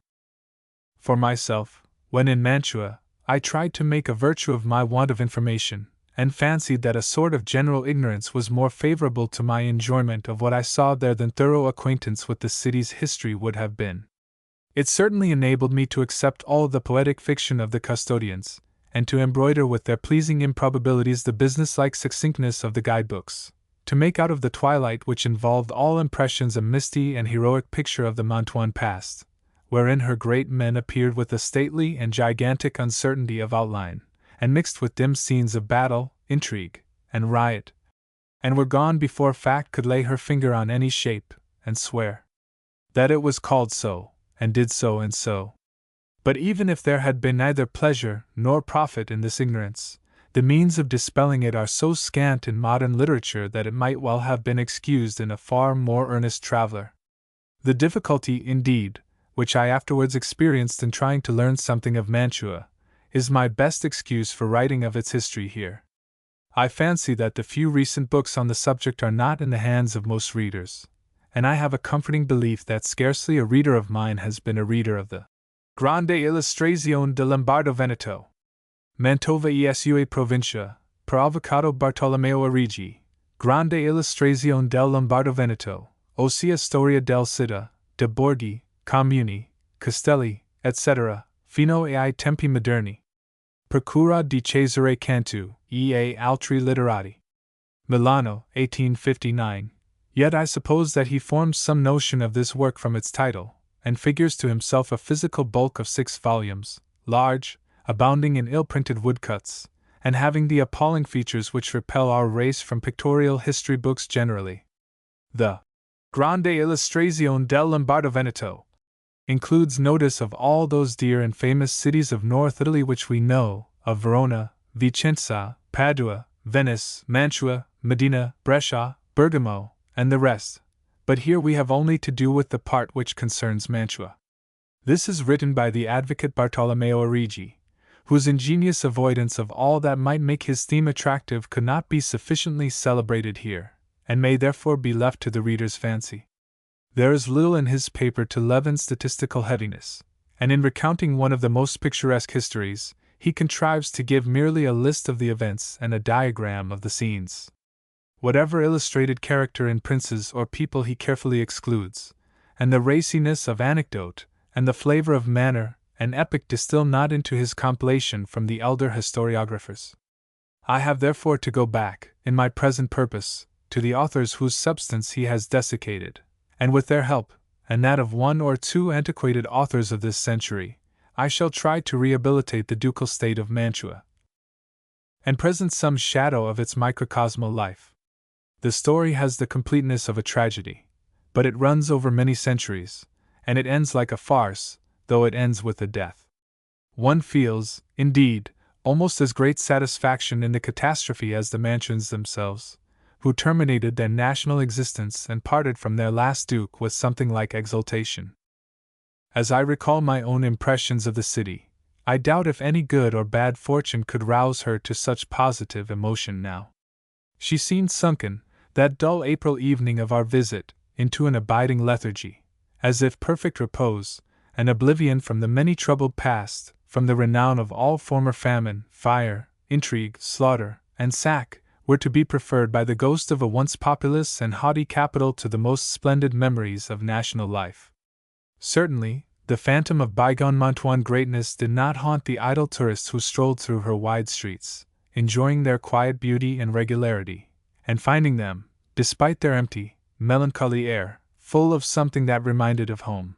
For myself, when in Mantua, I tried to make a virtue of my want of information, and fancied that a sort of general ignorance was more favorable to my enjoyment of what I saw there than thorough acquaintance with the city's history would have been. It certainly enabled me to accept all the poetic fiction of the custodians, and to embroider with their pleasing improbabilities the businesslike succinctness of the guidebooks, to make out of the twilight which involved all impressions a misty and heroic picture of the Mantuan past, wherein her great men appeared with a stately and gigantic uncertainty of outline, and mixed with dim scenes of battle, intrigue, and riot, and were gone before fact could lay her finger on any shape, and swear that it was called so, and did so and so. But even if there had been neither pleasure nor profit in this ignorance, the means of dispelling it are so scant in modern literature that it might well have been excused in a far more earnest traveler. The difficulty, indeed, which I afterwards experienced in trying to learn something of Mantua, is my best excuse for writing of its history here. I fancy that the few recent books on the subject are not in the hands of most readers, and I have a comforting belief that scarcely a reader of mine has been a reader of the Grande Illustrazione de Lombardo Veneto, Mantova e sue provincia, per Avvocato Bartolomeo Origi, Grande Illustrazione del Lombardo Veneto, ossia Storia del Città, de Borghi, Comuni, Castelli, etc., fino ai tempi moderni. Per cura di Cesare Cantu, e altri literati. Milano, 1859. Yet I suppose that he forms some notion of this work from its title, and figures to himself a physical bulk of 6 volumes, large, abounding in ill-printed woodcuts, and having the appalling features which repel our race from pictorial history books generally. The Grande Illustrazione del Lombardo Veneto includes notice of all those dear and famous cities of North Italy which we know, of Verona, Vicenza, Padua, Venice, Mantua, Modena, Brescia, Bergamo, and the rest, but here we have only to do with the part which concerns Mantua. This is written by the advocate Bartolomeo Origi, whose ingenious avoidance of all that might make his theme attractive could not be sufficiently celebrated here, and may therefore be left to the reader's fancy. There is little in his paper to leaven statistical heaviness, and in recounting one of the most picturesque histories, he contrives to give merely a list of the events and a diagram of the scenes. Whatever illustrated character in princes or people he carefully excludes, and the raciness of anecdote, and the flavor of manner and epic distill not into his compilation from the elder historiographers. I have therefore to go back, in my present purpose, to the authors whose substance he has desiccated, and with their help, and that of 1 or 2 antiquated authors of this century, I shall try to rehabilitate the ducal state of Mantua, and present some shadow of its microcosmal life. The story has the completeness of a tragedy, but it runs over many centuries, and it ends like a farce, though it ends with a death. One feels, indeed, almost as great satisfaction in the catastrophe as the Mantuans themselves, who terminated their national existence and parted from their last duke with something like exultation. As I recall my own impressions of the city, I doubt if any good or bad fortune could rouse her to such positive emotion now. She seemed sunken, that dull April evening of our visit, into an abiding lethargy, as if perfect repose, and oblivion from the many troubled past, from the renown of all former famine, fire, intrigue, slaughter, and sack, were to be preferred by the ghost of a once populous and haughty capital to the most splendid memories of national life. Certainly, the phantom of bygone Mantuan greatness did not haunt the idle tourists who strolled through her wide streets, enjoying their quiet beauty and regularity, and finding them, despite their empty, melancholy air, full of something that reminded of home.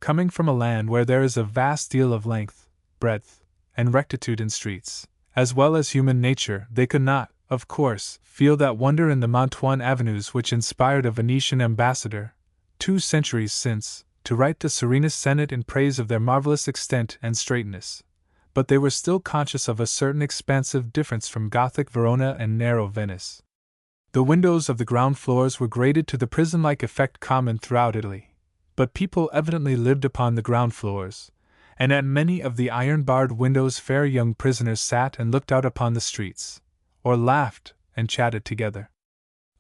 Coming from a land where there is a vast deal of length, breadth, and rectitude in streets, as well as human nature, they could not, of course, feel that wonder in the Mantuan avenues which inspired a Venetian ambassador, 2 centuries since, to write the Serenest Senate in praise of their marvelous extent and straightness, but they were still conscious of a certain expansive difference from Gothic Verona and narrow Venice. The windows of the ground floors were grated to the prison-like effect common throughout Italy, but people evidently lived upon the ground floors, and at many of the iron-barred windows fair young prisoners sat and looked out upon the streets, or laughed and chatted together.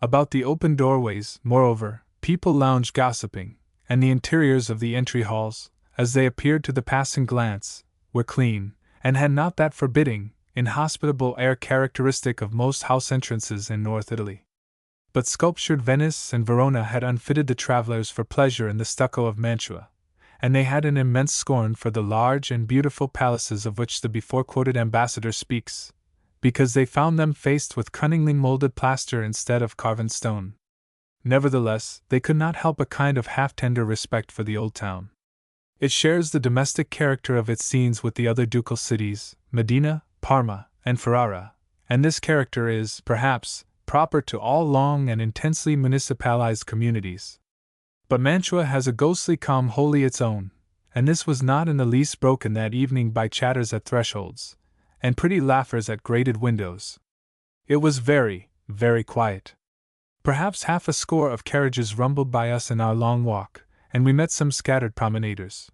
About the open doorways, moreover, people lounged gossiping, and the interiors of the entry halls, as they appeared to the passing glance, were clean, and had not that forbidding, inhospitable air characteristic of most house entrances in North Italy. But sculptured Venice and Verona had unfitted the travelers for pleasure in the stucco of Mantua, and they had an immense scorn for the large and beautiful palaces of which the before-quoted ambassador speaks, because they found them faced with cunningly molded plaster instead of carven stone. Nevertheless, they could not help a kind of half-tender respect for the old town. It shares the domestic character of its scenes with the other ducal cities, Medina, Parma, and Ferrara, and this character is, perhaps, proper to all long and intensely municipalized communities. But Mantua has a ghostly calm wholly its own, and this was not in the least broken that evening by chatters at thresholds, and pretty laughers at grated windows. It was very, very quiet. Perhaps half a score of carriages rumbled by us in our long walk, and we met some scattered promenaders.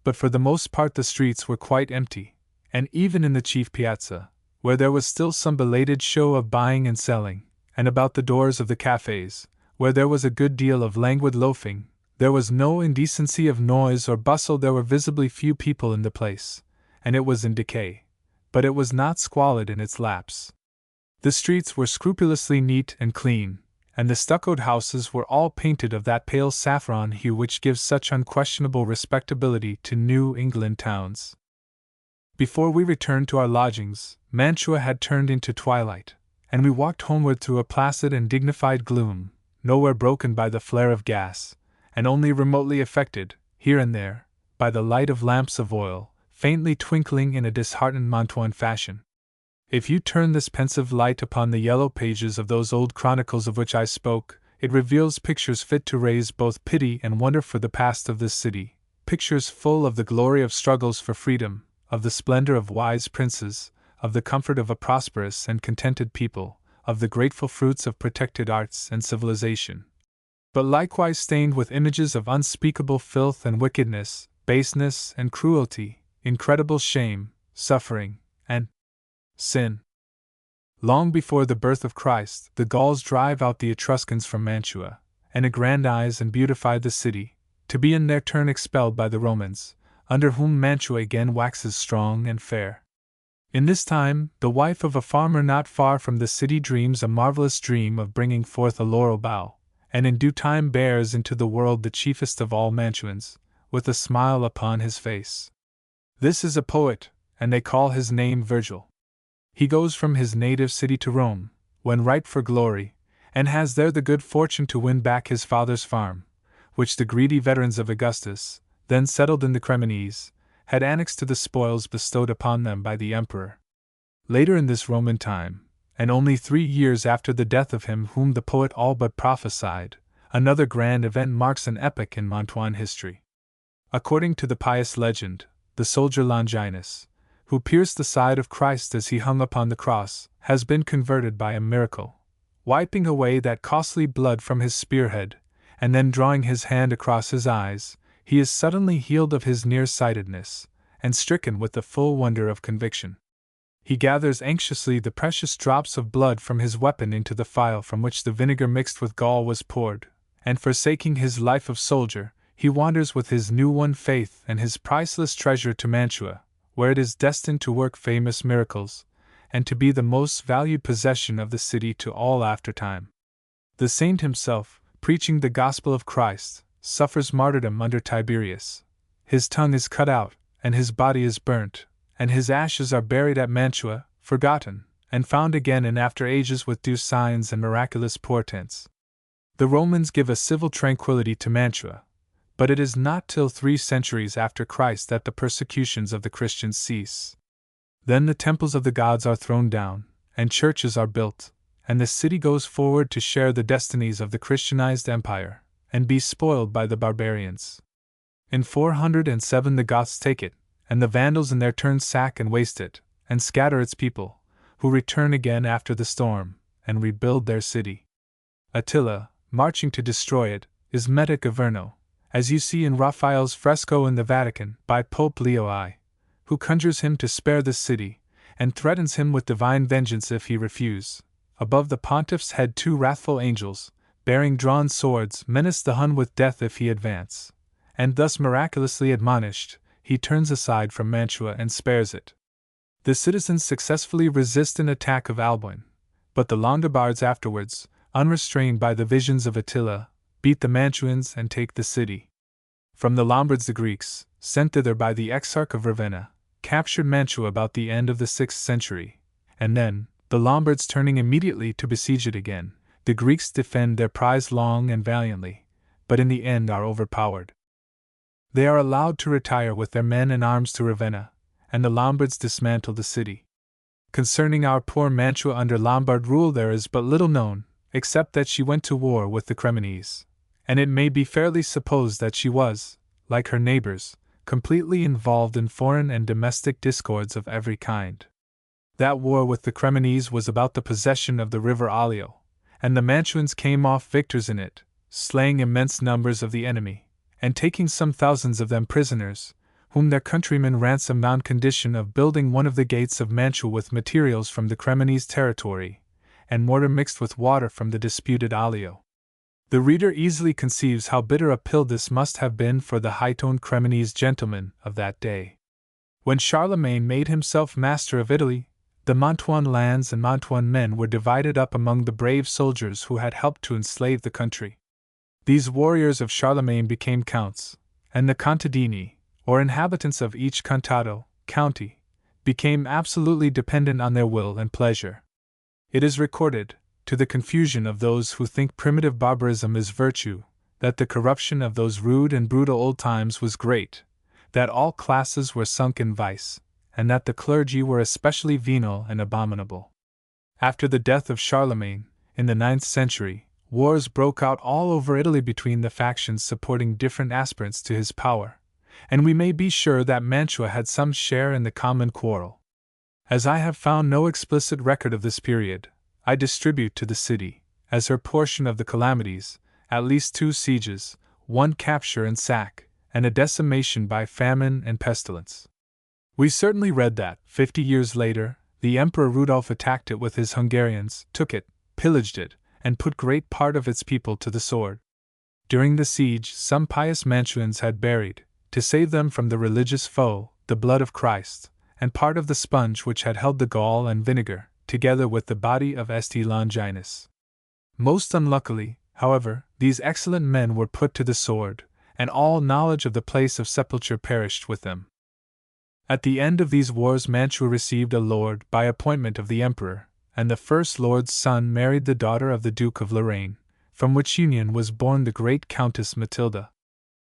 But for the most part the streets were quite empty, and even in the chief piazza, where there was still some belated show of buying and selling, and about the doors of the cafes, where there was a good deal of languid loafing, there was no indecency of noise or bustle. There were visibly few people in the place, and it was in decay, but it was not squalid in its lapse. The streets were scrupulously neat and clean, and the stuccoed houses were all painted of that pale saffron hue which gives such unquestionable respectability to New England towns. Before we returned to our lodgings, Mantua had turned into twilight, and we walked homeward through a placid and dignified gloom, nowhere broken by the flare of gas, and only remotely affected, here and there, by the light of lamps of oil, faintly twinkling in a disheartened Mantuan fashion. If you turn this pensive light upon the yellow pages of those old chronicles of which I spoke, it reveals pictures fit to raise both pity and wonder for the past of this city, pictures full of the glory of struggles for freedom, of the splendor of wise princes, of the comfort of a prosperous and contented people, of the grateful fruits of protected arts and civilization, but likewise stained with images of unspeakable filth and wickedness, baseness and cruelty, incredible shame, suffering, and sin. Long before the birth of Christ, the Gauls drive out the Etruscans from Mantua, and aggrandize and beautify the city, to be in their turn expelled by the Romans, under whom Mantua again waxes strong and fair. In this time, the wife of a farmer not far from the city dreams a marvelous dream of bringing forth a laurel bough, and in due time bears into the world the chiefest of all Mantuans, with a smile upon his face. This is a poet, and they call his name Virgil. He goes from his native city to Rome, when ripe for glory, and has there the good fortune to win back his father's farm, which the greedy veterans of Augustus, then settled in the Cremonese, had annexed to the spoils bestowed upon them by the emperor. Later in this Roman time, and only 3 years after the death of him whom the poet all but prophesied, another grand event marks an epoch in Mantuan history. According to the pious legend, the soldier Longinus, who pierced the side of Christ as he hung upon the cross, has been converted by a miracle. Wiping away that costly blood from his spearhead, and then drawing his hand across his eyes, he is suddenly healed of his nearsightedness, and stricken with the full wonder of conviction. He gathers anxiously the precious drops of blood from his weapon into the phial from which the vinegar mixed with gall was poured, and forsaking his life of soldier, he wanders with his new-won faith and his priceless treasure to Mantua, where it is destined to work famous miracles, and to be the most valued possession of the city to all aftertime. The saint himself, preaching the gospel of Christ, suffers martyrdom under Tiberius. His tongue is cut out, and his body is burnt, and his ashes are buried at Mantua, forgotten, and found again in after ages with due signs and miraculous portents. The Romans give a civil tranquillity to Mantua, but it is not till 3 centuries after Christ that the persecutions of the Christians cease. Then the temples of the gods are thrown down, and churches are built, and the city goes forward to share the destinies of the Christianized empire, and be spoiled by the barbarians. In 407 the Goths take it, and the Vandals in their turn sack and waste it, and scatter its people, who return again after the storm, and rebuild their city. Attila, marching to destroy it, is met at Gaverno, as you see in Raphael's fresco in the Vatican, by Pope Leo I, who conjures him to spare the city, and threatens him with divine vengeance if he refuse. Above the pontiff's head 2 wrathful angels, bearing drawn swords, menace the Hun with death if he advance, and thus miraculously admonished, he turns aside from Mantua and spares it. The citizens successfully resist an attack of Alboin, but the Longobards afterwards, unrestrained by the visions of Attila, beat the Mantuans and take the city. From the Lombards the Greeks, sent thither by the Exarch of Ravenna, captured Mantua about the end of the 6th century, and then, the Lombards turning immediately to besiege it again, the Greeks defend their prize long and valiantly, but in the end are overpowered. They are allowed to retire with their men and arms to Ravenna, and the Lombards dismantle the city. Concerning our poor Mantua under Lombard rule there is but little known, except that she went to war with the Cremonese, and it may be fairly supposed that she was, like her neighbors, completely involved in foreign and domestic discords of every kind. That war with the Cremonese was about the possession of the river Alio, and the Mantuans came off victors in it, slaying immense numbers of the enemy, and taking some thousands of them prisoners, whom their countrymen ransomed on condition of building one of the gates of Mantua with materials from the Cremonese territory, and mortar mixed with water from the disputed Alio. The reader easily conceives how bitter a pill this must have been for the high-toned Cremonese gentlemen of that day. When Charlemagne made himself master of Italy, the Mantuan lands and Mantuan men were divided up among the brave soldiers who had helped to enslave the country. These warriors of Charlemagne became counts, and the contadini, or inhabitants of each contado, county, became absolutely dependent on their will and pleasure. It is recorded, to the confusion of those who think primitive barbarism is virtue, that the corruption of those rude and brutal old times was great, that all classes were sunk in vice, and that the clergy were especially venal and abominable. After the death of Charlemagne, in the 9th century, wars broke out all over Italy between the factions supporting different aspirants to his power, and we may be sure that Mantua had some share in the common quarrel. As I have found no explicit record of this period, I distribute to the city, as her portion of the calamities, at least 2 sieges, 1 capture and sack, and a decimation by famine and pestilence. We certainly read that, 50 years later, the Emperor Rudolph attacked it with his Hungarians, took it, pillaged it, and put great part of its people to the sword. During the siege, some pious Mantuans had buried, to save them from the religious foe, the blood of Christ, and part of the sponge which had held the gall and vinegar, together with the body of St. Longinus. Most unluckily, however, these excellent men were put to the sword, and all knowledge of the place of sepulture perished with them. At the end of these wars Mantua received a lord by appointment of the emperor, and the first lord's son married the daughter of the Duke of Lorraine, from which union was born the great Countess Matilda.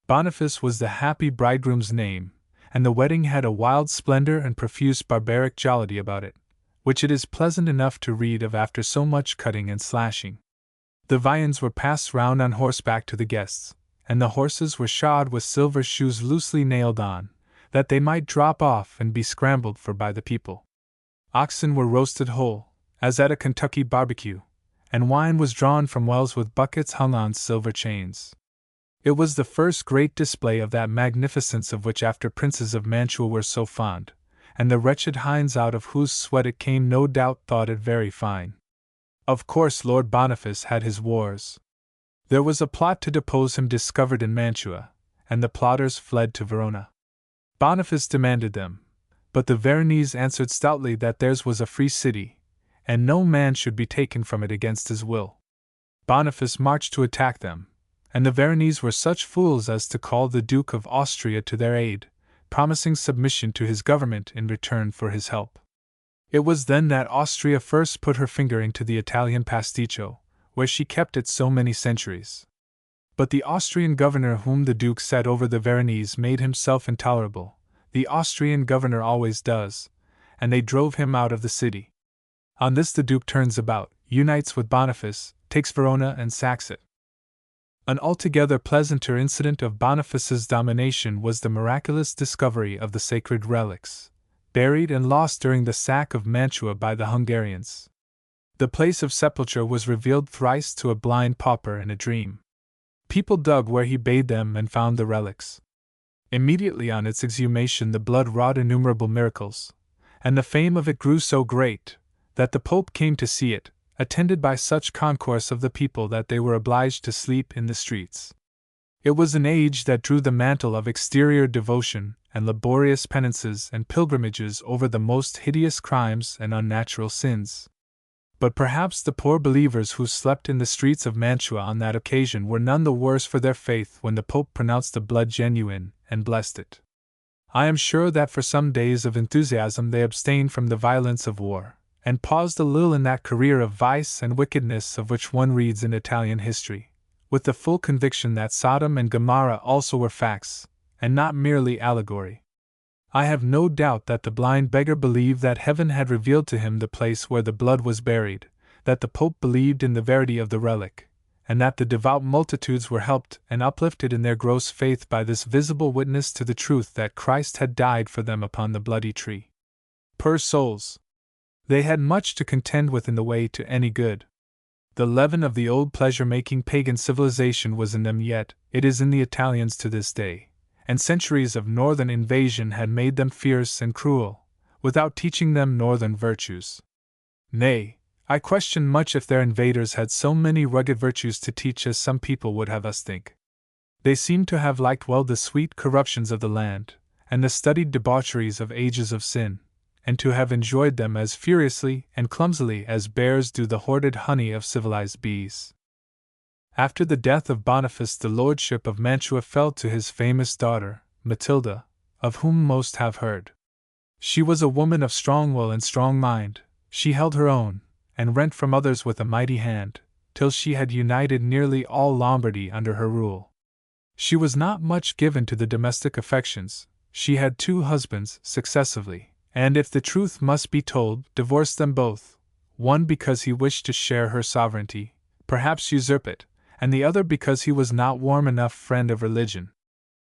Boniface was the happy bridegroom's name, and the wedding had a wild splendor and profuse barbaric jollity about it, which it is pleasant enough to read of after so much cutting and slashing. The viands were passed round on horseback to the guests, and the horses were shod with silver shoes loosely nailed on, that they might drop off and be scrambled for by the people. Oxen were roasted whole, as at a Kentucky barbecue, and wine was drawn from wells with buckets hung on silver chains. It was the first great display of that magnificence of which after princes of Mantua were so fond, and the wretched hinds out of whose sweat it came no doubt thought it very fine. Of course Lord Boniface had his wars. There was a plot to depose him discovered in Mantua, and the plotters fled to Verona. Boniface demanded them, but the Veronese answered stoutly that theirs was a free city, and no man should be taken from it against his will. Boniface marched to attack them, and the Veronese were such fools as to call the Duke of Austria to their aid, promising submission to his government in return for his help. It was then that Austria first put her finger into the Italian pasticcio, where she kept it so many centuries. But the Austrian governor whom the Duke set over the Veronese made himself intolerable, the Austrian governor always does, and they drove him out of the city. On this the Duke turns about, unites with Boniface, takes Verona and sacks it. An altogether pleasanter incident of Boniface's domination was the miraculous discovery of the sacred relics, buried and lost during the sack of Mantua by the Hungarians. The place of sepulture was revealed thrice to a blind pauper in a dream. People dug where he bade them and found the relics. Immediately on its exhumation the blood wrought innumerable miracles, and the fame of it grew so great, that the Pope came to see it, attended by such concourse of the people that they were obliged to sleep in the streets. It was an age that drew the mantle of exterior devotion and laborious penances and pilgrimages over the most hideous crimes and unnatural sins. But perhaps the poor believers who slept in the streets of Mantua on that occasion were none the worse for their faith when the Pope pronounced the blood genuine and blessed it. I am sure that for some days of enthusiasm they abstained from the violence of war, and paused a little in that career of vice and wickedness of which one reads in Italian history, with the full conviction that Sodom and Gomorrah also were facts, and not merely allegory. I have no doubt that the blind beggar believed that heaven had revealed to him the place where the blood was buried, that the Pope believed in the verity of the relic, and that the devout multitudes were helped and uplifted in their gross faith by this visible witness to the truth that Christ had died for them upon the bloody tree. Poor souls! They had much to contend with in the way to any good. The leaven of the old pleasure-making pagan civilization was in them, yet it is in the Italians to this day, and centuries of northern invasion had made them fierce and cruel, without teaching them northern virtues. Nay, I question much if their invaders had so many rugged virtues to teach as some people would have us think. They seem to have liked well the sweet corruptions of the land, and the studied debaucheries of ages of sin, and to have enjoyed them as furiously and clumsily as bears do the hoarded honey of civilized bees. After the death of Boniface, the lordship of Mantua fell to his famous daughter, Matilda, of whom most have heard. She was a woman of strong will and strong mind. She held her own, and rent from others with a mighty hand, till she had united nearly all Lombardy under her rule. She was not much given to the domestic affections. She had 2 husbands successively, and if the truth must be told, divorced them both, one because he wished to share her sovereignty, perhaps usurp it, and the other because he was not warm enough friend of religion.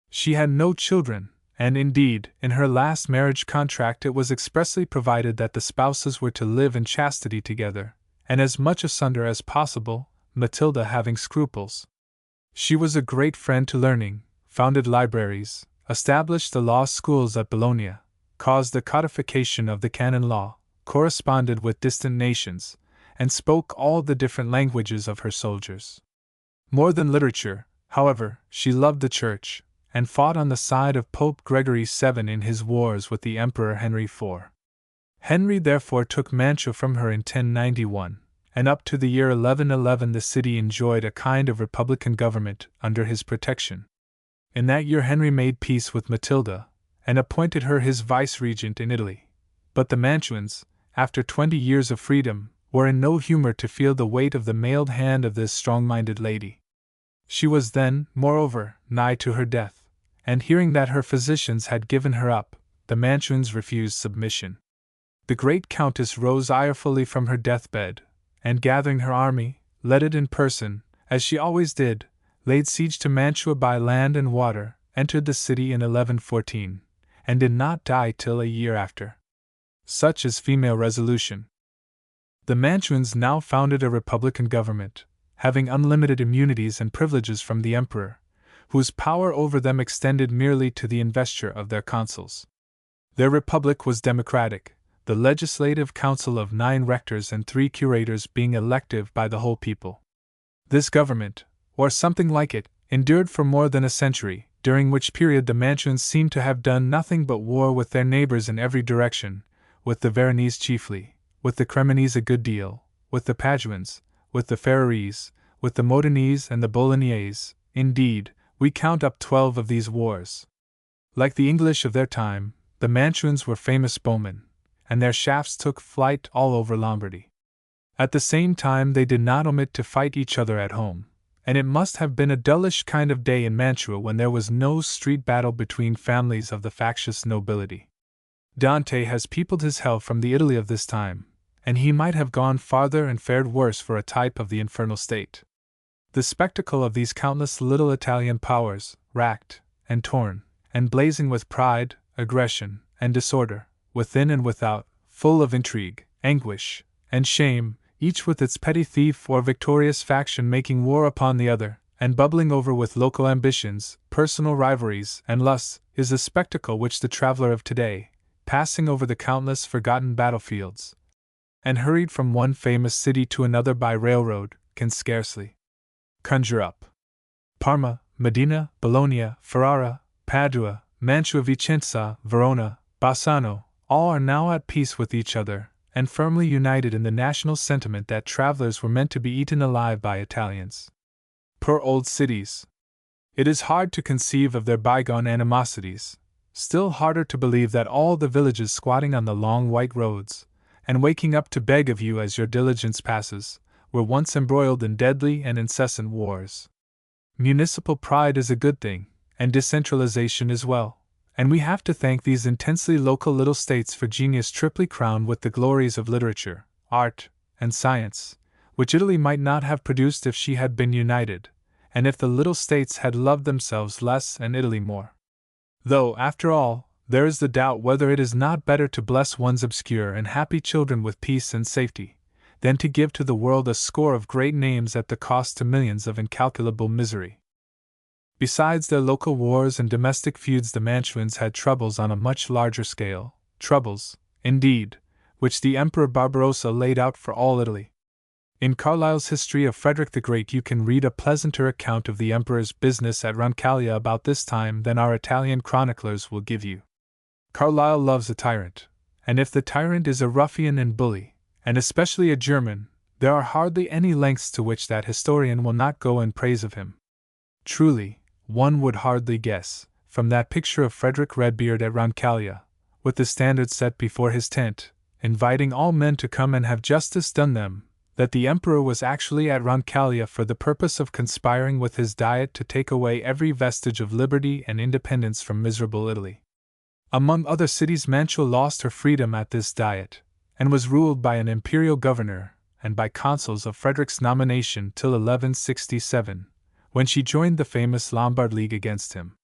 She had no children, and indeed, in her last marriage contract it was expressly provided that the spouses were to live in chastity together, and as much asunder as possible, Matilda having scruples. She was a great friend to learning, founded libraries, established the law schools at Bologna, caused the codification of the canon law, corresponded with distant nations, and spoke all the different languages of her soldiers. More than literature, however, she loved the Church, and fought on the side of Pope Gregory VII in his wars with the Emperor Henry IV. Henry therefore took Mantua from her in 1091, and up to the year 1111 the city enjoyed a kind of republican government under his protection. In that year Henry made peace with Matilda, and appointed her his vice-regent in Italy. But the Mantuans, after 20 years of freedom, were in no humor to feel the weight of the mailed hand of this strong-minded lady. She was then, moreover, nigh to her death, and hearing that her physicians had given her up, the Mantuans refused submission. The great countess rose irefully from her deathbed, and gathering her army, led it in person, as she always did, laid siege to Mantua by land and water, entered the city in 1114, and did not die till a year after. Such is female resolution. The Mantuans now founded a republican government, having unlimited immunities and privileges from the emperor, whose power over them extended merely to the investiture of their consuls. Their republic was democratic, the legislative council of 9 rectors and 3 curators being elective by the whole people. This government, or something like it, endured for more than a century, during which period the Mantuans seem to have done nothing but war with their neighbors in every direction, with the Veronese chiefly, with the Cremonese a good deal, with the Paduans, with the Ferrarese, with the Modenese and the Bolognese. Indeed, we count up 12 of these wars. Like the English of their time, the Mantuans were famous bowmen, and their shafts took flight all over Lombardy. At the same time they did not omit to fight each other at home, and it must have been a dullish kind of day in Mantua when there was no street battle between families of the factious nobility. Dante has peopled his hell from the Italy of this time, and he might have gone farther and fared worse for a type of the infernal state. The spectacle of these countless little Italian powers, racked, and torn, and blazing with pride, aggression, and disorder, within and without, full of intrigue, anguish, and shame, each with its petty thief or victorious faction making war upon the other, and bubbling over with local ambitions, personal rivalries, and lusts, is a spectacle which the traveler of today, passing over the countless forgotten battlefields, and hurried from one famous city to another by railroad, can scarcely conjure up. Parma, Medina, Bologna, Ferrara, Padua, Mantua, Vicenza, Verona, Bassano, all are now at peace with each other, and firmly united in the national sentiment that travelers were meant to be eaten alive by Italians. Poor old cities! It is hard to conceive of their bygone animosities, still harder to believe that all the villages squatting on the long white roads, and waking up to beg of you as your diligence passes, were once embroiled in deadly and incessant wars. Municipal pride is a good thing, and decentralization as well, and we have to thank these intensely local little states for genius triply crowned with the glories of literature, art, and science, which Italy might not have produced if she had been united, and if the little states had loved themselves less and Italy more. Though, after all, there is the doubt whether it is not better to bless one's obscure and happy children with peace and safety, than to give to the world a score of great names at the cost to millions of incalculable misery. Besides their local wars and domestic feuds, the Mantuans had troubles on a much larger scale, troubles, indeed, which the Emperor Barbarossa laid out for all Italy. In Carlyle's History of Frederick the Great you can read a pleasanter account of the Emperor's business at Roncaglia about this time than our Italian chroniclers will give you. Carlyle loves a tyrant, and if the tyrant is a ruffian and bully, and especially a German, there are hardly any lengths to which that historian will not go in praise of him. Truly, one would hardly guess, from that picture of Frederick Redbeard at Roncaglia, with the standard set before his tent, inviting all men to come and have justice done them, that the Emperor was actually at Roncaglia for the purpose of conspiring with his Diet to take away every vestige of liberty and independence from miserable Italy. Among other cities, Mantua lost her freedom at this Diet, and was ruled by an imperial governor, and by consuls of Frederick's nomination till 1167, when she joined the famous Lombard League against him.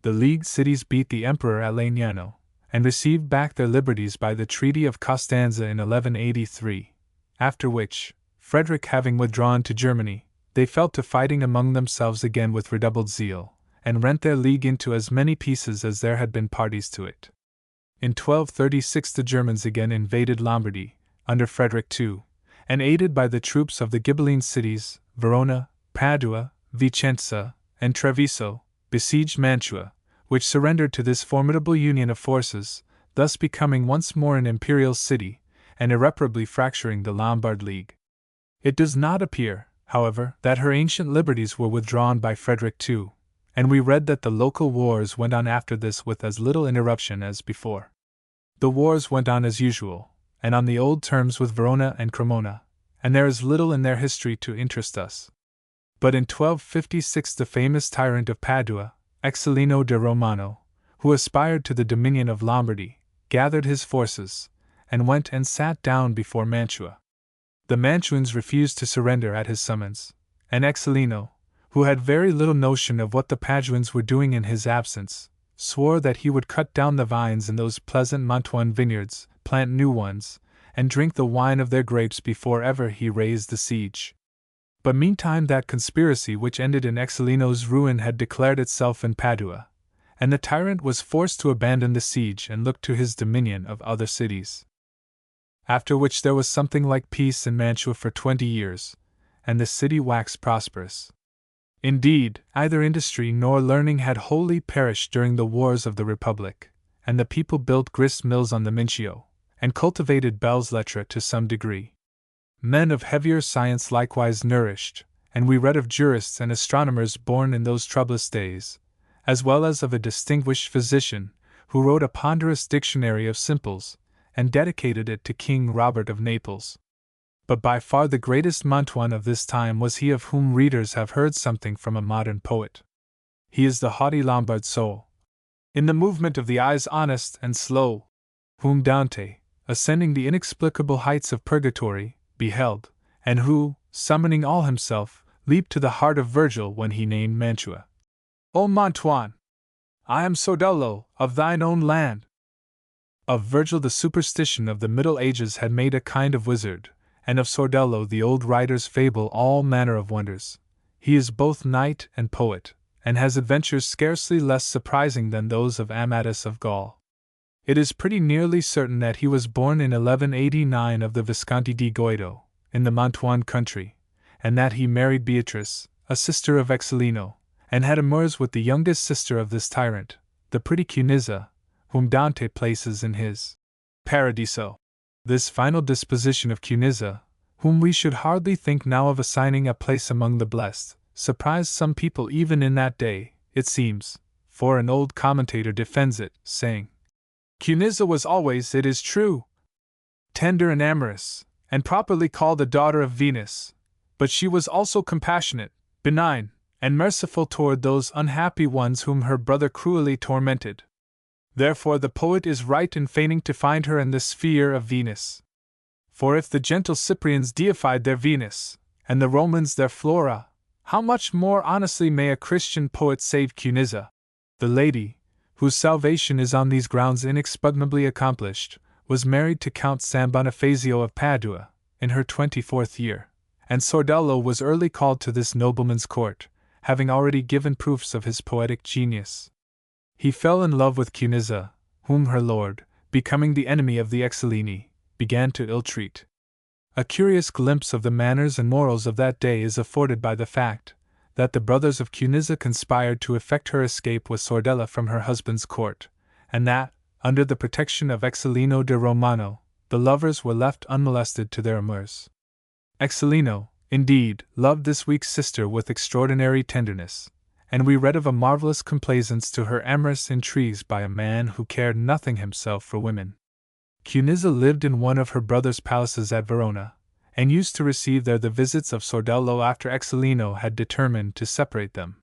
The League cities beat the Emperor at Legnano, and received back their liberties by the Treaty of Costanza in 1183, after which, Frederick having withdrawn to Germany, they fell to fighting among themselves again with redoubled zeal, and rent their league into as many pieces as there had been parties to it. In 1236 the Germans again invaded Lombardy, under Frederick II, and aided by the troops of the Ghibelline cities, Verona, Padua, Vicenza, and Treviso, besieged Mantua, which surrendered to this formidable union of forces, thus becoming once more an imperial city, and irreparably fracturing the Lombard League. It does not appear, however, that her ancient liberties were withdrawn by Frederick II, and we read that the local wars went on after this with as little interruption as before. The wars went on as usual, and on the old terms with Verona and Cremona, and there is little in their history to interest us. But in 1256 the famous tyrant of Padua, Exilino de Romano, who aspired to the dominion of Lombardy, gathered his forces, and went and sat down before Mantua. The Mantuans refused to surrender at his summons, and Exilino, who had very little notion of what the Paduans were doing in his absence, swore that he would cut down the vines in those pleasant Mantuan vineyards, plant new ones, and drink the wine of their grapes before ever he raised the siege. But meantime that conspiracy which ended in Exilino's ruin had declared itself in Padua, and the tyrant was forced to abandon the siege and look to his dominion of other cities. After which there was something like peace in Mantua for 20 years, and the city waxed prosperous. Indeed, neither industry nor learning had wholly perished during the wars of the Republic, and the people built grist mills on the Mincio, and cultivated belles lettres to some degree. Men of heavier science likewise nourished, and we read of jurists and astronomers born in those troublous days, as well as of a distinguished physician, who wrote a ponderous dictionary of simples, and dedicated it to King Robert of Naples. But by far the greatest Mantuan of this time was he of whom readers have heard something from a modern poet. He is the haughty Lombard soul, in the movement of the eyes honest and slow, whom Dante, ascending the inexplicable heights of purgatory, beheld, and who, summoning all himself, leaped to the heart of Virgil when he named Mantua. O Mantuan! I am Sordello, of thine own land! Of Virgil the superstition of the Middle Ages had made a kind of wizard, and of Sordello the old writers fable all manner of wonders. He is both knight and poet, and has adventures scarcely less surprising than those of Amadis of Gaul. It is pretty nearly certain that he was born in 1189 of the Visconti di Goito, in the Mantuan country, and that he married Beatrice, a sister of Exilino, and had amours with the youngest sister of this tyrant, the pretty Cunizza, whom Dante places in his Paradiso. This final disposition of Cunizza, whom we should hardly think now of assigning a place among the blessed, surprised some people even in that day, it seems, for an old commentator defends it, saying, Cunizza was always, it is true, tender and amorous, and properly called the daughter of Venus, but she was also compassionate, benign, and merciful toward those unhappy ones whom her brother cruelly tormented. Therefore the poet is right in feigning to find her in the sphere of Venus. For if the gentle Cyprians deified their Venus, and the Romans their Flora, how much more honestly may a Christian poet save Cunizza, the lady, whose salvation is on these grounds inexpugnably accomplished, was married to Count San Bonifacio of Padua, in her 24th year, and Sordello was early called to this nobleman's court, having already given proofs of his poetic genius. He fell in love with Cunizza, whom her lord, becoming the enemy of the Exilini, began to ill-treat. A curious glimpse of the manners and morals of that day is afforded by the fact that the brothers of Cunizza conspired to effect her escape with Sordella from her husband's court, and that, under the protection of Exilino de Romano, the lovers were left unmolested to their amours. Exilino, indeed, loved this weak sister with extraordinary tenderness, and we read of a marvelous complaisance to her amorous intrigues by a man who cared nothing himself for women. Cunizza lived in one of her brother's palaces at Verona, and used to receive there the visits of Sordello after Exilino had determined to separate them.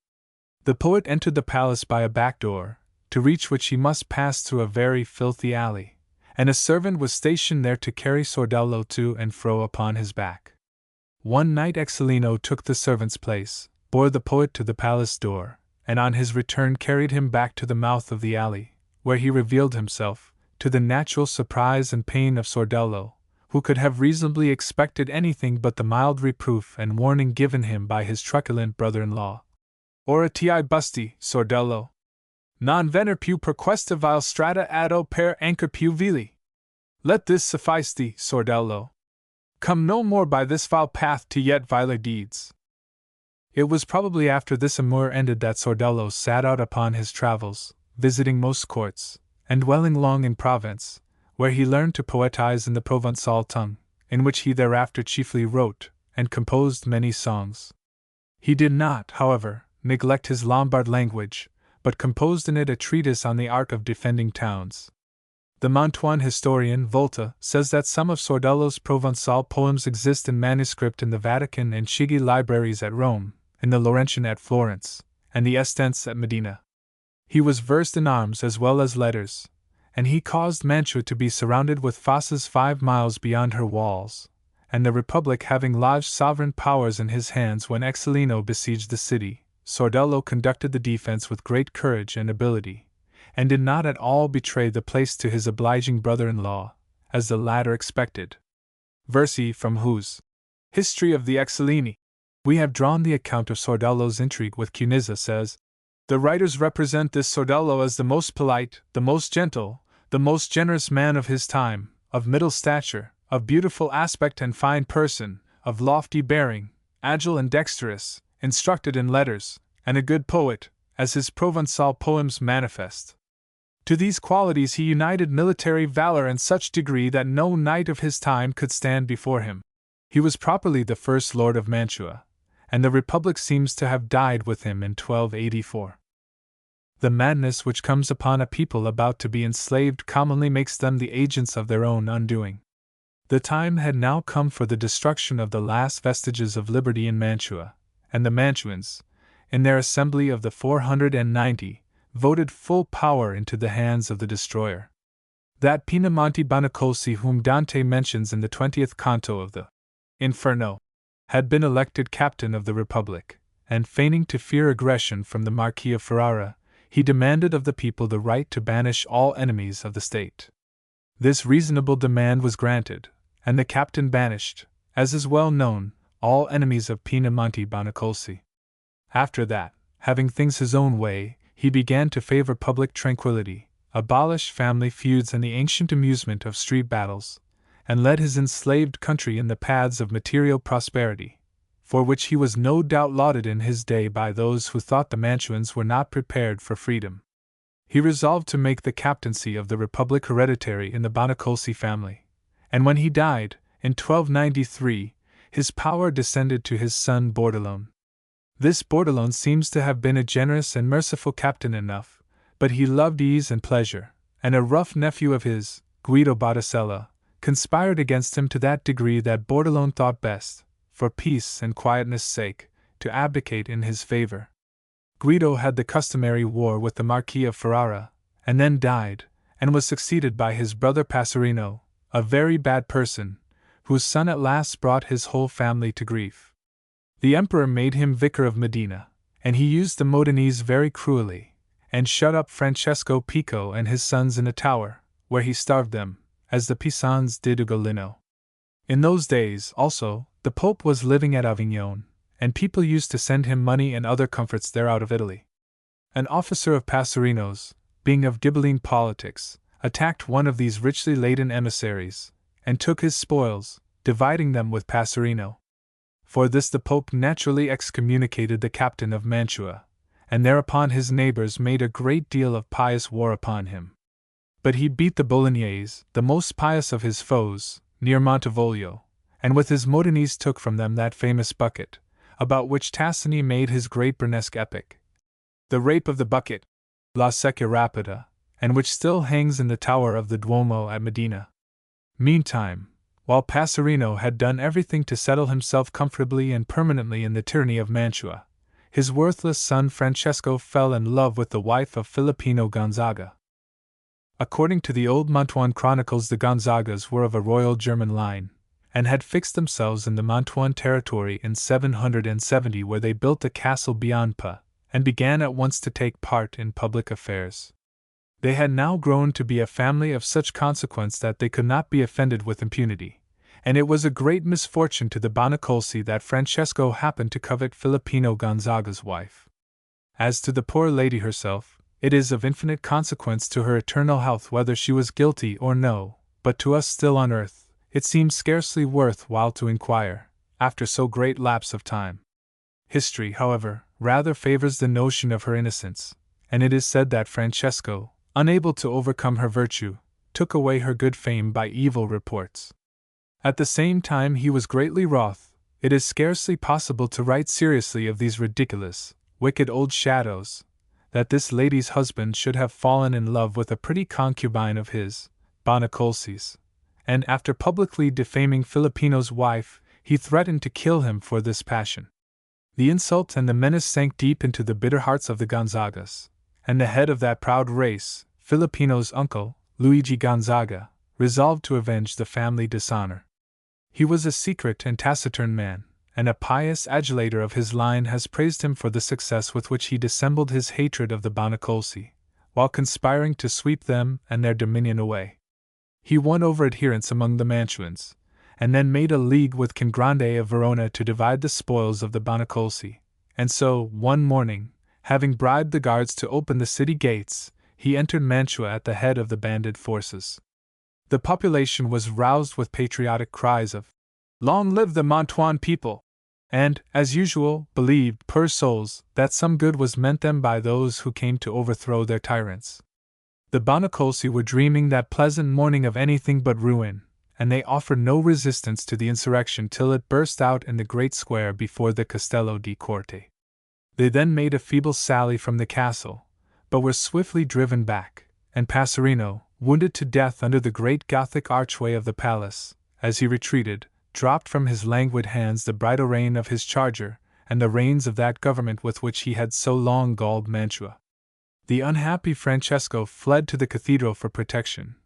The poet entered the palace by a back door, to reach which he must pass through a very filthy alley, and a servant was stationed there to carry Sordello to and fro upon his back. One night Exilino took the servant's place, bore the poet to the palace door, and on his return carried him back to the mouth of the alley, where he revealed himself, to the natural surprise and pain of Sordello, who could have reasonably expected anything but the mild reproof and warning given him by his truculent brother-in-law. Ora ti busti, Sordello. Non vener più per questa vile strada ad per anchor più vili. Let this suffice thee, Sordello. Come no more by this vile path to yet viler deeds. It was probably after this amour ended that Sordello set out upon his travels, visiting most courts, and dwelling long in Provence, where he learned to poetize in the Provençal tongue, in which he thereafter chiefly wrote and composed many songs. He did not, however, neglect his Lombard language, but composed in it a treatise on the art of defending towns. The Mantuan historian Volta says that some of Sordello's Provençal poems exist in manuscript in the Vatican and Chigi libraries at Rome, in the Laurentian at Florence, and the Estens at Medina. He was versed in arms as well as letters, and he caused Mantua to be surrounded with fosses 5 miles beyond her walls, and the Republic having lodged sovereign powers in his hands when Exilino besieged the city, Sordello conducted the defense with great courage and ability, and did not at all betray the place to his obliging brother-in-law, as the latter expected. Versi, from whose History of the Exilini we have drawn the account of Sordello's intrigue with Cunizza, says, the writers represent this Sordello as the most polite, the most gentle, the most generous man of his time, of middle stature, of beautiful aspect and fine person, of lofty bearing, agile and dexterous, instructed in letters, and a good poet, as his Provençal poems manifest. To these qualities he united military valor in such degree that no knight of his time could stand before him. He was properly the first lord of Mantua, and the Republic seems to have died with him in 1284. The madness which comes upon a people about to be enslaved commonly makes them the agents of their own undoing. The time had now come for the destruction of the last vestiges of liberty in Mantua, and the Mantuans, in their assembly of the 490, voted full power into the hands of the destroyer. That Piemonte Bonacolsi whom Dante mentions in the 20th canto of the Inferno had been elected captain of the Republic, and feigning to fear aggression from the Marquis of Ferrara, he demanded of the people the right to banish all enemies of the state. This reasonable demand was granted, and the captain banished, as is well known, all enemies of Piemonte Bonacolsi. After that, having things his own way, he began to favor public tranquility, abolish family feuds and the ancient amusement of street battles, and led his enslaved country in the paths of material prosperity, for which he was no doubt lauded in his day by those who thought the Mantuans were not prepared for freedom. He resolved to make the captaincy of the Republic hereditary in the Bonacolsi family, and when he died, in 1293, his power descended to his son Bordelone. This Bordelone seems to have been a generous and merciful captain enough, but he loved ease and pleasure, and a rough nephew of his, Guido Botticella, conspired against him to that degree that Bordelone thought best, for peace and quietness' sake, to abdicate in his favor. Guido had the customary war with the Marquis of Ferrara, and then died, and was succeeded by his brother Passerino, a very bad person, whose son at last brought his whole family to grief. The emperor made him vicar of Medina, and he used the Modenese very cruelly, and shut up Francesco Pico and his sons in a tower, where he starved them, as the Pisans did Ugolino. In those days, also, the Pope was living at Avignon, and people used to send him money and other comforts there out of Italy. An officer of Passerino's, being of Ghibelline politics, attacked one of these richly laden emissaries, and took his spoils, dividing them with Passerino. For this the Pope naturally excommunicated the captain of Mantua, and thereupon his neighbors made a great deal of pious war upon him. But he beat the Bolognese, the most pious of his foes, near Montevoglio, and with his Modenese took from them that famous bucket, about which Tassini made his great burlesque epic, The Rape of the Bucket, La Secca Rapida, and which still hangs in the tower of the Duomo at Medina. Meantime, while Passerino had done everything to settle himself comfortably and permanently in the tyranny of Mantua, his worthless son Francesco fell in love with the wife of Filippino Gonzaga. According to the old Mantuan chronicles, the Gonzagas were of a royal German line, and had fixed themselves in the Mantuan territory in 770, where they built a castle Bianpa, and began at once to take part in public affairs. They had now grown to be a family of such consequence that they could not be offended with impunity, and it was a great misfortune to the Bonacolsi that Francesco happened to covet Filippino Gonzaga's wife. As to the poor lady herself, it is of infinite consequence to her eternal health whether she was guilty or no, but to us still on earth, it seems scarcely worth while to inquire, after so great lapse of time. History, however, rather favors the notion of her innocence, and it is said that Francesco, unable to overcome her virtue, took away her good fame by evil reports. At the same time he was greatly wroth. It is scarcely possible to write seriously of these ridiculous, wicked old shadows, that this lady's husband should have fallen in love with a pretty concubine of his, Bonacolsi's, and after publicly defaming Filippino's wife, he threatened to kill him for this passion. The insult and the menace sank deep into the bitter hearts of the Gonzagas, and the head of that proud race, Filippino's uncle, Luigi Gonzaga, resolved to avenge the family dishonor. He was a secret and taciturn man, and a pious adulator of his line has praised him for the success with which he dissembled his hatred of the Bonacolsi, while conspiring to sweep them and their dominion away. He won over adherents among the Mantuans, and then made a league with Congrande of Verona to divide the spoils of the Bonacolsi, and so, one morning, having bribed the guards to open the city gates, he entered Mantua at the head of the banded forces. The population was roused with patriotic cries of, "Long live the Mantuan people!" and, as usual, believed, poor souls, that some good was meant them by those who came to overthrow their tyrants. The Bonacolsi were dreaming that pleasant morning of anything but ruin, and they offered no resistance to the insurrection till it burst out in the great square before the Castello di Corte. They then made a feeble sally from the castle, but were swiftly driven back, and Passerino, wounded to death under the great Gothic archway of the palace, as he retreated, dropped from his languid hands the bridle rein of his charger, and the reins of that government with which he had so long galled Mantua. The unhappy Francesco fled to the cathedral for protection,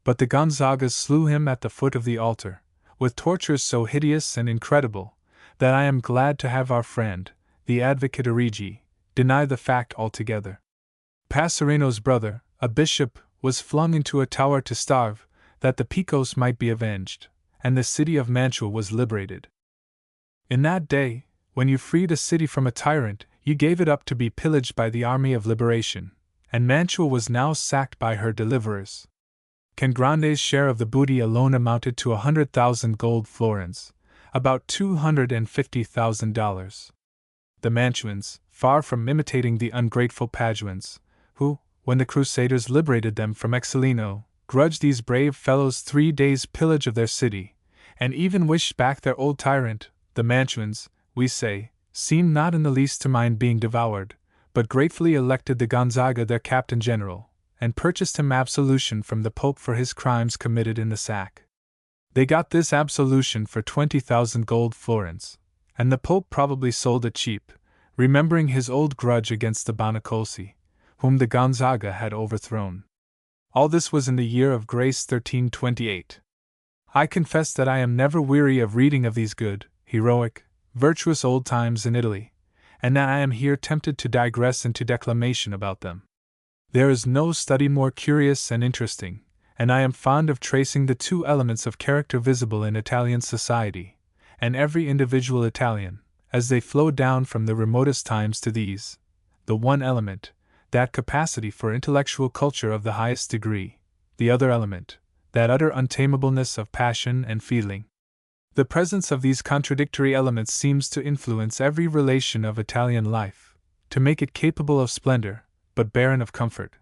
but the Gonzagas slew him at the foot of the altar, with tortures so hideous and incredible, that I am glad to have our friend, the Advocate Origi, deny the fact altogether. Passerino's brother, a bishop, was flung into a tower to starve, that the Picos might be avenged, and the city of Mantua was liberated. In that day, when you freed a city from a tyrant, you gave it up to be pillaged by the army of liberation, and Mantua was now sacked by her deliverers. Cangrande's share of the booty alone amounted to 100,000 gold florins, about $250,000. The Mantuans, far from imitating the ungrateful Paduans, who, when the Crusaders liberated them from Exilino, grudged these brave fellows 3 days' pillage of their city, and even wished back their old tyrant, the Mantuans, we say, seemed not in the least to mind being devoured, but gratefully elected the Gonzaga their captain general, and purchased him absolution from the Pope for his crimes committed in the sack. They got this absolution for 20,000 gold florins, and the Pope probably sold it cheap, remembering his old grudge against the Bonacolsi, whom the Gonzaga had overthrown. All this was in the year of grace 1328. I confess that I am never weary of reading of these good, heroic, virtuous old times in Italy, and that I am here tempted to digress into declamation about them. There is no study more curious and interesting, and I am fond of tracing the two elements of character visible in Italian society, and every individual Italian, as they flow down from the remotest times to these. The one element, that capacity for intellectual culture of the highest degree; the other element, that utter untamableness of passion and feeling. The presence of these contradictory elements seems to influence every relation of Italian life, to make it capable of splendor, but barren of comfort,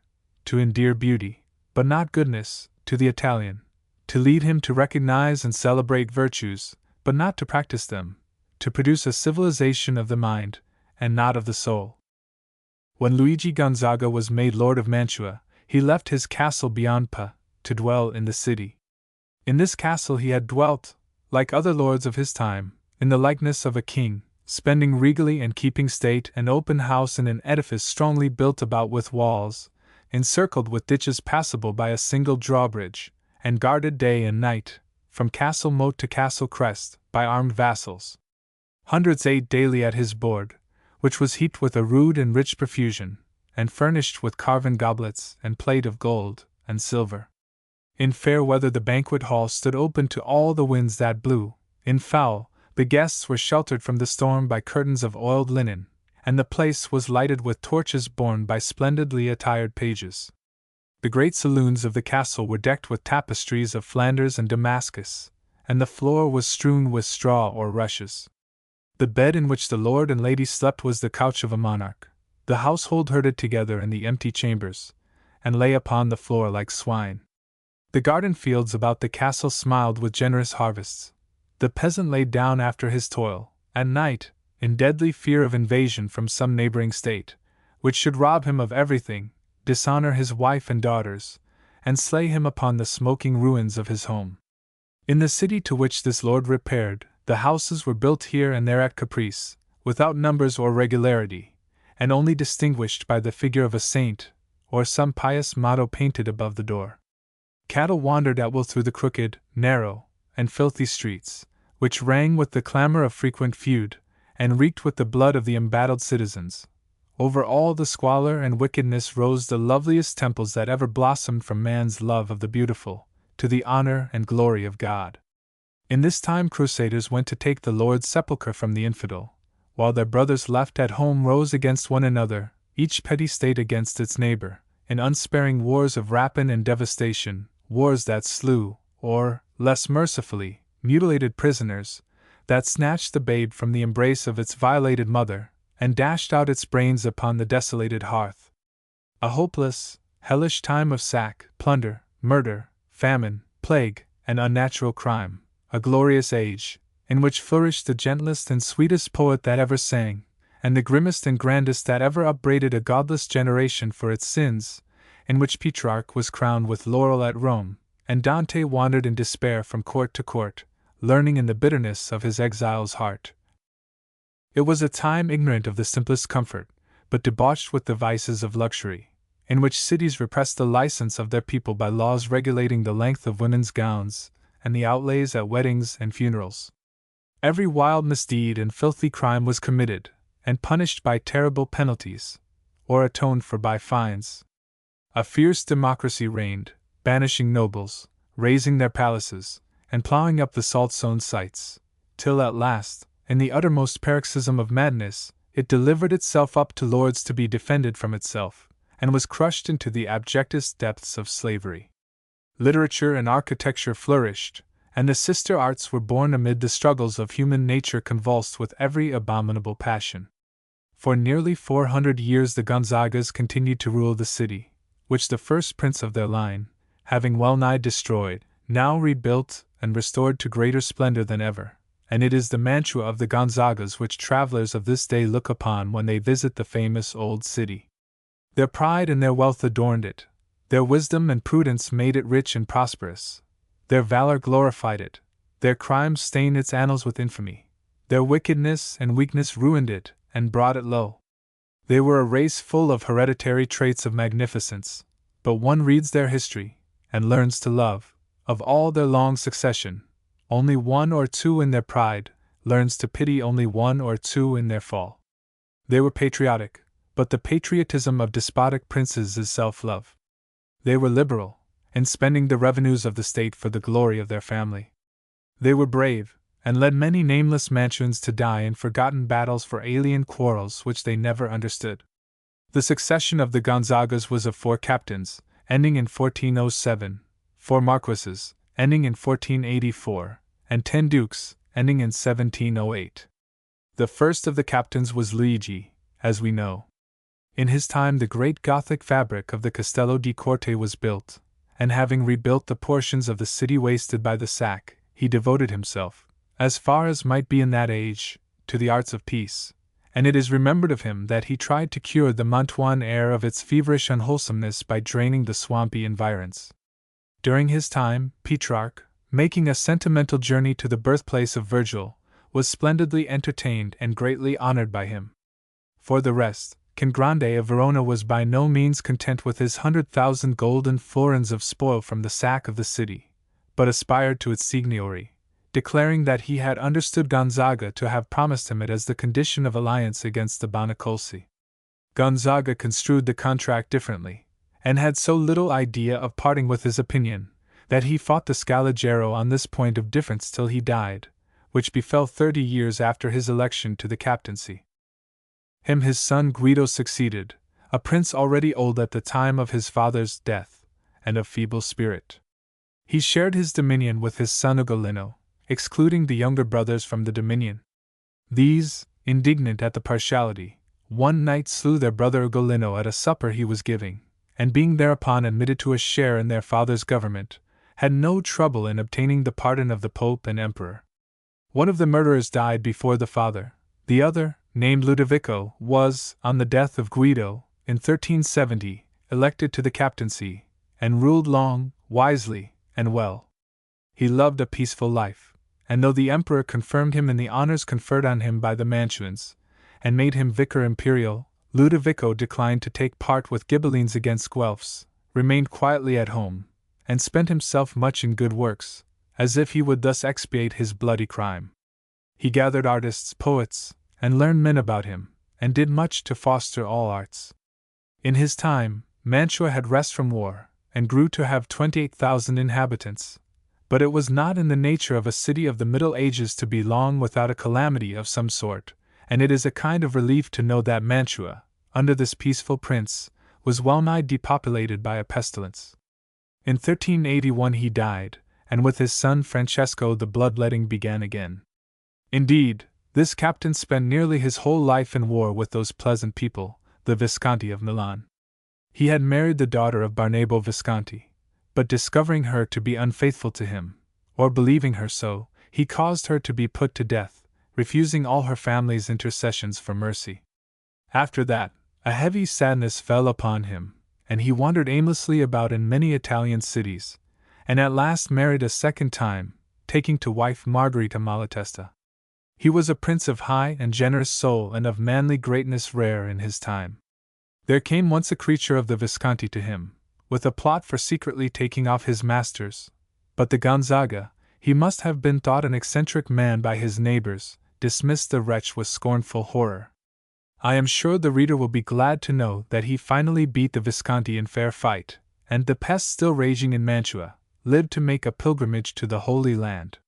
to endear beauty, but not goodness, to the Italian, to lead him to recognize and celebrate virtues, but not to practice them, to produce a civilization of the mind, and not of the soul. When Luigi Gonzaga was made Lord of Mantua, he left his castle beyond Pa, to dwell in the city. In this castle he had dwelt, like other lords of his time, in the likeness of a king, spending regally and keeping state and open house in an edifice strongly built about with walls, encircled with ditches passable by a single drawbridge, and guarded day and night, from castle moat to castle crest, by armed vassals. Hundreds ate daily at his board, which was heaped with a rude and rich profusion, and furnished with carven goblets and plate of gold and silver. In fair weather the banquet hall stood open to all the winds that blew; in foul, the guests were sheltered from the storm by curtains of oiled linen, and the place was lighted with torches borne by splendidly attired pages. The great saloons of the castle were decked with tapestries of Flanders and Damascus, and the floor was strewn with straw or rushes. The bed in which the lord and lady slept was the couch of a monarch. The household herded together in the empty chambers, and lay upon the floor like swine. The garden fields about the castle smiled with generous harvests. The peasant lay down after his toil, at night, in deadly fear of invasion from some neighboring state, which should rob him of everything, dishonor his wife and daughters, and slay him upon the smoking ruins of his home. In the city to which this lord repaired, the houses were built here and there at caprice, without numbers or regularity, and only distinguished by the figure of a saint, or some pious motto painted above the door. Cattle wandered at will through the crooked, narrow, and filthy streets, which rang with the clamor of frequent feud, and reeked with the blood of the embattled citizens. Over all the squalor and wickedness rose the loveliest temples that ever blossomed from man's love of the beautiful, to the honor and glory of God. In this time crusaders went to take the Lord's sepulchre from the infidel, while their brothers left at home rose against one another, each petty state against its neighbor, in unsparing wars of rapine and devastation, wars that slew, or, less mercifully, mutilated prisoners, that snatched the babe from the embrace of its violated mother, and dashed out its brains upon the desolated hearth. A hopeless, hellish time of sack, plunder, murder, famine, plague, and unnatural crime, a glorious age, in which flourished the gentlest and sweetest poet that ever sang, and the grimmest and grandest that ever upbraided a godless generation for its sins, in which Petrarch was crowned with laurel at Rome, and Dante wandered in despair from court to court, learning in the bitterness of his exile's heart. It was a time ignorant of the simplest comfort, but debauched with the vices of luxury, in which cities repressed the license of their people by laws regulating the length of women's gowns, and the outlays at weddings and funerals. Every wild misdeed and filthy crime was committed, and punished by terrible penalties, or atoned for by fines. A fierce democracy reigned, banishing nobles, razing their palaces, and plowing up the salt-sown sites, till at last, in the uttermost paroxysm of madness, it delivered itself up to lords to be defended from itself, and was crushed into the abjectest depths of slavery. Literature and architecture flourished, and the sister arts were born amid the struggles of human nature convulsed with every abominable passion. For nearly 400 years the Gonzagas continued to rule the city, which the first prince of their line, having well-nigh destroyed, now rebuilt and restored to greater splendor than ever, and it is the Mantua of the Gonzagas which travelers of this day look upon when they visit the famous old city. Their pride and their wealth adorned it, their wisdom and prudence made it rich and prosperous, their valor glorified it, their crimes stained its annals with infamy, Their wickedness and weakness ruined it and brought it low. They were a race full of hereditary traits of magnificence, but one reads their history and learns to love, of all their long succession, only one or two in their pride, learns to pity only one or two in their fall. They were patriotic, but the patriotism of despotic princes is self-love. They were liberal, in spending the revenues of the state for the glory of their family. They were brave, and led many nameless mansions to die in forgotten battles for alien quarrels which they never understood. The succession of the Gonzagas was of 4 captains, ending in 1407, 4 marquises, ending in 1484, and 10 dukes, ending in 1708. The first of the captains was Luigi, as we know. In his time the great Gothic fabric of the Castello di Corte was built, and having rebuilt the portions of the city wasted by the sack, he devoted himself, as far as might be in that age, to the arts of peace, and it is remembered of him that he tried to cure the Mantuan air of its feverish unwholesomeness by draining the swampy environs. During his time, Petrarch, making a sentimental journey to the birthplace of Virgil, was splendidly entertained and greatly honored by him. For the rest, Can Grande of Verona was by no means content with his 100,000 golden florins of spoil from the sack of the city, but aspired to its seigniory, declaring that he had understood Gonzaga to have promised him it as the condition of alliance against the Bonacolsi. Gonzaga construed the contract differently, and had so little idea of parting with his opinion, that he fought the Scaliger on this point of difference till he died, which befell 30 years after his election to the captaincy. Him his son Guido succeeded, a prince already old at the time of his father's death, and of feeble spirit. He shared his dominion with his son Ugolino, excluding the younger brothers from the dominion. These, indignant at the partiality, one night slew their brother Ugolino at a supper he was giving, and being thereupon admitted to a share in their father's government, had no trouble in obtaining the pardon of the Pope and Emperor. One of the murderers died before the father, the other, named Ludovico, was, on the death of Guido, in 1370, elected to the captaincy, and ruled long, wisely, and well. He loved a peaceful life, and though the emperor confirmed him in the honors conferred on him by the Mantuans, and made him vicar imperial, Ludovico declined to take part with Ghibellines against Guelphs, remained quietly at home, and spent himself much in good works, as if he would thus expiate his bloody crime. He gathered artists, poets, and learned men about him, and did much to foster all arts. In his time, Mantua had rest from war, and grew to have 28,000 inhabitants, but it was not in the nature of a city of the Middle Ages to be long without a calamity of some sort, and it is a kind of relief to know that Mantua, under this peaceful prince, was well-nigh depopulated by a pestilence. In 1381 he died, and with his son Francesco the bloodletting began again. Indeed, this captain spent nearly his whole life in war with those pleasant people, the Visconti of Milan. He had married the daughter of Barnabo Visconti, but discovering her to be unfaithful to him, or believing her so, he caused her to be put to death, refusing all her family's intercessions for mercy. After that, a heavy sadness fell upon him, and he wandered aimlessly about in many Italian cities, and at last married a second time, taking to wife Margherita Malatesta. He was a prince of high and generous soul and of manly greatness rare in his time. There came once a creature of the Visconti to him, with a plot for secretly taking off his masters, but the Gonzaga, he must have been thought an eccentric man by his neighbors, dismissed the wretch with scornful horror. I am sure the reader will be glad to know that he finally beat the Visconti in fair fight, and the pest still raging in Mantua, lived to make a pilgrimage to the Holy Land.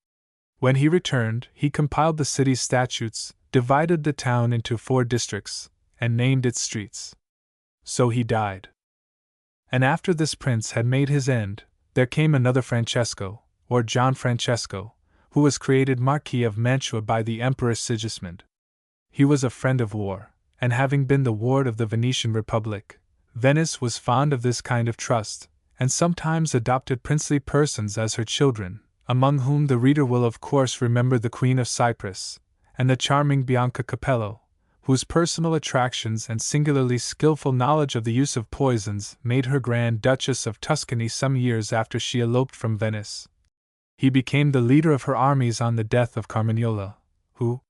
When he returned, he compiled the city's statutes, divided the town into 4 districts, and named its streets. So he died. And after this prince had made his end, there came another Francesco, or John Francesco, who was created Marquis of Mantua by the Emperor Sigismund. He was a friend of war, and having been the ward of the Venetian Republic, Venice was fond of this kind of trust, and sometimes adopted princely persons as her children, among whom the reader will of course remember the Queen of Cyprus, and the charming Bianca Capello, whose personal attractions and singularly skillful knowledge of the use of poisons made her Grand Duchess of Tuscany some years after she eloped from Venice. He became the leader of her armies on the death of Carmignola, who,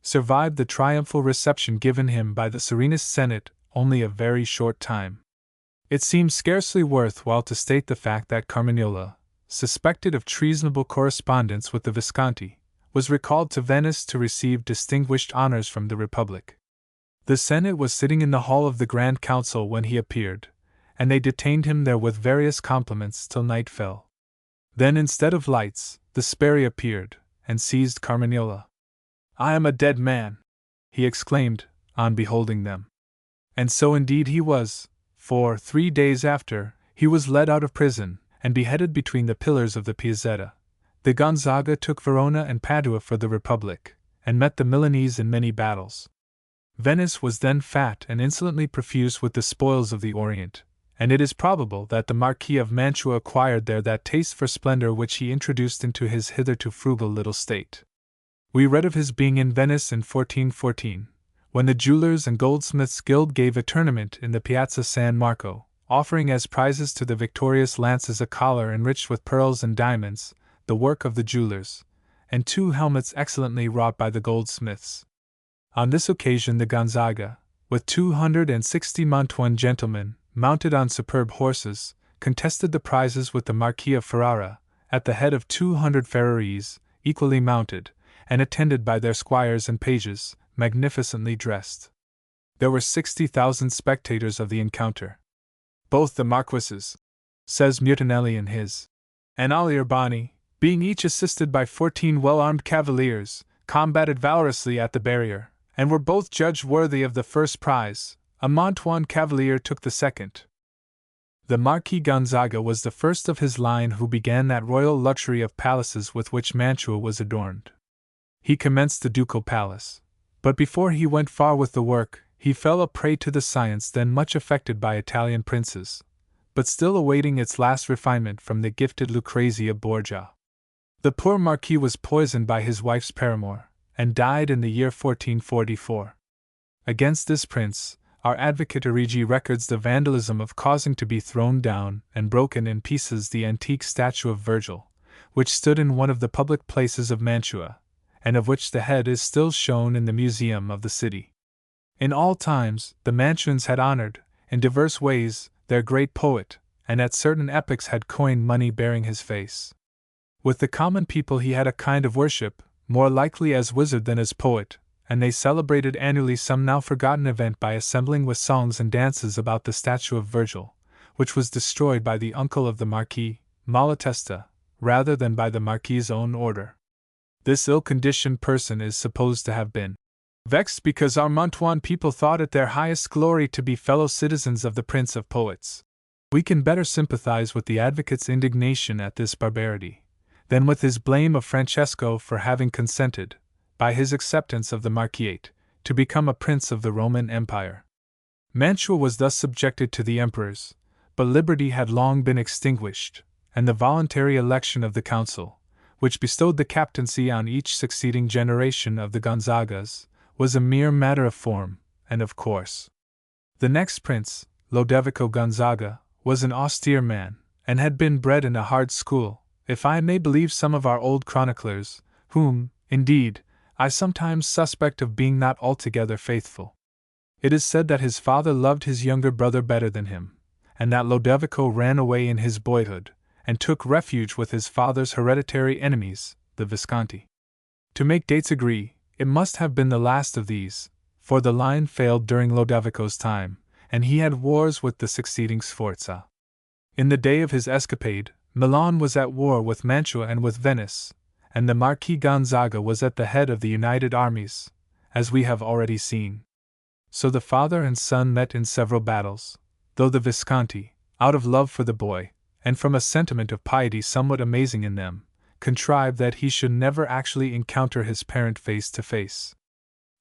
survived the triumphal reception given him by the Serenist Senate only a very short time. It seems scarcely worth while to state the fact that Carmignola, suspected of treasonable correspondence with the Visconti, was recalled to Venice to receive distinguished honors from the Republic. The Senate was sitting in the hall of the Grand Council when he appeared, and they detained him there with various compliments till night fell. Then, instead of lights, the Sperry appeared, and seized Carmignola. "I am a dead man," he exclaimed, on beholding them. And so indeed he was, for, 3 days after, he was led out of prison, and beheaded between the pillars of the Piazzetta. The Gonzaga took Verona and Padua for the Republic, and met the Milanese in many battles. Venice was then fat and insolently profuse with the spoils of the Orient, and it is probable that the Marquis of Mantua acquired there that taste for splendor which he introduced into his hitherto frugal little state. We read of his being in Venice in 1414, when the Jewelers' and Goldsmiths' Guild gave a tournament in the Piazza San Marco, offering as prizes to the victorious lances a collar enriched with pearls and diamonds, the work of the jewelers, and 2 helmets excellently wrought by the goldsmiths. On this occasion the Gonzaga, with 260 Mantuan gentlemen, mounted on superb horses, contested the prizes with the Marquis of Ferrara, at the head of 200 Ferrarese, equally mounted, and attended by their squires and pages, magnificently dressed. There were 60,000 spectators of the encounter. Both the marquises, says Mutinelli in his Annali Urbani, being each assisted by 14 well-armed cavaliers, combated valorously at the barrier, and were both judged worthy of the first prize. A Mantuan cavalier took the second. The Marquis Gonzaga was the first of his line who began that royal luxury of palaces with which Mantua was adorned. He commenced the ducal palace, but before he went far with the work, he fell a prey to the science then much affected by Italian princes, but still awaiting its last refinement from the gifted Lucrezia Borgia. The poor Marquis was poisoned by his wife's paramour, and died in the year 1444. Against this prince, our Advocate Origi records the vandalism of causing to be thrown down and broken in pieces the antique statue of Virgil, which stood in one of the public places of Mantua, and of which the head is still shown in the museum of the city. In all times, the Mantuans had honored, in diverse ways, their great poet, and at certain epochs had coined money bearing his face. With the common people he had a kind of worship, more likely as wizard than as poet, and they celebrated annually some now forgotten event by assembling with songs and dances about the statue of Virgil, which was destroyed by the uncle of the Marquis, Malatesta, rather than by the Marquis's own order. This ill-conditioned person is supposed to have been vexed because our Mantuan people thought it their highest glory to be fellow citizens of the Prince of Poets. We can better sympathize with the advocate's indignation at this barbarity than with his blame of Francesco for having consented, by his acceptance of the Marquisate, to become a prince of the Roman Empire. Mantua was thus subjected to the emperors, but liberty had long been extinguished, and the voluntary election of the council, which bestowed the captaincy on each succeeding generation of the Gonzagas, was a mere matter of form and of course. The next prince, Lodovico Gonzaga, was an austere man, and had been bred in a hard school, if I may believe some of our old chroniclers, whom, indeed, I sometimes suspect of being not altogether faithful. It is said that his father loved his younger brother better than him, and that Lodovico ran away in his boyhood, and took refuge with his father's hereditary enemies, the Visconti. To make dates agree, it must have been the last of these, for the line failed during Lodovico's time, and he had wars with the succeeding Sforza. In the day of his escapade, Milan was at war with Mantua and with Venice, and the Marquis Gonzaga was at the head of the united armies, as we have already seen. So the father and son met in several battles, though the Visconti, out of love for the boy, and from a sentiment of piety somewhat amazing in them, contrived that he should never actually encounter his parent face to face.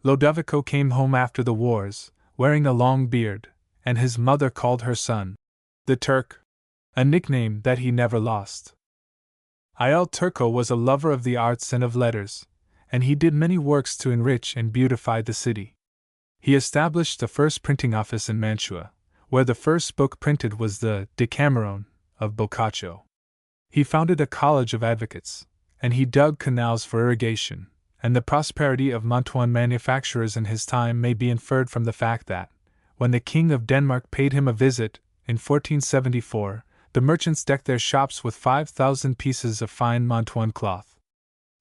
Lodovico came home after the wars, wearing a long beard, and his mother called her son the Turk, a nickname that he never lost. Il Turco was a lover of the arts and of letters, and he did many works to enrich and beautify the city. He established the first printing office in Mantua, where the first book printed was the Decameron of Boccaccio. He founded a college of advocates, and he dug canals for irrigation, and the prosperity of Mantuan manufacturers in his time may be inferred from the fact that, when the King of Denmark paid him a visit, in 1474, the merchants decked their shops with 5,000 pieces of fine Mantuan cloth.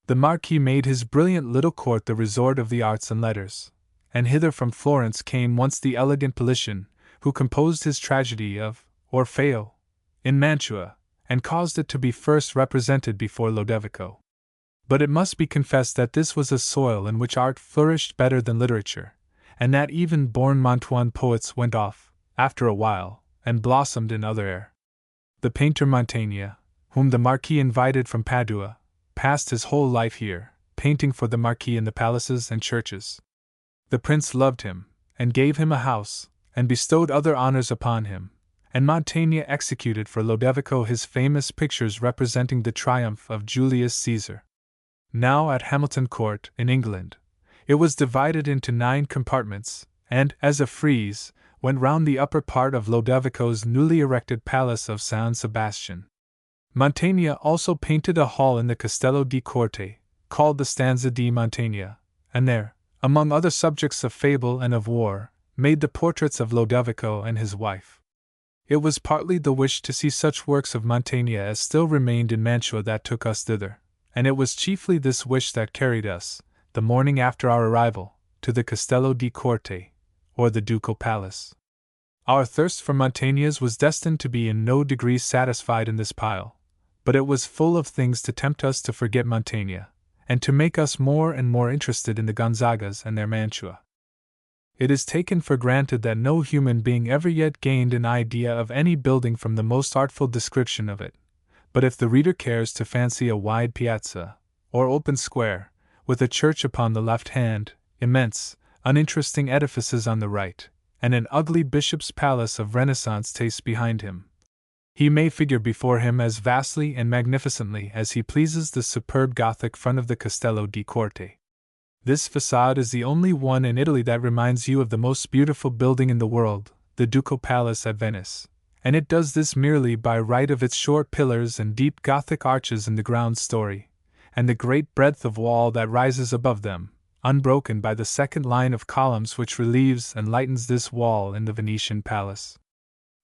The Marquis made his brilliant little court the resort of the arts and letters, and hither from Florence came once the elegant Politian, who composed his tragedy of Orfeo in Mantua, and caused it to be first represented before Lodovico. But it must be confessed that this was a soil in which art flourished better than literature, and that even born Mantuan poets went off, after a while, and blossomed in other air. The painter Mantegna, whom the Marquis invited from Padua, passed his whole life here, painting for the Marquis in the palaces and churches. The prince loved him, and gave him a house, and bestowed other honors upon him, and Mantegna executed for Lodovico his famous pictures representing the triumph of Julius Caesar. Now at Hamilton Court, in England, it was divided into 9 compartments, and, as a frieze, went round the upper part of Lodovico's newly erected palace of San Sebastian. Mantegna also painted a hall in the Castello di Corte, called the Stanza di Mantegna, and there, among other subjects of fable and of war, made the portraits of Lodovico and his wife. It was partly the wish to see such works of Mantegna as still remained in Mantua that took us thither, and it was chiefly this wish that carried us, the morning after our arrival, to the Castello di Corte, or the Ducal Palace. Our thirst for Mantegna's was destined to be in no degree satisfied in this pile, but it was full of things to tempt us to forget Mantegna, and to make us more and more interested in the Gonzagas and their Mantua. It is taken for granted that no human being ever yet gained an idea of any building from the most artful description of it, but if the reader cares to fancy a wide piazza, or open square, with a church upon the left hand, immense, uninteresting edifices on the right, and an ugly bishop's palace of Renaissance taste behind him, he may figure before him as vastly and magnificently as he pleases the superb Gothic front of the Castello di Corte. This facade is the only one in Italy that reminds you of the most beautiful building in the world, the Ducal Palace at Venice, and it does this merely by right of its short pillars and deep Gothic arches in the ground story, and the great breadth of wall that rises above them, unbroken by the second line of columns which relieves and lightens this wall in the Venetian palace.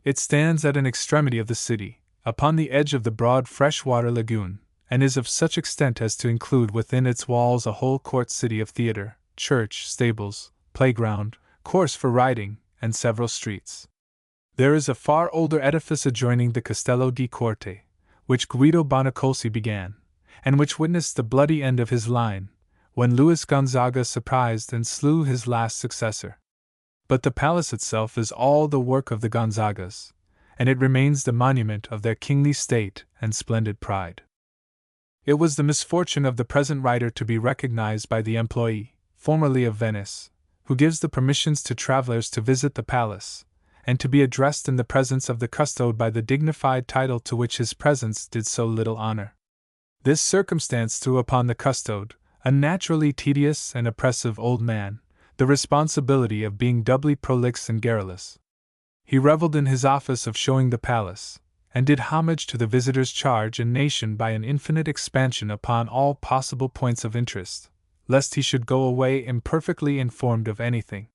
It stands at an extremity of the city, upon the edge of the broad freshwater lagoon, and is of such extent as to include within its walls a whole court city of theatre, church, stables, playground, course for riding, and several streets. There is a far older edifice adjoining the Castello di Corte, which Guido Bonacolsi began, and which witnessed the bloody end of his line, when Louis Gonzaga surprised and slew his last successor. But the palace itself is all the work of the Gonzagas, and it remains the monument of their kingly state and splendid pride. It was the misfortune of the present writer to be recognized by the employee, formerly of Venice, who gives the permissions to travelers to visit the palace, and to be addressed in the presence of the custode by the dignified title to which his presence did so little honor. This circumstance threw upon the custode, a naturally tedious and oppressive old man, the responsibility of being doubly prolix and garrulous. He reveled in his office of showing the palace, and did homage to the visitor's charge and nation by an infinite expansion upon all possible points of interest, lest he should go away imperfectly informed of anything.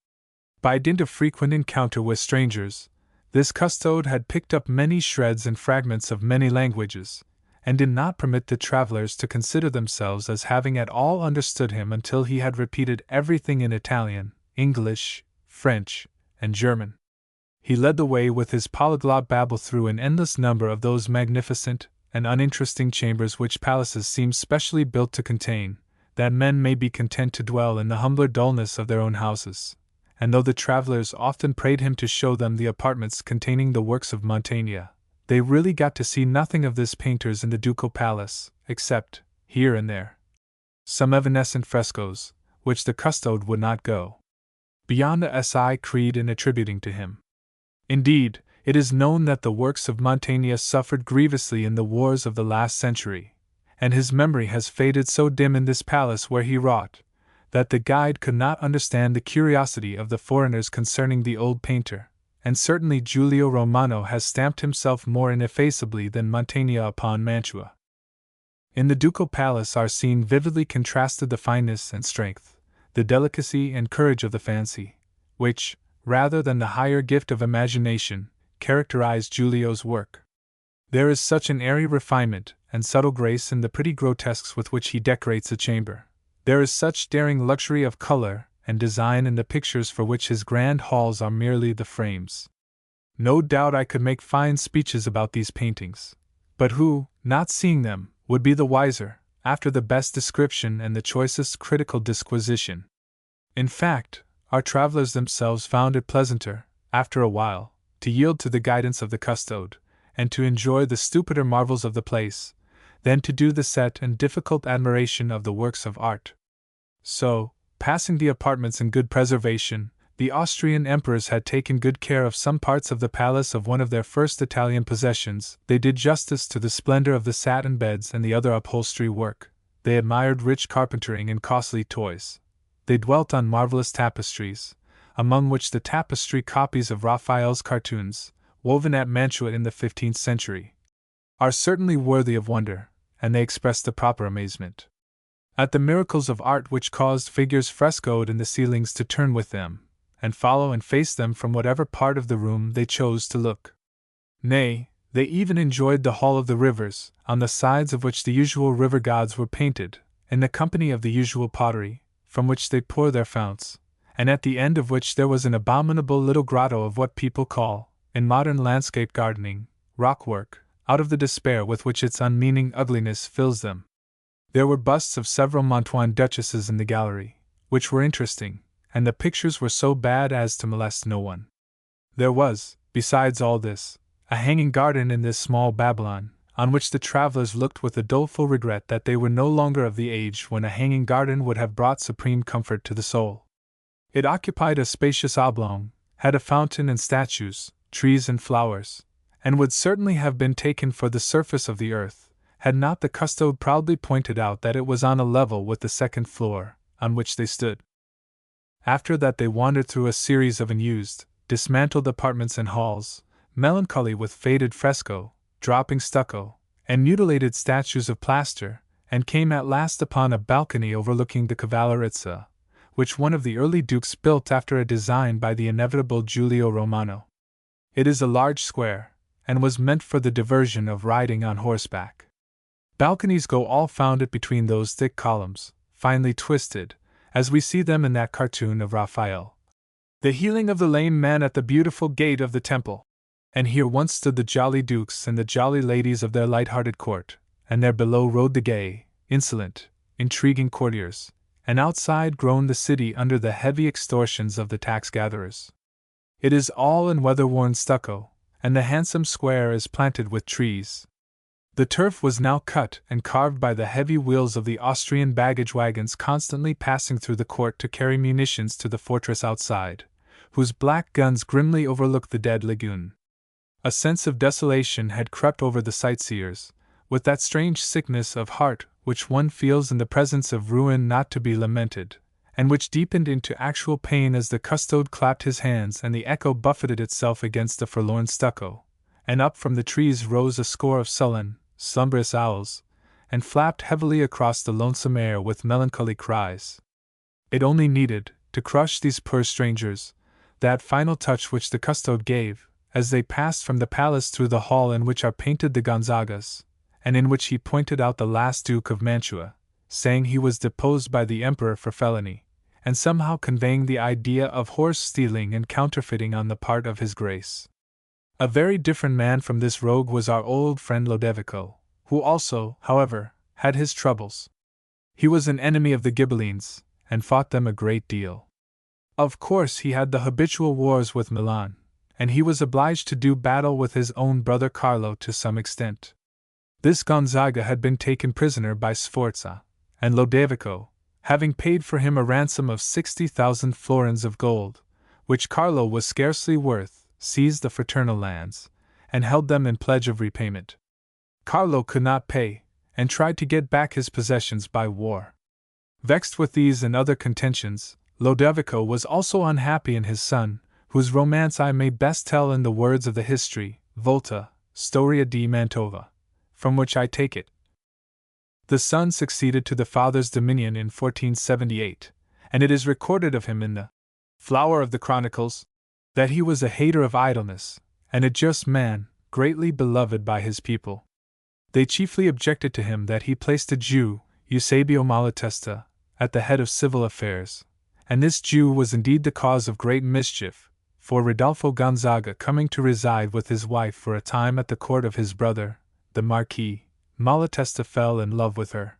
By dint of frequent encounter with strangers, this custode had picked up many shreds and fragments of many languages, and did not permit the travelers to consider themselves as having at all understood him until he had repeated everything in Italian, English, French, and German. He led the way with his polyglot babble through an endless number of those magnificent and uninteresting chambers which palaces seem specially built to contain, that men may be content to dwell in the humbler dullness of their own houses. And though the travelers often prayed him to show them the apartments containing the works of Mantegna, they really got to see nothing of this painter's in the Ducal Palace, except, here and there, some evanescent frescoes, which the custode would not go beyond the SI creed in attributing to him. Indeed, it is known that the works of Mantegna suffered grievously in the wars of the last century, and his memory has faded so dim in this palace where he wrought, that the guide could not understand the curiosity of the foreigners concerning the old painter, and certainly Giulio Romano has stamped himself more ineffaceably than Mantegna upon Mantua. In the ducal palace are seen vividly contrasted the fineness and strength, the delicacy and courage of the fancy, which, rather than the higher gift of imagination, characterized Giulio's work. There is such an airy refinement and subtle grace in the pretty grotesques with which he decorates a chamber. There is such daring luxury of color and design in the pictures for which his grand halls are merely the frames. No doubt I could make fine speeches about these paintings, but who, not seeing them, would be the wiser, after the best description and the choicest critical disquisition? In fact, our travelers themselves found it pleasanter, after a while, to yield to the guidance of the custode, and to enjoy the stupider marvels of the place, than to do the set and difficult admiration of the works of art. So, passing the apartments in good preservation, the Austrian emperors had taken good care of some parts of the palace of one of their first Italian possessions. They did justice to the splendor of the satin beds and the other upholstery work. They admired rich carpentering and costly toys. They dwelt on marvelous tapestries, among which the tapestry copies of Raphael's cartoons, woven at Mantua in the 15th century, are certainly worthy of wonder, and they expressed the proper amazement at the miracles of art which caused figures frescoed in the ceilings to turn with them, and follow and face them from whatever part of the room they chose to look. Nay, they even enjoyed the Hall of the Rivers, on the sides of which the usual river gods were painted, in the company of the usual pottery, from which they pour their founts, and at the end of which there was an abominable little grotto of what people call, in modern landscape gardening, rockwork, out of the despair with which its unmeaning ugliness fills them. There were busts of several Mantuan duchesses in the gallery, which were interesting, and the pictures were so bad as to molest no one. There was, besides all this, a hanging garden in this small Babylon, on which the travelers looked with a doleful regret that they were no longer of the age when a hanging garden would have brought supreme comfort to the soul. It occupied a spacious oblong, had a fountain and statues, trees and flowers, and would certainly have been taken for the surface of the earth, had not the custode proudly pointed out that it was on a level with the second floor, on which they stood. After that they wandered through a series of unused, dismantled apartments and halls, melancholy with faded fresco, dropping stucco, and mutilated statues of plaster, and came at last upon a balcony overlooking the Cavallerizza, which one of the early dukes built after a design by the inevitable Giulio Romano. It is a large square, and was meant for the diversion of riding on horseback. Balconies go all founded between those thick columns, finely twisted, as we see them in that cartoon of Raphael. The healing of the lame man at the beautiful gate of the temple. And here once stood the jolly dukes and the jolly ladies of their light-hearted court, and there below rode the gay, insolent, intriguing courtiers, and outside groaned the city under the heavy extortions of the tax-gatherers. It is all in weather-worn stucco, and the handsome square is planted with trees. The turf was now cut and carved by the heavy wheels of the Austrian baggage wagons constantly passing through the court to carry munitions to the fortress outside, whose black guns grimly overlooked the dead lagoon. A sense of desolation had crept over the sightseers, with that strange sickness of heart which one feels in the presence of ruin not to be lamented, and which deepened into actual pain as the custode clapped his hands and the echo buffeted itself against the forlorn stucco, and up from the trees rose a score of sullen, slumberous owls, and flapped heavily across the lonesome air with melancholy cries. It only needed, to crush these poor strangers, that final touch which the custode gave, as they passed from the palace through the hall in which are painted the Gonzagas, and in which he pointed out the last Duke of Mantua, saying he was deposed by the Emperor for felony, and somehow conveying the idea of horse-stealing and counterfeiting on the part of his Grace. A very different man from this rogue was our old friend Lodovico, who also, however, had his troubles. He was an enemy of the Ghibellines, and fought them a great deal. Of course he had the habitual wars with Milan, and he was obliged to do battle with his own brother Carlo to some extent. This Gonzaga had been taken prisoner by Sforza, and Lodovico, having paid for him a ransom of 60,000 florins of gold, which Carlo was scarcely worth, seized the fraternal lands, and held them in pledge of repayment. Carlo could not pay, and tried to get back his possessions by war. Vexed with these and other contentions, Lodovico was also unhappy in his son, whose romance I may best tell in the words of the history, Volta, Storia di Mantova, from which I take it. The son succeeded to the father's dominion in 1478, and it is recorded of him in the Flower of the Chronicles that he was a hater of idleness, and a just man, greatly beloved by his people. They chiefly objected to him that he placed a Jew, Eusebio Malatesta, at the head of civil affairs, and this Jew was indeed the cause of great mischief, for Rodolfo Gonzaga, coming to reside with his wife for a time at the court of his brother, the Marquis, Malatesta fell in love with her.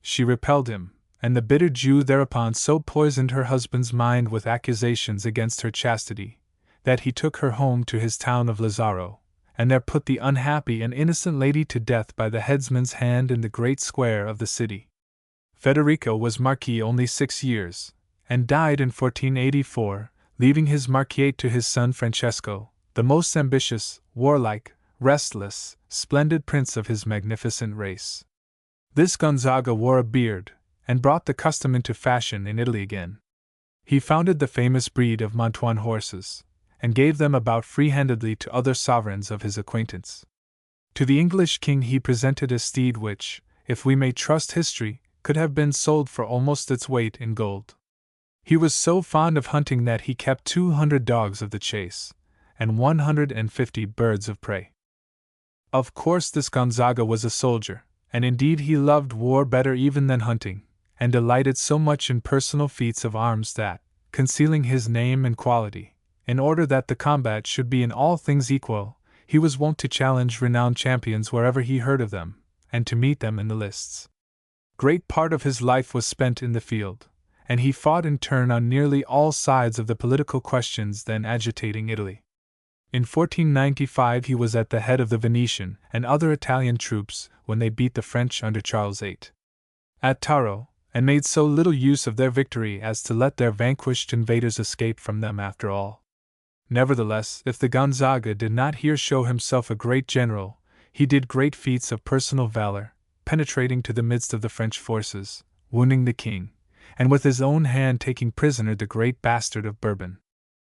She repelled him, and the bitter Jew thereupon so poisoned her husband's mind with accusations against her chastity, that he took her home to his town of Lazaro, and there put the unhappy and innocent lady to death by the headsman's hand in the great square of the city. Federico was Marquis only 6 years, and died in 1484, leaving his marquisate to his son Francesco, the most ambitious, warlike, restless, splendid prince of his magnificent race. This Gonzaga wore a beard, and brought the custom into fashion in Italy again. He founded the famous breed of Mantuan horses, and gave them about free-handedly to other sovereigns of his acquaintance. To the English king he presented a steed which, if we may trust history, could have been sold for almost its weight in gold. He was so fond of hunting that he kept 200 dogs of the chase, and 150 birds of prey. Of course this Gonzaga was a soldier, and indeed he loved war better even than hunting, and delighted so much in personal feats of arms that, concealing his name and quality, in order that the combat should be in all things equal, he was wont to challenge renowned champions wherever he heard of them, and to meet them in the lists. Great part of his life was spent in the field, and he fought in turn on nearly all sides of the political questions then agitating Italy. In 1495 he was at the head of the Venetian and other Italian troops when they beat the French under Charles VIII. At Taro, and made so little use of their victory as to let their vanquished invaders escape from them after all. Nevertheless, if the Gonzaga did not here show himself a great general, he did great feats of personal valor, penetrating to the midst of the French forces, wounding the king, and with his own hand taking prisoner the great bastard of Bourbon.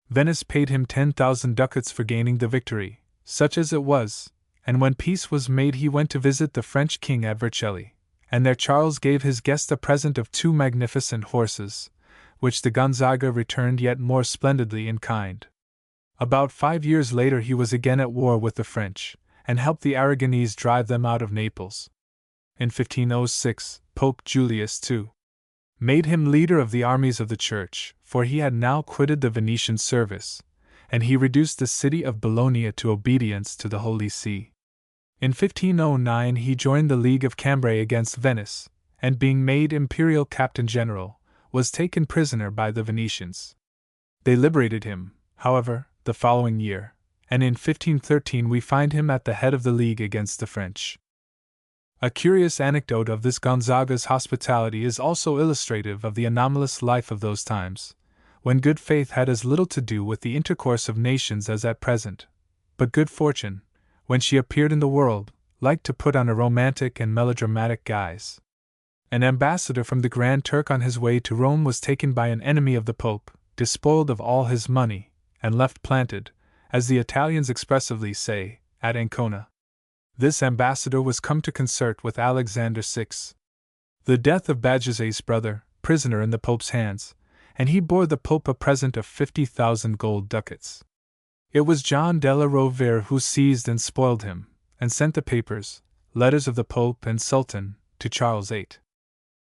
Venice paid him 10,000 ducats for gaining the victory, such as it was, and when peace was made he went to visit the French king at Vercelli, and there Charles gave his guest a present of 2 magnificent horses, which the Gonzaga returned yet more splendidly in kind. About 5 years later he was again at war with the French, and helped the Aragonese drive them out of Naples. In 1506, Pope Julius II made him leader of the armies of the Church, for he had now quitted the Venetian service, and he reduced the city of Bologna to obedience to the Holy See. In 1509 he joined the League of Cambrai against Venice, and being made imperial captain-general, was taken prisoner by the Venetians. They liberated him, however, the following year, and in 1513 we find him at the head of the league against the French. A curious anecdote of this Gonzaga's hospitality is also illustrative of the anomalous life of those times, when good faith had as little to do with the intercourse of nations as at present, but good fortune, when she appeared in the world, liked to put on a romantic and melodramatic guise. An ambassador from the Grand Turk on his way to Rome was taken by an enemy of the Pope, despoiled of all his money, and left planted, as the Italians expressively say, at Ancona. This ambassador was come to concert with Alexander VI. The death of Bajazet's brother, prisoner in the Pope's hands, and he bore the Pope a present of 50,000 gold ducats. It was John de la Rovere who seized and spoiled him, and sent the papers, letters of the Pope and Sultan, to Charles VIII.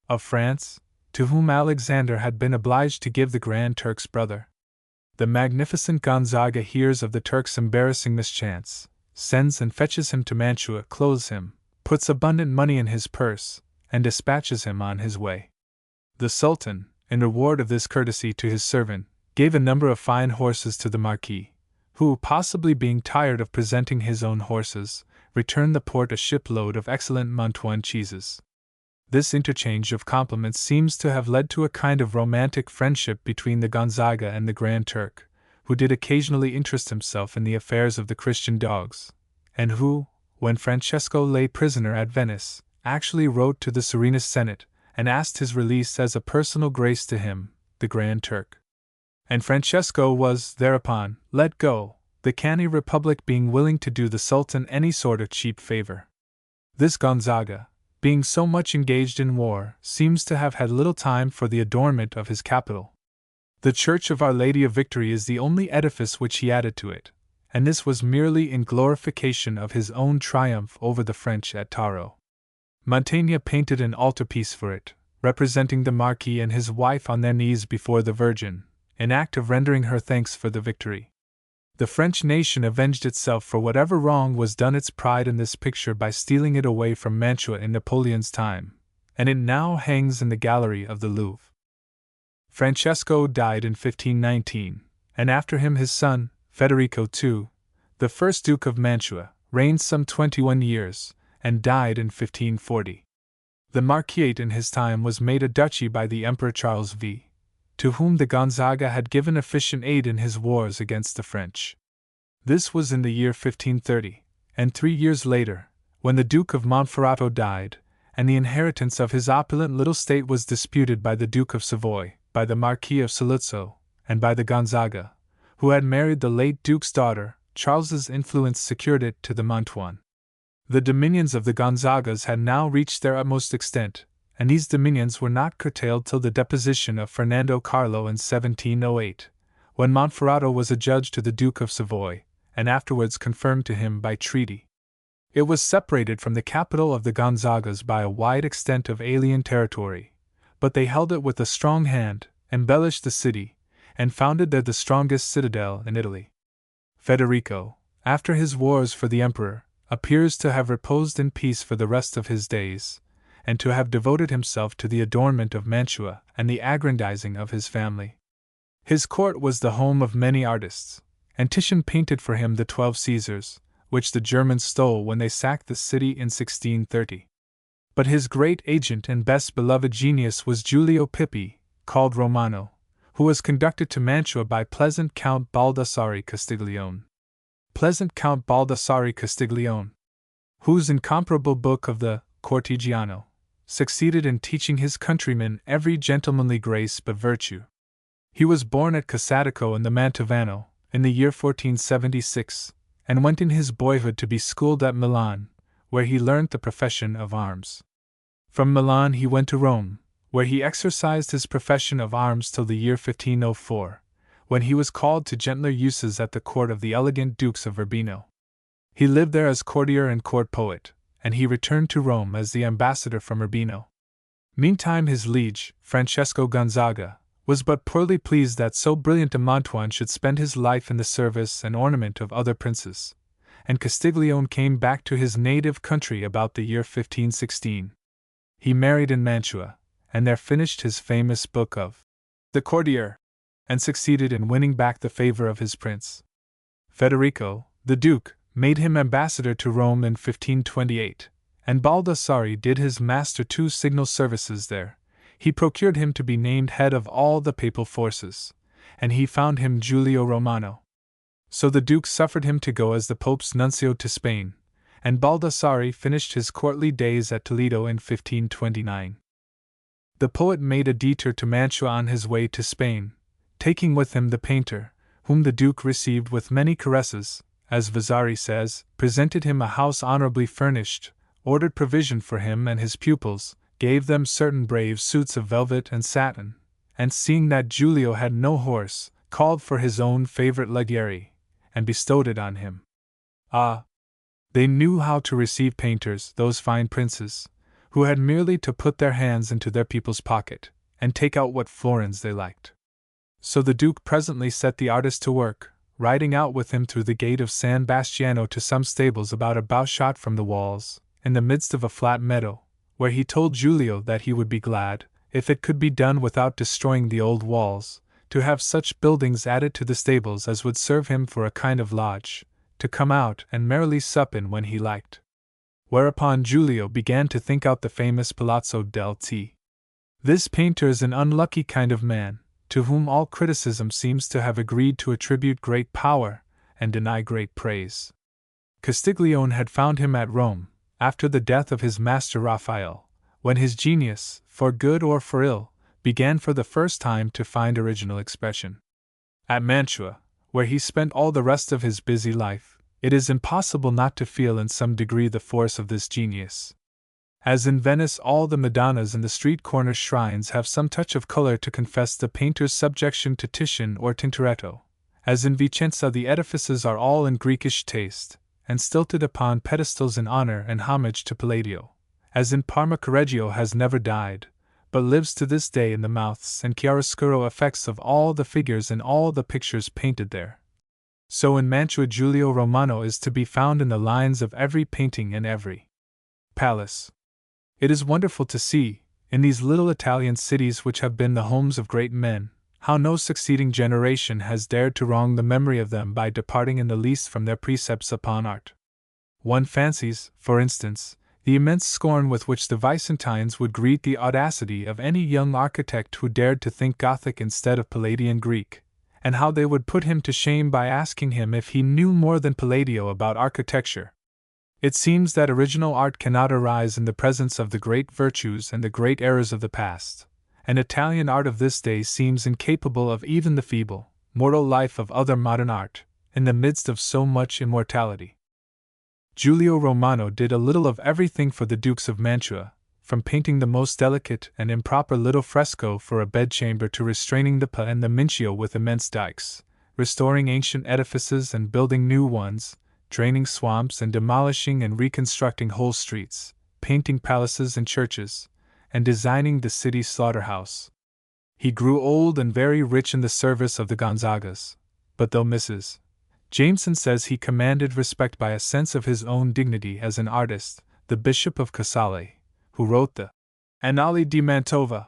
of France, to whom Alexander had been obliged to give the Grand Turk's brother. The magnificent Gonzaga hears of the Turk's embarrassing mischance, sends and fetches him to Mantua, clothes him, puts abundant money in his purse, and dispatches him on his way. The Sultan, in reward of this courtesy to his servant, gave a number of fine horses to the Marquis, who, possibly being tired of presenting his own horses, returned the port a shipload of excellent Mantuan cheeses. This interchange of compliments seems to have led to a kind of romantic friendship between the Gonzaga and the Grand Turk, who did occasionally interest himself in the affairs of the Christian dogs, and who, when Francesco lay prisoner at Venice, actually wrote to the Serenus Senate, and asked his release as a personal grace to him, the Grand Turk. And Francesco was, thereupon, let go, the canny republic being willing to do the Sultan any sort of cheap favor. This Gonzaga, being so much engaged in war, seems to have had little time for the adornment of his capital. The Church of Our Lady of Victory is the only edifice which he added to it, and this was merely in glorification of his own triumph over the French at Taro. Montaigne painted an altarpiece for it, representing the Marquis and his wife on their knees before the Virgin, in act of rendering her thanks for the victory. The French nation avenged itself for whatever wrong was done its pride in this picture by stealing it away from Mantua in Napoleon's time, and it now hangs in the gallery of the Louvre. Francesco died in 1519, and after him his son, Federico II, the first Duke of Mantua, reigned some 21 years, and died in 1540. The Marquisate in his time was made a duchy by the Emperor Charles V, to whom the Gonzaga had given efficient aid in his wars against the French. This was in the year 1530, and 3 years later, when the Duke of Monferrato died, and the inheritance of his opulent little state was disputed by the Duke of Savoy, by the Marquis of Saluzzo, and by the Gonzaga, who had married the late Duke's daughter. Charles's influence secured it to the Mantuan. The dominions of the Gonzagas had now reached their utmost extent, and these dominions were not curtailed till the deposition of Fernando Carlo in 1708, when Monferrato was adjudged to the Duke of Savoy, and afterwards confirmed to him by treaty. It was separated from the capital of the Gonzagas by a wide extent of alien territory, but they held it with a strong hand, embellished the city, and founded there the strongest citadel in Italy. Federico, after his wars for the emperor, appears to have reposed in peace for the rest of his days, and to have devoted himself to the adornment of Mantua and the aggrandizing of his family. His court was the home of many artists, and Titian painted for him the 12 Caesars, which the Germans stole when they sacked the city in 1630. But his great agent and best beloved genius was Giulio Pippi, called Romano, who was conducted to Mantua by pleasant Count Baldassare Castiglione. Pleasant Count Baldassare Castiglione, whose incomparable book of the Cortegiano succeeded in teaching his countrymen every gentlemanly grace but virtue. He was born at Casatico in the Mantovano, in the year 1476, and went in his boyhood to be schooled at Milan, where he learnt the profession of arms. From Milan he went to Rome, where he exercised his profession of arms till the year 1504, when he was called to gentler uses at the court of the elegant Dukes of Urbino. He lived there as courtier and court poet, and he returned to Rome as the ambassador from Urbino. Meantime his liege, Francesco Gonzaga, was but poorly pleased that so brilliant a Mantuan should spend his life in the service and ornament of other princes, and Castiglione came back to his native country about the year 1516. He married in Mantua, and there finished his famous book of the Courtier, and succeeded in winning back the favor of his prince. Federico, the Duke, made him ambassador to Rome in 1528, and Baldassare did his master 2 signal services there. He procured him to be named head of all the papal forces, and he found him Giulio Romano. So the Duke suffered him to go as the Pope's nuncio to Spain, and Baldassare finished his courtly days at Toledo in 1529. The poet made a detour to Mantua on his way to Spain, taking with him the painter, whom the Duke received with many caresses, as Vasari says, presented him a house honorably furnished, ordered provision for him and his pupils, gave them certain brave suits of velvet and satin, and seeing that Giulio had no horse, called for his own favorite leggieri, and bestowed it on him. Ah! They knew how to receive painters, those fine princes, who had merely to put their hands into their people's pocket, and take out what florins they liked. So the Duke presently set the artist to work, riding out with him through the gate of San Bastiano to some stables about a bow shot from the walls, in the midst of a flat meadow, where he told Giulio that he would be glad, if it could be done without destroying the old walls, to have such buildings added to the stables as would serve him for a kind of lodge, to come out and merrily sup in when he liked. Whereupon Giulio began to think out the famous Palazzo del T. This painter is an unlucky kind of man, to whom all criticism seems to have agreed to attribute great power and deny great praise. Castiglione had found him at Rome, after the death of his master Raphael, when his genius, for good or for ill, began for the first time to find original expression. At Mantua, where he spent all the rest of his busy life, it is impossible not to feel in some degree the force of this genius. As in Venice, all the Madonnas in the street corner shrines have some touch of color to confess the painter's subjection to Titian or Tintoretto. As in Vicenza, the edifices are all in Greekish taste, and stilted upon pedestals in honor and homage to Palladio. As in Parma, Correggio has never died, but lives to this day in the mouths and chiaroscuro effects of all the figures in all the pictures painted there. So in Mantua, Giulio Romano is to be found in the lines of every painting and every palace. It is wonderful to see, in these little Italian cities which have been the homes of great men, how no succeeding generation has dared to wrong the memory of them by departing in the least from their precepts upon art. One fancies, for instance, the immense scorn with which the Vicentines would greet the audacity of any young architect who dared to think Gothic instead of Palladian Greek, and how they would put him to shame by asking him if he knew more than Palladio about architecture. It seems that original art cannot arise in the presence of the great virtues and the great errors of the past, and Italian art of this day seems incapable of even the feeble, mortal life of other modern art, in the midst of so much immortality. Giulio Romano did a little of everything for the Dukes of Mantua, from painting the most delicate and improper little fresco for a bedchamber to restraining the Pa and the Mincio with immense dikes, restoring ancient edifices and building new ones, draining swamps and demolishing and reconstructing whole streets, painting palaces and churches, and designing the city slaughterhouse. He grew old and very rich in the service of the Gonzagas, but though Mrs. Jameson says he commanded respect by a sense of his own dignity as an artist, the Bishop of Casale, who wrote the Annali di Mantova,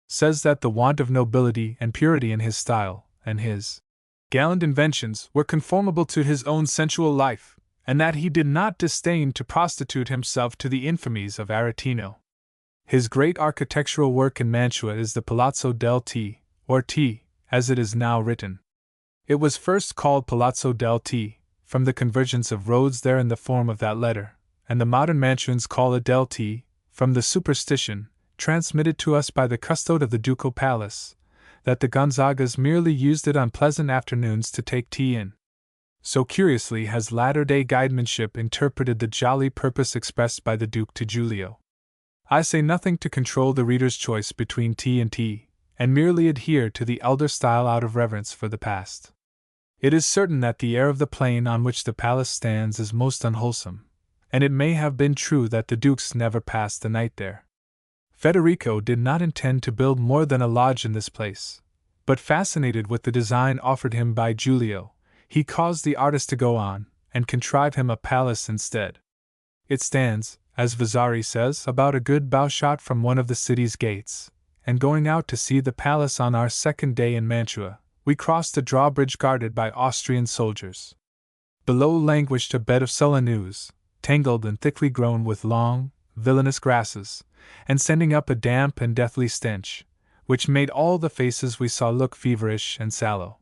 says that the want of nobility and purity in his style, and his gallant inventions, were conformable to his own sensual life, and that he did not disdain to prostitute himself to the infamies of Aretino. His great architectural work in Mantua is the Palazzo del T, or T, as it is now written. It was first called Palazzo del T, from the convergence of roads there in the form of that letter, and the modern Mantuans call it del T, from the superstition, transmitted to us by the custode of the ducal palace, that the Gonzagas merely used it on pleasant afternoons to take tea in. So curiously has latter-day guidemanship interpreted the jolly purpose expressed by the Duke to Giulio. I say nothing to control the reader's choice between tea and tea, and merely adhere to the elder style out of reverence for the past. It is certain that the air of the plain on which the palace stands is most unwholesome, and it may have been true that the dukes never passed the night there. Federico did not intend to build more than a lodge in this place, but fascinated with the design offered him by Giulio, he caused the artist to go on and contrive him a palace instead. It stands, as Vasari says, about a good bowshot from one of the city's gates, and going out to see the palace on our second day in Mantua, we crossed a drawbridge guarded by Austrian soldiers. Below languished a bed of sullen tangled and thickly grown with long, villainous grasses, and sending up a damp and deathly stench, which made all the faces we saw look feverish and sallow.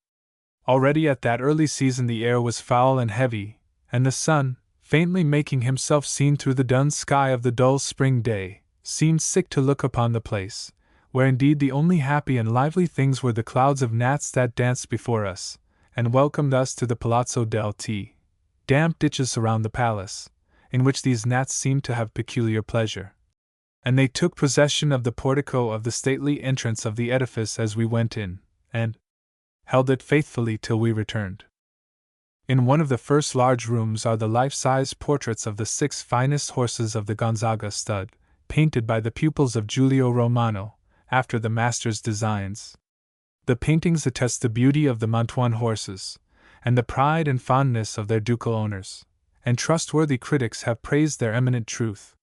Already at that early season the air was foul and heavy, and the sun, faintly making himself seen through the dun sky of the dull spring day, seemed sick to look upon the place, where indeed the only happy and lively things were the clouds of gnats that danced before us, and welcomed us to the Palazzo del T. Damp ditches surround the palace, in which these gnats seemed to have peculiar pleasure, and they took possession of the portico of the stately entrance of the edifice as we went in, and held it faithfully till we returned. In one of the first large rooms are the life-size portraits of the 6 finest horses of the Gonzaga stud, painted by the pupils of Giulio Romano, after the master's designs. The paintings attest the beauty of the Mantuan horses, and the pride and fondness of their ducal owners, and trustworthy critics have praised their eminent truth.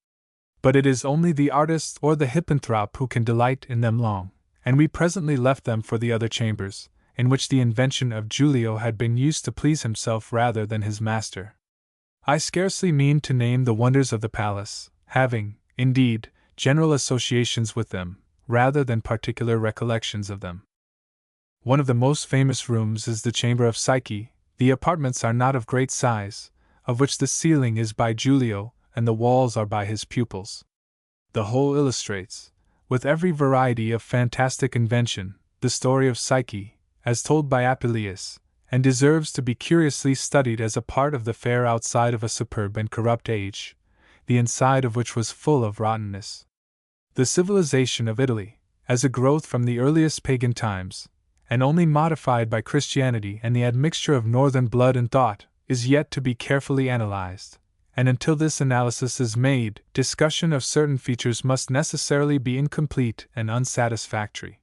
But it is only the artist or the hippanthrop who can delight in them long, and we presently left them for the other chambers, in which the invention of Giulio had been used to please himself rather than his master. I scarcely mean to name the wonders of the palace, having, indeed, general associations with them, rather than particular recollections of them. One of the most famous rooms is the chamber of Psyche. The apartments are not of great size, of which the ceiling is by Giulio, and the walls are by his pupils. The whole illustrates, with every variety of fantastic invention, the story of Psyche, as told by Apuleius, and deserves to be curiously studied as a part of the fair outside of a superb and corrupt age. the inside of which was full of rottenness. The civilization of Italy, as a growth from the earliest pagan times, and only modified by Christianity and the admixture of northern blood and thought, is yet to be carefully analyzed, and until this analysis is made, discussion of certain features must necessarily be incomplete and unsatisfactory.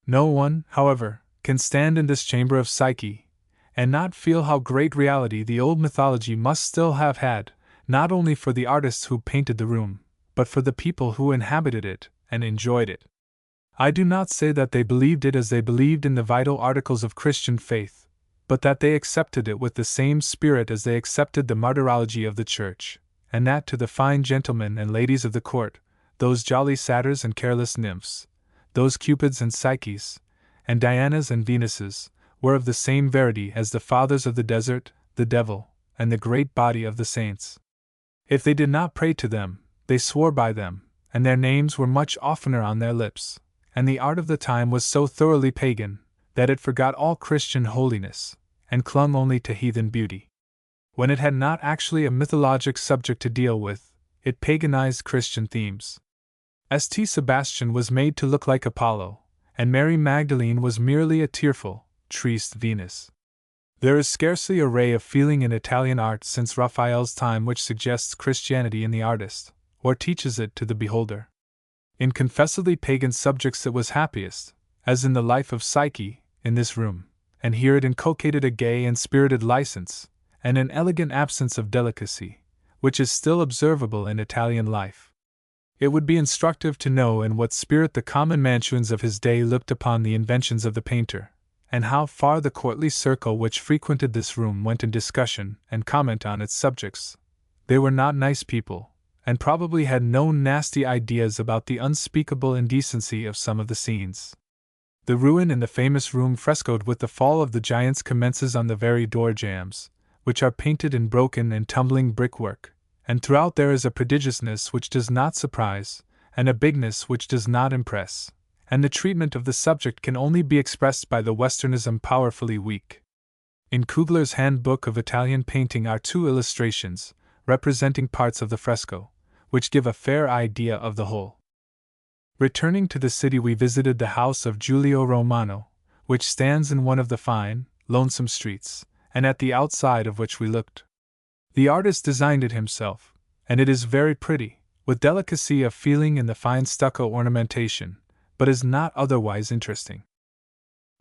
No one, however, can stand in this chamber of psyche and not feel how great reality the old mythology must still have had, not only for the artists who painted the room, but for the people who inhabited it and enjoyed it. I do not say that they believed it as they believed in the vital articles of Christian faith, but that they accepted it with the same spirit as they accepted the martyrology of the Church, and that to the fine gentlemen and ladies of the court, those jolly satyrs and careless nymphs, those Cupids and Psyches, and Dianas and Venuses, were of the same verity as the fathers of the desert, the devil, and the great body of the saints. If they did not pray to them, they swore by them, and their names were much oftener on their lips, and the art of the time was so thoroughly pagan that it forgot all Christian holiness, and clung only to heathen beauty. When it had not actually a mythologic subject to deal with, it paganized Christian themes. St. Sebastian was made to look like Apollo, and Mary Magdalene was merely a tearful, triste Venus. There is scarcely a ray of feeling in Italian art since Raphael's time which suggests Christianity in the artist, or teaches it to the beholder. In confessedly pagan subjects it was happiest, as in the life of Psyche, in this room, and here it inculcated a gay and spirited license, and an elegant absence of delicacy, which is still observable in Italian life. It would be instructive to know in what spirit the common Mantuans of his day looked upon the inventions of the painter, and how far the courtly circle which frequented this room went in discussion and comment on its subjects. They were not nice people, and probably had no nasty ideas about the unspeakable indecency of some of the scenes. The ruin in the famous room frescoed with the fall of the giants commences on the very door jambs, which are painted in broken and tumbling brickwork, and throughout there is a prodigiousness which does not surprise, and a bigness which does not impress, and the treatment of the subject can only be expressed by the Westernism powerfully weak. In Kugler's Handbook of Italian Painting are 2 illustrations, representing parts of the fresco, which give a fair idea of the whole. Returning to the city, we visited the house of Giulio Romano, which stands in one of the fine, lonesome streets, and at the outside of which we looked. The artist designed it himself, and it is very pretty, with delicacy of feeling in the fine stucco ornamentation, but is not otherwise interesting.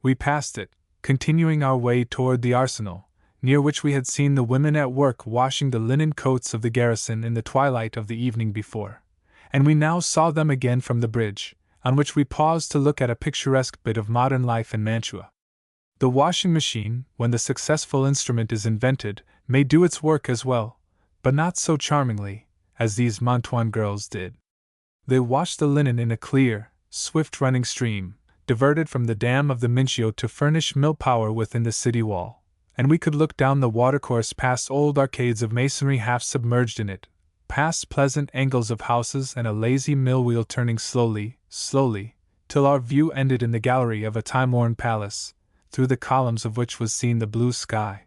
We passed it, continuing our way toward the arsenal, near which we had seen the women at work washing the linen coats of the garrison in the twilight of the evening before, and we now saw them again from the bridge, on which we paused to look at a picturesque bit of modern life in Mantua. The washing machine, when the successful instrument is invented, may do its work as well, but not so charmingly, as these Mantuan girls did. They washed the linen in a clear, swift-running stream, diverted from the dam of the Mincio to furnish mill power within the city wall, and we could look down the watercourse past old arcades of masonry half submerged in it, past pleasant angles of houses and a lazy mill wheel turning slowly, till our view ended in the gallery of a time-worn palace, through the columns of which was seen the blue sky.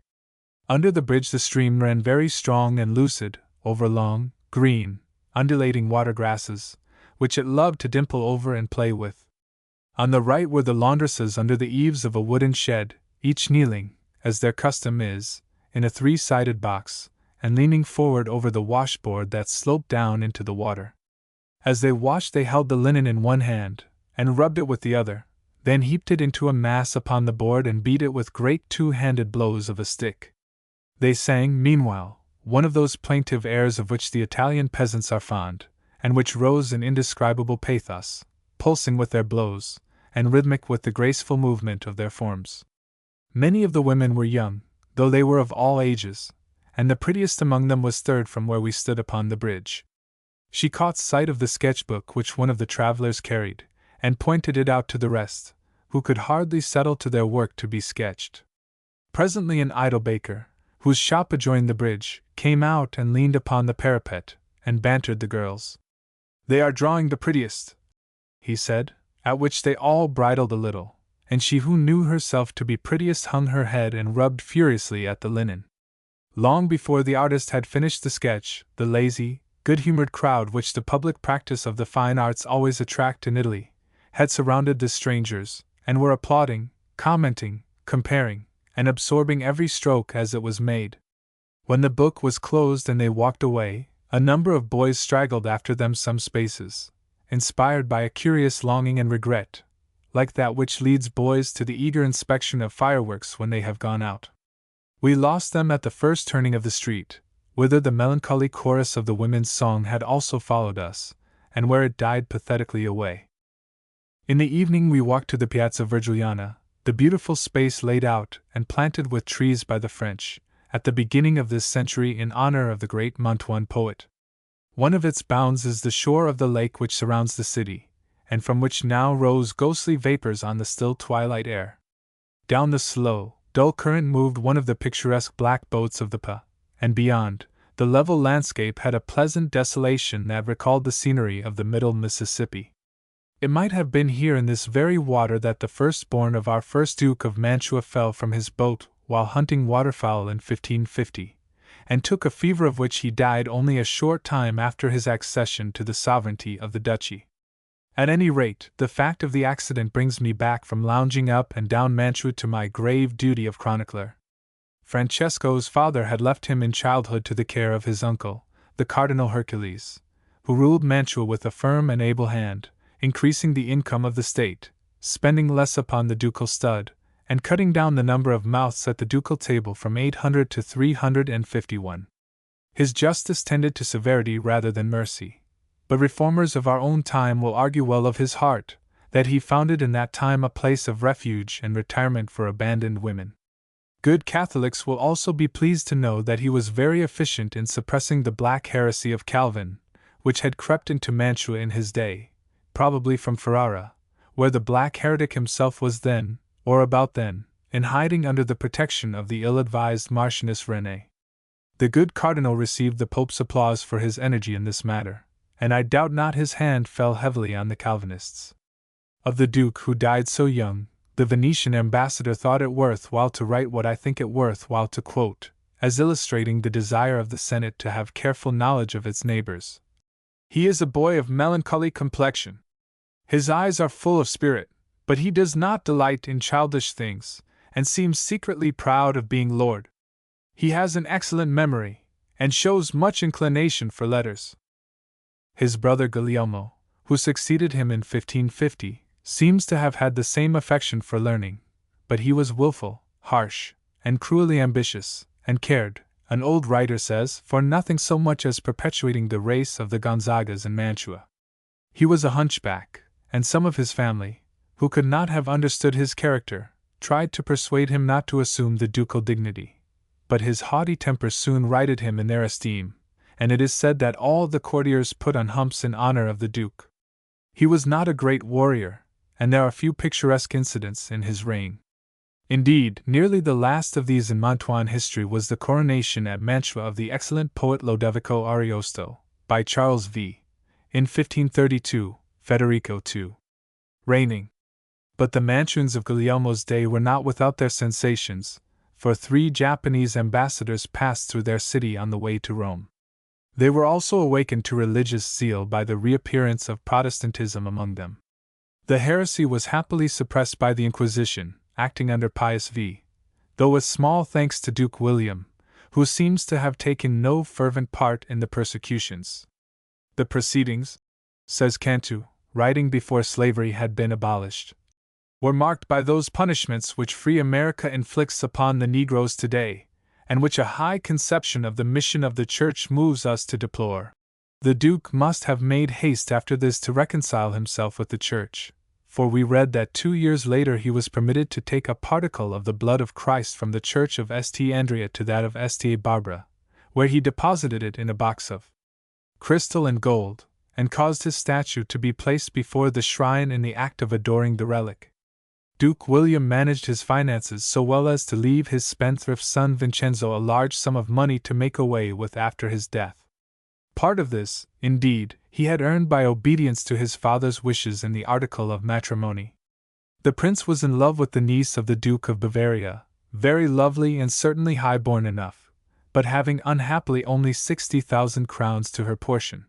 Under the bridge the stream ran very strong and lucid, over long, green, undulating water grasses, which it loved to dimple over and play with. On the right were the laundresses under the eaves of a wooden shed, each kneeling, as their custom is, in a 3-sided box, and leaning forward over the washboard that sloped down into the water. As they washed they held the linen in one hand, and rubbed it with the other, then heaped it into a mass upon the board and beat it with great 2-handed blows of a stick. They sang, meanwhile, one of those plaintive airs of which the Italian peasants are fond, and which rose in indescribable pathos, pulsing with their blows, and rhythmic with the graceful movement of their forms. Many of the women were young, though they were of all ages, and the prettiest among them was third from where we stood upon the bridge. She caught sight of the sketchbook which one of the travelers carried, and pointed it out to the rest, who could hardly settle to their work to be sketched. Presently an idle baker, whose shop adjoined the bridge, came out and leaned upon the parapet, and bantered the girls. "They are drawing the prettiest," he said, at which they all bridled a little, and she who knew herself to be prettiest hung her head and rubbed furiously at the linen. Long before the artist had finished the sketch, the lazy, good-humored crowd which the public practice of the fine arts always attract in Italy, had surrounded the strangers, and were applauding, commenting, comparing, and absorbing every stroke as it was made. When the book was closed and they walked away, a number of boys straggled after them some spaces, inspired by a curious longing and regret, like that which leads boys to the eager inspection of fireworks when they have gone out. We lost them at the first turning of the street, whither the melancholy chorus of the women's song had also followed us, and where it died pathetically away. In the evening we walked to the Piazza Virgiliana, the beautiful space laid out and planted with trees by the French, at the beginning of this century in honor of the great Mantuan poet. One of its bounds is the shore of the lake which surrounds the city, and from which now rose ghostly vapors on the still twilight air. Down the slow, dull current moved one of the picturesque black boats of the Pa, and beyond, the level landscape had a pleasant desolation that recalled the scenery of the middle Mississippi. It might have been here in this very water that the firstborn of our first Duke of Mantua fell from his boat while hunting waterfowl in 1550, and took a fever of which he died only a short time after his accession to the sovereignty of the duchy. At any rate, the fact of the accident brings me back from lounging up and down Mantua to my grave duty of chronicler. Francesco's father had left him in childhood to the care of his uncle, the Cardinal Hercules, who ruled Mantua with a firm and able hand, increasing the income of the state, spending less upon the ducal stud, and cutting down the number of mouths at the ducal table from 800 to 351. His justice tended to severity rather than mercy, but reformers of our own time will argue well of his heart, that he founded in that time a place of refuge and retirement for abandoned women. Good Catholics will also be pleased to know that he was very efficient in suppressing the black heresy of Calvin, which had crept into Mantua in his day, probably from Ferrara, where the black heretic himself was then, or about then, in hiding under the protection of the ill-advised Marchioness Renée. The good cardinal received the Pope's applause for his energy in this matter, and I doubt not his hand fell heavily on the Calvinists. Of the Duke who died so young, the Venetian ambassador thought it worth while to write what I think it worth while to quote, as illustrating the desire of the Senate to have careful knowledge of its neighbors. He is a boy of melancholy complexion. His eyes are full of spirit, but he does not delight in childish things, and seems secretly proud of being lord. He has an excellent memory, and shows much inclination for letters. His brother Guglielmo, who succeeded him in 1550, seems to have had the same affection for learning, but he was wilful, harsh, and cruelly ambitious, and cared, an old writer says, for nothing so much as perpetuating the race of the Gonzagas in Mantua. He was a hunchback, and some of his family, who could not have understood his character, tried to persuade him not to assume the ducal dignity. But his haughty temper soon righted him in their esteem, and it is said that all the courtiers put on humps in honor of the Duke. He was not a great warrior, and there are few picturesque incidents in his reign. Indeed, nearly the last of these in Mantuan history was the coronation at Mantua of the excellent poet Lodovico Ariosto, by Charles V. in 1532, Federico II. reigning. But the Mantuans of Guglielmo's day were not without their sensations, for 3 Japanese ambassadors passed through their city on the way to Rome. They were also awakened to religious zeal by the reappearance of Protestantism among them. The heresy was happily suppressed by the Inquisition, acting under Pius V, though with small thanks to Duke William, who seems to have taken no fervent part in the persecutions. The proceedings, says Cantu, writing before slavery had been abolished, were marked by those punishments which free America inflicts upon the Negroes today, and which a high conception of the mission of the Church moves us to deplore. The Duke must have made haste after this to reconcile himself with the Church, for we read that 2 years later he was permitted to take a particle of the blood of Christ from the church of St. Andrea to that of St. Barbara, where he deposited it in a box of crystal and gold, and caused his statue to be placed before the shrine in the act of adoring the relic. Duke William managed his finances so well as to leave his spendthrift son Vincenzo a large sum of money to make away with after his death. Part of this, indeed, he had earned by obedience to his father's wishes in the article of matrimony. The prince was in love with the niece of the Duke of Bavaria, very lovely and certainly high-born enough, but having unhappily only 60,000 crowns to her portion.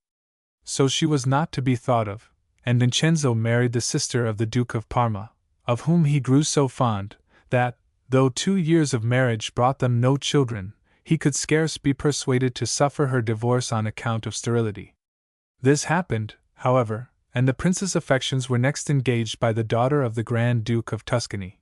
So she was not to be thought of, and Vincenzo married the sister of the Duke of Parma, of whom he grew so fond, that, though 2 years of marriage brought them no children, he could scarce be persuaded to suffer her divorce on account of sterility. This happened, however, and the prince's affections were next engaged by the daughter of the Grand Duke of Tuscany.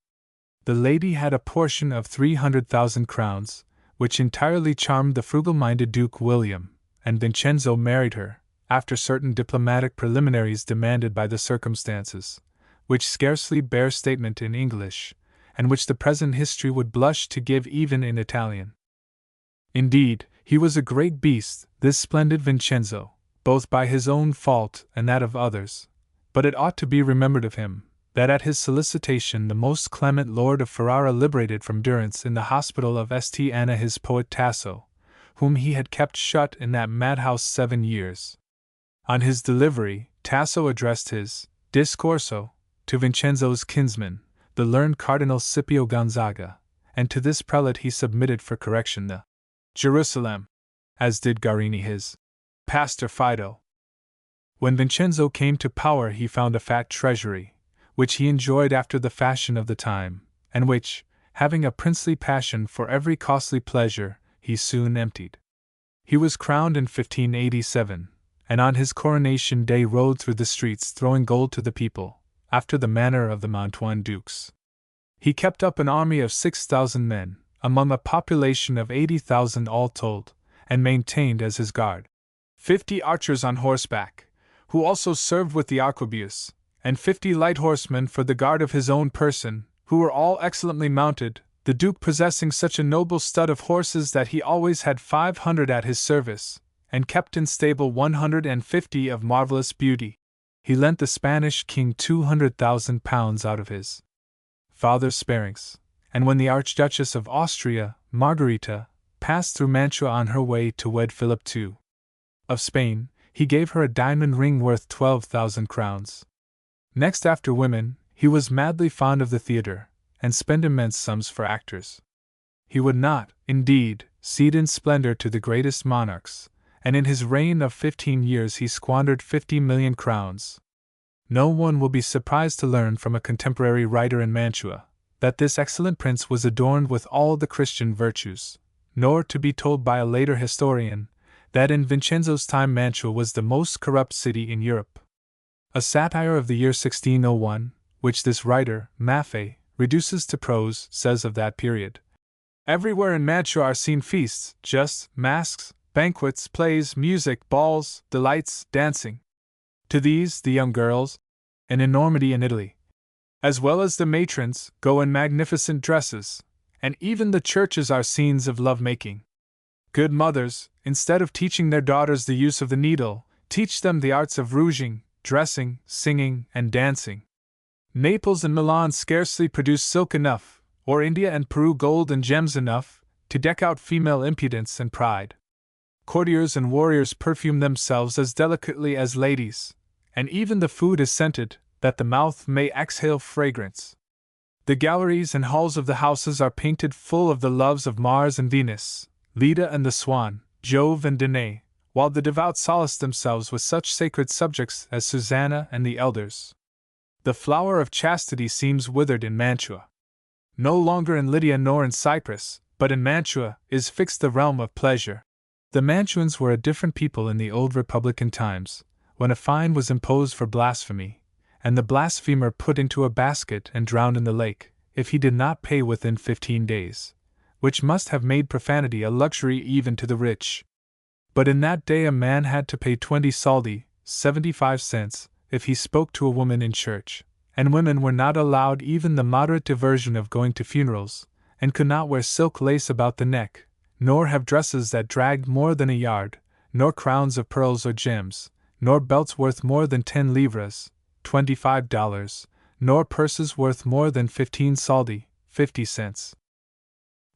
The lady had a portion of 300,000 crowns, which entirely charmed the frugal-minded Duke William, and Vincenzo married her, after certain diplomatic preliminaries demanded by the circumstances, which scarcely bear statement in English, and which the present history would blush to give even in Italian. Indeed, he was a great beast, this splendid Vincenzo, both by his own fault and that of others, but it ought to be remembered of him, that at his solicitation the most clement Lord of Ferrara liberated from durance in the hospital of St. Anna his poet Tasso, whom he had kept shut in that madhouse 7 years. On his delivery, Tasso addressed his discorso to Vincenzo's kinsman, the learned Cardinal Scipio Gonzaga, and to this prelate he submitted for correction the Jerusalem, as did Guarini his Pastor Fido. When Vincenzo came to power he found a fat treasury, which he enjoyed after the fashion of the time, and which, having a princely passion for every costly pleasure, he soon emptied. He was crowned in 1587, and on his coronation day rode through the streets throwing gold to the people, after the manner of the Mantuan dukes. He kept up an army of 6,000 men, among a population of 80,000 all told, and maintained as his guard 50 archers on horseback, who also served with the arquebus, and 50 light horsemen for the guard of his own person, who were all excellently mounted, the Duke possessing such a noble stud of horses that he always had 500 at his service, and kept in stable 150 of marvelous beauty. He lent the Spanish king 200,000 pounds out of his father's sparings, and when the Archduchess of Austria, Margarita, passed through Mantua on her way to wed Philip II of Spain, he gave her a diamond ring worth 12,000 crowns. Next after women, he was madly fond of the theatre, and spent immense sums for actors. He would not, indeed, cede in splendor to the greatest monarchs, and in his reign of 15 years he squandered 50 million crowns. No one will be surprised to learn from a contemporary writer in Mantua that this excellent prince was adorned with all the Christian virtues, nor to be told by a later historian that in Vincenzo's time Mantua was the most corrupt city in Europe. A satire of the year 1601, which this writer, Maffei, reduces to prose, says of that period: "Everywhere in Mantua are seen feasts, justs, masques, banquets, plays, music, balls, delights, dancing. To these, the young girls, an enormity in Italy, as well as the matrons, go in magnificent dresses, and even the churches are scenes of love-making. Good mothers, instead of teaching their daughters the use of the needle, teach them the arts of rouging, dressing, singing, and dancing. Naples and Milan scarcely produce silk enough, or India and Peru gold and gems enough, to deck out female impudence and pride. Courtiers and warriors perfume themselves as delicately as ladies, and even the food is scented, that the mouth may exhale fragrance. The galleries and halls of the houses are painted full of the loves of Mars and Venus, Leda and the Swan, Jove and Danae, while the devout solace themselves with such sacred subjects as Susanna and the elders. The flower of chastity seems withered in Mantua. No longer in Lydia nor in Cyprus, but in Mantua, is fixed the realm of pleasure." The Mantuans were a different people in the old republican times, when a fine was imposed for blasphemy, and the blasphemer put into a basket and drowned in the lake, if he did not pay within 15 days, which must have made profanity a luxury even to the rich. But in that day a man had to pay 20 soldi, 75 cents, if he spoke to a woman in church, and women were not allowed even the moderate diversion of going to funerals, and could not wear silk lace about the neck, nor have dresses that dragged more than a yard, nor crowns of pearls or gems, nor belts worth more than 10 livres, $25, nor purses worth more than 15 soldi, 50 cents.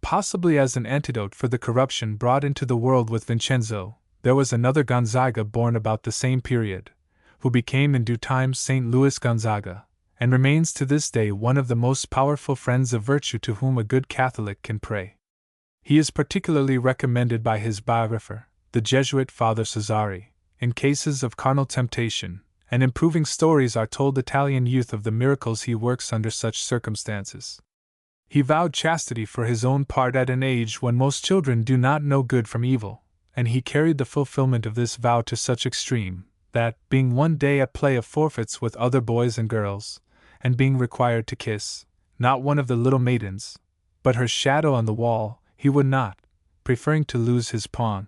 Possibly as an antidote for the corruption brought into the world with Vincenzo, there was another Gonzaga born about the same period, who became in due time St. Louis Gonzaga, and remains to this day one of the most powerful friends of virtue to whom a good Catholic can pray. He is particularly recommended by his biographer, the Jesuit Father Cesari, in cases of carnal temptation, and improving stories are told Italian youth of the miracles he works under such circumstances. He vowed chastity for his own part at an age when most children do not know good from evil, and he carried the fulfillment of this vow to such extreme, that, being one day at play of forfeits with other boys and girls, and being required to kiss, not one of the little maidens, but her shadow on the wall, he would not, preferring to lose his pawn.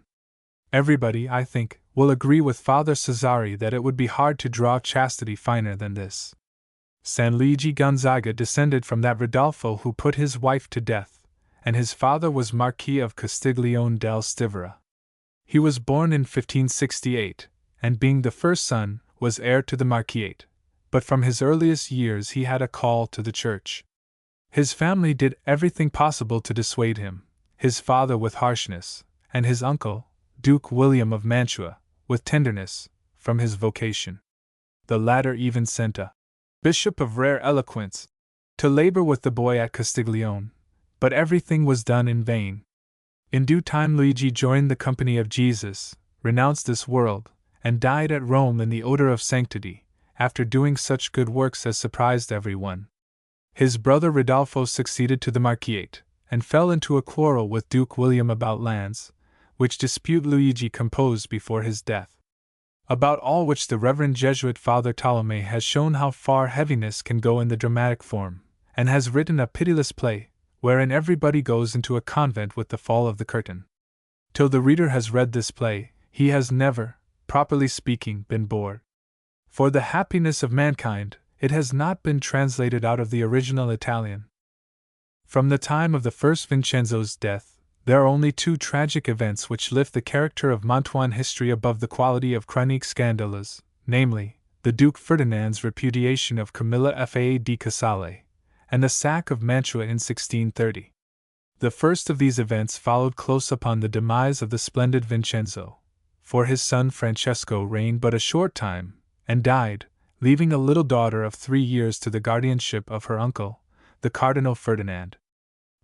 Everybody, I think, will agree with Father Cesari that it would be hard to draw chastity finer than this. San Luigi Gonzaga descended from that Rodolfo who put his wife to death, and his father was Marquis of Castiglione del Stivera. He was born in 1568, and being the first son, was heir to the marquisate, but from his earliest years he had a call to the church. His family did everything possible to dissuade him, his father with harshness, and his uncle, Duke William of Mantua, with tenderness, from his vocation. The latter even sent a bishop of rare eloquence to labor with the boy at Castiglione, but everything was done in vain. In due time Luigi joined the company of Jesus, renounced this world, and died at Rome in the odor of sanctity, after doing such good works as surprised everyone. His brother Rodolfo succeeded to the marquisate, and fell into a quarrel with Duke William about lands, which dispute Luigi composed before his death. About all which the Reverend Jesuit Father Tolomei has shown how far heaviness can go in the dramatic form, and has written a pitiless play, wherein everybody goes into a convent with the fall of the curtain. Till the reader has read this play, he has never, properly speaking, been bored. For the happiness of mankind, it has not been translated out of the original Italian. From the time of the first Vincenzo's death, there are only two tragic events which lift the character of Mantuan history above the quality of chronique scandalous, namely, the Duke Ferdinand's repudiation of Camilla Faa di Casale, and the sack of Mantua in 1630. The first of these events followed close upon the demise of the splendid Vincenzo, for his son Francesco reigned but a short time, and died, leaving a little daughter of 3 years to the guardianship of her uncle, the Cardinal Ferdinand.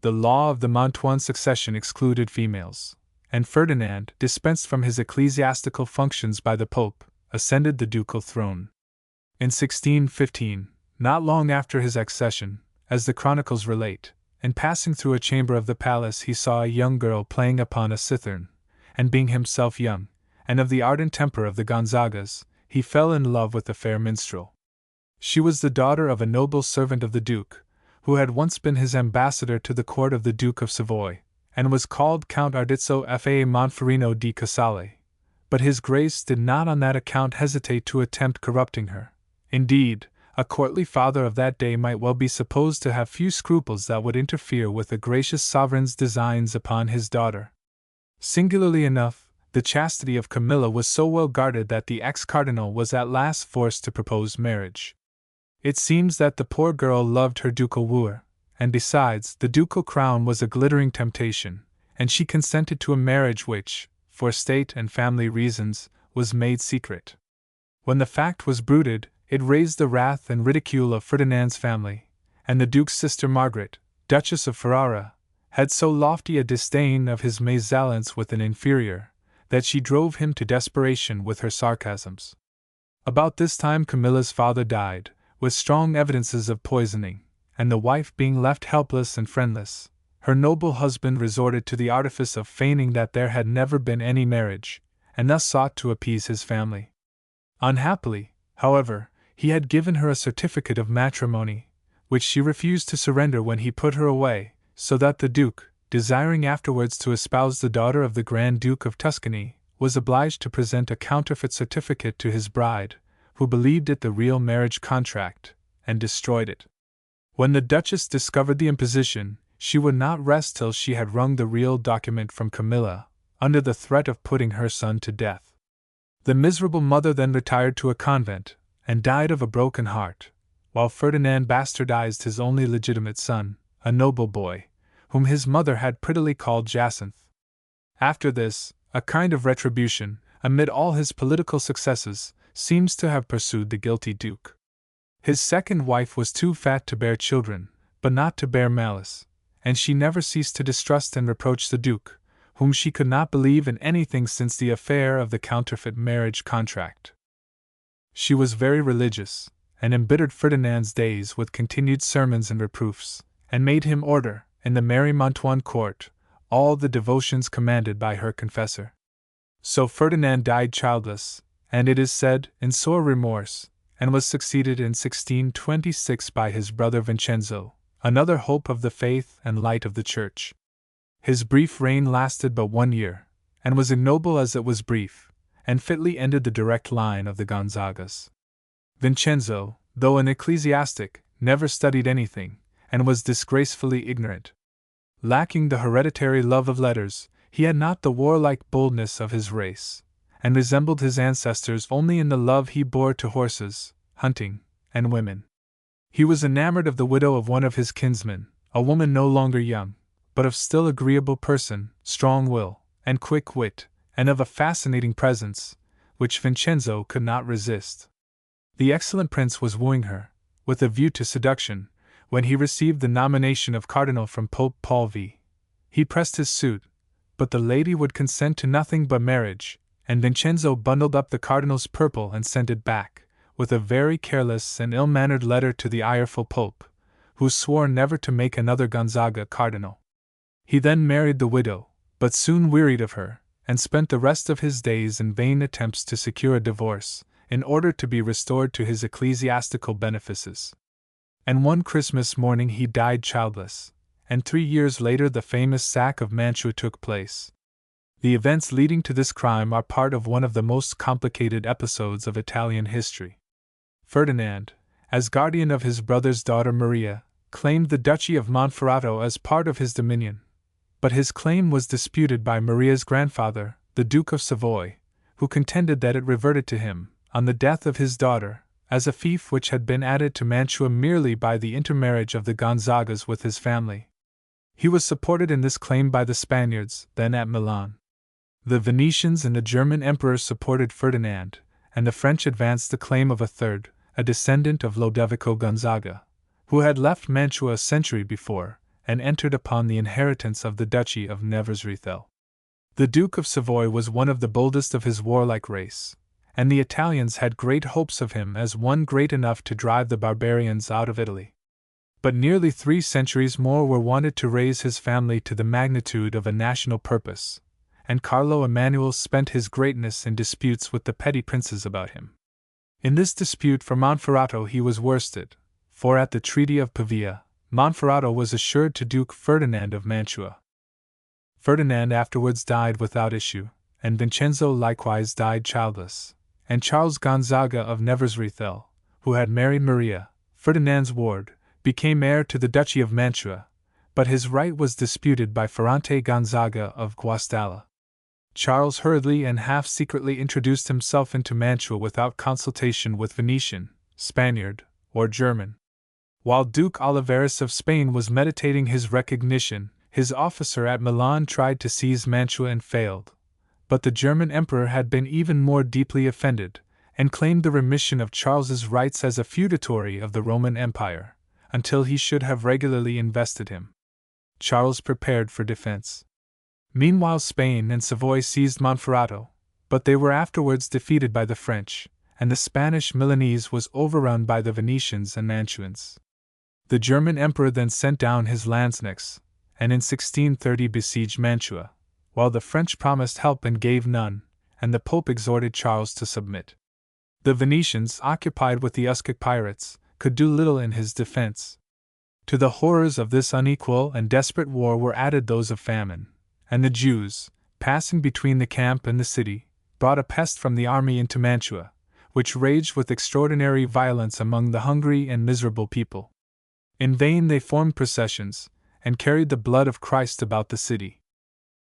The law of the Mantuan succession excluded females, and Ferdinand, dispensed from his ecclesiastical functions by the Pope, ascended the ducal throne. In 1615, not long after his accession, as the chronicles relate, in passing through a chamber of the palace he saw a young girl playing upon a cithern, and being himself young, and of the ardent temper of the Gonzagas, he fell in love with the fair minstrel. She was the daughter of a noble servant of the Duke, who had once been his ambassador to the court of the Duke of Savoy, and was called Count Ardizzo Faa Monferino di Casale, but his Grace did not on that account hesitate to attempt corrupting her. Indeed, a courtly father of that day might well be supposed to have few scruples that would interfere with the gracious sovereign's designs upon his daughter. Singularly enough, the chastity of Camilla was so well guarded that the ex-cardinal was at last forced to propose marriage. It seems that the poor girl loved her ducal wooer, and besides, the ducal crown was a glittering temptation, and she consented to a marriage which, for state and family reasons, was made secret. When the fact was bruited, it raised the wrath and ridicule of Ferdinand's family, and the Duke's sister Margaret, Duchess of Ferrara, had so lofty a disdain of his mésalliance with an inferior, that she drove him to desperation with her sarcasms. About this time Camilla's father died, with strong evidences of poisoning, and the wife being left helpless and friendless, her noble husband resorted to the artifice of feigning that there had never been any marriage, and thus sought to appease his family. Unhappily, however, he had given her a certificate of matrimony, which she refused to surrender when he put her away, so that the Duke, desiring afterwards to espouse the daughter of the Grand Duke of Tuscany, was obliged to present a counterfeit certificate to his bride, who believed it the real marriage contract, and destroyed it. When the Duchess discovered the imposition, she would not rest till she had wrung the real document from Camilla, under the threat of putting her son to death. The miserable mother then retired to a convent, and died of a broken heart, while Ferdinand bastardized his only legitimate son, a noble boy, whom his mother had prettily called Jacinth. After this, a kind of retribution, amid all his political successes, seems to have pursued the guilty Duke. His second wife was too fat to bear children, but not to bear malice, and she never ceased to distrust and reproach the Duke, whom she could not believe in anything since the affair of the counterfeit marriage contract. She was very religious, and embittered Ferdinand's days with continued sermons and reproofs, and made him order, in the Mary Montoine court, all the devotions commanded by her confessor. So Ferdinand died childless, and it is said, in sore remorse, and was succeeded in 1626 by his brother Vincenzo, another hope of the faith and light of the Church. His brief reign lasted but 1 year, and was ignoble as it was brief, and fitly ended the direct line of the Gonzagas. Vincenzo, though an ecclesiastic, never studied anything, and was disgracefully ignorant. Lacking the hereditary love of letters, he had not the warlike boldness of his race, and resembled his ancestors only in the love he bore to horses, hunting, and women. He was enamored of the widow of one of his kinsmen, a woman no longer young, but of still agreeable person, strong will, and quick wit, and of a fascinating presence, which Vincenzo could not resist. The excellent prince was wooing her, with a view to seduction, when he received the nomination of cardinal from Pope Paul V. He pressed his suit, but the lady would consent to nothing but marriage, and Vincenzo bundled up the cardinal's purple and sent it back, with a very careless and ill-mannered letter to the ireful pope, who swore never to make another Gonzaga cardinal. He then married the widow, but soon wearied of her, and spent the rest of his days in vain attempts to secure a divorce, in order to be restored to his ecclesiastical benefices. And one Christmas morning he died childless, and 3 years later the famous sack of Mantua took place. The events leading to this crime are part of one of the most complicated episodes of Italian history. Ferdinand, as guardian of his brother's daughter Maria, claimed the Duchy of Monferrato as part of his dominion, but his claim was disputed by Maria's grandfather, the Duke of Savoy, who contended that it reverted to him, on the death of his daughter, as a fief which had been added to Mantua merely by the intermarriage of the Gonzagas with his family. He was supported in this claim by the Spaniards, then at Milan. The Venetians and the German emperors supported Ferdinand, and the French advanced the claim of a third, a descendant of Lodovico Gonzaga, who had left Mantua a century before, and entered upon the inheritance of the Duchy of Nevers-Rethel. The Duke of Savoy was one of the boldest of his warlike race, and the Italians had great hopes of him as one great enough to drive the barbarians out of Italy. But nearly 3 centuries more were wanted to raise his family to the magnitude of a national purpose, and Carlo Emanuel spent his greatness in disputes with the petty princes about him. In this dispute for Monferrato he was worsted, for at the Treaty of Pavia, Monferrato was assured to Duke Ferdinand of Mantua. Ferdinand afterwards died without issue, and Vincenzo likewise died childless, and Charles Gonzaga of Nevers-Rethel, who had married Maria, Ferdinand's ward, became heir to the Duchy of Mantua, but his right was disputed by Ferrante Gonzaga of Guastalla. Charles hurriedly and half-secretly introduced himself into Mantua without consultation with Venetian, Spaniard, or German. While Duke Olivares of Spain was meditating his recognition, his officer at Milan tried to seize Mantua and failed. But the German emperor had been even more deeply offended, and claimed the remission of Charles's rights as a feudatory of the Roman Empire, until he should have regularly invested him. Charles prepared for defense. Meanwhile Spain and Savoy seized Monferrato, but they were afterwards defeated by the French, and the Spanish Milanese was overrun by the Venetians and Mantuans. The German emperor then sent down his lanzknechts, and in 1630 besieged Mantua, while the French promised help and gave none, and the Pope exhorted Charles to submit. The Venetians, occupied with the Uskic pirates, could do little in his defense. To the horrors of this unequal and desperate war were added those of famine, and the Jews, passing between the camp and the city, brought a pest from the army into Mantua, which raged with extraordinary violence among the hungry and miserable people. In vain they formed processions, and carried the blood of Christ about the city.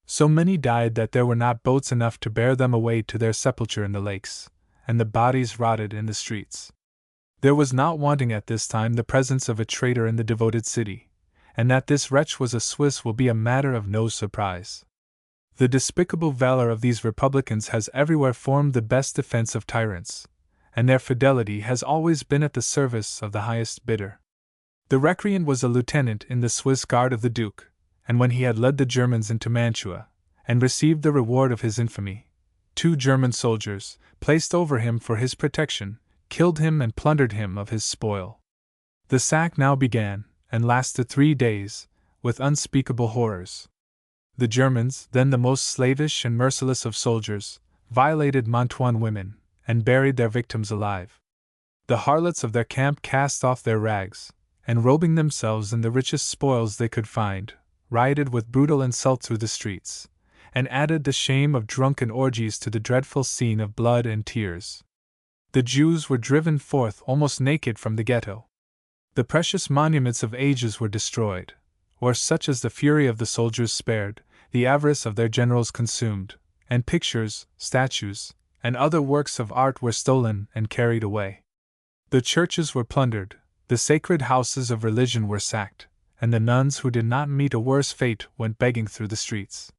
So many died that there were not boats enough to bear them away to their sepulture in the lakes, and the bodies rotted in the streets. There was not wanting at this time the presence of a traitor in the devoted city, and that this wretch was a Swiss will be a matter of no surprise. The despicable valor of these republicans has everywhere formed the best defense of tyrants, and their fidelity has always been at the service of the highest bidder. The recreant was a lieutenant in the Swiss guard of the Duke, and when he had led the Germans into Mantua, and received the reward of his infamy, 2 German soldiers, placed over him for his protection, killed him and plundered him of his spoil. The sack now began, and lasted 3 days, with unspeakable horrors. The Germans, then the most slavish and merciless of soldiers, violated Mantuan women, and buried their victims alive. The harlots of their camp cast off their rags, and robing themselves in the richest spoils they could find, rioted with brutal insult through the streets, and added the shame of drunken orgies to the dreadful scene of blood and tears. The Jews were driven forth almost naked from the ghetto. The precious monuments of ages were destroyed, or such as the fury of the soldiers spared, the avarice of their generals consumed, and pictures, statues, and other works of art were stolen and carried away. The churches were plundered, the sacred houses of religion were sacked, and the nuns who did not meet a worse fate went begging through the streets.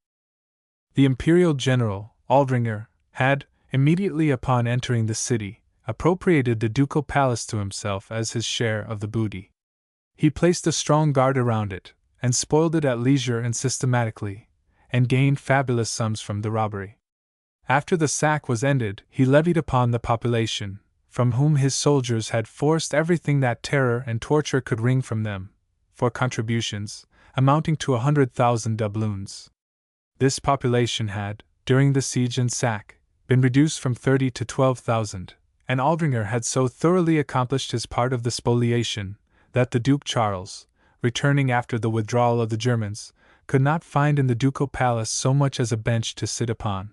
The imperial general, Aldringer, had, immediately upon entering the city, appropriated the ducal palace to himself as his share of the booty. He placed a strong guard around it, and spoiled it at leisure and systematically, and gained fabulous sums from the robbery. After the sack was ended, he levied upon the population, from whom his soldiers had forced everything that terror and torture could wring from them, for contributions, amounting to 100,000 doubloons. This population had, during the siege and sack, been reduced from 30 to 12,000, and Aldringer had so thoroughly accomplished his part of the spoliation, that the Duke Charles, returning after the withdrawal of the Germans, could not find in the ducal palace so much as a bench to sit upon.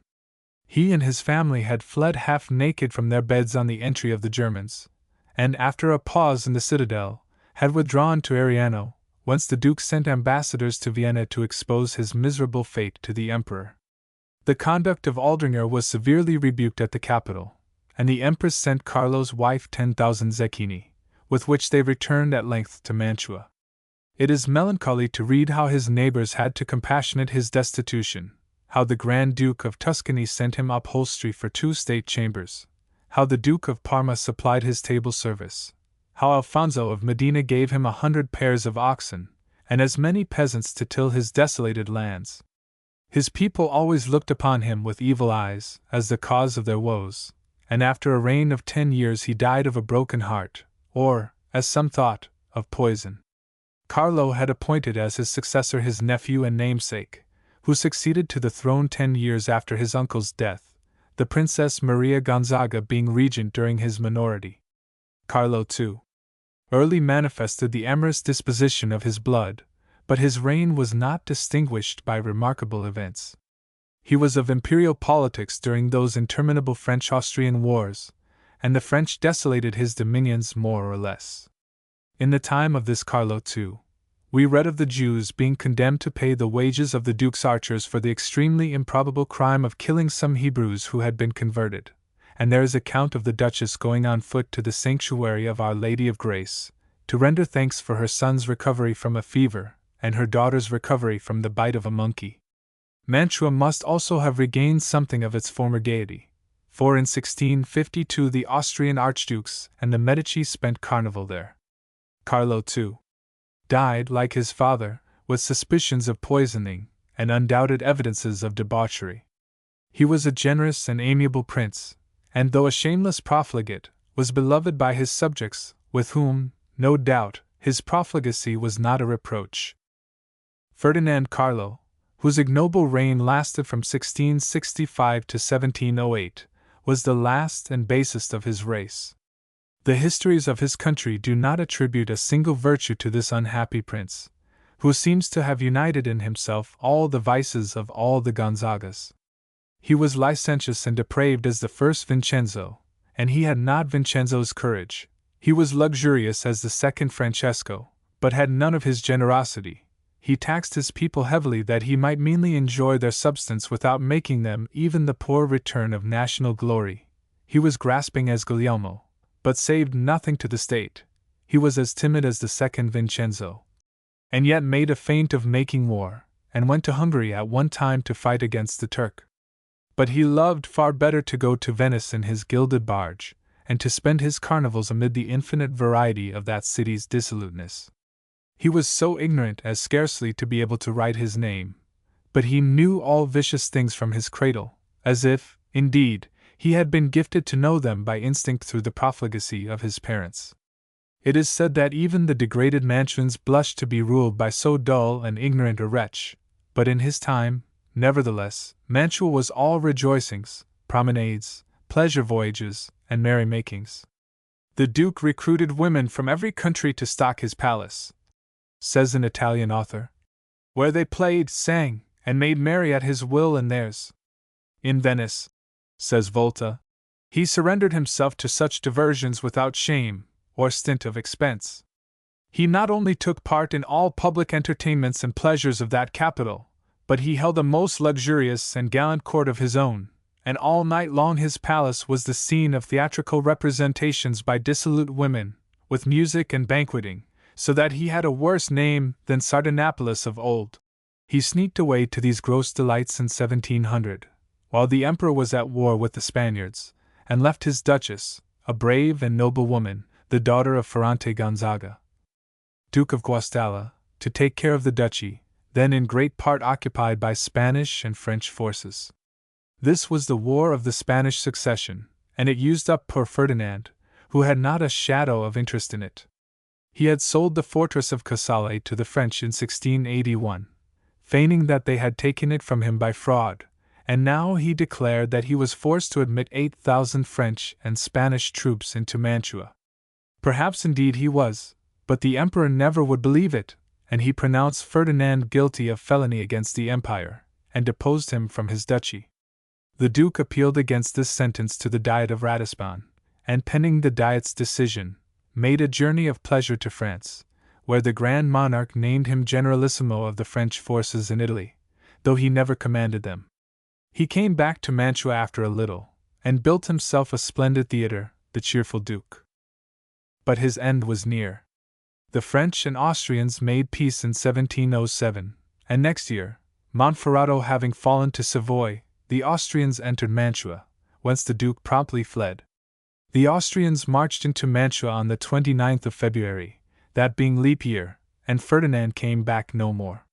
He and his family had fled half naked from their beds on the entry of the Germans, and after a pause in the citadel, had withdrawn to Ariano, whence the Duke sent ambassadors to Vienna to expose his miserable fate to the Emperor. The conduct of Aldringer was severely rebuked at the capital, and the Empress sent Carlo's wife 10,000 zecchini, with which they returned at length to Mantua. It is melancholy to read how his neighbors had to compassionate his destitution, how the Grand Duke of Tuscany sent him upholstery for 2 state chambers, how the Duke of Parma supplied his table service, how Alfonso of Medina gave him 100 pairs of oxen, and as many peasants to till his desolated lands. His people always looked upon him with evil eyes, as the cause of their woes, and after a reign of 10 years he died of a broken heart, or, as some thought, of poison. Carlo had appointed as his successor his nephew and namesake, who succeeded to the throne 10 years after his uncle's death, the Princess Maria Gonzaga being regent during his minority. Carlo, too, early manifested the amorous disposition of his blood, but his reign was not distinguished by remarkable events. He was of imperial politics during those interminable French-Austrian wars, and the French desolated his dominions more or less. In the time of this Carlo, too, we read of the Jews being condemned to pay the wages of the Duke's archers for the extremely improbable crime of killing some Hebrews who had been converted, and there is account of the Duchess going on foot to the sanctuary of Our Lady of Grace, to render thanks for her son's recovery from a fever, and her daughter's recovery from the bite of a monkey. Mantua must also have regained something of its former gaiety, for in 1652 the Austrian archdukes and the Medici spent carnival there. Carlo, too, died, like his father, with suspicions of poisoning and undoubted evidences of debauchery. He was a generous and amiable prince, and though a shameless profligate, was beloved by his subjects, with whom, no doubt, his profligacy was not a reproach. Ferdinand Carlo, whose ignoble reign lasted from 1665 to 1708, was the last and basest of his race. The histories of his country do not attribute a single virtue to this unhappy prince, who seems to have united in himself all the vices of all the Gonzagas. He was licentious and depraved as the first Vincenzo, and he had not Vincenzo's courage. He was luxurious as the second Francesco, but had none of his generosity. He taxed his people heavily that he might meanly enjoy their substance without making them even the poor return of national glory. He was grasping as Guglielmo, but saved nothing to the state. He was as timid as the second Vincenzo, and yet made a feint of making war, and went to Hungary at one time to fight against the Turk. But he loved far better to go to Venice in his gilded barge, and to spend his carnivals amid the infinite variety of that city's dissoluteness. He was so ignorant as scarcely to be able to write his name, but he knew all vicious things from his cradle, as if, indeed, he had been gifted to know them by instinct through the profligacy of his parents. It is said that even the degraded Mantuans blushed to be ruled by so dull and ignorant a wretch, but in his time, nevertheless, Mantua was all rejoicings, promenades, pleasure voyages, and merrymakings. The Duke recruited women from every country to stock his palace, says an Italian author, where they played, sang, and made merry at his will and theirs. In Venice, says Volta, he surrendered himself to such diversions without shame or stint of expense. He not only took part in all public entertainments and pleasures of that capital, but he held a most luxurious and gallant court of his own, and all night long his palace was the scene of theatrical representations by dissolute women, with music and banqueting, so that he had a worse name than Sardanapalus of old. He sneaked away to these gross delights in 1700, while the emperor was at war with the Spaniards, and left his duchess, a brave and noble woman, the daughter of Ferrante Gonzaga, Duke of Guastalla, to take care of the duchy, then in great part occupied by Spanish and French forces. This was the War of the Spanish Succession, and it used up poor Ferdinand, who had not a shadow of interest in it. He had sold the fortress of Casale to the French in 1681, feigning that they had taken it from him by fraud, and now he declared that he was forced to admit 8,000 French and Spanish troops into Mantua. Perhaps indeed he was, but the emperor never would believe it, and he pronounced Ferdinand guilty of felony against the empire, and deposed him from his duchy. The Duke appealed against this sentence to the Diet of Ratisbon, and pending the Diet's decision, made a journey of pleasure to France, where the Grand Monarch named him Generalissimo of the French forces in Italy, though he never commanded them. He came back to Mantua after a little, and built himself a splendid theatre, the Cheerful Duke. But his end was near. The French and Austrians made peace in 1707, and next year, Monferrato having fallen to Savoy, the Austrians entered Mantua, whence the Duke promptly fled. The Austrians marched into Mantua on the 29th of February, that being leap year, and Ferdinand came back no more.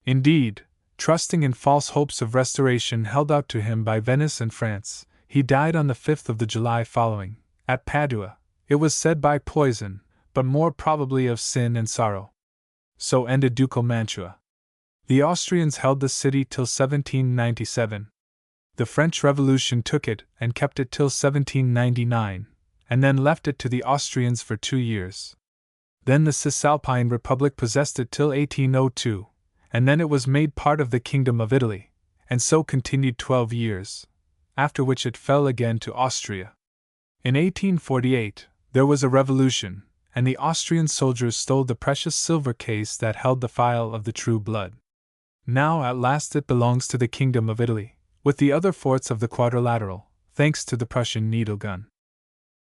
Indeed, trusting in false hopes of restoration held out to him by Venice and France, he died on the 5th of the July following, at Padua, it was said by poison, but more probably of sin and sorrow. So ended ducal Mantua. The Austrians held the city till 1797. The French Revolution took it and kept it till 1799, and then left it to the Austrians for 2 years. Then the Cisalpine Republic possessed it till 1802, and then it was made part of the Kingdom of Italy, and so continued 12 years, after which it fell again to Austria. In 1848, there was a revolution, and the Austrian soldiers stole the precious silver case that held the phial of the true blood. Now at last it belongs to the Kingdom of Italy, with the other forts of the Quadrilateral, thanks to the Prussian needle gun.